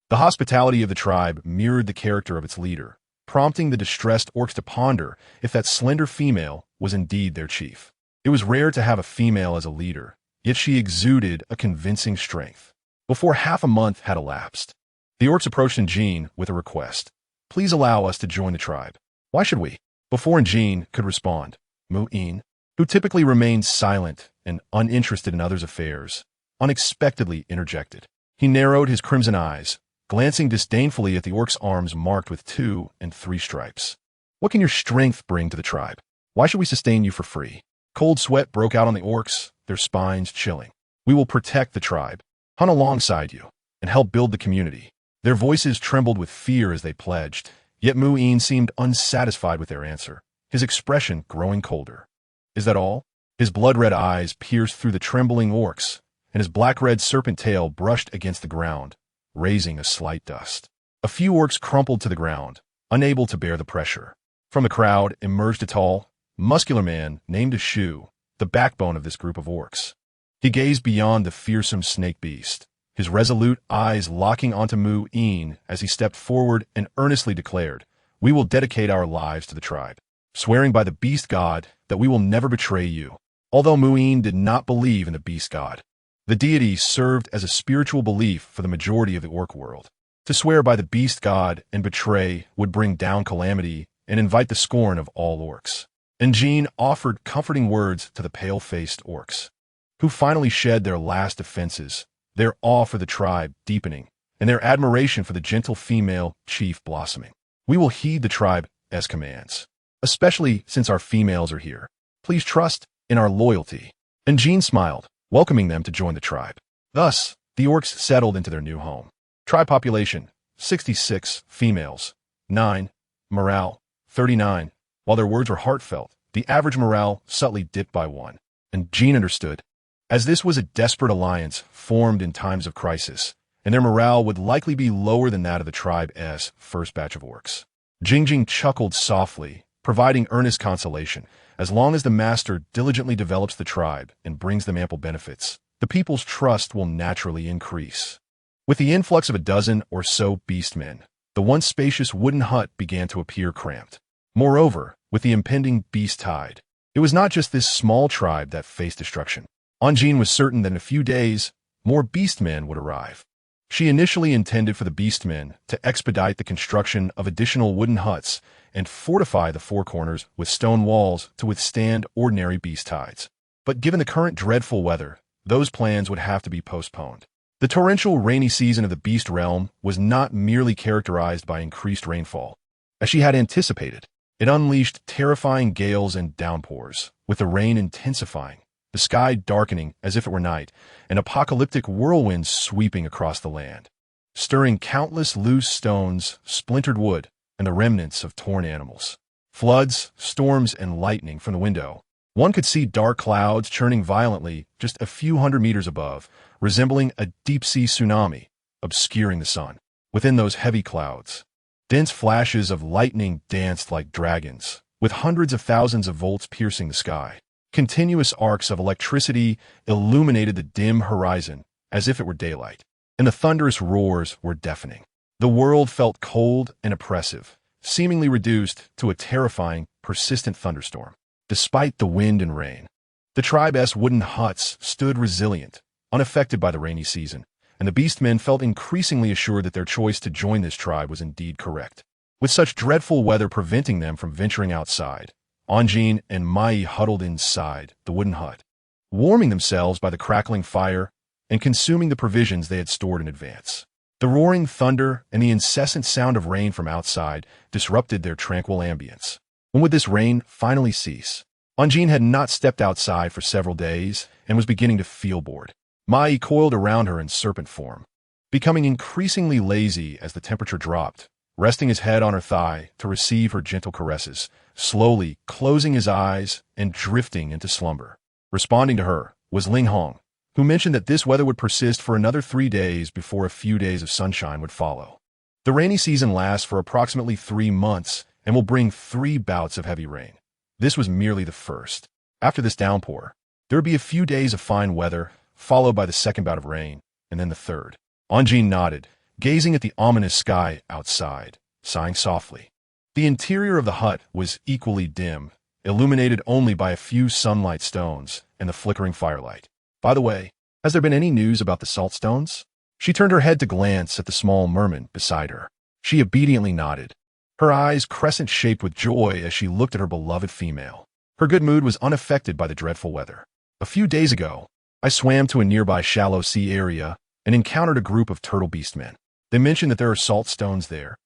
The hospitality of the tribe mirrored the character of its leader, prompting the distressed orcs to ponder if that slender female was indeed their chief. It was rare to have a female as a leader, yet she exuded a convincing strength. Before half a month had elapsed, the orcs approached Jean with a request. Please allow us to join the tribe. Why should we? Before Jean could respond, Mu'in, who typically remained silent and uninterested in others' affairs, unexpectedly interjected. He narrowed his crimson eyes, glancing disdainfully at the orc's arms marked with 2 and 3 stripes. What can your strength bring to the tribe? Why should we sustain you for free? Cold sweat broke out on the orcs, their spines chilling. We will protect the tribe, hunt alongside you, and help build the community. Their voices trembled with fear as they pledged, yet Mu'in seemed unsatisfied with their answer, his expression growing colder. Is that all? His blood-red eyes pierced through the trembling orcs, and his black-red serpent tail brushed against the ground, raising a slight dust. A few orcs crumpled to the ground, unable to bear the pressure. From the crowd emerged a tall, muscular man named Shu, the backbone of this group of orcs. He gazed beyond the fearsome snake beast, his resolute eyes locking onto Mu'in as he stepped forward and earnestly declared, "We will dedicate our lives to the tribe, swearing by the beast god that we will never betray you." Although Mu'in did not believe in the beast god, the deity served as a spiritual belief for the majority of the orc world. To swear by the beast god and betray would bring down calamity and invite the scorn of all orcs. And Jean offered comforting words to the pale-faced orcs, who finally shed their last defenses, their awe for the tribe deepening, and their admiration for the gentle female chief blossoming. We will heed the tribe's commands, especially since our females are here. Please trust in our loyalty. And Jean smiled, welcoming them to join the tribe. Thus, the orcs settled into their new home. Tribe population, 66 females, 9, morale, 39. While their words were heartfelt, the average morale subtly dipped by 1. And Jean understood, as this was a desperate alliance formed in times of crisis, and their morale would likely be lower than that of the tribe's first batch of orcs. Jingjing chuckled softly, providing earnest consolation. As long as the master diligently develops the tribe and brings them ample benefits, the people's trust will naturally increase. With the influx of a dozen or so beastmen, the once spacious wooden hut began to appear cramped. Moreover, with the impending beast tide, it was not just this small tribe that faced destruction. Jean was certain that in a few days, more beastmen would arrive. She initially intended for the beastmen to expedite the construction of additional wooden huts and fortify the four corners with stone walls to withstand ordinary beast tides. But given the current dreadful weather, those plans would have to be postponed. The torrential rainy season of the beast realm was not merely characterized by increased rainfall. As she had anticipated, it unleashed terrifying gales and downpours, with the rain intensifying, the sky darkening as if it were night, and apocalyptic whirlwinds sweeping across the land, stirring countless loose stones, splintered wood, and the remnants of torn animals. Floods, storms, and lightning from the window. One could see dark clouds churning violently just a few hundred meters above, resembling a deep-sea tsunami, obscuring the sun. Within those heavy clouds, dense flashes of lightning danced like dragons, with hundreds of thousands of volts piercing the sky. Continuous arcs of electricity illuminated the dim horizon as if it were daylight, and the thunderous roars were deafening. The world felt cold and oppressive, seemingly reduced to a terrifying, persistent thunderstorm. Despite the wind and rain, the tribe's wooden huts stood resilient, unaffected by the rainy season, and the beastmen felt increasingly assured that their choice to join this tribe was indeed correct. With such dreadful weather preventing them from venturing outside, Anjin and Mai huddled inside the wooden hut, warming themselves by the crackling fire and consuming the provisions they had stored in advance. The roaring thunder and the incessant sound of rain from outside disrupted their tranquil ambience. When would this rain finally cease? Anjin had not stepped outside for several days and was beginning to feel bored. Mai coiled around her in serpent form, becoming increasingly lazy as the temperature dropped, resting his head on her thigh to receive her gentle caresses, slowly closing his eyes and drifting into slumber. Responding to her was Ling Hong, who mentioned that this weather would persist for another 3 days before a few days of sunshine would follow. The rainy season lasts for approximately 3 months and will bring 3 bouts of heavy rain. This was merely the first. After this downpour, there would be a few days of fine weather, followed by the second bout of rain, and then the third. Anjin nodded, gazing at the ominous sky outside, sighing softly. The interior of the hut was equally dim, illuminated only by a few sunlight stones and the flickering firelight. By the way, has there been any news about the salt stones? She turned her head to glance at the small merman beside her. She obediently nodded, her eyes crescent-shaped with joy as she looked at her beloved female. Her good mood was unaffected by the dreadful weather. A few days ago, I swam to a nearby shallow sea area and encountered a group of turtle beastmen. They mentioned that there are salt stones there,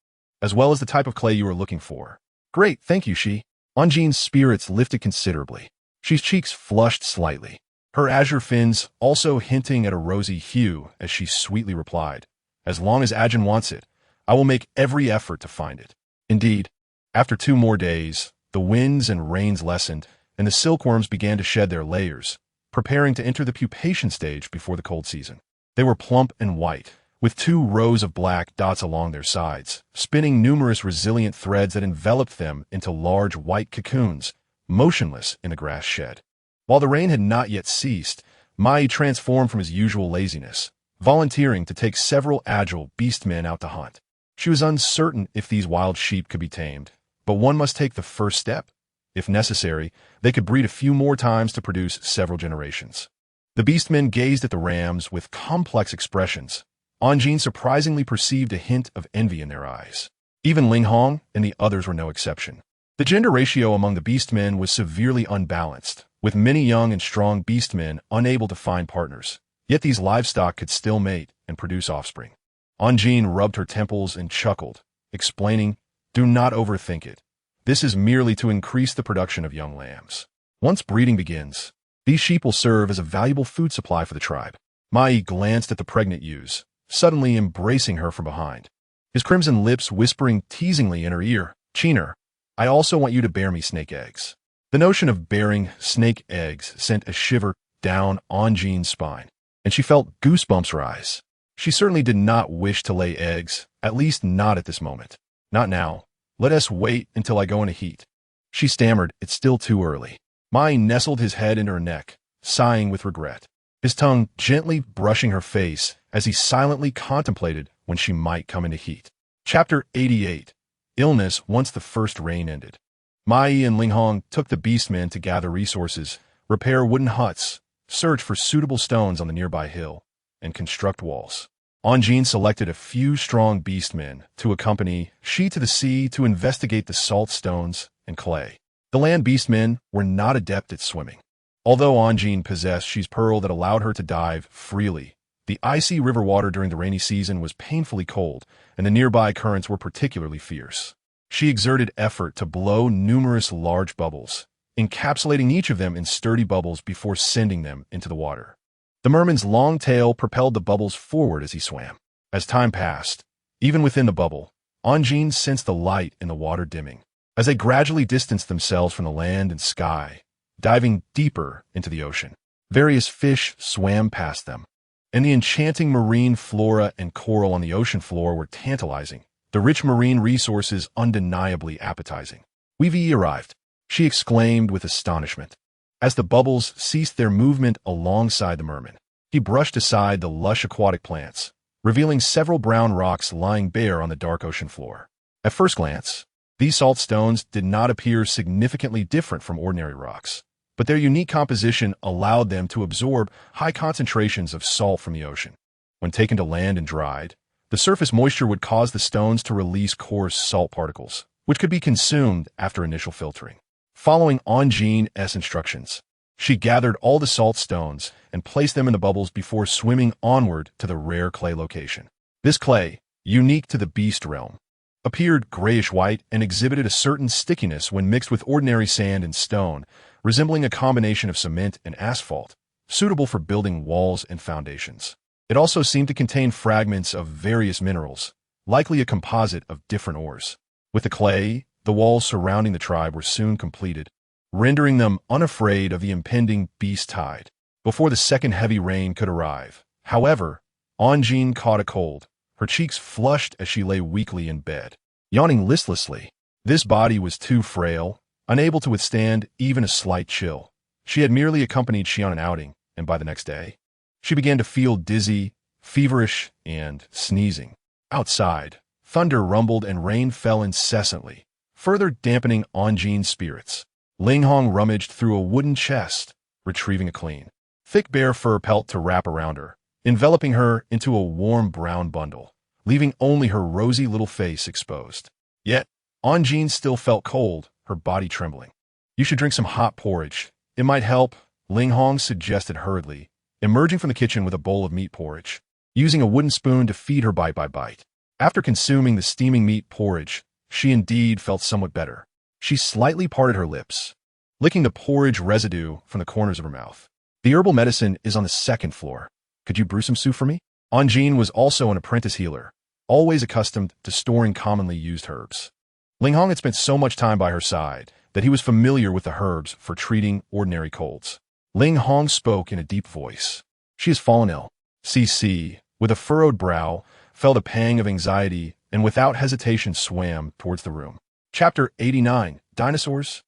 as well as the type of clay you were looking for. Great, thank you, she. Anjin's spirits lifted considerably. She's cheeks flushed slightly, her azure fins also hinting at a rosy hue as she sweetly replied, as long as Ajin wants it, I will make every effort to find it. Indeed, after 2 more days, the winds and rains lessened, and the silkworms began to shed their layers, preparing to enter the pupation stage before the cold season. They were plump and white, with 2 rows of black dots along their sides, spinning numerous resilient threads that enveloped them into large white cocoons, motionless in the grass shed. While the rain had not yet ceased, Mai transformed from his usual laziness, volunteering to take several agile beastmen out to hunt. She was uncertain if these wild sheep could be tamed, but one must take the first step. If necessary, they could breed a few more times to produce several generations. The beastmen gazed at the rams with complex expressions. Anjin surprisingly perceived a hint of envy in their eyes. Even Ling Hong and the others were no exception. The gender ratio among the beastmen was severely unbalanced, with many young and strong beastmen unable to find partners. Yet these livestock could still mate and produce offspring. Anjin rubbed her temples and chuckled, explaining, "Do not overthink it. This is merely to increase the production of young lambs. Once breeding begins, these sheep will serve as a valuable food supply for the tribe." Mai glanced at the pregnant ewes, suddenly embracing her from behind, his crimson lips whispering teasingly in her ear, "Cheener, I also want you to bear me snake eggs." The notion of bearing snake eggs sent a shiver down Anjin's spine, and she felt goosebumps rise. She certainly did not wish to lay eggs, at least not at this moment. "Not now. Let us wait until I go into heat." She stammered, "It's still too early." Mai nestled his head into her neck, sighing with regret, his tongue gently brushing her face as he silently contemplated when she might come into heat. Chapter 88. Illness Once the First Rain Ended. Mai and Ling Hong took the beastmen to gather resources, repair wooden huts, search for suitable stones on the nearby hill, and construct walls. Anjin selected a few strong beastmen to accompany she to the sea to investigate the salt stones and clay. The land beastmen were not adept at swimming. Although Anjin possessed She's Pearl that allowed her to dive freely, The icy river water during the rainy season was painfully cold, and the nearby currents were particularly fierce. She exerted effort to blow numerous large bubbles, encapsulating each of them in sturdy bubbles before sending them into the water. The merman's long tail propelled the bubbles forward as he swam. As time passed, even within the bubble, Onjin sensed the light in the water dimming. As they gradually distanced themselves from the land and sky, diving deeper into the ocean, various fish swam past them, and the enchanting marine flora and coral on the ocean floor were tantalizing, the rich marine resources undeniably appetizing. "We've arrived," she exclaimed with astonishment. As the bubbles ceased their movement alongside the merman, he brushed aside the lush aquatic plants, revealing several brown rocks lying bare on the dark ocean floor. At first glance, these salt stones did not appear significantly different from ordinary rocks, but their unique composition allowed them to absorb high concentrations of salt from the ocean. When taken to land and dried, the surface moisture would cause the stones to release coarse salt particles, which could be consumed after initial filtering. Following Onjin's instructions, she gathered all the salt stones and placed them in the bubbles before swimming onward to the rare clay location. This clay, unique to the beast realm, appeared grayish-white and exhibited a certain stickiness when mixed with ordinary sand and stone, resembling a combination of cement and asphalt, suitable for building walls and foundations. It also seemed to contain fragments of various minerals, likely a composite of different ores. With the clay, the walls surrounding the tribe were soon completed, rendering them unafraid of the impending beast tide. Before the second heavy rain could arrive, however, Onjin caught a cold, her cheeks flushed as she lay weakly in bed, yawning listlessly. This body was too frail, unable to withstand even a slight chill. She had merely accompanied Xi on an outing, and by the next day, she began to feel dizzy, feverish, and sneezing. Outside, thunder rumbled and rain fell incessantly, further dampening Onjin's spirits. Ling Hong rummaged through a wooden chest, retrieving a clean, thick bear fur pelt to wrap around her, enveloping her into a warm brown bundle, leaving only her rosy little face exposed. Yet, Onjin still felt cold, her body trembling. "You should drink some hot porridge. It might help," Ling Hong suggested hurriedly, emerging from the kitchen with a bowl of meat porridge, using a wooden spoon to feed her bite by bite. After consuming the steaming meat porridge, she indeed felt somewhat better. She slightly parted her lips, licking the porridge residue from the corners of her mouth. "The herbal medicine is on the second floor. Could you brew some soup for me?" Onjin was also an apprentice healer, always accustomed to storing commonly used herbs. Ling Hong had spent so much time by her side that he was familiar with the herbs for treating ordinary colds. Ling Hong spoke in a deep voice. "She has fallen ill." CC, with a furrowed brow, felt a pang of anxiety and without hesitation swam towards the room. Chapter 89, Dinosaurs?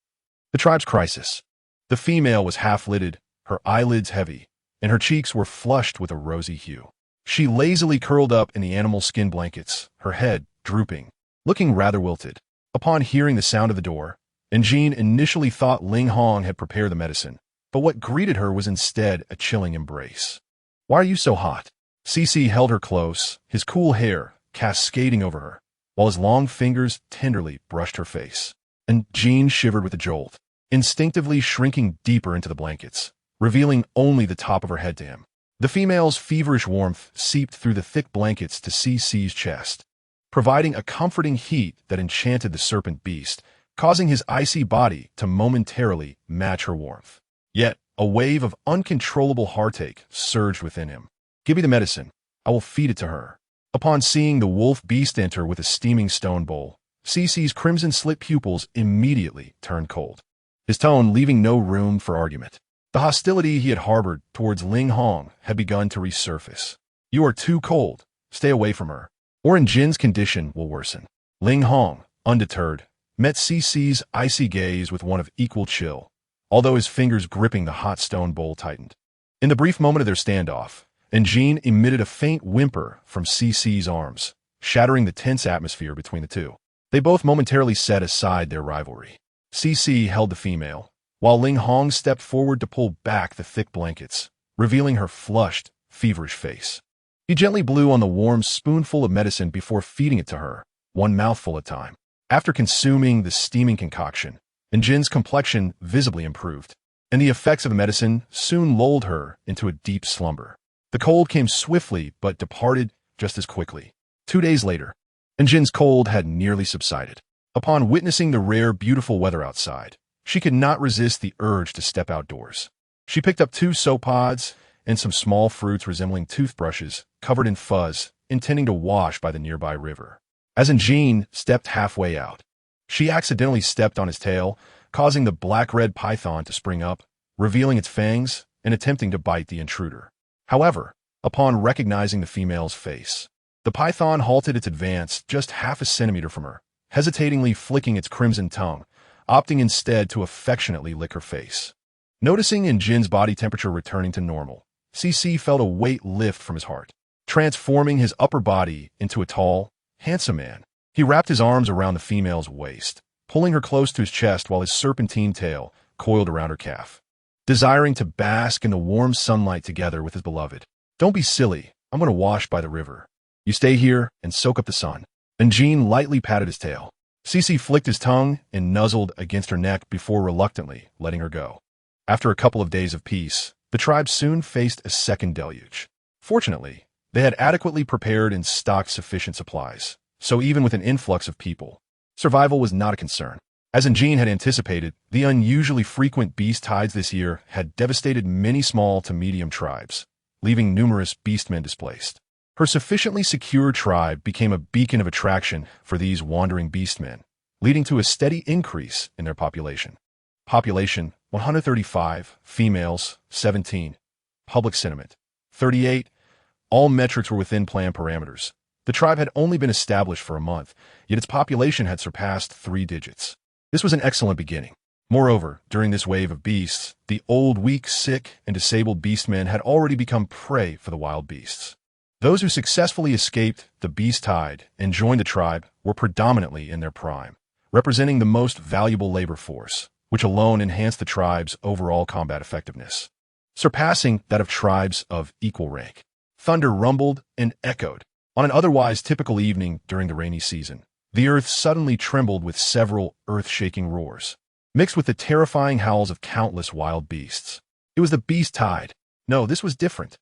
The tribe's crisis. The female was half-lidded, her eyelids heavy, and her cheeks were flushed with a rosy hue. She lazily curled up in the animal skin blankets, her head drooping, looking rather wilted. Upon hearing the sound of the door, Onjin initially thought Ling Hong had prepared the medicine, but what greeted her was instead a chilling embrace. "Why are you so hot?" CC held her close, his cool hair cascading over her, while his long fingers tenderly brushed her face. Onjin shivered with a jolt, instinctively shrinking deeper into the blankets, revealing only the top of her head to him. The female's feverish warmth seeped through the thick blankets to CC's chest, providing a comforting heat that enchanted the serpent beast, causing his icy body to momentarily match her warmth. Yet, a wave of uncontrollable heartache surged within him. "Give me the medicine. I will feed it to her." Upon seeing the wolf beast enter with a steaming stone bowl, CC's crimson-slit pupils immediately turned cold, his tone leaving no room for argument. The hostility he had harbored towards Ling Hong had begun to resurface. "You are too cold. Stay away from her, or Onjin's condition will worsen." Ling Hong, undeterred, met CC's icy gaze with one of equal chill, although his fingers gripping the hot stone bowl tightened. In the brief moment of their standoff, Onjin emitted a faint whimper from CC's arms, shattering the tense atmosphere between the two. They both momentarily set aside their rivalry. CC held the female, while Ling Hong stepped forward to pull back the thick blankets, revealing her flushed, feverish face. He gently blew on the warm spoonful of medicine before feeding it to her, one mouthful at a time. After consuming the steaming concoction, Onjin's complexion visibly improved, and the effects of the medicine soon lulled her into a deep slumber. The cold came swiftly but departed just as quickly. 2 days later, Jin's cold had nearly subsided. Upon witnessing the rare, beautiful weather outside, she could not resist the urge to step outdoors. She picked up 2 soap pods and some small fruits resembling toothbrushes covered in fuzz, intending to wash by the nearby river. As Jin stepped halfway out, she accidentally stepped on his tail, causing the black-red python to spring up, revealing its fangs and attempting to bite the intruder. However, upon recognizing the female's face, the python halted its advance just half a centimeter from her, hesitatingly flicking its crimson tongue, opting instead to affectionately lick her face. Noticing Jin's body temperature returning to normal, CC felt a weight lift from his heart, transforming his upper body into a tall, handsome man. He wrapped his arms around the female's waist, pulling her close to his chest while his serpentine tail coiled around her calf. Desiring to bask in the warm sunlight together with his beloved. "Don't be silly, I'm going to wash by the river. You stay here and soak up the sun." Jin lightly patted his tail. CC flicked his tongue and nuzzled against her neck before reluctantly letting her go. After a couple of days of peace, the tribe soon faced a second deluge. Fortunately, they had adequately prepared and stocked sufficient supplies, so even with an influx of people, survival was not a concern. As Jin had anticipated, the unusually frequent beast tides this year had devastated many small to medium tribes, leaving numerous beastmen displaced. Her sufficiently secure tribe became a beacon of attraction for these wandering beastmen, leading to a steady increase in their population. Population 135, females 17, public sentiment 38. All metrics were within plan parameters. The tribe had only been established for a month, yet its population had surpassed 3 digits. This was an excellent beginning. Moreover, during this wave of beasts, the old, weak, sick, and disabled beastmen had already become prey for the wild beasts. Those who successfully escaped the beast tide and joined the tribe were predominantly in their prime, representing the most valuable labor force, which alone enhanced the tribe's overall combat effectiveness, surpassing that of tribes of equal rank. Thunder rumbled and echoed. On an otherwise typical evening during the rainy season, the earth suddenly trembled with several earth-shaking roars, mixed with the terrifying howls of countless wild beasts. It was the beast tide. No, this was different.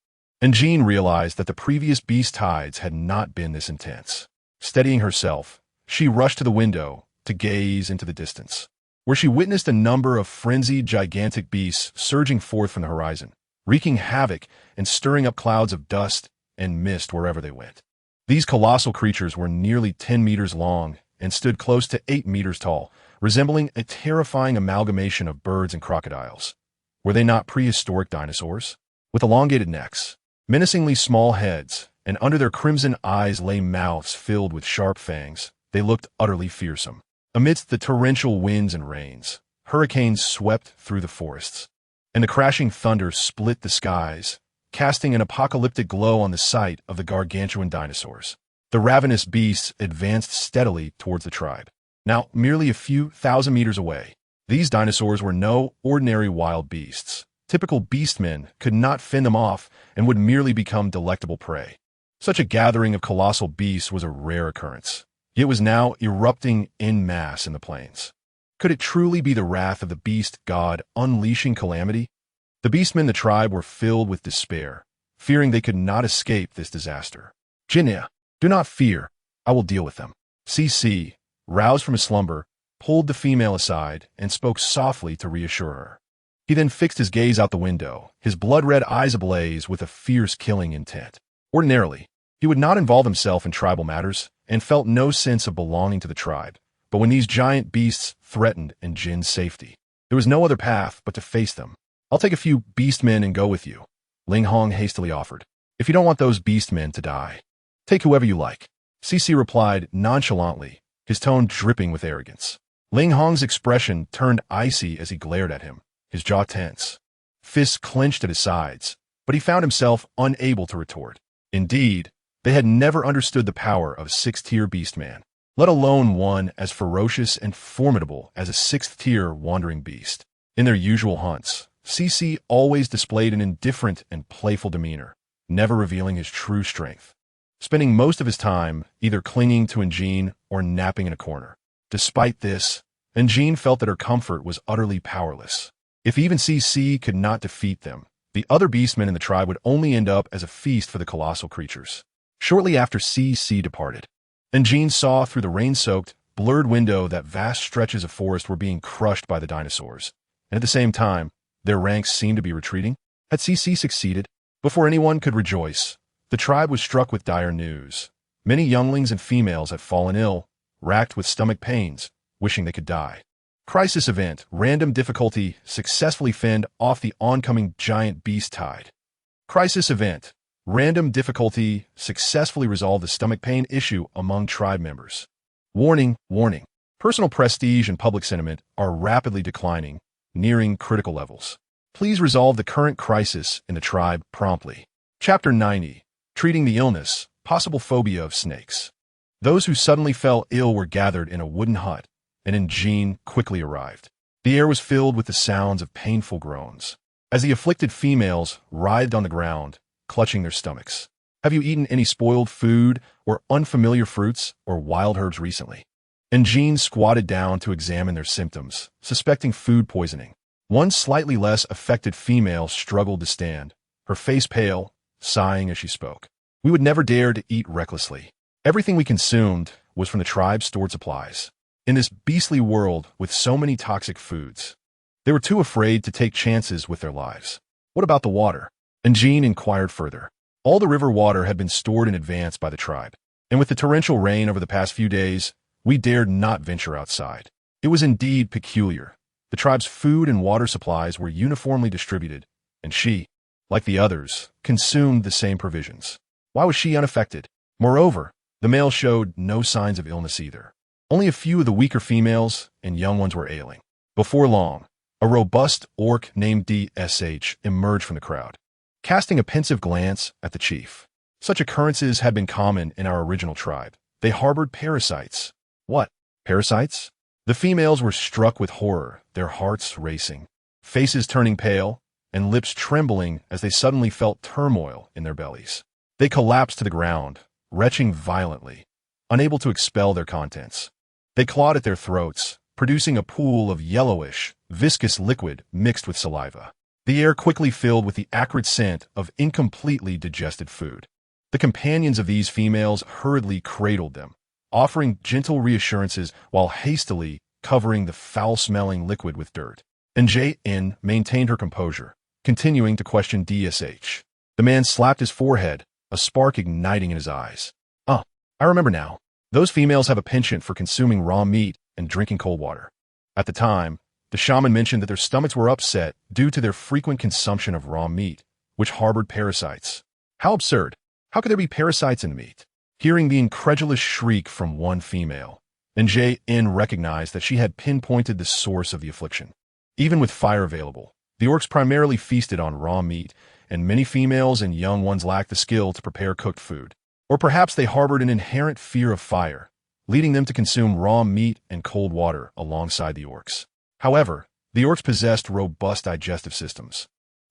Jin realized that the previous beast tides had not been this intense. Steadying herself, she rushed to the window to gaze into the distance, where she witnessed a number of frenzied gigantic beasts surging forth from the horizon, wreaking havoc and stirring up clouds of dust and mist wherever they went. These colossal creatures were nearly 10 meters long and stood close to 8 meters tall, resembling a terrifying amalgamation of birds and crocodiles. Were they not prehistoric dinosaurs? With elongated necks, menacingly small heads, and under their crimson eyes lay mouths filled with sharp fangs, they looked utterly fearsome. Amidst the torrential winds and rains, hurricanes swept through the forests, and the crashing thunder split the skies, casting an apocalyptic glow on the sight of the gargantuan dinosaurs. The ravenous beasts advanced steadily towards the tribe. Now, merely a few thousand meters away, these dinosaurs were no ordinary wild beasts. Typical beastmen could not fend them off and would merely become delectable prey. Such a gathering of colossal beasts was a rare occurrence. It was now erupting en masse in the plains. Could it truly be the wrath of the beast god unleashing calamity? The beastmen of the tribe were filled with despair, fearing they could not escape this disaster. "Jinya, do not fear. I will deal with them." CC, roused from his slumber, pulled the female aside and spoke softly to reassure her. He then fixed his gaze out the window, his blood-red eyes ablaze with a fierce killing intent. Ordinarily, he would not involve himself in tribal matters and felt no sense of belonging to the tribe. But when these giant beasts threatened Jin's safety, there was no other path but to face them. "I'll take a few beastmen and go with you," Ling Hong hastily offered. "If you don't want those beastmen to die, take whoever you like." CC replied nonchalantly, his tone dripping with arrogance. Ling Hong's expression turned icy as he glared at him, his jaw tense, fists clenched at his sides, but he found himself unable to retort. Indeed, they had never understood the power of a 6th-tier beastman, let alone one as ferocious and formidable as a 6th-tier wandering beast. In their usual hunts, CC always displayed an indifferent and playful demeanor, never revealing his true strength, spending most of his time either clinging to Jin or napping in a corner. Despite this, Jin felt that her comfort was utterly powerless. If even CC could not defeat them, The other beastmen in the tribe would only end up as a feast for the colossal creatures. Shortly after CC departed, and Jean saw through the rain-soaked, blurred window that vast stretches of forest were being crushed by the dinosaurs, and at the same time, their ranks seemed to be retreating. Had CC succeeded? Before anyone could rejoice, the tribe was struck with dire news. Many younglings and females had fallen ill, racked with stomach pains, wishing they could die. Crisis event, random difficulty, successfully fend off the oncoming giant beast tide. Crisis event, random difficulty, successfully resolved the stomach pain issue among tribe members. Warning, warning. Personal prestige and public sentiment are rapidly declining, nearing critical levels. Please resolve the current crisis in the tribe promptly. Chapter 90. Treating the illness, possible phobia of snakes. Those who suddenly fell ill were gathered in a wooden hut, and Jean quickly arrived. The air was filled with the sounds of painful groans, as the afflicted females writhed on the ground, clutching their stomachs. Have you eaten any spoiled food or unfamiliar fruits or wild herbs recently? And Jean squatted down to examine their symptoms, suspecting food poisoning. One slightly less affected female struggled to stand, her face pale, sighing as she spoke. We would never dare to eat recklessly. Everything we consumed was from the tribe's stored supplies. In this beastly world with so many toxic foods, they were too afraid to take chances with their lives. What about the water? And Jean inquired further. All the river water had been stored in advance by the tribe, and with the torrential rain over the past few days, we dared not venture outside. It was indeed peculiar. The tribe's food and water supplies were uniformly distributed, and she, like the others, consumed the same provisions. Why was she unaffected? Moreover, the male showed no signs of illness either. Only a few of the weaker females and young ones were ailing. Before long, a robust orc named DSH emerged from the crowd, casting a pensive glance at the chief. Such occurrences had been common in our original tribe. They harbored parasites. What? Parasites? The females were struck with horror, their hearts racing, faces turning pale, and lips trembling as they suddenly felt turmoil in their bellies. They collapsed to the ground, retching violently, unable to expel their contents. They clawed at their throats, producing a pool of yellowish, viscous liquid mixed with saliva. The air quickly filled with the acrid scent of incompletely digested food. The companions of these females hurriedly cradled them, offering gentle reassurances while hastily covering the foul-smelling liquid with dirt. And J.N. maintained her composure, continuing to question DSH. The man slapped his forehead, a spark igniting in his eyes. I remember now. Those females have a penchant for consuming raw meat and drinking cold water. At the time, the shaman mentioned that their stomachs were upset due to their frequent consumption of raw meat, which harbored parasites. How absurd! How could there be parasites in the meat? Hearing the incredulous shriek from one female, and J.N. recognized that she had pinpointed the source of the affliction. Even with fire available, the orcs primarily feasted on raw meat, and many females and young ones lacked the skill to prepare cooked food. Or perhaps they harbored an inherent fear of fire, leading them to consume raw meat and cold water alongside the orcs. However, the orcs possessed robust digestive systems.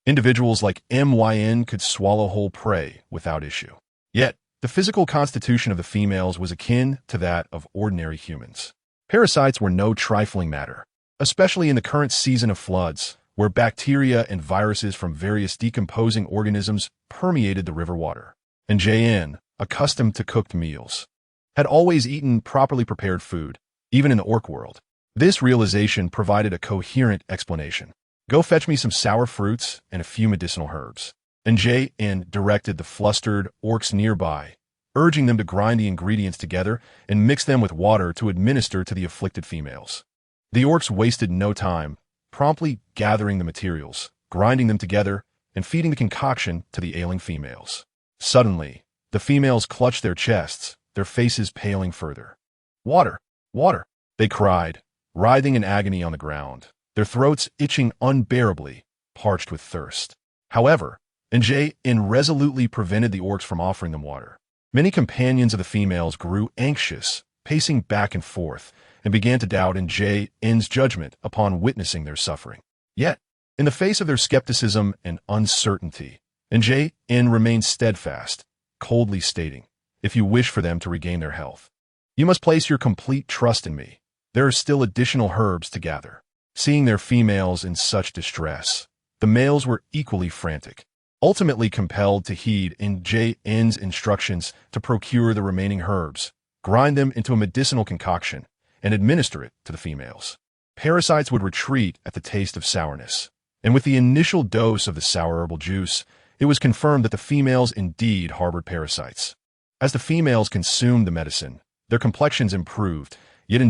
Individuals like MYN could swallow whole prey without issue. Yet, the physical constitution of the females was akin to that of ordinary humans. Parasites were no trifling matter, especially in the current season of floods, where bacteria and viruses from various decomposing organisms permeated the river water. And JN, accustomed to cooked meals, had always eaten properly prepared food, even in the orc world. This realization provided a coherent explanation. Go fetch me some sour fruits and a few medicinal herbs. And JN directed the flustered orcs nearby, urging them to grind the ingredients together and mix them with water to administer to the afflicted females. The orcs wasted no time, promptly gathering the materials, grinding them together, and feeding the concoction to the ailing females. Suddenly, the females clutched their chests, their faces paling further. Water! Water! They cried, writhing in agony on the ground, their throats itching unbearably, parched with thirst. However, NJ resolutely prevented the orcs from offering them water. Many companions of the females grew anxious, pacing back and forth, and began to doubt NJ's judgment upon witnessing their suffering. Yet, in the face of their skepticism and uncertainty, NJ remained steadfast, coldly stating, "If you wish for them to regain their health, you must place your complete trust in me. There are still additional herbs to gather." Seeing their females in such distress, The males were equally frantic, ultimately compelled to heed N's instructions to procure the remaining herbs, grind them into a medicinal concoction, and administer it to the females. Parasites would retreat at the taste of sourness, and with the initial dose of the sour herbal juice, it was confirmed that the females indeed harbored parasites. As the females consumed the medicine, their complexions improved, yet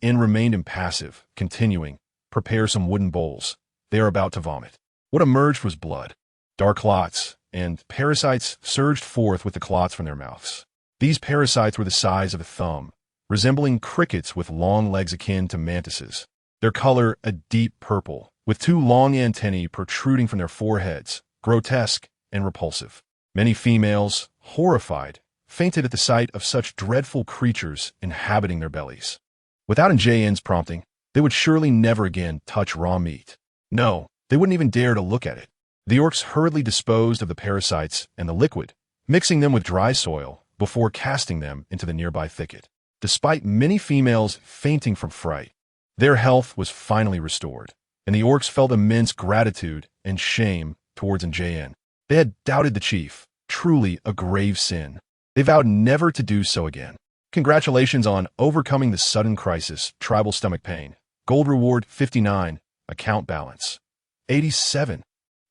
N remained impassive, continuing, "Prepare some wooden bowls. They are about to vomit." What emerged was blood. Dark clots, and parasites surged forth with the clots from their mouths. These parasites were the size of a thumb, resembling crickets with long legs akin to mantises. Their color a deep purple, with two long antennae protruding from their foreheads, grotesque and repulsive. Many females, horrified, fainted at the sight of such dreadful creatures inhabiting their bellies. Without N's prompting, they would surely never again touch raw meat. No, they wouldn't even dare to look at it. The orcs hurriedly disposed of the parasites and the liquid, mixing them with dry soil before casting them into the nearby thicket. Despite many females fainting from fright, their health was finally restored, and the orcs felt immense gratitude and shame towards N. They had doubted the chief, truly a grave sin. They vowed never to do so again. Congratulations on overcoming the sudden crisis, tribal stomach pain. Gold reward 59, account balance 87,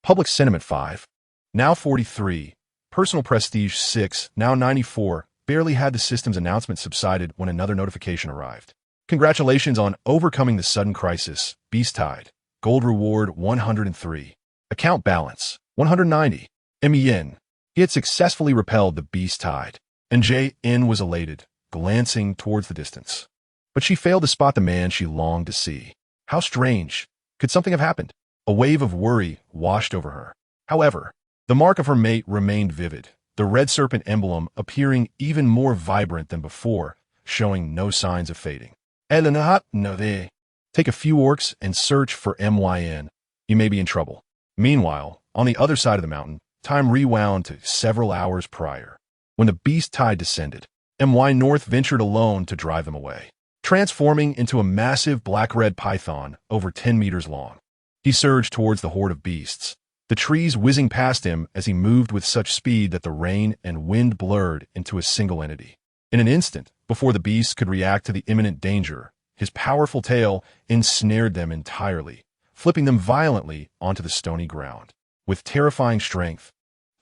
public sentiment 5, now 43, personal prestige 6, now 94. Barely had the system's announcement subsided when another notification arrived. Congratulations on overcoming the sudden crisis, beast tide. Gold reward 103, account balance 190, MEN. He had successfully repelled the beast tide, and N was elated, glancing towards the distance. But she failed to spot the man she longed to see. How strange. Could something have happened? A wave of worry washed over her. However, the mark of her mate remained vivid, the red serpent emblem appearing even more vibrant than before, showing no signs of fading. Take a few orcs and search for MYN. You may be in trouble. Meanwhile, on the other side of the mountain, time rewound to several hours prior. When the beast tide descended, MY North ventured alone to drive them away, transforming into a massive black-red python over 10 meters long. He surged towards the horde of beasts, the trees whizzing past him as he moved with such speed that the rain and wind blurred into a single entity. In an instant, before the beasts could react to the imminent danger, his powerful tail ensnared them entirely, flipping them violently onto the stony ground. With terrifying strength,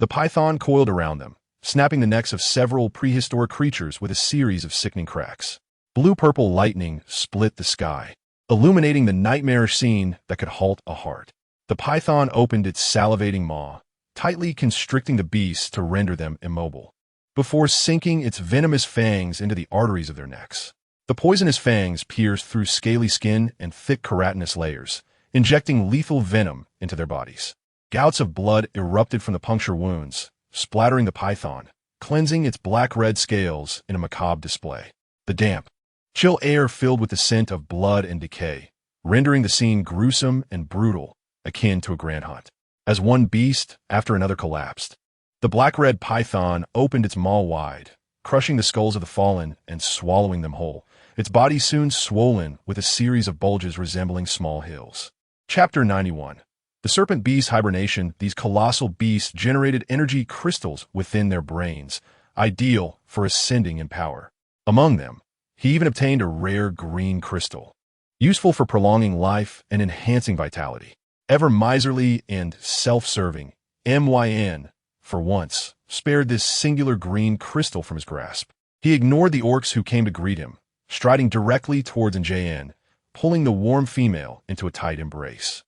the python coiled around them, snapping the necks of several prehistoric creatures with a series of sickening cracks. Blue-purple lightning split the sky, illuminating the nightmarish scene that could halt a heart. The python opened its salivating maw, tightly constricting the beasts to render them immobile, before sinking its venomous fangs into the arteries of their necks. The poisonous fangs pierced through scaly skin and thick keratinous layers, injecting lethal venom into their bodies. Gouts of blood erupted from the puncture wounds, splattering the python, cleansing its black-red scales in a macabre display. The damp, chill air filled with the scent of blood and decay, rendering the scene gruesome and brutal, akin to a grand hunt. As one beast after another collapsed, the black-red python opened its maw wide, crushing the skulls of the fallen and swallowing them whole, its body soon swollen with a series of bulges resembling small hills. Chapter 91. The serpent beast hibernation. These colossal beasts generated energy crystals within their brains, ideal for ascending in power. Among them, he even obtained a rare green crystal, useful for prolonging life and enhancing vitality. Ever miserly and self-serving, MYN, for once, spared this singular green crystal from his grasp. He ignored the orcs who came to greet him, striding directly towards NJN, pulling the warm female into a tight embrace,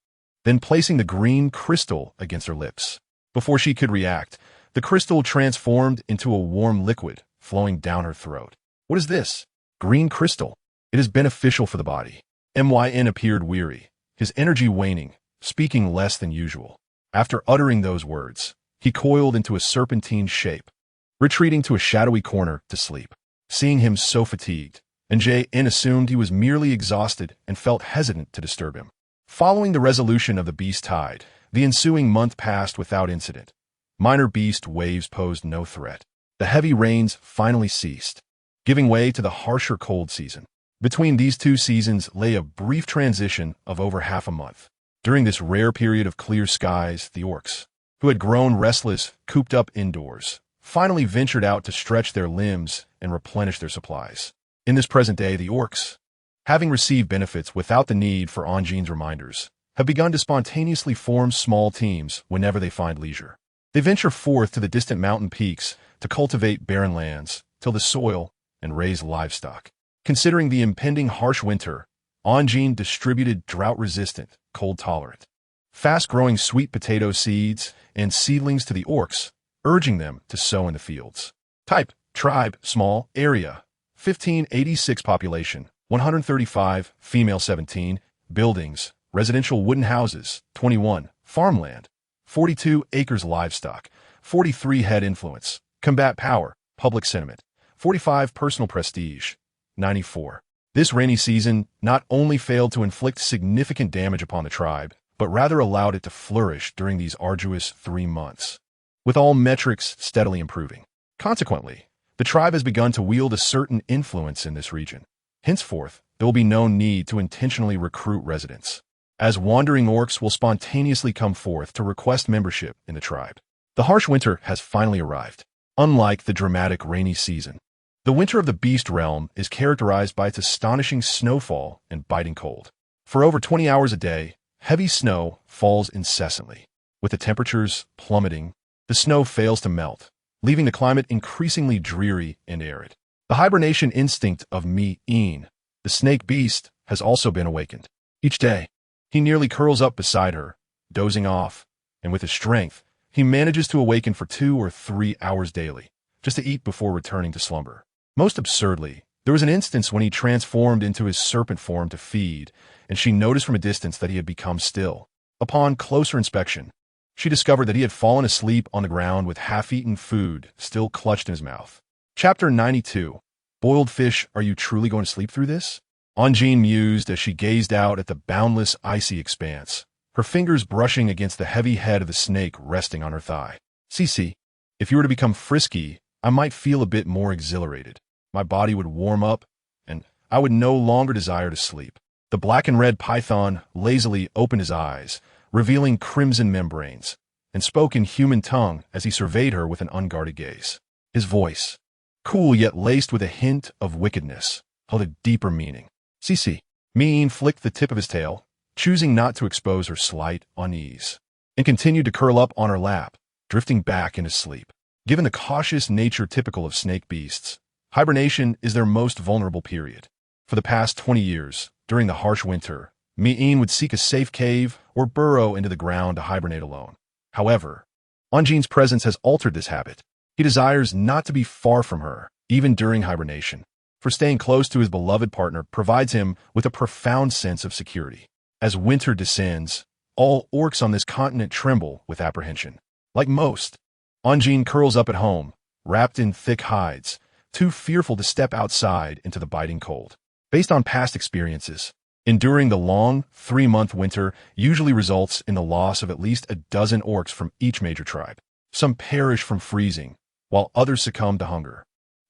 then placing the green crystal against her lips. Before she could react, the crystal transformed into a warm liquid flowing down her throat. What is this? Green crystal. It is beneficial for the body. MYN appeared weary, his energy waning, speaking less than usual. After uttering those words, he coiled into a serpentine shape, retreating to a shadowy corner to sleep. Seeing him so fatigued, NJN assumed he was merely exhausted and felt hesitant to disturb him. Following the resolution of the beast tide, the ensuing month passed without incident. Minor beast waves posed no threat. The heavy rains finally ceased, giving way to the harsher cold season. Between these two seasons lay a brief transition of over half a month. During this rare period of clear skies, the orcs, who had grown restless, cooped up indoors, finally ventured out to stretch their limbs and replenish their supplies. In this present day, the orcs, having received benefits without the need for Ongin's reminders, have begun to spontaneously form small teams whenever they find leisure. They venture forth to the distant mountain peaks to cultivate barren lands, till the soil, and raise livestock. Considering the impending harsh winter, Ongin distributed drought-resistant, cold-tolerant, fast-growing sweet potato seeds and seedlings to the orcs, urging them to sow in the fields. Type, tribe, small, area, 1586 population, 135, female 17, buildings, residential wooden houses, 21, farmland, 42 acres livestock, 43 head influence, combat power, public sentiment, 45 personal prestige, 94. This rainy season not only failed to inflict significant damage upon the tribe, but rather allowed it to flourish during these arduous 3 months, with all metrics steadily improving. Consequently, the tribe has begun to wield a certain influence in this region. Henceforth, there will be no need to intentionally recruit residents, as wandering orcs will spontaneously come forth to request membership in the tribe. The harsh winter has finally arrived. Unlike the dramatic rainy season, the winter of the beast realm is characterized by its astonishing snowfall and biting cold. For over 20 hours a day, heavy snow falls incessantly. With the temperatures plummeting, the snow fails to melt, leaving the climate increasingly dreary and arid. The hibernation instinct of Me-een, the snake beast, has also been awakened. Each day, he nearly curls up beside her, dozing off, and with his strength, he manages to awaken for 2 or 3 hours daily, just to eat before returning to slumber. Most absurdly, there was an instance when he transformed into his serpent form to feed, and she noticed from a distance that he had become still. Upon closer inspection, she discovered that he had fallen asleep on the ground with half-eaten food still clutched in his mouth. Chapter 92. Boiled fish, are you truly going to sleep through this? Ongin mused as she gazed out at the boundless, icy expanse, her fingers brushing against the heavy head of the snake resting on her thigh. Cece, if you were to become frisky, I might feel a bit more exhilarated. My body would warm up, and I would no longer desire to sleep. The black and red python lazily opened his eyes, revealing crimson membranes, and spoke in human tongue as he surveyed her with an unguarded gaze. His voice, cool yet laced with a hint of wickedness, held a deeper meaning. Cece. Me-een flicked the tip of his tail, choosing not to expose her slight unease, and continued to curl up on her lap, drifting back into sleep. Given the cautious nature typical of snake beasts, hibernation is their most vulnerable period. For the past 20 years, during the harsh winter, Me-een would seek a safe cave or burrow into the ground to hibernate alone. However, Ongin's presence has altered this habit. He desires not to be far from her, even during hibernation, for staying close to his beloved partner provides him with a profound sense of security. As winter descends, all orcs on this continent tremble with apprehension. Like most, Ongin curls up at home, wrapped in thick hides, too fearful to step outside into the biting cold. Based on past experiences, enduring the long, 3-month winter usually results in the loss of at least a dozen orcs from each major tribe. Some perish from freezing, while others succumb to hunger.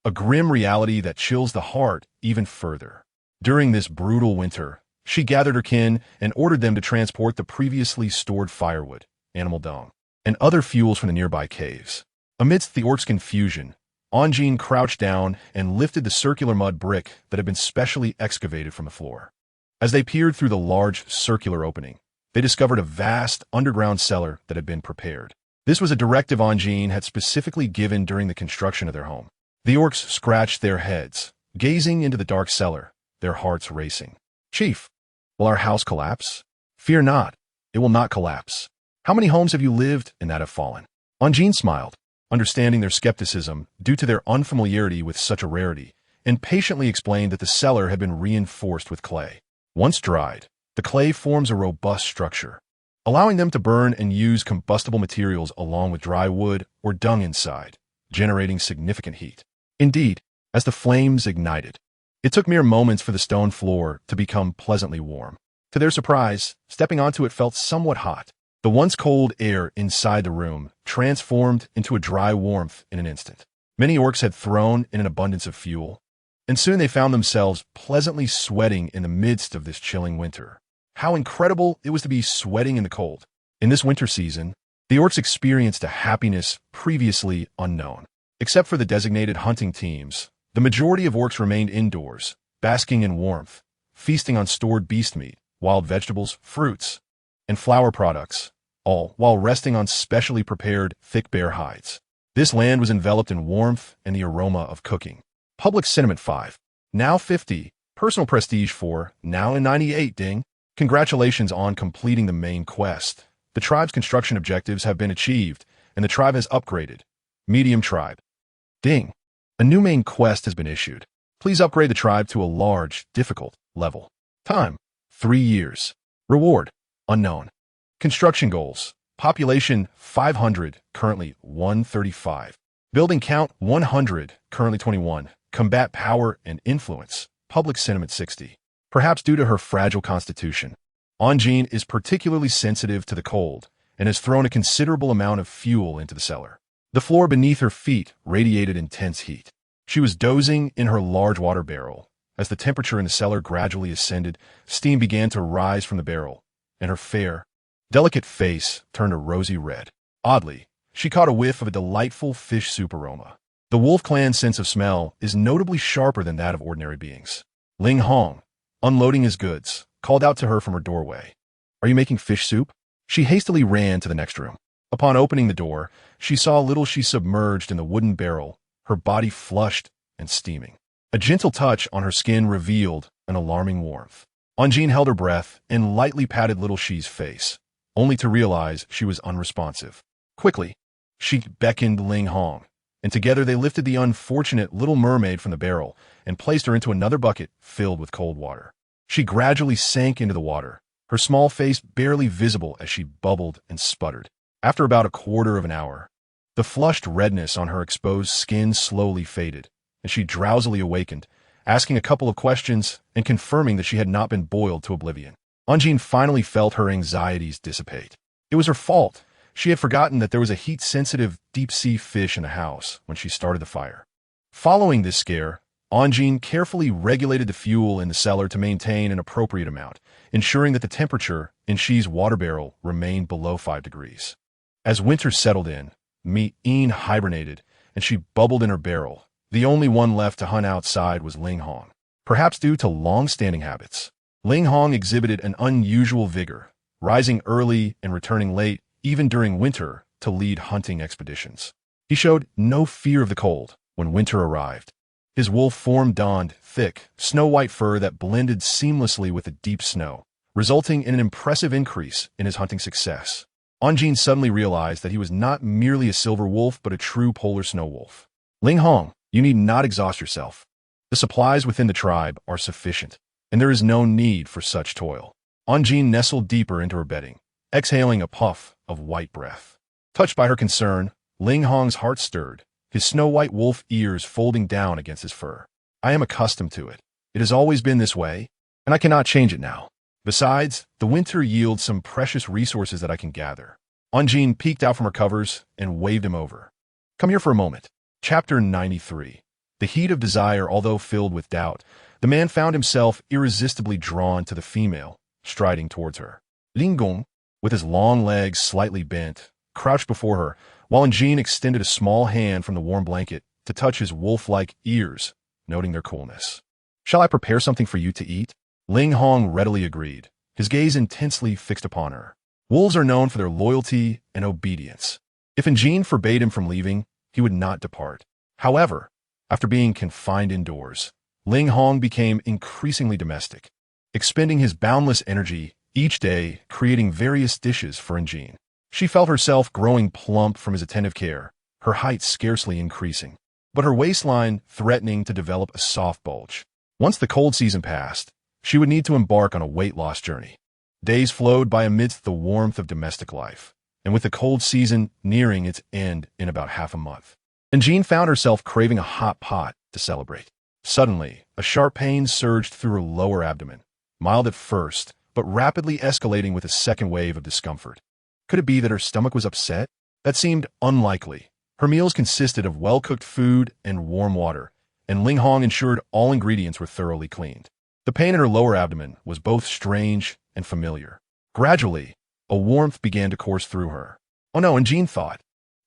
A grim reality that chills the heart even further. During this brutal winter, she gathered her kin and ordered them to transport the previously stored firewood, animal dung, and other fuels from the nearby caves. Amidst the orcs' confusion, Ongin crouched down and lifted the circular mud brick that had been specially excavated from the floor. As they peered through the large circular opening, they discovered a vast underground cellar that had been prepared. This was a directive Ongin had specifically given during the construction of their home. The orcs scratched their heads, gazing into the dark cellar, their hearts racing. Chief, will our house collapse? Fear not, it will not collapse. How many homes have you lived in that have fallen? Ongin smiled, understanding their skepticism due to their unfamiliarity with such a rarity, and patiently explained that the cellar had been reinforced with clay. Once dried, the clay forms a robust structure, allowing them to burn and use combustible materials along with dry wood or dung inside, generating significant heat. Indeed, as the flames ignited, it took mere moments for the stone floor to become pleasantly warm. To their surprise, stepping onto it felt somewhat hot. The once cold air inside the room transformed into a dry warmth in an instant. Many orcs had thrown in an abundance of fuel, and soon they found themselves pleasantly sweating in the midst of this chilling winter. How incredible it was to be sweating in the cold. In this winter season, the orcs experienced a happiness previously unknown. Except for the designated hunting teams, the majority of orcs remained indoors, basking in warmth, feasting on stored beast meat, wild vegetables, fruits, and flour products, all while resting on specially prepared thick bear hides. This land was enveloped in warmth and the aroma of cooking. Public sentiment 5. Now 50. Personal prestige 4. Now in 98. Ding. Congratulations on completing the main quest. The tribe's construction objectives have been achieved, and the tribe has upgraded. Medium tribe. Ding. A new main quest has been issued. Please upgrade the tribe to a large, difficult level. Time. 3 years. Reward. Unknown. Construction goals. Population 500, currently 135. Building count 100, currently 21. Combat power and influence. Public sentiment 60. Perhaps due to her fragile constitution, Anjin is particularly sensitive to the cold and has thrown a considerable amount of fuel into the cellar. The floor beneath her feet radiated intense heat. She was dozing in her large water barrel. As the temperature in the cellar gradually ascended, steam began to rise from the barrel, and her fair, delicate face turned a rosy red. Oddly, she caught a whiff of a delightful fish soup aroma. The wolf clan's sense of smell is notably sharper than that of ordinary beings. Ling Hong, unloading his goods, called out to her from her doorway. "Are you making fish soup?" She hastily ran to the next room. Upon opening the door, she saw little she submerged in the wooden barrel, her body flushed and steaming. A gentle touch on her skin revealed an alarming warmth. Anjin held her breath and lightly patted little Shi's face, only to realize she was unresponsive. Quickly, she beckoned Ling Hong, and together they lifted the unfortunate little mermaid from the barrel and placed her into another bucket filled with cold water. She gradually sank into the water, her small face barely visible as she bubbled and sputtered. After about a quarter of an hour, the flushed redness on her exposed skin slowly faded, and she drowsily awakened, asking a couple of questions and confirming that she had not been boiled to oblivion. Anjin finally felt her anxieties dissipate. It was her fault. She had forgotten that there was a heat-sensitive deep-sea fish in the house when she started the fire. Following this scare, Anjin carefully regulated the fuel in the cellar to maintain an appropriate amount, ensuring that the temperature in Shi's water barrel remained below 5 degrees. As winter settled in, Mi-een hibernated, and she bubbled in her barrel. The only one left to hunt outside was Ling Hong. Perhaps due to long-standing habits, Ling Hong exhibited an unusual vigor, rising early and returning late, even during winter, to lead hunting expeditions. He showed no fear of the cold when winter arrived. His wolf form donned thick, snow-white fur that blended seamlessly with the deep snow, resulting in an impressive increase in his hunting success. Anjin suddenly realized that he was not merely a silver wolf but a true polar snow wolf. Ling Hong, you need not exhaust yourself. The supplies within the tribe are sufficient, and there is no need for such toil. Anjin nestled deeper into her bedding, exhaling a puff of white breath. Touched by her concern, Ling Hong's heart stirred, his snow-white wolf ears folding down against his fur. I am accustomed to it. It has always been this way, and I cannot change it now. Besides, the winter yields some precious resources that I can gather. Anjin peeked out from her covers and waved him over. Come here for a moment. Chapter 93. The heat of desire, although filled with doubt, the man found himself irresistibly drawn to the female, striding towards her. Ling Gong, with his long legs slightly bent, crouched before her, while Anjin extended a small hand from the warm blanket to touch his wolf-like ears, noting their coolness. Shall I prepare something for you to eat? Ling Hong readily agreed, his gaze intensely fixed upon her. Wolves are known for their loyalty and obedience. If Anjin forbade him from leaving, he would not depart. However, after being confined indoors, Ling Hong became increasingly domestic, expending his boundless energy each day creating various dishes for Anjin. She felt herself growing plump from his attentive care, her height scarcely increasing, but her waistline threatening to develop a soft bulge. Once the cold season passed, she would need to embark on a weight loss journey. Days flowed by amidst the warmth of domestic life, and with the cold season nearing its end in about half a month, Anjin found herself craving a hot pot to celebrate. Suddenly, a sharp pain surged through her lower abdomen, mild at first, but rapidly escalating with a second wave of discomfort. Could it be that her stomach was upset? That seemed unlikely. Her meals consisted of well-cooked food and warm water, and Ling Hong ensured all ingredients were thoroughly cleaned. The pain in her lower abdomen was both strange and familiar. Gradually, a warmth began to course through her. Oh no, and Jean thought,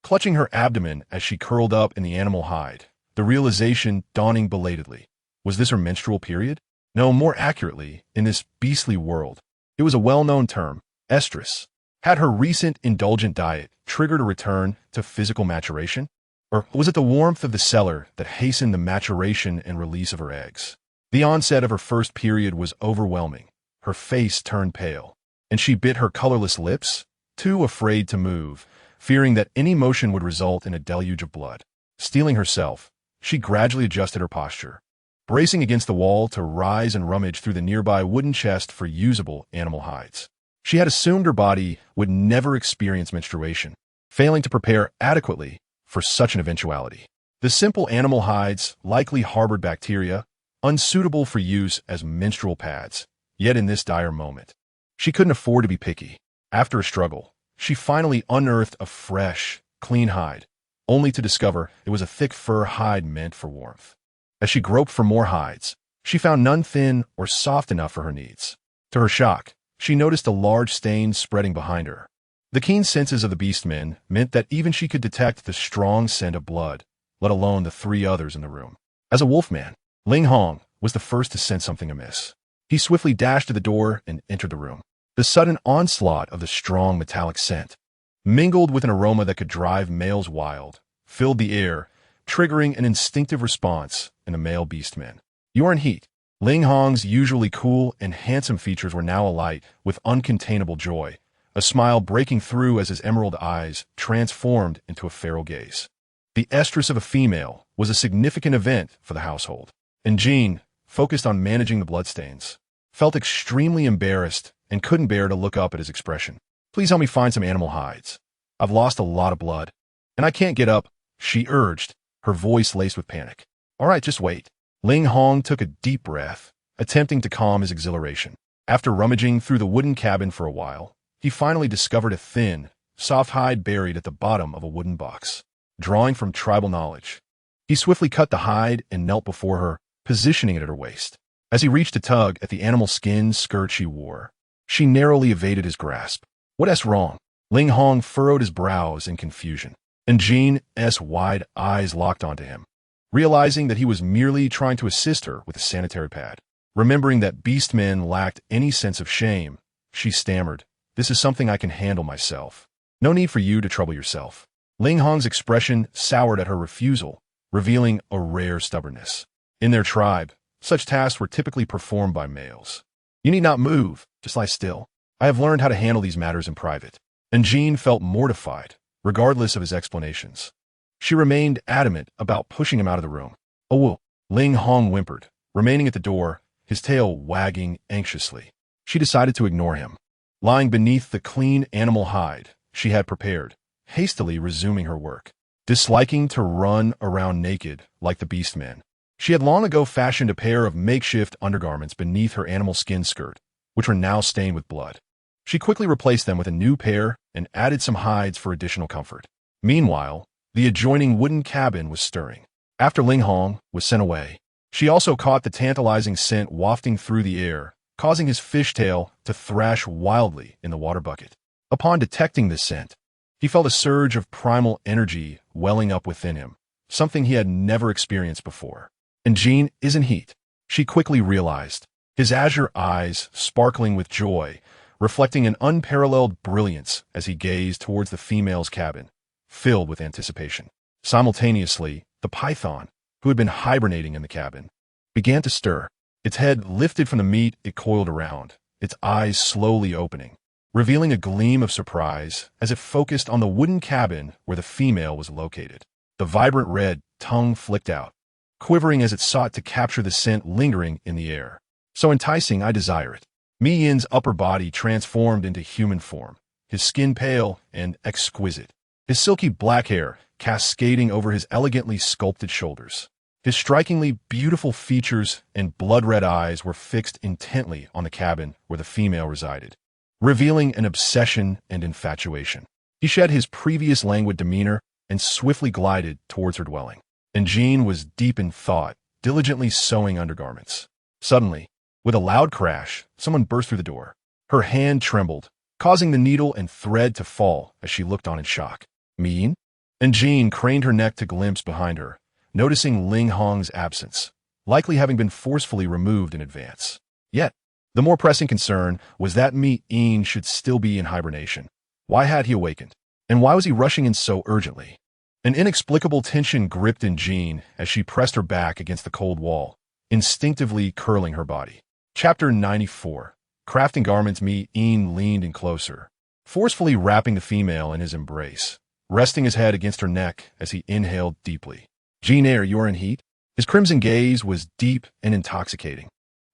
clutching her abdomen as she curled up in the animal hide, the realization dawning belatedly. Was this her menstrual period? No, more accurately, in this beastly world, it was a well-known term, estrus. Had her recent indulgent diet triggered a return to physical maturation? Or was it the warmth of the cellar that hastened the maturation and release of her eggs? The onset of her first period was overwhelming. Her face turned pale, and she bit her colorless lips, too afraid to move, fearing that any motion would result in a deluge of blood. Steeling herself, she gradually adjusted her posture, bracing against the wall to rise and rummage through the nearby wooden chest for usable animal hides. She had assumed her body would never experience menstruation, failing to prepare adequately for such an eventuality. The simple animal hides likely harbored bacteria, unsuitable for use as menstrual pads, yet in this dire moment, she couldn't afford to be picky. After a struggle, she finally unearthed a fresh, clean hide, only to discover it was a thick fur hide meant for warmth. As she groped for more hides, she found none thin or soft enough for her needs. To her shock, she noticed a large stain spreading behind her. The keen senses of the beastmen meant that even she could detect the strong scent of blood, let alone the three others in the room. As a wolfman, Ling Hong was the first to sense something amiss. He swiftly dashed to the door and entered the room. The sudden onslaught of the strong metallic scent, mingled with an aroma that could drive males wild, filled the air, triggering an instinctive response in the male beastmen. "You are in heat." Ling Hong's usually cool and handsome features were now alight with uncontainable joy, a smile breaking through as his emerald eyes transformed into a feral gaze. The estrus of a female was a significant event for the household, and Jean, focused on managing the bloodstains, felt extremely embarrassed and couldn't bear to look up at his expression. "Please help me find some animal hides. I've lost a lot of blood, and I can't get up," she urged, her voice laced with panic. "All right, just wait." Ling Hong took a deep breath, attempting to calm his exhilaration. After rummaging through the wooden cabin for a while, he finally discovered a thin, soft hide buried at the bottom of a wooden box. Drawing from tribal knowledge, he swiftly cut the hide and knelt before her, positioning it at her waist. As he reached to tug at the animal skin skirt she wore, she narrowly evaded his grasp. "What's wrong?" Ling Hong furrowed his brows in confusion, and Jean's wide eyes locked onto him, realizing that he was merely trying to assist her with a sanitary pad. Remembering that beastmen lacked any sense of shame, she stammered, "This is something I can handle myself. No need for you to trouble yourself." Ling Hong's expression soured at her refusal, revealing a rare stubbornness. In their tribe, such tasks were typically performed by males. "You need not move, just lie still. I have learned how to handle these matters in private." And Jean felt mortified, regardless of his explanations. She remained adamant about pushing him out of the room. "Oh, well," Ling Hong whimpered, remaining at the door, his tail wagging anxiously. She decided to ignore him. Lying beneath the clean animal hide she had prepared, hastily resuming her work. Disliking to run around naked like the beastmen, she had long ago fashioned a pair of makeshift undergarments beneath her animal skin skirt, which were now stained with blood. She quickly replaced them with a new pair and added some hides for additional comfort. Meanwhile, the adjoining wooden cabin was stirring. After Ling Hong was sent away, she also caught the tantalizing scent wafting through the air, causing his fishtail to thrash wildly in the water bucket. Upon detecting this scent, he felt a surge of primal energy welling up within him, something he had never experienced before. And Jean is in heat, she quickly realized, his azure eyes sparkling with joy, reflecting an unparalleled brilliance as he gazed towards the female's cabin, filled with anticipation. Simultaneously, the python, who had been hibernating in the cabin, began to stir. Its head lifted from the meat it coiled around, its eyes slowly opening, revealing a gleam of surprise as it focused on the wooden cabin where the female was located. The vibrant red tongue flicked out, quivering as it sought to capture the scent lingering in the air. "So enticing, I desire it." Mi Yin's upper body transformed into human form, his skin pale and exquisite, his silky black hair cascading over his elegantly sculpted shoulders. His strikingly beautiful features and blood-red eyes were fixed intently on the cabin where the female resided, revealing an obsession and infatuation. He shed his previous languid demeanor and swiftly glided towards her dwelling. And Jean was deep in thought, diligently sewing undergarments. Suddenly, with a loud crash, someone burst through the door. Her hand trembled, causing the needle and thread to fall as she looked on in shock. Mean? And Jean craned her neck to glimpse behind her, noticing Ling Hong's absence, likely having been forcefully removed in advance. Yet, the more pressing concern was that Mi-in should still be in hibernation. Why had he awakened? And why was he rushing in so urgently? An inexplicable tension gripped in Jean as she pressed her back against the cold wall, instinctively curling her body. Chapter 94. Crafting garments. Mi-in leaned in closer, forcefully wrapping the female in his embrace, resting his head against her neck as he inhaled deeply. Billionaire, you are in heat? His crimson gaze was deep and intoxicating,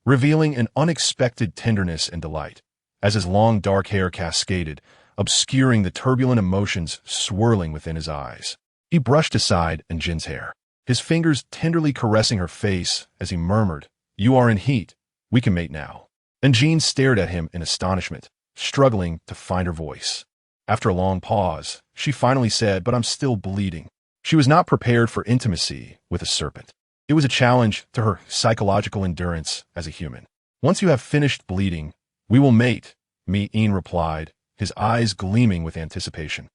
revealing an unexpected tenderness and delight, as his long dark hair cascaded, obscuring the turbulent emotions swirling within his eyes. He brushed aside Jin's hair, his fingers tenderly caressing her face as he murmured, "You are in heat. We can mate now." And Jean stared at him in astonishment, struggling to find her voice. After a long pause, she finally said, "But I'm still bleeding." She was not prepared for intimacy with a serpent. It was a challenge to her psychological endurance as a human. "Once you have finished bleeding, we will mate," Mi-in replied, his eyes gleaming with anticipation.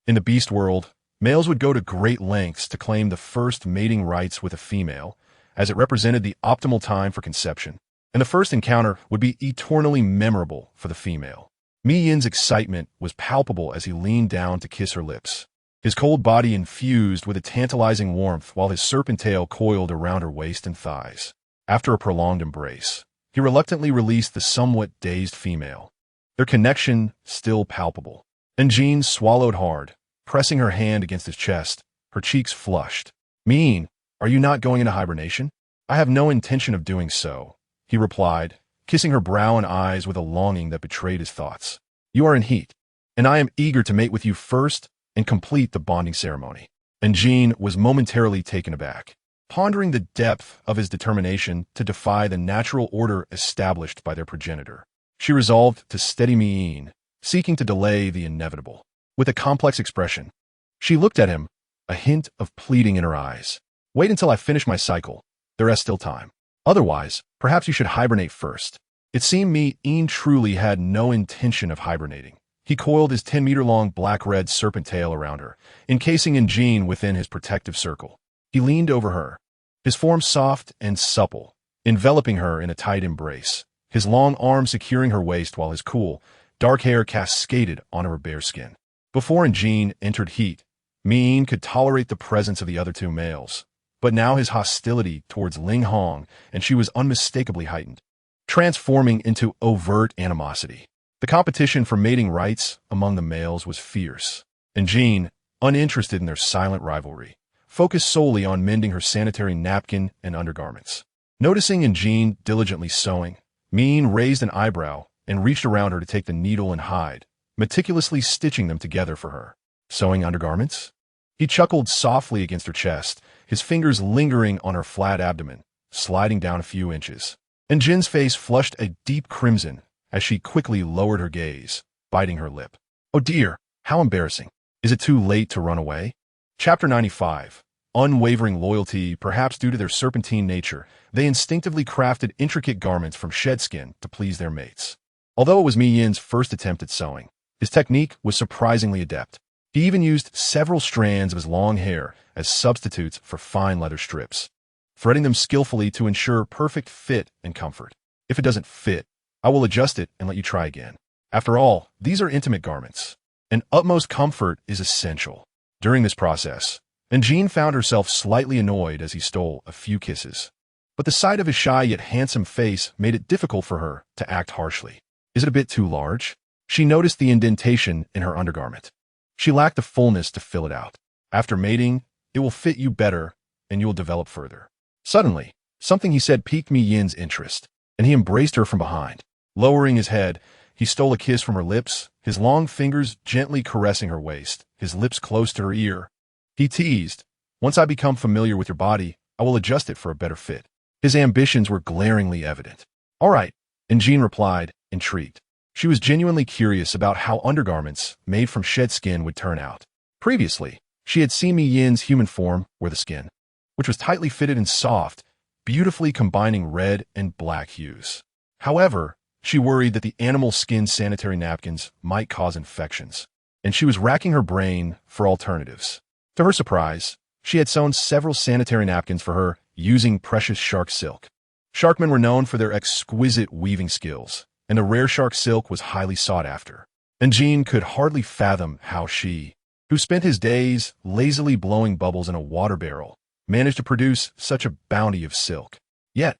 In the beast world, males would go to great lengths to claim the first mating rights with a female, as it represented the optimal time for conception, and the first encounter would be eternally memorable for the female. Mi-in's excitement was palpable as he leaned down to kiss her lips, his cold body infused with a tantalizing warmth while his serpent tail coiled around her waist and thighs. After a prolonged embrace, he reluctantly released the somewhat dazed female, their connection still palpable. And Jean swallowed hard, pressing her hand against his chest, her cheeks flushed. "Mi-in, are you not going into hibernation?" "I have no intention of doing so," he replied, kissing her brow and eyes with a longing that betrayed his thoughts. "You are in heat, and I am eager to mate with you first and complete the bonding ceremony." And Jean was momentarily taken aback, pondering the depth of his determination to defy the natural order established by their progenitor. She resolved to steady Mi-in, seeking to delay the inevitable. With a complex expression, she looked at him, a hint of pleading in her eyes. "Wait until I finish my cycle. There is still time. Otherwise, perhaps you should hibernate first." It seemed Mi-in truly had no intention of hibernating. He coiled his 10-meter-long black-red serpent tail around her, encasing Jean within his protective circle. He leaned over her, his form soft and supple, enveloping her in a tight embrace, his long arm securing her waist while his cool, dark hair cascaded onto her bare skin. Before Jean entered heat, Mi-in could tolerate the presence of the other two males, but now his hostility towards Ling Hong and she was unmistakably heightened, transforming into overt animosity. The competition for mating rights among the males was fierce, and Jean, uninterested in their silent rivalry, focused solely on mending her sanitary napkin and undergarments. Noticing Jean diligently sewing, Mi-in raised an eyebrow and reached around her to take the needle and hide, meticulously stitching them together for her. "Sewing undergarments?" He chuckled softly against her chest, his fingers lingering on her flat abdomen, sliding down a few inches. And Jin's face flushed a deep crimson as she quickly lowered her gaze, biting her lip. "Oh dear, how embarrassing. Is it too late to run away?" Chapter 95. Unwavering loyalty. Perhaps due to their serpentine nature, they instinctively crafted intricate garments from shed skin to please their mates. Although it was Mi-in's first attempt at sewing, his technique was surprisingly adept. He even used several strands of his long hair as substitutes for fine leather strips, threading them skillfully to ensure perfect fit and comfort. "If it doesn't fit, I will adjust it and let you try again. After all, these are intimate garments, and utmost comfort is essential." During this process, Jean found herself slightly annoyed as he stole a few kisses. But the sight of his shy yet handsome face made it difficult for her to act harshly. "Is it a bit too large?" She noticed the indentation in her undergarment. She lacked the fullness to fill it out. "After mating, it will fit you better, and you will develop further." Suddenly, something he said piqued Mi-in's interest, and he embraced her from behind. Lowering his head, he stole a kiss from her lips, his long fingers gently caressing her waist, his lips close to her ear. He teased, "Once I become familiar with your body, I will adjust it for a better fit." His ambitions were glaringly evident. "All right," Jean replied, intrigued. She was genuinely curious about how undergarments made from shed skin would turn out. Previously, she had seen Mi-in's human form wear the skin, which was tightly fitted and soft, beautifully combining red and black hues. However, She worried that the animal skin sanitary napkins might cause infections, and she was racking her brain for alternatives. To her surprise, she had sewn several sanitary napkins for her using precious shark silk. Sharkmen were known for their exquisite weaving skills, and the rare shark silk was highly sought after. And Jean could hardly fathom how she, who spent his days lazily blowing bubbles in a water barrel, managed to produce such a bounty of silk. Yet,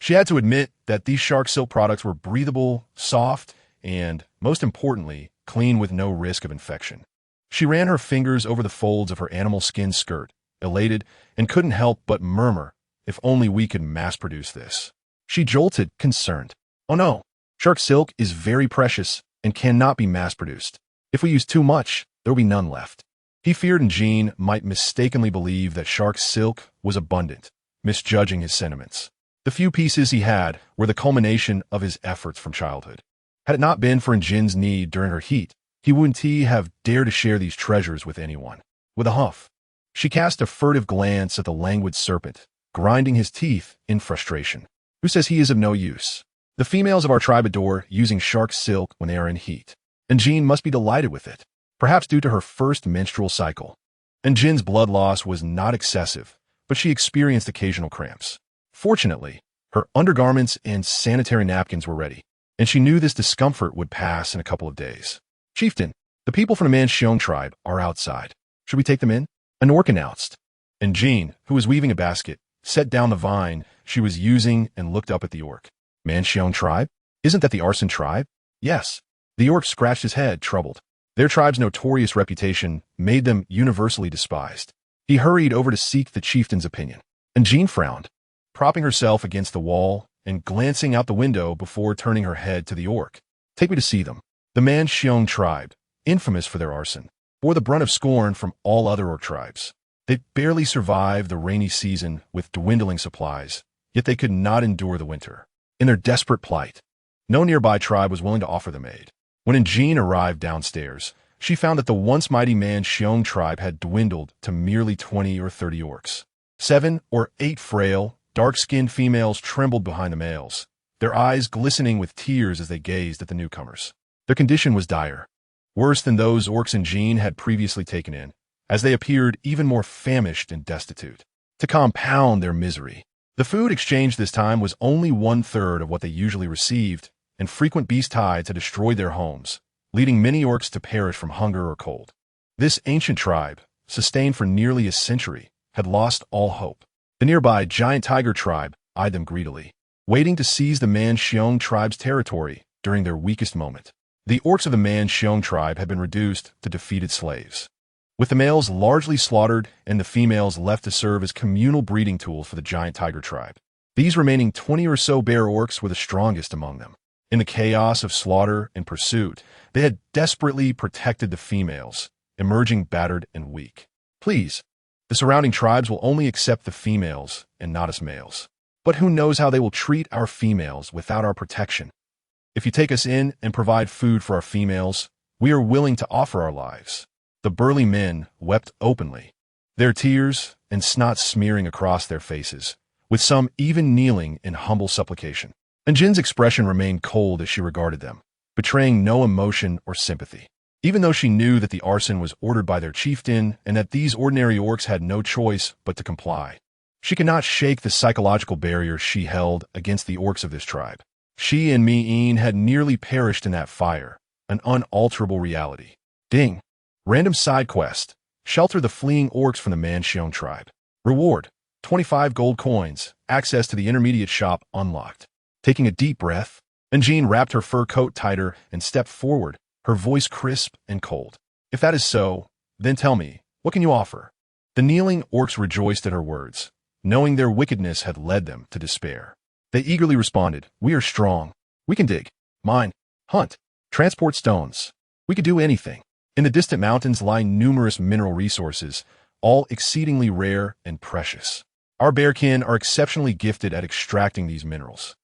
she had to admit that these shark silk products were breathable, soft, and, most importantly, clean with no risk of infection. She ran her fingers over the folds of her animal skin skirt, elated, and couldn't help but murmur, if only we could mass-produce this. She jolted, concerned. Oh no, shark silk is very precious and cannot be mass-produced. If we use too much, there will be none left. He feared Jean might mistakenly believe that shark silk was abundant, misjudging his sentiments. The few pieces he had were the culmination of his efforts from childhood. Had it not been for Jin's need during her heat, he wouldn't have dared to share these treasures with anyone. With a huff, she cast a furtive glance at the languid serpent, grinding his teeth in frustration. Who says he is of no use? The females of our tribe adore using shark silk when they are in heat, and Jean must be delighted with it, perhaps due to her first menstrual cycle. And Jin's blood loss was not excessive, but she experienced occasional cramps. Fortunately, her undergarments and sanitary napkins were ready, and she knew this discomfort would pass in a couple of days. Chieftain, the people from the Manxiong tribe are outside. Should we take them in? An orc announced. And Jean, who was weaving a basket, set down the vine she was using and looked up at the orc. Manxiong tribe? Isn't that the arson tribe? Yes. The orc scratched his head, troubled. Their tribe's notorious reputation made them universally despised. He hurried over to seek the chieftain's opinion, and Jean frowned, propping herself against the wall and glancing out the window before turning her head to the orc. Take me to see them. The Manxiong tribe, infamous for their arson, bore the brunt of scorn from all other orc tribes. They barely survived the rainy season with dwindling supplies, yet they could not endure the winter. In their desperate plight, no nearby tribe was willing to offer them aid. When Jean arrived downstairs, she found that the once mighty Manxiong tribe had dwindled to merely 20 or 30 orcs. 7 or 8 frail, dark-skinned females trembled behind the males, their eyes glistening with tears as they gazed at the newcomers. Their condition was dire, worse than those orcs Jean had previously taken in, as they appeared even more famished and destitute. To compound their misery, the food exchanged this time was only 1/3 of what they usually received, and frequent beast tides had destroyed their homes, leading many orcs to perish from hunger or cold. This ancient tribe, sustained for nearly a century, had lost all hope. The nearby giant tiger tribe eyed them greedily, waiting to seize the Manxiong tribe's territory during their weakest moment. The orcs of the Manxiong tribe had been reduced to defeated slaves, with the males largely slaughtered and the females left to serve as communal breeding tools for the giant tiger tribe. These remaining 20 or so bear orcs were the strongest among them. In the chaos of slaughter and pursuit, they had desperately protected the females, emerging battered and weak. Please, the surrounding tribes will only accept the females and not us males. But who knows how they will treat our females without our protection? If you take us in and provide food for our females, we are willing to offer our lives. The burly men wept openly, their tears and snot smearing across their faces, with some even kneeling in humble supplication. And Jin's expression remained cold as she regarded them, betraying no emotion or sympathy. Even though she knew that the arson was ordered by their chieftain and that these ordinary orcs had no choice but to comply, she could not shake the psychological barrier she held against the orcs of this tribe. She and Mi'in had nearly perished in that fire, an unalterable reality. Ding. Random side quest. Shelter the fleeing orcs from the Manxiong tribe. Reward. 25 gold coins. Access to the intermediate shop unlocked. Taking a deep breath, Jean wrapped her fur coat tighter and stepped forward, her voice crisp and cold. If that is so, then tell me, what can you offer? The kneeling orcs rejoiced at her words, knowing their wickedness had led them to despair. They eagerly responded, we are strong. We can dig, mine, hunt, transport stones. We could do anything. In the distant mountains lie numerous mineral resources, all exceedingly rare and precious. Our bearkin are exceptionally gifted at extracting these minerals.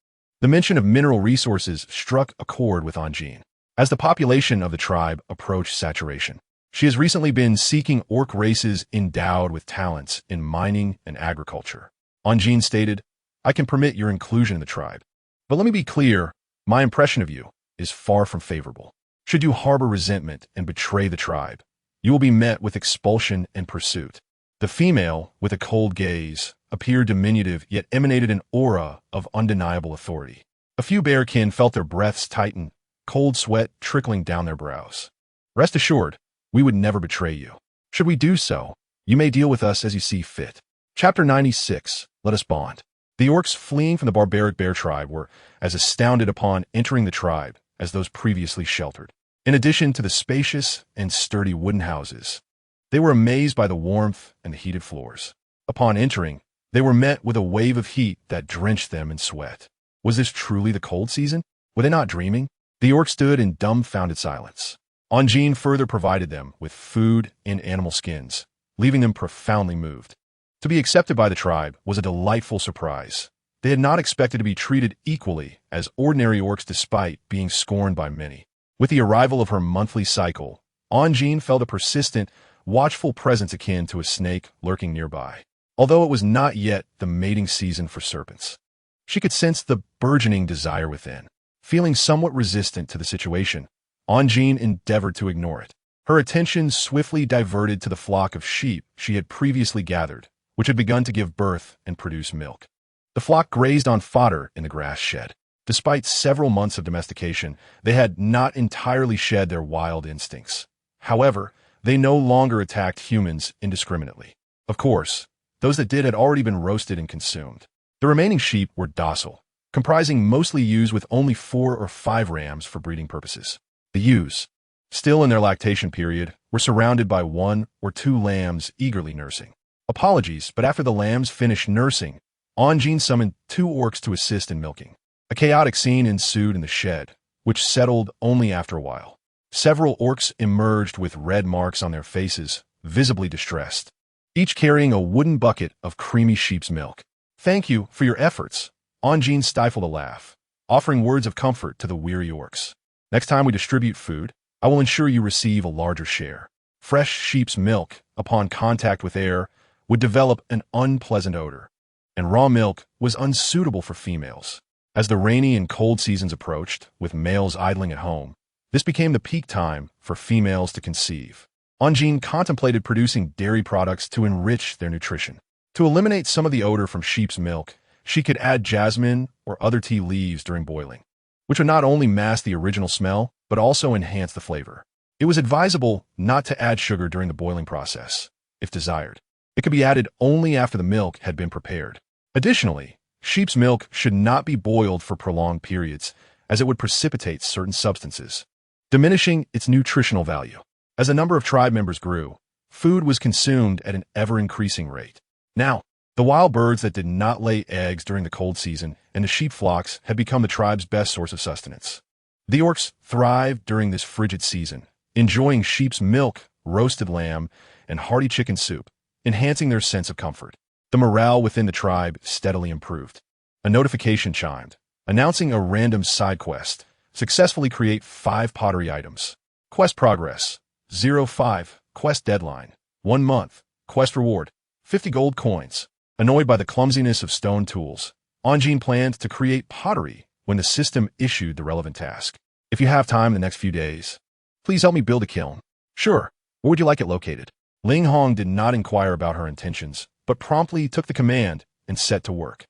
The mention of mineral resources struck a chord with Jean. As the population of the tribe approached saturation, she has recently been seeking orc races endowed with talents in mining and agriculture. Jean stated, I can permit your inclusion in the tribe. But let me be clear, My impression of you is far from favorable. Should you harbor resentment and betray the tribe, you will be met with expulsion and pursuit. The female, with a cold gaze, appeared diminutive yet emanated an aura of undeniable authority. A few bearkin felt their breaths tighten, cold sweat trickling down their brows. Rest assured, we would never betray you. Should we do so, you may deal with us as you see fit. Chapter 96, Let Us Bond. The orcs fleeing from the barbaric bear tribe were as astounded upon entering the tribe as those previously sheltered. In addition to the spacious and sturdy wooden houses, they were amazed by the warmth and the heated floors. Upon entering, they were met with a wave of heat that drenched them in sweat. Was this truly the cold season? Were they not dreaming? The orcs stood in dumbfounded silence. Onjin further provided them with food and animal skins, leaving them profoundly moved. To be accepted by the tribe was a delightful surprise. They had not expected to be treated equally as ordinary orcs despite being scorned by many. With the arrival of her monthly cycle, Onjin felt a persistent, watchful presence akin to a snake lurking nearby. Although it was not yet the mating season for serpents, she could sense the burgeoning desire within. Feeling somewhat resistant to the situation, Onjin endeavored to ignore it. Her attention swiftly diverted to the flock of sheep she had previously gathered, which had begun to give birth and produce milk. The flock grazed on fodder in the grass shed. Despite several months of domestication, they had not entirely shed their wild instincts. However, they no longer attacked humans indiscriminately. Of course, those that did had already been roasted and consumed. The remaining sheep were docile, comprising mostly ewes with only 4 or 5 rams for breeding purposes. The ewes, still in their lactation period, were surrounded by 1 or 2 lambs eagerly nursing. Apologies, but after the lambs finished nursing, Onjin summoned 2 orcs to assist in milking. A chaotic scene ensued in the shed, which settled only after a while. Several orcs emerged with red marks on their faces, visibly distressed, each carrying a wooden bucket of creamy sheep's milk. Thank you for your efforts. Onjin stifled a laugh, offering words of comfort to the weary orcs. Next time we distribute food, I will ensure you receive a larger share. Fresh sheep's milk, upon contact with air, would develop an unpleasant odor, and raw milk was unsuitable for females. As the rainy and cold seasons approached, with males idling at home, this became the peak time for females to conceive. Onjin contemplated producing dairy products to enrich their nutrition. To eliminate some of the odor from sheep's milk, she could add jasmine or other tea leaves during boiling, which would not only mask the original smell, but also enhance the flavor. It was advisable not to add sugar during the boiling process, if desired. It could be added only after the milk had been prepared. Additionally, sheep's milk should not be boiled for prolonged periods, as it would precipitate certain substances, diminishing its nutritional value. As the number of tribe members grew, food was consumed at an ever-increasing rate. Now, the wild birds that did not lay eggs during the cold season and the sheep flocks had become the tribe's best source of sustenance. The orcs thrived during this frigid season, enjoying sheep's milk, roasted lamb, and hearty chicken soup, enhancing their sense of comfort. The morale within the tribe steadily improved. A notification chimed, announcing a random side quest. Successfully create 5 pottery items. Quest progress, 05. Quest deadline, 1 month. Quest reward, 50 gold coins. Annoyed by the clumsiness of stone tools, Onjin planned to create pottery when the system issued the relevant task. If you have time in the next few days, please help me build a kiln. Sure. Where would you like it located? Ling Hong did not inquire about her intentions, but promptly took the command and set to work.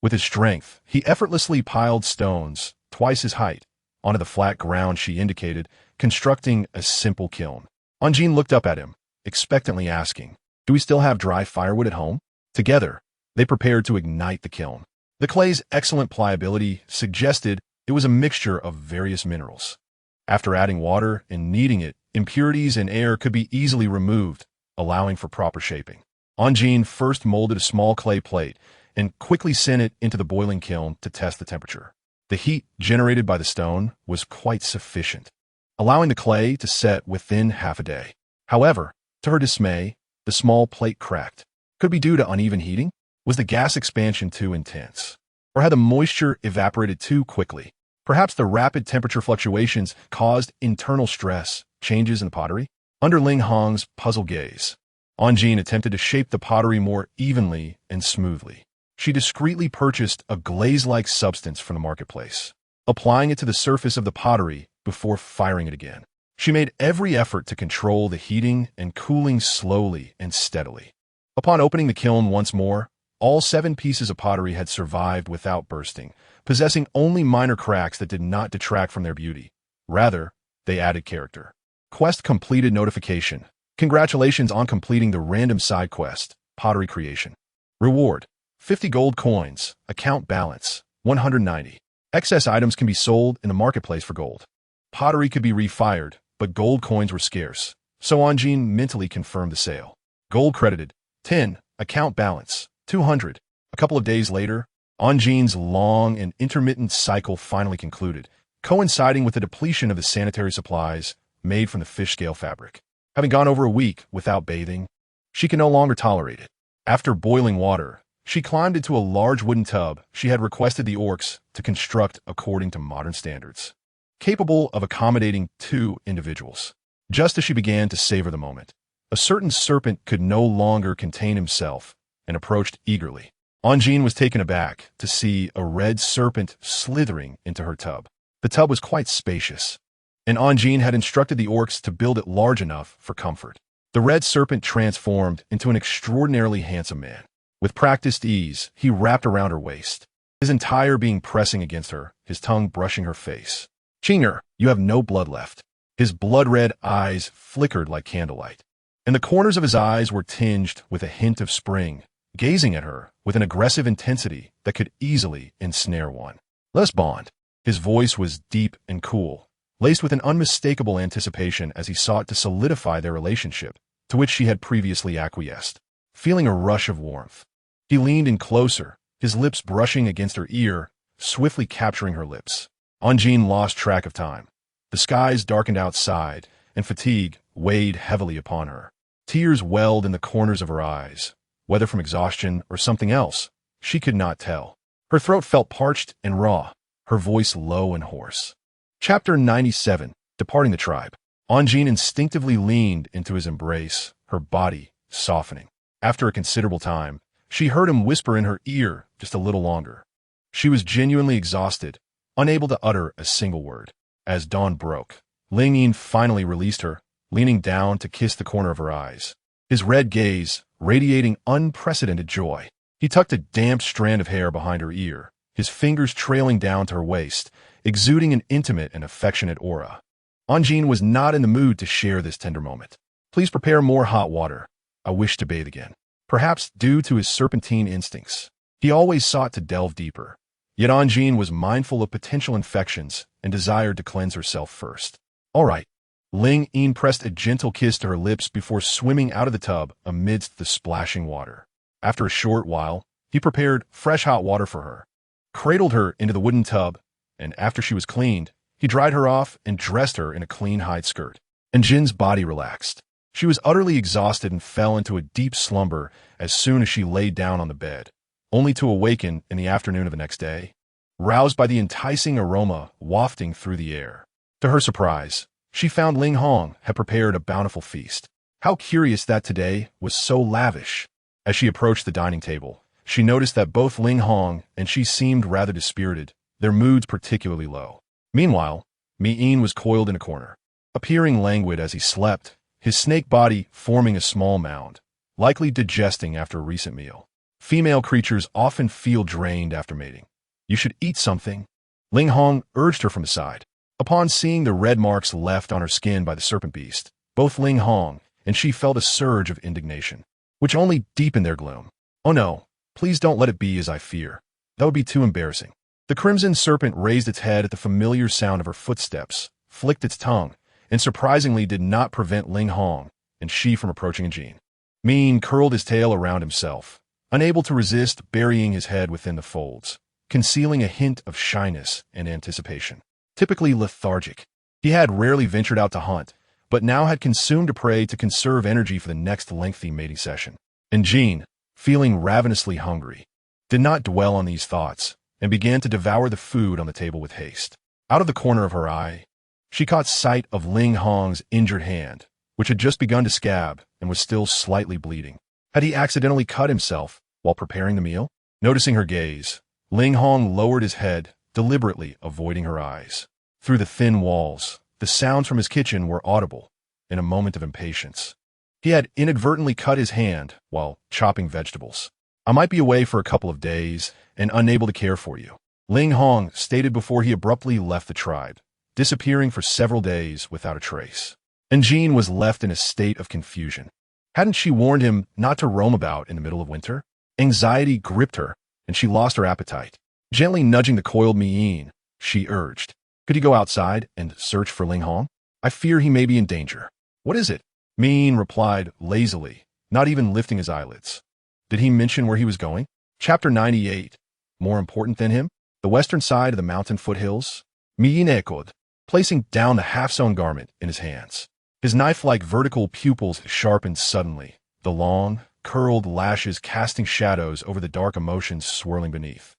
With his strength, he effortlessly piled stones, twice his height, onto the flat ground she indicated, constructing a simple kiln. Onjin looked up at him, expectantly asking, "Do we still have dry firewood at home?" Together, they prepared to ignite the kiln. The clay's excellent pliability suggested it was a mixture of various minerals. After adding water and kneading it, impurities and air could be easily removed, allowing for proper shaping. Onjin first molded a small clay plate and quickly sent it into the boiling kiln to test the temperature. The heat generated by the stone was quite sufficient, allowing the clay to set within half a day. However, to her dismay, the small plate cracked. Could it be due to uneven heating? Was the gas expansion too intense? Or had the moisture evaporated too quickly? Perhaps the rapid temperature fluctuations caused internal stress, changes in the pottery? Under Ling Hong's puzzled gaze, Onjin attempted to shape the pottery more evenly and smoothly. She discreetly purchased a glaze-like substance from the marketplace. applying it to the surface of the pottery before firing it again. She made every effort to control the heating and cooling slowly and steadily. Upon opening the kiln once more, all 7 pieces of pottery had survived without bursting, possessing only minor cracks that did not detract from their beauty. Rather, they added character. Quest completed notification. Congratulations on completing the random side quest, pottery creation. Reward: 50 gold coins, account balance, 190. Excess items can be sold in the marketplace for gold. Pottery could be refired, but gold coins were scarce, so Anjin mentally confirmed the sale. Gold credited, 10, account balance, 200. A couple of days later, Anjin's long and intermittent cycle finally concluded, coinciding with the depletion of the sanitary supplies made from the fish scale fabric. Having gone over a week without bathing, she could no longer tolerate it. After boiling water, she climbed into a large wooden tub she had requested the orcs to construct according to modern standards, capable of accommodating 2 individuals. Just as she began to savor the moment, a certain serpent could no longer contain himself and approached eagerly. Anjin was taken aback to see a red serpent slithering into her tub. The tub was quite spacious, and Anjin had instructed the orcs to build it large enough for comfort. The red serpent transformed into an extraordinarily handsome man. With practiced ease, he wrapped around her waist, his entire being pressing against her, his tongue brushing her face. "Chinger, you have no blood left." His blood-red eyes flickered like candlelight, and the corners of his eyes were tinged with a hint of spring, gazing at her with an aggressive intensity that could easily ensnare one. "Let's bond." His voice was deep and cool, laced with an unmistakable anticipation as he sought to solidify their relationship, to which she had previously acquiesced. Feeling a rush of warmth, he leaned in closer, his lips brushing against her ear, swiftly capturing her lips. Anjin lost track of time. The skies darkened outside, and fatigue weighed heavily upon her. Tears welled in the corners of her eyes, whether from exhaustion or something else, she could not tell. Her throat felt parched and raw, her voice low and hoarse. Chapter 97. Departing the tribe. Anjin instinctively leaned into his embrace, her body softening. After a considerable time, she heard him whisper in her ear just a little longer. She was genuinely exhausted, unable to utter a single word. As dawn broke, Ling Yin finally released her, leaning down to kiss the corner of her eyes, his red gaze radiating unprecedented joy. He tucked a damp strand of hair behind her ear, his fingers trailing down to her waist, exuding an intimate and affectionate aura. Anjin was not in the mood to share this tender moment. "Please prepare more hot water. I wish to bathe again." Perhaps due to his serpentine instincts, he always sought to delve deeper. Yet Anjin was mindful of potential infections and desired to cleanse herself first. "All right." Ling Yin pressed a gentle kiss to her lips before swimming out of the tub amidst the splashing water. After a short while, he prepared fresh hot water for her, cradled her into the wooden tub, and after she was cleaned, he dried her off and dressed her in a clean hide skirt. Anjin's body relaxed. She was utterly exhausted and fell into a deep slumber as soon as she lay down on the bed, only to awaken in the afternoon of the next day, roused by the enticing aroma wafting through the air. To her surprise, she found Ling Hong had prepared a bountiful feast. How curious that today was so lavish. As she approached the dining table, she noticed that both Ling Hong and she seemed rather dispirited, their moods particularly low. Meanwhile, Mi Yin was coiled in a corner, appearing languid as he slept, his snake body forming a small mound, likely digesting after a recent meal. Female creatures often feel drained after mating. "You should eat something," Ling Hong urged her from the side. Upon seeing the red marks left on her skin by the serpent beast, both Ling Hong and she felt a surge of indignation, which only deepened their gloom. "Oh no, please don't let it be as I fear. That would be too embarrassing." The crimson serpent raised its head at the familiar sound of her footsteps, flicked its tongue, and surprisingly did not prevent Ling Hong and she from approaching Anjin. Mean curled his tail around himself, unable to resist burying his head within the folds, concealing a hint of shyness and anticipation. Typically lethargic, he had rarely ventured out to hunt, but now had consumed a prey to conserve energy for the next lengthy mating session. Anjin, feeling ravenously hungry, did not dwell on these thoughts and began to devour the food on the table with haste. Out of the corner of her eye, she caught sight of Ling Hong's injured hand, which had just begun to scab and was still slightly bleeding. Had he accidentally cut himself while preparing the meal? Noticing her gaze, Ling Hong lowered his head, deliberately avoiding her eyes. Through the thin walls, the sounds from his kitchen were audible in a moment of impatience. He had inadvertently cut his hand while chopping vegetables. "I might be away for a couple of days and unable to care for you," Ling Hong stated before he abruptly left the tribe, disappearing for several days without a trace. And Jean was left in a state of confusion. Hadn't she warned him not to roam about in the middle of winter? Anxiety gripped her, and she lost her appetite. Gently nudging the coiled Miyin, she urged, "Could you go outside and search for Ling Hong? I fear he may be in danger." "What is it?" Miyin replied lazily, not even lifting his eyelids. Did he mention where he was going? Chapter 98. More important than him? The western side of the mountain foothills? Miyin echoed, placing down the half-sewn garment in his hands. His knife-like vertical pupils sharpened suddenly, the long, curled lashes casting shadows over the dark emotions swirling beneath.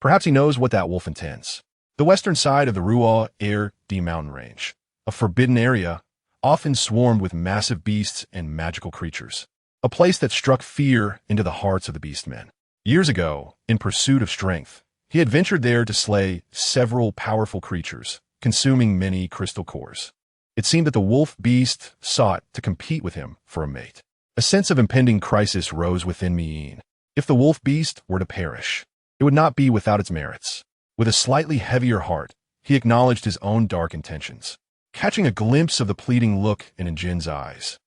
Perhaps he knows what that wolf intends. The western side of the Ruo Air D mountain range, a forbidden area, often swarmed with massive beasts and magical creatures. A place that struck fear into the hearts of the beastmen. Years ago, in pursuit of strength, he had ventured there to slay several powerful creatures, consuming many crystal cores. It seemed that the wolf beast sought to compete with him for a mate. A sense of impending crisis rose within Miyin. If the wolf beast were to perish, it would not be without its merits. With a slightly heavier heart, he acknowledged his own dark intentions. Catching a glimpse of the pleading look in Jin's eyes,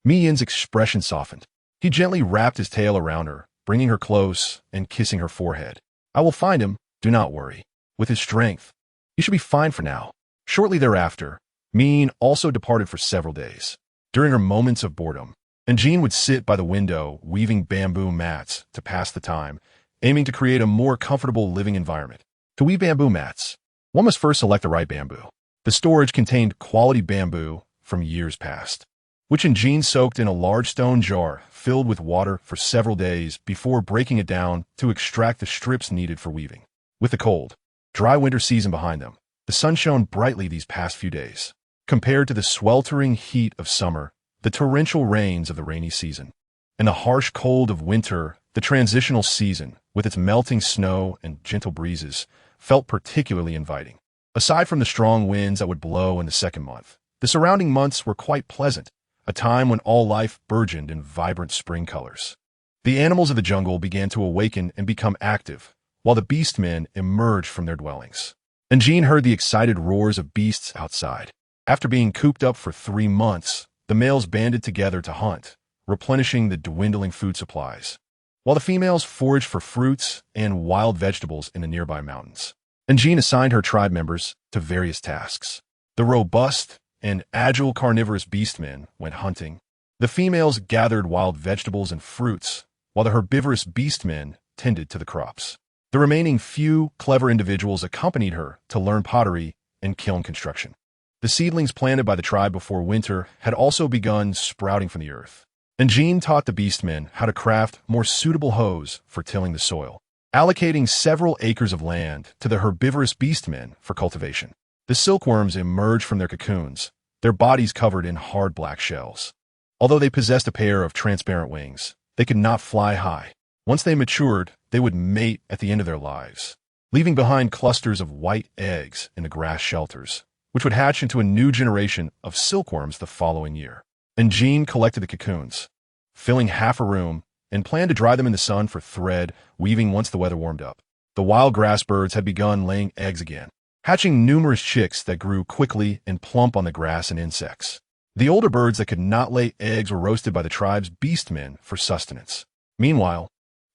Miyin's expression softened. He gently wrapped his tail around her, bringing her close and kissing her forehead. "I will find him, do not worry. With his strength, he should be fine for now." Shortly thereafter, Miyin also departed for several days. During her moments of boredom, Jean would sit by the window weaving bamboo mats to pass the time, aiming to create a more comfortable living environment. To weave bamboo mats, one must first select the right bamboo. The storage contained quality bamboo from years past, which Jean soaked in a large stone jar filled with water for several days before breaking it down to extract the strips needed for weaving. With the cold, dry winter season behind them, the sun shone brightly these past few days. Compared to the sweltering heat of summer, the torrential rains of the rainy season, and the harsh cold of winter, the transitional season, with its melting snow and gentle breezes, felt particularly inviting. Aside from the strong winds that would blow in the second month, the surrounding months were quite pleasant, a time when all life burgeoned in vibrant spring colors. The animals of the jungle began to awaken and become active, while the beastmen emerged from their dwellings. And Jean heard the excited roars of beasts outside. After being cooped up for 3 months, the males banded together to hunt, replenishing the dwindling food supplies, while the females foraged for fruits and wild vegetables in the nearby mountains. And Jean assigned her tribe members to various tasks. The robust and agile carnivorous beastmen went hunting. The females gathered wild vegetables and fruits, while the herbivorous beastmen tended to the crops. The remaining few clever individuals accompanied her to learn pottery and kiln construction. The seedlings planted by the tribe before winter had also begun sprouting from the earth. And Jean taught the beastmen how to craft more suitable hoes for tilling the soil, allocating several acres of land to the herbivorous beastmen for cultivation. The silkworms emerged from their cocoons, their bodies covered in hard black shells. Although they possessed a pair of transparent wings, they could not fly high. Once they matured, they would mate at the end of their lives, leaving behind clusters of white eggs in the grass shelters, which would hatch into a new generation of silkworms the following year. And Jean collected the cocoons, filling half a room, and planned to dry them in the sun for thread weaving once the weather warmed up. The wild grass birds had begun laying eggs again, hatching numerous chicks that grew quickly and plump on the grass and insects. The older birds that could not lay eggs were roasted by the tribe's beastmen for sustenance. Meanwhile,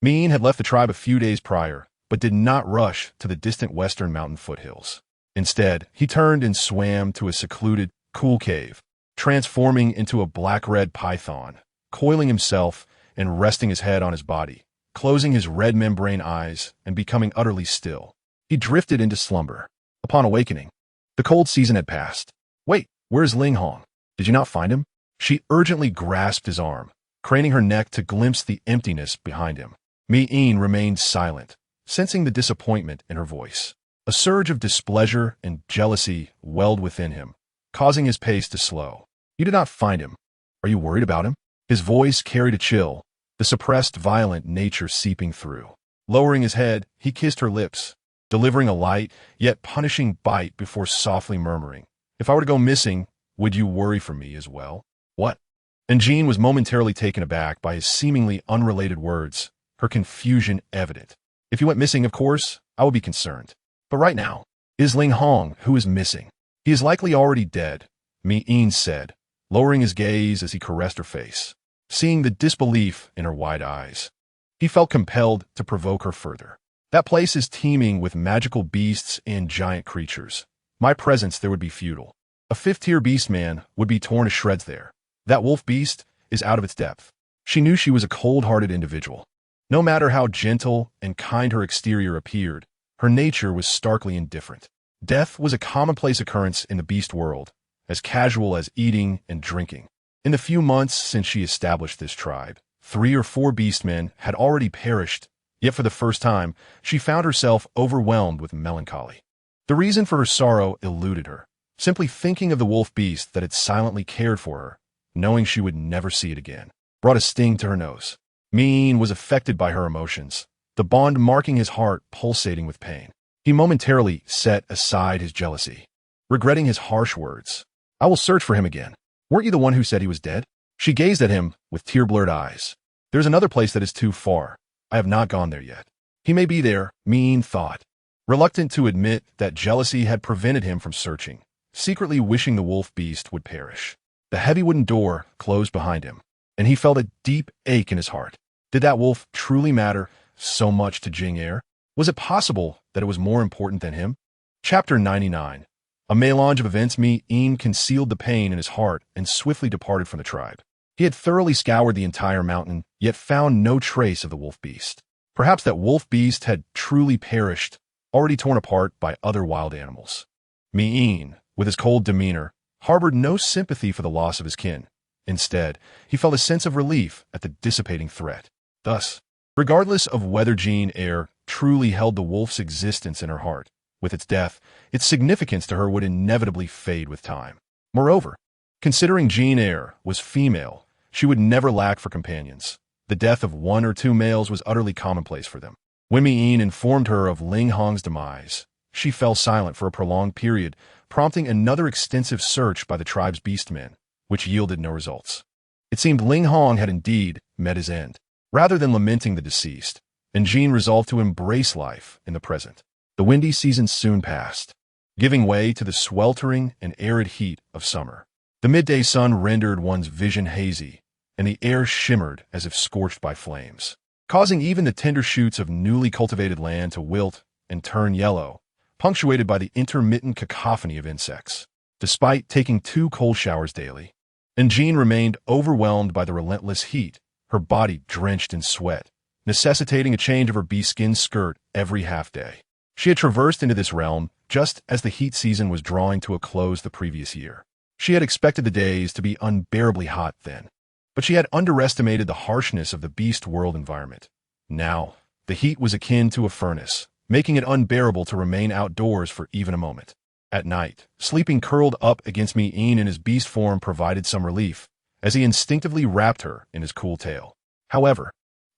Miyin had left the tribe a few days prior, but did not rush to the distant western mountain foothills. Instead, he turned and swam to a secluded, cool cave, transforming into a black-red python, coiling himself and resting his head on his body, closing his red membrane eyes and becoming utterly still. He drifted into slumber. Upon awakening, the cold season had passed. "Wait, where's Ling Hong? Did you not find him?" She urgently grasped his arm, craning her neck to glimpse the emptiness behind him. Miyin remained silent, sensing the disappointment in her voice. A surge of displeasure and jealousy welled within him, causing his pace to slow. "You did not find him. Are you worried about him?" His voice carried a chill, the suppressed violent nature seeping through. Lowering his head, he kissed her lips. delivering a light, yet punishing bite before softly murmuring, "If I were to go missing, would you worry for me as well?" "What?" And Jean was momentarily taken aback by his seemingly unrelated words, her confusion evident. "If you went missing, of course, I would be concerned. But right now, it is Ling Hong who is missing. He is likely already dead," Mi-in said, lowering his gaze as he caressed her face. Seeing the disbelief in her wide eyes, he felt compelled to provoke her further. "That place is teeming with magical beasts and giant creatures. My presence there would be futile. A fifth-tier beastman would be torn to shreds there. That wolf beast is out of its depth." She knew she was a cold-hearted individual. No matter how gentle and kind her exterior appeared, her nature was starkly indifferent. Death was a commonplace occurrence in the beast world, as casual as eating and drinking. In the few months since she established this tribe, 3 or 4 beastmen had already perished, yet for the first time, she found herself overwhelmed with melancholy. The reason for her sorrow eluded her. Simply thinking of the wolf beast that had silently cared for her, knowing she would never see it again, brought a sting to her nose. Mi-in was affected by her emotions, the bond marking his heart pulsating with pain. He momentarily set aside his jealousy, regretting his harsh words. "I will search for him again. Weren't you the one who said he was dead?" She gazed at him with tear-blurred eyes. "There's another place that is too far. I have not gone there yet." He may be there, Mi-in thought, reluctant to admit that jealousy had prevented him from searching, secretly wishing the wolf beast would perish. The heavy wooden door closed behind him, and he felt a deep ache in his heart. Did that wolf truly matter so much to Jing Er? Was it possible that it was more important than him? Chapter 99. A melange of events. Mi-in concealed the pain in his heart and swiftly departed from the tribe. He had thoroughly scoured the entire mountain, yet found no trace of the wolf beast. Perhaps that wolf beast had truly perished, already torn apart by other wild animals. Mi-in, with his cold demeanor, harbored no sympathy for the loss of his kin. Instead, he felt a sense of relief at the dissipating threat. Thus, regardless of whether Jing Er truly held the wolf's existence in her heart, with its death, its significance to her would inevitably fade with time. Moreover, considering Jing Er was female, she would never lack for companions. The death of 1 or 2 males was utterly commonplace for them. When Mi-in informed her of Ling Hong's demise, she fell silent for a prolonged period, prompting another extensive search by the tribe's beastmen, which yielded no results. It seemed Ling Hong had indeed met his end. Rather than lamenting the deceased, Jean resolved to embrace life in the present. The windy season soon passed, giving way to the sweltering and arid heat of summer. The midday sun rendered one's vision hazy, and the air shimmered as if scorched by flames, causing even the tender shoots of newly cultivated land to wilt and turn yellow, punctuated by the intermittent cacophony of insects. Despite taking 2 cold showers daily, Jean remained overwhelmed by the relentless heat, her body drenched in sweat, necessitating a change of her bee-skin skirt every half-day. She had traversed into this realm just as the heat season was drawing to a close the previous year. She had expected the days to be unbearably hot then, but she had underestimated the harshness of the beast world environment. Now, the heat was akin to a furnace, making it unbearable to remain outdoors for even a moment. At night, sleeping curled up against Mi-in in his beast form provided some relief, as he instinctively wrapped her in his cool tail. However,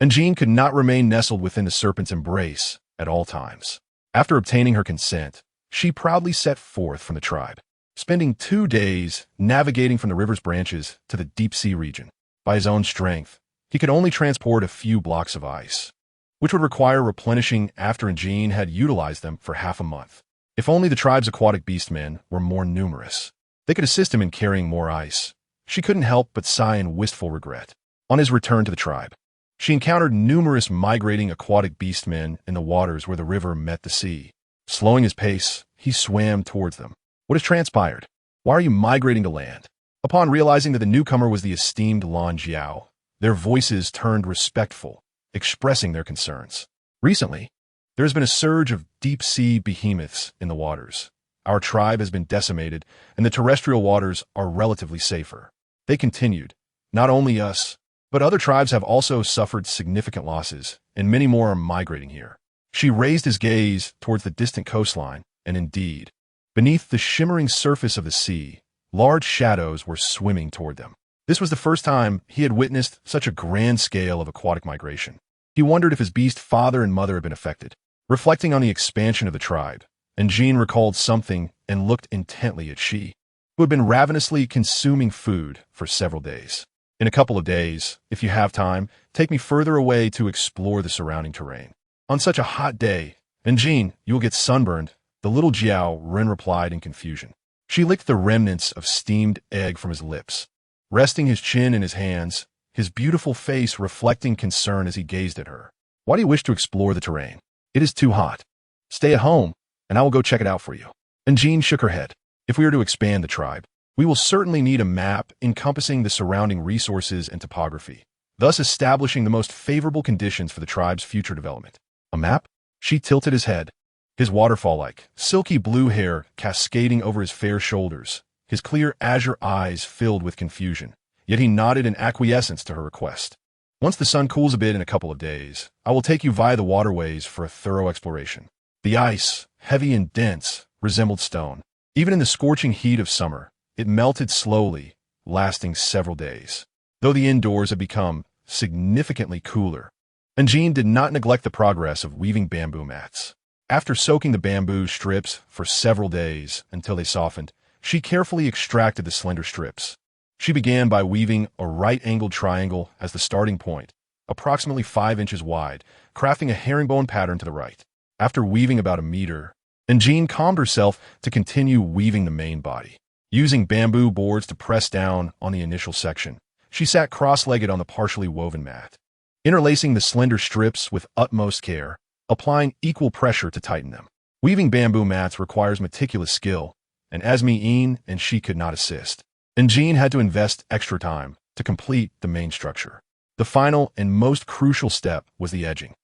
Jean could not remain nestled within the serpent's embrace at all times. After obtaining her consent, she proudly set forth from the tribe, spending 2 days navigating from the river's branches to the deep-sea region. By his own strength, he could only transport a few blocks of ice, which would require replenishing after Jean had utilized them for half a month. If only the tribe's aquatic beastmen were more numerous, they could assist him in carrying more ice. She couldn't help but sigh in wistful regret. On his return to the tribe, she encountered numerous migrating aquatic beastmen in the waters where the river met the sea. Slowing his pace, he swam towards them. "What has transpired? Why are you migrating to land?" Upon realizing that the newcomer was the esteemed Lan Jiao, their voices turned respectful, expressing their concerns. "Recently, there has been a surge of deep-sea behemoths in the waters. Our tribe has been decimated, and the terrestrial waters are relatively safer." They continued, "Not only us, but other tribes have also suffered significant losses, and many more are migrating here." She raised his gaze towards the distant coastline, and indeed, beneath the shimmering surface of the sea, large shadows were swimming toward them. This was the first time he had witnessed such a grand scale of aquatic migration. He wondered if his beast father and mother had been affected. reflecting on the expansion of the tribe, and Jean recalled something and looked intently at she, who had been ravenously consuming food for several days. In a couple of days, if you have time, take me further away to explore the surrounding terrain. On such a hot day, and Jean, you will get sunburned, the little Jiao Ren replied in confusion. She licked the remnants of steamed egg from his lips, resting his chin in his hands, his beautiful face reflecting concern as he gazed at her. Why do you wish to explore the terrain? It is too hot. Stay at home, and I will go check it out for you. And Jean shook her head. If we are to expand the tribe, we will certainly need a map encompassing the surrounding resources and topography, thus establishing the most favorable conditions for the tribe's future development. A map? She tilted his head, his waterfall-like, silky blue hair cascading over his fair shoulders, his clear azure eyes filled with confusion, yet he nodded in acquiescence to her request. Once the sun cools a bit in a couple of days, I will take you via the waterways for a thorough exploration. The ice, heavy and dense, resembled stone. Even in the scorching heat of summer, it melted slowly, lasting several days, though the indoors had become significantly cooler. And Jean did not neglect the progress of weaving bamboo mats. After soaking the bamboo strips for several days until they softened, she carefully extracted the slender strips. She began by weaving a right-angled triangle as the starting point, approximately 5 inches wide, crafting a herringbone pattern to the right. After weaving about a meter, and Jean calmed herself to continue weaving the main body. Using bamboo boards to press down on the initial section, she sat cross-legged on the partially woven mat, interlacing the slender strips with utmost care, applying equal pressure to tighten them. Weaving bamboo mats requires meticulous skill, and Asmi-een and she could not assist. And Jean had to invest extra time to complete the main structure. The final and most crucial step was the edging.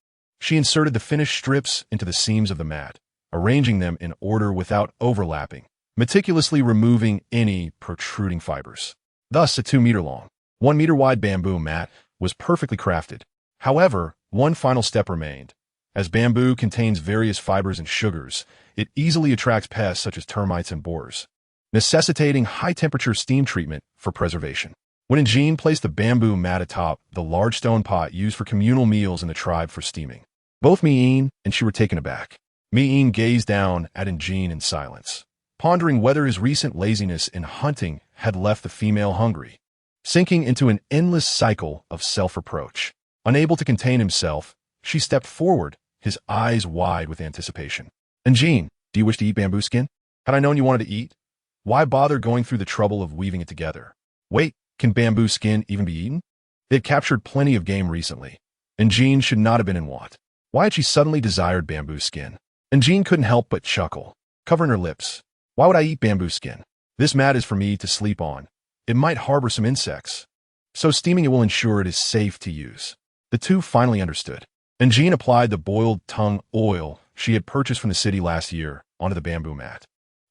She inserted the finished strips into the seams of the mat, arranging them in order without overlapping, meticulously removing any protruding fibers. Thus, a 2-meter-long, 1-meter-wide bamboo mat was perfectly crafted. However, one final step remained. As bamboo contains various fibers and sugars, it easily attracts pests such as termites and borers, necessitating high-temperature steam treatment for preservation. When Jean placed the bamboo mat atop the large stone pot used for communal meals in the tribe for steaming, both Mi-een and she were taken aback. Mi-een gazed down at Jean in silence, pondering whether his recent laziness in hunting had left the female hungry, sinking into an endless cycle of self-reproach. Unable to contain himself, she stepped forward, his eyes wide with anticipation. And Jean, do you wish to eat bamboo skin? Had I known you wanted to eat, why bother going through the trouble of weaving it together? Wait, can bamboo skin even be eaten? They had captured plenty of game recently, and Jean should not have been in want. Why had she suddenly desired bamboo skin? And Jean couldn't help but chuckle, covering her lips. Why would I eat bamboo skin? This mat is for me to sleep on. It might harbor some insects, so steaming it will ensure it is safe to use. The two finally understood, and Jean applied the boiled tongue oil she had purchased from the city last year onto the bamboo mat.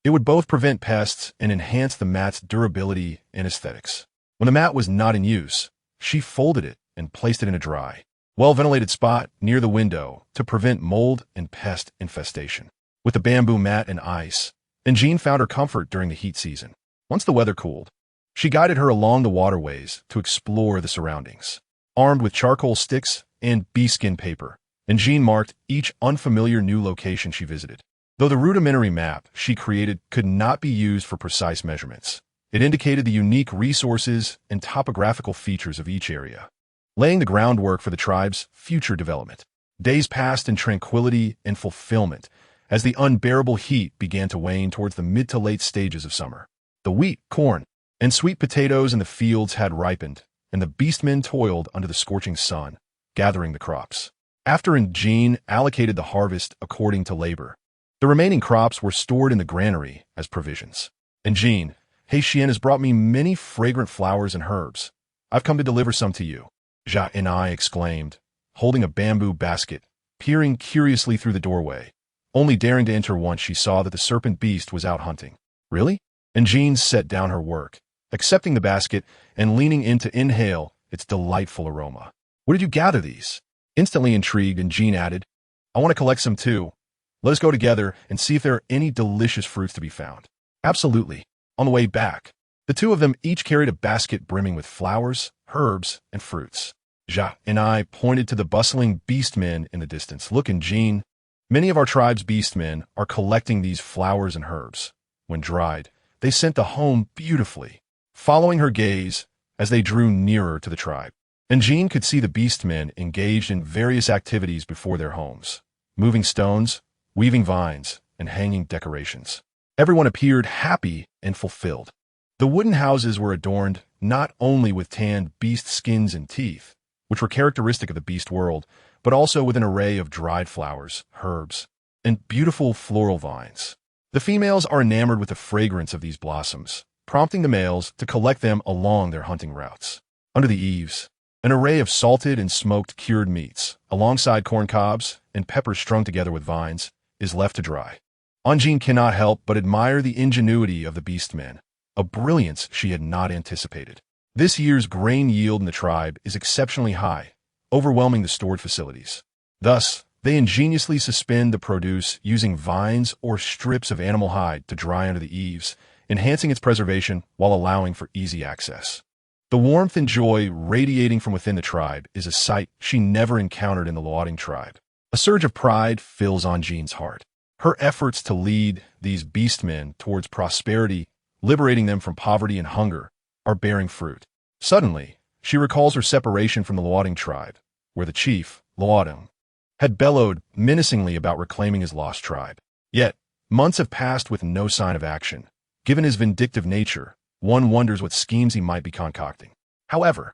It would both prevent pests and enhance the mat's durability and aesthetics. When the mat was not in use, she folded it and placed it in a dry, well-ventilated spot near the window to prevent mold and pest infestation. With the bamboo mat and ice, and Jean found her comfort during the heat season. Once the weather cooled, she guided her along the waterways to explore the surroundings. Armed with charcoal sticks and beeskin paper, and Jean marked each unfamiliar new location she visited. Though the rudimentary map she created could not be used for precise measurements, it indicated the unique resources and topographical features of each area, laying the groundwork for the tribe's future development. Days passed in tranquility and fulfillment as the unbearable heat began to wane towards the mid to late stages of summer. The wheat, corn, and sweet potatoes in the fields had ripened, and the beastmen toiled under the scorching sun, gathering the crops. After Jean allocated the harvest according to labor, the remaining crops were stored in the granary as provisions. And Jean, Xian has brought me many fragrant flowers and herbs. I've come to deliver some to you, Jia and I exclaimed, holding a bamboo basket, peering curiously through the doorway, only daring to enter once she saw that the serpent beast was out hunting. Really? And Jean set down her work, accepting the basket and leaning in to inhale its delightful aroma. Where did you gather these? Instantly intrigued, and Jean added, I want to collect some too. Let us go together and see if there are any delicious fruits to be found. Absolutely. On the way back, the two of them each carried a basket brimming with flowers, herbs, and fruits. Jacques and I pointed to the bustling beastmen in the distance. Look, and Jean, Many of our tribe's beastmen are collecting these flowers and herbs. When dried, they scent the home beautifully, following her gaze as they drew nearer to the tribe. And Jean could see the beastmen engaged in various activities before their homes, moving stones, weaving vines, and hanging decorations. Everyone appeared happy and fulfilled. The wooden houses were adorned not only with tanned beast skins and teeth, which were characteristic of the beast world, but also with an array of dried flowers, herbs, and beautiful floral vines. The females are enamored with the fragrance of these blossoms, prompting the males to collect them along their hunting routes. Under the eaves, an array of salted and smoked cured meats, alongside corn cobs and peppers strung together with vines, is left to dry. Jean cannot help but admire the ingenuity of the beastmen, a brilliance she had not anticipated. This year's grain yield in the tribe is exceptionally high, overwhelming the stored facilities. Thus, they ingeniously suspend the produce using vines or strips of animal hide to dry under the eaves, enhancing its preservation while allowing for easy access. The warmth and joy radiating from within the tribe is a sight she never encountered in the Loading tribe. A surge of pride fills Jean's heart. Her efforts to lead these beastmen towards prosperity, liberating them from poverty and hunger, are bearing fruit. Suddenly, she recalls her separation from the Loading tribe, where the chief, Loading, had bellowed menacingly about reclaiming his lost tribe. Yet, months have passed with no sign of action. Given his vindictive nature, one wonders what schemes he might be concocting. However,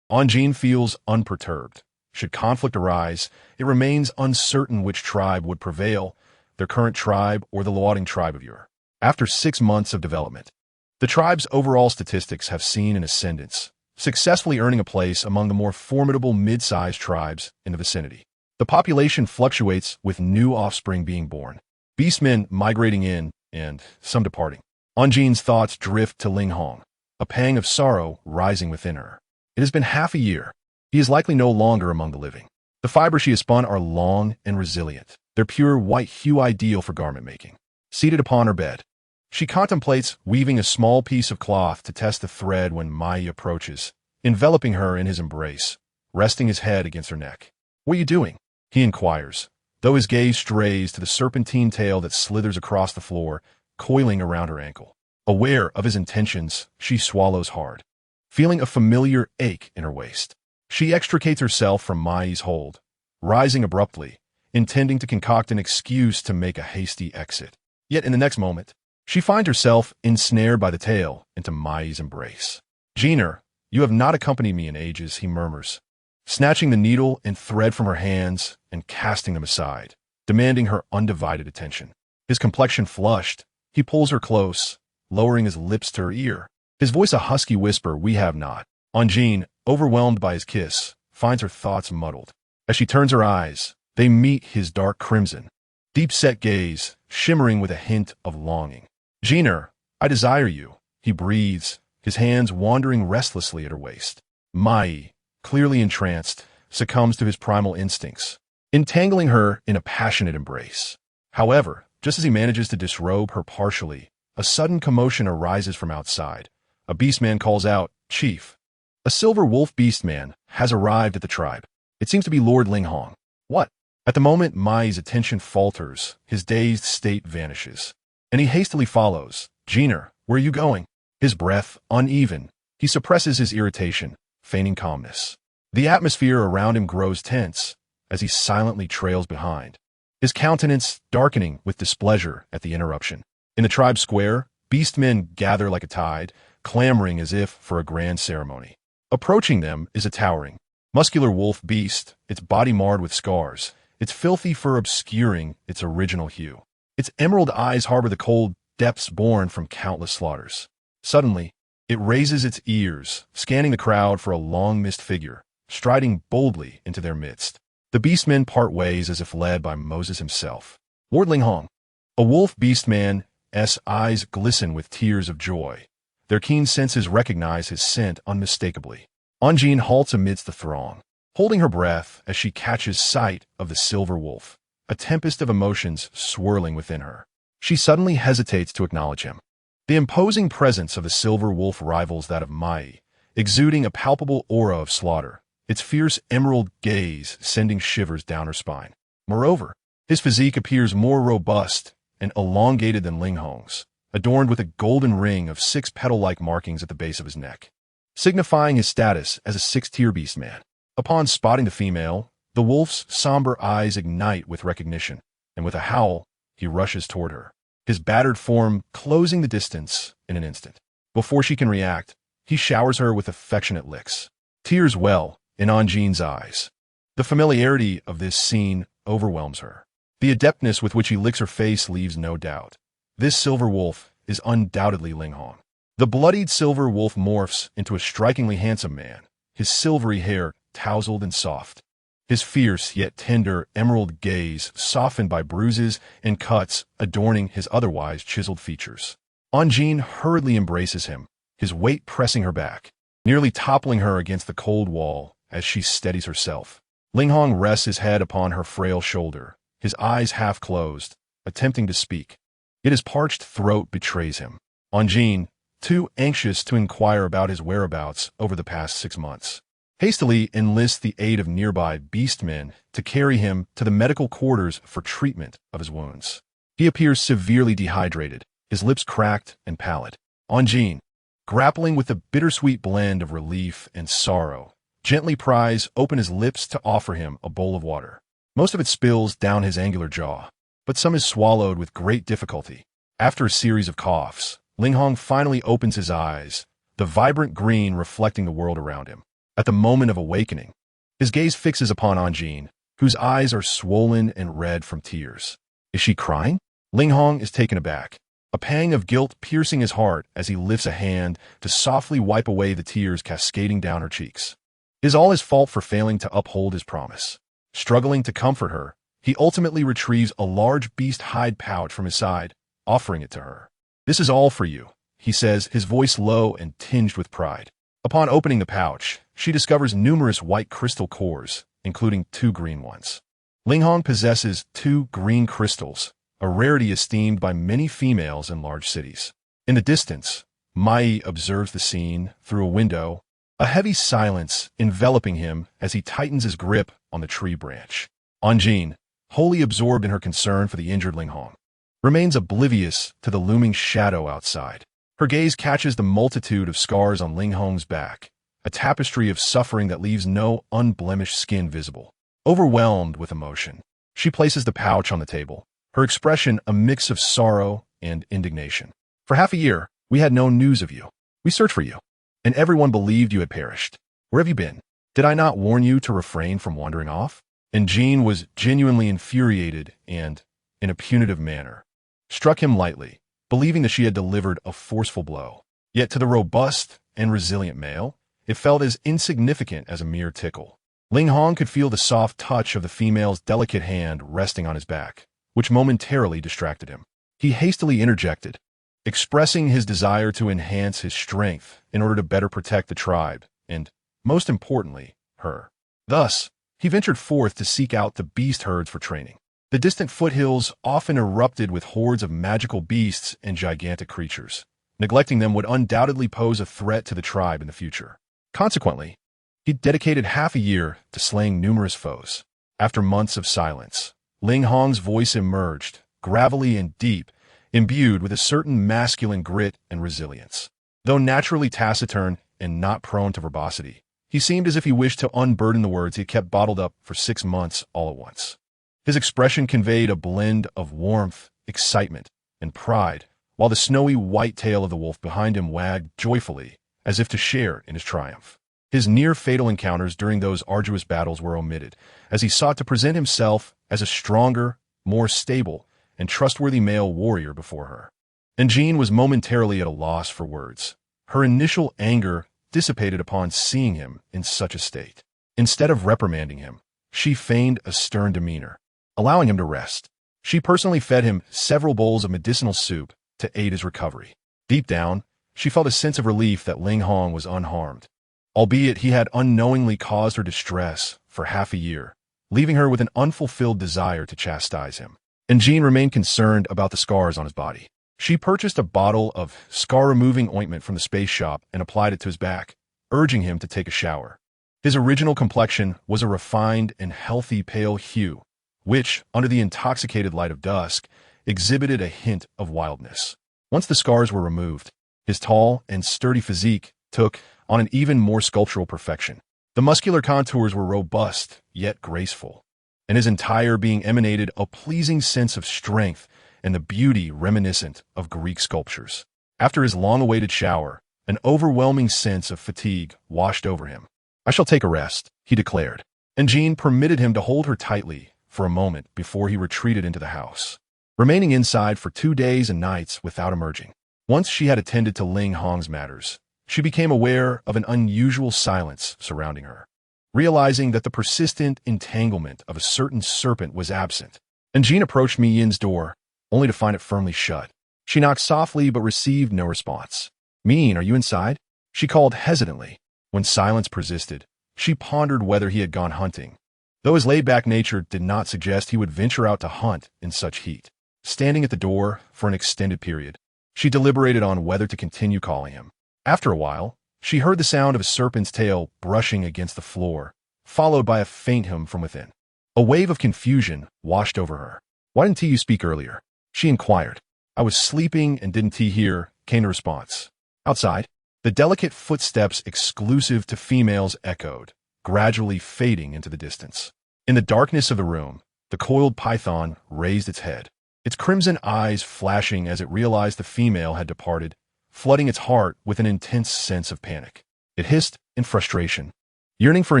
Jean feels unperturbed. Should conflict arise, it remains uncertain which tribe would prevail, their current tribe or the Loading tribe of Ur. After 6 months of development, the tribe's overall statistics have seen an ascendance, successfully earning a place among the more formidable mid-sized tribes in the vicinity. The population fluctuates with new offspring being born, beastmen migrating in and some departing. Jean's thoughts drift to Ling Hong, a pang of sorrow rising within her. It has been half a year. He is likely no longer among the living. The fibers she has spun are long and resilient, their pure white hue ideal for garment making. Seated upon her bed, she contemplates weaving a small piece of cloth to test the thread when Mai approaches, enveloping her in his embrace, resting his head against her neck. "What are you doing?" he inquires, though his gaze strays to the serpentine tail that slithers across the floor, coiling around her ankle. Aware of his intentions, she swallows hard, feeling a familiar ache in her waist. She extricates herself from Mai's hold, rising abruptly, intending to concoct an excuse to make a hasty exit. Yet in the next moment, she finds herself ensnared by the tail into Mai's embrace. "Jeaner, you have not accompanied me in ages," he murmurs, snatching the needle and thread from her hands and casting them aside, demanding her undivided attention. His complexion flushed, he pulls her close, lowering his lips to her ear, his voice a husky whisper, "We have not." Jean, overwhelmed by his kiss, finds her thoughts muddled. As she turns her eyes, they meet his dark crimson, deep-set gaze, shimmering with a hint of longing. "Jeaner, I desire you," he breathes, his hands wandering restlessly at her waist. Mai, clearly entranced, succumbs to his primal instincts, entangling her in a passionate embrace. However, just as he manages to disrobe her partially, a sudden commotion arises from outside. A beastman calls out, "Chief, a silver wolf beastman has arrived at the tribe. It seems to be Lord Ling Hong." "What?" At the moment Mai's attention falters, his dazed state vanishes, and he hastily follows. "Jeaner, where are you going?" His breath uneven, he suppresses his irritation, feigning calmness. The atmosphere around him grows tense as he silently trails behind, his countenance darkening with displeasure at the interruption. In the tribe square, beastmen gather like a tide, clamoring as if for a grand ceremony. Approaching them is a towering, muscular wolf beast, its body marred with scars, its filthy fur obscuring its original hue. Its emerald eyes harbor the cold depths born from countless slaughters. Suddenly, it raises its ears, scanning the crowd for a long-missed figure, striding boldly into their midst. The beastmen part ways as if led by Moses himself. Lord Ling Hong. A wolf beastman's eyes glisten with tears of joy. Their keen senses recognize his scent unmistakably. Jean halts amidst the throng, holding her breath as she catches sight of the silver wolf, a tempest of emotions swirling within her. She suddenly hesitates to acknowledge him. The imposing presence of the silver wolf rivals that of Mai, exuding a palpable aura of slaughter, its fierce emerald gaze sending shivers down her spine. Moreover, His physique appears more robust and elongated than Ling Hong's, adorned with a golden ring of 6 petal-like markings at the base of his neck, signifying his status as a 6th-tier beastman. Upon spotting the female, the wolf's somber eyes ignite with recognition, and with a howl, he rushes toward her, his battered form closing the distance in an instant. Before she can react, he showers her with affectionate licks. Tears well in Anjin's eyes. The familiarity of this scene overwhelms her. The adeptness with which he licks her face leaves no doubt. This silver wolf is undoubtedly Ling Hong. The bloodied silver wolf morphs into a strikingly handsome man, his silvery hair tousled and soft, his fierce yet tender emerald gaze softened by bruises and cuts adorning his otherwise chiseled features. Anjin hurriedly embraces him, his weight pressing her back, nearly toppling her against the cold wall as she steadies herself. Ling Hong rests his head upon her frail shoulder, his eyes half closed, attempting to speak. Yet his parched throat betrays him. Anjin, too anxious to inquire about his whereabouts over the past 6 months, hastily enlists the aid of nearby beastmen to carry him to the medical quarters for treatment of his wounds. He appears severely dehydrated, his lips cracked and pallid. Anjin, grappling with the bittersweet blend of relief and sorrow, gently pries open his lips to offer him a bowl of water. Most of it spills down his angular jaw, but some is swallowed with great difficulty. After a series of coughs, Ling Hong finally opens his eyes, the vibrant green reflecting the world around him. At the moment of awakening, his gaze fixes upon Anjin, whose eyes are swollen and red from tears. Is she crying? Ling Hong is taken aback, a pang of guilt piercing his heart as he lifts a hand to softly wipe away the tears cascading down her cheeks. It is all his fault for failing to uphold his promise. Struggling to comfort her, he ultimately retrieves a large beast hide pouch from his side, offering it to her. "This is all for you," he says, his voice low and tinged with pride. Upon opening the pouch, she discovers numerous white crystal cores, including 2 green ones. Ling Hong possesses 2 green crystals, a rarity esteemed by many females in large cities. In the distance, Mai observes the scene through a window, a heavy silence enveloping him as he tightens his grip on the tree branch. Anjin, wholly absorbed in her concern for the injured Ling Hong, remains oblivious to the looming shadow outside. Her gaze catches the multitude of scars on Ling Hong's back, a tapestry of suffering that leaves no unblemished skin visible. Overwhelmed with emotion, she places the pouch on the table, her expression a mix of sorrow and indignation. "For half a year, we had no news of you. We searched for you, and everyone believed you had perished. Where have you been? Did I not warn you to refrain from wandering off?" And Jean was genuinely infuriated and, in a punitive manner, struck him lightly, believing that she had delivered a forceful blow. Yet to the robust and resilient male, it felt as insignificant as a mere tickle. Ling Hong could feel the soft touch of the female's delicate hand resting on his back, which momentarily distracted him. He hastily interjected, expressing his desire to enhance his strength in order to better protect the tribe and, most importantly, her. Thus, he ventured forth to seek out the beast herds for training. The distant foothills often erupted with hordes of magical beasts and gigantic creatures. Neglecting them would undoubtedly pose a threat to the tribe in the future. Consequently, he dedicated half a year to slaying numerous foes. After months of silence, Ling Hong's voice emerged, gravelly and deep, imbued with a certain masculine grit and resilience. Though naturally taciturn and not prone to verbosity, he seemed as if he wished to unburden the words he had kept bottled up for 6 months all at once. His expression conveyed a blend of warmth, excitement, and pride, while the snowy white tail of the wolf behind him wagged joyfully, as if to share in his triumph. His near-fatal encounters during those arduous battles were omitted, as he sought to present himself as a stronger, more stable, and trustworthy male warrior before her. And Jean was momentarily at a loss for words. Her initial anger dissipated upon seeing him in such a state. Instead of reprimanding him, she feigned a stern demeanor, allowing him to rest. She personally fed him several bowls of medicinal soup to aid his recovery. Deep down, she felt a sense of relief that Ling Hong was unharmed, albeit he had unknowingly caused her distress for half a year, leaving her with an unfulfilled desire to chastise him. And Jean remained concerned about the scars on his body. She purchased a bottle of scar-removing ointment from the space shop and applied it to his back, urging him to take a shower. His original complexion was a refined and healthy pale hue, which, under the intoxicated light of dusk, exhibited a hint of wildness. Once the scars were removed, his tall and sturdy physique took on an even more sculptural perfection. The muscular contours were robust, yet graceful, and his entire being emanated a pleasing sense of strength and the beauty reminiscent of Greek sculptures. After his long-awaited shower, an overwhelming sense of fatigue washed over him. "I shall take a rest," he declared, and Jean permitted him to hold her tightly for a moment before he retreated into the house, remaining inside for 2 days and nights without emerging. Once she had attended to Ling Hong's matters, she became aware of an unusual silence surrounding her. Realizing that the persistent entanglement of a certain serpent was absent, and Jean approached Mi Yin's door, only to find it firmly shut. She knocked softly but received no response. "Mi Yin, are you inside?" she called hesitantly. When silence persisted, she pondered whether he had gone hunting, though his laid-back nature did not suggest he would venture out to hunt in such heat. Standing at the door for an extended period, she deliberated on whether to continue calling him. After a while, she heard the sound of a serpent's tail brushing against the floor, followed by a faint hum from within. A wave of confusion washed over her. "Why didn't you speak earlier?" she inquired. "I was sleeping and didn't hear," came the response. Outside, the delicate footsteps exclusive to females echoed, gradually fading into the distance. In the darkness of the room, the coiled python raised its head, its crimson eyes flashing as it realized the female had departed, flooding its heart with an intense sense of panic. It hissed in frustration, yearning for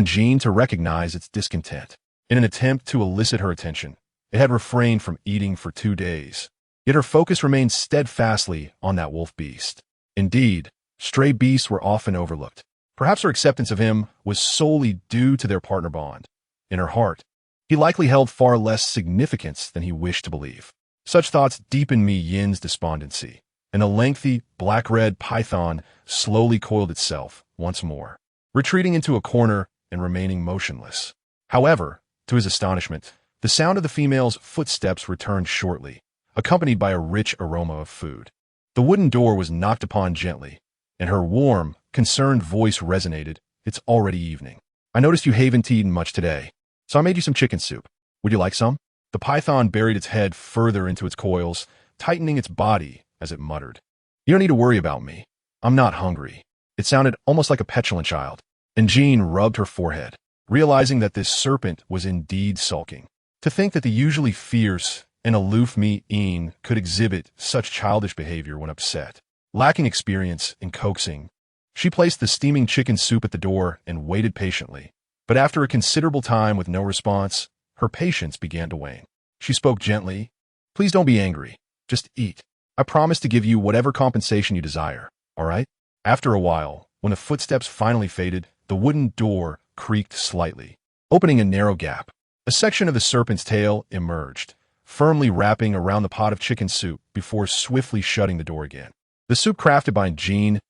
Jean to recognize its discontent. In an attempt to elicit her attention, it had refrained from eating for 2 days, yet her focus remained steadfastly on that wolf beast. Indeed, stray beasts were often overlooked. Perhaps her acceptance of him was solely due to their partner bond. In her heart, he likely held far less significance than he wished to believe. Such thoughts deepened Mi Yin's despondency, and the lengthy, black-red python slowly coiled itself once more, retreating into a corner and remaining motionless. However, to his astonishment, the sound of the female's footsteps returned shortly, accompanied by a rich aroma of food. The wooden door was knocked upon gently, and her warm, concerned voice resonated. "It's already evening. I noticed you haven't eaten much today, so I made you some chicken soup. Would you like some?" The python buried its head further into its coils, tightening its body as it muttered. "You don't need to worry about me. I'm not hungry." It sounded almost like a petulant child, and Jean rubbed her forehead, realizing that this serpent was indeed sulking. To think that the usually fierce and aloof Mi Yin could exhibit such childish behavior when upset. Lacking experience in coaxing, she placed the steaming chicken soup at the door and waited patiently. But after a considerable time with no response, her patience began to wane. She spoke gently. "Please don't be angry. Just eat. I promise to give you whatever compensation you desire, all right?" After a while, when the footsteps finally faded, the wooden door creaked slightly, opening a narrow gap. A section of the serpent's tail emerged, firmly wrapping around the pot of chicken soup before swiftly shutting the door again. The soup crafted by Jean's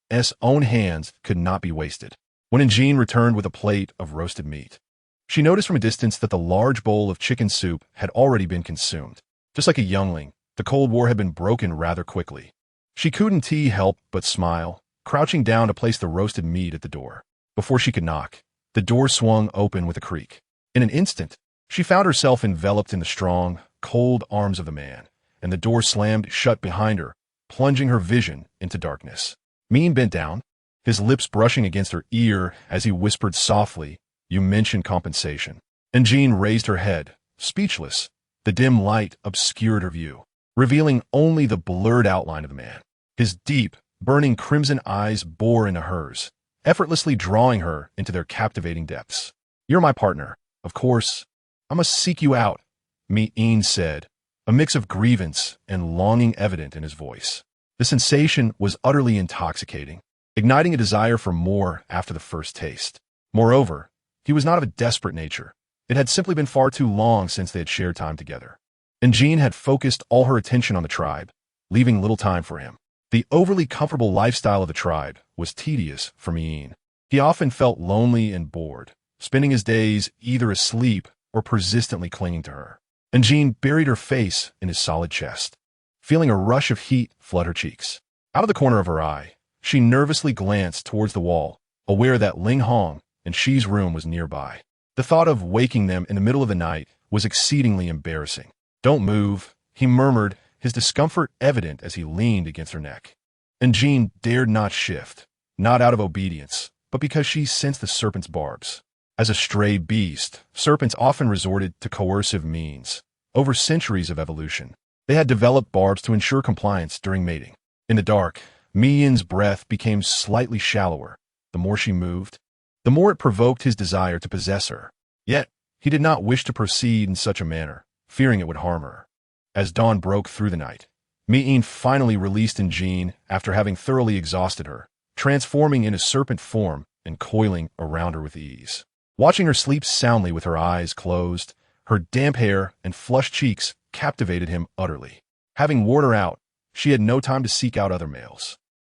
own hands could not be wasted. When Jean returned with a plate of roasted meat, she noticed from a distance that the large bowl of chicken soup had already been consumed. Just like a youngling, the Cold War had been broken rather quickly. She couldn't help but smile, crouching down to place the roasted meat at the door. Before she could knock, the door swung open with a creak. In an instant, she found herself enveloped in the strong, cold arms of the man, and the door slammed shut behind her, plunging her vision into darkness. Mean bent down, his lips brushing against her ear as he whispered softly, "You mentioned compensation." And Jean raised her head, speechless. The dim light obscured her view, revealing only the blurred outline of the man. His deep, burning crimson eyes bore into hers, effortlessly drawing her into their captivating depths. "You're my partner. Of course, I must seek you out," Mi Yin said, a mix of grievance and longing evident in his voice. The sensation was utterly intoxicating, igniting a desire for more after the first taste. Moreover, he was not of a desperate nature. It had simply been far too long since they had shared time together. And Jean had focused all her attention on the tribe, leaving little time for him. The overly comfortable lifestyle of the tribe was tedious for Mi Yin. He often felt lonely and bored, spending his days either asleep or persistently clinging to her. And Jean buried her face in his solid chest, feeling a rush of heat flood her cheeks. Out of the corner of her eye, she nervously glanced towards the wall, aware that Ling Hong and Xi's room was nearby. The thought of waking them in the middle of the night was exceedingly embarrassing. "Don't move," he murmured, his discomfort evident as he leaned against her neck. And Jean dared not shift, not out of obedience, but because she sensed the serpent's barbs. As a stray beast, serpents often resorted to coercive means. Over centuries of evolution, they had developed barbs to ensure compliance during mating. In the dark, Mi-Yin's breath became slightly shallower. The more she moved, the more it provoked his desire to possess her. Yet, he did not wish to proceed in such a manner, fearing it would harm her. As dawn broke through the night, Mi-Yin finally released Jean after having thoroughly exhausted her, transforming into serpent form and coiling around her with ease. Watching her sleep soundly with her eyes closed, her damp hair and flushed cheeks captivated him utterly. Having worn her out, she had no time to seek out other males.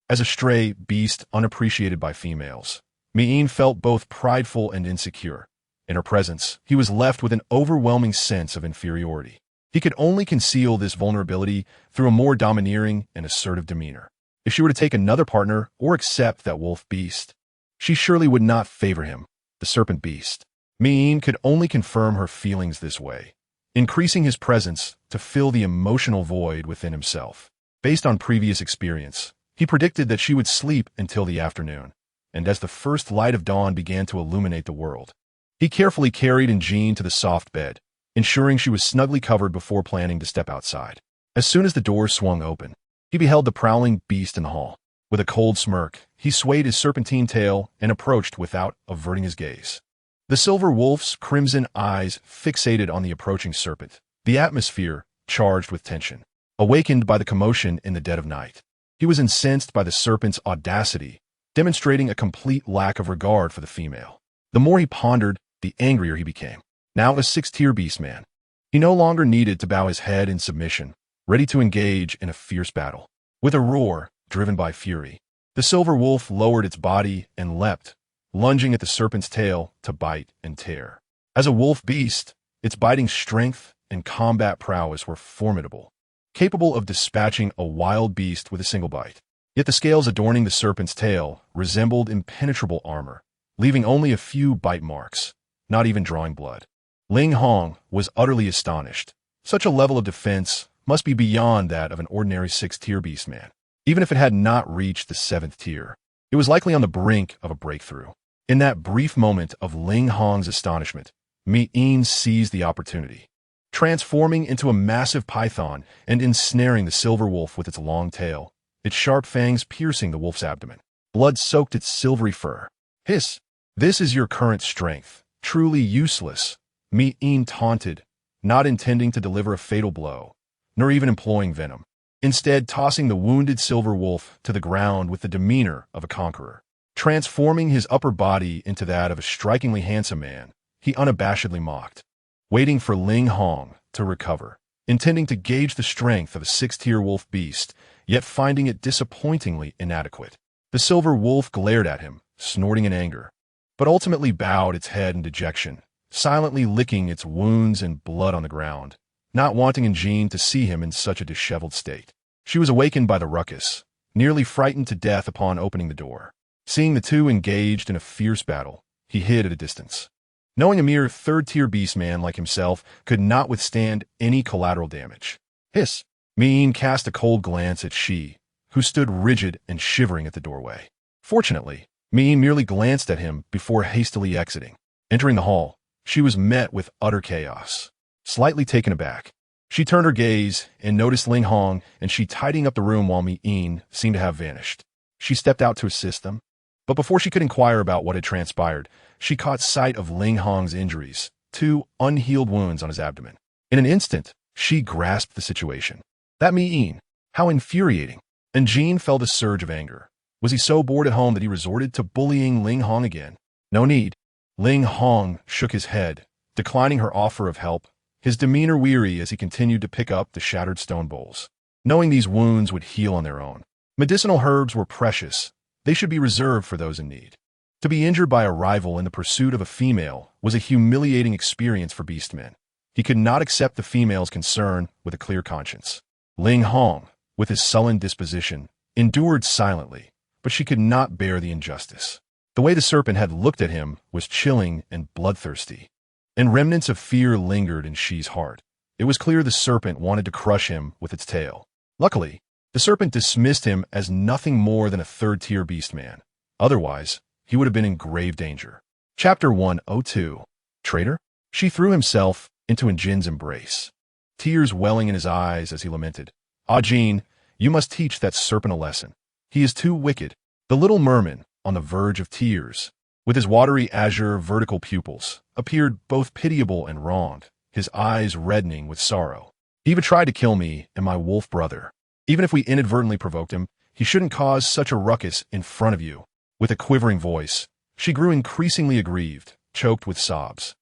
As a stray beast unappreciated by females, Mi-Yin felt both prideful and insecure. In her presence, he was left with an overwhelming sense of inferiority. He could only conceal this vulnerability through a more domineering and assertive demeanor. If she were to take another partner or accept that wolf beast, she surely would not favor him, the serpent beast. Mi-Yin could only confirm her feelings this way, increasing his presence to fill the emotional void within himself. Based on previous experience, he predicted that she would sleep until the afternoon, and as the first light of dawn began to illuminate the world, he carefully carried Jean to the soft bed, ensuring she was snugly covered before planning to step outside. As soon as the door swung open, he beheld the prowling beast in the hall. With a cold smirk, he swayed his serpentine tail and approached without averting his gaze. The silver wolf's crimson eyes fixated on the approaching serpent, the atmosphere charged with tension. Awakened by the commotion in the dead of night, he was incensed by the serpent's audacity, demonstrating a complete lack of regard for the female. The more he pondered, the angrier he became. Now a 6th-tier beastman, he no longer needed to bow his head in submission, ready to engage in a fierce battle. With a roar, driven by fury, the silver wolf lowered its body and leapt, lunging at the serpent's tail to bite and tear. As a wolf beast, its biting strength and combat prowess were formidable, capable of dispatching a wild beast with a single bite. Yet the scales adorning the serpent's tail resembled impenetrable armor, leaving only a few bite marks, not even drawing blood. Ling Hong was utterly astonished. Such a level of defense must be beyond that of an ordinary 6th-tier beastman. Even if it had not reached the 7th tier, it was likely on the brink of a breakthrough. In that brief moment of Ling Hong's astonishment, Mi-Yin seized the opportunity, transforming into a massive python and ensnaring the silver wolf with its long tail, its sharp fangs piercing the wolf's abdomen. Blood soaked its silvery fur. "Hiss! This is your current strength. Truly useless," Mi-Yin taunted, not intending to deliver a fatal blow, nor even employing venom. Instead, tossing the wounded silver wolf to the ground with the demeanor of a conqueror. Transforming his upper body into that of a strikingly handsome man, he unabashedly mocked, waiting for Ling Hong to recover, intending to gauge the strength of a 6th-tier wolf beast, yet finding it disappointingly inadequate. The silver wolf glared at him, snorting in anger, but ultimately bowed its head in dejection, silently licking its wounds and blood on the ground, not wanting Jean to see him in such a disheveled state. She was awakened by the ruckus, nearly frightened to death upon opening the door. Seeing the two engaged in a fierce battle, he hid at a distance, knowing a mere 3rd-tier beastman like himself could not withstand any collateral damage. "Hiss!" Mi-Yin cast a cold glance at she, who stood rigid and shivering at the doorway. Fortunately, Mi-Yin merely glanced at him before hastily exiting. Entering the hall, she was met with utter chaos. Slightly taken aback, she turned her gaze and noticed Ling Hong and she tidying up the room while Mi-Yin seemed to have vanished. She stepped out to assist them, but before she could inquire about what had transpired, she caught sight of Ling Hong's injuries, 2 unhealed wounds on his abdomen. In an instant, she grasped the situation. That Mi-Yin, how infuriating! And Jean felt a surge of anger. Was he so bored at home that he resorted to bullying Ling Hong again? No need. Ling Hong shook his head, declining her offer of help, his demeanor weary as he continued to pick up the shattered stone bowls, knowing these wounds would heal on their own. Medicinal herbs were precious. They should be reserved for those in need. To be injured by a rival in the pursuit of a female was a humiliating experience for beastmen. He could not accept the female's concern with a clear conscience. Ling Hong, with his sullen disposition, endured silently, but she could not bear the injustice. The way the serpent had looked at him was chilling and bloodthirsty. and remnants of fear lingered in Shi's heart. It was clear the serpent wanted to crush him with its tail. Luckily, the serpent dismissed him as nothing more than a third-tier beastman. Otherwise, he would have been in grave danger. Chapter 102. Traitor? Shi threw himself into Jin's embrace, tears welling in his eyes as he lamented. Ah, Jin, you must teach that serpent a lesson. He is too wicked. The little merman, on the verge of tears, with his watery azure vertical pupils, appeared both pitiable and wronged, his eyes reddening with sorrow. He even tried to kill me and my wolf brother. Even if we inadvertently provoked him, he shouldn't cause such a ruckus in front of you. With a quivering voice, she grew increasingly aggrieved, choked with sobs,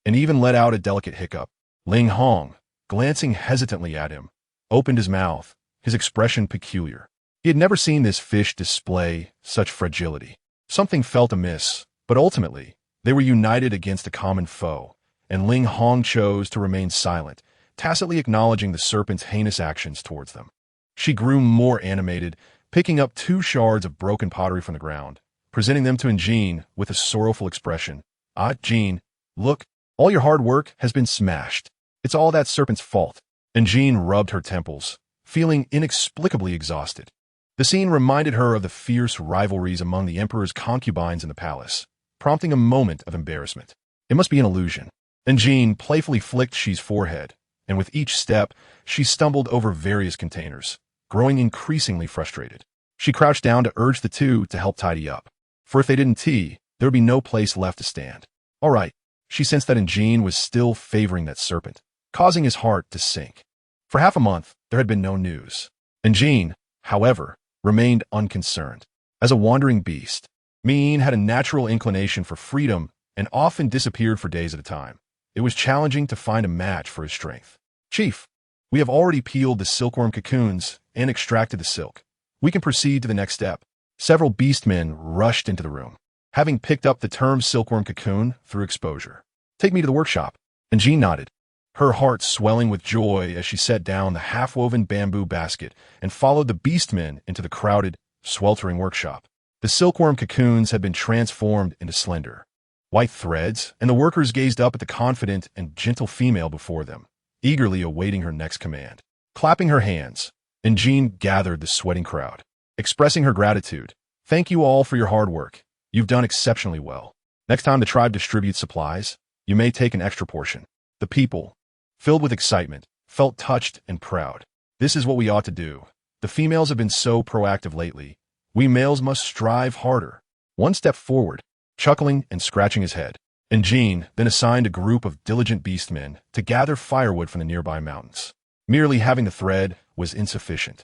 and even let out a delicate hiccup. Ling Hong, glancing hesitantly at him, opened his mouth, his expression peculiar. He had never seen this fish display such fragility. Something felt amiss, but ultimately, they were united against a common foe, and Ling Hong chose to remain silent, tacitly acknowledging the serpent's heinous actions towards them. She grew more animated, picking up 2 shards of broken pottery from the ground, presenting them to Jin with a sorrowful expression. Ah, Jin, look, all your hard work has been smashed. It's all that serpent's fault. And Jin rubbed her temples, feeling inexplicably exhausted. The scene reminded her of the fierce rivalries among the emperor's concubines in the palace, prompting a moment of embarrassment. It must be an illusion. And Jin playfully flicked Shi's forehead, and with each step, she stumbled over various containers, growing increasingly frustrated. She crouched down to urge the two to help tidy up, for if they didn't tea, there would be no place left to stand. All right, she sensed that Jin was still favoring that serpent, causing his heart to sink. For half a month, there had been no news. And Jin, however, remained unconcerned. As a wandering beast, Min had a natural inclination for freedom and often disappeared for days at a time. It was challenging to find a match for his strength. Chief, we have already peeled the silkworm cocoons and extracted the silk. We can proceed to the next step. Several beastmen rushed into the room, having picked up the term silkworm cocoon through exposure. Take me to the workshop. And Jin nodded, her heart swelling with joy as she set down the half-woven bamboo basket and followed the beastmen into the crowded, sweltering workshop. The silkworm cocoons had been transformed into slender, white threads, and the workers gazed up at the confident and gentle female before them, eagerly awaiting her next command. Clapping her hands, and Jin gathered the sweating crowd, expressing her gratitude. Thank you all for your hard work. You've done exceptionally well. Next time the tribe distributes supplies, you may take an extra portion. The people, filled with excitement, felt touched and proud. This is what we ought to do. The females have been so proactive lately. We males must strive harder. One step forward, chuckling and scratching his head. And Jin then assigned a group of diligent beastmen to gather firewood from the nearby mountains. Merely having the thread was insufficient.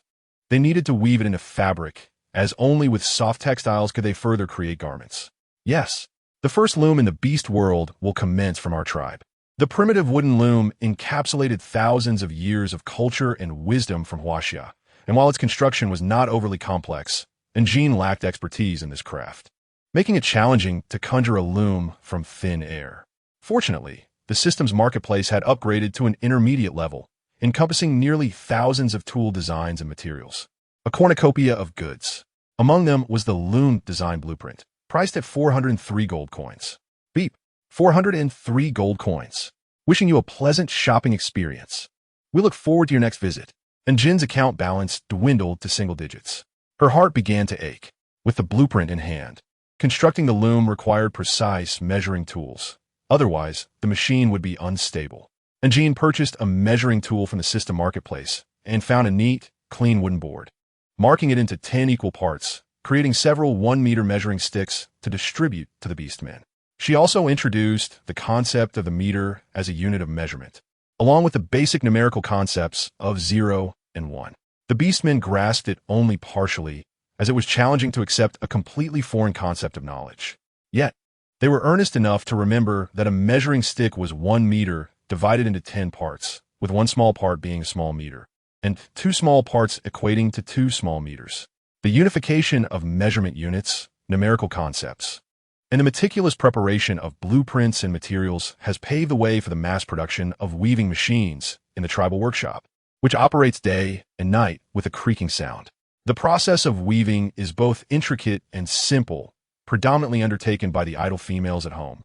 They needed to weave it into fabric, as only with soft textiles could they further create garments. Yes, the first loom in the beast world will commence from our tribe. The primitive wooden loom encapsulated thousands of years of culture and wisdom from Huaxia, and while its construction was not overly complex, Jin lacked expertise in this craft, making it challenging to conjure a loom from thin air. Fortunately, the system's marketplace had upgraded to an intermediate level, encompassing nearly thousands of tool designs and materials. A cornucopia of goods. Among them was the loom design blueprint, priced at 403 gold coins. Beep. 403 gold coins. Wishing you a pleasant shopping experience. We look forward to your next visit. And Jin's account balance dwindled to single digits. Her heart began to ache. With the blueprint in hand, constructing the loom required precise measuring tools. Otherwise, the machine would be unstable. And Jin purchased a measuring tool from the system marketplace and found a neat, clean wooden board, marking it into 10 equal parts, creating several 1-meter measuring sticks to distribute to the beastmen. She also introduced the concept of the meter as a unit of measurement, along with the basic numerical concepts of 0 and 1. The beastmen grasped it only partially, as it was challenging to accept a completely foreign concept of knowledge. Yet, they were earnest enough to remember that a measuring stick was 1 meter divided into 10 parts, with one small part being a small meter, and 2 small parts equating to 2 small meters. The unification of measurement units, numerical concepts, and the meticulous preparation of blueprints and materials has paved the way for the mass production of weaving machines in the tribal workshop, which operates day and night with a creaking sound. The process of weaving is both intricate and simple, predominantly undertaken by the idle females at home.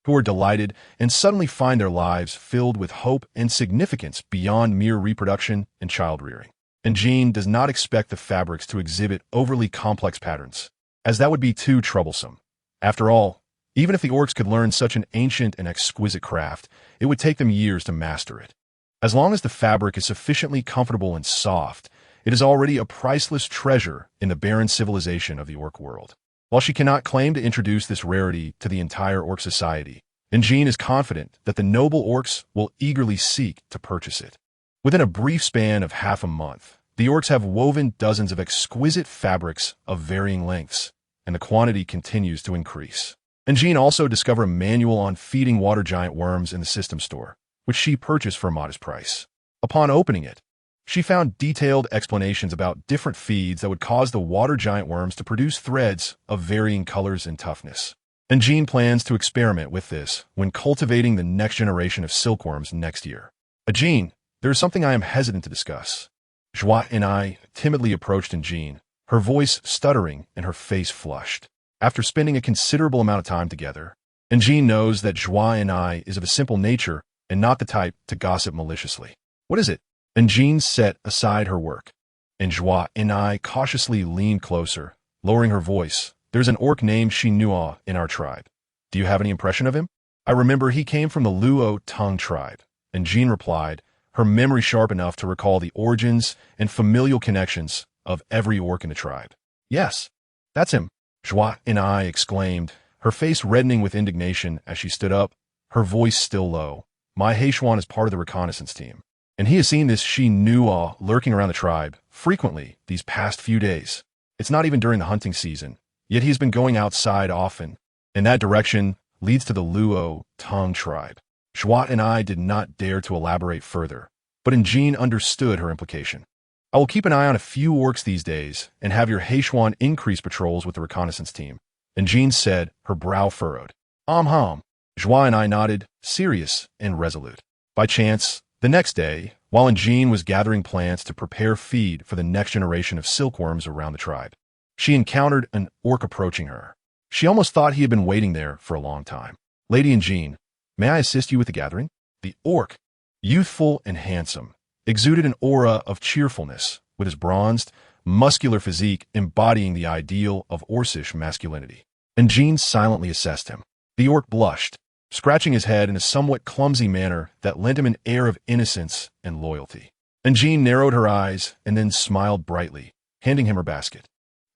who are delighted and suddenly find their lives filled with hope and significance beyond mere reproduction and child-rearing. And Jean does not expect the fabrics to exhibit overly complex patterns, as that would be too troublesome. After all, even if the orcs could learn such an ancient and exquisite craft, it would take them years to master it. As long as the fabric is sufficiently comfortable and soft, it is already a priceless treasure in the barren civilization of the orc world. While she cannot claim to introduce this rarity to the entire orc society, and Jean is confident that the noble orcs will eagerly seek to purchase it. Within a brief span of half a month, the orcs have woven dozens of exquisite fabrics of varying lengths, and the quantity continues to increase. And Jean also discovered a manual on feeding water giant worms in the system store, which she purchased for a modest price. Upon opening it, she found detailed explanations about different feeds that would cause the water giant worms to produce threads of varying colors and toughness. And Jean plans to experiment with this when cultivating the next generation of silkworms next year. Jean, there is something I am hesitant to discuss. Joie and I timidly approached Jean, her voice stuttering and her face flushed. After spending a considerable amount of time together, and Jean knows that Joie and I is of a simple nature and not the type to gossip maliciously. What is it? And Jean set aside her work, and Joie and I cautiously leaned closer, lowering her voice. There's an orc named Shinua in our tribe. Do you have any impression of him? I remember he came from the Luo Tong tribe, and Jean replied, her memory sharp enough to recall the origins and familial connections of every orc in the tribe. Yes, that's him, Joie and I exclaimed, her face reddening with indignation as she stood up, her voice still low. My Heishuan is part of the reconnaissance team, and he has seen this Shinua lurking around the tribe frequently these past few days. It's not even during the hunting season, yet he's been going outside often, and that direction leads to the Luo Tong tribe. Joie and I did not dare to elaborate further, but Jean understood her implication. I will keep an eye on a few orcs these days and have your Heishuan increase patrols with the reconnaissance team. And Jean said, her brow furrowed. Joie and I nodded, serious and resolute. By chance, the next day, while Jean was gathering plants to prepare feed for the next generation of silkworms around the tribe, she encountered an orc approaching her. She almost thought he had been waiting there for a long time. Lady Jean, may I assist you with the gathering? The orc, youthful and handsome, exuded an aura of cheerfulness, with his bronzed, muscular physique embodying the ideal of Orcish masculinity. And Jean silently assessed him. The orc blushed, scratching his head in a somewhat clumsy manner that lent him an air of innocence and loyalty. And Jean narrowed her eyes and then smiled brightly, handing him her basket.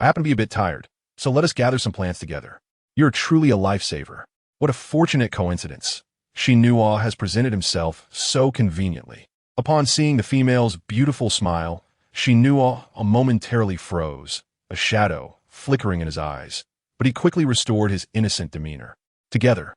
I happen to be a bit tired, so let us gather some plants together. You're truly a lifesaver. What a fortunate coincidence. Shinua has presented himself so conveniently. Upon seeing the female's beautiful smile, Shinua momentarily froze, a shadow flickering in his eyes, but he quickly restored his innocent demeanor. Together,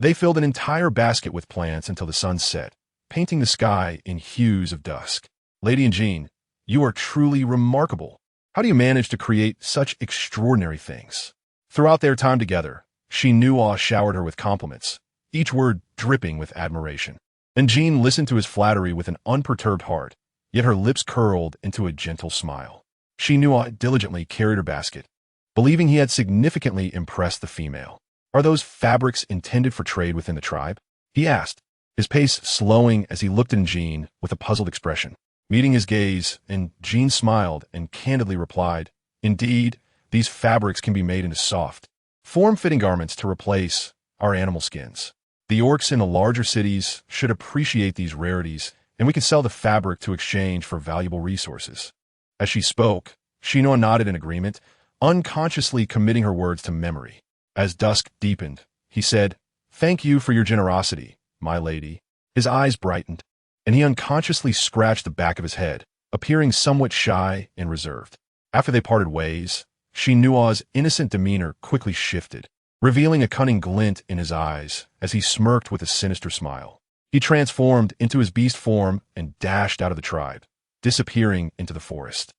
they filled an entire basket with plants until the sun set, painting the sky in hues of dusk. Lady Jean, you are truly remarkable. How do you manage to create such extraordinary things? Throughout their time together, Shinua showered her with compliments, each word dripping with admiration. And Jean listened to his flattery with an unperturbed heart, yet her lips curled into a gentle smile. Shinua diligently carried her basket, believing he had significantly impressed the female. Are those fabrics intended for trade within the tribe? He asked, his pace slowing as he looked at Jean with a puzzled expression. Meeting his gaze, and Jean smiled and candidly replied, indeed, these fabrics can be made into soft, form-fitting garments to replace our animal skins. The orcs in the larger cities should appreciate these rarities, and we can sell the fabric to exchange for valuable resources. As she spoke, Shinua nodded in agreement, unconsciously committing her words to memory. As dusk deepened, he said, Thank you for your generosity, my lady. His eyes brightened, and he unconsciously scratched the back of his head, appearing somewhat shy and reserved. After they parted ways, Shinua's innocent demeanor quickly shifted, revealing a cunning glint in his eyes as he smirked with a sinister smile. He transformed into his beast form and dashed out of the tribe, disappearing into the forest.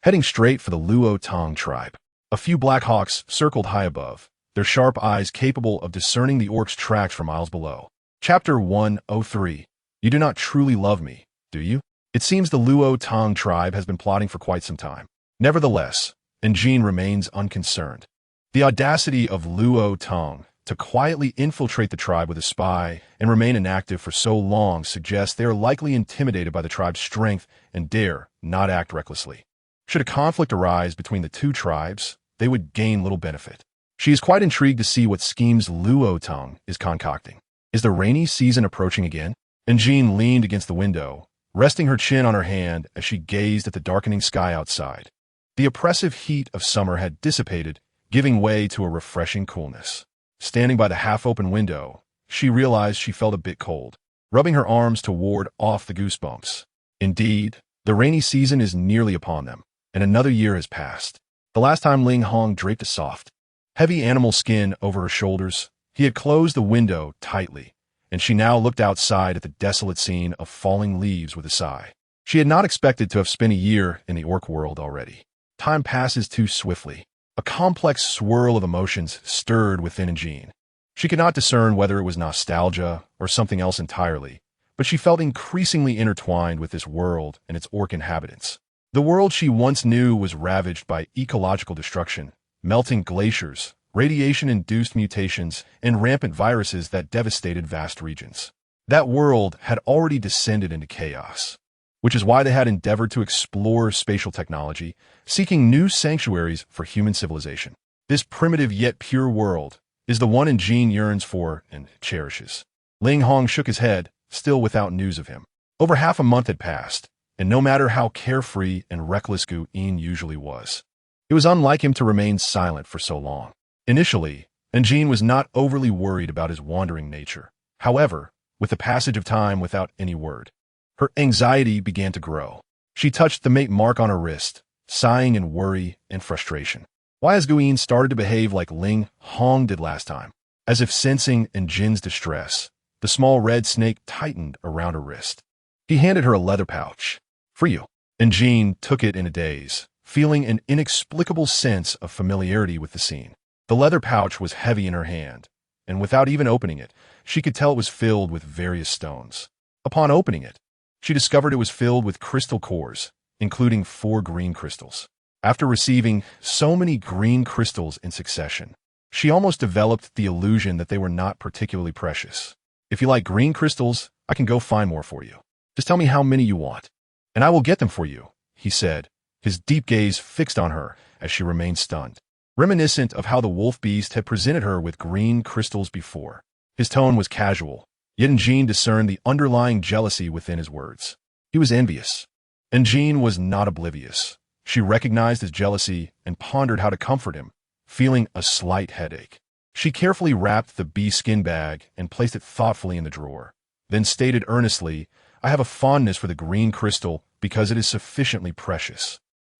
Heading straight for the Luo Tong tribe, a few black hawks circled high above, their sharp eyes capable of discerning the orc's tracks for miles below. Chapter 103. You do not truly love me, do you? It seems the Luo Tong tribe has been plotting for quite some time. Nevertheless, Jean remains unconcerned. The audacity of Luo Tong To quietly infiltrate the tribe with a spy and remain inactive for so long suggests they are likely intimidated by the tribe's strength and dare not act recklessly. Should a conflict arise between the two tribes, they would gain little benefit. She is quite intrigued to see what schemes Luo Tongue is concocting. Is the rainy season approaching again? And Jean leaned against the window, resting her chin on her hand as she gazed at the darkening sky outside. The oppressive heat of summer had dissipated, giving way to a refreshing coolness. Standing by the half-open window, she realized she felt a bit cold, rubbing her arms to ward off the goosebumps. Indeed, the rainy season is nearly upon them, and another year has passed. The last time Ling Hong draped a soft, heavy animal skin over her shoulders, he had closed the window tightly, and she now looked outside at the desolate scene of falling leaves with a sigh. She had not expected to have spent a year in the orc world already. Time passes too swiftly. A complex swirl of emotions stirred within Jean. She could not discern whether it was nostalgia or something else entirely, but she felt increasingly intertwined with this world and its orc inhabitants. The world she once knew was ravaged by ecological destruction, melting glaciers, radiation-induced mutations, and rampant viruses that devastated vast regions. That world had already descended into chaos, which is why they had endeavored to explore spatial technology, seeking new sanctuaries for human civilization. This primitive yet pure world is the one Jean yearns for and cherishes. Ling Hong shook his head, still without news of him. Over half a month had passed, and no matter how carefree and reckless Gu Yin usually was, it was unlike him to remain silent for so long. Initially, Jean was not overly worried about his wandering nature. However, with the passage of time without any word, her anxiety began to grow. She touched the mate mark on her wrist, sighing in worry and frustration. Why has Guyin started to behave like Ling Hong did last time? As if sensing Jin's distress, the small red snake tightened around her wrist. He handed her a leather pouch. For you. And Jean took it in a daze, feeling an inexplicable sense of familiarity with the scene. The leather pouch was heavy in her hand, and without even opening it, she could tell it was filled with various stones. Upon opening it, she discovered it was filled with crystal cores, including 4 green crystals. After receiving so many green crystals in succession, she almost developed the illusion that they were not particularly precious. If you like green crystals, I can go find more for you. Just tell me how many you want, and I will get them for you, he said, his deep gaze fixed on her as she remained stunned. Reminiscent of how the wolf beast had presented her with green crystals before. His tone was casual, yet Jean discerned the underlying jealousy within his words. He was envious, and Jean was not oblivious. She recognized his jealousy and pondered how to comfort him, feeling a slight headache. She carefully wrapped the bee skin bag and placed it thoughtfully in the drawer, then stated earnestly, I have a fondness for the green crystal because it is sufficiently precious.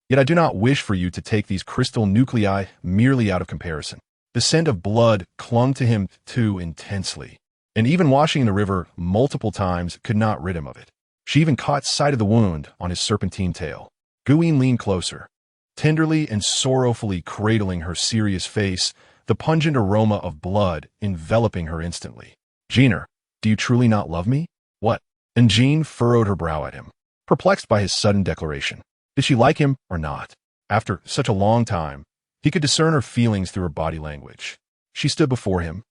Yet I do not wish for you to take these crystal nuclei merely out of comparison. The scent of blood clung to him too intensely, and even washing in the river multiple times could not rid him of it. She even caught sight of the wound on his serpentine tail. Guyin leaned closer, tenderly and sorrowfully cradling her serious face, the pungent aroma of blood enveloping her instantly. Jeaner, do you truly not love me? What? And Jean furrowed her brow at him, perplexed by his sudden declaration. Did she like him or not? After such a long time, he could discern her feelings through her body language. She stood before him,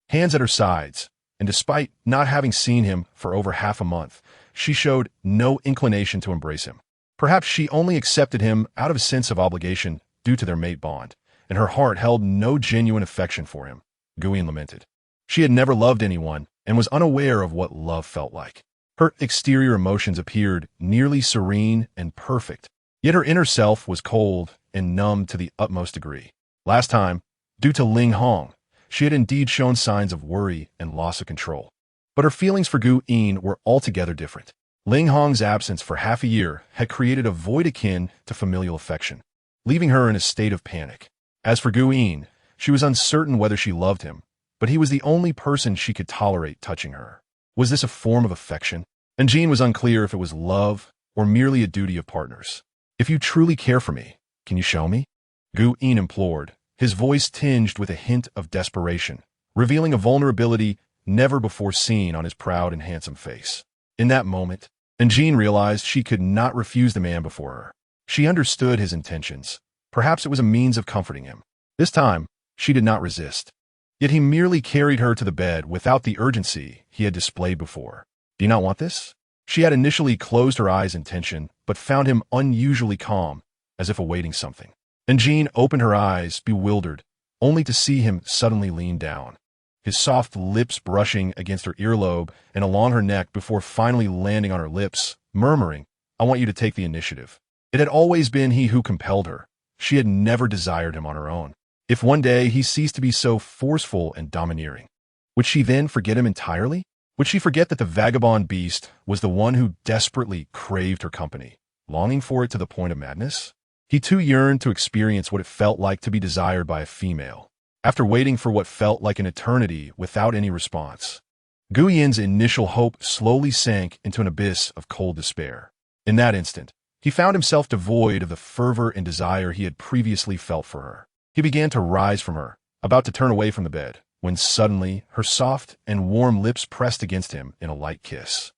hands at her sides, and despite not having seen him for over half a month, she showed no inclination to embrace him. Perhaps she only accepted him out of a sense of obligation due to their mate bond, and her heart held no genuine affection for him, Guyin lamented. She had never loved anyone and was unaware of what love felt like. Her exterior emotions appeared nearly serene and perfect, yet her inner self was cold and numb to the utmost degree. Last time, due to Ling Hong, she had indeed shown signs of worry and loss of control. But her feelings for Gu Yin were altogether different. Ling Hong's absence for half a year had created a void akin to familial affection, leaving her in a state of panic. As for Gu Yin, she was uncertain whether she loved him, but he was the only person she could tolerate touching her. Was this a form of affection? And Jean was unclear if it was love or merely a duty of partners. If you truly care for me, can you show me? Gu Yin implored, his voice tinged with a hint of desperation, revealing a vulnerability never before seen on his proud and handsome face. In that moment, Jean realized she could not refuse the man before her. She understood his intentions. Perhaps it was a means of comforting him. This time, she did not resist. Yet he merely carried her to the bed without the urgency he had displayed before. "Do you not want this?" She had initially closed her eyes in tension, but found him unusually calm, as if awaiting something. And Jean opened her eyes, bewildered, only to see him suddenly lean down, his soft lips brushing against her earlobe and along her neck before finally landing on her lips, murmuring, "I want you to take the initiative." It had always been he who compelled her. She had never desired him on her own. If one day he ceased to be so forceful and domineering, would she then forget him entirely? Would she forget that the vagabond beast was the one who desperately craved her company, longing for it to the point of madness? He too yearned to experience what it felt like to be desired by a female. After waiting for what felt like an eternity without any response, Guyin's initial hope slowly sank into an abyss of cold despair. In that instant, he found himself devoid of the fervor and desire he had previously felt for her. He began to rise from her, about to turn away from the bed, when suddenly her soft and warm lips pressed against him in a light kiss.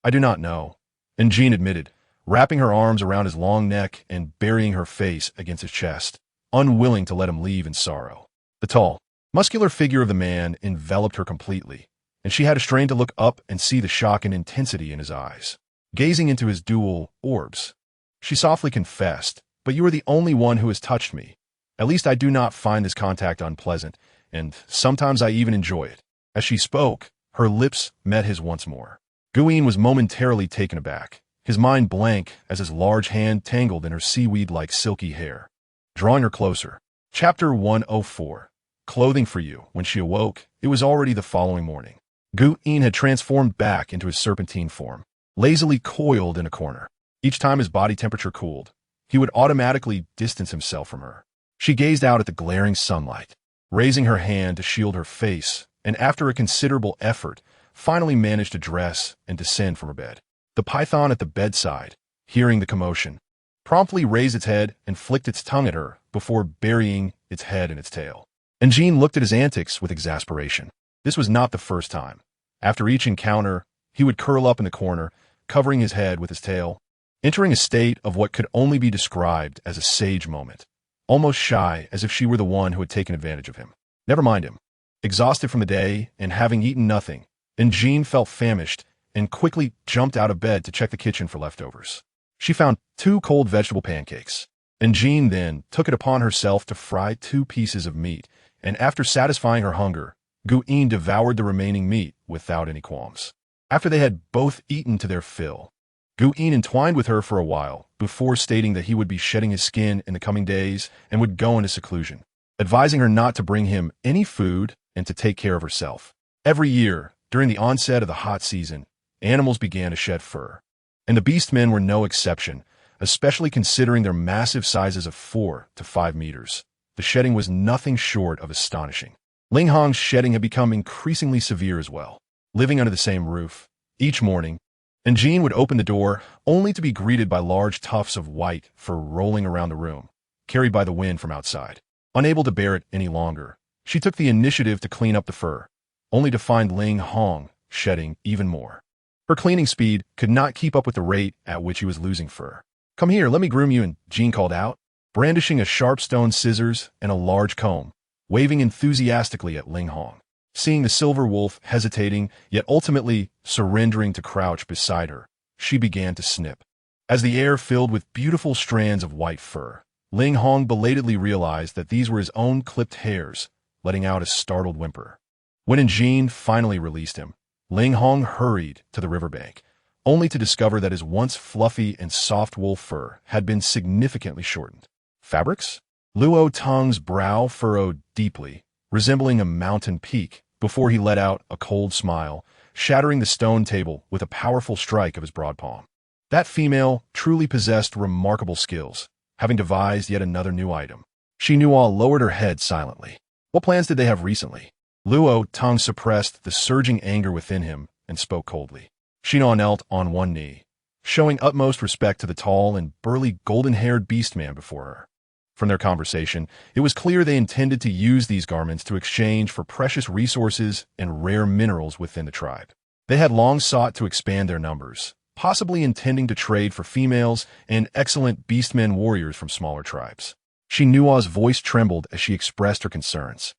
"I do not know," and Jean admitted, wrapping her arms around his long neck and burying her face against his chest, unwilling to let him leave in sorrow. The tall, muscular figure of the man enveloped her completely, and she had to strain to look up and see the shock and intensity in his eyes. Gazing into his dual orbs, she softly confessed, "But you are the only one who has touched me. At least I do not find this contact unpleasant, and sometimes I even enjoy it." As she spoke, her lips met his once more. Guyin was momentarily taken aback, his mind blank as his large hand tangled in her seaweed-like silky hair. Drawing her closer. Chapter 104. Clothing for you. When she awoke, it was already the following morning. Guyin had transformed back into his serpentine form, lazily coiled in a corner. Each time his body temperature cooled, he would automatically distance himself from her. She gazed out at the glaring sunlight, raising her hand to shield her face, and after a considerable effort, finally managed to dress and descend from her bed. The python at the bedside, hearing the commotion, promptly raised its head and flicked its tongue at her before burying its head in its tail. And Jean looked at his antics with exasperation. This was not the first time. After each encounter, he would curl up in the corner, covering his head with his tail, entering a state of what could only be described as a sage moment, almost shy as if she were the one who had taken advantage of him. Never mind him. Exhausted from the day and having eaten nothing, and Jean felt famished and quickly jumped out of bed to check the kitchen for leftovers. She found 2 cold vegetable pancakes, and Jean then took it upon herself to fry 2 pieces of meat, and after satisfying her hunger, Guyin devoured the remaining meat without any qualms. After they had both eaten to their fill, Guyin entwined with her for a while before stating that he would be shedding his skin in the coming days and would go into seclusion, advising her not to bring him any food and to take care of herself. Every year, during the onset of the hot season, animals began to shed fur, and the beastmen were no exception, especially considering their massive sizes of 4 to 5 meters. The shedding was nothing short of astonishing. Ling Hong's shedding had become increasingly severe as well. Living under the same roof, each morning, and Jean would open the door only to be greeted by large tufts of white fur rolling around the room, carried by the wind from outside. Unable to bear it any longer, she took the initiative to clean up the fur, only to find Ling Hong shedding even more. Her cleaning speed could not keep up with the rate at which he was losing fur. "Come here, let me groom you," and Jean called out, brandishing a sharp stone scissors and a large comb, waving enthusiastically at Ling Hong. Seeing the silver wolf hesitating, yet ultimately surrendering to crouch beside her, she began to snip. As the air filled with beautiful strands of white fur, Ling Hong belatedly realized that these were his own clipped hairs, letting out a startled whimper. When Jean finally released him, Ling Hong hurried to the riverbank, only to discover that his once fluffy and soft wool fur had been significantly shortened. Fabrics? Luo Tong's brow furrowed deeply, resembling a mountain peak, before he let out a cold smile, shattering the stone table with a powerful strike of his broad palm. That female truly possessed remarkable skills, having devised yet another new item. Xinhua lowered her head silently. What plans did they have recently? Luo Tong suppressed the surging anger within him and spoke coldly. Xinhua knelt on one knee, showing utmost respect to the tall and burly golden-haired beastman before her. From their conversation, it was clear they intended to use these garments to exchange for precious resources and rare minerals within the tribe. They had long sought to expand their numbers, possibly intending to trade for females and excellent beastmen warriors from smaller tribes. Xinua's voice trembled as she expressed her concerns.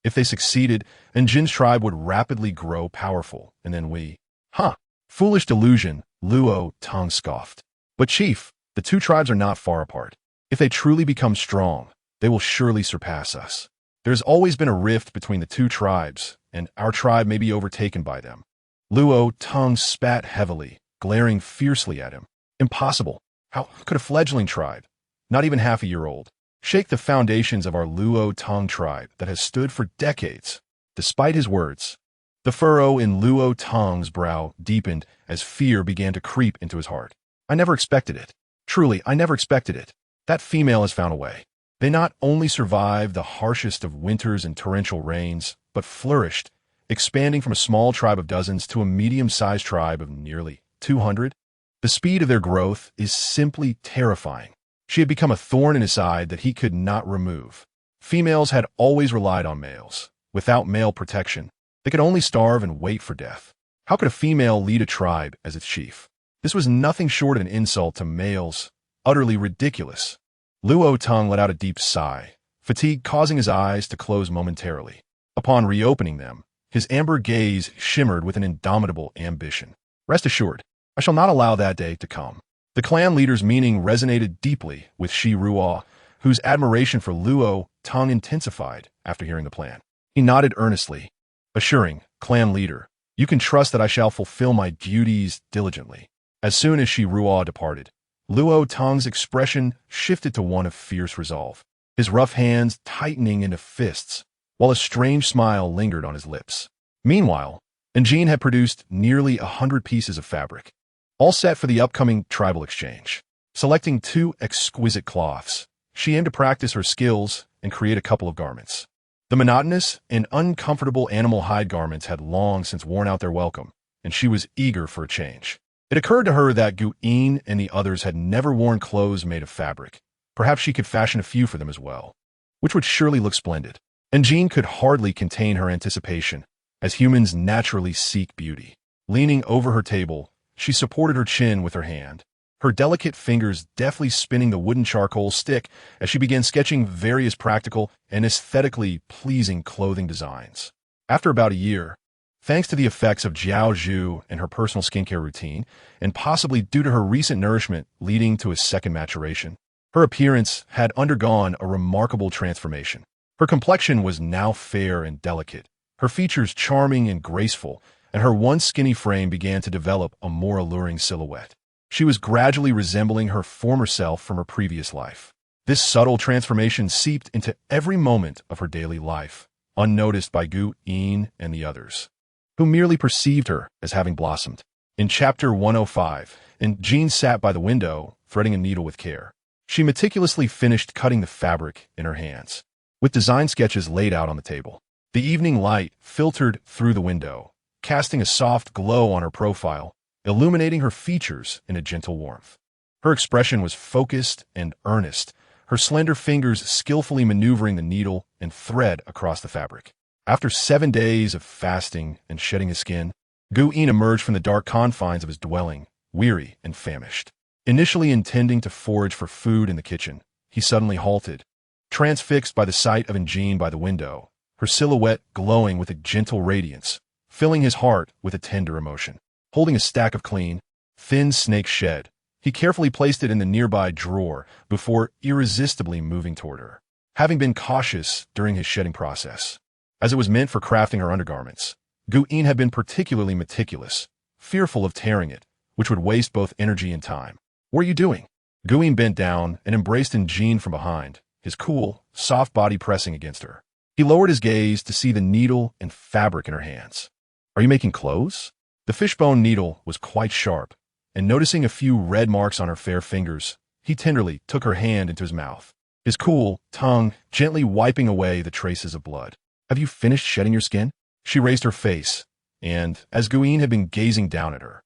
If they succeeded, Jin's tribe would rapidly grow powerful, and then we— Huh! Foolish delusion, Luo Tong scoffed. But chief, the two tribes are not far apart. If they truly become strong, they will surely surpass us. There's always been a rift between the two tribes, and our tribe may be overtaken by them. Luo Tong spat heavily, glaring fiercely at him. Impossible. How could a fledgling tribe, not even half a year old, shake the foundations of our Luo Tong tribe that has stood for decades? Despite his words, the furrow in Luo Tong's brow deepened as fear began to creep into his heart. I never expected it. Truly, I never expected it. That female has found a way. They not only survived the harshest of winters and torrential rains, but flourished, expanding from a small tribe of dozens to a medium-sized tribe of nearly 200. The speed of their growth is simply terrifying. She had become a thorn in his side that he could not remove. Females had always relied on males. Without male protection, they could only starve and wait for death. How could a female lead a tribe as its chief? This was nothing short of an insult to males, utterly ridiculous. Luo Tong let out a deep sigh, fatigue causing his eyes to close momentarily. Upon reopening them, his amber gaze shimmered with an indomitable ambition. Rest assured, I shall not allow that day to come. The clan leader's meaning resonated deeply with Shi Ruo, whose admiration for Luo Tong intensified after hearing the plan. He nodded earnestly, assuring, "Clan leader, you can trust that I shall fulfill my duties diligently." As soon as Shi Ruo departed, Luo Tong's expression shifted to one of fierce resolve, his rough hands tightening into fists, while a strange smile lingered on his lips. Meanwhile, Jin had produced nearly 100 pieces of fabric, all set for the upcoming tribal exchange. Selecting 2 exquisite cloths, she aimed to practice her skills and create a couple of garments. The monotonous and uncomfortable animal hide garments had long since worn out their welcome, and she was eager for a change. It occurred to her that Guin and the others had never worn clothes made of fabric. Perhaps she could fashion a few for them as well, which would surely look splendid. And Jean could hardly contain her anticipation, as humans naturally seek beauty. Leaning over her table, she supported her chin with her hand, her delicate fingers deftly spinning the wooden charcoal stick as she began sketching various practical and aesthetically pleasing clothing designs. After about a year, thanks to the effects of Jiao Zhu and her personal skincare routine, and possibly due to her recent nourishment leading to a second maturation, her appearance had undergone a remarkable transformation. Her complexion was now fair and delicate, her features charming and graceful, and her once skinny frame began to develop a more alluring silhouette. She was gradually resembling her former self from her previous life. This subtle transformation seeped into every moment of her daily life, unnoticed by Gu Yin and the others, who merely perceived her as having blossomed. In Chapter 105, Jean sat by the window, threading a needle with care. She meticulously finished cutting the fabric in her hands, with design sketches laid out on the table. The evening light filtered through the window, casting a soft glow on her profile, illuminating her features in a gentle warmth. Her expression was focused and earnest, her slender fingers skillfully maneuvering the needle and thread across the fabric. After 7 days of fasting and shedding his skin, Gu Yin emerged from the dark confines of his dwelling, weary and famished. Initially intending to forage for food in the kitchen, he suddenly halted, transfixed by the sight of Jean by the window, her silhouette glowing with a gentle radiance, filling his heart with a tender emotion. Holding a stack of clean, thin snake shed, he carefully placed it in the nearby drawer before irresistibly moving toward her. Having been cautious during his shedding process, as it was meant for crafting her undergarments, Gu Yin had been particularly meticulous, fearful of tearing it, which would waste both energy and time. "What are you doing?" Gu Yin bent down and embraced Jean from behind, his cool, soft body pressing against her. He lowered his gaze to see the needle and fabric in her hands. "Are you making clothes?" The fishbone needle was quite sharp, and noticing a few red marks on her fair fingers, he tenderly took her hand into his mouth, his cool tongue gently wiping away the traces of blood. "Have you finished shedding your skin?" She raised her face, and, as Gu Yin had been gazing down at her,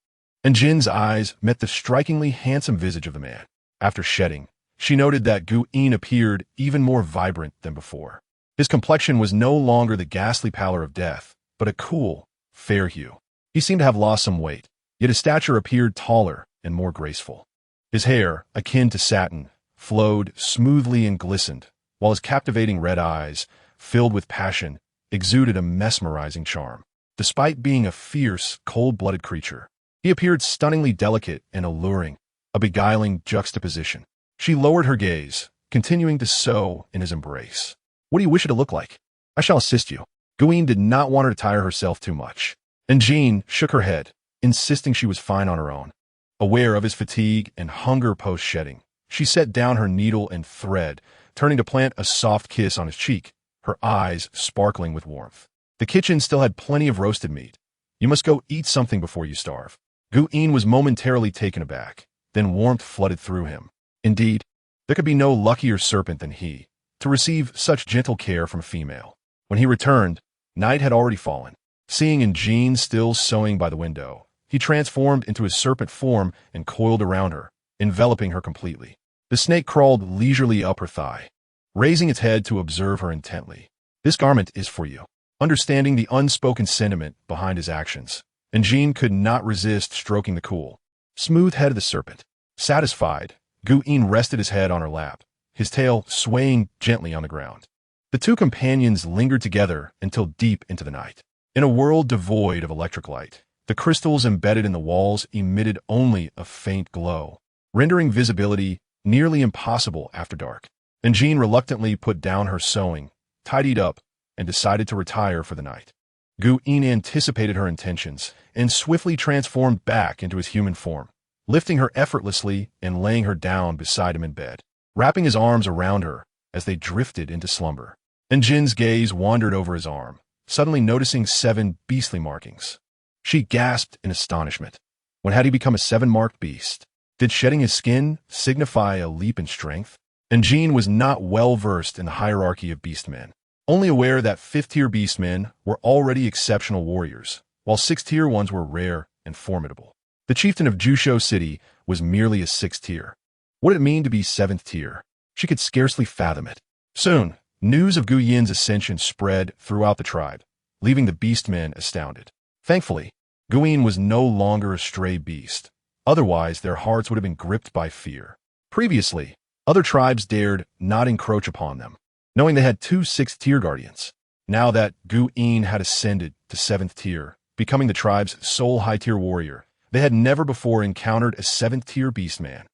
Jin's eyes met the strikingly handsome visage of the man. After shedding, she noted that Gu Yin appeared even more vibrant than before. His complexion was no longer the ghastly pallor of death, but a cool, fair hue. He seemed to have lost some weight, yet his stature appeared taller and more graceful. His hair, akin to satin, flowed smoothly and glistened, while his captivating red eyes, filled with passion, exuded a mesmerizing charm. Despite being a fierce, cold-blooded creature, he appeared stunningly delicate and alluring, a beguiling juxtaposition. She lowered her gaze, continuing to sow in his embrace. "What do you wish it to look like? I shall assist you." Guine did not want her to tire herself too much, and Jean shook her head, insisting she was fine on her own. Aware of his fatigue and hunger post-shedding, she set down her needle and thread, turning to plant a soft kiss on his cheek, her eyes sparkling with warmth. The kitchen still had plenty of roasted meat. "You must go eat something before you starve." Guine was momentarily taken aback, then warmth flooded through him. Indeed, there could be no luckier serpent than he, to receive such gentle care from a female. When he returned, night had already fallen. Seeing Jean still sewing by the window, he transformed into his serpent form and coiled around her, enveloping her completely. The snake crawled leisurely up her thigh, raising its head to observe her intently. "This garment is for you." Understanding the unspoken sentiment behind his actions, and Jean could not resist stroking the cool, smooth head of the serpent. Satisfied, Guine rested his head on her lap, his tail swaying gently on the ground. The two companions lingered together until deep into the night. In a world devoid of electric light, the crystals embedded in the walls emitted only a faint glow, rendering visibility nearly impossible after dark. And Jean reluctantly put down her sewing, tidied up, and decided to retire for the night. Guine anticipated her intentions and swiftly transformed back into his human form, lifting her effortlessly and laying her down beside him in bed, wrapping his arms around her as they drifted into slumber. And Jin's gaze wandered over his arm, suddenly noticing 7 beastly markings. She gasped in astonishment. When had he become a 7-marked beast? Did shedding his skin signify a leap in strength? And Jean was not well versed in the hierarchy of beastmen, only aware that 5th-tier beastmen were already exceptional warriors, while 6th-tier ones were rare and formidable. The chieftain of Jusho City was merely a 6th tier. What did it mean to be 7th tier? She could scarcely fathom it. Soon, news of Gu Yin's ascension spread throughout the tribe, leaving the beastmen astounded. Thankfully, Guine was no longer a stray beast. Otherwise, their hearts would have been gripped by fear. Previously, other tribes dared not encroach upon them, knowing they had 2 6th-tier guardians. Now that Guine had ascended to 7th tier, becoming the tribe's sole high-tier warrior, they had never before encountered a 7th-tier beastman.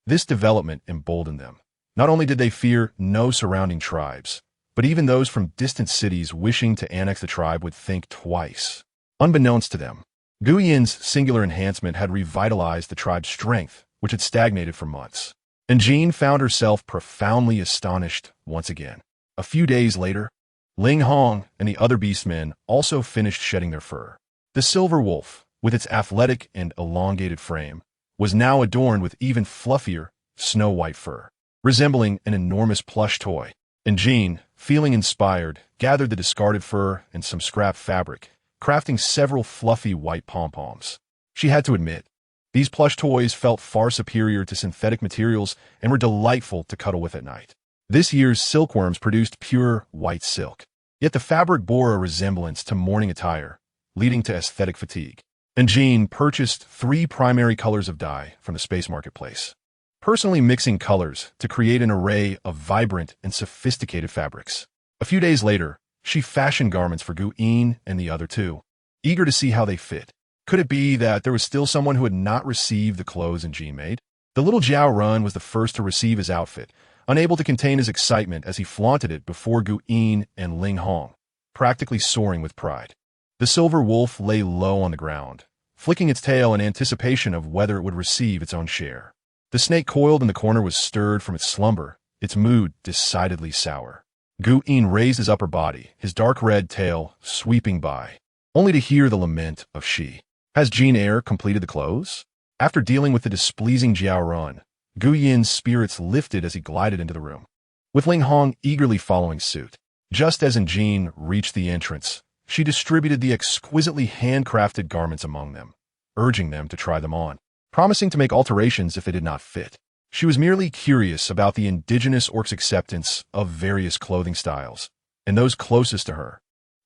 This development emboldened them. Not only did they fear no surrounding tribes, but even those from distant cities wishing to annex the tribe would think twice. Unbeknownst to them, Gu Yin's singular enhancement had revitalized the tribe's strength, which had stagnated for months. And Jean found herself profoundly astonished once again. A few days later, Ling Hong and the other beastmen also finished shedding their fur. The silver wolf, with its athletic and elongated frame, was now adorned with even fluffier, snow-white fur, resembling an enormous plush toy. And Jean, feeling inspired, gathered the discarded fur and some scrap fabric, crafting several fluffy white pom-poms. She had to admit, these plush toys felt far superior to synthetic materials and were delightful to cuddle with at night. This year's silkworms produced pure white silk, yet the fabric bore a resemblance to morning attire, leading to aesthetic fatigue. And Jean purchased 3 primary colors of dye from the space marketplace, personally mixing colors to create an array of vibrant and sophisticated fabrics. A few days later, she fashioned garments for Guine and the other 2, eager to see how they fit. Could it be that there was still someone who had not received the clothes Jean made? The little Jiao Run was the first to receive his outfit, unable to contain his excitement as he flaunted it before Guine and Ling Hong, practically soaring with pride. The silver wolf lay low on the ground, flicking its tail in anticipation of whether it would receive its own share. The snake coiled in the corner was stirred from its slumber, its mood decidedly sour. Guine raised his upper body, his dark red tail sweeping by, only to hear the lament of she. Has Jean Eyre completed the clothes? After dealing with the displeasing Jiao Run, Gu Yin's spirits lifted as he glided into the room, with Ling Hong eagerly following suit. Just as Jean reached the entrance, she distributed the exquisitely handcrafted garments among them, urging them to try them on, promising to make alterations if they did not fit. She was merely curious about the indigenous orcs' acceptance of various clothing styles, and those closest to her,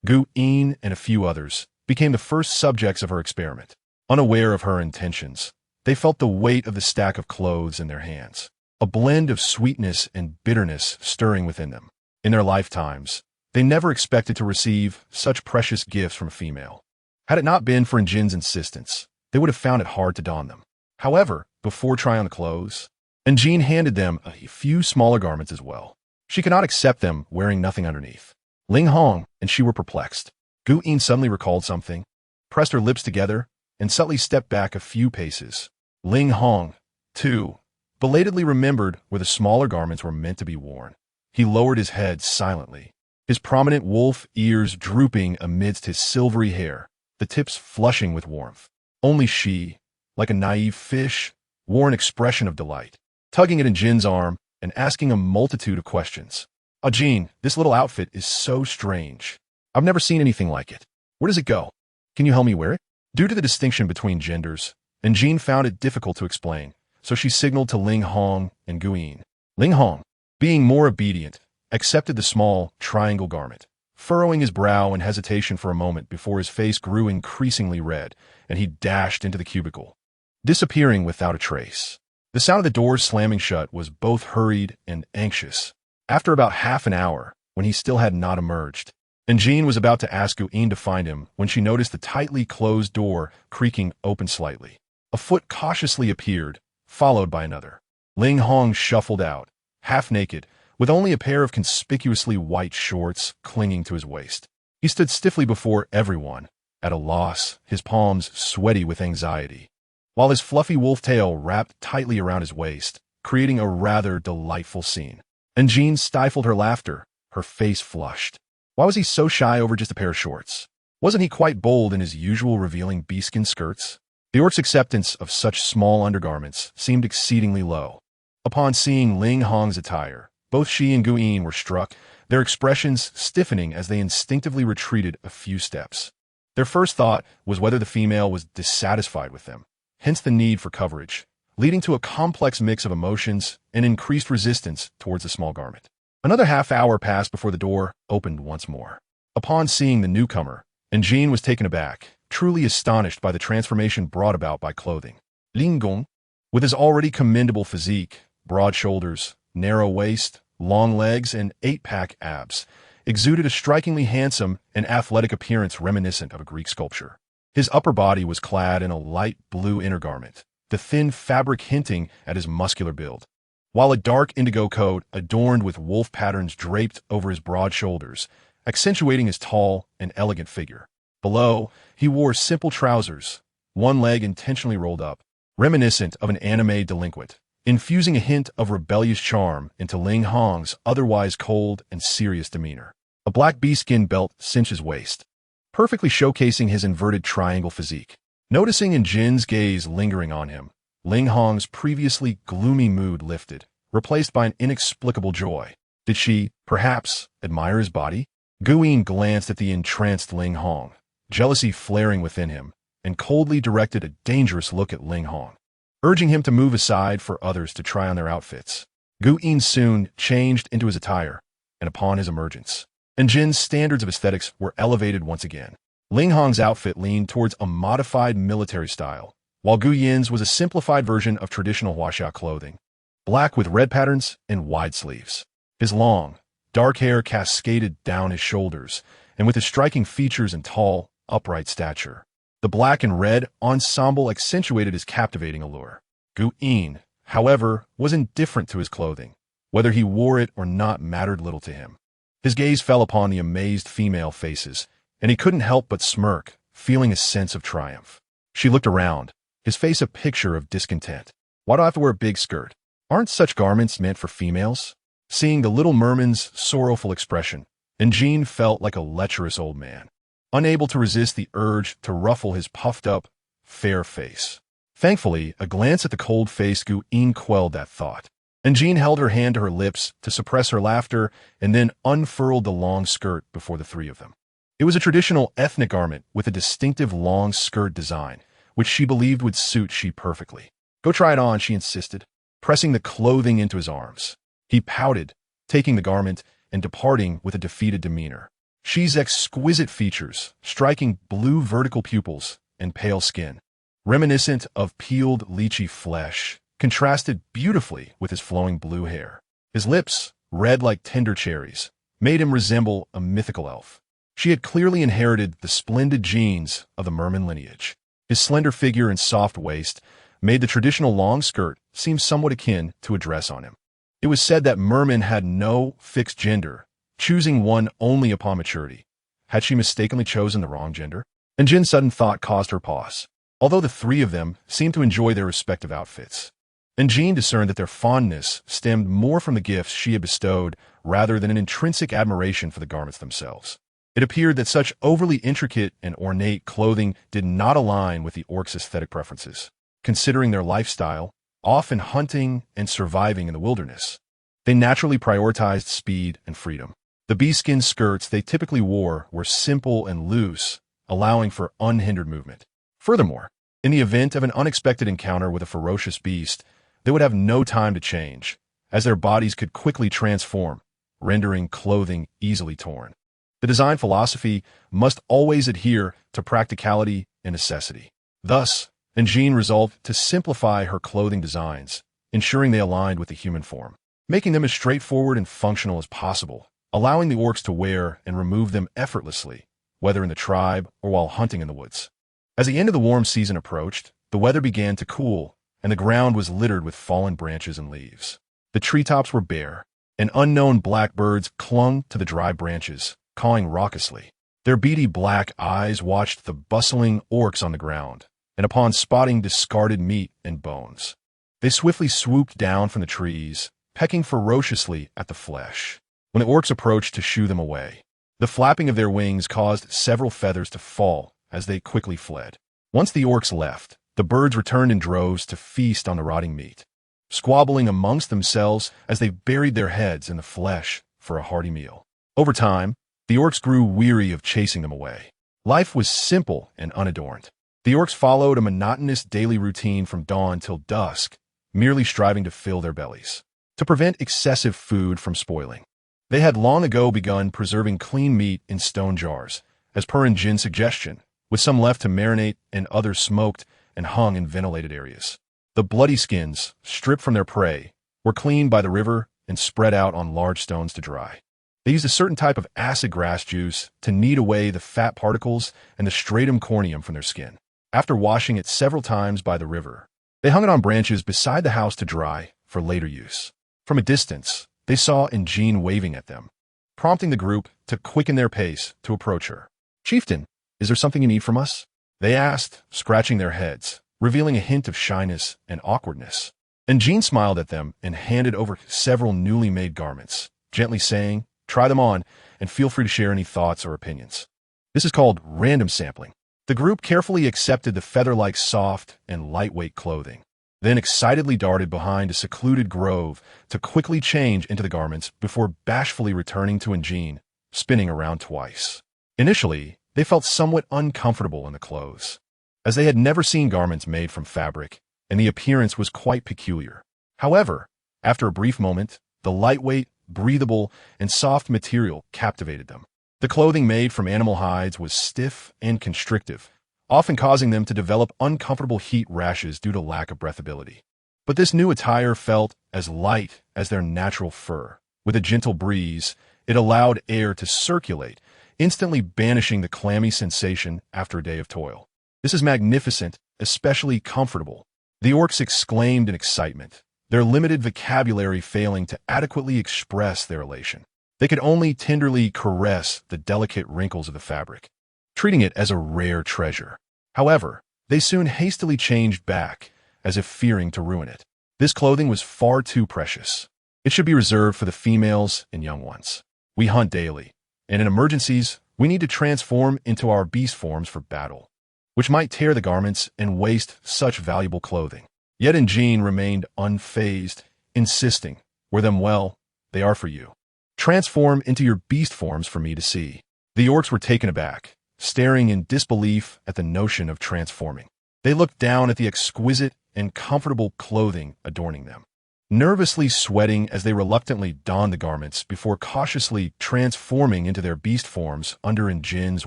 Guine and a few others, became the first subjects of her experiment. Unaware of her intentions, they felt the weight of the stack of clothes in their hands, a blend of sweetness and bitterness stirring within them. In their lifetimes, They never expected to receive such precious gifts from a female. Had it not been for Njin's insistence, they would have found it hard to don them. However, before trying on the clothes, Njin handed them a few smaller garments as well. She could not accept them wearing nothing underneath. Ling Hong and she were perplexed. Gu Yin suddenly recalled something, pressed her lips together, and subtly stepped back a few paces. Ling Hong, too, belatedly remembered where the smaller garments were meant to be worn. He lowered his head silently, his prominent wolf ears drooping amidst his silvery hair, the tips flushing with warmth. Only she, like a naive fish, wore an expression of delight, tugging at Njin's arm and asking a multitude of questions. Jin, this little outfit is so strange. I've never seen anything like it. Where does it go? Can you help me wear it? Due to the distinction between genders, Njin found it difficult to explain, so she signaled to Ling Hong and Gu Yin. Ling Hong, being more obedient, accepted the small, triangle garment, furrowing his brow in hesitation for a moment before his face grew increasingly red, and he dashed into the cubicle, disappearing without a trace. The sound of the doors slamming shut was both hurried and anxious. After about half an hour, when he still had not emerged, Njin was about to ask Gu Yin to find him when she noticed the tightly closed door creaking open slightly. A foot cautiously appeared, followed by another. Ling Hong shuffled out, half naked, with only a pair of conspicuously white shorts clinging to his waist. He stood stiffly before everyone, at a loss, his palms sweaty with anxiety, while his fluffy wolf tail wrapped tightly around his waist, creating a rather delightful scene. Njin stifled her laughter, her face flushed. Why was he so shy over just a pair of shorts? Wasn't he quite bold in his usual revealing beastskin skirts? The orc's acceptance of such small undergarments seemed exceedingly low. Upon seeing Ling Hong's attire, both she and Gu Yin were struck, their expressions stiffening as they instinctively retreated a few steps. Their first thought was whether the female was dissatisfied with them, hence the need for coverage, leading to a complex mix of emotions and increased resistance towards the small garment. Another half hour passed before the door opened once more. Upon seeing the newcomer, Njin was taken aback, truly astonished by the transformation brought about by clothing. Ling Gong, with his already commendable physique, broad shoulders, narrow waist, long legs, and 8-pack abs, exuded a strikingly handsome and athletic appearance reminiscent of a Greek sculpture. His upper body was clad in a light blue inner garment, the thin fabric hinting at his muscular build, while a dark indigo coat adorned with wolf patterns draped over his broad shoulders, accentuating his tall and elegant figure. Below, he wore simple trousers, one leg intentionally rolled up, reminiscent of an anime delinquent, infusing a hint of rebellious charm into Ling Hong's otherwise cold and serious demeanor. A black beastskin belt cinched his waist, perfectly showcasing his inverted triangle physique. Noticing Njin's gaze lingering on him, Ling Hong's previously gloomy mood lifted, replaced by an inexplicable joy. Did she, perhaps, admire his body? Gu Yin glanced at the entranced Ling Hong, jealousy flaring within him, and coldly directed a dangerous look at Ling Hong, urging him to move aside for others to try on their outfits. Gu Yin soon changed into his attire, and upon his emergence, Njin's standards of aesthetics were elevated once again. Ling Hong's outfit leaned towards a modified military style, while Gu Yin's was a simplified version of traditional Huaxia clothing, black with red patterns and wide sleeves. His long, dark hair cascaded down his shoulders, and with his striking features and tall, upright stature, the black and red ensemble accentuated his captivating allure. Gu Yin, however, was indifferent to his clothing. Whether he wore it or not mattered little to him. His gaze fell upon the amazed female faces, and he couldn't help but smirk, feeling a sense of triumph. She looked around, his face a picture of discontent. Why do I have to wear a big skirt? Aren't such garments meant for females? Seeing the little merman's sorrowful expression, Njin felt like a lecherous old man, unable to resist the urge to ruffle his puffed-up, fair face. Thankfully, a glance at the cold-faced Gu Yin quelled that thought. Njin held her hand to her lips to suppress her laughter and then unfurled the long skirt before the three of them. It was a traditional ethnic garment with a distinctive long skirt design, which she believed would suit she perfectly. Go try it on, she insisted, pressing the clothing into his arms. He pouted, taking the garment and departing with a defeated demeanor. She's exquisite features, striking blue vertical pupils and pale skin, reminiscent of peeled lychee flesh, contrasted beautifully with his flowing blue hair. His lips, red like tender cherries, made him resemble a mythical elf. She had clearly inherited the splendid genes of the merman lineage. His slender figure and soft waist made the traditional long skirt seem somewhat akin to a dress on him. It was said that mermen had no fixed gender, choosing one only upon maturity. Had she mistakenly chosen the wrong gender? And Jin's sudden thought caused her pause. Although the three of them seemed to enjoy their respective outfits, and Jean discerned that their fondness stemmed more from the gifts she had bestowed rather than an intrinsic admiration for the garments themselves. It appeared that such overly intricate and ornate clothing did not align with the orcs' aesthetic preferences, considering their lifestyle, often hunting and surviving in the wilderness. They naturally prioritized speed and freedom. The beeskin skirts they typically wore were simple and loose, allowing for unhindered movement. Furthermore, in the event of an unexpected encounter with a ferocious beast, they would have no time to change, as their bodies could quickly transform, rendering clothing easily torn. The design philosophy must always adhere to practicality and necessity. Thus, Jean resolved to simplify her clothing designs, ensuring they aligned with the human form, making them as straightforward and functional as possible, allowing the orcs to wear and remove them effortlessly, whether in the tribe or while hunting in the woods. As the end of the warm season approached, the weather began to cool, and the ground was littered with fallen branches and leaves. The treetops were bare, and unknown blackbirds clung to the dry branches, cawing raucously. Their beady black eyes watched the bustling orcs on the ground, and upon spotting discarded meat and bones, they swiftly swooped down from the trees, pecking ferociously at the flesh. When the orcs approached to shoo them away, the flapping of their wings caused several feathers to fall as they quickly fled. Once the orcs left, the birds returned in droves to feast on the rotting meat, squabbling amongst themselves as they buried their heads in the flesh for a hearty meal. Over time, the orcs grew weary of chasing them away. Life was simple and unadorned. The orcs followed a monotonous daily routine from dawn till dusk, merely striving to fill their bellies, to prevent excessive food from spoiling. They had long ago begun preserving clean meat in stone jars, as per Jin's suggestion, with some left to marinate and others smoked and hung in ventilated areas. The bloody skins, stripped from their prey, were cleaned by the river and spread out on large stones to dry. They used a certain type of acid grass juice to knead away the fat particles and the stratum corneum from their skin. After washing it several times by the river, they hung it on branches beside the house to dry for later use. From a distance, they saw Jean waving at them, prompting the group to quicken their pace to approach her. "Chieftain, is there something you need from us?" they asked, scratching their heads, revealing a hint of shyness and awkwardness. Jean smiled at them and handed over several newly made garments, gently saying, "Try them on, and feel free to share any thoughts or opinions. This is called random sampling." The group carefully accepted the feather-like soft and lightweight clothing, then excitedly darted behind a secluded grove to quickly change into the garments before bashfully returning to Jean, spinning around twice. Initially, they felt somewhat uncomfortable in the clothes, as they had never seen garments made from fabric, and the appearance was quite peculiar. However, after a brief moment, the lightweight, breathable, and soft material captivated them. The clothing made from animal hides was stiff and constrictive, often causing them to develop uncomfortable heat rashes due to lack of breathability. But this new attire felt as light as their natural fur. With a gentle breeze, it allowed air to circulate, instantly banishing the clammy sensation after a day of toil. "This is magnificent, especially comfortable," the orcs exclaimed in excitement, their limited vocabulary failing to adequately express their elation. They could only tenderly caress the delicate wrinkles of the fabric, treating it as a rare treasure. However, they soon hastily changed back, as if fearing to ruin it. This clothing was far too precious. It should be reserved for the females and young ones. We hunt daily, and in emergencies, we need to transform into our beast forms for battle, which might tear the garments and waste such valuable clothing. Yet Jean remained unfazed, insisting, "Wear them well, they are for you. Transform into your beast forms for me to see." The orcs were taken aback, staring in disbelief at the notion of transforming. They looked down at the exquisite and comfortable clothing adorning them, nervously sweating as they reluctantly donned the garments before cautiously transforming into their beast forms under Jin's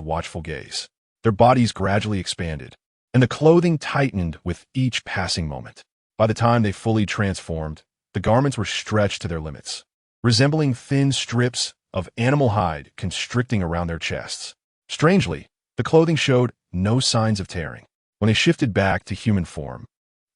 watchful gaze. Their bodies gradually expanded, and the clothing tightened with each passing moment. By the time they fully transformed, the garments were stretched to their limits, resembling thin strips of animal hide constricting around their chests. Strangely, the clothing showed no signs of tearing. When they shifted back to human form,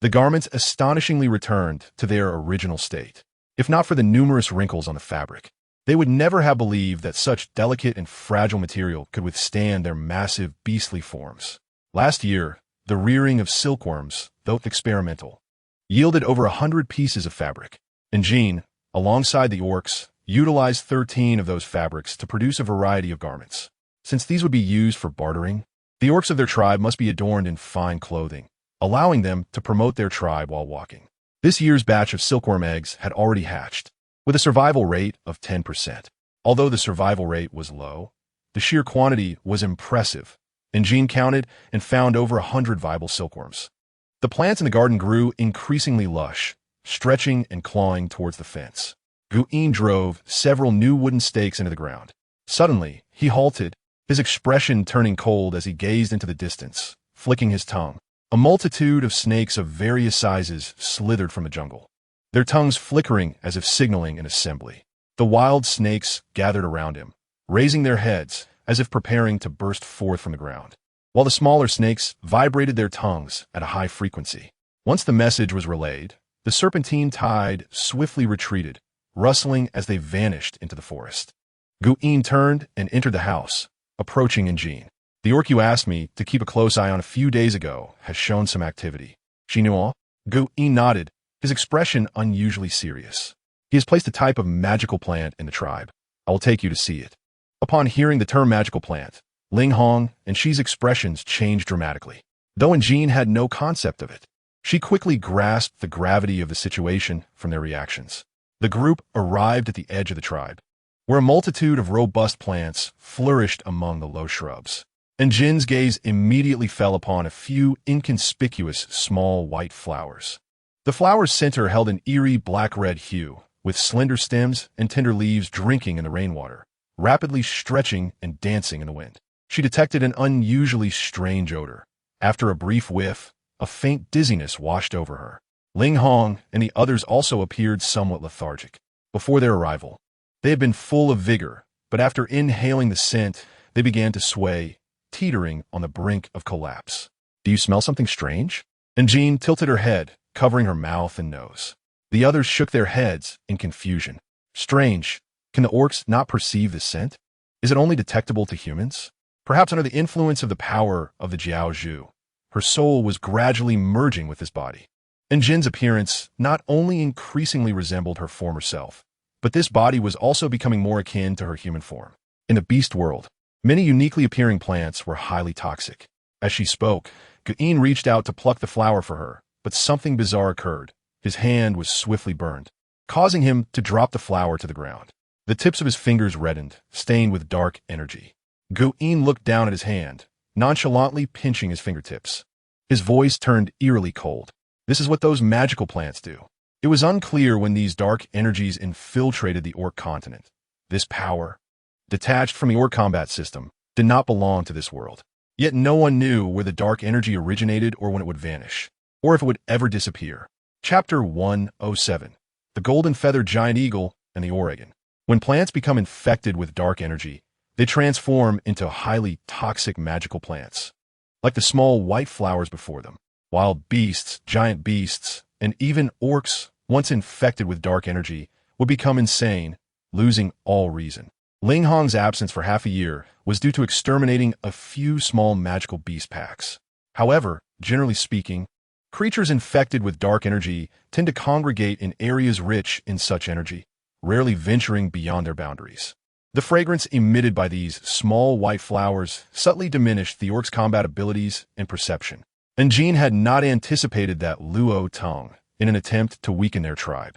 the garments astonishingly returned to their original state. If not for the numerous wrinkles on the fabric, they would never have believed that such delicate and fragile material could withstand their massive beastly forms. Last year, the rearing of silkworms, though experimental, yielded over 100 pieces of fabric. And Jean, alongside the orcs, utilized 13 of those fabrics to produce a variety of garments. Since these would be used for bartering, the orcs of their tribe must be adorned in fine clothing, allowing them to promote their tribe while walking. This year's batch of silkworm eggs had already hatched, with a survival rate of 10%. Although the survival rate was low, the sheer quantity was impressive, and Jean counted and found over 100 viable silkworms. The plants in the garden grew increasingly lush, stretching and clawing towards the fence. Guin drove several new wooden stakes into the ground. Suddenly, he halted, his expression turning cold as he gazed into the distance, flicking his tongue. A multitude of snakes of various sizes slithered from the jungle, their tongues flickering as if signaling an assembly. The wild snakes gathered around him, raising their heads as if preparing to burst forth from the ground, while the smaller snakes vibrated their tongues at a high frequency. Once the message was relayed, the serpentine tide swiftly retreated, rustling as they vanished into the forest. Guin turned and entered the house, approaching Jean. The orc you asked me to keep a close eye on a few days ago has shown some activity. She knew all? Guin nodded, his expression unusually serious. He has placed a type of magical plant in the tribe. I will take you to see it. Upon hearing the term magical plant, Ling Hong and Xi's expressions changed dramatically. Though Jean had no concept of it, she quickly grasped the gravity of the situation from their reactions. The group arrived at the edge of the tribe, where a multitude of robust plants flourished among the low shrubs. And Jin's gaze immediately fell upon a few inconspicuous small white flowers. The flower's center held an eerie black-red hue, with slender stems and tender leaves drinking in the rainwater, rapidly stretching and dancing in the wind. She detected an unusually strange odor. After a brief whiff, a faint dizziness washed over her. Ling Hong and the others also appeared somewhat lethargic. Before their arrival, they had been full of vigor, but after inhaling the scent, they began to sway, teetering on the brink of collapse. Do you smell something strange? And Jean tilted her head, covering her mouth and nose. The others shook their heads in confusion. Strange. Can the orcs not perceive the scent? Is it only detectable to humans? Perhaps under the influence of the power of the Jiao Zhu, her soul was gradually merging with his body. And Jin's appearance not only increasingly resembled her former self, but this body was also becoming more akin to her human form. In the beast world, many uniquely appearing plants were highly toxic. As she spoke, Guin reached out to pluck the flower for her, but something bizarre occurred. His hand was swiftly burned, causing him to drop the flower to the ground. The tips of his fingers reddened, stained with dark energy. Guin looked down at his hand, nonchalantly pinching his fingertips. His voice turned eerily cold. This is what those magical plants do. It was unclear when these dark energies infiltrated the orc continent. This power, detached from the orc combat system, did not belong to this world. Yet no one knew where the dark energy originated or when it would vanish, or if it would ever disappear. Chapter 107. The Golden Feathered Giant Eagle and the Oregon. When plants become infected with dark energy, they transform into highly toxic magical plants, like the small white flowers before them. Wild beasts, giant beasts, and even orcs, once infected with dark energy, would become insane, losing all reason. Ling Hong's absence for half a year was due to exterminating a few small magical beast packs. However, generally speaking, creatures infected with dark energy tend to congregate in areas rich in such energy, rarely venturing beyond their boundaries. The fragrance emitted by these small white flowers subtly diminished the orc's combat abilities and perception. And Jean had not anticipated that Luo Tong, in an attempt to weaken their tribe,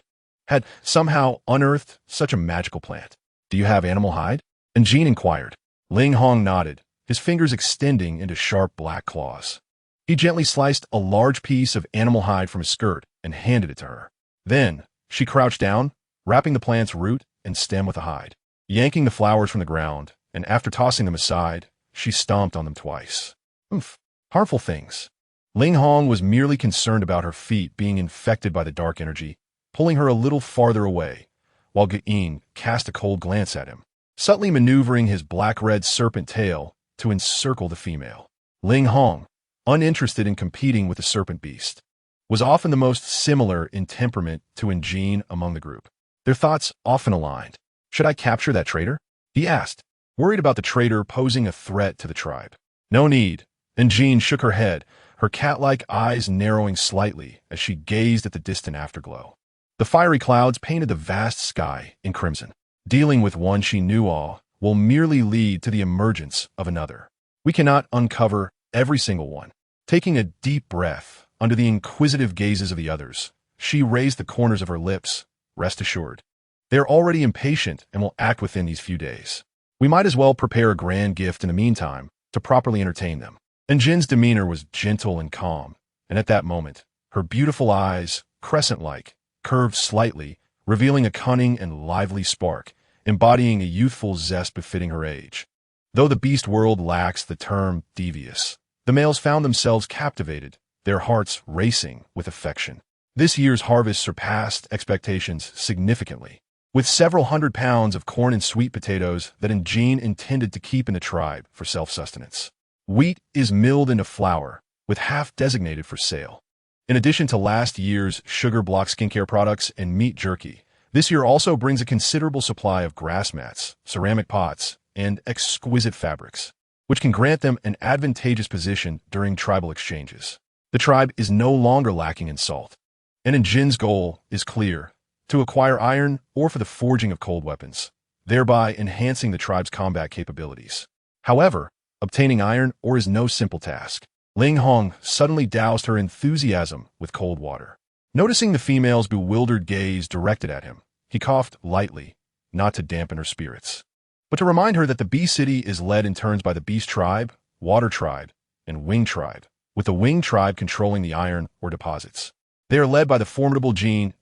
had somehow unearthed such a magical plant. Do you have animal hide? And Jean inquired. Ling Hong nodded, his fingers extending into sharp black claws. He gently sliced a large piece of animal hide from his skirt and handed it to her. Then, she crouched down, wrapping the plant's root and stem with the hide. Yanking the flowers from the ground, and after tossing them aside, she stomped on them twice. Oomph, harmful things. Ling Hong was merely concerned about her feet being infected by the dark energy, pulling her a little farther away, while Guin cast a cold glance at him. subtly maneuvering his black-red serpent tail to encircle the female. Ling Hong, uninterested in competing with the serpent beast, was often the most similar in temperament to Njin among the group. Their thoughts often aligned. Should I capture that traitor? He asked, worried about the traitor posing a threat to the tribe. No need. Njin shook her head, her cat-like eyes narrowing slightly as she gazed at the distant afterglow. The fiery clouds painted the vast sky in crimson. Dealing with one she knew all will merely lead to the emergence of another. We cannot uncover every single one. Taking a deep breath under the inquisitive gazes of the others, she raised the corners of her lips. Rest assured, they are already impatient and will act within these few days. We might as well prepare a grand gift in the meantime to properly entertain them. And Jin's demeanor was gentle and calm, and at that moment, her beautiful eyes, crescent-like, curved slightly, revealing a cunning and lively spark, embodying a youthful zest befitting her age. Though the beast world lacks the term devious, the males found themselves captivated, their hearts racing with affection. This year's harvest surpassed expectations significantly, with several hundred pounds of corn and sweet potatoes that Njin intended to keep in the tribe for self-sustenance. Wheat is milled into flour, with half designated for sale. In addition to last year's sugar block skincare products and meat jerky, this year also brings a considerable supply of grass mats, ceramic pots, and exquisite fabrics, which can grant them an advantageous position during tribal exchanges. The tribe is no longer lacking in salt, and Njin's goal is clear: to acquire iron ore for the forging of cold weapons, thereby enhancing the tribe's combat capabilities. However, obtaining iron ore is no simple task. Ling Hong suddenly doused her enthusiasm with cold water. Noticing the female's bewildered gaze directed at him, he coughed lightly, not to dampen her spirits, but to remind her that the Bee City is led in turns by the Beast Tribe, Water Tribe, and Wing Tribe, with the Wing Tribe controlling the iron ore deposits. They are led by the formidable giant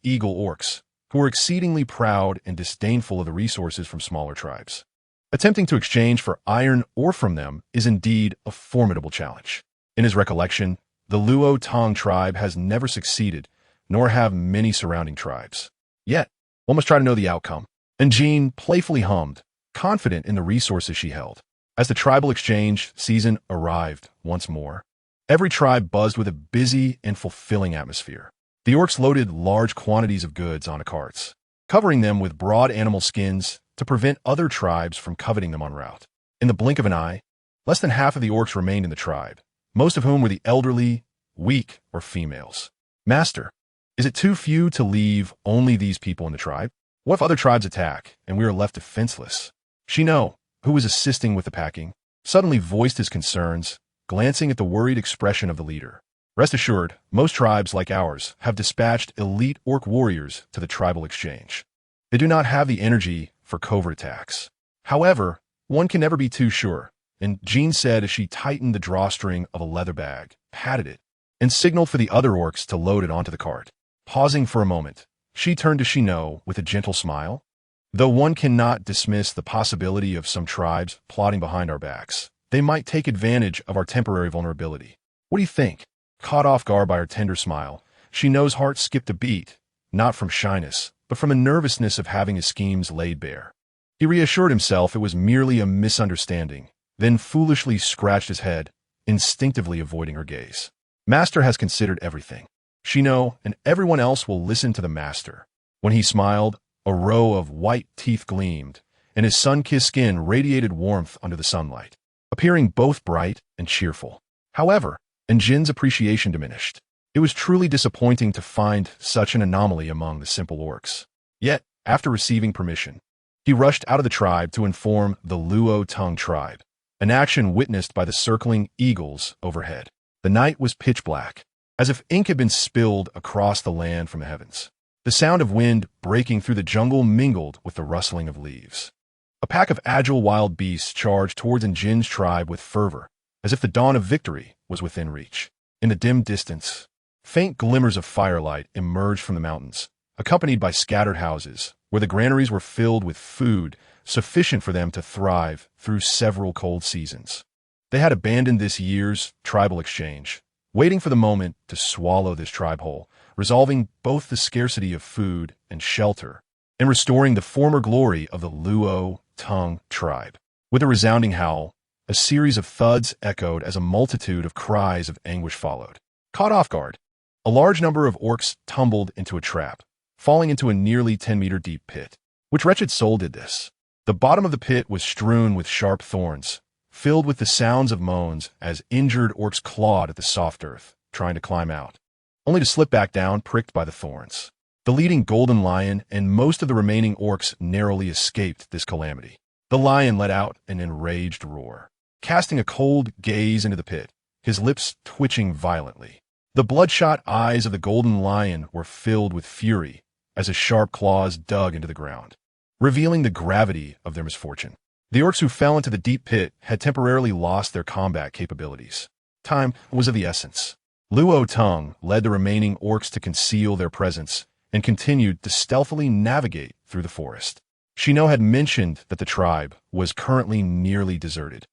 eagle orcs, who are exceedingly proud and disdainful of the resources from smaller tribes. Attempting to exchange for iron ore from them is indeed a formidable challenge. In his recollection, the Luo Tong tribe has never succeeded, nor have many surrounding tribes. Yet, one must try to know the outcome. And Njin playfully hummed, confident in the resources she held. As the tribal exchange season arrived once more, every tribe buzzed with a busy and fulfilling atmosphere. The orcs loaded large quantities of goods onto carts, covering them with broad animal skins to prevent other tribes from coveting them en route. In the blink of an eye, less than half of the orcs remained in the tribe, most of whom were the elderly, weak, or females. Master, is it too few to leave only these people in the tribe? What if other tribes attack, and we are left defenseless? Shino, who was assisting with the packing, suddenly voiced his concerns, glancing at the worried expression of the leader. Rest assured, most tribes like ours have dispatched elite orc warriors to the tribal exchange. They do not have the energy for covert attacks. However, one can never be too sure, and Jean said as she tightened the drawstring of a leather bag, patted it, and signaled for the other orcs to load it onto the cart. Pausing for a moment, she turned to Shino with a gentle smile. Though one cannot dismiss the possibility of some tribes plotting behind our backs, they might take advantage of our temporary vulnerability. What do you think? Caught off guard by her tender smile, Shino's heart skipped a beat, not from shyness, but from a nervousness of having his schemes laid bare. He reassured himself it was merely a misunderstanding, then foolishly scratched his head, instinctively avoiding her gaze. Master has considered everything. Shino and everyone else will listen to the master. When he smiled, a row of white teeth gleamed, and his sun-kissed skin radiated warmth under the sunlight, appearing both bright and cheerful. However, Njin's appreciation diminished. It was truly disappointing to find such an anomaly among the simple orcs. Yet, after receiving permission, he rushed out of the tribe to inform the Luo Tong tribe, an action witnessed by the circling eagles overhead. The night was pitch black, as if ink had been spilled across the land from the heavens. The sound of wind breaking through the jungle mingled with the rustling of leaves. A pack of agile wild beasts charged towards Njin's tribe with fervor, as if the dawn of victory was within reach. In the dim distance, faint glimmers of firelight emerged from the mountains, accompanied by scattered houses, where the granaries were filled with food sufficient for them to thrive through several cold seasons. They had abandoned this year's tribal exchange, waiting for the moment to swallow this tribe whole, resolving both the scarcity of food and shelter, and restoring the former glory of the Luo-Tung tribe. With a resounding howl, a series of thuds echoed as a multitude of cries of anguish followed. Caught off guard, a large number of orcs tumbled into a trap, falling into a nearly 10-meter deep pit. Which wretched soul did this? The bottom of the pit was strewn with sharp thorns, filled with the sounds of moans as injured orcs clawed at the soft earth, trying to climb out, only to slip back down pricked by the thorns. The leading golden lion and most of the remaining orcs narrowly escaped this calamity. The lion let out an enraged roar, casting a cold gaze into the pit, his lips twitching violently. The bloodshot eyes of the golden lion were filled with fury as his sharp claws dug into the ground, revealing the gravity of their misfortune. The orcs who fell into the deep pit had temporarily lost their combat capabilities. Time was of the essence. Luo-Tung led the remaining orcs to conceal their presence and continued to stealthily navigate through the forest. Shino had mentioned that the tribe was currently nearly deserted,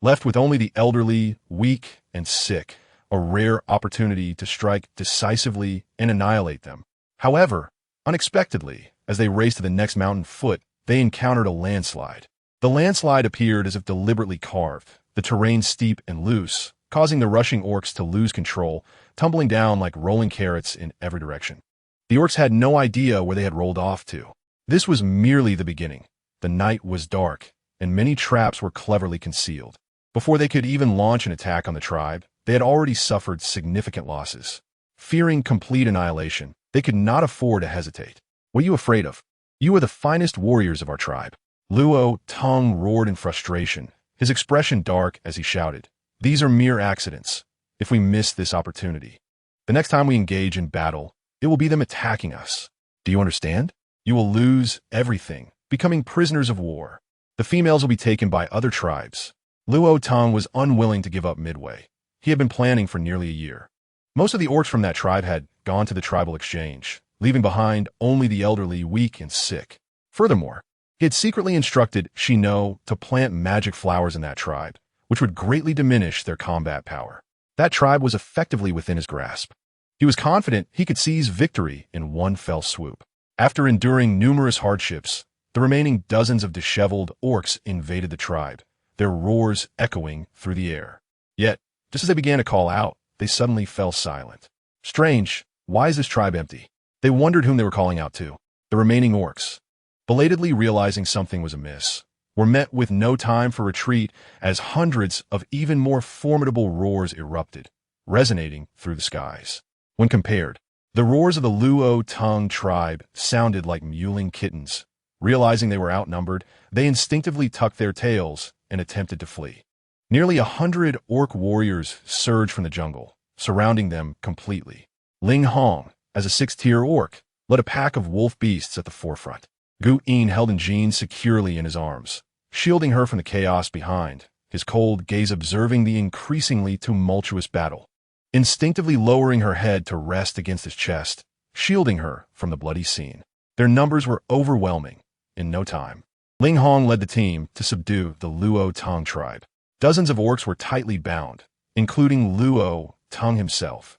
left with only the elderly, weak, and sick, a rare opportunity to strike decisively and annihilate them. However, unexpectedly, as they raced to the next mountain foot, they encountered a landslide. The landslide appeared as if deliberately carved, the terrain steep and loose, causing the rushing orcs to lose control, tumbling down like rolling carrots in every direction. The orcs had no idea where they had rolled off to. This was merely the beginning. The night was dark, and many traps were cleverly concealed. Before they could even launch an attack on the tribe, they had already suffered significant losses. Fearing complete annihilation, they could not afford to hesitate. What are you afraid of? You are the finest warriors of our tribe. Luo-Tung roared in frustration, his expression dark as he shouted, "These are mere accidents. If we miss this opportunity, the next time we engage in battle, it will be them attacking us. Do you understand? You will lose everything, becoming prisoners of war. The females will be taken by other tribes." Luo-Tung was unwilling to give up midway. He had been planning for nearly a year. Most of the orcs from that tribe had gone to the tribal exchange, leaving behind only the elderly, weak, and sick. Furthermore, he had secretly instructed Shino to plant magic flowers in that tribe, which would greatly diminish their combat power. That tribe was effectively within his grasp. He was confident he could seize victory in one fell swoop. After enduring numerous hardships, the remaining dozens of disheveled orcs invaded the tribe, their roars echoing through the air. Yet, just as they began to call out, they suddenly fell silent. Strange, why is this tribe empty? They wondered whom they were calling out to. The remaining orcs, belatedly realizing something was amiss, were met with no time for retreat as hundreds of even more formidable roars erupted, resonating through the skies. When compared, the roars of the Luo-Tung tribe sounded like mewling kittens. Realizing they were outnumbered, they instinctively tucked their tails and attempted to flee. Nearly 100 orc warriors surged from the jungle, surrounding them completely. Ling Hong, as a 6th-tier orc, led a pack of wolf beasts at the forefront. Gu Yin held Jean securely in his arms, shielding her from the chaos behind, his cold gaze observing the increasingly tumultuous battle. Instinctively lowering her head to rest against his chest, shielding her from the bloody scene. Their numbers were overwhelming. In no time, Ling Hong led the team to subdue the Luo-Tung tribe. Dozens of orcs were tightly bound, including Luo-Tung himself.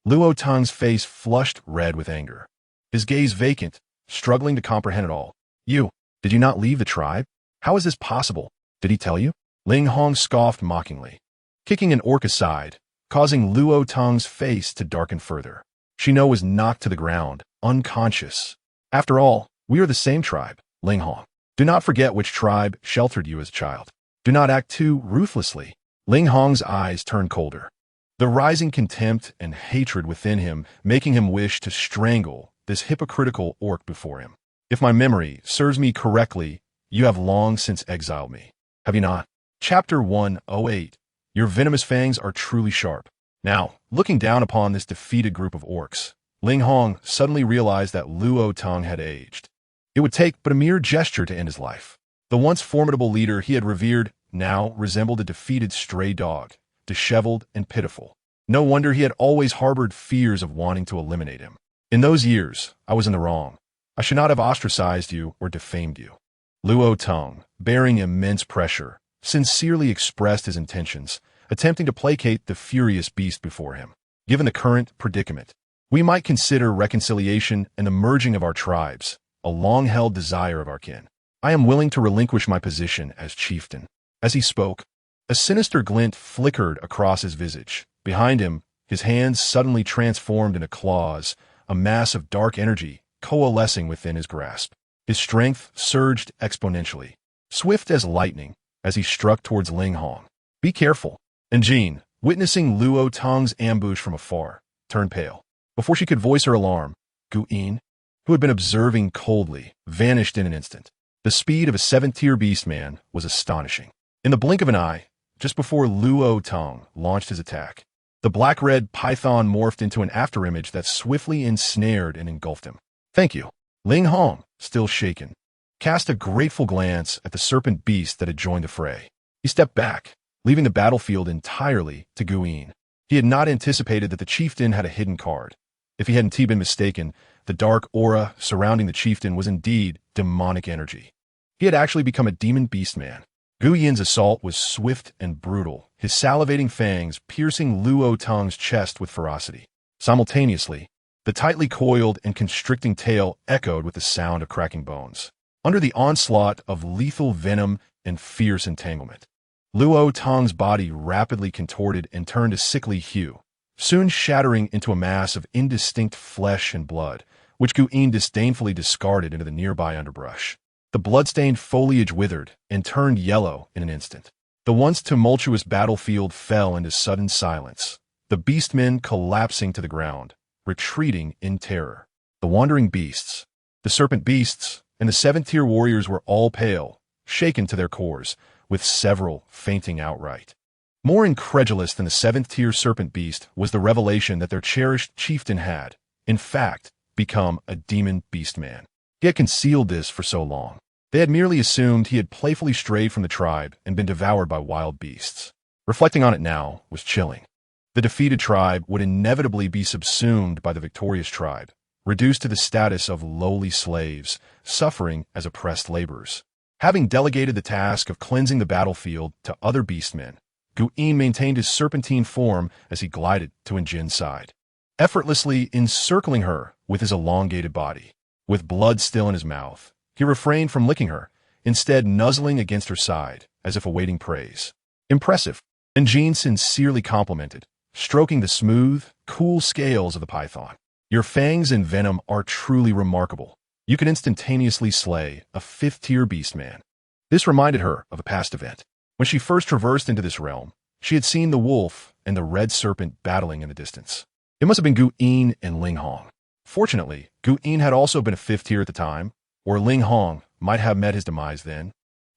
Luo-Tung's face flushed red with anger, his gaze vacant, struggling to comprehend it all. Did you not leave the tribe? How is this possible? Did he tell you? Ling Hong scoffed mockingly, kicking an orc aside, causing Luo-Tung's face to darken further. Shino was knocked to the ground, unconscious. After all, we are the same tribe, Ling Hong. Do not forget which tribe sheltered you as a child. Do not act too ruthlessly. Ling Hong's eyes turned colder, the rising contempt and hatred within him making him wish to strangle this hypocritical orc before him. If my memory serves me correctly, you have long since exiled me, have you not? Chapter 108. Your venomous fangs are truly sharp. Now, looking down upon this defeated group of orcs, Ling Hong suddenly realized that Luo-Tung had aged. It would take but a mere gesture to end his life. The once formidable leader he had revered now resembled a defeated stray dog, disheveled and pitiful. No wonder he had always harbored fears of wanting to eliminate him. In those years, I was in the wrong. I should not have ostracized you or defamed you. Luo-Tung, bearing immense pressure, sincerely expressed his intentions, attempting to placate the furious beast before him. Given the current predicament, we might consider reconciliation and the merging of our tribes, a long-held desire of our kin. I am willing to relinquish my position as chieftain." As he spoke, a sinister glint flickered across his visage. Behind him, his hands suddenly transformed into claws, a mass of dark energy coalescing within his grasp. His strength surged exponentially, swift as lightning, as he struck towards Ling Hong. "Be careful." And Jean, witnessing Luo Tong's ambush from afar, turned pale. Before she could voice her alarm, Gu Yin, who had been observing coldly, vanished in an instant. The speed of a 7th-tier beastman was astonishing. In the blink of an eye, just before Luo Tong launched his attack, the black-red python morphed into an afterimage that swiftly ensnared and engulfed him. "Thank you." Ling Hong, still shaken, cast a grateful glance at the serpent beast that had joined the fray. He stepped back, leaving the battlefield entirely to Gu Yin. He had not anticipated that the chieftain had a hidden card. If he hadn't been mistaken, the dark aura surrounding the chieftain was indeed demonic energy. He had actually become a demon beastman. Gu Yin's assault was swift and brutal, his salivating fangs piercing Luo Tong's chest with ferocity. Simultaneously, the tightly coiled and constricting tail echoed with the sound of cracking bones. Under the onslaught of lethal venom and fierce entanglement, Luo Tong's body rapidly contorted and turned a sickly hue, soon shattering into a mass of indistinct flesh and blood, which Gu Yin disdainfully discarded into the nearby underbrush. The blood-stained foliage withered and turned yellow in an instant. The once tumultuous battlefield fell into sudden silence, the beastmen collapsing to the ground, retreating in terror. The wandering beasts, the serpent beasts, and the 7th-tier warriors were all pale, shaken to their cores, with several fainting outright. More incredulous than the 7th-tier serpent beast was the revelation that their cherished chieftain had, in fact, become a demon beastman. He had concealed this for so long. They had merely assumed he had playfully strayed from the tribe and been devoured by wild beasts. Reflecting on it now was chilling. The defeated tribe would inevitably be subsumed by the victorious tribe, reduced to the status of lowly slaves, suffering as oppressed laborers. Having delegated the task of cleansing the battlefield to other beastmen, Gu Yin maintained his serpentine form as he glided to Jin's side, effortlessly encircling her with his elongated body. With blood still in his mouth, he refrained from licking her, instead nuzzling against her side, as if awaiting praise. "Impressive," and Jean sincerely complimented, stroking the smooth, cool scales of the python. "Your fangs and venom are truly remarkable. You can instantaneously slay a 5th-tier beastman." This reminded her of a past event. When she first traversed into this realm, she had seen the wolf and the red serpent battling in the distance. It must have been Gu Yin and Ling Hong. Fortunately, Gu Yin had also been a 5th-tier at the time, or Ling Hong might have met his demise then,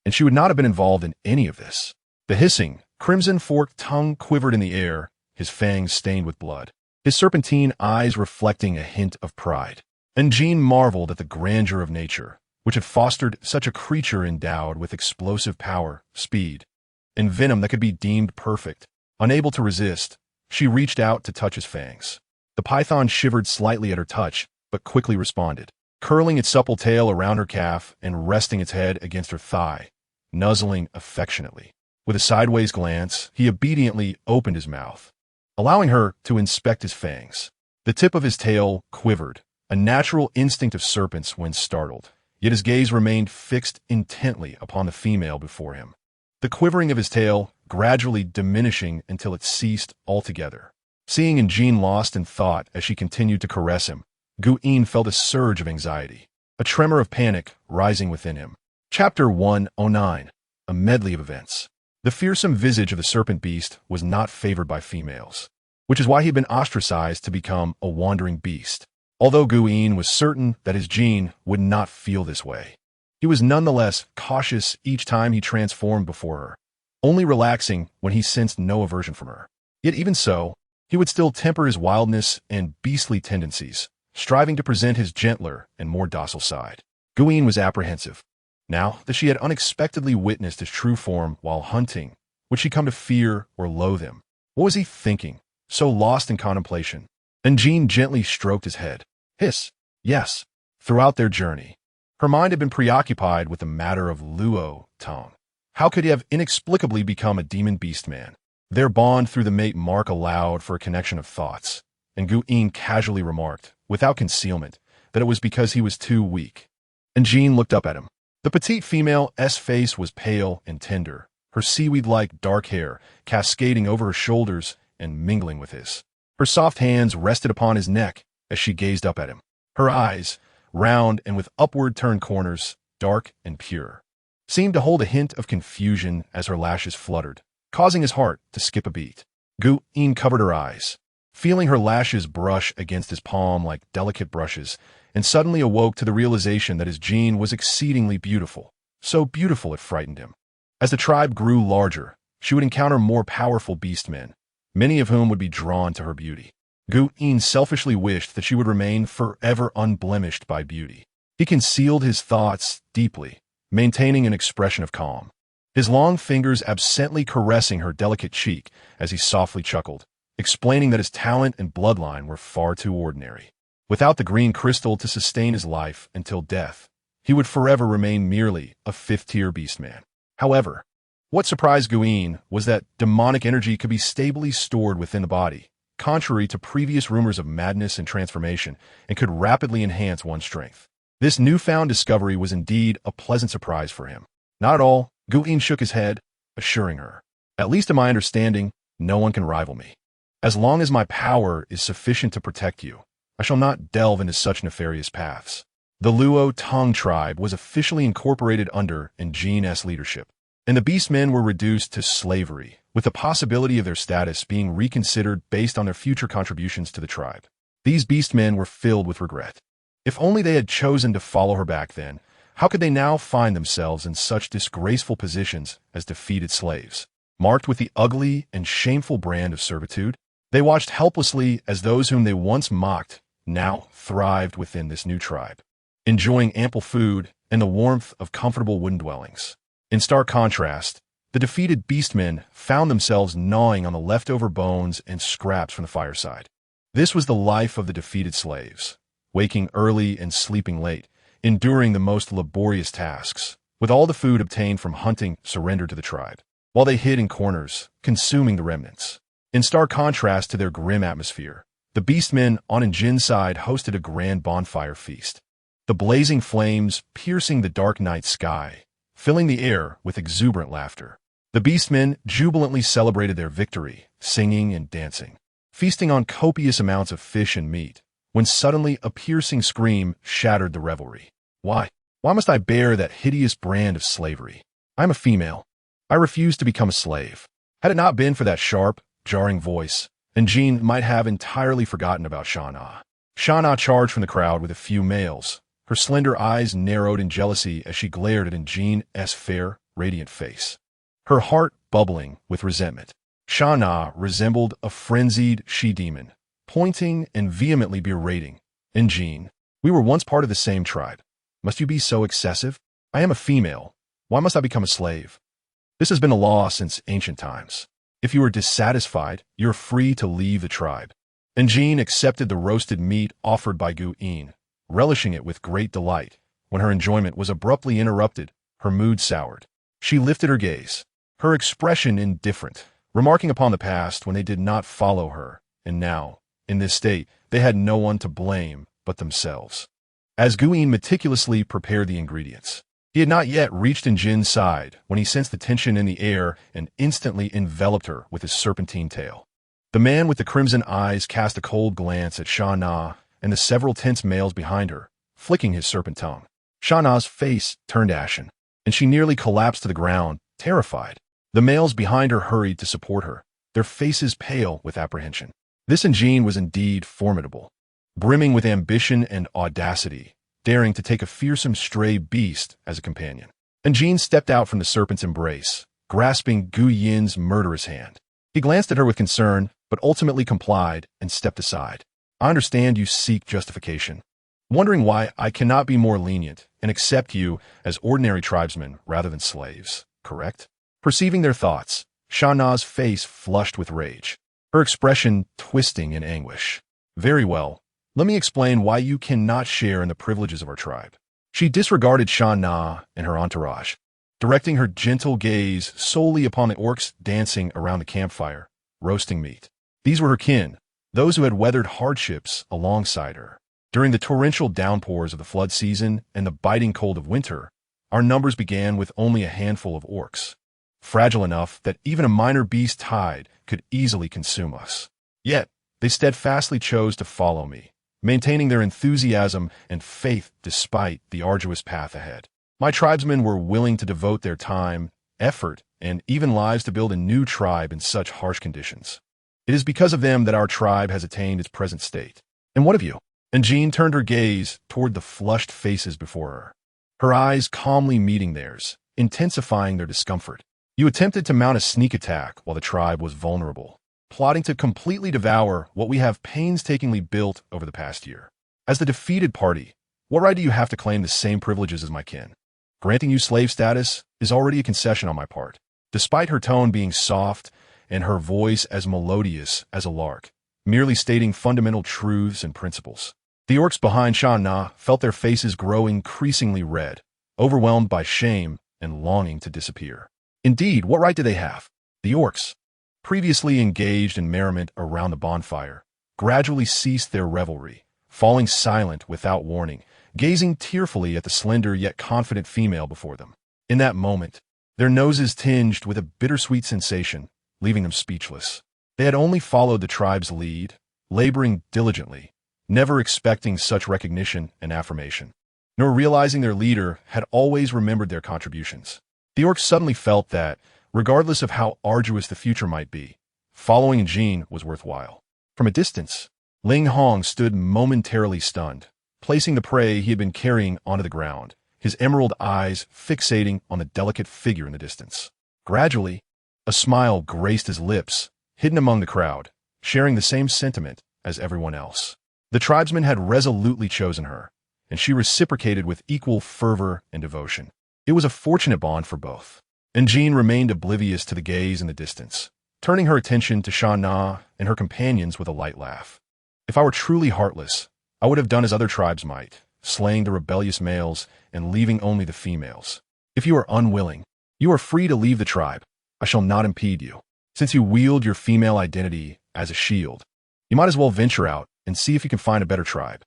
and she would not have been involved in any of this. The hissing, crimson-forked tongue quivered in the air, his fangs stained with blood, his serpentine eyes reflecting a hint of pride. And Jean marveled at the grandeur of nature, which had fostered such a creature endowed with explosive power, speed, and venom that could be deemed perfect. Unable to resist, she reached out to touch his fangs. The python shivered slightly at her touch, but quickly responded, curling its supple tail around her calf and resting its head against her thigh, nuzzling affectionately. With a sideways glance, he obediently opened his mouth, allowing her to inspect his fangs. The tip of his tail quivered, a natural instinct of serpents when startled, yet his gaze remained fixed intently upon the female before him, the quivering of his tail gradually diminishing until it ceased altogether. Seeing Jean lost in thought as she continued to caress him, Gu Yin felt a surge of anxiety, a tremor of panic rising within him. Chapter 109. A medley of events. The fearsome visage of the serpent beast was not favored by females, which is why he had been ostracized to become a wandering beast. Although Gu Yin was certain that his Jean would not feel this way, he was nonetheless cautious each time he transformed before her, only relaxing when he sensed no aversion from her. Yet even so, he would still temper his wildness and beastly tendencies, striving to present his gentler and more docile side. Gu Yin was apprehensive. Now that she had unexpectedly witnessed his true form while hunting, would she come to fear or loathe him? What was he thinking, so lost in contemplation? And Jean gently stroked his head. Hiss, yes. Throughout their journey, her mind had been preoccupied with the matter of Luo Tong. How could he have inexplicably become a demon beast man? Their bond through the mate mark allowed for a connection of thoughts, and Gu Yin casually remarked, without concealment, that it was because he was too weak. and Jean looked up at him. The petite female's face was pale and tender, her seaweed-like dark hair cascading over her shoulders and mingling with his. Her soft hands rested upon his neck as she gazed up at him. Her eyes, round and with upward-turned corners, dark and pure, seemed to hold a hint of confusion as her lashes fluttered, causing his heart to skip a beat. Gu-in covered her eyes, feeling her lashes brush against his palm like delicate brushes, and suddenly awoke to the realization that his Jean was exceedingly beautiful, so beautiful it frightened him. As the tribe grew larger, she would encounter more powerful beastmen, many of whom would be drawn to her beauty. Gu-in selfishly wished that she would remain forever unblemished by beauty. He concealed his thoughts deeply, maintaining an expression of calm, his long fingers absently caressing her delicate cheek as he softly chuckled, explaining that his talent and bloodline were far too ordinary. Without the green crystal to sustain his life until death, he would forever remain merely a fifth-tier beastman. However, what surprised Gu-in was that demonic energy could be stably stored within the body, contrary to previous rumors of madness and transformation, and could rapidly enhance one's strength. This newfound discovery was indeed a pleasant surprise for him. Not at all, Gu-in shook his head, assuring her, "At least in my understanding, no one can rival me. As long as my power is sufficient to protect you, I shall not delve into such nefarious paths." The Luo Tong tribe was officially incorporated under Jean's leadership, and the beastmen were reduced to slavery, with the possibility of their status being reconsidered based on their future contributions to the tribe. These beastmen were filled with regret. If only they had chosen to follow her back then, how could they now find themselves in such disgraceful positions as defeated slaves, marked with the ugly and shameful brand of servitude? They watched helplessly as those whom they once mocked now thrived within this new tribe, enjoying ample food and the warmth of comfortable wooden dwellings. In stark contrast, the defeated beastmen found themselves gnawing on the leftover bones and scraps from the fireside. This was the life of the defeated slaves, waking early and sleeping late, enduring the most laborious tasks, with all the food obtained from hunting surrendered to the tribe, while they hid in corners, consuming the remnants. In stark contrast to their grim atmosphere, the beastmen on Jin's side hosted a grand bonfire feast, the blazing flames piercing the dark night sky, filling the air with exuberant laughter. The beastmen jubilantly celebrated their victory, singing and dancing, feasting on copious amounts of fish and meat, when suddenly a piercing scream shattered the revelry. Why must I bear that hideous brand of slavery? I am a female. I refuse to become a slave. Had it not been for that sharp, jarring voice, Jean might have entirely forgotten about Shana. Shana charged from the crowd with a few males, her slender eyes narrowed in jealousy as she glared at Jean's fair, radiant face, her heart bubbling with resentment. Shana resembled a frenzied she-demon, pointing and vehemently berating. Jean, we were once part of the same tribe. Must you be so excessive? I am a female. Why must I become a slave? This has been a law since ancient times. If you are dissatisfied, you're free to leave the tribe. Jean accepted the roasted meat offered by Gu-in, relishing it with great delight. When her enjoyment was abruptly interrupted, her mood soured. She lifted her gaze, her expression indifferent, remarking upon the past when they did not follow her, and now, in this state, they had no one to blame but themselves. As Gu-in meticulously prepared the ingredients, he had not yet reached Jin's side when he sensed the tension in the air and instantly enveloped her with his serpentine tail. The man with the crimson eyes cast a cold glance at Shana and the several tense males behind her, flicking his serpent tongue. Shana's face turned ashen, and she nearly collapsed to the ground, terrified. The males behind her hurried to support her, their faces pale with apprehension. This Jean was indeed formidable, brimming with ambition and audacity, daring to take a fearsome stray beast as a companion. Jean stepped out from the serpent's embrace, grasping Gu-in's murderous hand. He glanced at her with concern, but ultimately complied and stepped aside. I understand you seek justification, wondering why I cannot be more lenient and accept you as ordinary tribesmen rather than slaves, correct? Perceiving their thoughts, Shana's face flushed with rage, her expression twisting in anguish. Very well. Let me explain why you cannot share in the privileges of our tribe. She disregarded Shana and her entourage, directing her gentle gaze solely upon the orcs dancing around the campfire, roasting meat. These were her kin, those who had weathered hardships alongside her. During the torrential downpours of the flood season and the biting cold of winter, our numbers began with only a handful of orcs, fragile enough that even a minor beast tide could easily consume us. Yet, they steadfastly chose to follow me, maintaining their enthusiasm and faith despite the arduous path ahead. My tribesmen were willing to devote their time, effort, and even lives to build a new tribe in such harsh conditions. It is because of them that our tribe has attained its present state. And what of you? And Jean turned her gaze toward the flushed faces before her, her eyes calmly meeting theirs, intensifying their discomfort. You attempted to mount a sneak attack while the tribe was vulnerable, plotting to completely devour what we have painstakingly built over the past year. As the defeated party, what right do you have to claim the same privileges as my kin? Granting you slave status is already a concession on my part. Despite her tone being soft and her voice as melodious as a lark, merely stating fundamental truths and principles. The orcs behind Sha Na felt their faces grow increasingly red, overwhelmed by shame and longing to disappear. Indeed, what right do they have? The orcs, previously engaged in merriment around the bonfire, gradually ceased their revelry, falling silent without warning, gazing tearfully at the slender yet confident female before them. In that moment, their noses tinged with a bittersweet sensation, leaving them speechless. They had only followed the tribe's lead, laboring diligently, never expecting such recognition and affirmation, nor realizing their leader had always remembered their contributions. The orcs suddenly felt that, regardless of how arduous the future might be, following Jean was worthwhile. From a distance, Ling Hong stood momentarily stunned, placing the prey he had been carrying onto the ground, his emerald eyes fixating on the delicate figure in the distance. Gradually, a smile graced his lips, hidden among the crowd, sharing the same sentiment as everyone else. The tribesmen had resolutely chosen her, and she reciprocated with equal fervor and devotion. It was a fortunate bond for both. And Jean remained oblivious to the gaze in the distance, turning her attention to Sha Na and her companions with a light laugh. If I were truly heartless, I would have done as other tribes might, slaying the rebellious males and leaving only the females. If you are unwilling, you are free to leave the tribe. I shall not impede you. Since you wield your female identity as a shield, you might as well venture out and see if you can find a better tribe.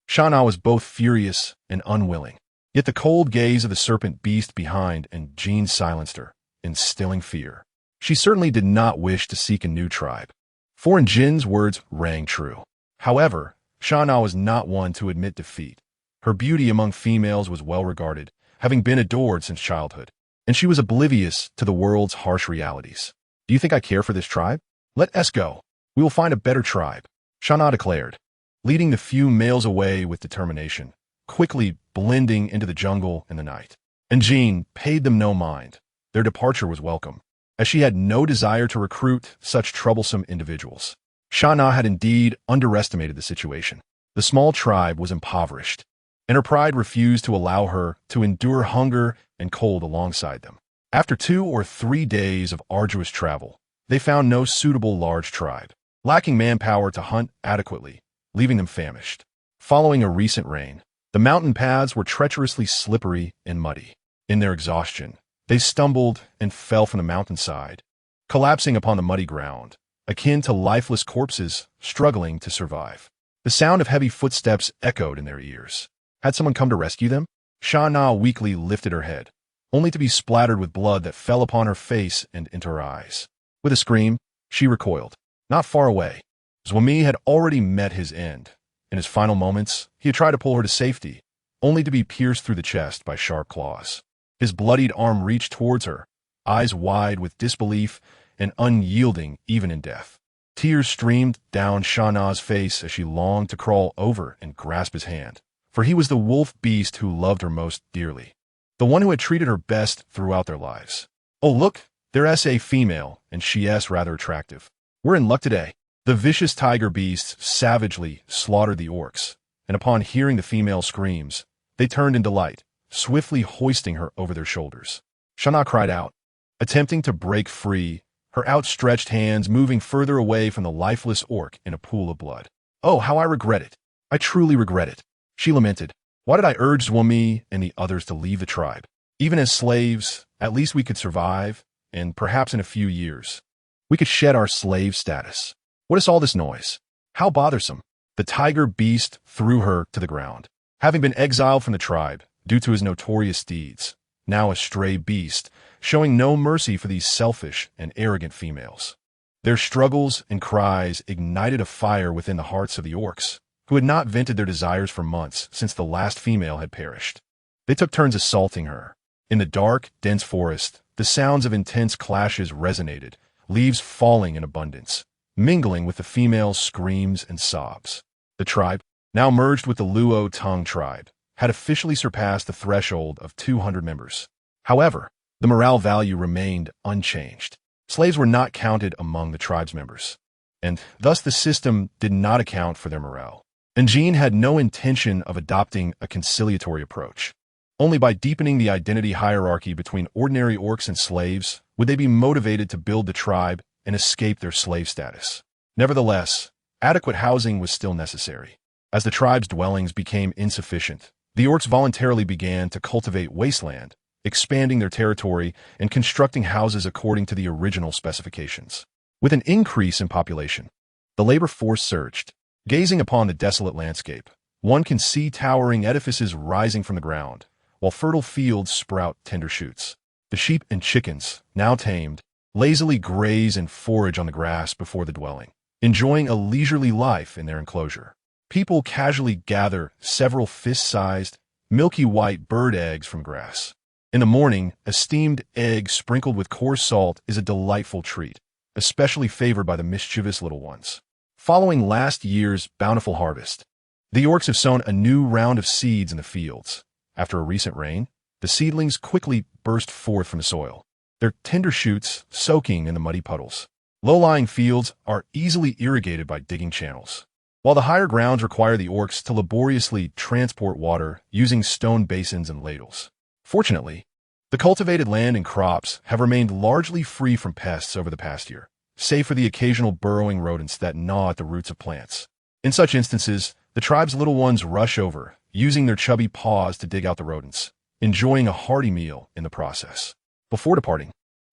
Sha Na was both furious and unwilling. Yet the cold gaze of the serpent beast behind and Jean silenced her, instilling fear. She certainly did not wish to seek a new tribe. For in Jin's words rang true. However, Sha Na was not one to admit defeat. Her beauty among females was well regarded, having been adored since childhood, and she was oblivious to the world's harsh realities. Do you think I care for this tribe? Let us go. We will find a better tribe, Sha Na declared, leading the few males away with determination, quickly blending into the jungle and the night. And Jean paid them no mind. Their departure was welcome, as she had no desire to recruit such troublesome individuals. Sha Na had indeed underestimated the situation. The small tribe was impoverished, and her pride refused to allow her to endure hunger and cold alongside them. After 2 or 3 days of arduous travel, they found no suitable large tribe, lacking manpower to hunt adequately, leaving them famished. Following a recent rain, the mountain paths were treacherously slippery and muddy. In their exhaustion, they stumbled and fell from the mountainside, collapsing upon the muddy ground, akin to lifeless corpses struggling to survive. The sound of heavy footsteps echoed in their ears. Had someone come to rescue them? Sha Na weakly lifted her head, only to be splattered with blood that fell upon her face and into her eyes. With a scream, she recoiled. Not far away, Zwami had already met his end. In his final moments, he had tried to pull her to safety, only to be pierced through the chest by sharp claws. His bloodied arm reached towards her, eyes wide with disbelief and unyielding even in death. Tears streamed down Sha Na's face as she longed to crawl over and grasp his hand, for he was the wolf beast who loved her most dearly, the one who had treated her best throughout their lives. Oh look, there's a female, and she's rather attractive. We're in luck today. The vicious tiger beasts savagely slaughtered the orcs, and upon hearing the female screams, they turned in delight, swiftly hoisting her over their shoulders. Sha Na cried out, attempting to break free, her outstretched hands moving further away from the lifeless orc in a pool of blood. Oh, how I regret it. I truly regret it. She lamented. Why did I urge Zwami and the others to leave the tribe? Even as slaves, at least we could survive, and perhaps in a few years, we could shed our slave status. What is all this noise? How bothersome. The tiger beast threw her to the ground. Having been exiled from the tribe due to his notorious deeds, now a stray beast, showing no mercy for these selfish and arrogant females. Their struggles and cries ignited a fire within the hearts of the orcs, who had not vented their desires for months since the last female had perished. They took turns assaulting her. In the dark, dense forest, the sounds of intense clashes resonated, leaves falling in abundance, mingling with the females' screams and sobs. The tribe, now merged with the Luo Tongue tribe, had officially surpassed the threshold of 200 members. However, the morale value remained unchanged. Slaves were not counted among the tribe's members, and thus the system did not account for their morale. And Jean had no intention of adopting a conciliatory approach. Only by deepening the identity hierarchy between ordinary orcs and slaves would they be motivated to build the tribe and escape their slave status. Nevertheless, adequate housing was still necessary. As the tribe's dwellings became insufficient, the orcs voluntarily began to cultivate wasteland, expanding their territory and constructing houses according to the original specifications. With an increase in population, the labor force surged. Gazing upon the desolate landscape, one can see towering edifices rising from the ground, while fertile fields sprout tender shoots. The sheep and chickens, now tamed, lazily graze and forage on the grass before the dwelling, enjoying a leisurely life in their enclosure. People casually gather several fist-sized, milky white bird eggs from grass. In the morning, a steamed egg sprinkled with coarse salt is a delightful treat, especially favored by the mischievous little ones. Following last year's bountiful harvest, the orcs have sown a new round of seeds in the fields. After a recent rain, the seedlings quickly burst forth from the soil, their tender shoots soaking in the muddy puddles. Low-lying fields are easily irrigated by digging channels, while the higher grounds require the orcs to laboriously transport water using stone basins and ladles. Fortunately, the cultivated land and crops have remained largely free from pests over the past year, save for the occasional burrowing rodents that gnaw at the roots of plants. In such instances, the tribe's little ones rush over, using their chubby paws to dig out the rodents, enjoying a hearty meal in the process. Before departing,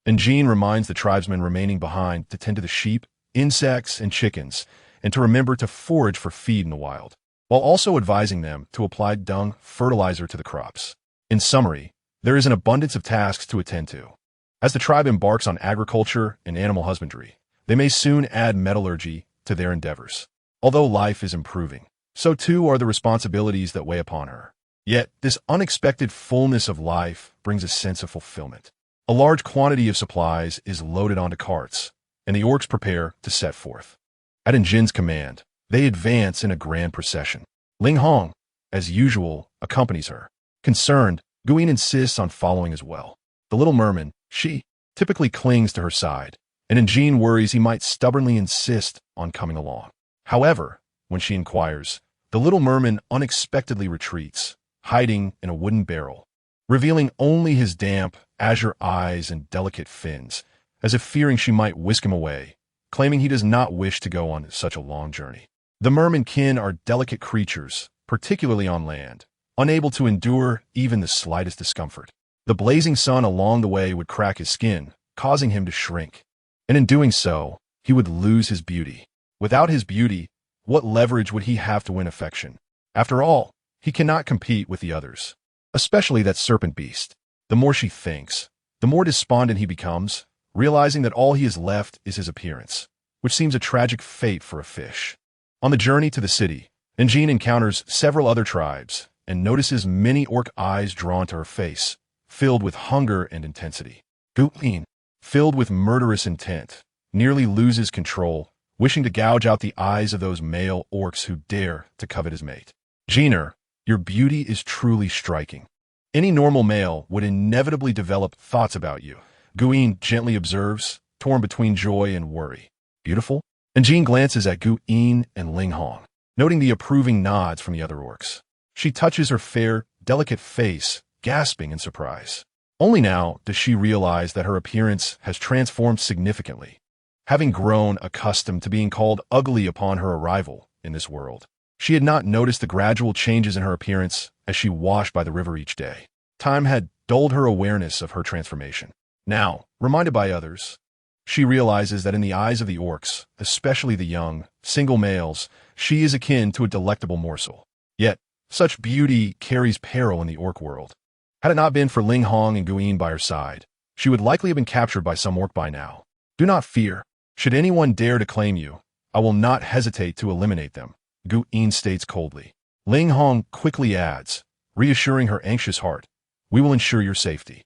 Jean reminds the tribesmen remaining behind to tend to the sheep, insects, and chickens, and to remember to forage for feed in the wild, while also advising them to apply dung fertilizer to the crops. In summary, there is an abundance of tasks to attend to. As the tribe embarks on agriculture and animal husbandry, they may soon add metallurgy to their endeavors. Although life is improving, so too are the responsibilities that weigh upon her. Yet, this unexpected fullness of life brings a sense of fulfillment. A large quantity of supplies is loaded onto carts, and the orcs prepare to set forth. At Jin's command, they advance in a grand procession. Ling Hong, as usual, accompanies her. Concerned, Guin insists on following as well. The little merman, she, typically clings to her side, and Jean worries he might stubbornly insist on coming along. However, when she inquires, the little merman unexpectedly retreats, hiding in a wooden barrel, revealing only his damp, azure eyes and delicate fins, as if fearing she might whisk him away, claiming he does not wish to go on such a long journey. The merman-kin are delicate creatures, particularly on land, unable to endure even the slightest discomfort. The blazing sun along the way would crack his skin, causing him to shrink, and in doing so, he would lose his beauty. Without his beauty, what leverage would he have to win affection? After all, he cannot compete with the others, especially that serpent beast. The more she thinks, the more despondent he becomes, realizing that all he has left is his appearance, which seems a tragic fate for a fish. On the journey to the city, Jean encounters several other tribes and notices many orc eyes drawn to her face, filled with hunger and intensity. Guin, filled with murderous intent, nearly loses control, wishing to gouge out the eyes of those male orcs who dare to covet his mate. Jeaner, your beauty is truly striking. Any normal male would inevitably develop thoughts about you, Guin gently observes, torn between joy and worry. Beautiful? And Jean glances at Guin and Ling Hong, noting the approving nods from the other orcs. She touches her fair, delicate face, gasping in surprise. Only now does she realize that her appearance has transformed significantly, having grown accustomed to being called ugly upon her arrival in this world. She had not noticed the gradual changes in her appearance as she washed by the river each day. Time had dulled her awareness of her transformation. Now, reminded by others, she realizes that in the eyes of the orcs, especially the young, single males, she is akin to a delectable morsel. Yet, such beauty carries peril in the orc world. Had it not been for Ling Hong and Guyin by her side, she would likely have been captured by some orc by now. Do not fear. Should anyone dare to claim you, I will not hesitate to eliminate them, Guyin states coldly. Ling Hong quickly adds, reassuring her anxious heart, we will ensure your safety.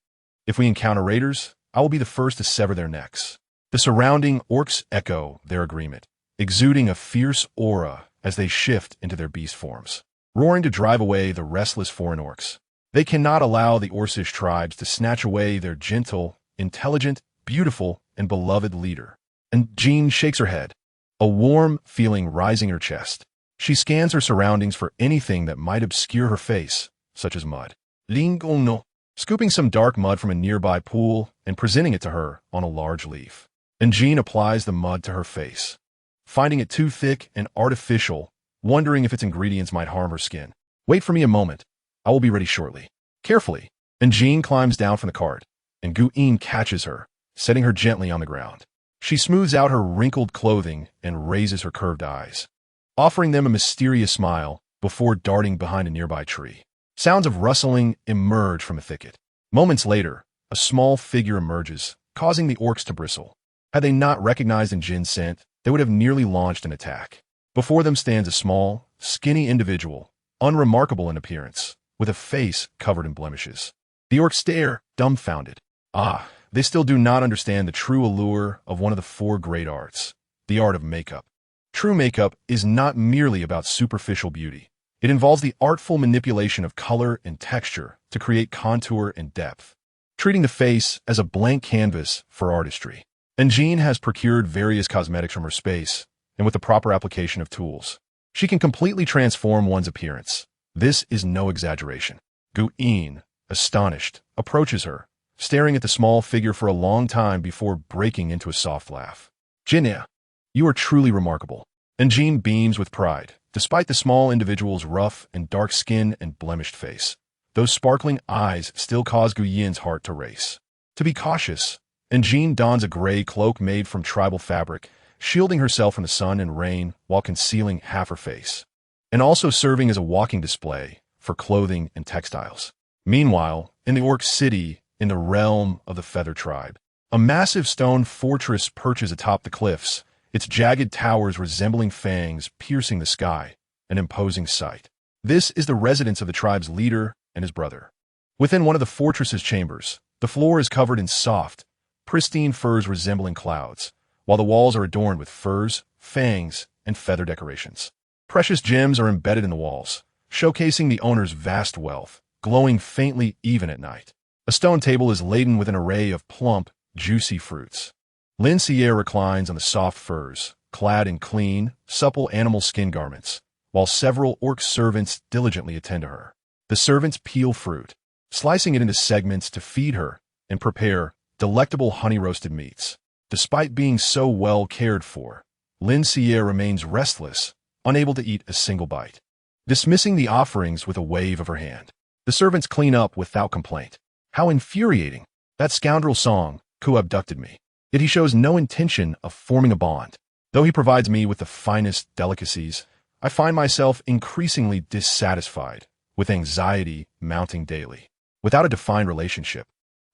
If we encounter raiders, I will be the first to sever their necks. The surrounding orcs echo their agreement, exuding a fierce aura as they shift into their beast forms, roaring to drive away the restless foreign orcs. They cannot allow the Orcish tribes to snatch away their gentle, intelligent, beautiful, and beloved leader. And Jean shakes her head, a warm feeling rising her chest. She scans her surroundings for anything that might obscure her face, such as mud. Ling Gong no, scooping some dark mud from a nearby pool and presenting it to her on a large leaf. And Jean applies the mud to her face, finding it too thick and artificial, wondering if its ingredients might harm her skin. Wait for me a moment. I will be ready shortly. Carefully. And Jean climbs down from the cart, and Guyin catches her, setting her gently on the ground. She smooths out her wrinkled clothing and raises her curved eyes, offering them a mysterious smile before darting behind a nearby tree. Sounds of rustling emerge from a thicket. Moments later, a small figure emerges, causing the orcs to bristle. Had they not recognized Jin's scent, they would have nearly launched an attack. Before them stands a small, skinny individual, unremarkable in appearance, with a face covered in blemishes. The orcs stare, dumbfounded. They still do not understand the true allure of one of the four great arts, the art of makeup. True makeup is not merely about superficial beauty. It involves the artful manipulation of color and texture to create contour and depth, treating the face as a blank canvas for artistry. And Jean has procured various cosmetics from her space, and with the proper application of tools, she can completely transform one's appearance. This is no exaggeration. Guyin, astonished, approaches her, staring at the small figure for a long time before breaking into a soft laugh. Jinia, you are truly remarkable. And Jean beams with pride, despite the small individual's rough and dark skin and blemished face. Those sparkling eyes still cause Guyin's heart to race. To be cautious, and Jean dons a gray cloak made from tribal fabric, shielding herself from the sun and rain while concealing half her face, and also serving as a walking display for clothing and textiles. Meanwhile, in the orc city, in the realm of the Feather Tribe, a massive stone fortress perches atop the cliffs, its jagged towers resembling fangs piercing the sky, an imposing sight. This is the residence of the tribe's leader and his brother. Within one of the fortress's chambers, the floor is covered in soft, pristine furs resembling clouds, while the walls are adorned with furs, fangs, and feather decorations. Precious gems are embedded in the walls, showcasing the owner's vast wealth, glowing faintly even at night. A stone table is laden with an array of plump, juicy fruits. Lin Sierre reclines on the soft furs, clad in clean, supple animal skin garments, while several orc servants diligently attend to her. The servants peel fruit, slicing it into segments to feed her and prepare delectable honey-roasted meats. Despite being so well cared for, Lin Sierre remains restless, unable to eat a single bite, dismissing the offerings with a wave of her hand. The servants clean up without complaint. How infuriating! That scoundrel Song, who abducted me. Yet he shows no intention of forming a bond. Though he provides me with the finest delicacies, I find myself increasingly dissatisfied, with anxiety mounting daily. Without a defined relationship,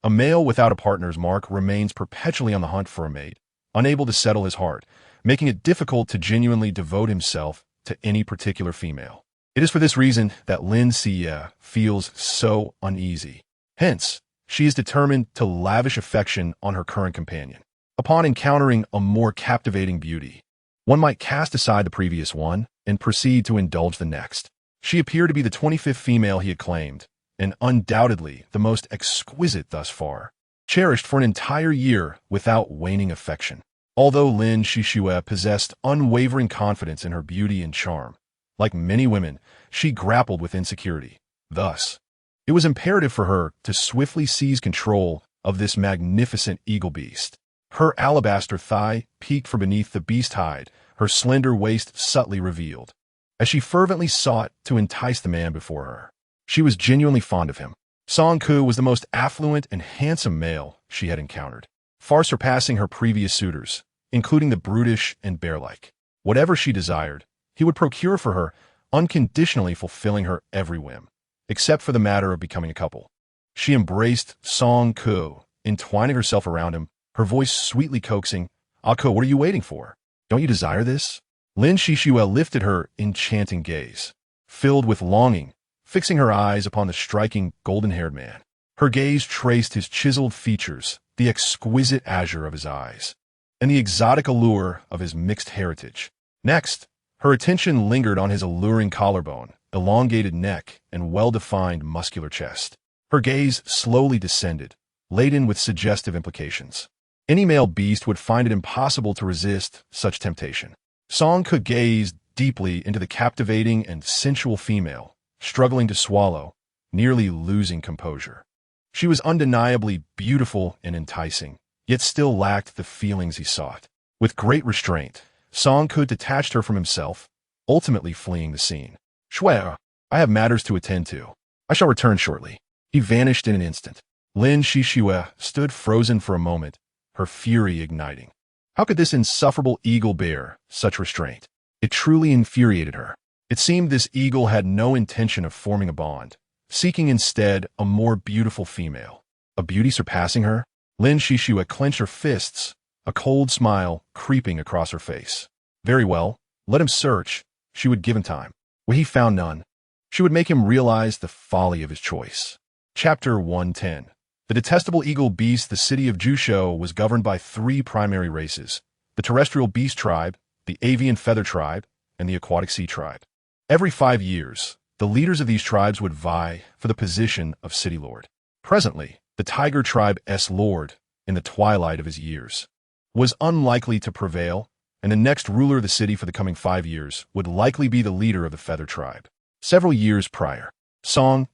a male without a partner's mark remains perpetually on the hunt for a mate, unable to settle his heart, making it difficult to genuinely devote himself to any particular female. It is for this reason that Lin Xie feels so uneasy. Hence, she is determined to lavish affection on her current companion. Upon encountering a more captivating beauty, one might cast aside the previous one and proceed to indulge the next. She appeared to be the 25th female he had claimed, and undoubtedly the most exquisite thus far, cherished for an entire year without waning affection. Although Lin Shishue possessed unwavering confidence in her beauty and charm, like many women, she grappled with insecurity. Thus, it was imperative for her to swiftly seize control of this magnificent eagle beast. Her alabaster thigh peeked from beneath the beast hide, her slender waist subtly revealed, as she fervently sought to entice the man before her. She was genuinely fond of him. Song Ku was the most affluent and handsome male she had encountered, far surpassing her previous suitors, including the brutish and bear-like. Whatever she desired, he would procure for her, unconditionally fulfilling her every whim, except for the matter of becoming a couple. She embraced Song Ko, entwining herself around him, her voice sweetly coaxing, "Ah Ko, what are you waiting for? Don't you desire this?" Lin Shishue lifted her enchanting gaze, filled with longing, fixing her eyes upon the striking golden-haired man. Her gaze traced his chiseled features, the exquisite azure of his eyes, and the exotic allure of his mixed heritage. Next, her attention lingered on his alluring collarbone, elongated neck, and well-defined muscular chest. Her gaze slowly descended, laden with suggestive implications. Any male beast would find it impossible to resist such temptation. Song could gaze deeply into the captivating and sensual female, struggling to swallow, nearly losing composure. She was undeniably beautiful and enticing, yet still lacked the feelings he sought. With great restraint, Song Ku detached her from himself, ultimately fleeing the scene. "Swell, I have matters to attend to. I shall return shortly." He vanished in an instant. Lin Shishue stood frozen for a moment, her fury igniting. How could this insufferable eagle bear such restraint? It truly infuriated her. It seemed this eagle had no intention of forming a bond, seeking instead a more beautiful female. A beauty surpassing her? Lin Shishue clenched her fists, a cold smile creeping across her face. Very well, let him search. She would give him time. When he found none, she would make him realize the folly of his choice. Chapter 110. The detestable eagle beast, the city of Jusho, was governed by three primary races: the terrestrial beast tribe, the avian feather tribe, and the aquatic sea tribe. Every 5 years, the leaders of these tribes would vie for the position of city lord. Presently, the tiger tribe's lord, in the twilight of his years, was unlikely to prevail, and the next ruler of the city for the coming 5 years would likely be the leader of the feather tribe. Several years prior,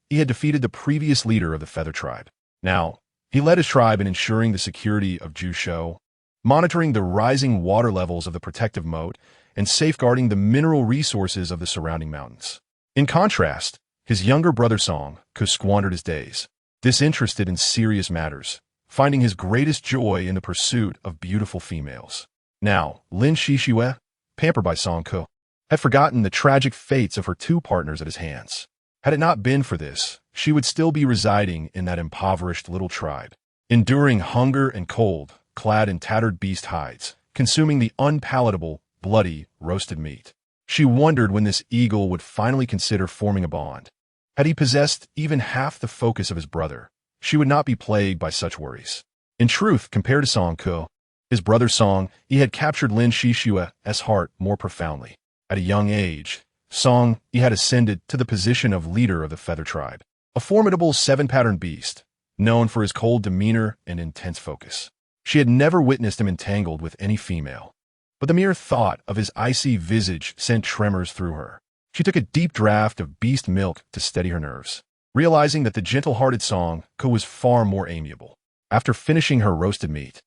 he had defeated the previous leader of the feather tribe. Now, he led his tribe in ensuring the security of Jusho, monitoring the rising water levels of the protective moat, and safeguarding the mineral resources of the surrounding mountains. In contrast, his younger brother Song squandered his days, disinterested in serious matters, finding his greatest joy in the pursuit of beautiful females. Now, Lin Shishue, pampered by Song Ko, had forgotten the tragic fates of her two partners at his hands. Had it not been for this, she would still be residing in that impoverished little tribe, enduring hunger and cold, clad in tattered beast hides, consuming the unpalatable, bloody, roasted meat. She wondered when this eagle would finally consider forming a bond. Had he possessed even half the focus of his brother, she would not be plagued by such worries. In truth, compared to Song Ko, his brother Song, he had captured Lin Shishue's heart more profoundly. At a young age, he had ascended to the position of leader of the feather tribe, a formidable seven-pattern beast, known for his cold demeanor and intense focus. She had never witnessed him entangled with any female, but the mere thought of his icy visage sent tremors through her. She took a deep draught of beast milk to steady her nerves, realizing that the gentle-hearted Song Ko was far more amiable. After finishing her roasted meat,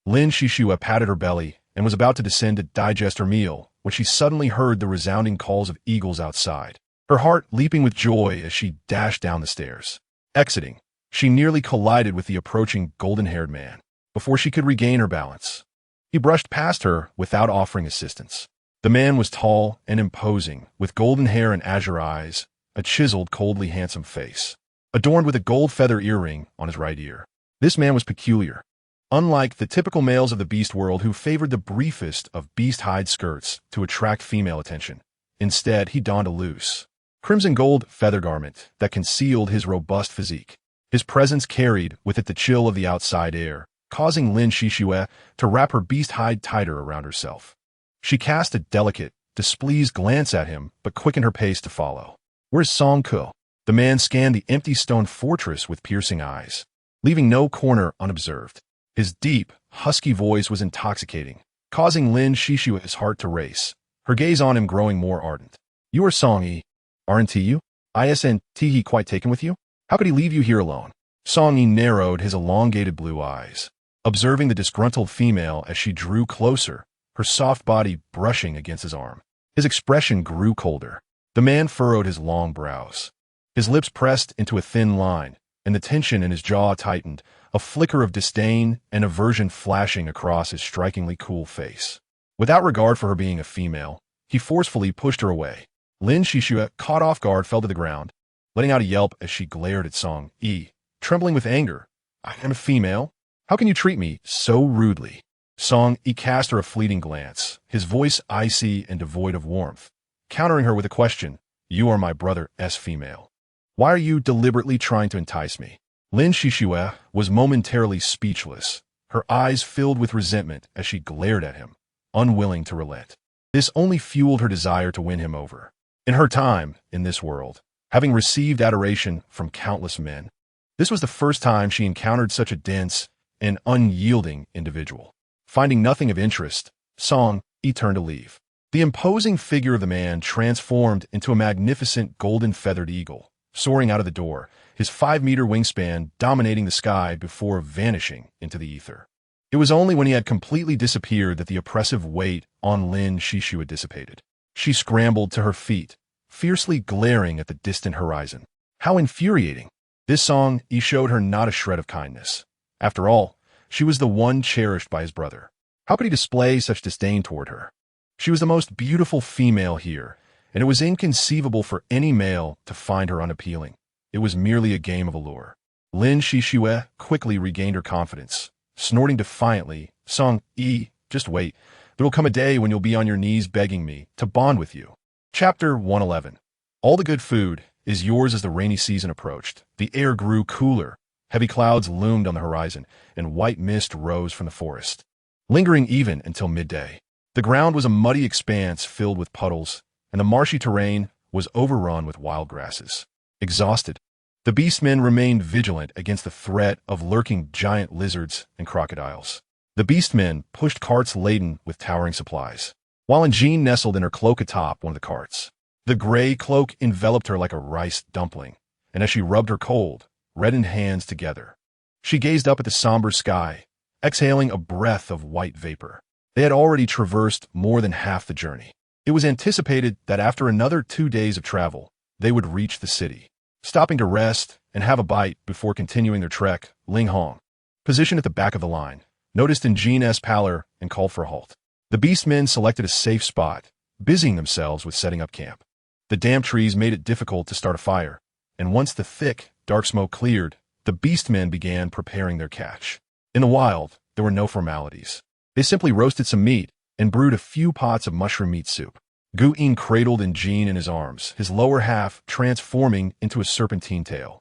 Lin Shishue patted her belly and was about to descend to digest her meal when she suddenly heard the resounding calls of eagles outside, her heart leaping with joy as she dashed down the stairs. Exiting, she nearly collided with the approaching golden-haired man before she could regain her balance. He brushed past her without offering assistance. The man was tall and imposing, with golden hair and azure eyes, a chiseled, coldly handsome face, adorned with a gold feather earring on his right ear. This man was peculiar. Unlike the typical males of the beast world who favored the briefest of beast-hide skirts to attract female attention, instead he donned a loose, crimson gold feather garment that concealed his robust physique. His presence carried with it the chill of the outside air, causing Lin Shishue to wrap her beast hide tighter around herself. She cast a delicate, displeased glance at him, but quickened her pace to follow. "Where's Song Ko?" The man scanned the empty stone fortress with piercing eyes, leaving no corner unobserved. His deep, husky voice was intoxicating, causing Lin Shishue's heart to race, her gaze on him growing more ardent. "You are Song-yi, aren't you? Isn't he quite taken with you? How could he leave you here alone?" Song-yi narrowed his elongated blue eyes, observing the disgruntled female as she drew closer, her soft body brushing against his arm. His expression grew colder. The man furrowed his long brows. His lips pressed into a thin line, and the tension in his jaw tightened, a flicker of disdain and aversion flashing across his strikingly cool face. Without regard for her being a female, he forcefully pushed her away. Lin Shishue, caught off guard, fell to the ground, letting out a yelp as she glared at Song Yi, trembling with anger. I am a female? How can you treat me so rudely? Song Yi cast her a fleeting glance, his voice icy and devoid of warmth, countering her with a question. You are my brother's female. Why are you deliberately trying to entice me? Lin Shishue was momentarily speechless, her eyes filled with resentment as she glared at him, unwilling to relent. This only fueled her desire to win him over. In her time in this world, having received adoration from countless men, this was the first time she encountered such a dense and unyielding individual. Finding nothing of interest, Song Yi turned to leave. The imposing figure of the man transformed into a magnificent golden-feathered eagle, soaring out of the door, his 5-meter wingspan dominating the sky before vanishing into the ether. It was only when he had completely disappeared that the oppressive weight on Lin Shishue dissipated. She scrambled to her feet, fiercely glaring at the distant horizon. How infuriating! This Song Yi showed her not a shred of kindness. After all, she was the one cherished by his brother. How could he display such disdain toward her? She was the most beautiful female here, and it was inconceivable for any male to find her unappealing. It was merely a game of allure. Lin Shishue quickly regained her confidence, snorting defiantly, Song Yi, just wait. There will come a day when you'll be on your knees begging me to bond with you. Chapter 111. All the good food is yours as the rainy season approached. The air grew cooler. Heavy clouds loomed on the horizon, and white mist rose from the forest, lingering even until midday. The ground was a muddy expanse filled with puddles, and the marshy terrain was overrun with wild grasses. Exhausted, the beastmen remained vigilant against the threat of lurking giant lizards and crocodiles. The beastmen pushed carts laden with towering supplies, while Jean nestled in her cloak atop one of the carts. The gray cloak enveloped her like a rice dumpling, and as she rubbed her cold, reddened hands together, she gazed up at the somber sky, exhaling a breath of white vapor. They had already traversed more than half the journey. It was anticipated that after another 2 days of travel, they would reach the city. Stopping to rest and have a bite before continuing their trek, Ling Hong, positioned at the back of the line, noticed Jean's pallor and called for a halt. The beastmen selected a safe spot, busying themselves with setting up camp. The damp trees made it difficult to start a fire, and once the thick, dark smoke cleared, the beastmen began preparing their catch. In the wild, there were no formalities. They simply roasted some meat and brewed a few pots of mushroom meat soup. Gu Ying cradled Jean in his arms, his lower half transforming into a serpentine tail,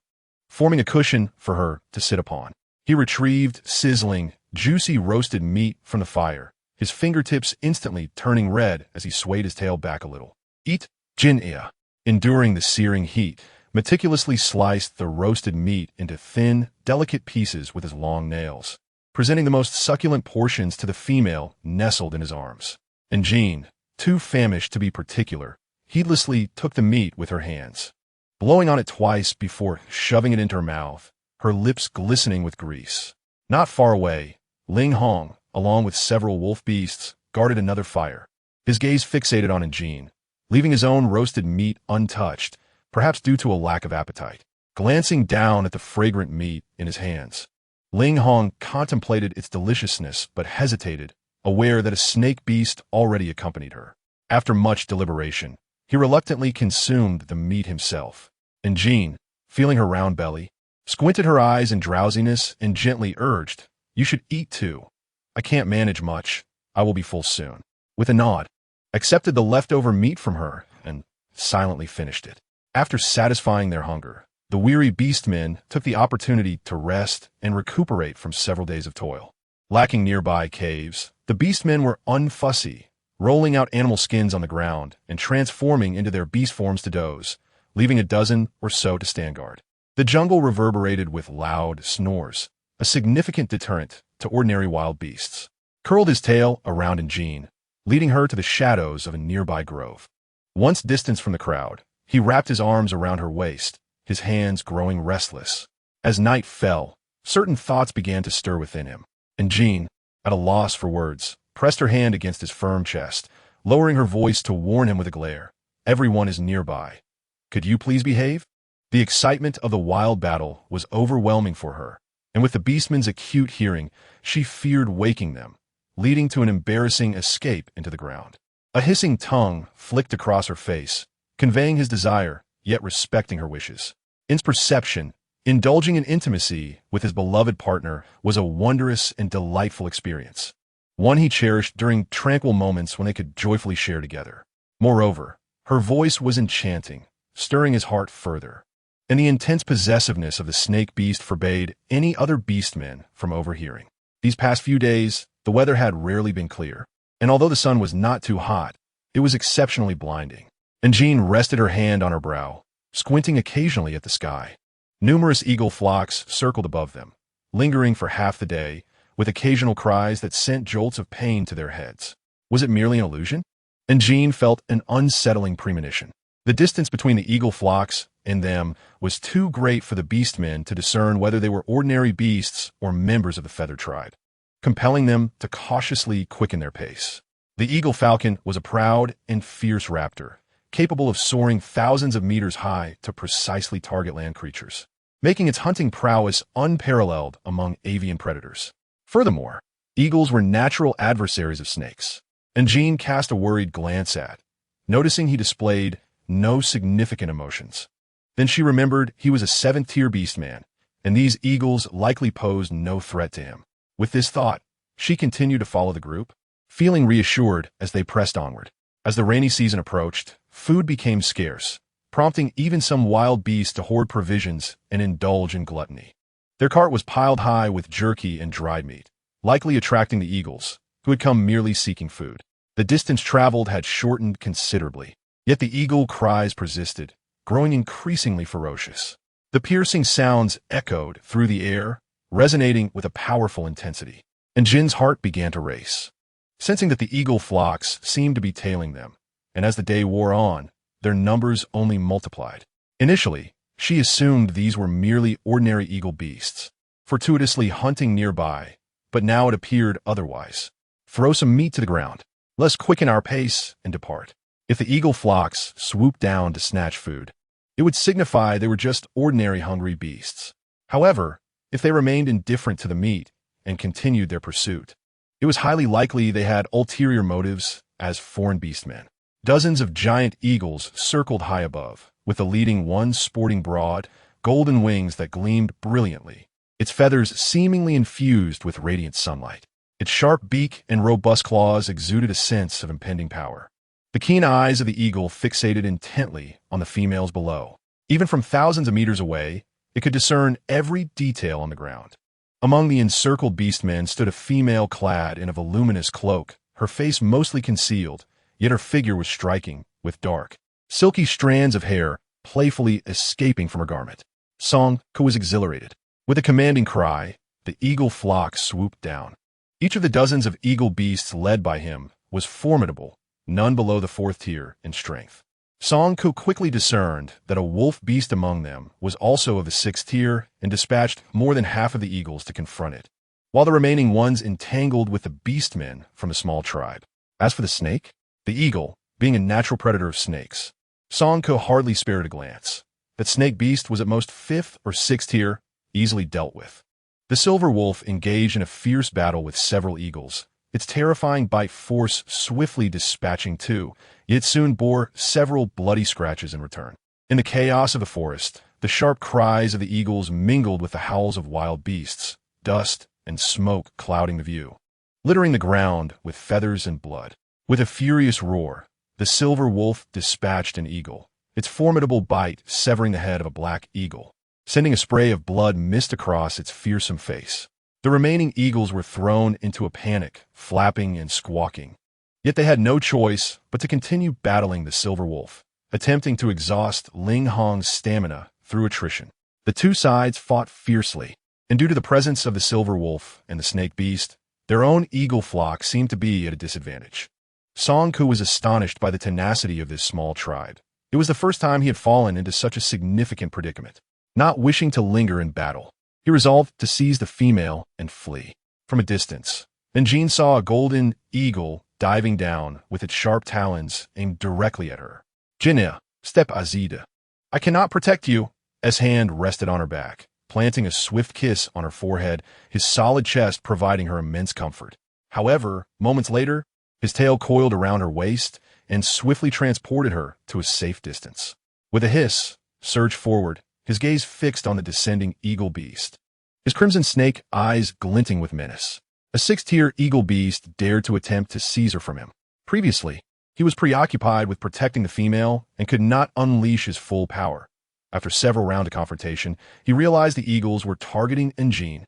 forming a cushion for her to sit upon. He retrieved sizzling, juicy roasted meat from the fire, his fingertips instantly turning red as he swayed his tail back a little. Eat, Jin Ia. Enduring the searing heat, meticulously sliced the roasted meat into thin, delicate pieces with his long nails, presenting the most succulent portions to the female nestled in his arms. And Jean, too famished to be particular, heedlessly took the meat with her hands, blowing on it twice before shoving it into her mouth, her lips glistening with grease. Not far away, Ling Hong, along with several wolf beasts, guarded another fire, his gaze fixated on Jean, leaving his own roasted meat untouched, perhaps due to a lack of appetite. Glancing down at the fragrant meat in his hands, Ling Hong contemplated its deliciousness but hesitated, aware that a snake beast already accompanied her. After much deliberation, he reluctantly consumed the meat himself. And Jean, feeling her round belly, squinted her eyes in drowsiness and gently urged, "You should eat too. I can't manage much. I will be full soon." With a nod, accepted the leftover meat from her and silently finished it. After satisfying their hunger, the weary beastmen took the opportunity to rest and recuperate from several days of toil. Lacking nearby caves, the beastmen were unfussy, rolling out animal skins on the ground and transforming into their beast forms to doze, leaving a dozen or so to stand guard. The jungle reverberated with loud snores, a significant deterrent to ordinary wild beasts. Curled his tail around Jean, leading her to the shadows of a nearby grove. Once distanced from the crowd, he wrapped his arms around her waist, his hands growing restless. As night fell, certain thoughts began to stir within him, and Jean, at a loss for words, pressed her hand against his firm chest, lowering her voice to warn him with a glare. "Everyone is nearby. Could you please behave?" The excitement of the wild battle was overwhelming for her, and with the beastmen's acute hearing, she feared waking them, leading to an embarrassing escape into the ground. A hissing tongue flicked across her face, conveying his desire, yet respecting her wishes. In perception, indulging in intimacy with his beloved partner was a wondrous and delightful experience, one he cherished during tranquil moments when they could joyfully share together. Moreover, her voice was enchanting, stirring his heart further, and the intense possessiveness of the snake beast forbade any other beastmen from overhearing. These past few days, the weather had rarely been clear, and although the sun was not too hot, it was exceptionally blinding. And Jean rested her hand on her brow, squinting occasionally at the sky. Numerous eagle flocks circled above them, lingering for half the day, with occasional cries that sent jolts of pain to their heads. Was it merely an illusion? And Jean felt an unsettling premonition. The distance between the eagle flocks and them was too great for the beastmen to discern whether they were ordinary beasts or members of the feathered tribe, compelling them to cautiously quicken their pace. The eagle falcon was a proud and fierce raptor, capable of soaring thousands of meters high to precisely target land creatures, making its hunting prowess unparalleled among avian predators. Furthermore, eagles were natural adversaries of snakes, and Jean cast a worried glance at, noticing he displayed no significant emotions. Then she remembered he was a 7th-tier beastman, and these eagles likely posed no threat to him. With this thought, she continued to follow the group, feeling reassured as they pressed onward. As the rainy season approached, food became scarce, prompting even some wild beasts to hoard provisions and indulge in gluttony. Their cart was piled high with jerky and dried meat, likely attracting the eagles, who had come merely seeking food. The distance traveled had shortened considerably, yet the eagle cries persisted, growing increasingly ferocious. The piercing sounds echoed through the air, resonating with a powerful intensity, and Jin's heart began to race, sensing that the eagle flocks seemed to be tailing them, and as the day wore on, their numbers only multiplied. Initially, she assumed these were merely ordinary eagle beasts, fortuitously hunting nearby, but now it appeared otherwise. Throw some meat to the ground. Let's quicken our pace and depart. If the eagle flocks swooped down to snatch food, it would signify they were just ordinary hungry beasts. However, if they remained indifferent to the meat and continued their pursuit, it was highly likely they had ulterior motives as foreign beastmen. Dozens of giant eagles circled high above, with the leading one sporting broad, golden wings that gleamed brilliantly, its feathers seemingly infused with radiant sunlight. Its sharp beak and robust claws exuded a sense of impending power. The keen eyes of the eagle fixated intently on the females below. Even from thousands of meters away, it could discern every detail on the ground. Among the encircled beastmen stood a female clad in a voluminous cloak, her face mostly concealed, yet her figure was striking, with dark, silky strands of hair playfully escaping from her garment. Song Ku was exhilarated. With a commanding cry, the eagle flock swooped down. Each of the dozens of eagle beasts led by him was formidable, none below the 4th tier in strength. Song Ku quickly discerned that a wolf beast among them was also of the 6th tier and dispatched more than half of the eagles to confront it, while the remaining ones entangled with the beastmen from a small tribe. As for the snake, the eagle, being a natural predator of snakes, Song Ku hardly spared a glance. That snake beast was at most 5th or 6th tier, easily dealt with. The silver wolf engaged in a fierce battle with several eagles, its terrifying bite force swiftly dispatching 2, yet soon bore several bloody scratches in return. In the chaos of the forest, the sharp cries of the eagles mingled with the howls of wild beasts, dust and smoke clouding the view, littering the ground with feathers and blood. With a furious roar, the silver wolf dispatched an eagle, its formidable bite severing the head of a black eagle, sending a spray of blood mist across its fearsome face. The remaining eagles were thrown into a panic, flapping and squawking. Yet they had no choice but to continue battling the silver wolf, attempting to exhaust Ling Hong's stamina through attrition. The two sides fought fiercely, and due to the presence of the silver wolf and the snake beast, their own eagle flock seemed to be at a disadvantage. Song Ku was astonished by the tenacity of this small tribe. It was the first time he had fallen into such a significant predicament. Not wishing to linger in battle, he resolved to seize the female and flee. From a distance, then Jean saw a golden eagle diving down with its sharp talons aimed directly at her. Jinna, step azida. I cannot protect you. His hand rested on her back, planting a swift kiss on her forehead, his solid chest providing her immense comfort. However, moments later, his tail coiled around her waist and swiftly transported her to a safe distance. With a hiss, surged forward, his gaze fixed on the descending eagle beast, his crimson snake eyes glinting with menace. A sixth-tier eagle beast dared to attempt to seize her from him. Previously, he was preoccupied with protecting the female and could not unleash his full power. After several rounds of confrontation, he realized the eagles were targeting Engine.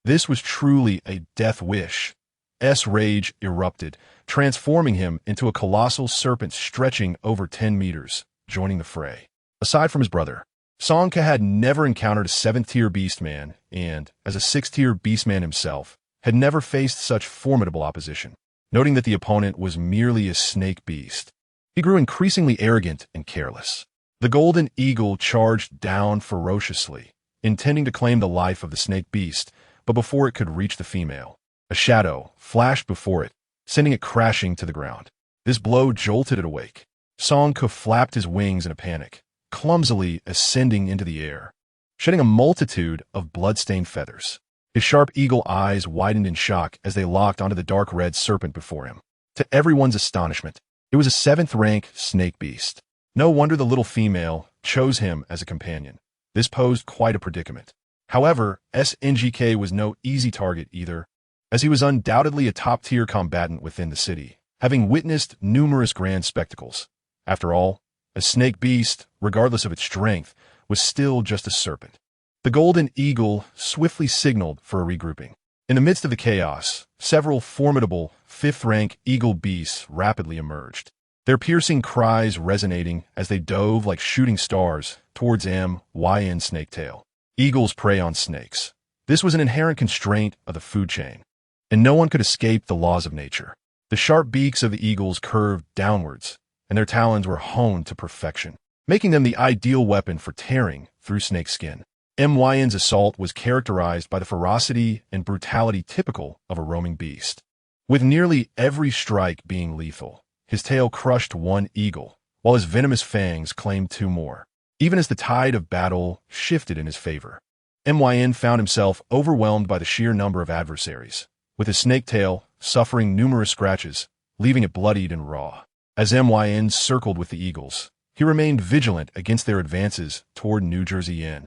This was truly a death wish. Rage erupted, transforming him into a colossal serpent stretching over 10 meters, joining the fray. Aside from his brother, Songka had never encountered a 7th-tier beastman and, as a 6th-tier beastman himself, had never faced such formidable opposition. Noting that the opponent was merely a snake beast, he grew increasingly arrogant and careless. The golden eagle charged down ferociously, intending to claim the life of the snake beast, but before it could reach the female, a shadow flashed before it, sending it crashing to the ground. This blow jolted it awake. Songka flapped his wings in a panic, clumsily ascending into the air, shedding a multitude of blood-stained feathers. His sharp eagle eyes widened in shock as they locked onto the dark red serpent before him. To everyone's astonishment, it was a 7th-rank snake beast. No wonder the little female chose him as a companion. This posed quite a predicament. However, SNGK was no easy target either, as he was undoubtedly a top-tier combatant within the city, having witnessed numerous grand spectacles. After all, a snake beast, regardless of its strength, was still just a serpent. The golden eagle swiftly signaled for a regrouping. In the midst of the chaos, several formidable 5th-rank eagle beasts rapidly emerged, their piercing cries resonating as they dove like shooting stars towards MYN Snaketail. Eagles prey on snakes. This was an inherent constraint of the food chain, and no one could escape the laws of nature. The sharp beaks of the eagles curved downwards, and their talons were honed to perfection, making them the ideal weapon for tearing through snake skin. MYN's assault was characterized by the ferocity and brutality typical of a roaming beast, with nearly every strike being lethal. His tail crushed one eagle, while his venomous fangs claimed 2 more. Even as the tide of battle shifted in his favor, MYN found himself overwhelmed by the sheer number of adversaries, with his snake tail suffering numerous scratches, leaving it bloodied and raw. As MYN circled with the eagles, he remained vigilant against their advances toward New Jersey Inn.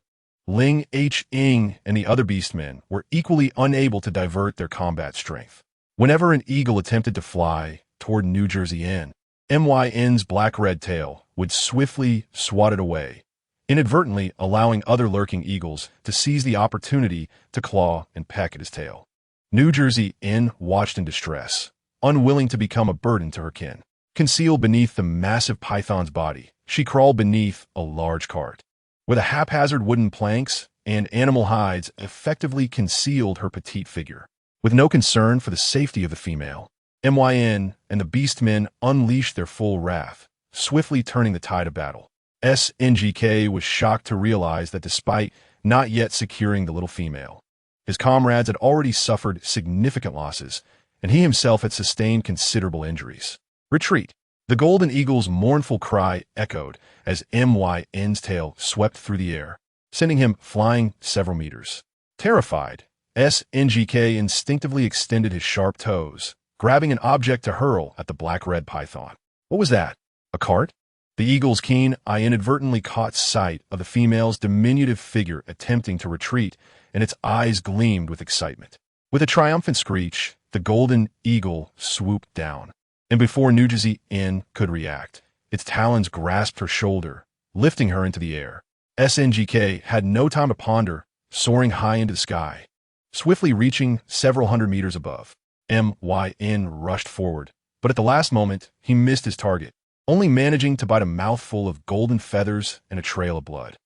Ling H-ing and the other beastmen were equally unable to divert their combat strength. Whenever an eagle attempted to fly toward New Jersey Inn, MYN's black-red tail would swiftly swat it away, inadvertently allowing other lurking eagles to seize the opportunity to claw and peck at his tail. New Jersey Inn watched in distress, unwilling to become a burden to her kin. Concealed beneath the massive python's body, she crawled beneath a large cart. With a haphazard wooden planks and animal hides effectively concealed her petite figure. With no concern for the safety of the female, MYN and the beastmen unleashed their full wrath, swiftly turning the tide of battle. SNGK was shocked to realize that despite not yet securing the little female, his comrades had already suffered significant losses, and he himself had sustained considerable injuries. Retreat! The golden eagle's mournful cry echoed as MYN's tail swept through the air, sending him flying several meters. Terrified, SNGK instinctively extended his sharp toes, grabbing an object to hurl at the black-red python. What was that? A cart? The eagle's keen eye inadvertently caught sight of the female's diminutive figure attempting to retreat, and its eyes gleamed with excitement. With a triumphant screech, the golden eagle swooped down, and before New Jersey Inn could react, its talons grasped her shoulder, lifting her into the air. SNGK had no time to ponder, soaring high into the sky. Swiftly reaching several hundred meters above, MYN rushed forward, but at the last moment, he missed his target, only managing to bite a mouthful of golden feathers and a trail of blood.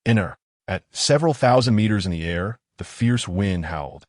Inner. At several thousand meters in the air, the fierce wind howled,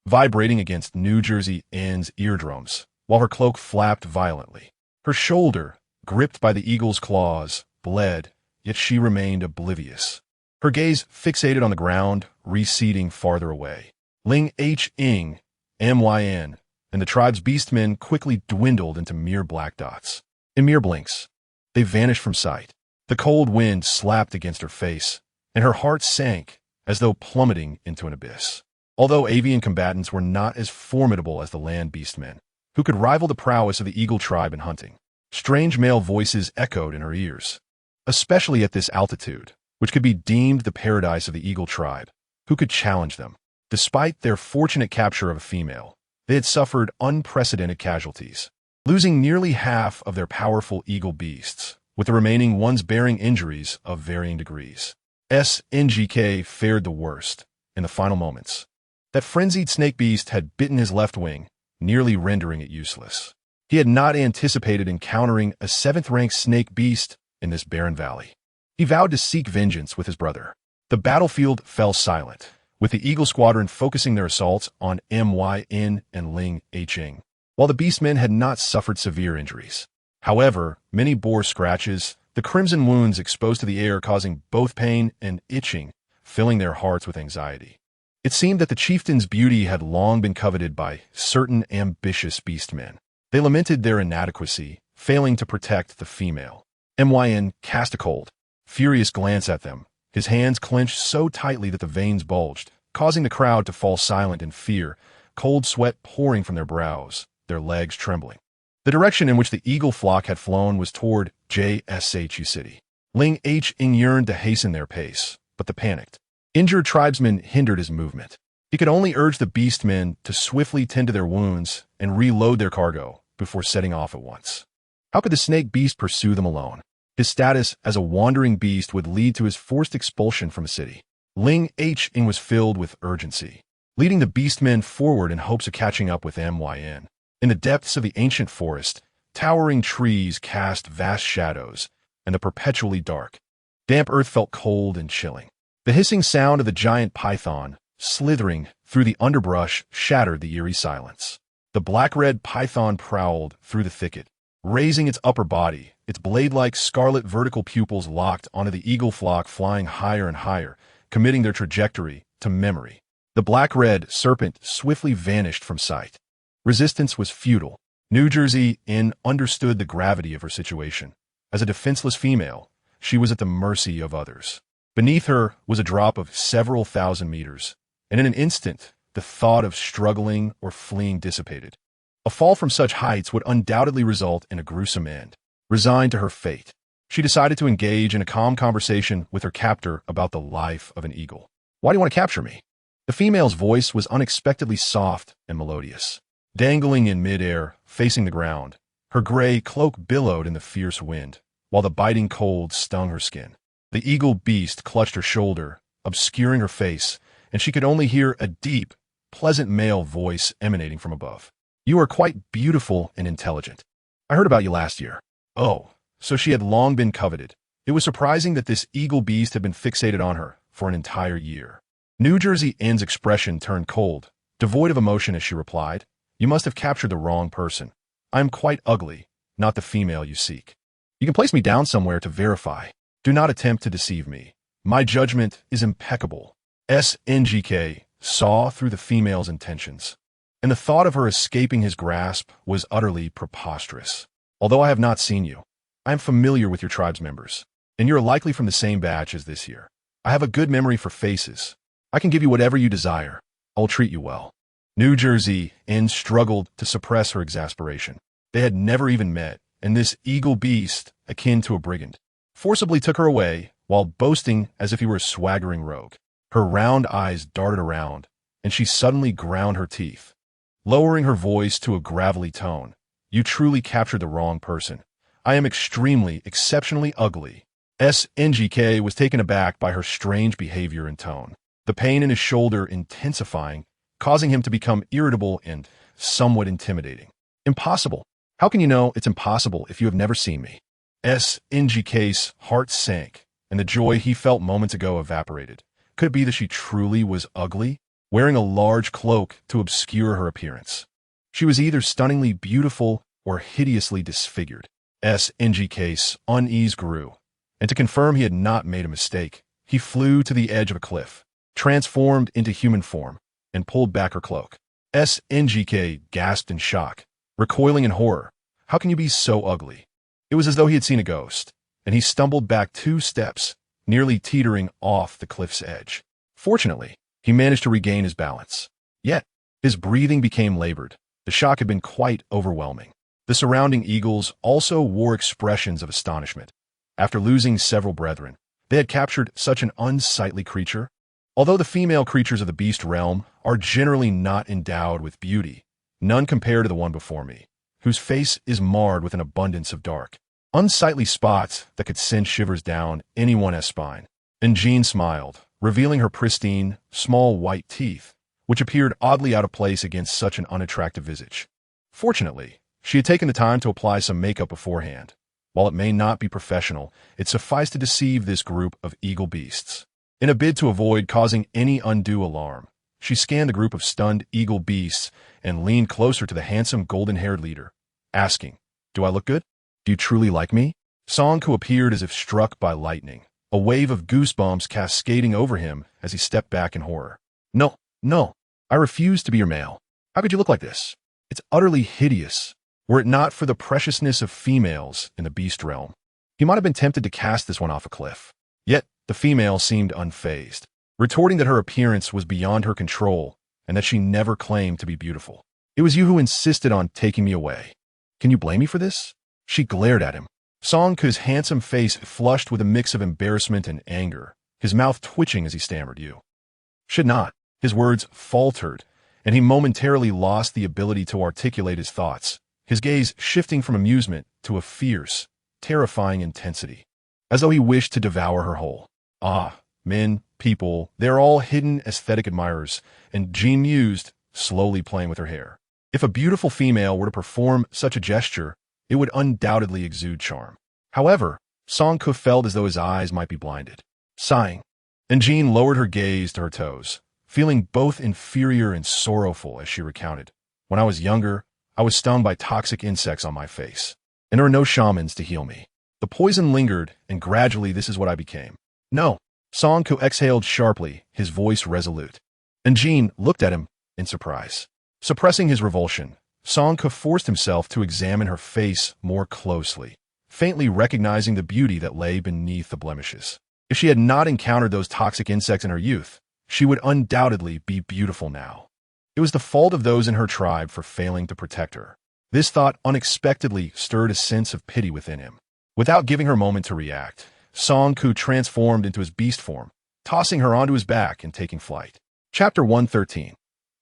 vibrating against New Jersey Inn's eardrums, while her cloak flapped violently. Her shoulder, gripped by the eagle's claws, bled, yet she remained oblivious. Her gaze fixated on the ground, receding farther away. Ling H-ing, MYN, and the tribe's beastmen quickly dwindled into mere black dots. In mere blinks, they vanished from sight. The cold wind slapped against her face, and her heart sank as though plummeting into an abyss. although avian combatants were not as formidable as the land beastmen, who could rival the prowess of the eagle tribe in hunting. Strange male voices echoed in her ears, especially at this altitude, which could be deemed the paradise of the eagle tribe. Who could challenge them? Despite their fortunate capture of a female, they had suffered unprecedented casualties, losing nearly half of their powerful eagle beasts, with the remaining ones bearing injuries of varying degrees. SNGK fared the worst in the final moments. That frenzied snake beast had bitten his left wing, nearly rendering it useless. He had not anticipated encountering a 7th-ranked snake beast in this barren valley. He vowed to seek vengeance with his brother. The battlefield fell silent, with the Eagle Squadron focusing their assaults on MYN and Ling Hing, while the beastmen had not suffered severe injuries. However, many bore scratches, the crimson wounds exposed to the air causing both pain and itching, filling their hearts with anxiety. It seemed that the chieftain's beauty had long been coveted by certain ambitious beastmen. They lamented their inadequacy, failing to protect the female. MYN cast a cold, furious glance at them, his hands clenched so tightly that the veins bulged, causing the crowd to fall silent in fear, cold sweat pouring from their brows, their legs trembling. The direction in which the eagle flock had flown was toward JSHU City. Ling Hing yearned to hasten their pace, but the panicked, injured tribesmen hindered his movement. He could only urge the beastmen to swiftly tend to their wounds and reload their cargo before setting off at once. How could the snake beast pursue them alone? His status as a wandering beast would lead to his forced expulsion from a city. Ling Hing was filled with urgency, leading the beastmen forward in hopes of catching up with MYN. In the depths of the ancient forest, towering trees cast vast shadows, and the perpetually dark, damp earth felt cold and chilling. The hissing sound of the giant python, slithering through the underbrush, shattered the eerie silence. The black-red python prowled through the thicket, raising its upper body, its blade-like scarlet vertical pupils locked onto the eagle flock, flying higher and higher, committing their trajectory to memory. The black-red serpent swiftly vanished from sight. Resistance was futile. New Jersey Inn understood the gravity of her situation. As a defenseless female, she was at the mercy of others. Beneath her was a drop of several thousand meters, and in an instant, the thought of struggling or fleeing dissipated. A fall from such heights would undoubtedly result in a gruesome end. Resigned to her fate, she decided to engage in a calm conversation with her captor about the life of an eagle. "Why do you want to capture me?" The female's voice was unexpectedly soft and melodious. Dangling in midair, facing the ground, her gray cloak billowed in the fierce wind, while the biting cold stung her skin. The eagle beast clutched her shoulder, obscuring her face, and she could only hear a deep, pleasant male voice emanating from above. "You are quite beautiful and intelligent. I heard about you last year." Oh, so she had long been coveted. It was surprising that this eagle beast had been fixated on her for an entire year. New Jersey Inn's expression turned cold, devoid of emotion as she replied, "You must have captured the wrong person. I am quite ugly, not the female you seek. You can place me down somewhere to verify. Do not attempt to deceive me. My judgment is impeccable." SNGK saw through the female's intentions, and the thought of her escaping his grasp was utterly preposterous. "Although I have not seen you, I am familiar with your tribe's members, and you are likely from the same batch as this year. I have a good memory for faces. I can give you whatever you desire. I will treat you well." New Jersey Inn struggled to suppress her exasperation. They had never even met, and this eagle beast, akin to a brigand, forcibly took her away while boasting as if he were a swaggering rogue. Her round eyes darted around, and she suddenly ground her teeth, lowering her voice to a gravelly tone. "You truly captured the wrong person. I am exceptionally ugly." SNGK was taken aback by her strange behavior and tone, the pain in his shoulder intensifying, causing him to become irritable and somewhat intimidating. "Impossible. How can you know it's impossible if you have never seen me?" SNGK's heart sank, and the joy he felt moments ago evaporated. Could it be that she truly was ugly, wearing a large cloak to obscure her appearance? She was either stunningly beautiful or hideously disfigured. SNGK's unease grew, and to confirm he had not made a mistake, he flew to the edge of a cliff, transformed into human form, and pulled back her cloak. SNGK gasped in shock, recoiling in horror. How can you be so ugly? It was as though he had seen a ghost, and he stumbled back 2 steps, nearly teetering off the cliff's edge. Fortunately, he managed to regain his balance. Yet, his breathing became labored. The shock had been quite overwhelming. The surrounding eagles also wore expressions of astonishment. After losing several brethren, they had captured such an unsightly creature. Although the female creatures of the beast realm are generally not endowed with beauty, none compare to the one before me, whose face is marred with an abundance of dark, unsightly spots that could send shivers down anyone's spine. And Jean smiled, revealing her pristine, small white teeth, which appeared oddly out of place against such an unattractive visage. Fortunately, she had taken the time to apply some makeup beforehand. While it may not be professional, it sufficed to deceive this group of eagle beasts. In a bid to avoid causing any undue alarm, she scanned the group of stunned eagle beasts and leaned closer to the handsome golden-haired leader, asking, "Do I look good? Do you truly like me?" Songku appeared as if struck by lightning, a wave of goosebumps cascading over him as he stepped back in horror. No, I refuse to be your male. How could you look like this? It's utterly hideous. Were it not for the preciousness of females in the beast realm, he might have been tempted to cast this one off a cliff. Yet, the female seemed unfazed, retorting that her appearance was beyond her control and that she never claimed to be beautiful. "It was you who insisted on taking me away. Can you blame me for this?" She glared at him. Songku's handsome face flushed with a mix of embarrassment and anger, his mouth twitching as he stammered, "You should not." His words faltered, and he momentarily lost the ability to articulate his thoughts, his gaze shifting from amusement to a fierce, terrifying intensity, as though he wished to devour her whole. Ah, men, people, they're all hidden aesthetic admirers, and Jean mused, slowly playing with her hair. If a beautiful female were to perform such a gesture, it would undoubtedly exude charm. However, Songku felt as though his eyes might be blinded. Sighing, and Jean lowered her gaze to her toes, feeling both inferior and sorrowful as she recounted. "When I was younger, I was stung by toxic insects on my face, and there were no shamans to heal me. The poison lingered, and gradually this is what I became." "No." Songku exhaled sharply, his voice resolute. And Jean looked at him in surprise. Suppressing his revulsion, Songku forced himself to examine her face more closely, faintly recognizing the beauty that lay beneath the blemishes. If she had not encountered those toxic insects in her youth, she would undoubtedly be beautiful now. It was the fault of those in her tribe for failing to protect her. This thought unexpectedly stirred a sense of pity within him. Without giving her a moment to react, Songku transformed into his beast form, tossing her onto his back and taking flight. Chapter 113.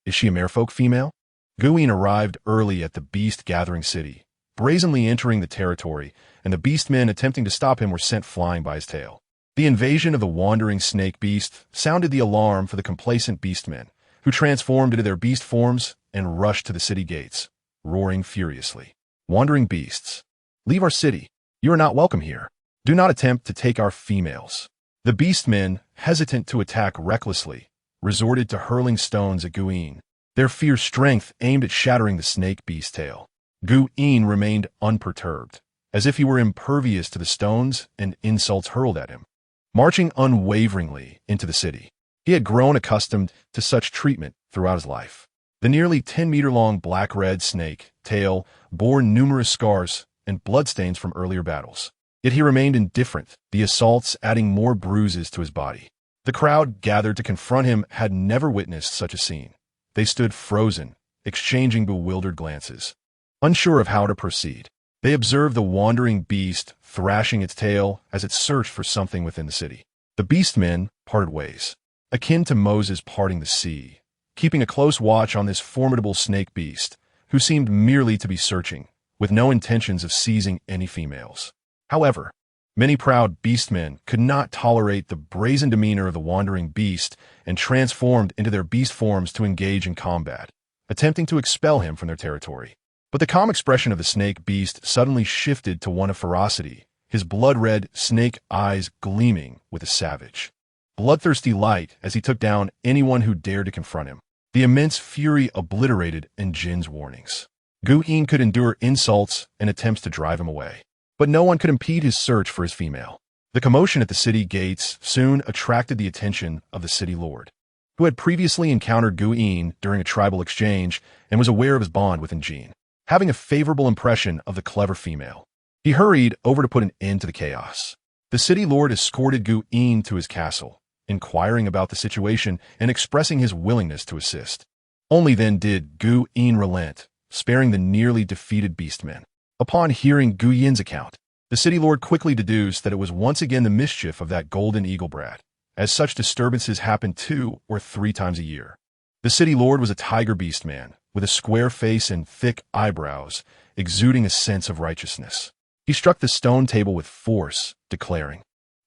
Is she a merfolk female? Guin arrived early at the beast-gathering city, brazenly entering the territory, and the beastmen attempting to stop him were sent flying by his tail. The invasion of the wandering snake beast sounded the alarm for the complacent beastmen, who transformed into their beast forms and rushed to the city gates, roaring furiously. "Wandering beasts, leave our city. You are not welcome here. Do not attempt to take our females." The beastmen, hesitant to attack recklessly, resorted to hurling stones at Guin, their fierce strength aimed at shattering the snake beast's tail. Guin remained unperturbed, as if he were impervious to the stones and insults hurled at him. Marching unwaveringly into the city, he had grown accustomed to such treatment throughout his life. The nearly 10-meter-long black-red snake tail bore numerous scars and bloodstains from earlier battles. Yet he remained indifferent, the assaults adding more bruises to his body. The crowd gathered to confront him had never witnessed such a scene. They stood frozen, exchanging bewildered glances, unsure of how to proceed. They observed the wandering beast thrashing its tail as it searched for something within the city. The beastmen parted ways, akin to Moses parting the sea, keeping a close watch on this formidable snake beast, who seemed merely to be searching, with no intentions of seizing any females. However, many proud beastmen could not tolerate the brazen demeanor of the wandering beast and transformed into their beast forms to engage in combat, attempting to expel him from their territory. But the calm expression of the snake beast suddenly shifted to one of ferocity, his blood-red snake eyes gleaming with a savage, bloodthirsty light as he took down anyone who dared to confront him. The immense fury obliterated Jin's warnings. Guin could endure insults and attempts to drive him away, but no one could impede his search for his female. The commotion at the city gates soon attracted the attention of the city lord, who had previously encountered Guin during a tribal exchange and was aware of his bond with Jean. Having a favorable impression of the clever female, he hurried over to put an end to the chaos. The city lord escorted Guin to his castle, inquiring about the situation and expressing his willingness to assist. Only then did Gu Yin relent, sparing the nearly defeated beastmen. Upon hearing Gu Yin's account, the city lord quickly deduced that it was once again the mischief of that golden eagle brat, as such disturbances happened 2 or 3 times a year. The city lord was a tiger beastman, with a square face and thick eyebrows, exuding a sense of righteousness. He struck the stone table with force, declaring,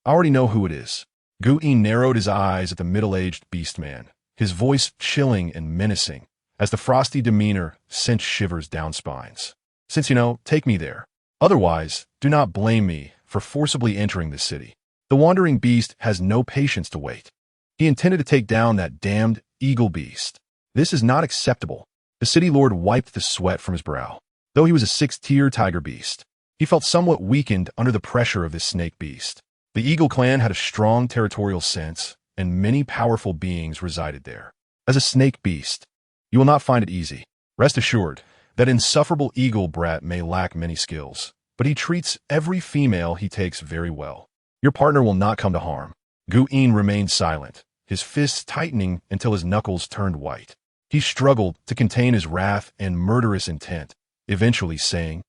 "I already know who it is." Gu Yin narrowed his eyes at the middle-aged beastman, his voice chilling and menacing, as the frosty demeanor sent shivers down spines. "Since you know, take me there. Otherwise, do not blame me for forcibly entering this city." The wandering beast has no patience to wait. He intended to take down that damned eagle beast. This is not acceptable. The city lord wiped the sweat from his brow. Though he was a 6th-tier tiger beast, he felt somewhat weakened under the pressure of this snake beast. The eagle clan had a strong territorial sense, and many powerful beings resided there. As a snake beast, you will not find it easy. Rest assured, that insufferable eagle brat may lack many skills, but he treats every female he takes very well. Your partner will not come to harm. Gu Yin remained silent, his fists tightening until his knuckles turned white. He struggled to contain his wrath and murderous intent, eventually saying,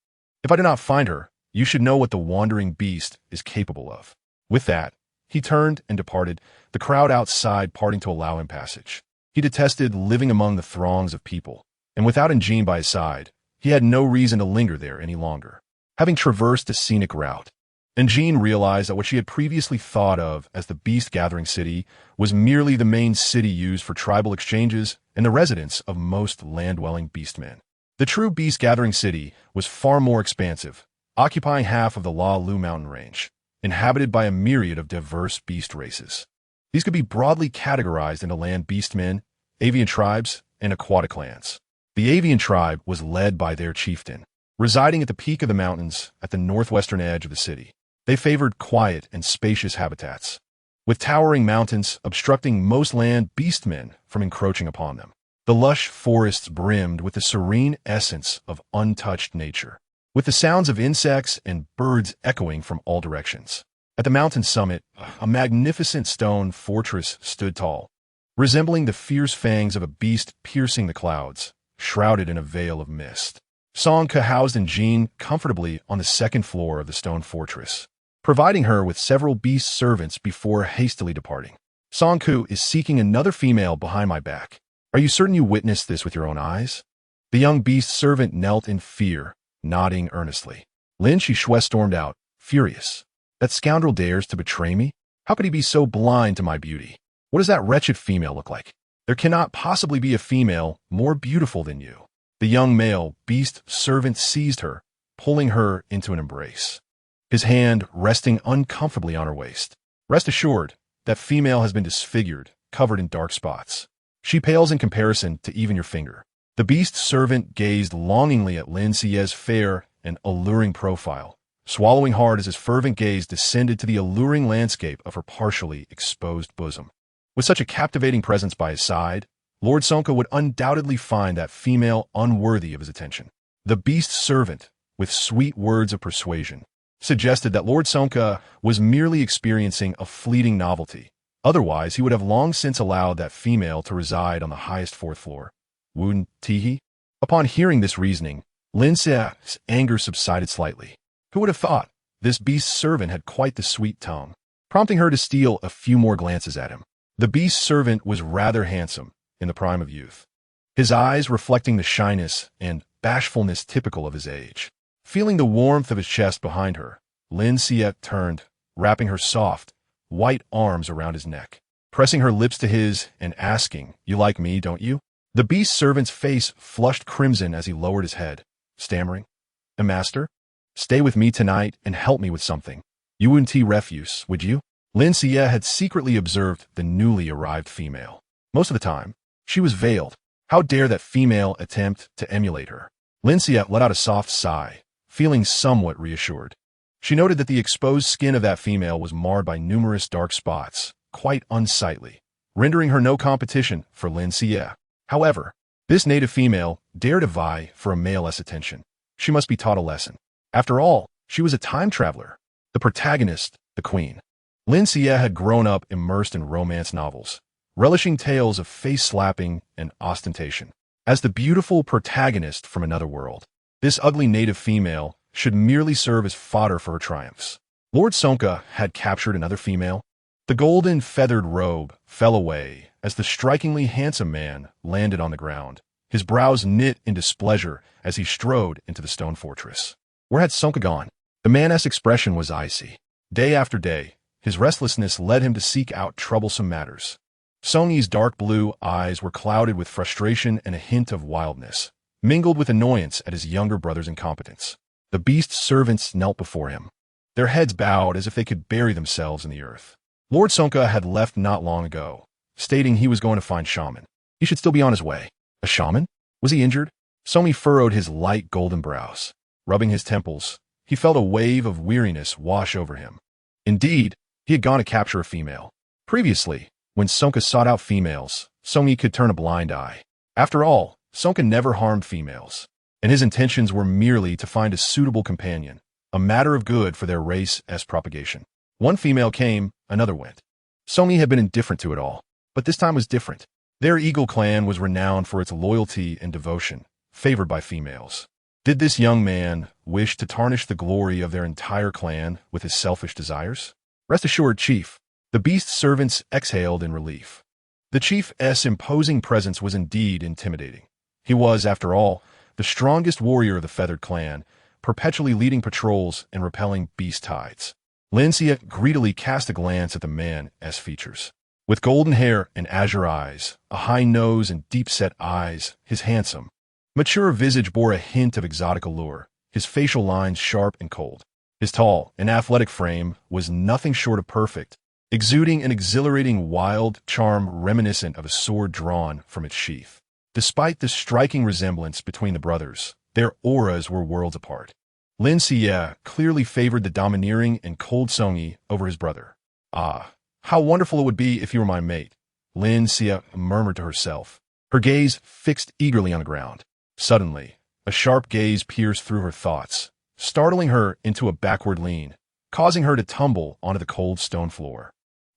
"If I do not find her, you should know what the wandering beast is capable of." With that, he turned and departed, the crowd outside parting to allow him passage. He detested living among the throngs of people, and without Njin by his side, he had no reason to linger there any longer. Having traversed a scenic route, Njin realized that what she had previously thought of as the beast-gathering city was merely the main city used for tribal exchanges and the residence of most land-dwelling beastmen. The true beast-gathering city was far more expansive, occupying half of the La Lu mountain range, inhabited by a myriad of diverse beast races. These could be broadly categorized into land beastmen, avian tribes, and aquatic clans. The avian tribe was led by their chieftain, residing at the peak of the mountains at the northwestern edge of the city. They favored quiet and spacious habitats, with towering mountains obstructing most land beastmen from encroaching upon them. The lush forests brimmed with the serene essence of untouched nature, with the sounds of insects and birds echoing from all directions. At the mountain summit, a magnificent stone fortress stood tall, resembling the fierce fangs of a beast piercing the clouds, shrouded in a veil of mist. Song Ke housed Njin comfortably on the 2nd floor of the stone fortress, providing her with several beast servants before hastily departing. "Song Ke is seeking another female behind my back. Are you certain you witnessed this with your own eyes?" The young beast servant knelt in fear, nodding earnestly. Lin Shishue stormed out, furious. "That scoundrel dares to betray me? How could he be so blind to my beauty? What does that wretched female look like? There cannot possibly be a female more beautiful than you." The young male beast servant seized her, pulling her into an embrace, his hand resting uncomfortably on her waist. "Rest assured, that female has been disfigured, covered in dark spots. She pales in comparison to even your finger." The beast servant gazed longingly at Lin Xie's fair and alluring profile, swallowing hard as his fervent gaze descended to the alluring landscape of her partially exposed bosom. With such a captivating presence by his side, Lord Sonka would undoubtedly find that female unworthy of his attention. The beast servant, with sweet words of persuasion, suggested that Lord Sonka was merely experiencing a fleeting novelty. Otherwise, he would have long since allowed that female to reside on the highest 4th floor. Wouldn't he? Upon hearing this reasoning, Lin Xia's anger subsided slightly. Who would have thought? This beast servant had quite the sweet tongue, prompting her to steal a few more glances at him. The beast servant was rather handsome, in the prime of youth, his eyes reflecting the shyness and bashfulness typical of his age. Feeling the warmth of his chest behind her, Lin Xie turned, wrapping her soft, white arms around his neck, pressing her lips to his and asking, "You like me, don't you?" The beast servant's face flushed crimson as he lowered his head, stammering, "Master, stay with me tonight and help me with something. You wouldn't refuse, would you?" Lin Xie had secretly observed the newly arrived female. Most of the time, she was veiled. How dare that female attempt to emulate her? Lin Xie let out a soft sigh, feeling somewhat reassured. She noted that the exposed skin of that female was marred by numerous dark spots, quite unsightly, rendering her no competition for Lin Xie. However, this native female dared to vie for a male-less attention. She must be taught a lesson. After all, she was a time traveler, the protagonist, the queen. Lin Xie had grown up immersed in romance novels, relishing tales of face-slapping and ostentation. As the beautiful protagonist from another world, this ugly native female should merely serve as fodder for her triumphs. Lord Sonka had captured another female. The golden feathered robe fell away as the strikingly handsome man landed on the ground, his brows knit in displeasure as he strode into the stone fortress. Where had Sonka gone? The man's expression was icy. Day after day, his restlessness led him to seek out troublesome matters. Songyi's dark blue eyes were clouded with frustration and a hint of wildness, mingled with annoyance at his younger brother's incompetence. The beast's servants knelt before him, their heads bowed as if they could bury themselves in the earth. Lord Sonka had left not long ago, stating he was going to find shaman. He should still be on his way. A shaman? Was he injured? Songyi furrowed his light golden brows. Rubbing his temples, he felt a wave of weariness wash over him. Indeed, he had gone to capture a female. Previously, when Sonka sought out females, Songyi could turn a blind eye. After all, Sonka never harmed females, and his intentions were merely to find a suitable companion, a matter of good for their race as propagation. One female came, another went. Songyi had been indifferent to it all, but this time was different. Their Eagle clan was renowned for its loyalty and devotion, favored by females. Did this young man wish to tarnish the glory of their entire clan with his selfish desires? Rest assured, Chief. The beast's servants exhaled in relief. The chief's imposing presence was indeed intimidating. He was, after all, the strongest warrior of the feathered clan, perpetually leading patrols and repelling beast tides. Lin Xie greedily cast a glance at the man's features. With golden hair and azure eyes, a high nose and deep-set eyes, his handsome, mature visage bore a hint of exotic allure, his facial lines sharp and cold. His tall and athletic frame was nothing short of perfect, exuding an exhilarating wild charm reminiscent of a sword drawn from its sheath. Despite the striking resemblance between the brothers, their auras were worlds apart. Lin Xie clearly favored the domineering and cold Songyi over his brother. Ah, how wonderful it would be if you were my mate, Lin Xie murmured to herself, her gaze fixed eagerly on the ground. Suddenly, a sharp gaze pierced through her thoughts, startling her into a backward lean, causing her to tumble onto the cold stone floor.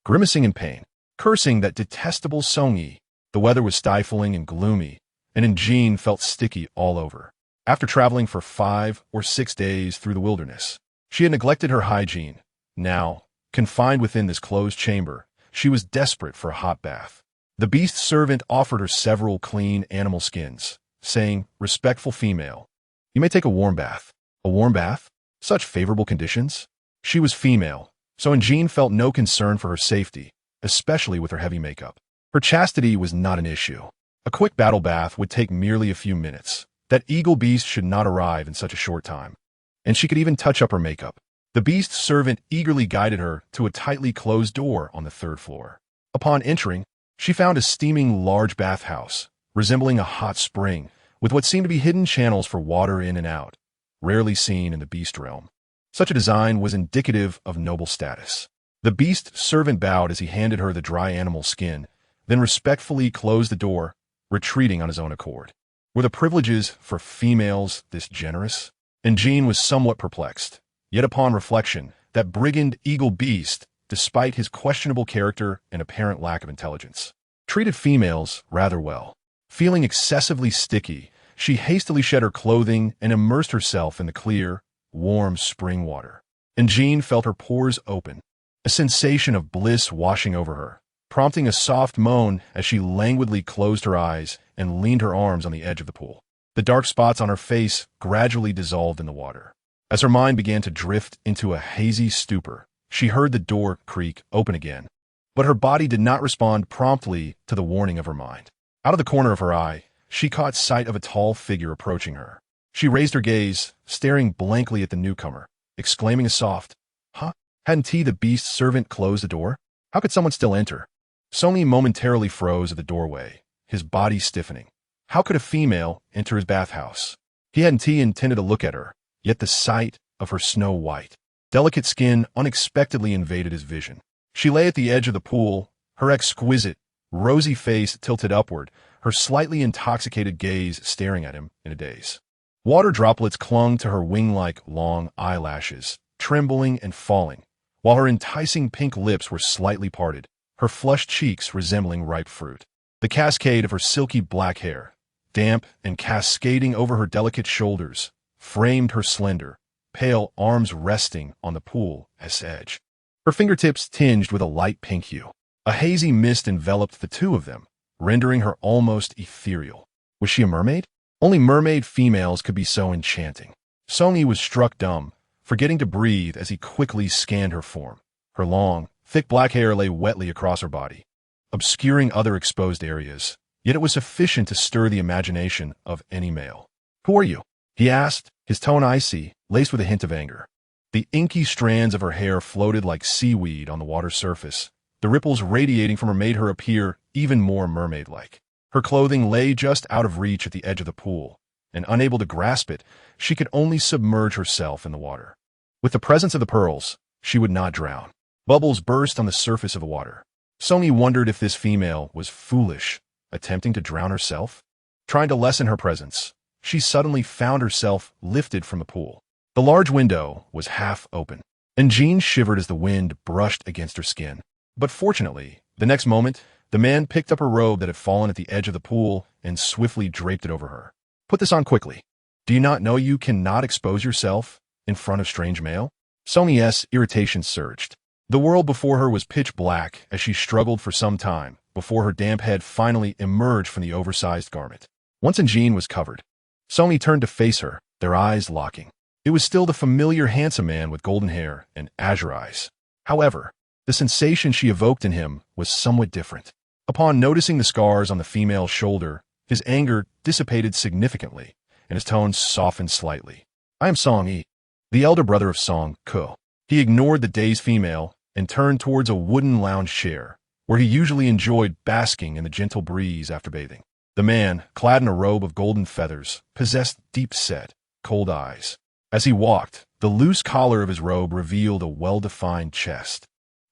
Grimacing in pain, cursing that detestable Songyi, the weather was stifling and gloomy, and Jean felt sticky all over. After traveling for 5 or 6 days through the wilderness, she had neglected her hygiene. Now, confined within this closed chamber, she was desperate for a hot bath. The beast's servant offered her several clean animal skins, saying, "Respectful female, you may take a warm bath." A warm bath? Such favorable conditions? She was female, so Jean felt no concern for her safety, especially with her heavy makeup. Her chastity was not an issue. A quick battle bath would take merely a few minutes. That eagle beast should not arrive in such a short time. And she could even touch up her makeup. The beast's servant eagerly guided her to a tightly closed door on the 3rd floor. Upon entering, she found a steaming large bathhouse, resembling a hot spring, with what seemed to be hidden channels for water in and out, rarely seen in the beast realm. Such a design was indicative of noble status. The beast's servant bowed as he handed her the dry animal skin, then respectfully closed the door, retreating on his own accord. Were the privileges for females this generous? And Jean was somewhat perplexed. Yet upon reflection, that brigand eagle beast, despite his questionable character and apparent lack of intelligence, treated females rather well. Feeling excessively sticky, she hastily shed her clothing and immersed herself in the clear, warm spring water. And Jean felt her pores open, a sensation of bliss washing over her, prompting a soft moan as she languidly closed her eyes and leaned her arms on the edge of the pool. The dark spots on her face gradually dissolved in the water. As her mind began to drift into a hazy stupor, she heard the door creak open again. But her body did not respond promptly to the warning of her mind. Out of the corner of her eye, she caught sight of a tall figure approaching her. She raised her gaze, staring blankly at the newcomer, exclaiming a soft, "Huh? Hadn't the beast's servant closed the door? How could someone still enter?" Songyi momentarily froze at the doorway, his body stiffening. How could a female enter his bathhouse? He hadn't intended to look at her, yet the sight of her snow-white, delicate skin unexpectedly invaded his vision. She lay at the edge of the pool, her exquisite, rosy face tilted upward, her slightly intoxicated gaze staring at him in a daze. Water droplets clung to her wing-like long eyelashes, trembling and falling, while her enticing pink lips were slightly parted, her flushed cheeks resembling ripe fruit. The cascade of her silky black hair, damp and cascading over her delicate shoulders, framed her slender, pale arms resting on the pool's edge. Her fingertips tinged with a light pink hue. A hazy mist enveloped the two of them, rendering her almost ethereal. Was she a mermaid? Only mermaid females could be so enchanting. Song-yi was struck dumb, forgetting to breathe as he quickly scanned her form. Her long, thick black hair lay wetly across her body, obscuring other exposed areas, yet it was sufficient to stir the imagination of any male. "Who are you?" he asked, his tone icy, laced with a hint of anger. The inky strands of her hair floated like seaweed on the water's surface. The ripples radiating from her made her appear even more mermaid-like. Her clothing lay just out of reach at the edge of the pool, and unable to grasp it, she could only submerge herself in the water. With the presence of the pearls, she would not drown. Bubbles burst on the surface of the water. Song-yi wondered if this female was foolish, attempting to drown herself. Trying to lessen her presence, she suddenly found herself lifted from the pool. The large window was half open, and Jean shivered as the wind brushed against her skin. But fortunately, the next moment, the man picked up her robe that had fallen at the edge of the pool and swiftly draped it over her. "Put this on quickly. Do you not know you cannot expose yourself in front of strange male?" Song-yi's irritation surged. The world before her was pitch black as she struggled for some time before her damp head finally emerged from the oversized garment. Once Jean was covered, Song-yi turned to face her, their eyes locking. It was still the familiar handsome man with golden hair and azure eyes. However, the sensation she evoked in him was somewhat different. Upon noticing the scars on the female's shoulder, his anger dissipated significantly, and his tone softened slightly. "I am Song-yi, the elder brother of Song-ko." He ignored the dazed female and turned towards a wooden lounge chair, where he usually enjoyed basking in the gentle breeze after bathing. The man, clad in a robe of golden feathers, possessed deep-set, cold eyes. As he walked, the loose collar of his robe revealed a well-defined chest,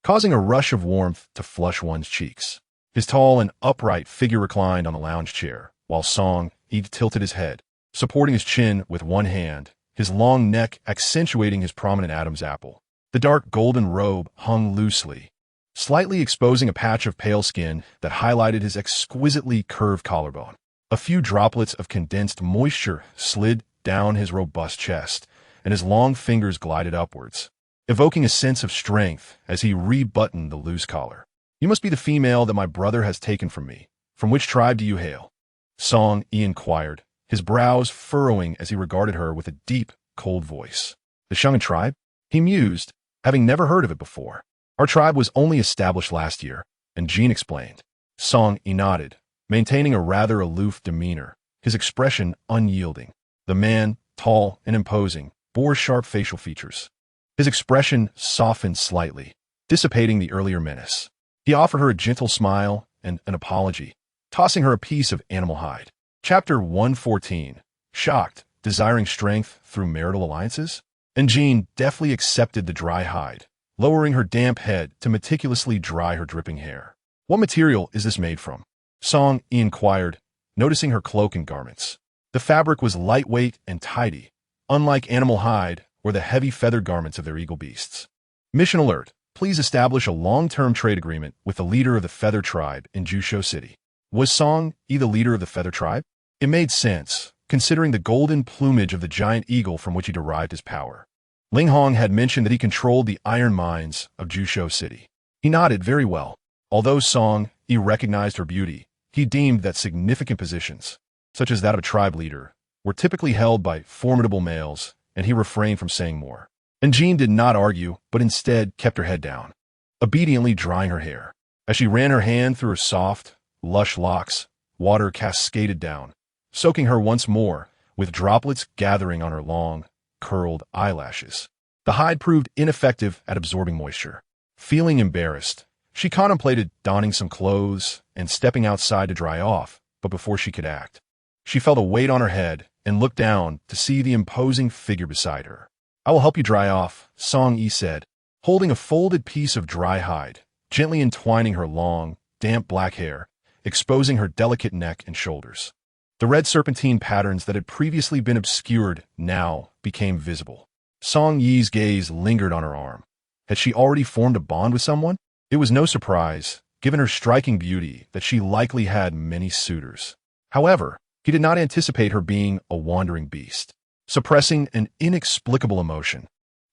causing a rush of warmth to flush one's cheeks. His tall and upright figure reclined on the lounge chair, while Song-yi tilted his head, supporting his chin with one hand, his long neck accentuating his prominent Adam's apple. The dark golden robe hung loosely, slightly exposing a patch of pale skin that highlighted his exquisitely curved collarbone. A few droplets of condensed moisture slid down his robust chest, and his long fingers glided upwards, evoking a sense of strength as he rebuttoned the loose collar. "You must be the female that my brother has taken from me. From which tribe do you hail?" Song-yi inquired, his brows furrowing as he regarded her with a deep, cold voice. "The Shungan tribe?" he mused, having never heard of it before. "Our tribe was only established last year," and Jean explained. Song-yi nodded, maintaining a rather aloof demeanor, his expression unyielding. The man, tall and imposing, bore sharp facial features. His expression softened slightly, dissipating the earlier menace. He offered her a gentle smile and an apology, tossing her a piece of animal hide. Chapter 114. Shocked, desiring strength through marital alliances? And Jean deftly accepted the dry hide, lowering her damp head to meticulously dry her dripping hair. "What material is this made from?" Song-yi inquired, noticing her cloak and garments. The fabric was lightweight and tidy, unlike animal hide or the heavy feathered garments of their eagle beasts. Mission alert. Please establish a long-term trade agreement with the leader of the Feather Tribe in Jusho City. Was Song-yi the leader of the Feather Tribe? It made sense, considering the golden plumage of the giant eagle from which he derived his power. Ling Hong had mentioned that he controlled the iron mines of Jusho City. He nodded very well. Although Song-yi recognized her beauty, he deemed that significant positions, such as that of a tribe leader, were typically held by formidable males, and he refrained from saying more. And Jean did not argue, but instead kept her head down, obediently drying her hair. As she ran her hand through her soft, lush locks, water cascaded down, soaking her once more, with droplets gathering on her long, curled eyelashes. The hide proved ineffective at absorbing moisture. Feeling embarrassed, she contemplated donning some clothes and stepping outside to dry off, but before she could act, she felt a weight on her head and looked down to see the imposing figure beside her. "I will help you dry off," Song-yi said, holding a folded piece of dry hide, gently entwining her long, damp black hair, exposing her delicate neck and shoulders. The red serpentine patterns that had previously been obscured now became visible. Song-yi's gaze lingered on her arm, Had she already formed a bond with someone? It was no surprise, given her striking beauty, that she likely had many suitors. However, he did not anticipate her being a wandering beast. Suppressing an inexplicable emotion,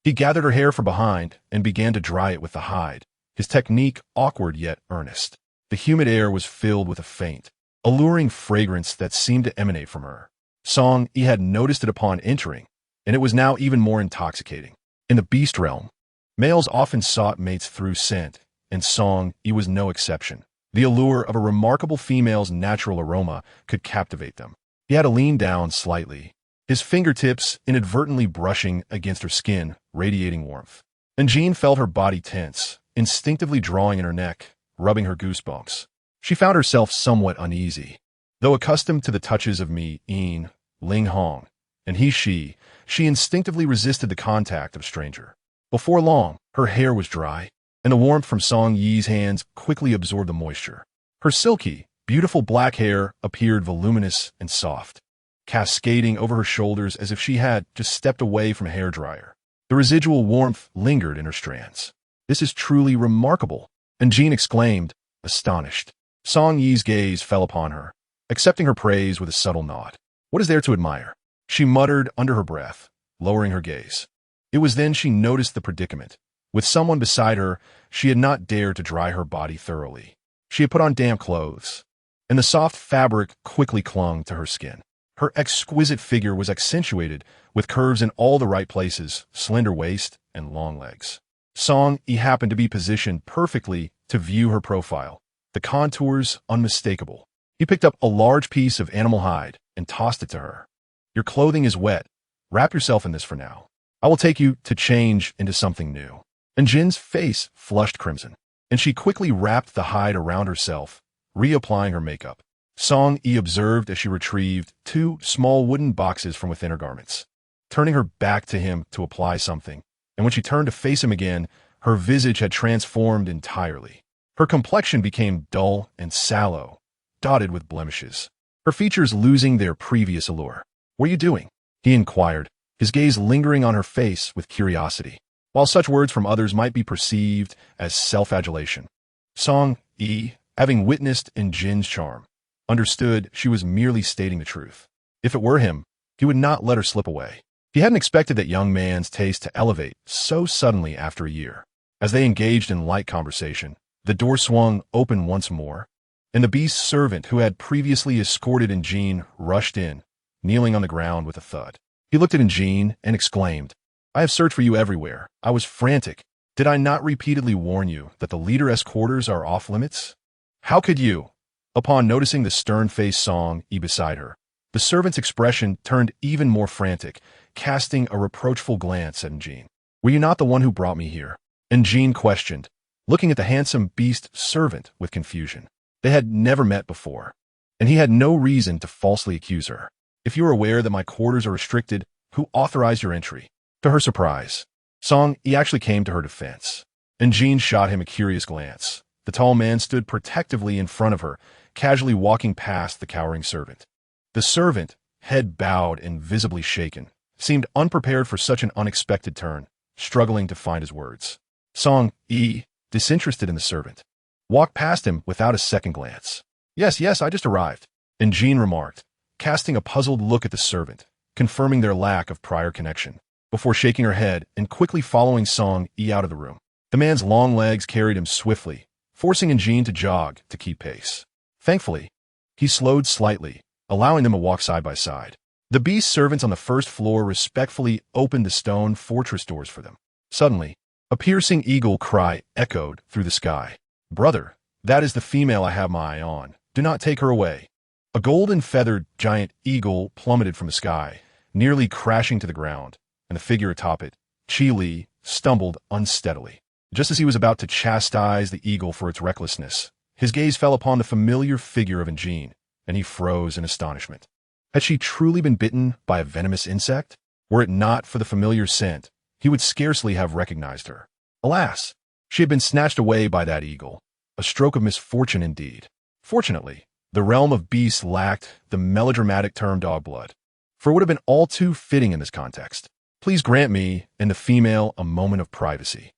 he gathered her hair from behind and began to dry it with the hide, his technique awkward yet earnest. The humid air was filled with a faint, alluring fragrance that seemed to emanate from her. Song Yi had noticed it upon entering, and it was now even more intoxicating. In the beast realm, males often sought mates through scent, and Song Yi was no exception. The allure of a remarkable female's natural aroma could captivate them. He had to lean down slightly, his fingertips inadvertently brushing against her skin, radiating warmth. And Jean felt her body tense, instinctively drawing in her neck, rubbing her goosebumps. She found herself somewhat uneasy. Though accustomed to the touches of Mi-in, Ling Hong, and she instinctively resisted the contact of a stranger. Before long, her hair was dry, and the warmth from Song Yi's hands quickly absorbed the moisture. Her silky, beautiful black hair appeared voluminous and soft, cascading over her shoulders as if she had just stepped away from a hairdryer. The residual warmth lingered in her strands. "This is truly remarkable," and Jean exclaimed, astonished. Song Yi's gaze fell upon her, accepting her praise with a subtle nod. "What is there to admire?" she muttered under her breath, lowering her gaze. It was then she noticed the predicament. With someone beside her, she had not dared to dry her body thoroughly. She had put on damp clothes, and the soft fabric quickly clung to her skin. Her exquisite figure was accentuated with curves in all the right places, slender waist and long legs. Song Yi happened to be positioned perfectly to view her profile, the contours unmistakable. He picked up a large piece of animal hide and tossed it to her. "Your clothing is wet. Wrap yourself in this for now. I will take you to change into something new." And Jin's face flushed crimson, and she quickly wrapped the hide around herself, reapplying her makeup. Song Yi observed as she retrieved 2 small wooden boxes from within her garments, turning her back to him to apply something, and when she turned to face him again, her visage had transformed entirely. Her complexion became dull and sallow, dotted with blemishes, her features losing their previous allure. "What are you doing?" he inquired, his gaze lingering on her face with curiosity. While such words from others might be perceived as self-adulation, Song Yi, having witnessed in Jin's charm, understood she was merely stating the truth. If it were him, he would not let her slip away. He hadn't expected that young man's taste to elevate so suddenly after a year. As they engaged in light conversation, the door swung open once more, and the beast's servant who had previously escorted Jean rushed in, kneeling on the ground with a thud. He looked at Jean and exclaimed, "I have searched for you everywhere. I was frantic. Did I not repeatedly warn you that the leaderess quarters are off limits? How could you?" Upon noticing the stern-faced Song Yi beside her, the servant's expression turned even more frantic, casting a reproachful glance at Jean. "Were you not the one who brought me here?" And Jean questioned, looking at the handsome beast servant with confusion. They had never met before, and he had no reason to falsely accuse her. "If you are aware that my quarters are restricted, who authorized your entry?" To her surprise, Song Yi actually came to her defense, and Jean shot him a curious glance. The tall man stood protectively in front of her, casually walking past the cowering servant. The servant, head bowed and visibly shaken, seemed unprepared for such an unexpected turn, struggling to find his words. Song Yi, disinterested in the servant, walked past him without a second glance. Yes, I just arrived," and Jean remarked, casting a puzzled look at the servant, confirming their lack of prior connection, before shaking her head and quickly following Song Yi out of the room. The man's long legs carried him swiftly, forcing Jean to jog to keep pace. Thankfully, he slowed slightly, allowing them to walk side by side. The beast servants on the first floor respectfully opened the stone fortress doors for them. Suddenly, a piercing eagle cry echoed through the sky. "Brother, that is the female I have my eye on. Do not take her away." A golden-feathered giant eagle plummeted from the sky, nearly crashing to the ground, and the figure atop it, Chi Li, stumbled unsteadily. Just as he was about to chastise the eagle for its recklessness, his gaze fell upon the familiar figure of Jean, and he froze in astonishment. Had she truly been bitten by a venomous insect? Were it not for the familiar scent, he would scarcely have recognized her. Alas, she had been snatched away by that eagle. A stroke of misfortune indeed. Fortunately, the realm of beasts lacked the melodramatic term dogblood, for it would have been all too fitting in this context. "Please grant me and the female a moment of privacy."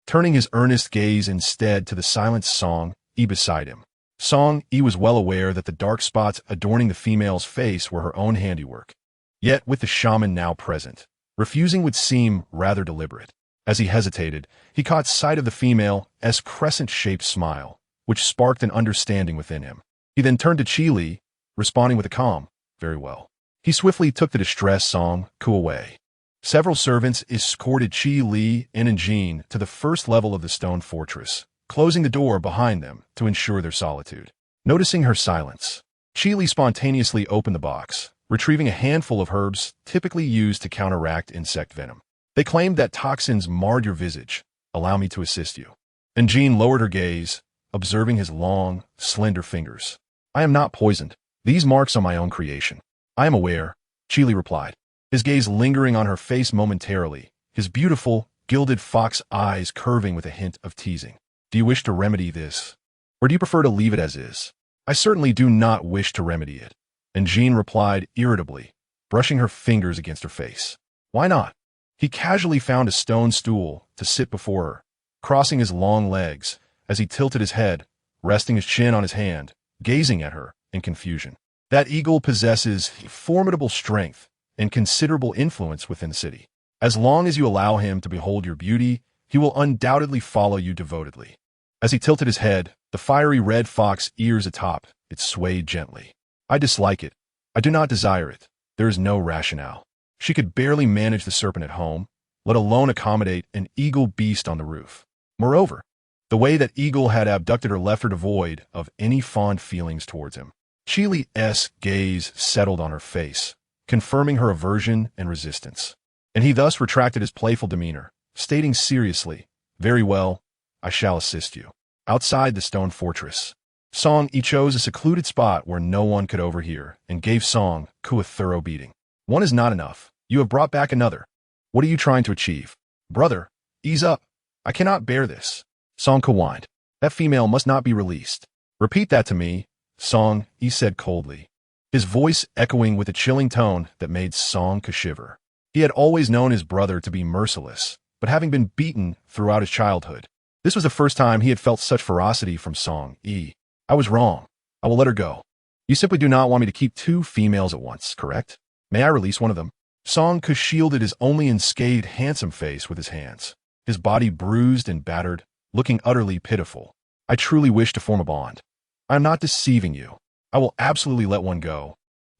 turning his earnest gaze instead to the silent Song Yi beside him. Song Yi was well aware that the dark spots adorning the female's face were her own handiwork. Yet, with the shaman now present, refusing would seem rather deliberate. As he hesitated, he caught sight of the female's crescent-shaped smile, which sparked an understanding within him. He then turned to Qi Li, responding with a calm, "Very well." He swiftly took the distressed Song Ku away. Several servants escorted Qi Li and Jean to the first level of the stone fortress, closing the door behind them to ensure their solitude. Noticing her silence, Qi Li spontaneously opened the box, retrieving a handful of herbs typically used to counteract insect venom. They claimed that toxins marred your visage. Allow me to assist you. And Jean lowered her gaze, observing his long, slender fingers. I am not poisoned. These marks are my own creation. I am aware, Qi Li replied, his gaze lingering on her face momentarily, his beautiful, gilded fox eyes curving with a hint of teasing. Do you wish to remedy this? Or do you prefer to leave it as is? I certainly do not wish to remedy it. And Jean replied irritably, brushing her fingers against her face. Why not? He casually found a stone stool to sit before her, crossing his long legs as he tilted his head, resting his chin on his hand, gazing at her in confusion. That eagle possesses formidable strength and considerable influence within the city. As long as you allow him to behold your beauty, he will undoubtedly follow you devotedly. As he tilted his head, the fiery red fox ears atop, it swayed gently. I dislike it. I do not desire it. There is no rationale. She could barely manage the serpent at home, let alone accommodate an eagle beast on the roof. Moreover, the way that eagle had abducted her left her devoid of any fond feelings towards him. Qi Li's gaze settled on her face, confirming her aversion and resistance. And he thus retracted his playful demeanor, stating seriously, "Very well, I shall assist you." Outside the stone fortress, Song Yi chose a secluded spot where no one could overhear and gave Song Ku a thorough beating. One is not enough. You have brought back another. What are you trying to achieve? Brother, ease up. I cannot bear this. Song Ku whined. That female must not be released. Repeat that to me, Song Yi said coldly, his voice echoing with a chilling tone that made Song Ku shiver. He had always known his brother to be merciless, but having been beaten throughout his childhood, this was the first time he had felt such ferocity from Song Yi. I was wrong. I will let her go. You simply do not want me to keep two females at once, correct? May I release one of them? Song Ku shielded his only unscathed handsome face with his hands, his body bruised and battered, looking utterly pitiful. I truly wish to form a bond. I am not deceiving you. I will absolutely let one go,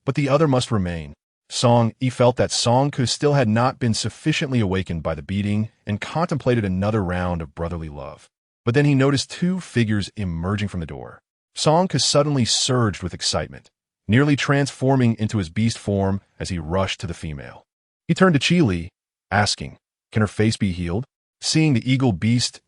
but the other must remain. Song Yi felt that Song Ku still had not been sufficiently awakened by the beating and contemplated another round of brotherly love. But then he noticed two figures emerging from the door. Song Ku suddenly surged with excitement, nearly transforming into his beast form as he rushed to the female. He turned to Qi Li, asking, "Can her face be healed?" Seeing the eagle beast's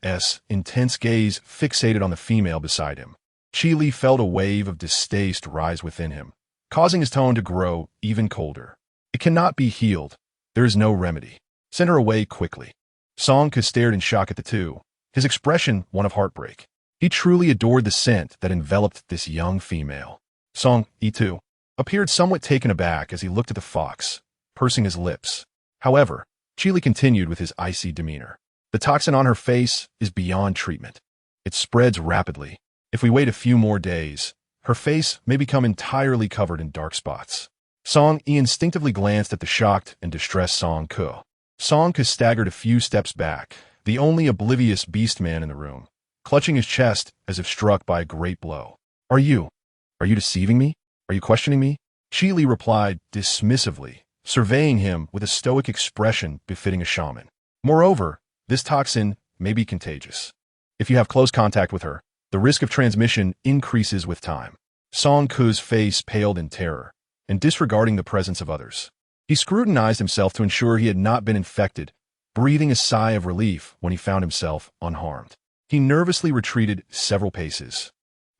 intense gaze fixated on the female beside him, Qi Li felt a wave of distaste rise within him, causing his tone to grow even colder. It cannot be healed. There is no remedy. Send her away quickly. Song Ku stared in shock at the two, his expression one of heartbreak. He truly adored the scent that enveloped this young female. Song Yi, too, appeared somewhat taken aback as he looked at the fox, pursing his lips. However, Qi Li continued with his icy demeanor. The toxin on her face is beyond treatment. It spreads rapidly. If we wait a few more days, her face may become entirely covered in dark spots. Song Yi instinctively glanced at the shocked and distressed Song Ku. Song Ku staggered a few steps back, the only oblivious beastman in the room, clutching his chest as if struck by a great blow. Are you deceiving me? Are you questioning me? Qi Li replied dismissively, surveying him with a stoic expression befitting a shaman. Moreover, this toxin may be contagious. If you have close contact with her, the risk of transmission increases with time. Song Ku's face paled in terror, and disregarding the presence of others. He scrutinized himself to ensure he had not been infected, breathing a sigh of relief when he found himself unharmed. He nervously retreated several paces,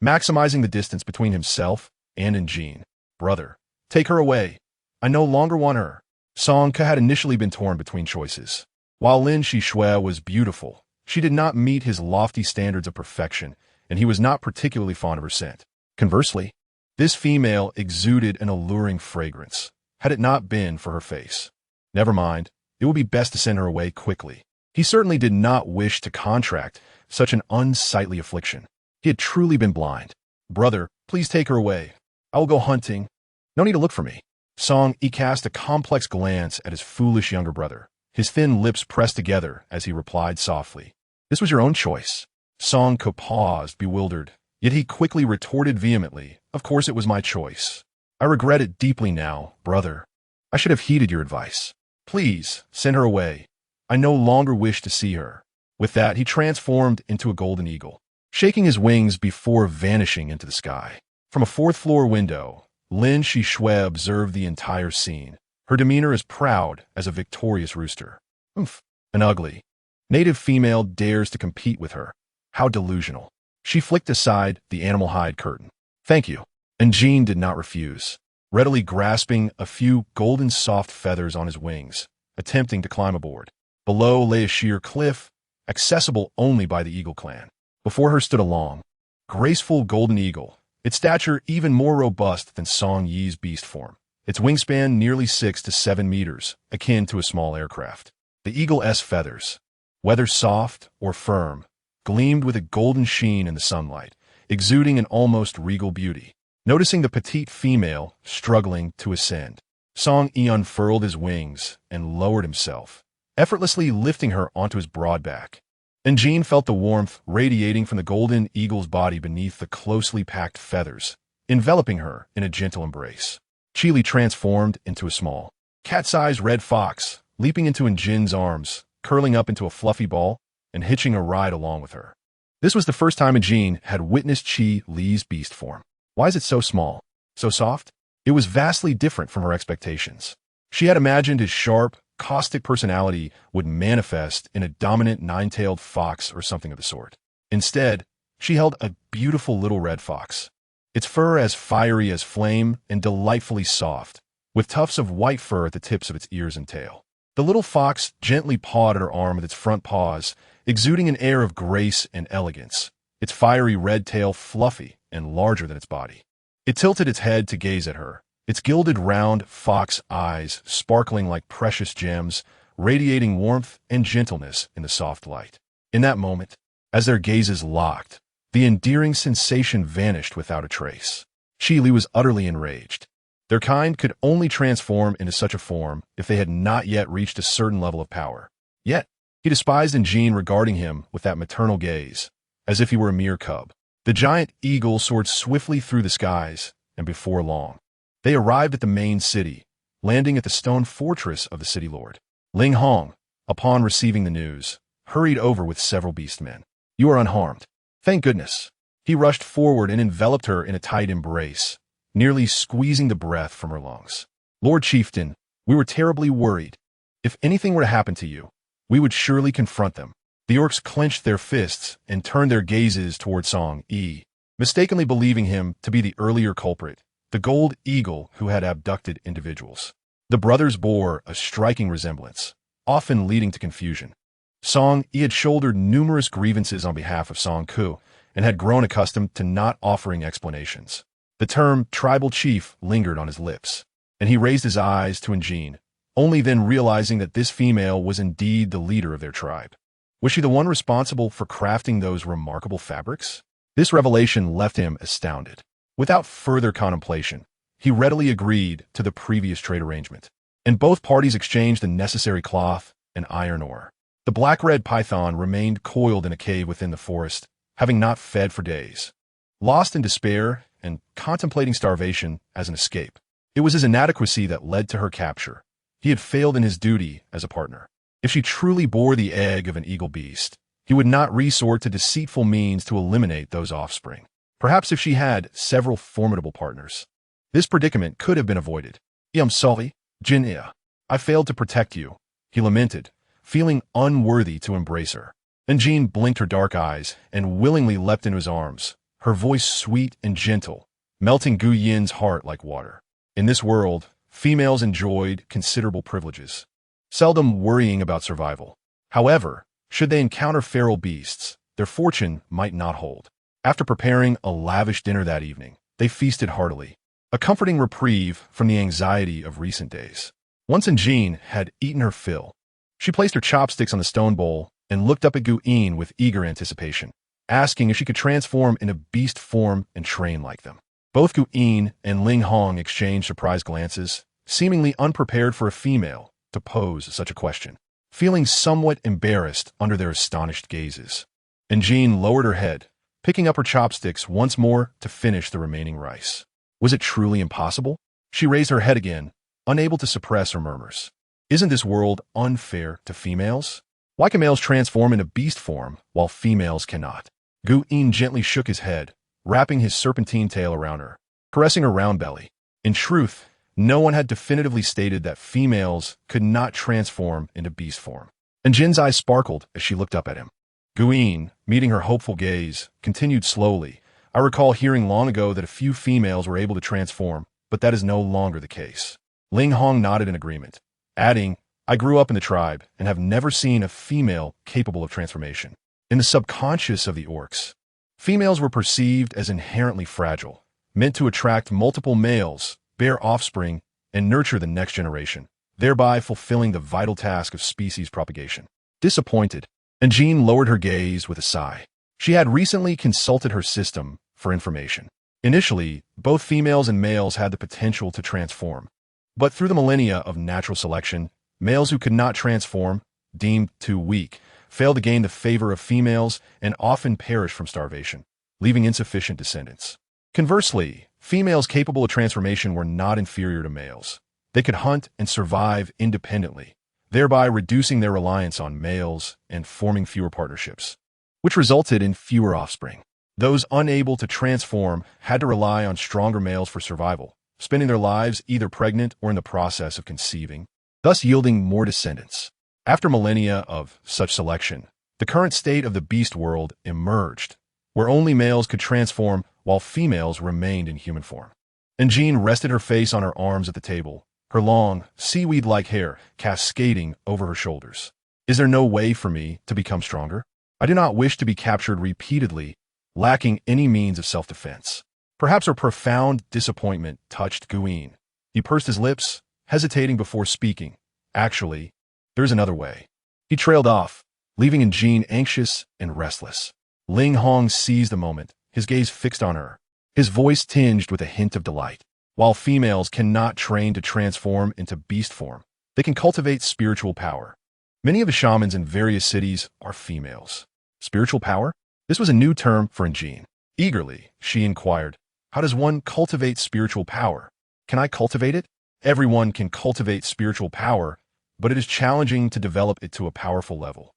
maximizing the distance between himself and Jean. Brother, take her away. I no longer want her. Song Ku had initially been torn between choices. While Lin Shixue was beautiful, she did not meet his lofty standards of perfection, and he was not particularly fond of her scent. Conversely, this female exuded an alluring fragrance, had it not been for her face. Never mind, It would be best to send her away quickly. He certainly did not wish to contract such an unsightly affliction. He had truly been blind. "Brother, please take her away. I will go hunting. No need to look for me." Song Yi cast a complex glance at his foolish younger brother. His thin lips pressed together as he replied softly, "This was your own choice." Song Ko paused, bewildered, yet he quickly retorted vehemently, "Of course it was my choice. I regret it deeply now, brother. I should have heeded your advice. Please, send her away. I no longer wish to see her." With that, he transformed into a golden eagle, shaking his wings before vanishing into the sky. From a fourth-floor window, Lin Shishue observed the entire scene, her demeanor as proud as a victorious rooster. "Oomph, an ugly native female dares to compete with her. How delusional." She flicked aside the animal hide curtain. "Thank you." And Jean did not refuse, readily grasping a few golden soft feathers on his wings, attempting to climb aboard. Below lay a sheer cliff, accessible only by the eagle clan. Before her stood a long, graceful golden eagle, its stature even more robust than Song Yi's beast form. Its wingspan nearly 6 to 7 meters, akin to a small aircraft. The eagle's feathers, whether soft or firm, gleamed with a golden sheen in the sunlight, exuding an almost regal beauty. Noticing the petite female struggling to ascend, Song Yi unfurled his wings and lowered himself, effortlessly lifting her onto his broad back. And Jean felt the warmth radiating from the golden eagle's body beneath the closely packed feathers, enveloping her in a gentle embrace. Chili transformed into a small, cat-sized red fox, leaping into Jin's arms, curling up into a fluffy ball, and hitching a ride along with her. This was the first time Jean had witnessed Chi Li's beast form. Why is it so small, so soft? It was vastly different from her expectations. She had imagined his sharp, caustic personality would manifest in a dominant nine-tailed fox or something of the sort. Instead, she held a beautiful little red fox, its fur as fiery as flame and delightfully soft, with tufts of white fur at the tips of its ears and tail. The little fox gently pawed at her arm with its front paws, exuding an air of grace and elegance, its fiery red tail fluffy and larger than its body. It tilted its head to gaze at her, its gilded round fox eyes sparkling like precious gems, radiating warmth and gentleness in the soft light. In that moment, as their gazes locked, the endearing sensation vanished without a trace. Chi Li was utterly enraged. Their kind could only transform into such a form if they had not yet reached a certain level of power. Yet, he despised Jean regarding him with that maternal gaze, as if he were a mere cub. The giant eagle soared swiftly through the skies, and before long, they arrived at the main city, landing at the stone fortress of the city lord. Ling Hong, upon receiving the news, hurried over with several beastmen. "You are unharmed. Thank goodness." He rushed forward and enveloped her in a tight embrace, nearly squeezing the breath from her lungs. "Lord Chieftain, we were terribly worried. If anything were to happen to you, we would surely confront them." The orcs clenched their fists and turned their gazes toward Song Yi, mistakenly believing him to be the earlier culprit, the gold eagle who had abducted individuals. The brothers bore a striking resemblance, often leading to confusion. Song Yi had shouldered numerous grievances on behalf of Song Ku and had grown accustomed to not offering explanations. The term tribal chief lingered on his lips, and he raised his eyes to Jean, only then realizing that this female was indeed the leader of their tribe. Was she the one responsible for crafting those remarkable fabrics? This revelation left him astounded. Without further contemplation, he readily agreed to the previous trade arrangement, and both parties exchanged the necessary cloth and iron ore. The black-red python remained coiled in a cave within the forest, having not fed for days. Lost in despair and contemplating starvation as an escape, it was his inadequacy that led to her capture. He had failed in his duty as a partner. If she truly bore the egg of an eagle beast, he would not resort to deceitful means to eliminate those offspring. Perhaps if she had several formidable partners, this predicament could have been avoided. "I'm sorry, Jin. I failed to protect you," he lamented, feeling unworthy to embrace her. And Jean blinked her dark eyes and willingly leapt into his arms, her voice sweet and gentle, melting Gu Yin's heart like water. In this world, females enjoyed considerable privileges, seldom worrying about survival. However, should they encounter feral beasts, their fortune might not hold. After preparing a lavish dinner that evening, they feasted heartily, a comforting reprieve from the anxiety of recent days. Once Jean had eaten her fill, She placed her chopsticks on the stone bowl and looked up at Guin with eager anticipation, asking if she could transform into beast form and train like them. Both Guin and Ling Hong exchanged surprised glances, seemingly unprepared for a female to pose such a question, feeling somewhat embarrassed under their astonished gazes. And Jean lowered her head, picking up her chopsticks once more to finish the remaining rice. Was it truly impossible? She raised her head again, unable to suppress her murmurs. Isn't this world unfair to females? Why can males transform into beast form while females cannot? Guin gently shook his head, wrapping his serpentine tail around her, caressing her round belly. In truth, no one had definitively stated that females could not transform into beast form. And Jin's eyes sparkled as she looked up at him. Guin, meeting her hopeful gaze, continued slowly. I recall hearing long ago that a few females were able to transform, but that is no longer the case. Ling Hong nodded in agreement, adding, I grew up in the tribe and have never seen a female capable of transformation. In the subconscious of the orcs, females were perceived as inherently fragile, meant to attract multiple males, bear offspring, and nurture the next generation, thereby fulfilling the vital task of species propagation. Disappointed, and Jean lowered her gaze with a sigh. She had recently consulted her system for information. Initially, both females and males had the potential to transform, but through the millennia of natural selection, males who could not transform, deemed too weak, failed to gain the favor of females and often perished from starvation, leaving insufficient descendants. Conversely, females capable of transformation were not inferior to males. They could hunt and survive independently, thereby reducing their reliance on males and forming fewer partnerships, which resulted in fewer offspring. Those unable to transform had to rely on stronger males for survival, spending their lives either pregnant or in the process of conceiving, thus yielding more descendants. After millennia of such selection, the current state of the beast world emerged, where only males could transform while females remained in human form. And Jean rested her face on her arms at the table, her long, seaweed-like hair cascading over her shoulders. Is there no way for me to become stronger? I do not wish to be captured repeatedly, lacking any means of self-defense. Perhaps her profound disappointment touched Guin. He pursed his lips, hesitating before speaking. Actually, there's another way. He trailed off, leaving Jean anxious and restless. Ling Hong seized the moment, his gaze fixed on her, his voice tinged with a hint of delight. While females cannot train to transform into beast form, they can cultivate spiritual power. Many of the shamans in various cities are females. Spiritual power? This was a new term for Jean. Eagerly, she inquired, how does one cultivate spiritual power? Can I cultivate it? Everyone can cultivate spiritual power, but it is challenging to develop it to a powerful level.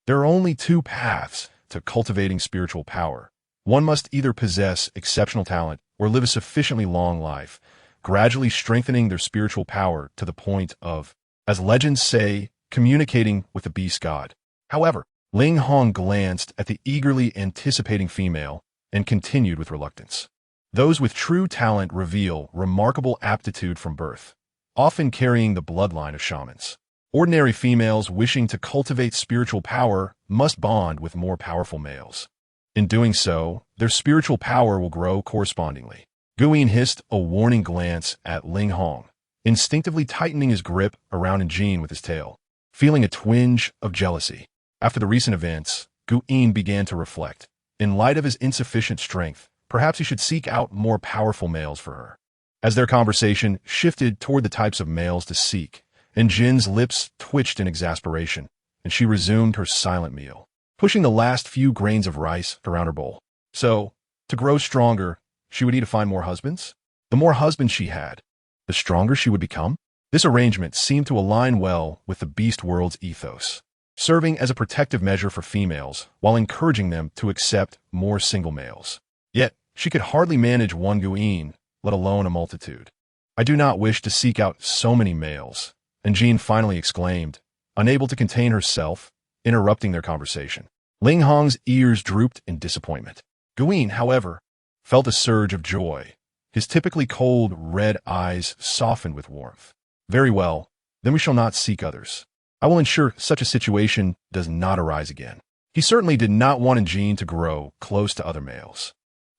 There are only two paths to cultivating spiritual power. One must either possess exceptional talent or live a sufficiently long life, gradually strengthening their spiritual power to the point of, as legends say, communicating with the beast god. However, Ling Hong glanced at the eagerly anticipating female and continued with reluctance. Those with true talent reveal remarkable aptitude from birth, often carrying the bloodline of shamans. Ordinary females wishing to cultivate spiritual power must bond with more powerful males. In doing so, their spiritual power will grow correspondingly. Guin hissed a warning glance at Ling Hong, instinctively tightening his grip around Jean with his tail, feeling a twinge of jealousy. After the recent events, Guin began to reflect. In light of his insufficient strength, perhaps he should seek out more powerful males for her. As their conversation shifted toward the types of males to seek, Jin's lips twitched in exasperation, and she resumed her silent meal, pushing the last few grains of rice around her bowl. So, to grow stronger, she would need to find more husbands? The more husbands she had, the stronger she would become? This arrangement seemed to align well with the beast world's ethos, serving as a protective measure for females while encouraging them to accept more single males. Yet, she could hardly manage one Guin, let alone a multitude. I do not wish to seek out so many males, Jean finally exclaimed, unable to contain herself, interrupting their conversation. Ling Hong's ears drooped in disappointment. Guin, however, felt a surge of joy. His typically cold, red eyes softened with warmth. Very well, then we shall not seek others. I will ensure such a situation does not arise again. He certainly did not want Jean to grow close to other males.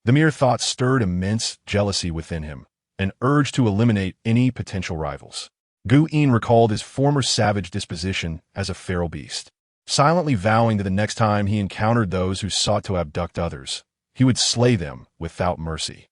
The mere thought stirred immense jealousy within him, an urge to eliminate any potential rivals. Gu-in recalled his former savage disposition as a feral beast, silently vowing that the next time he encountered those who sought to abduct others, he would slay them without mercy.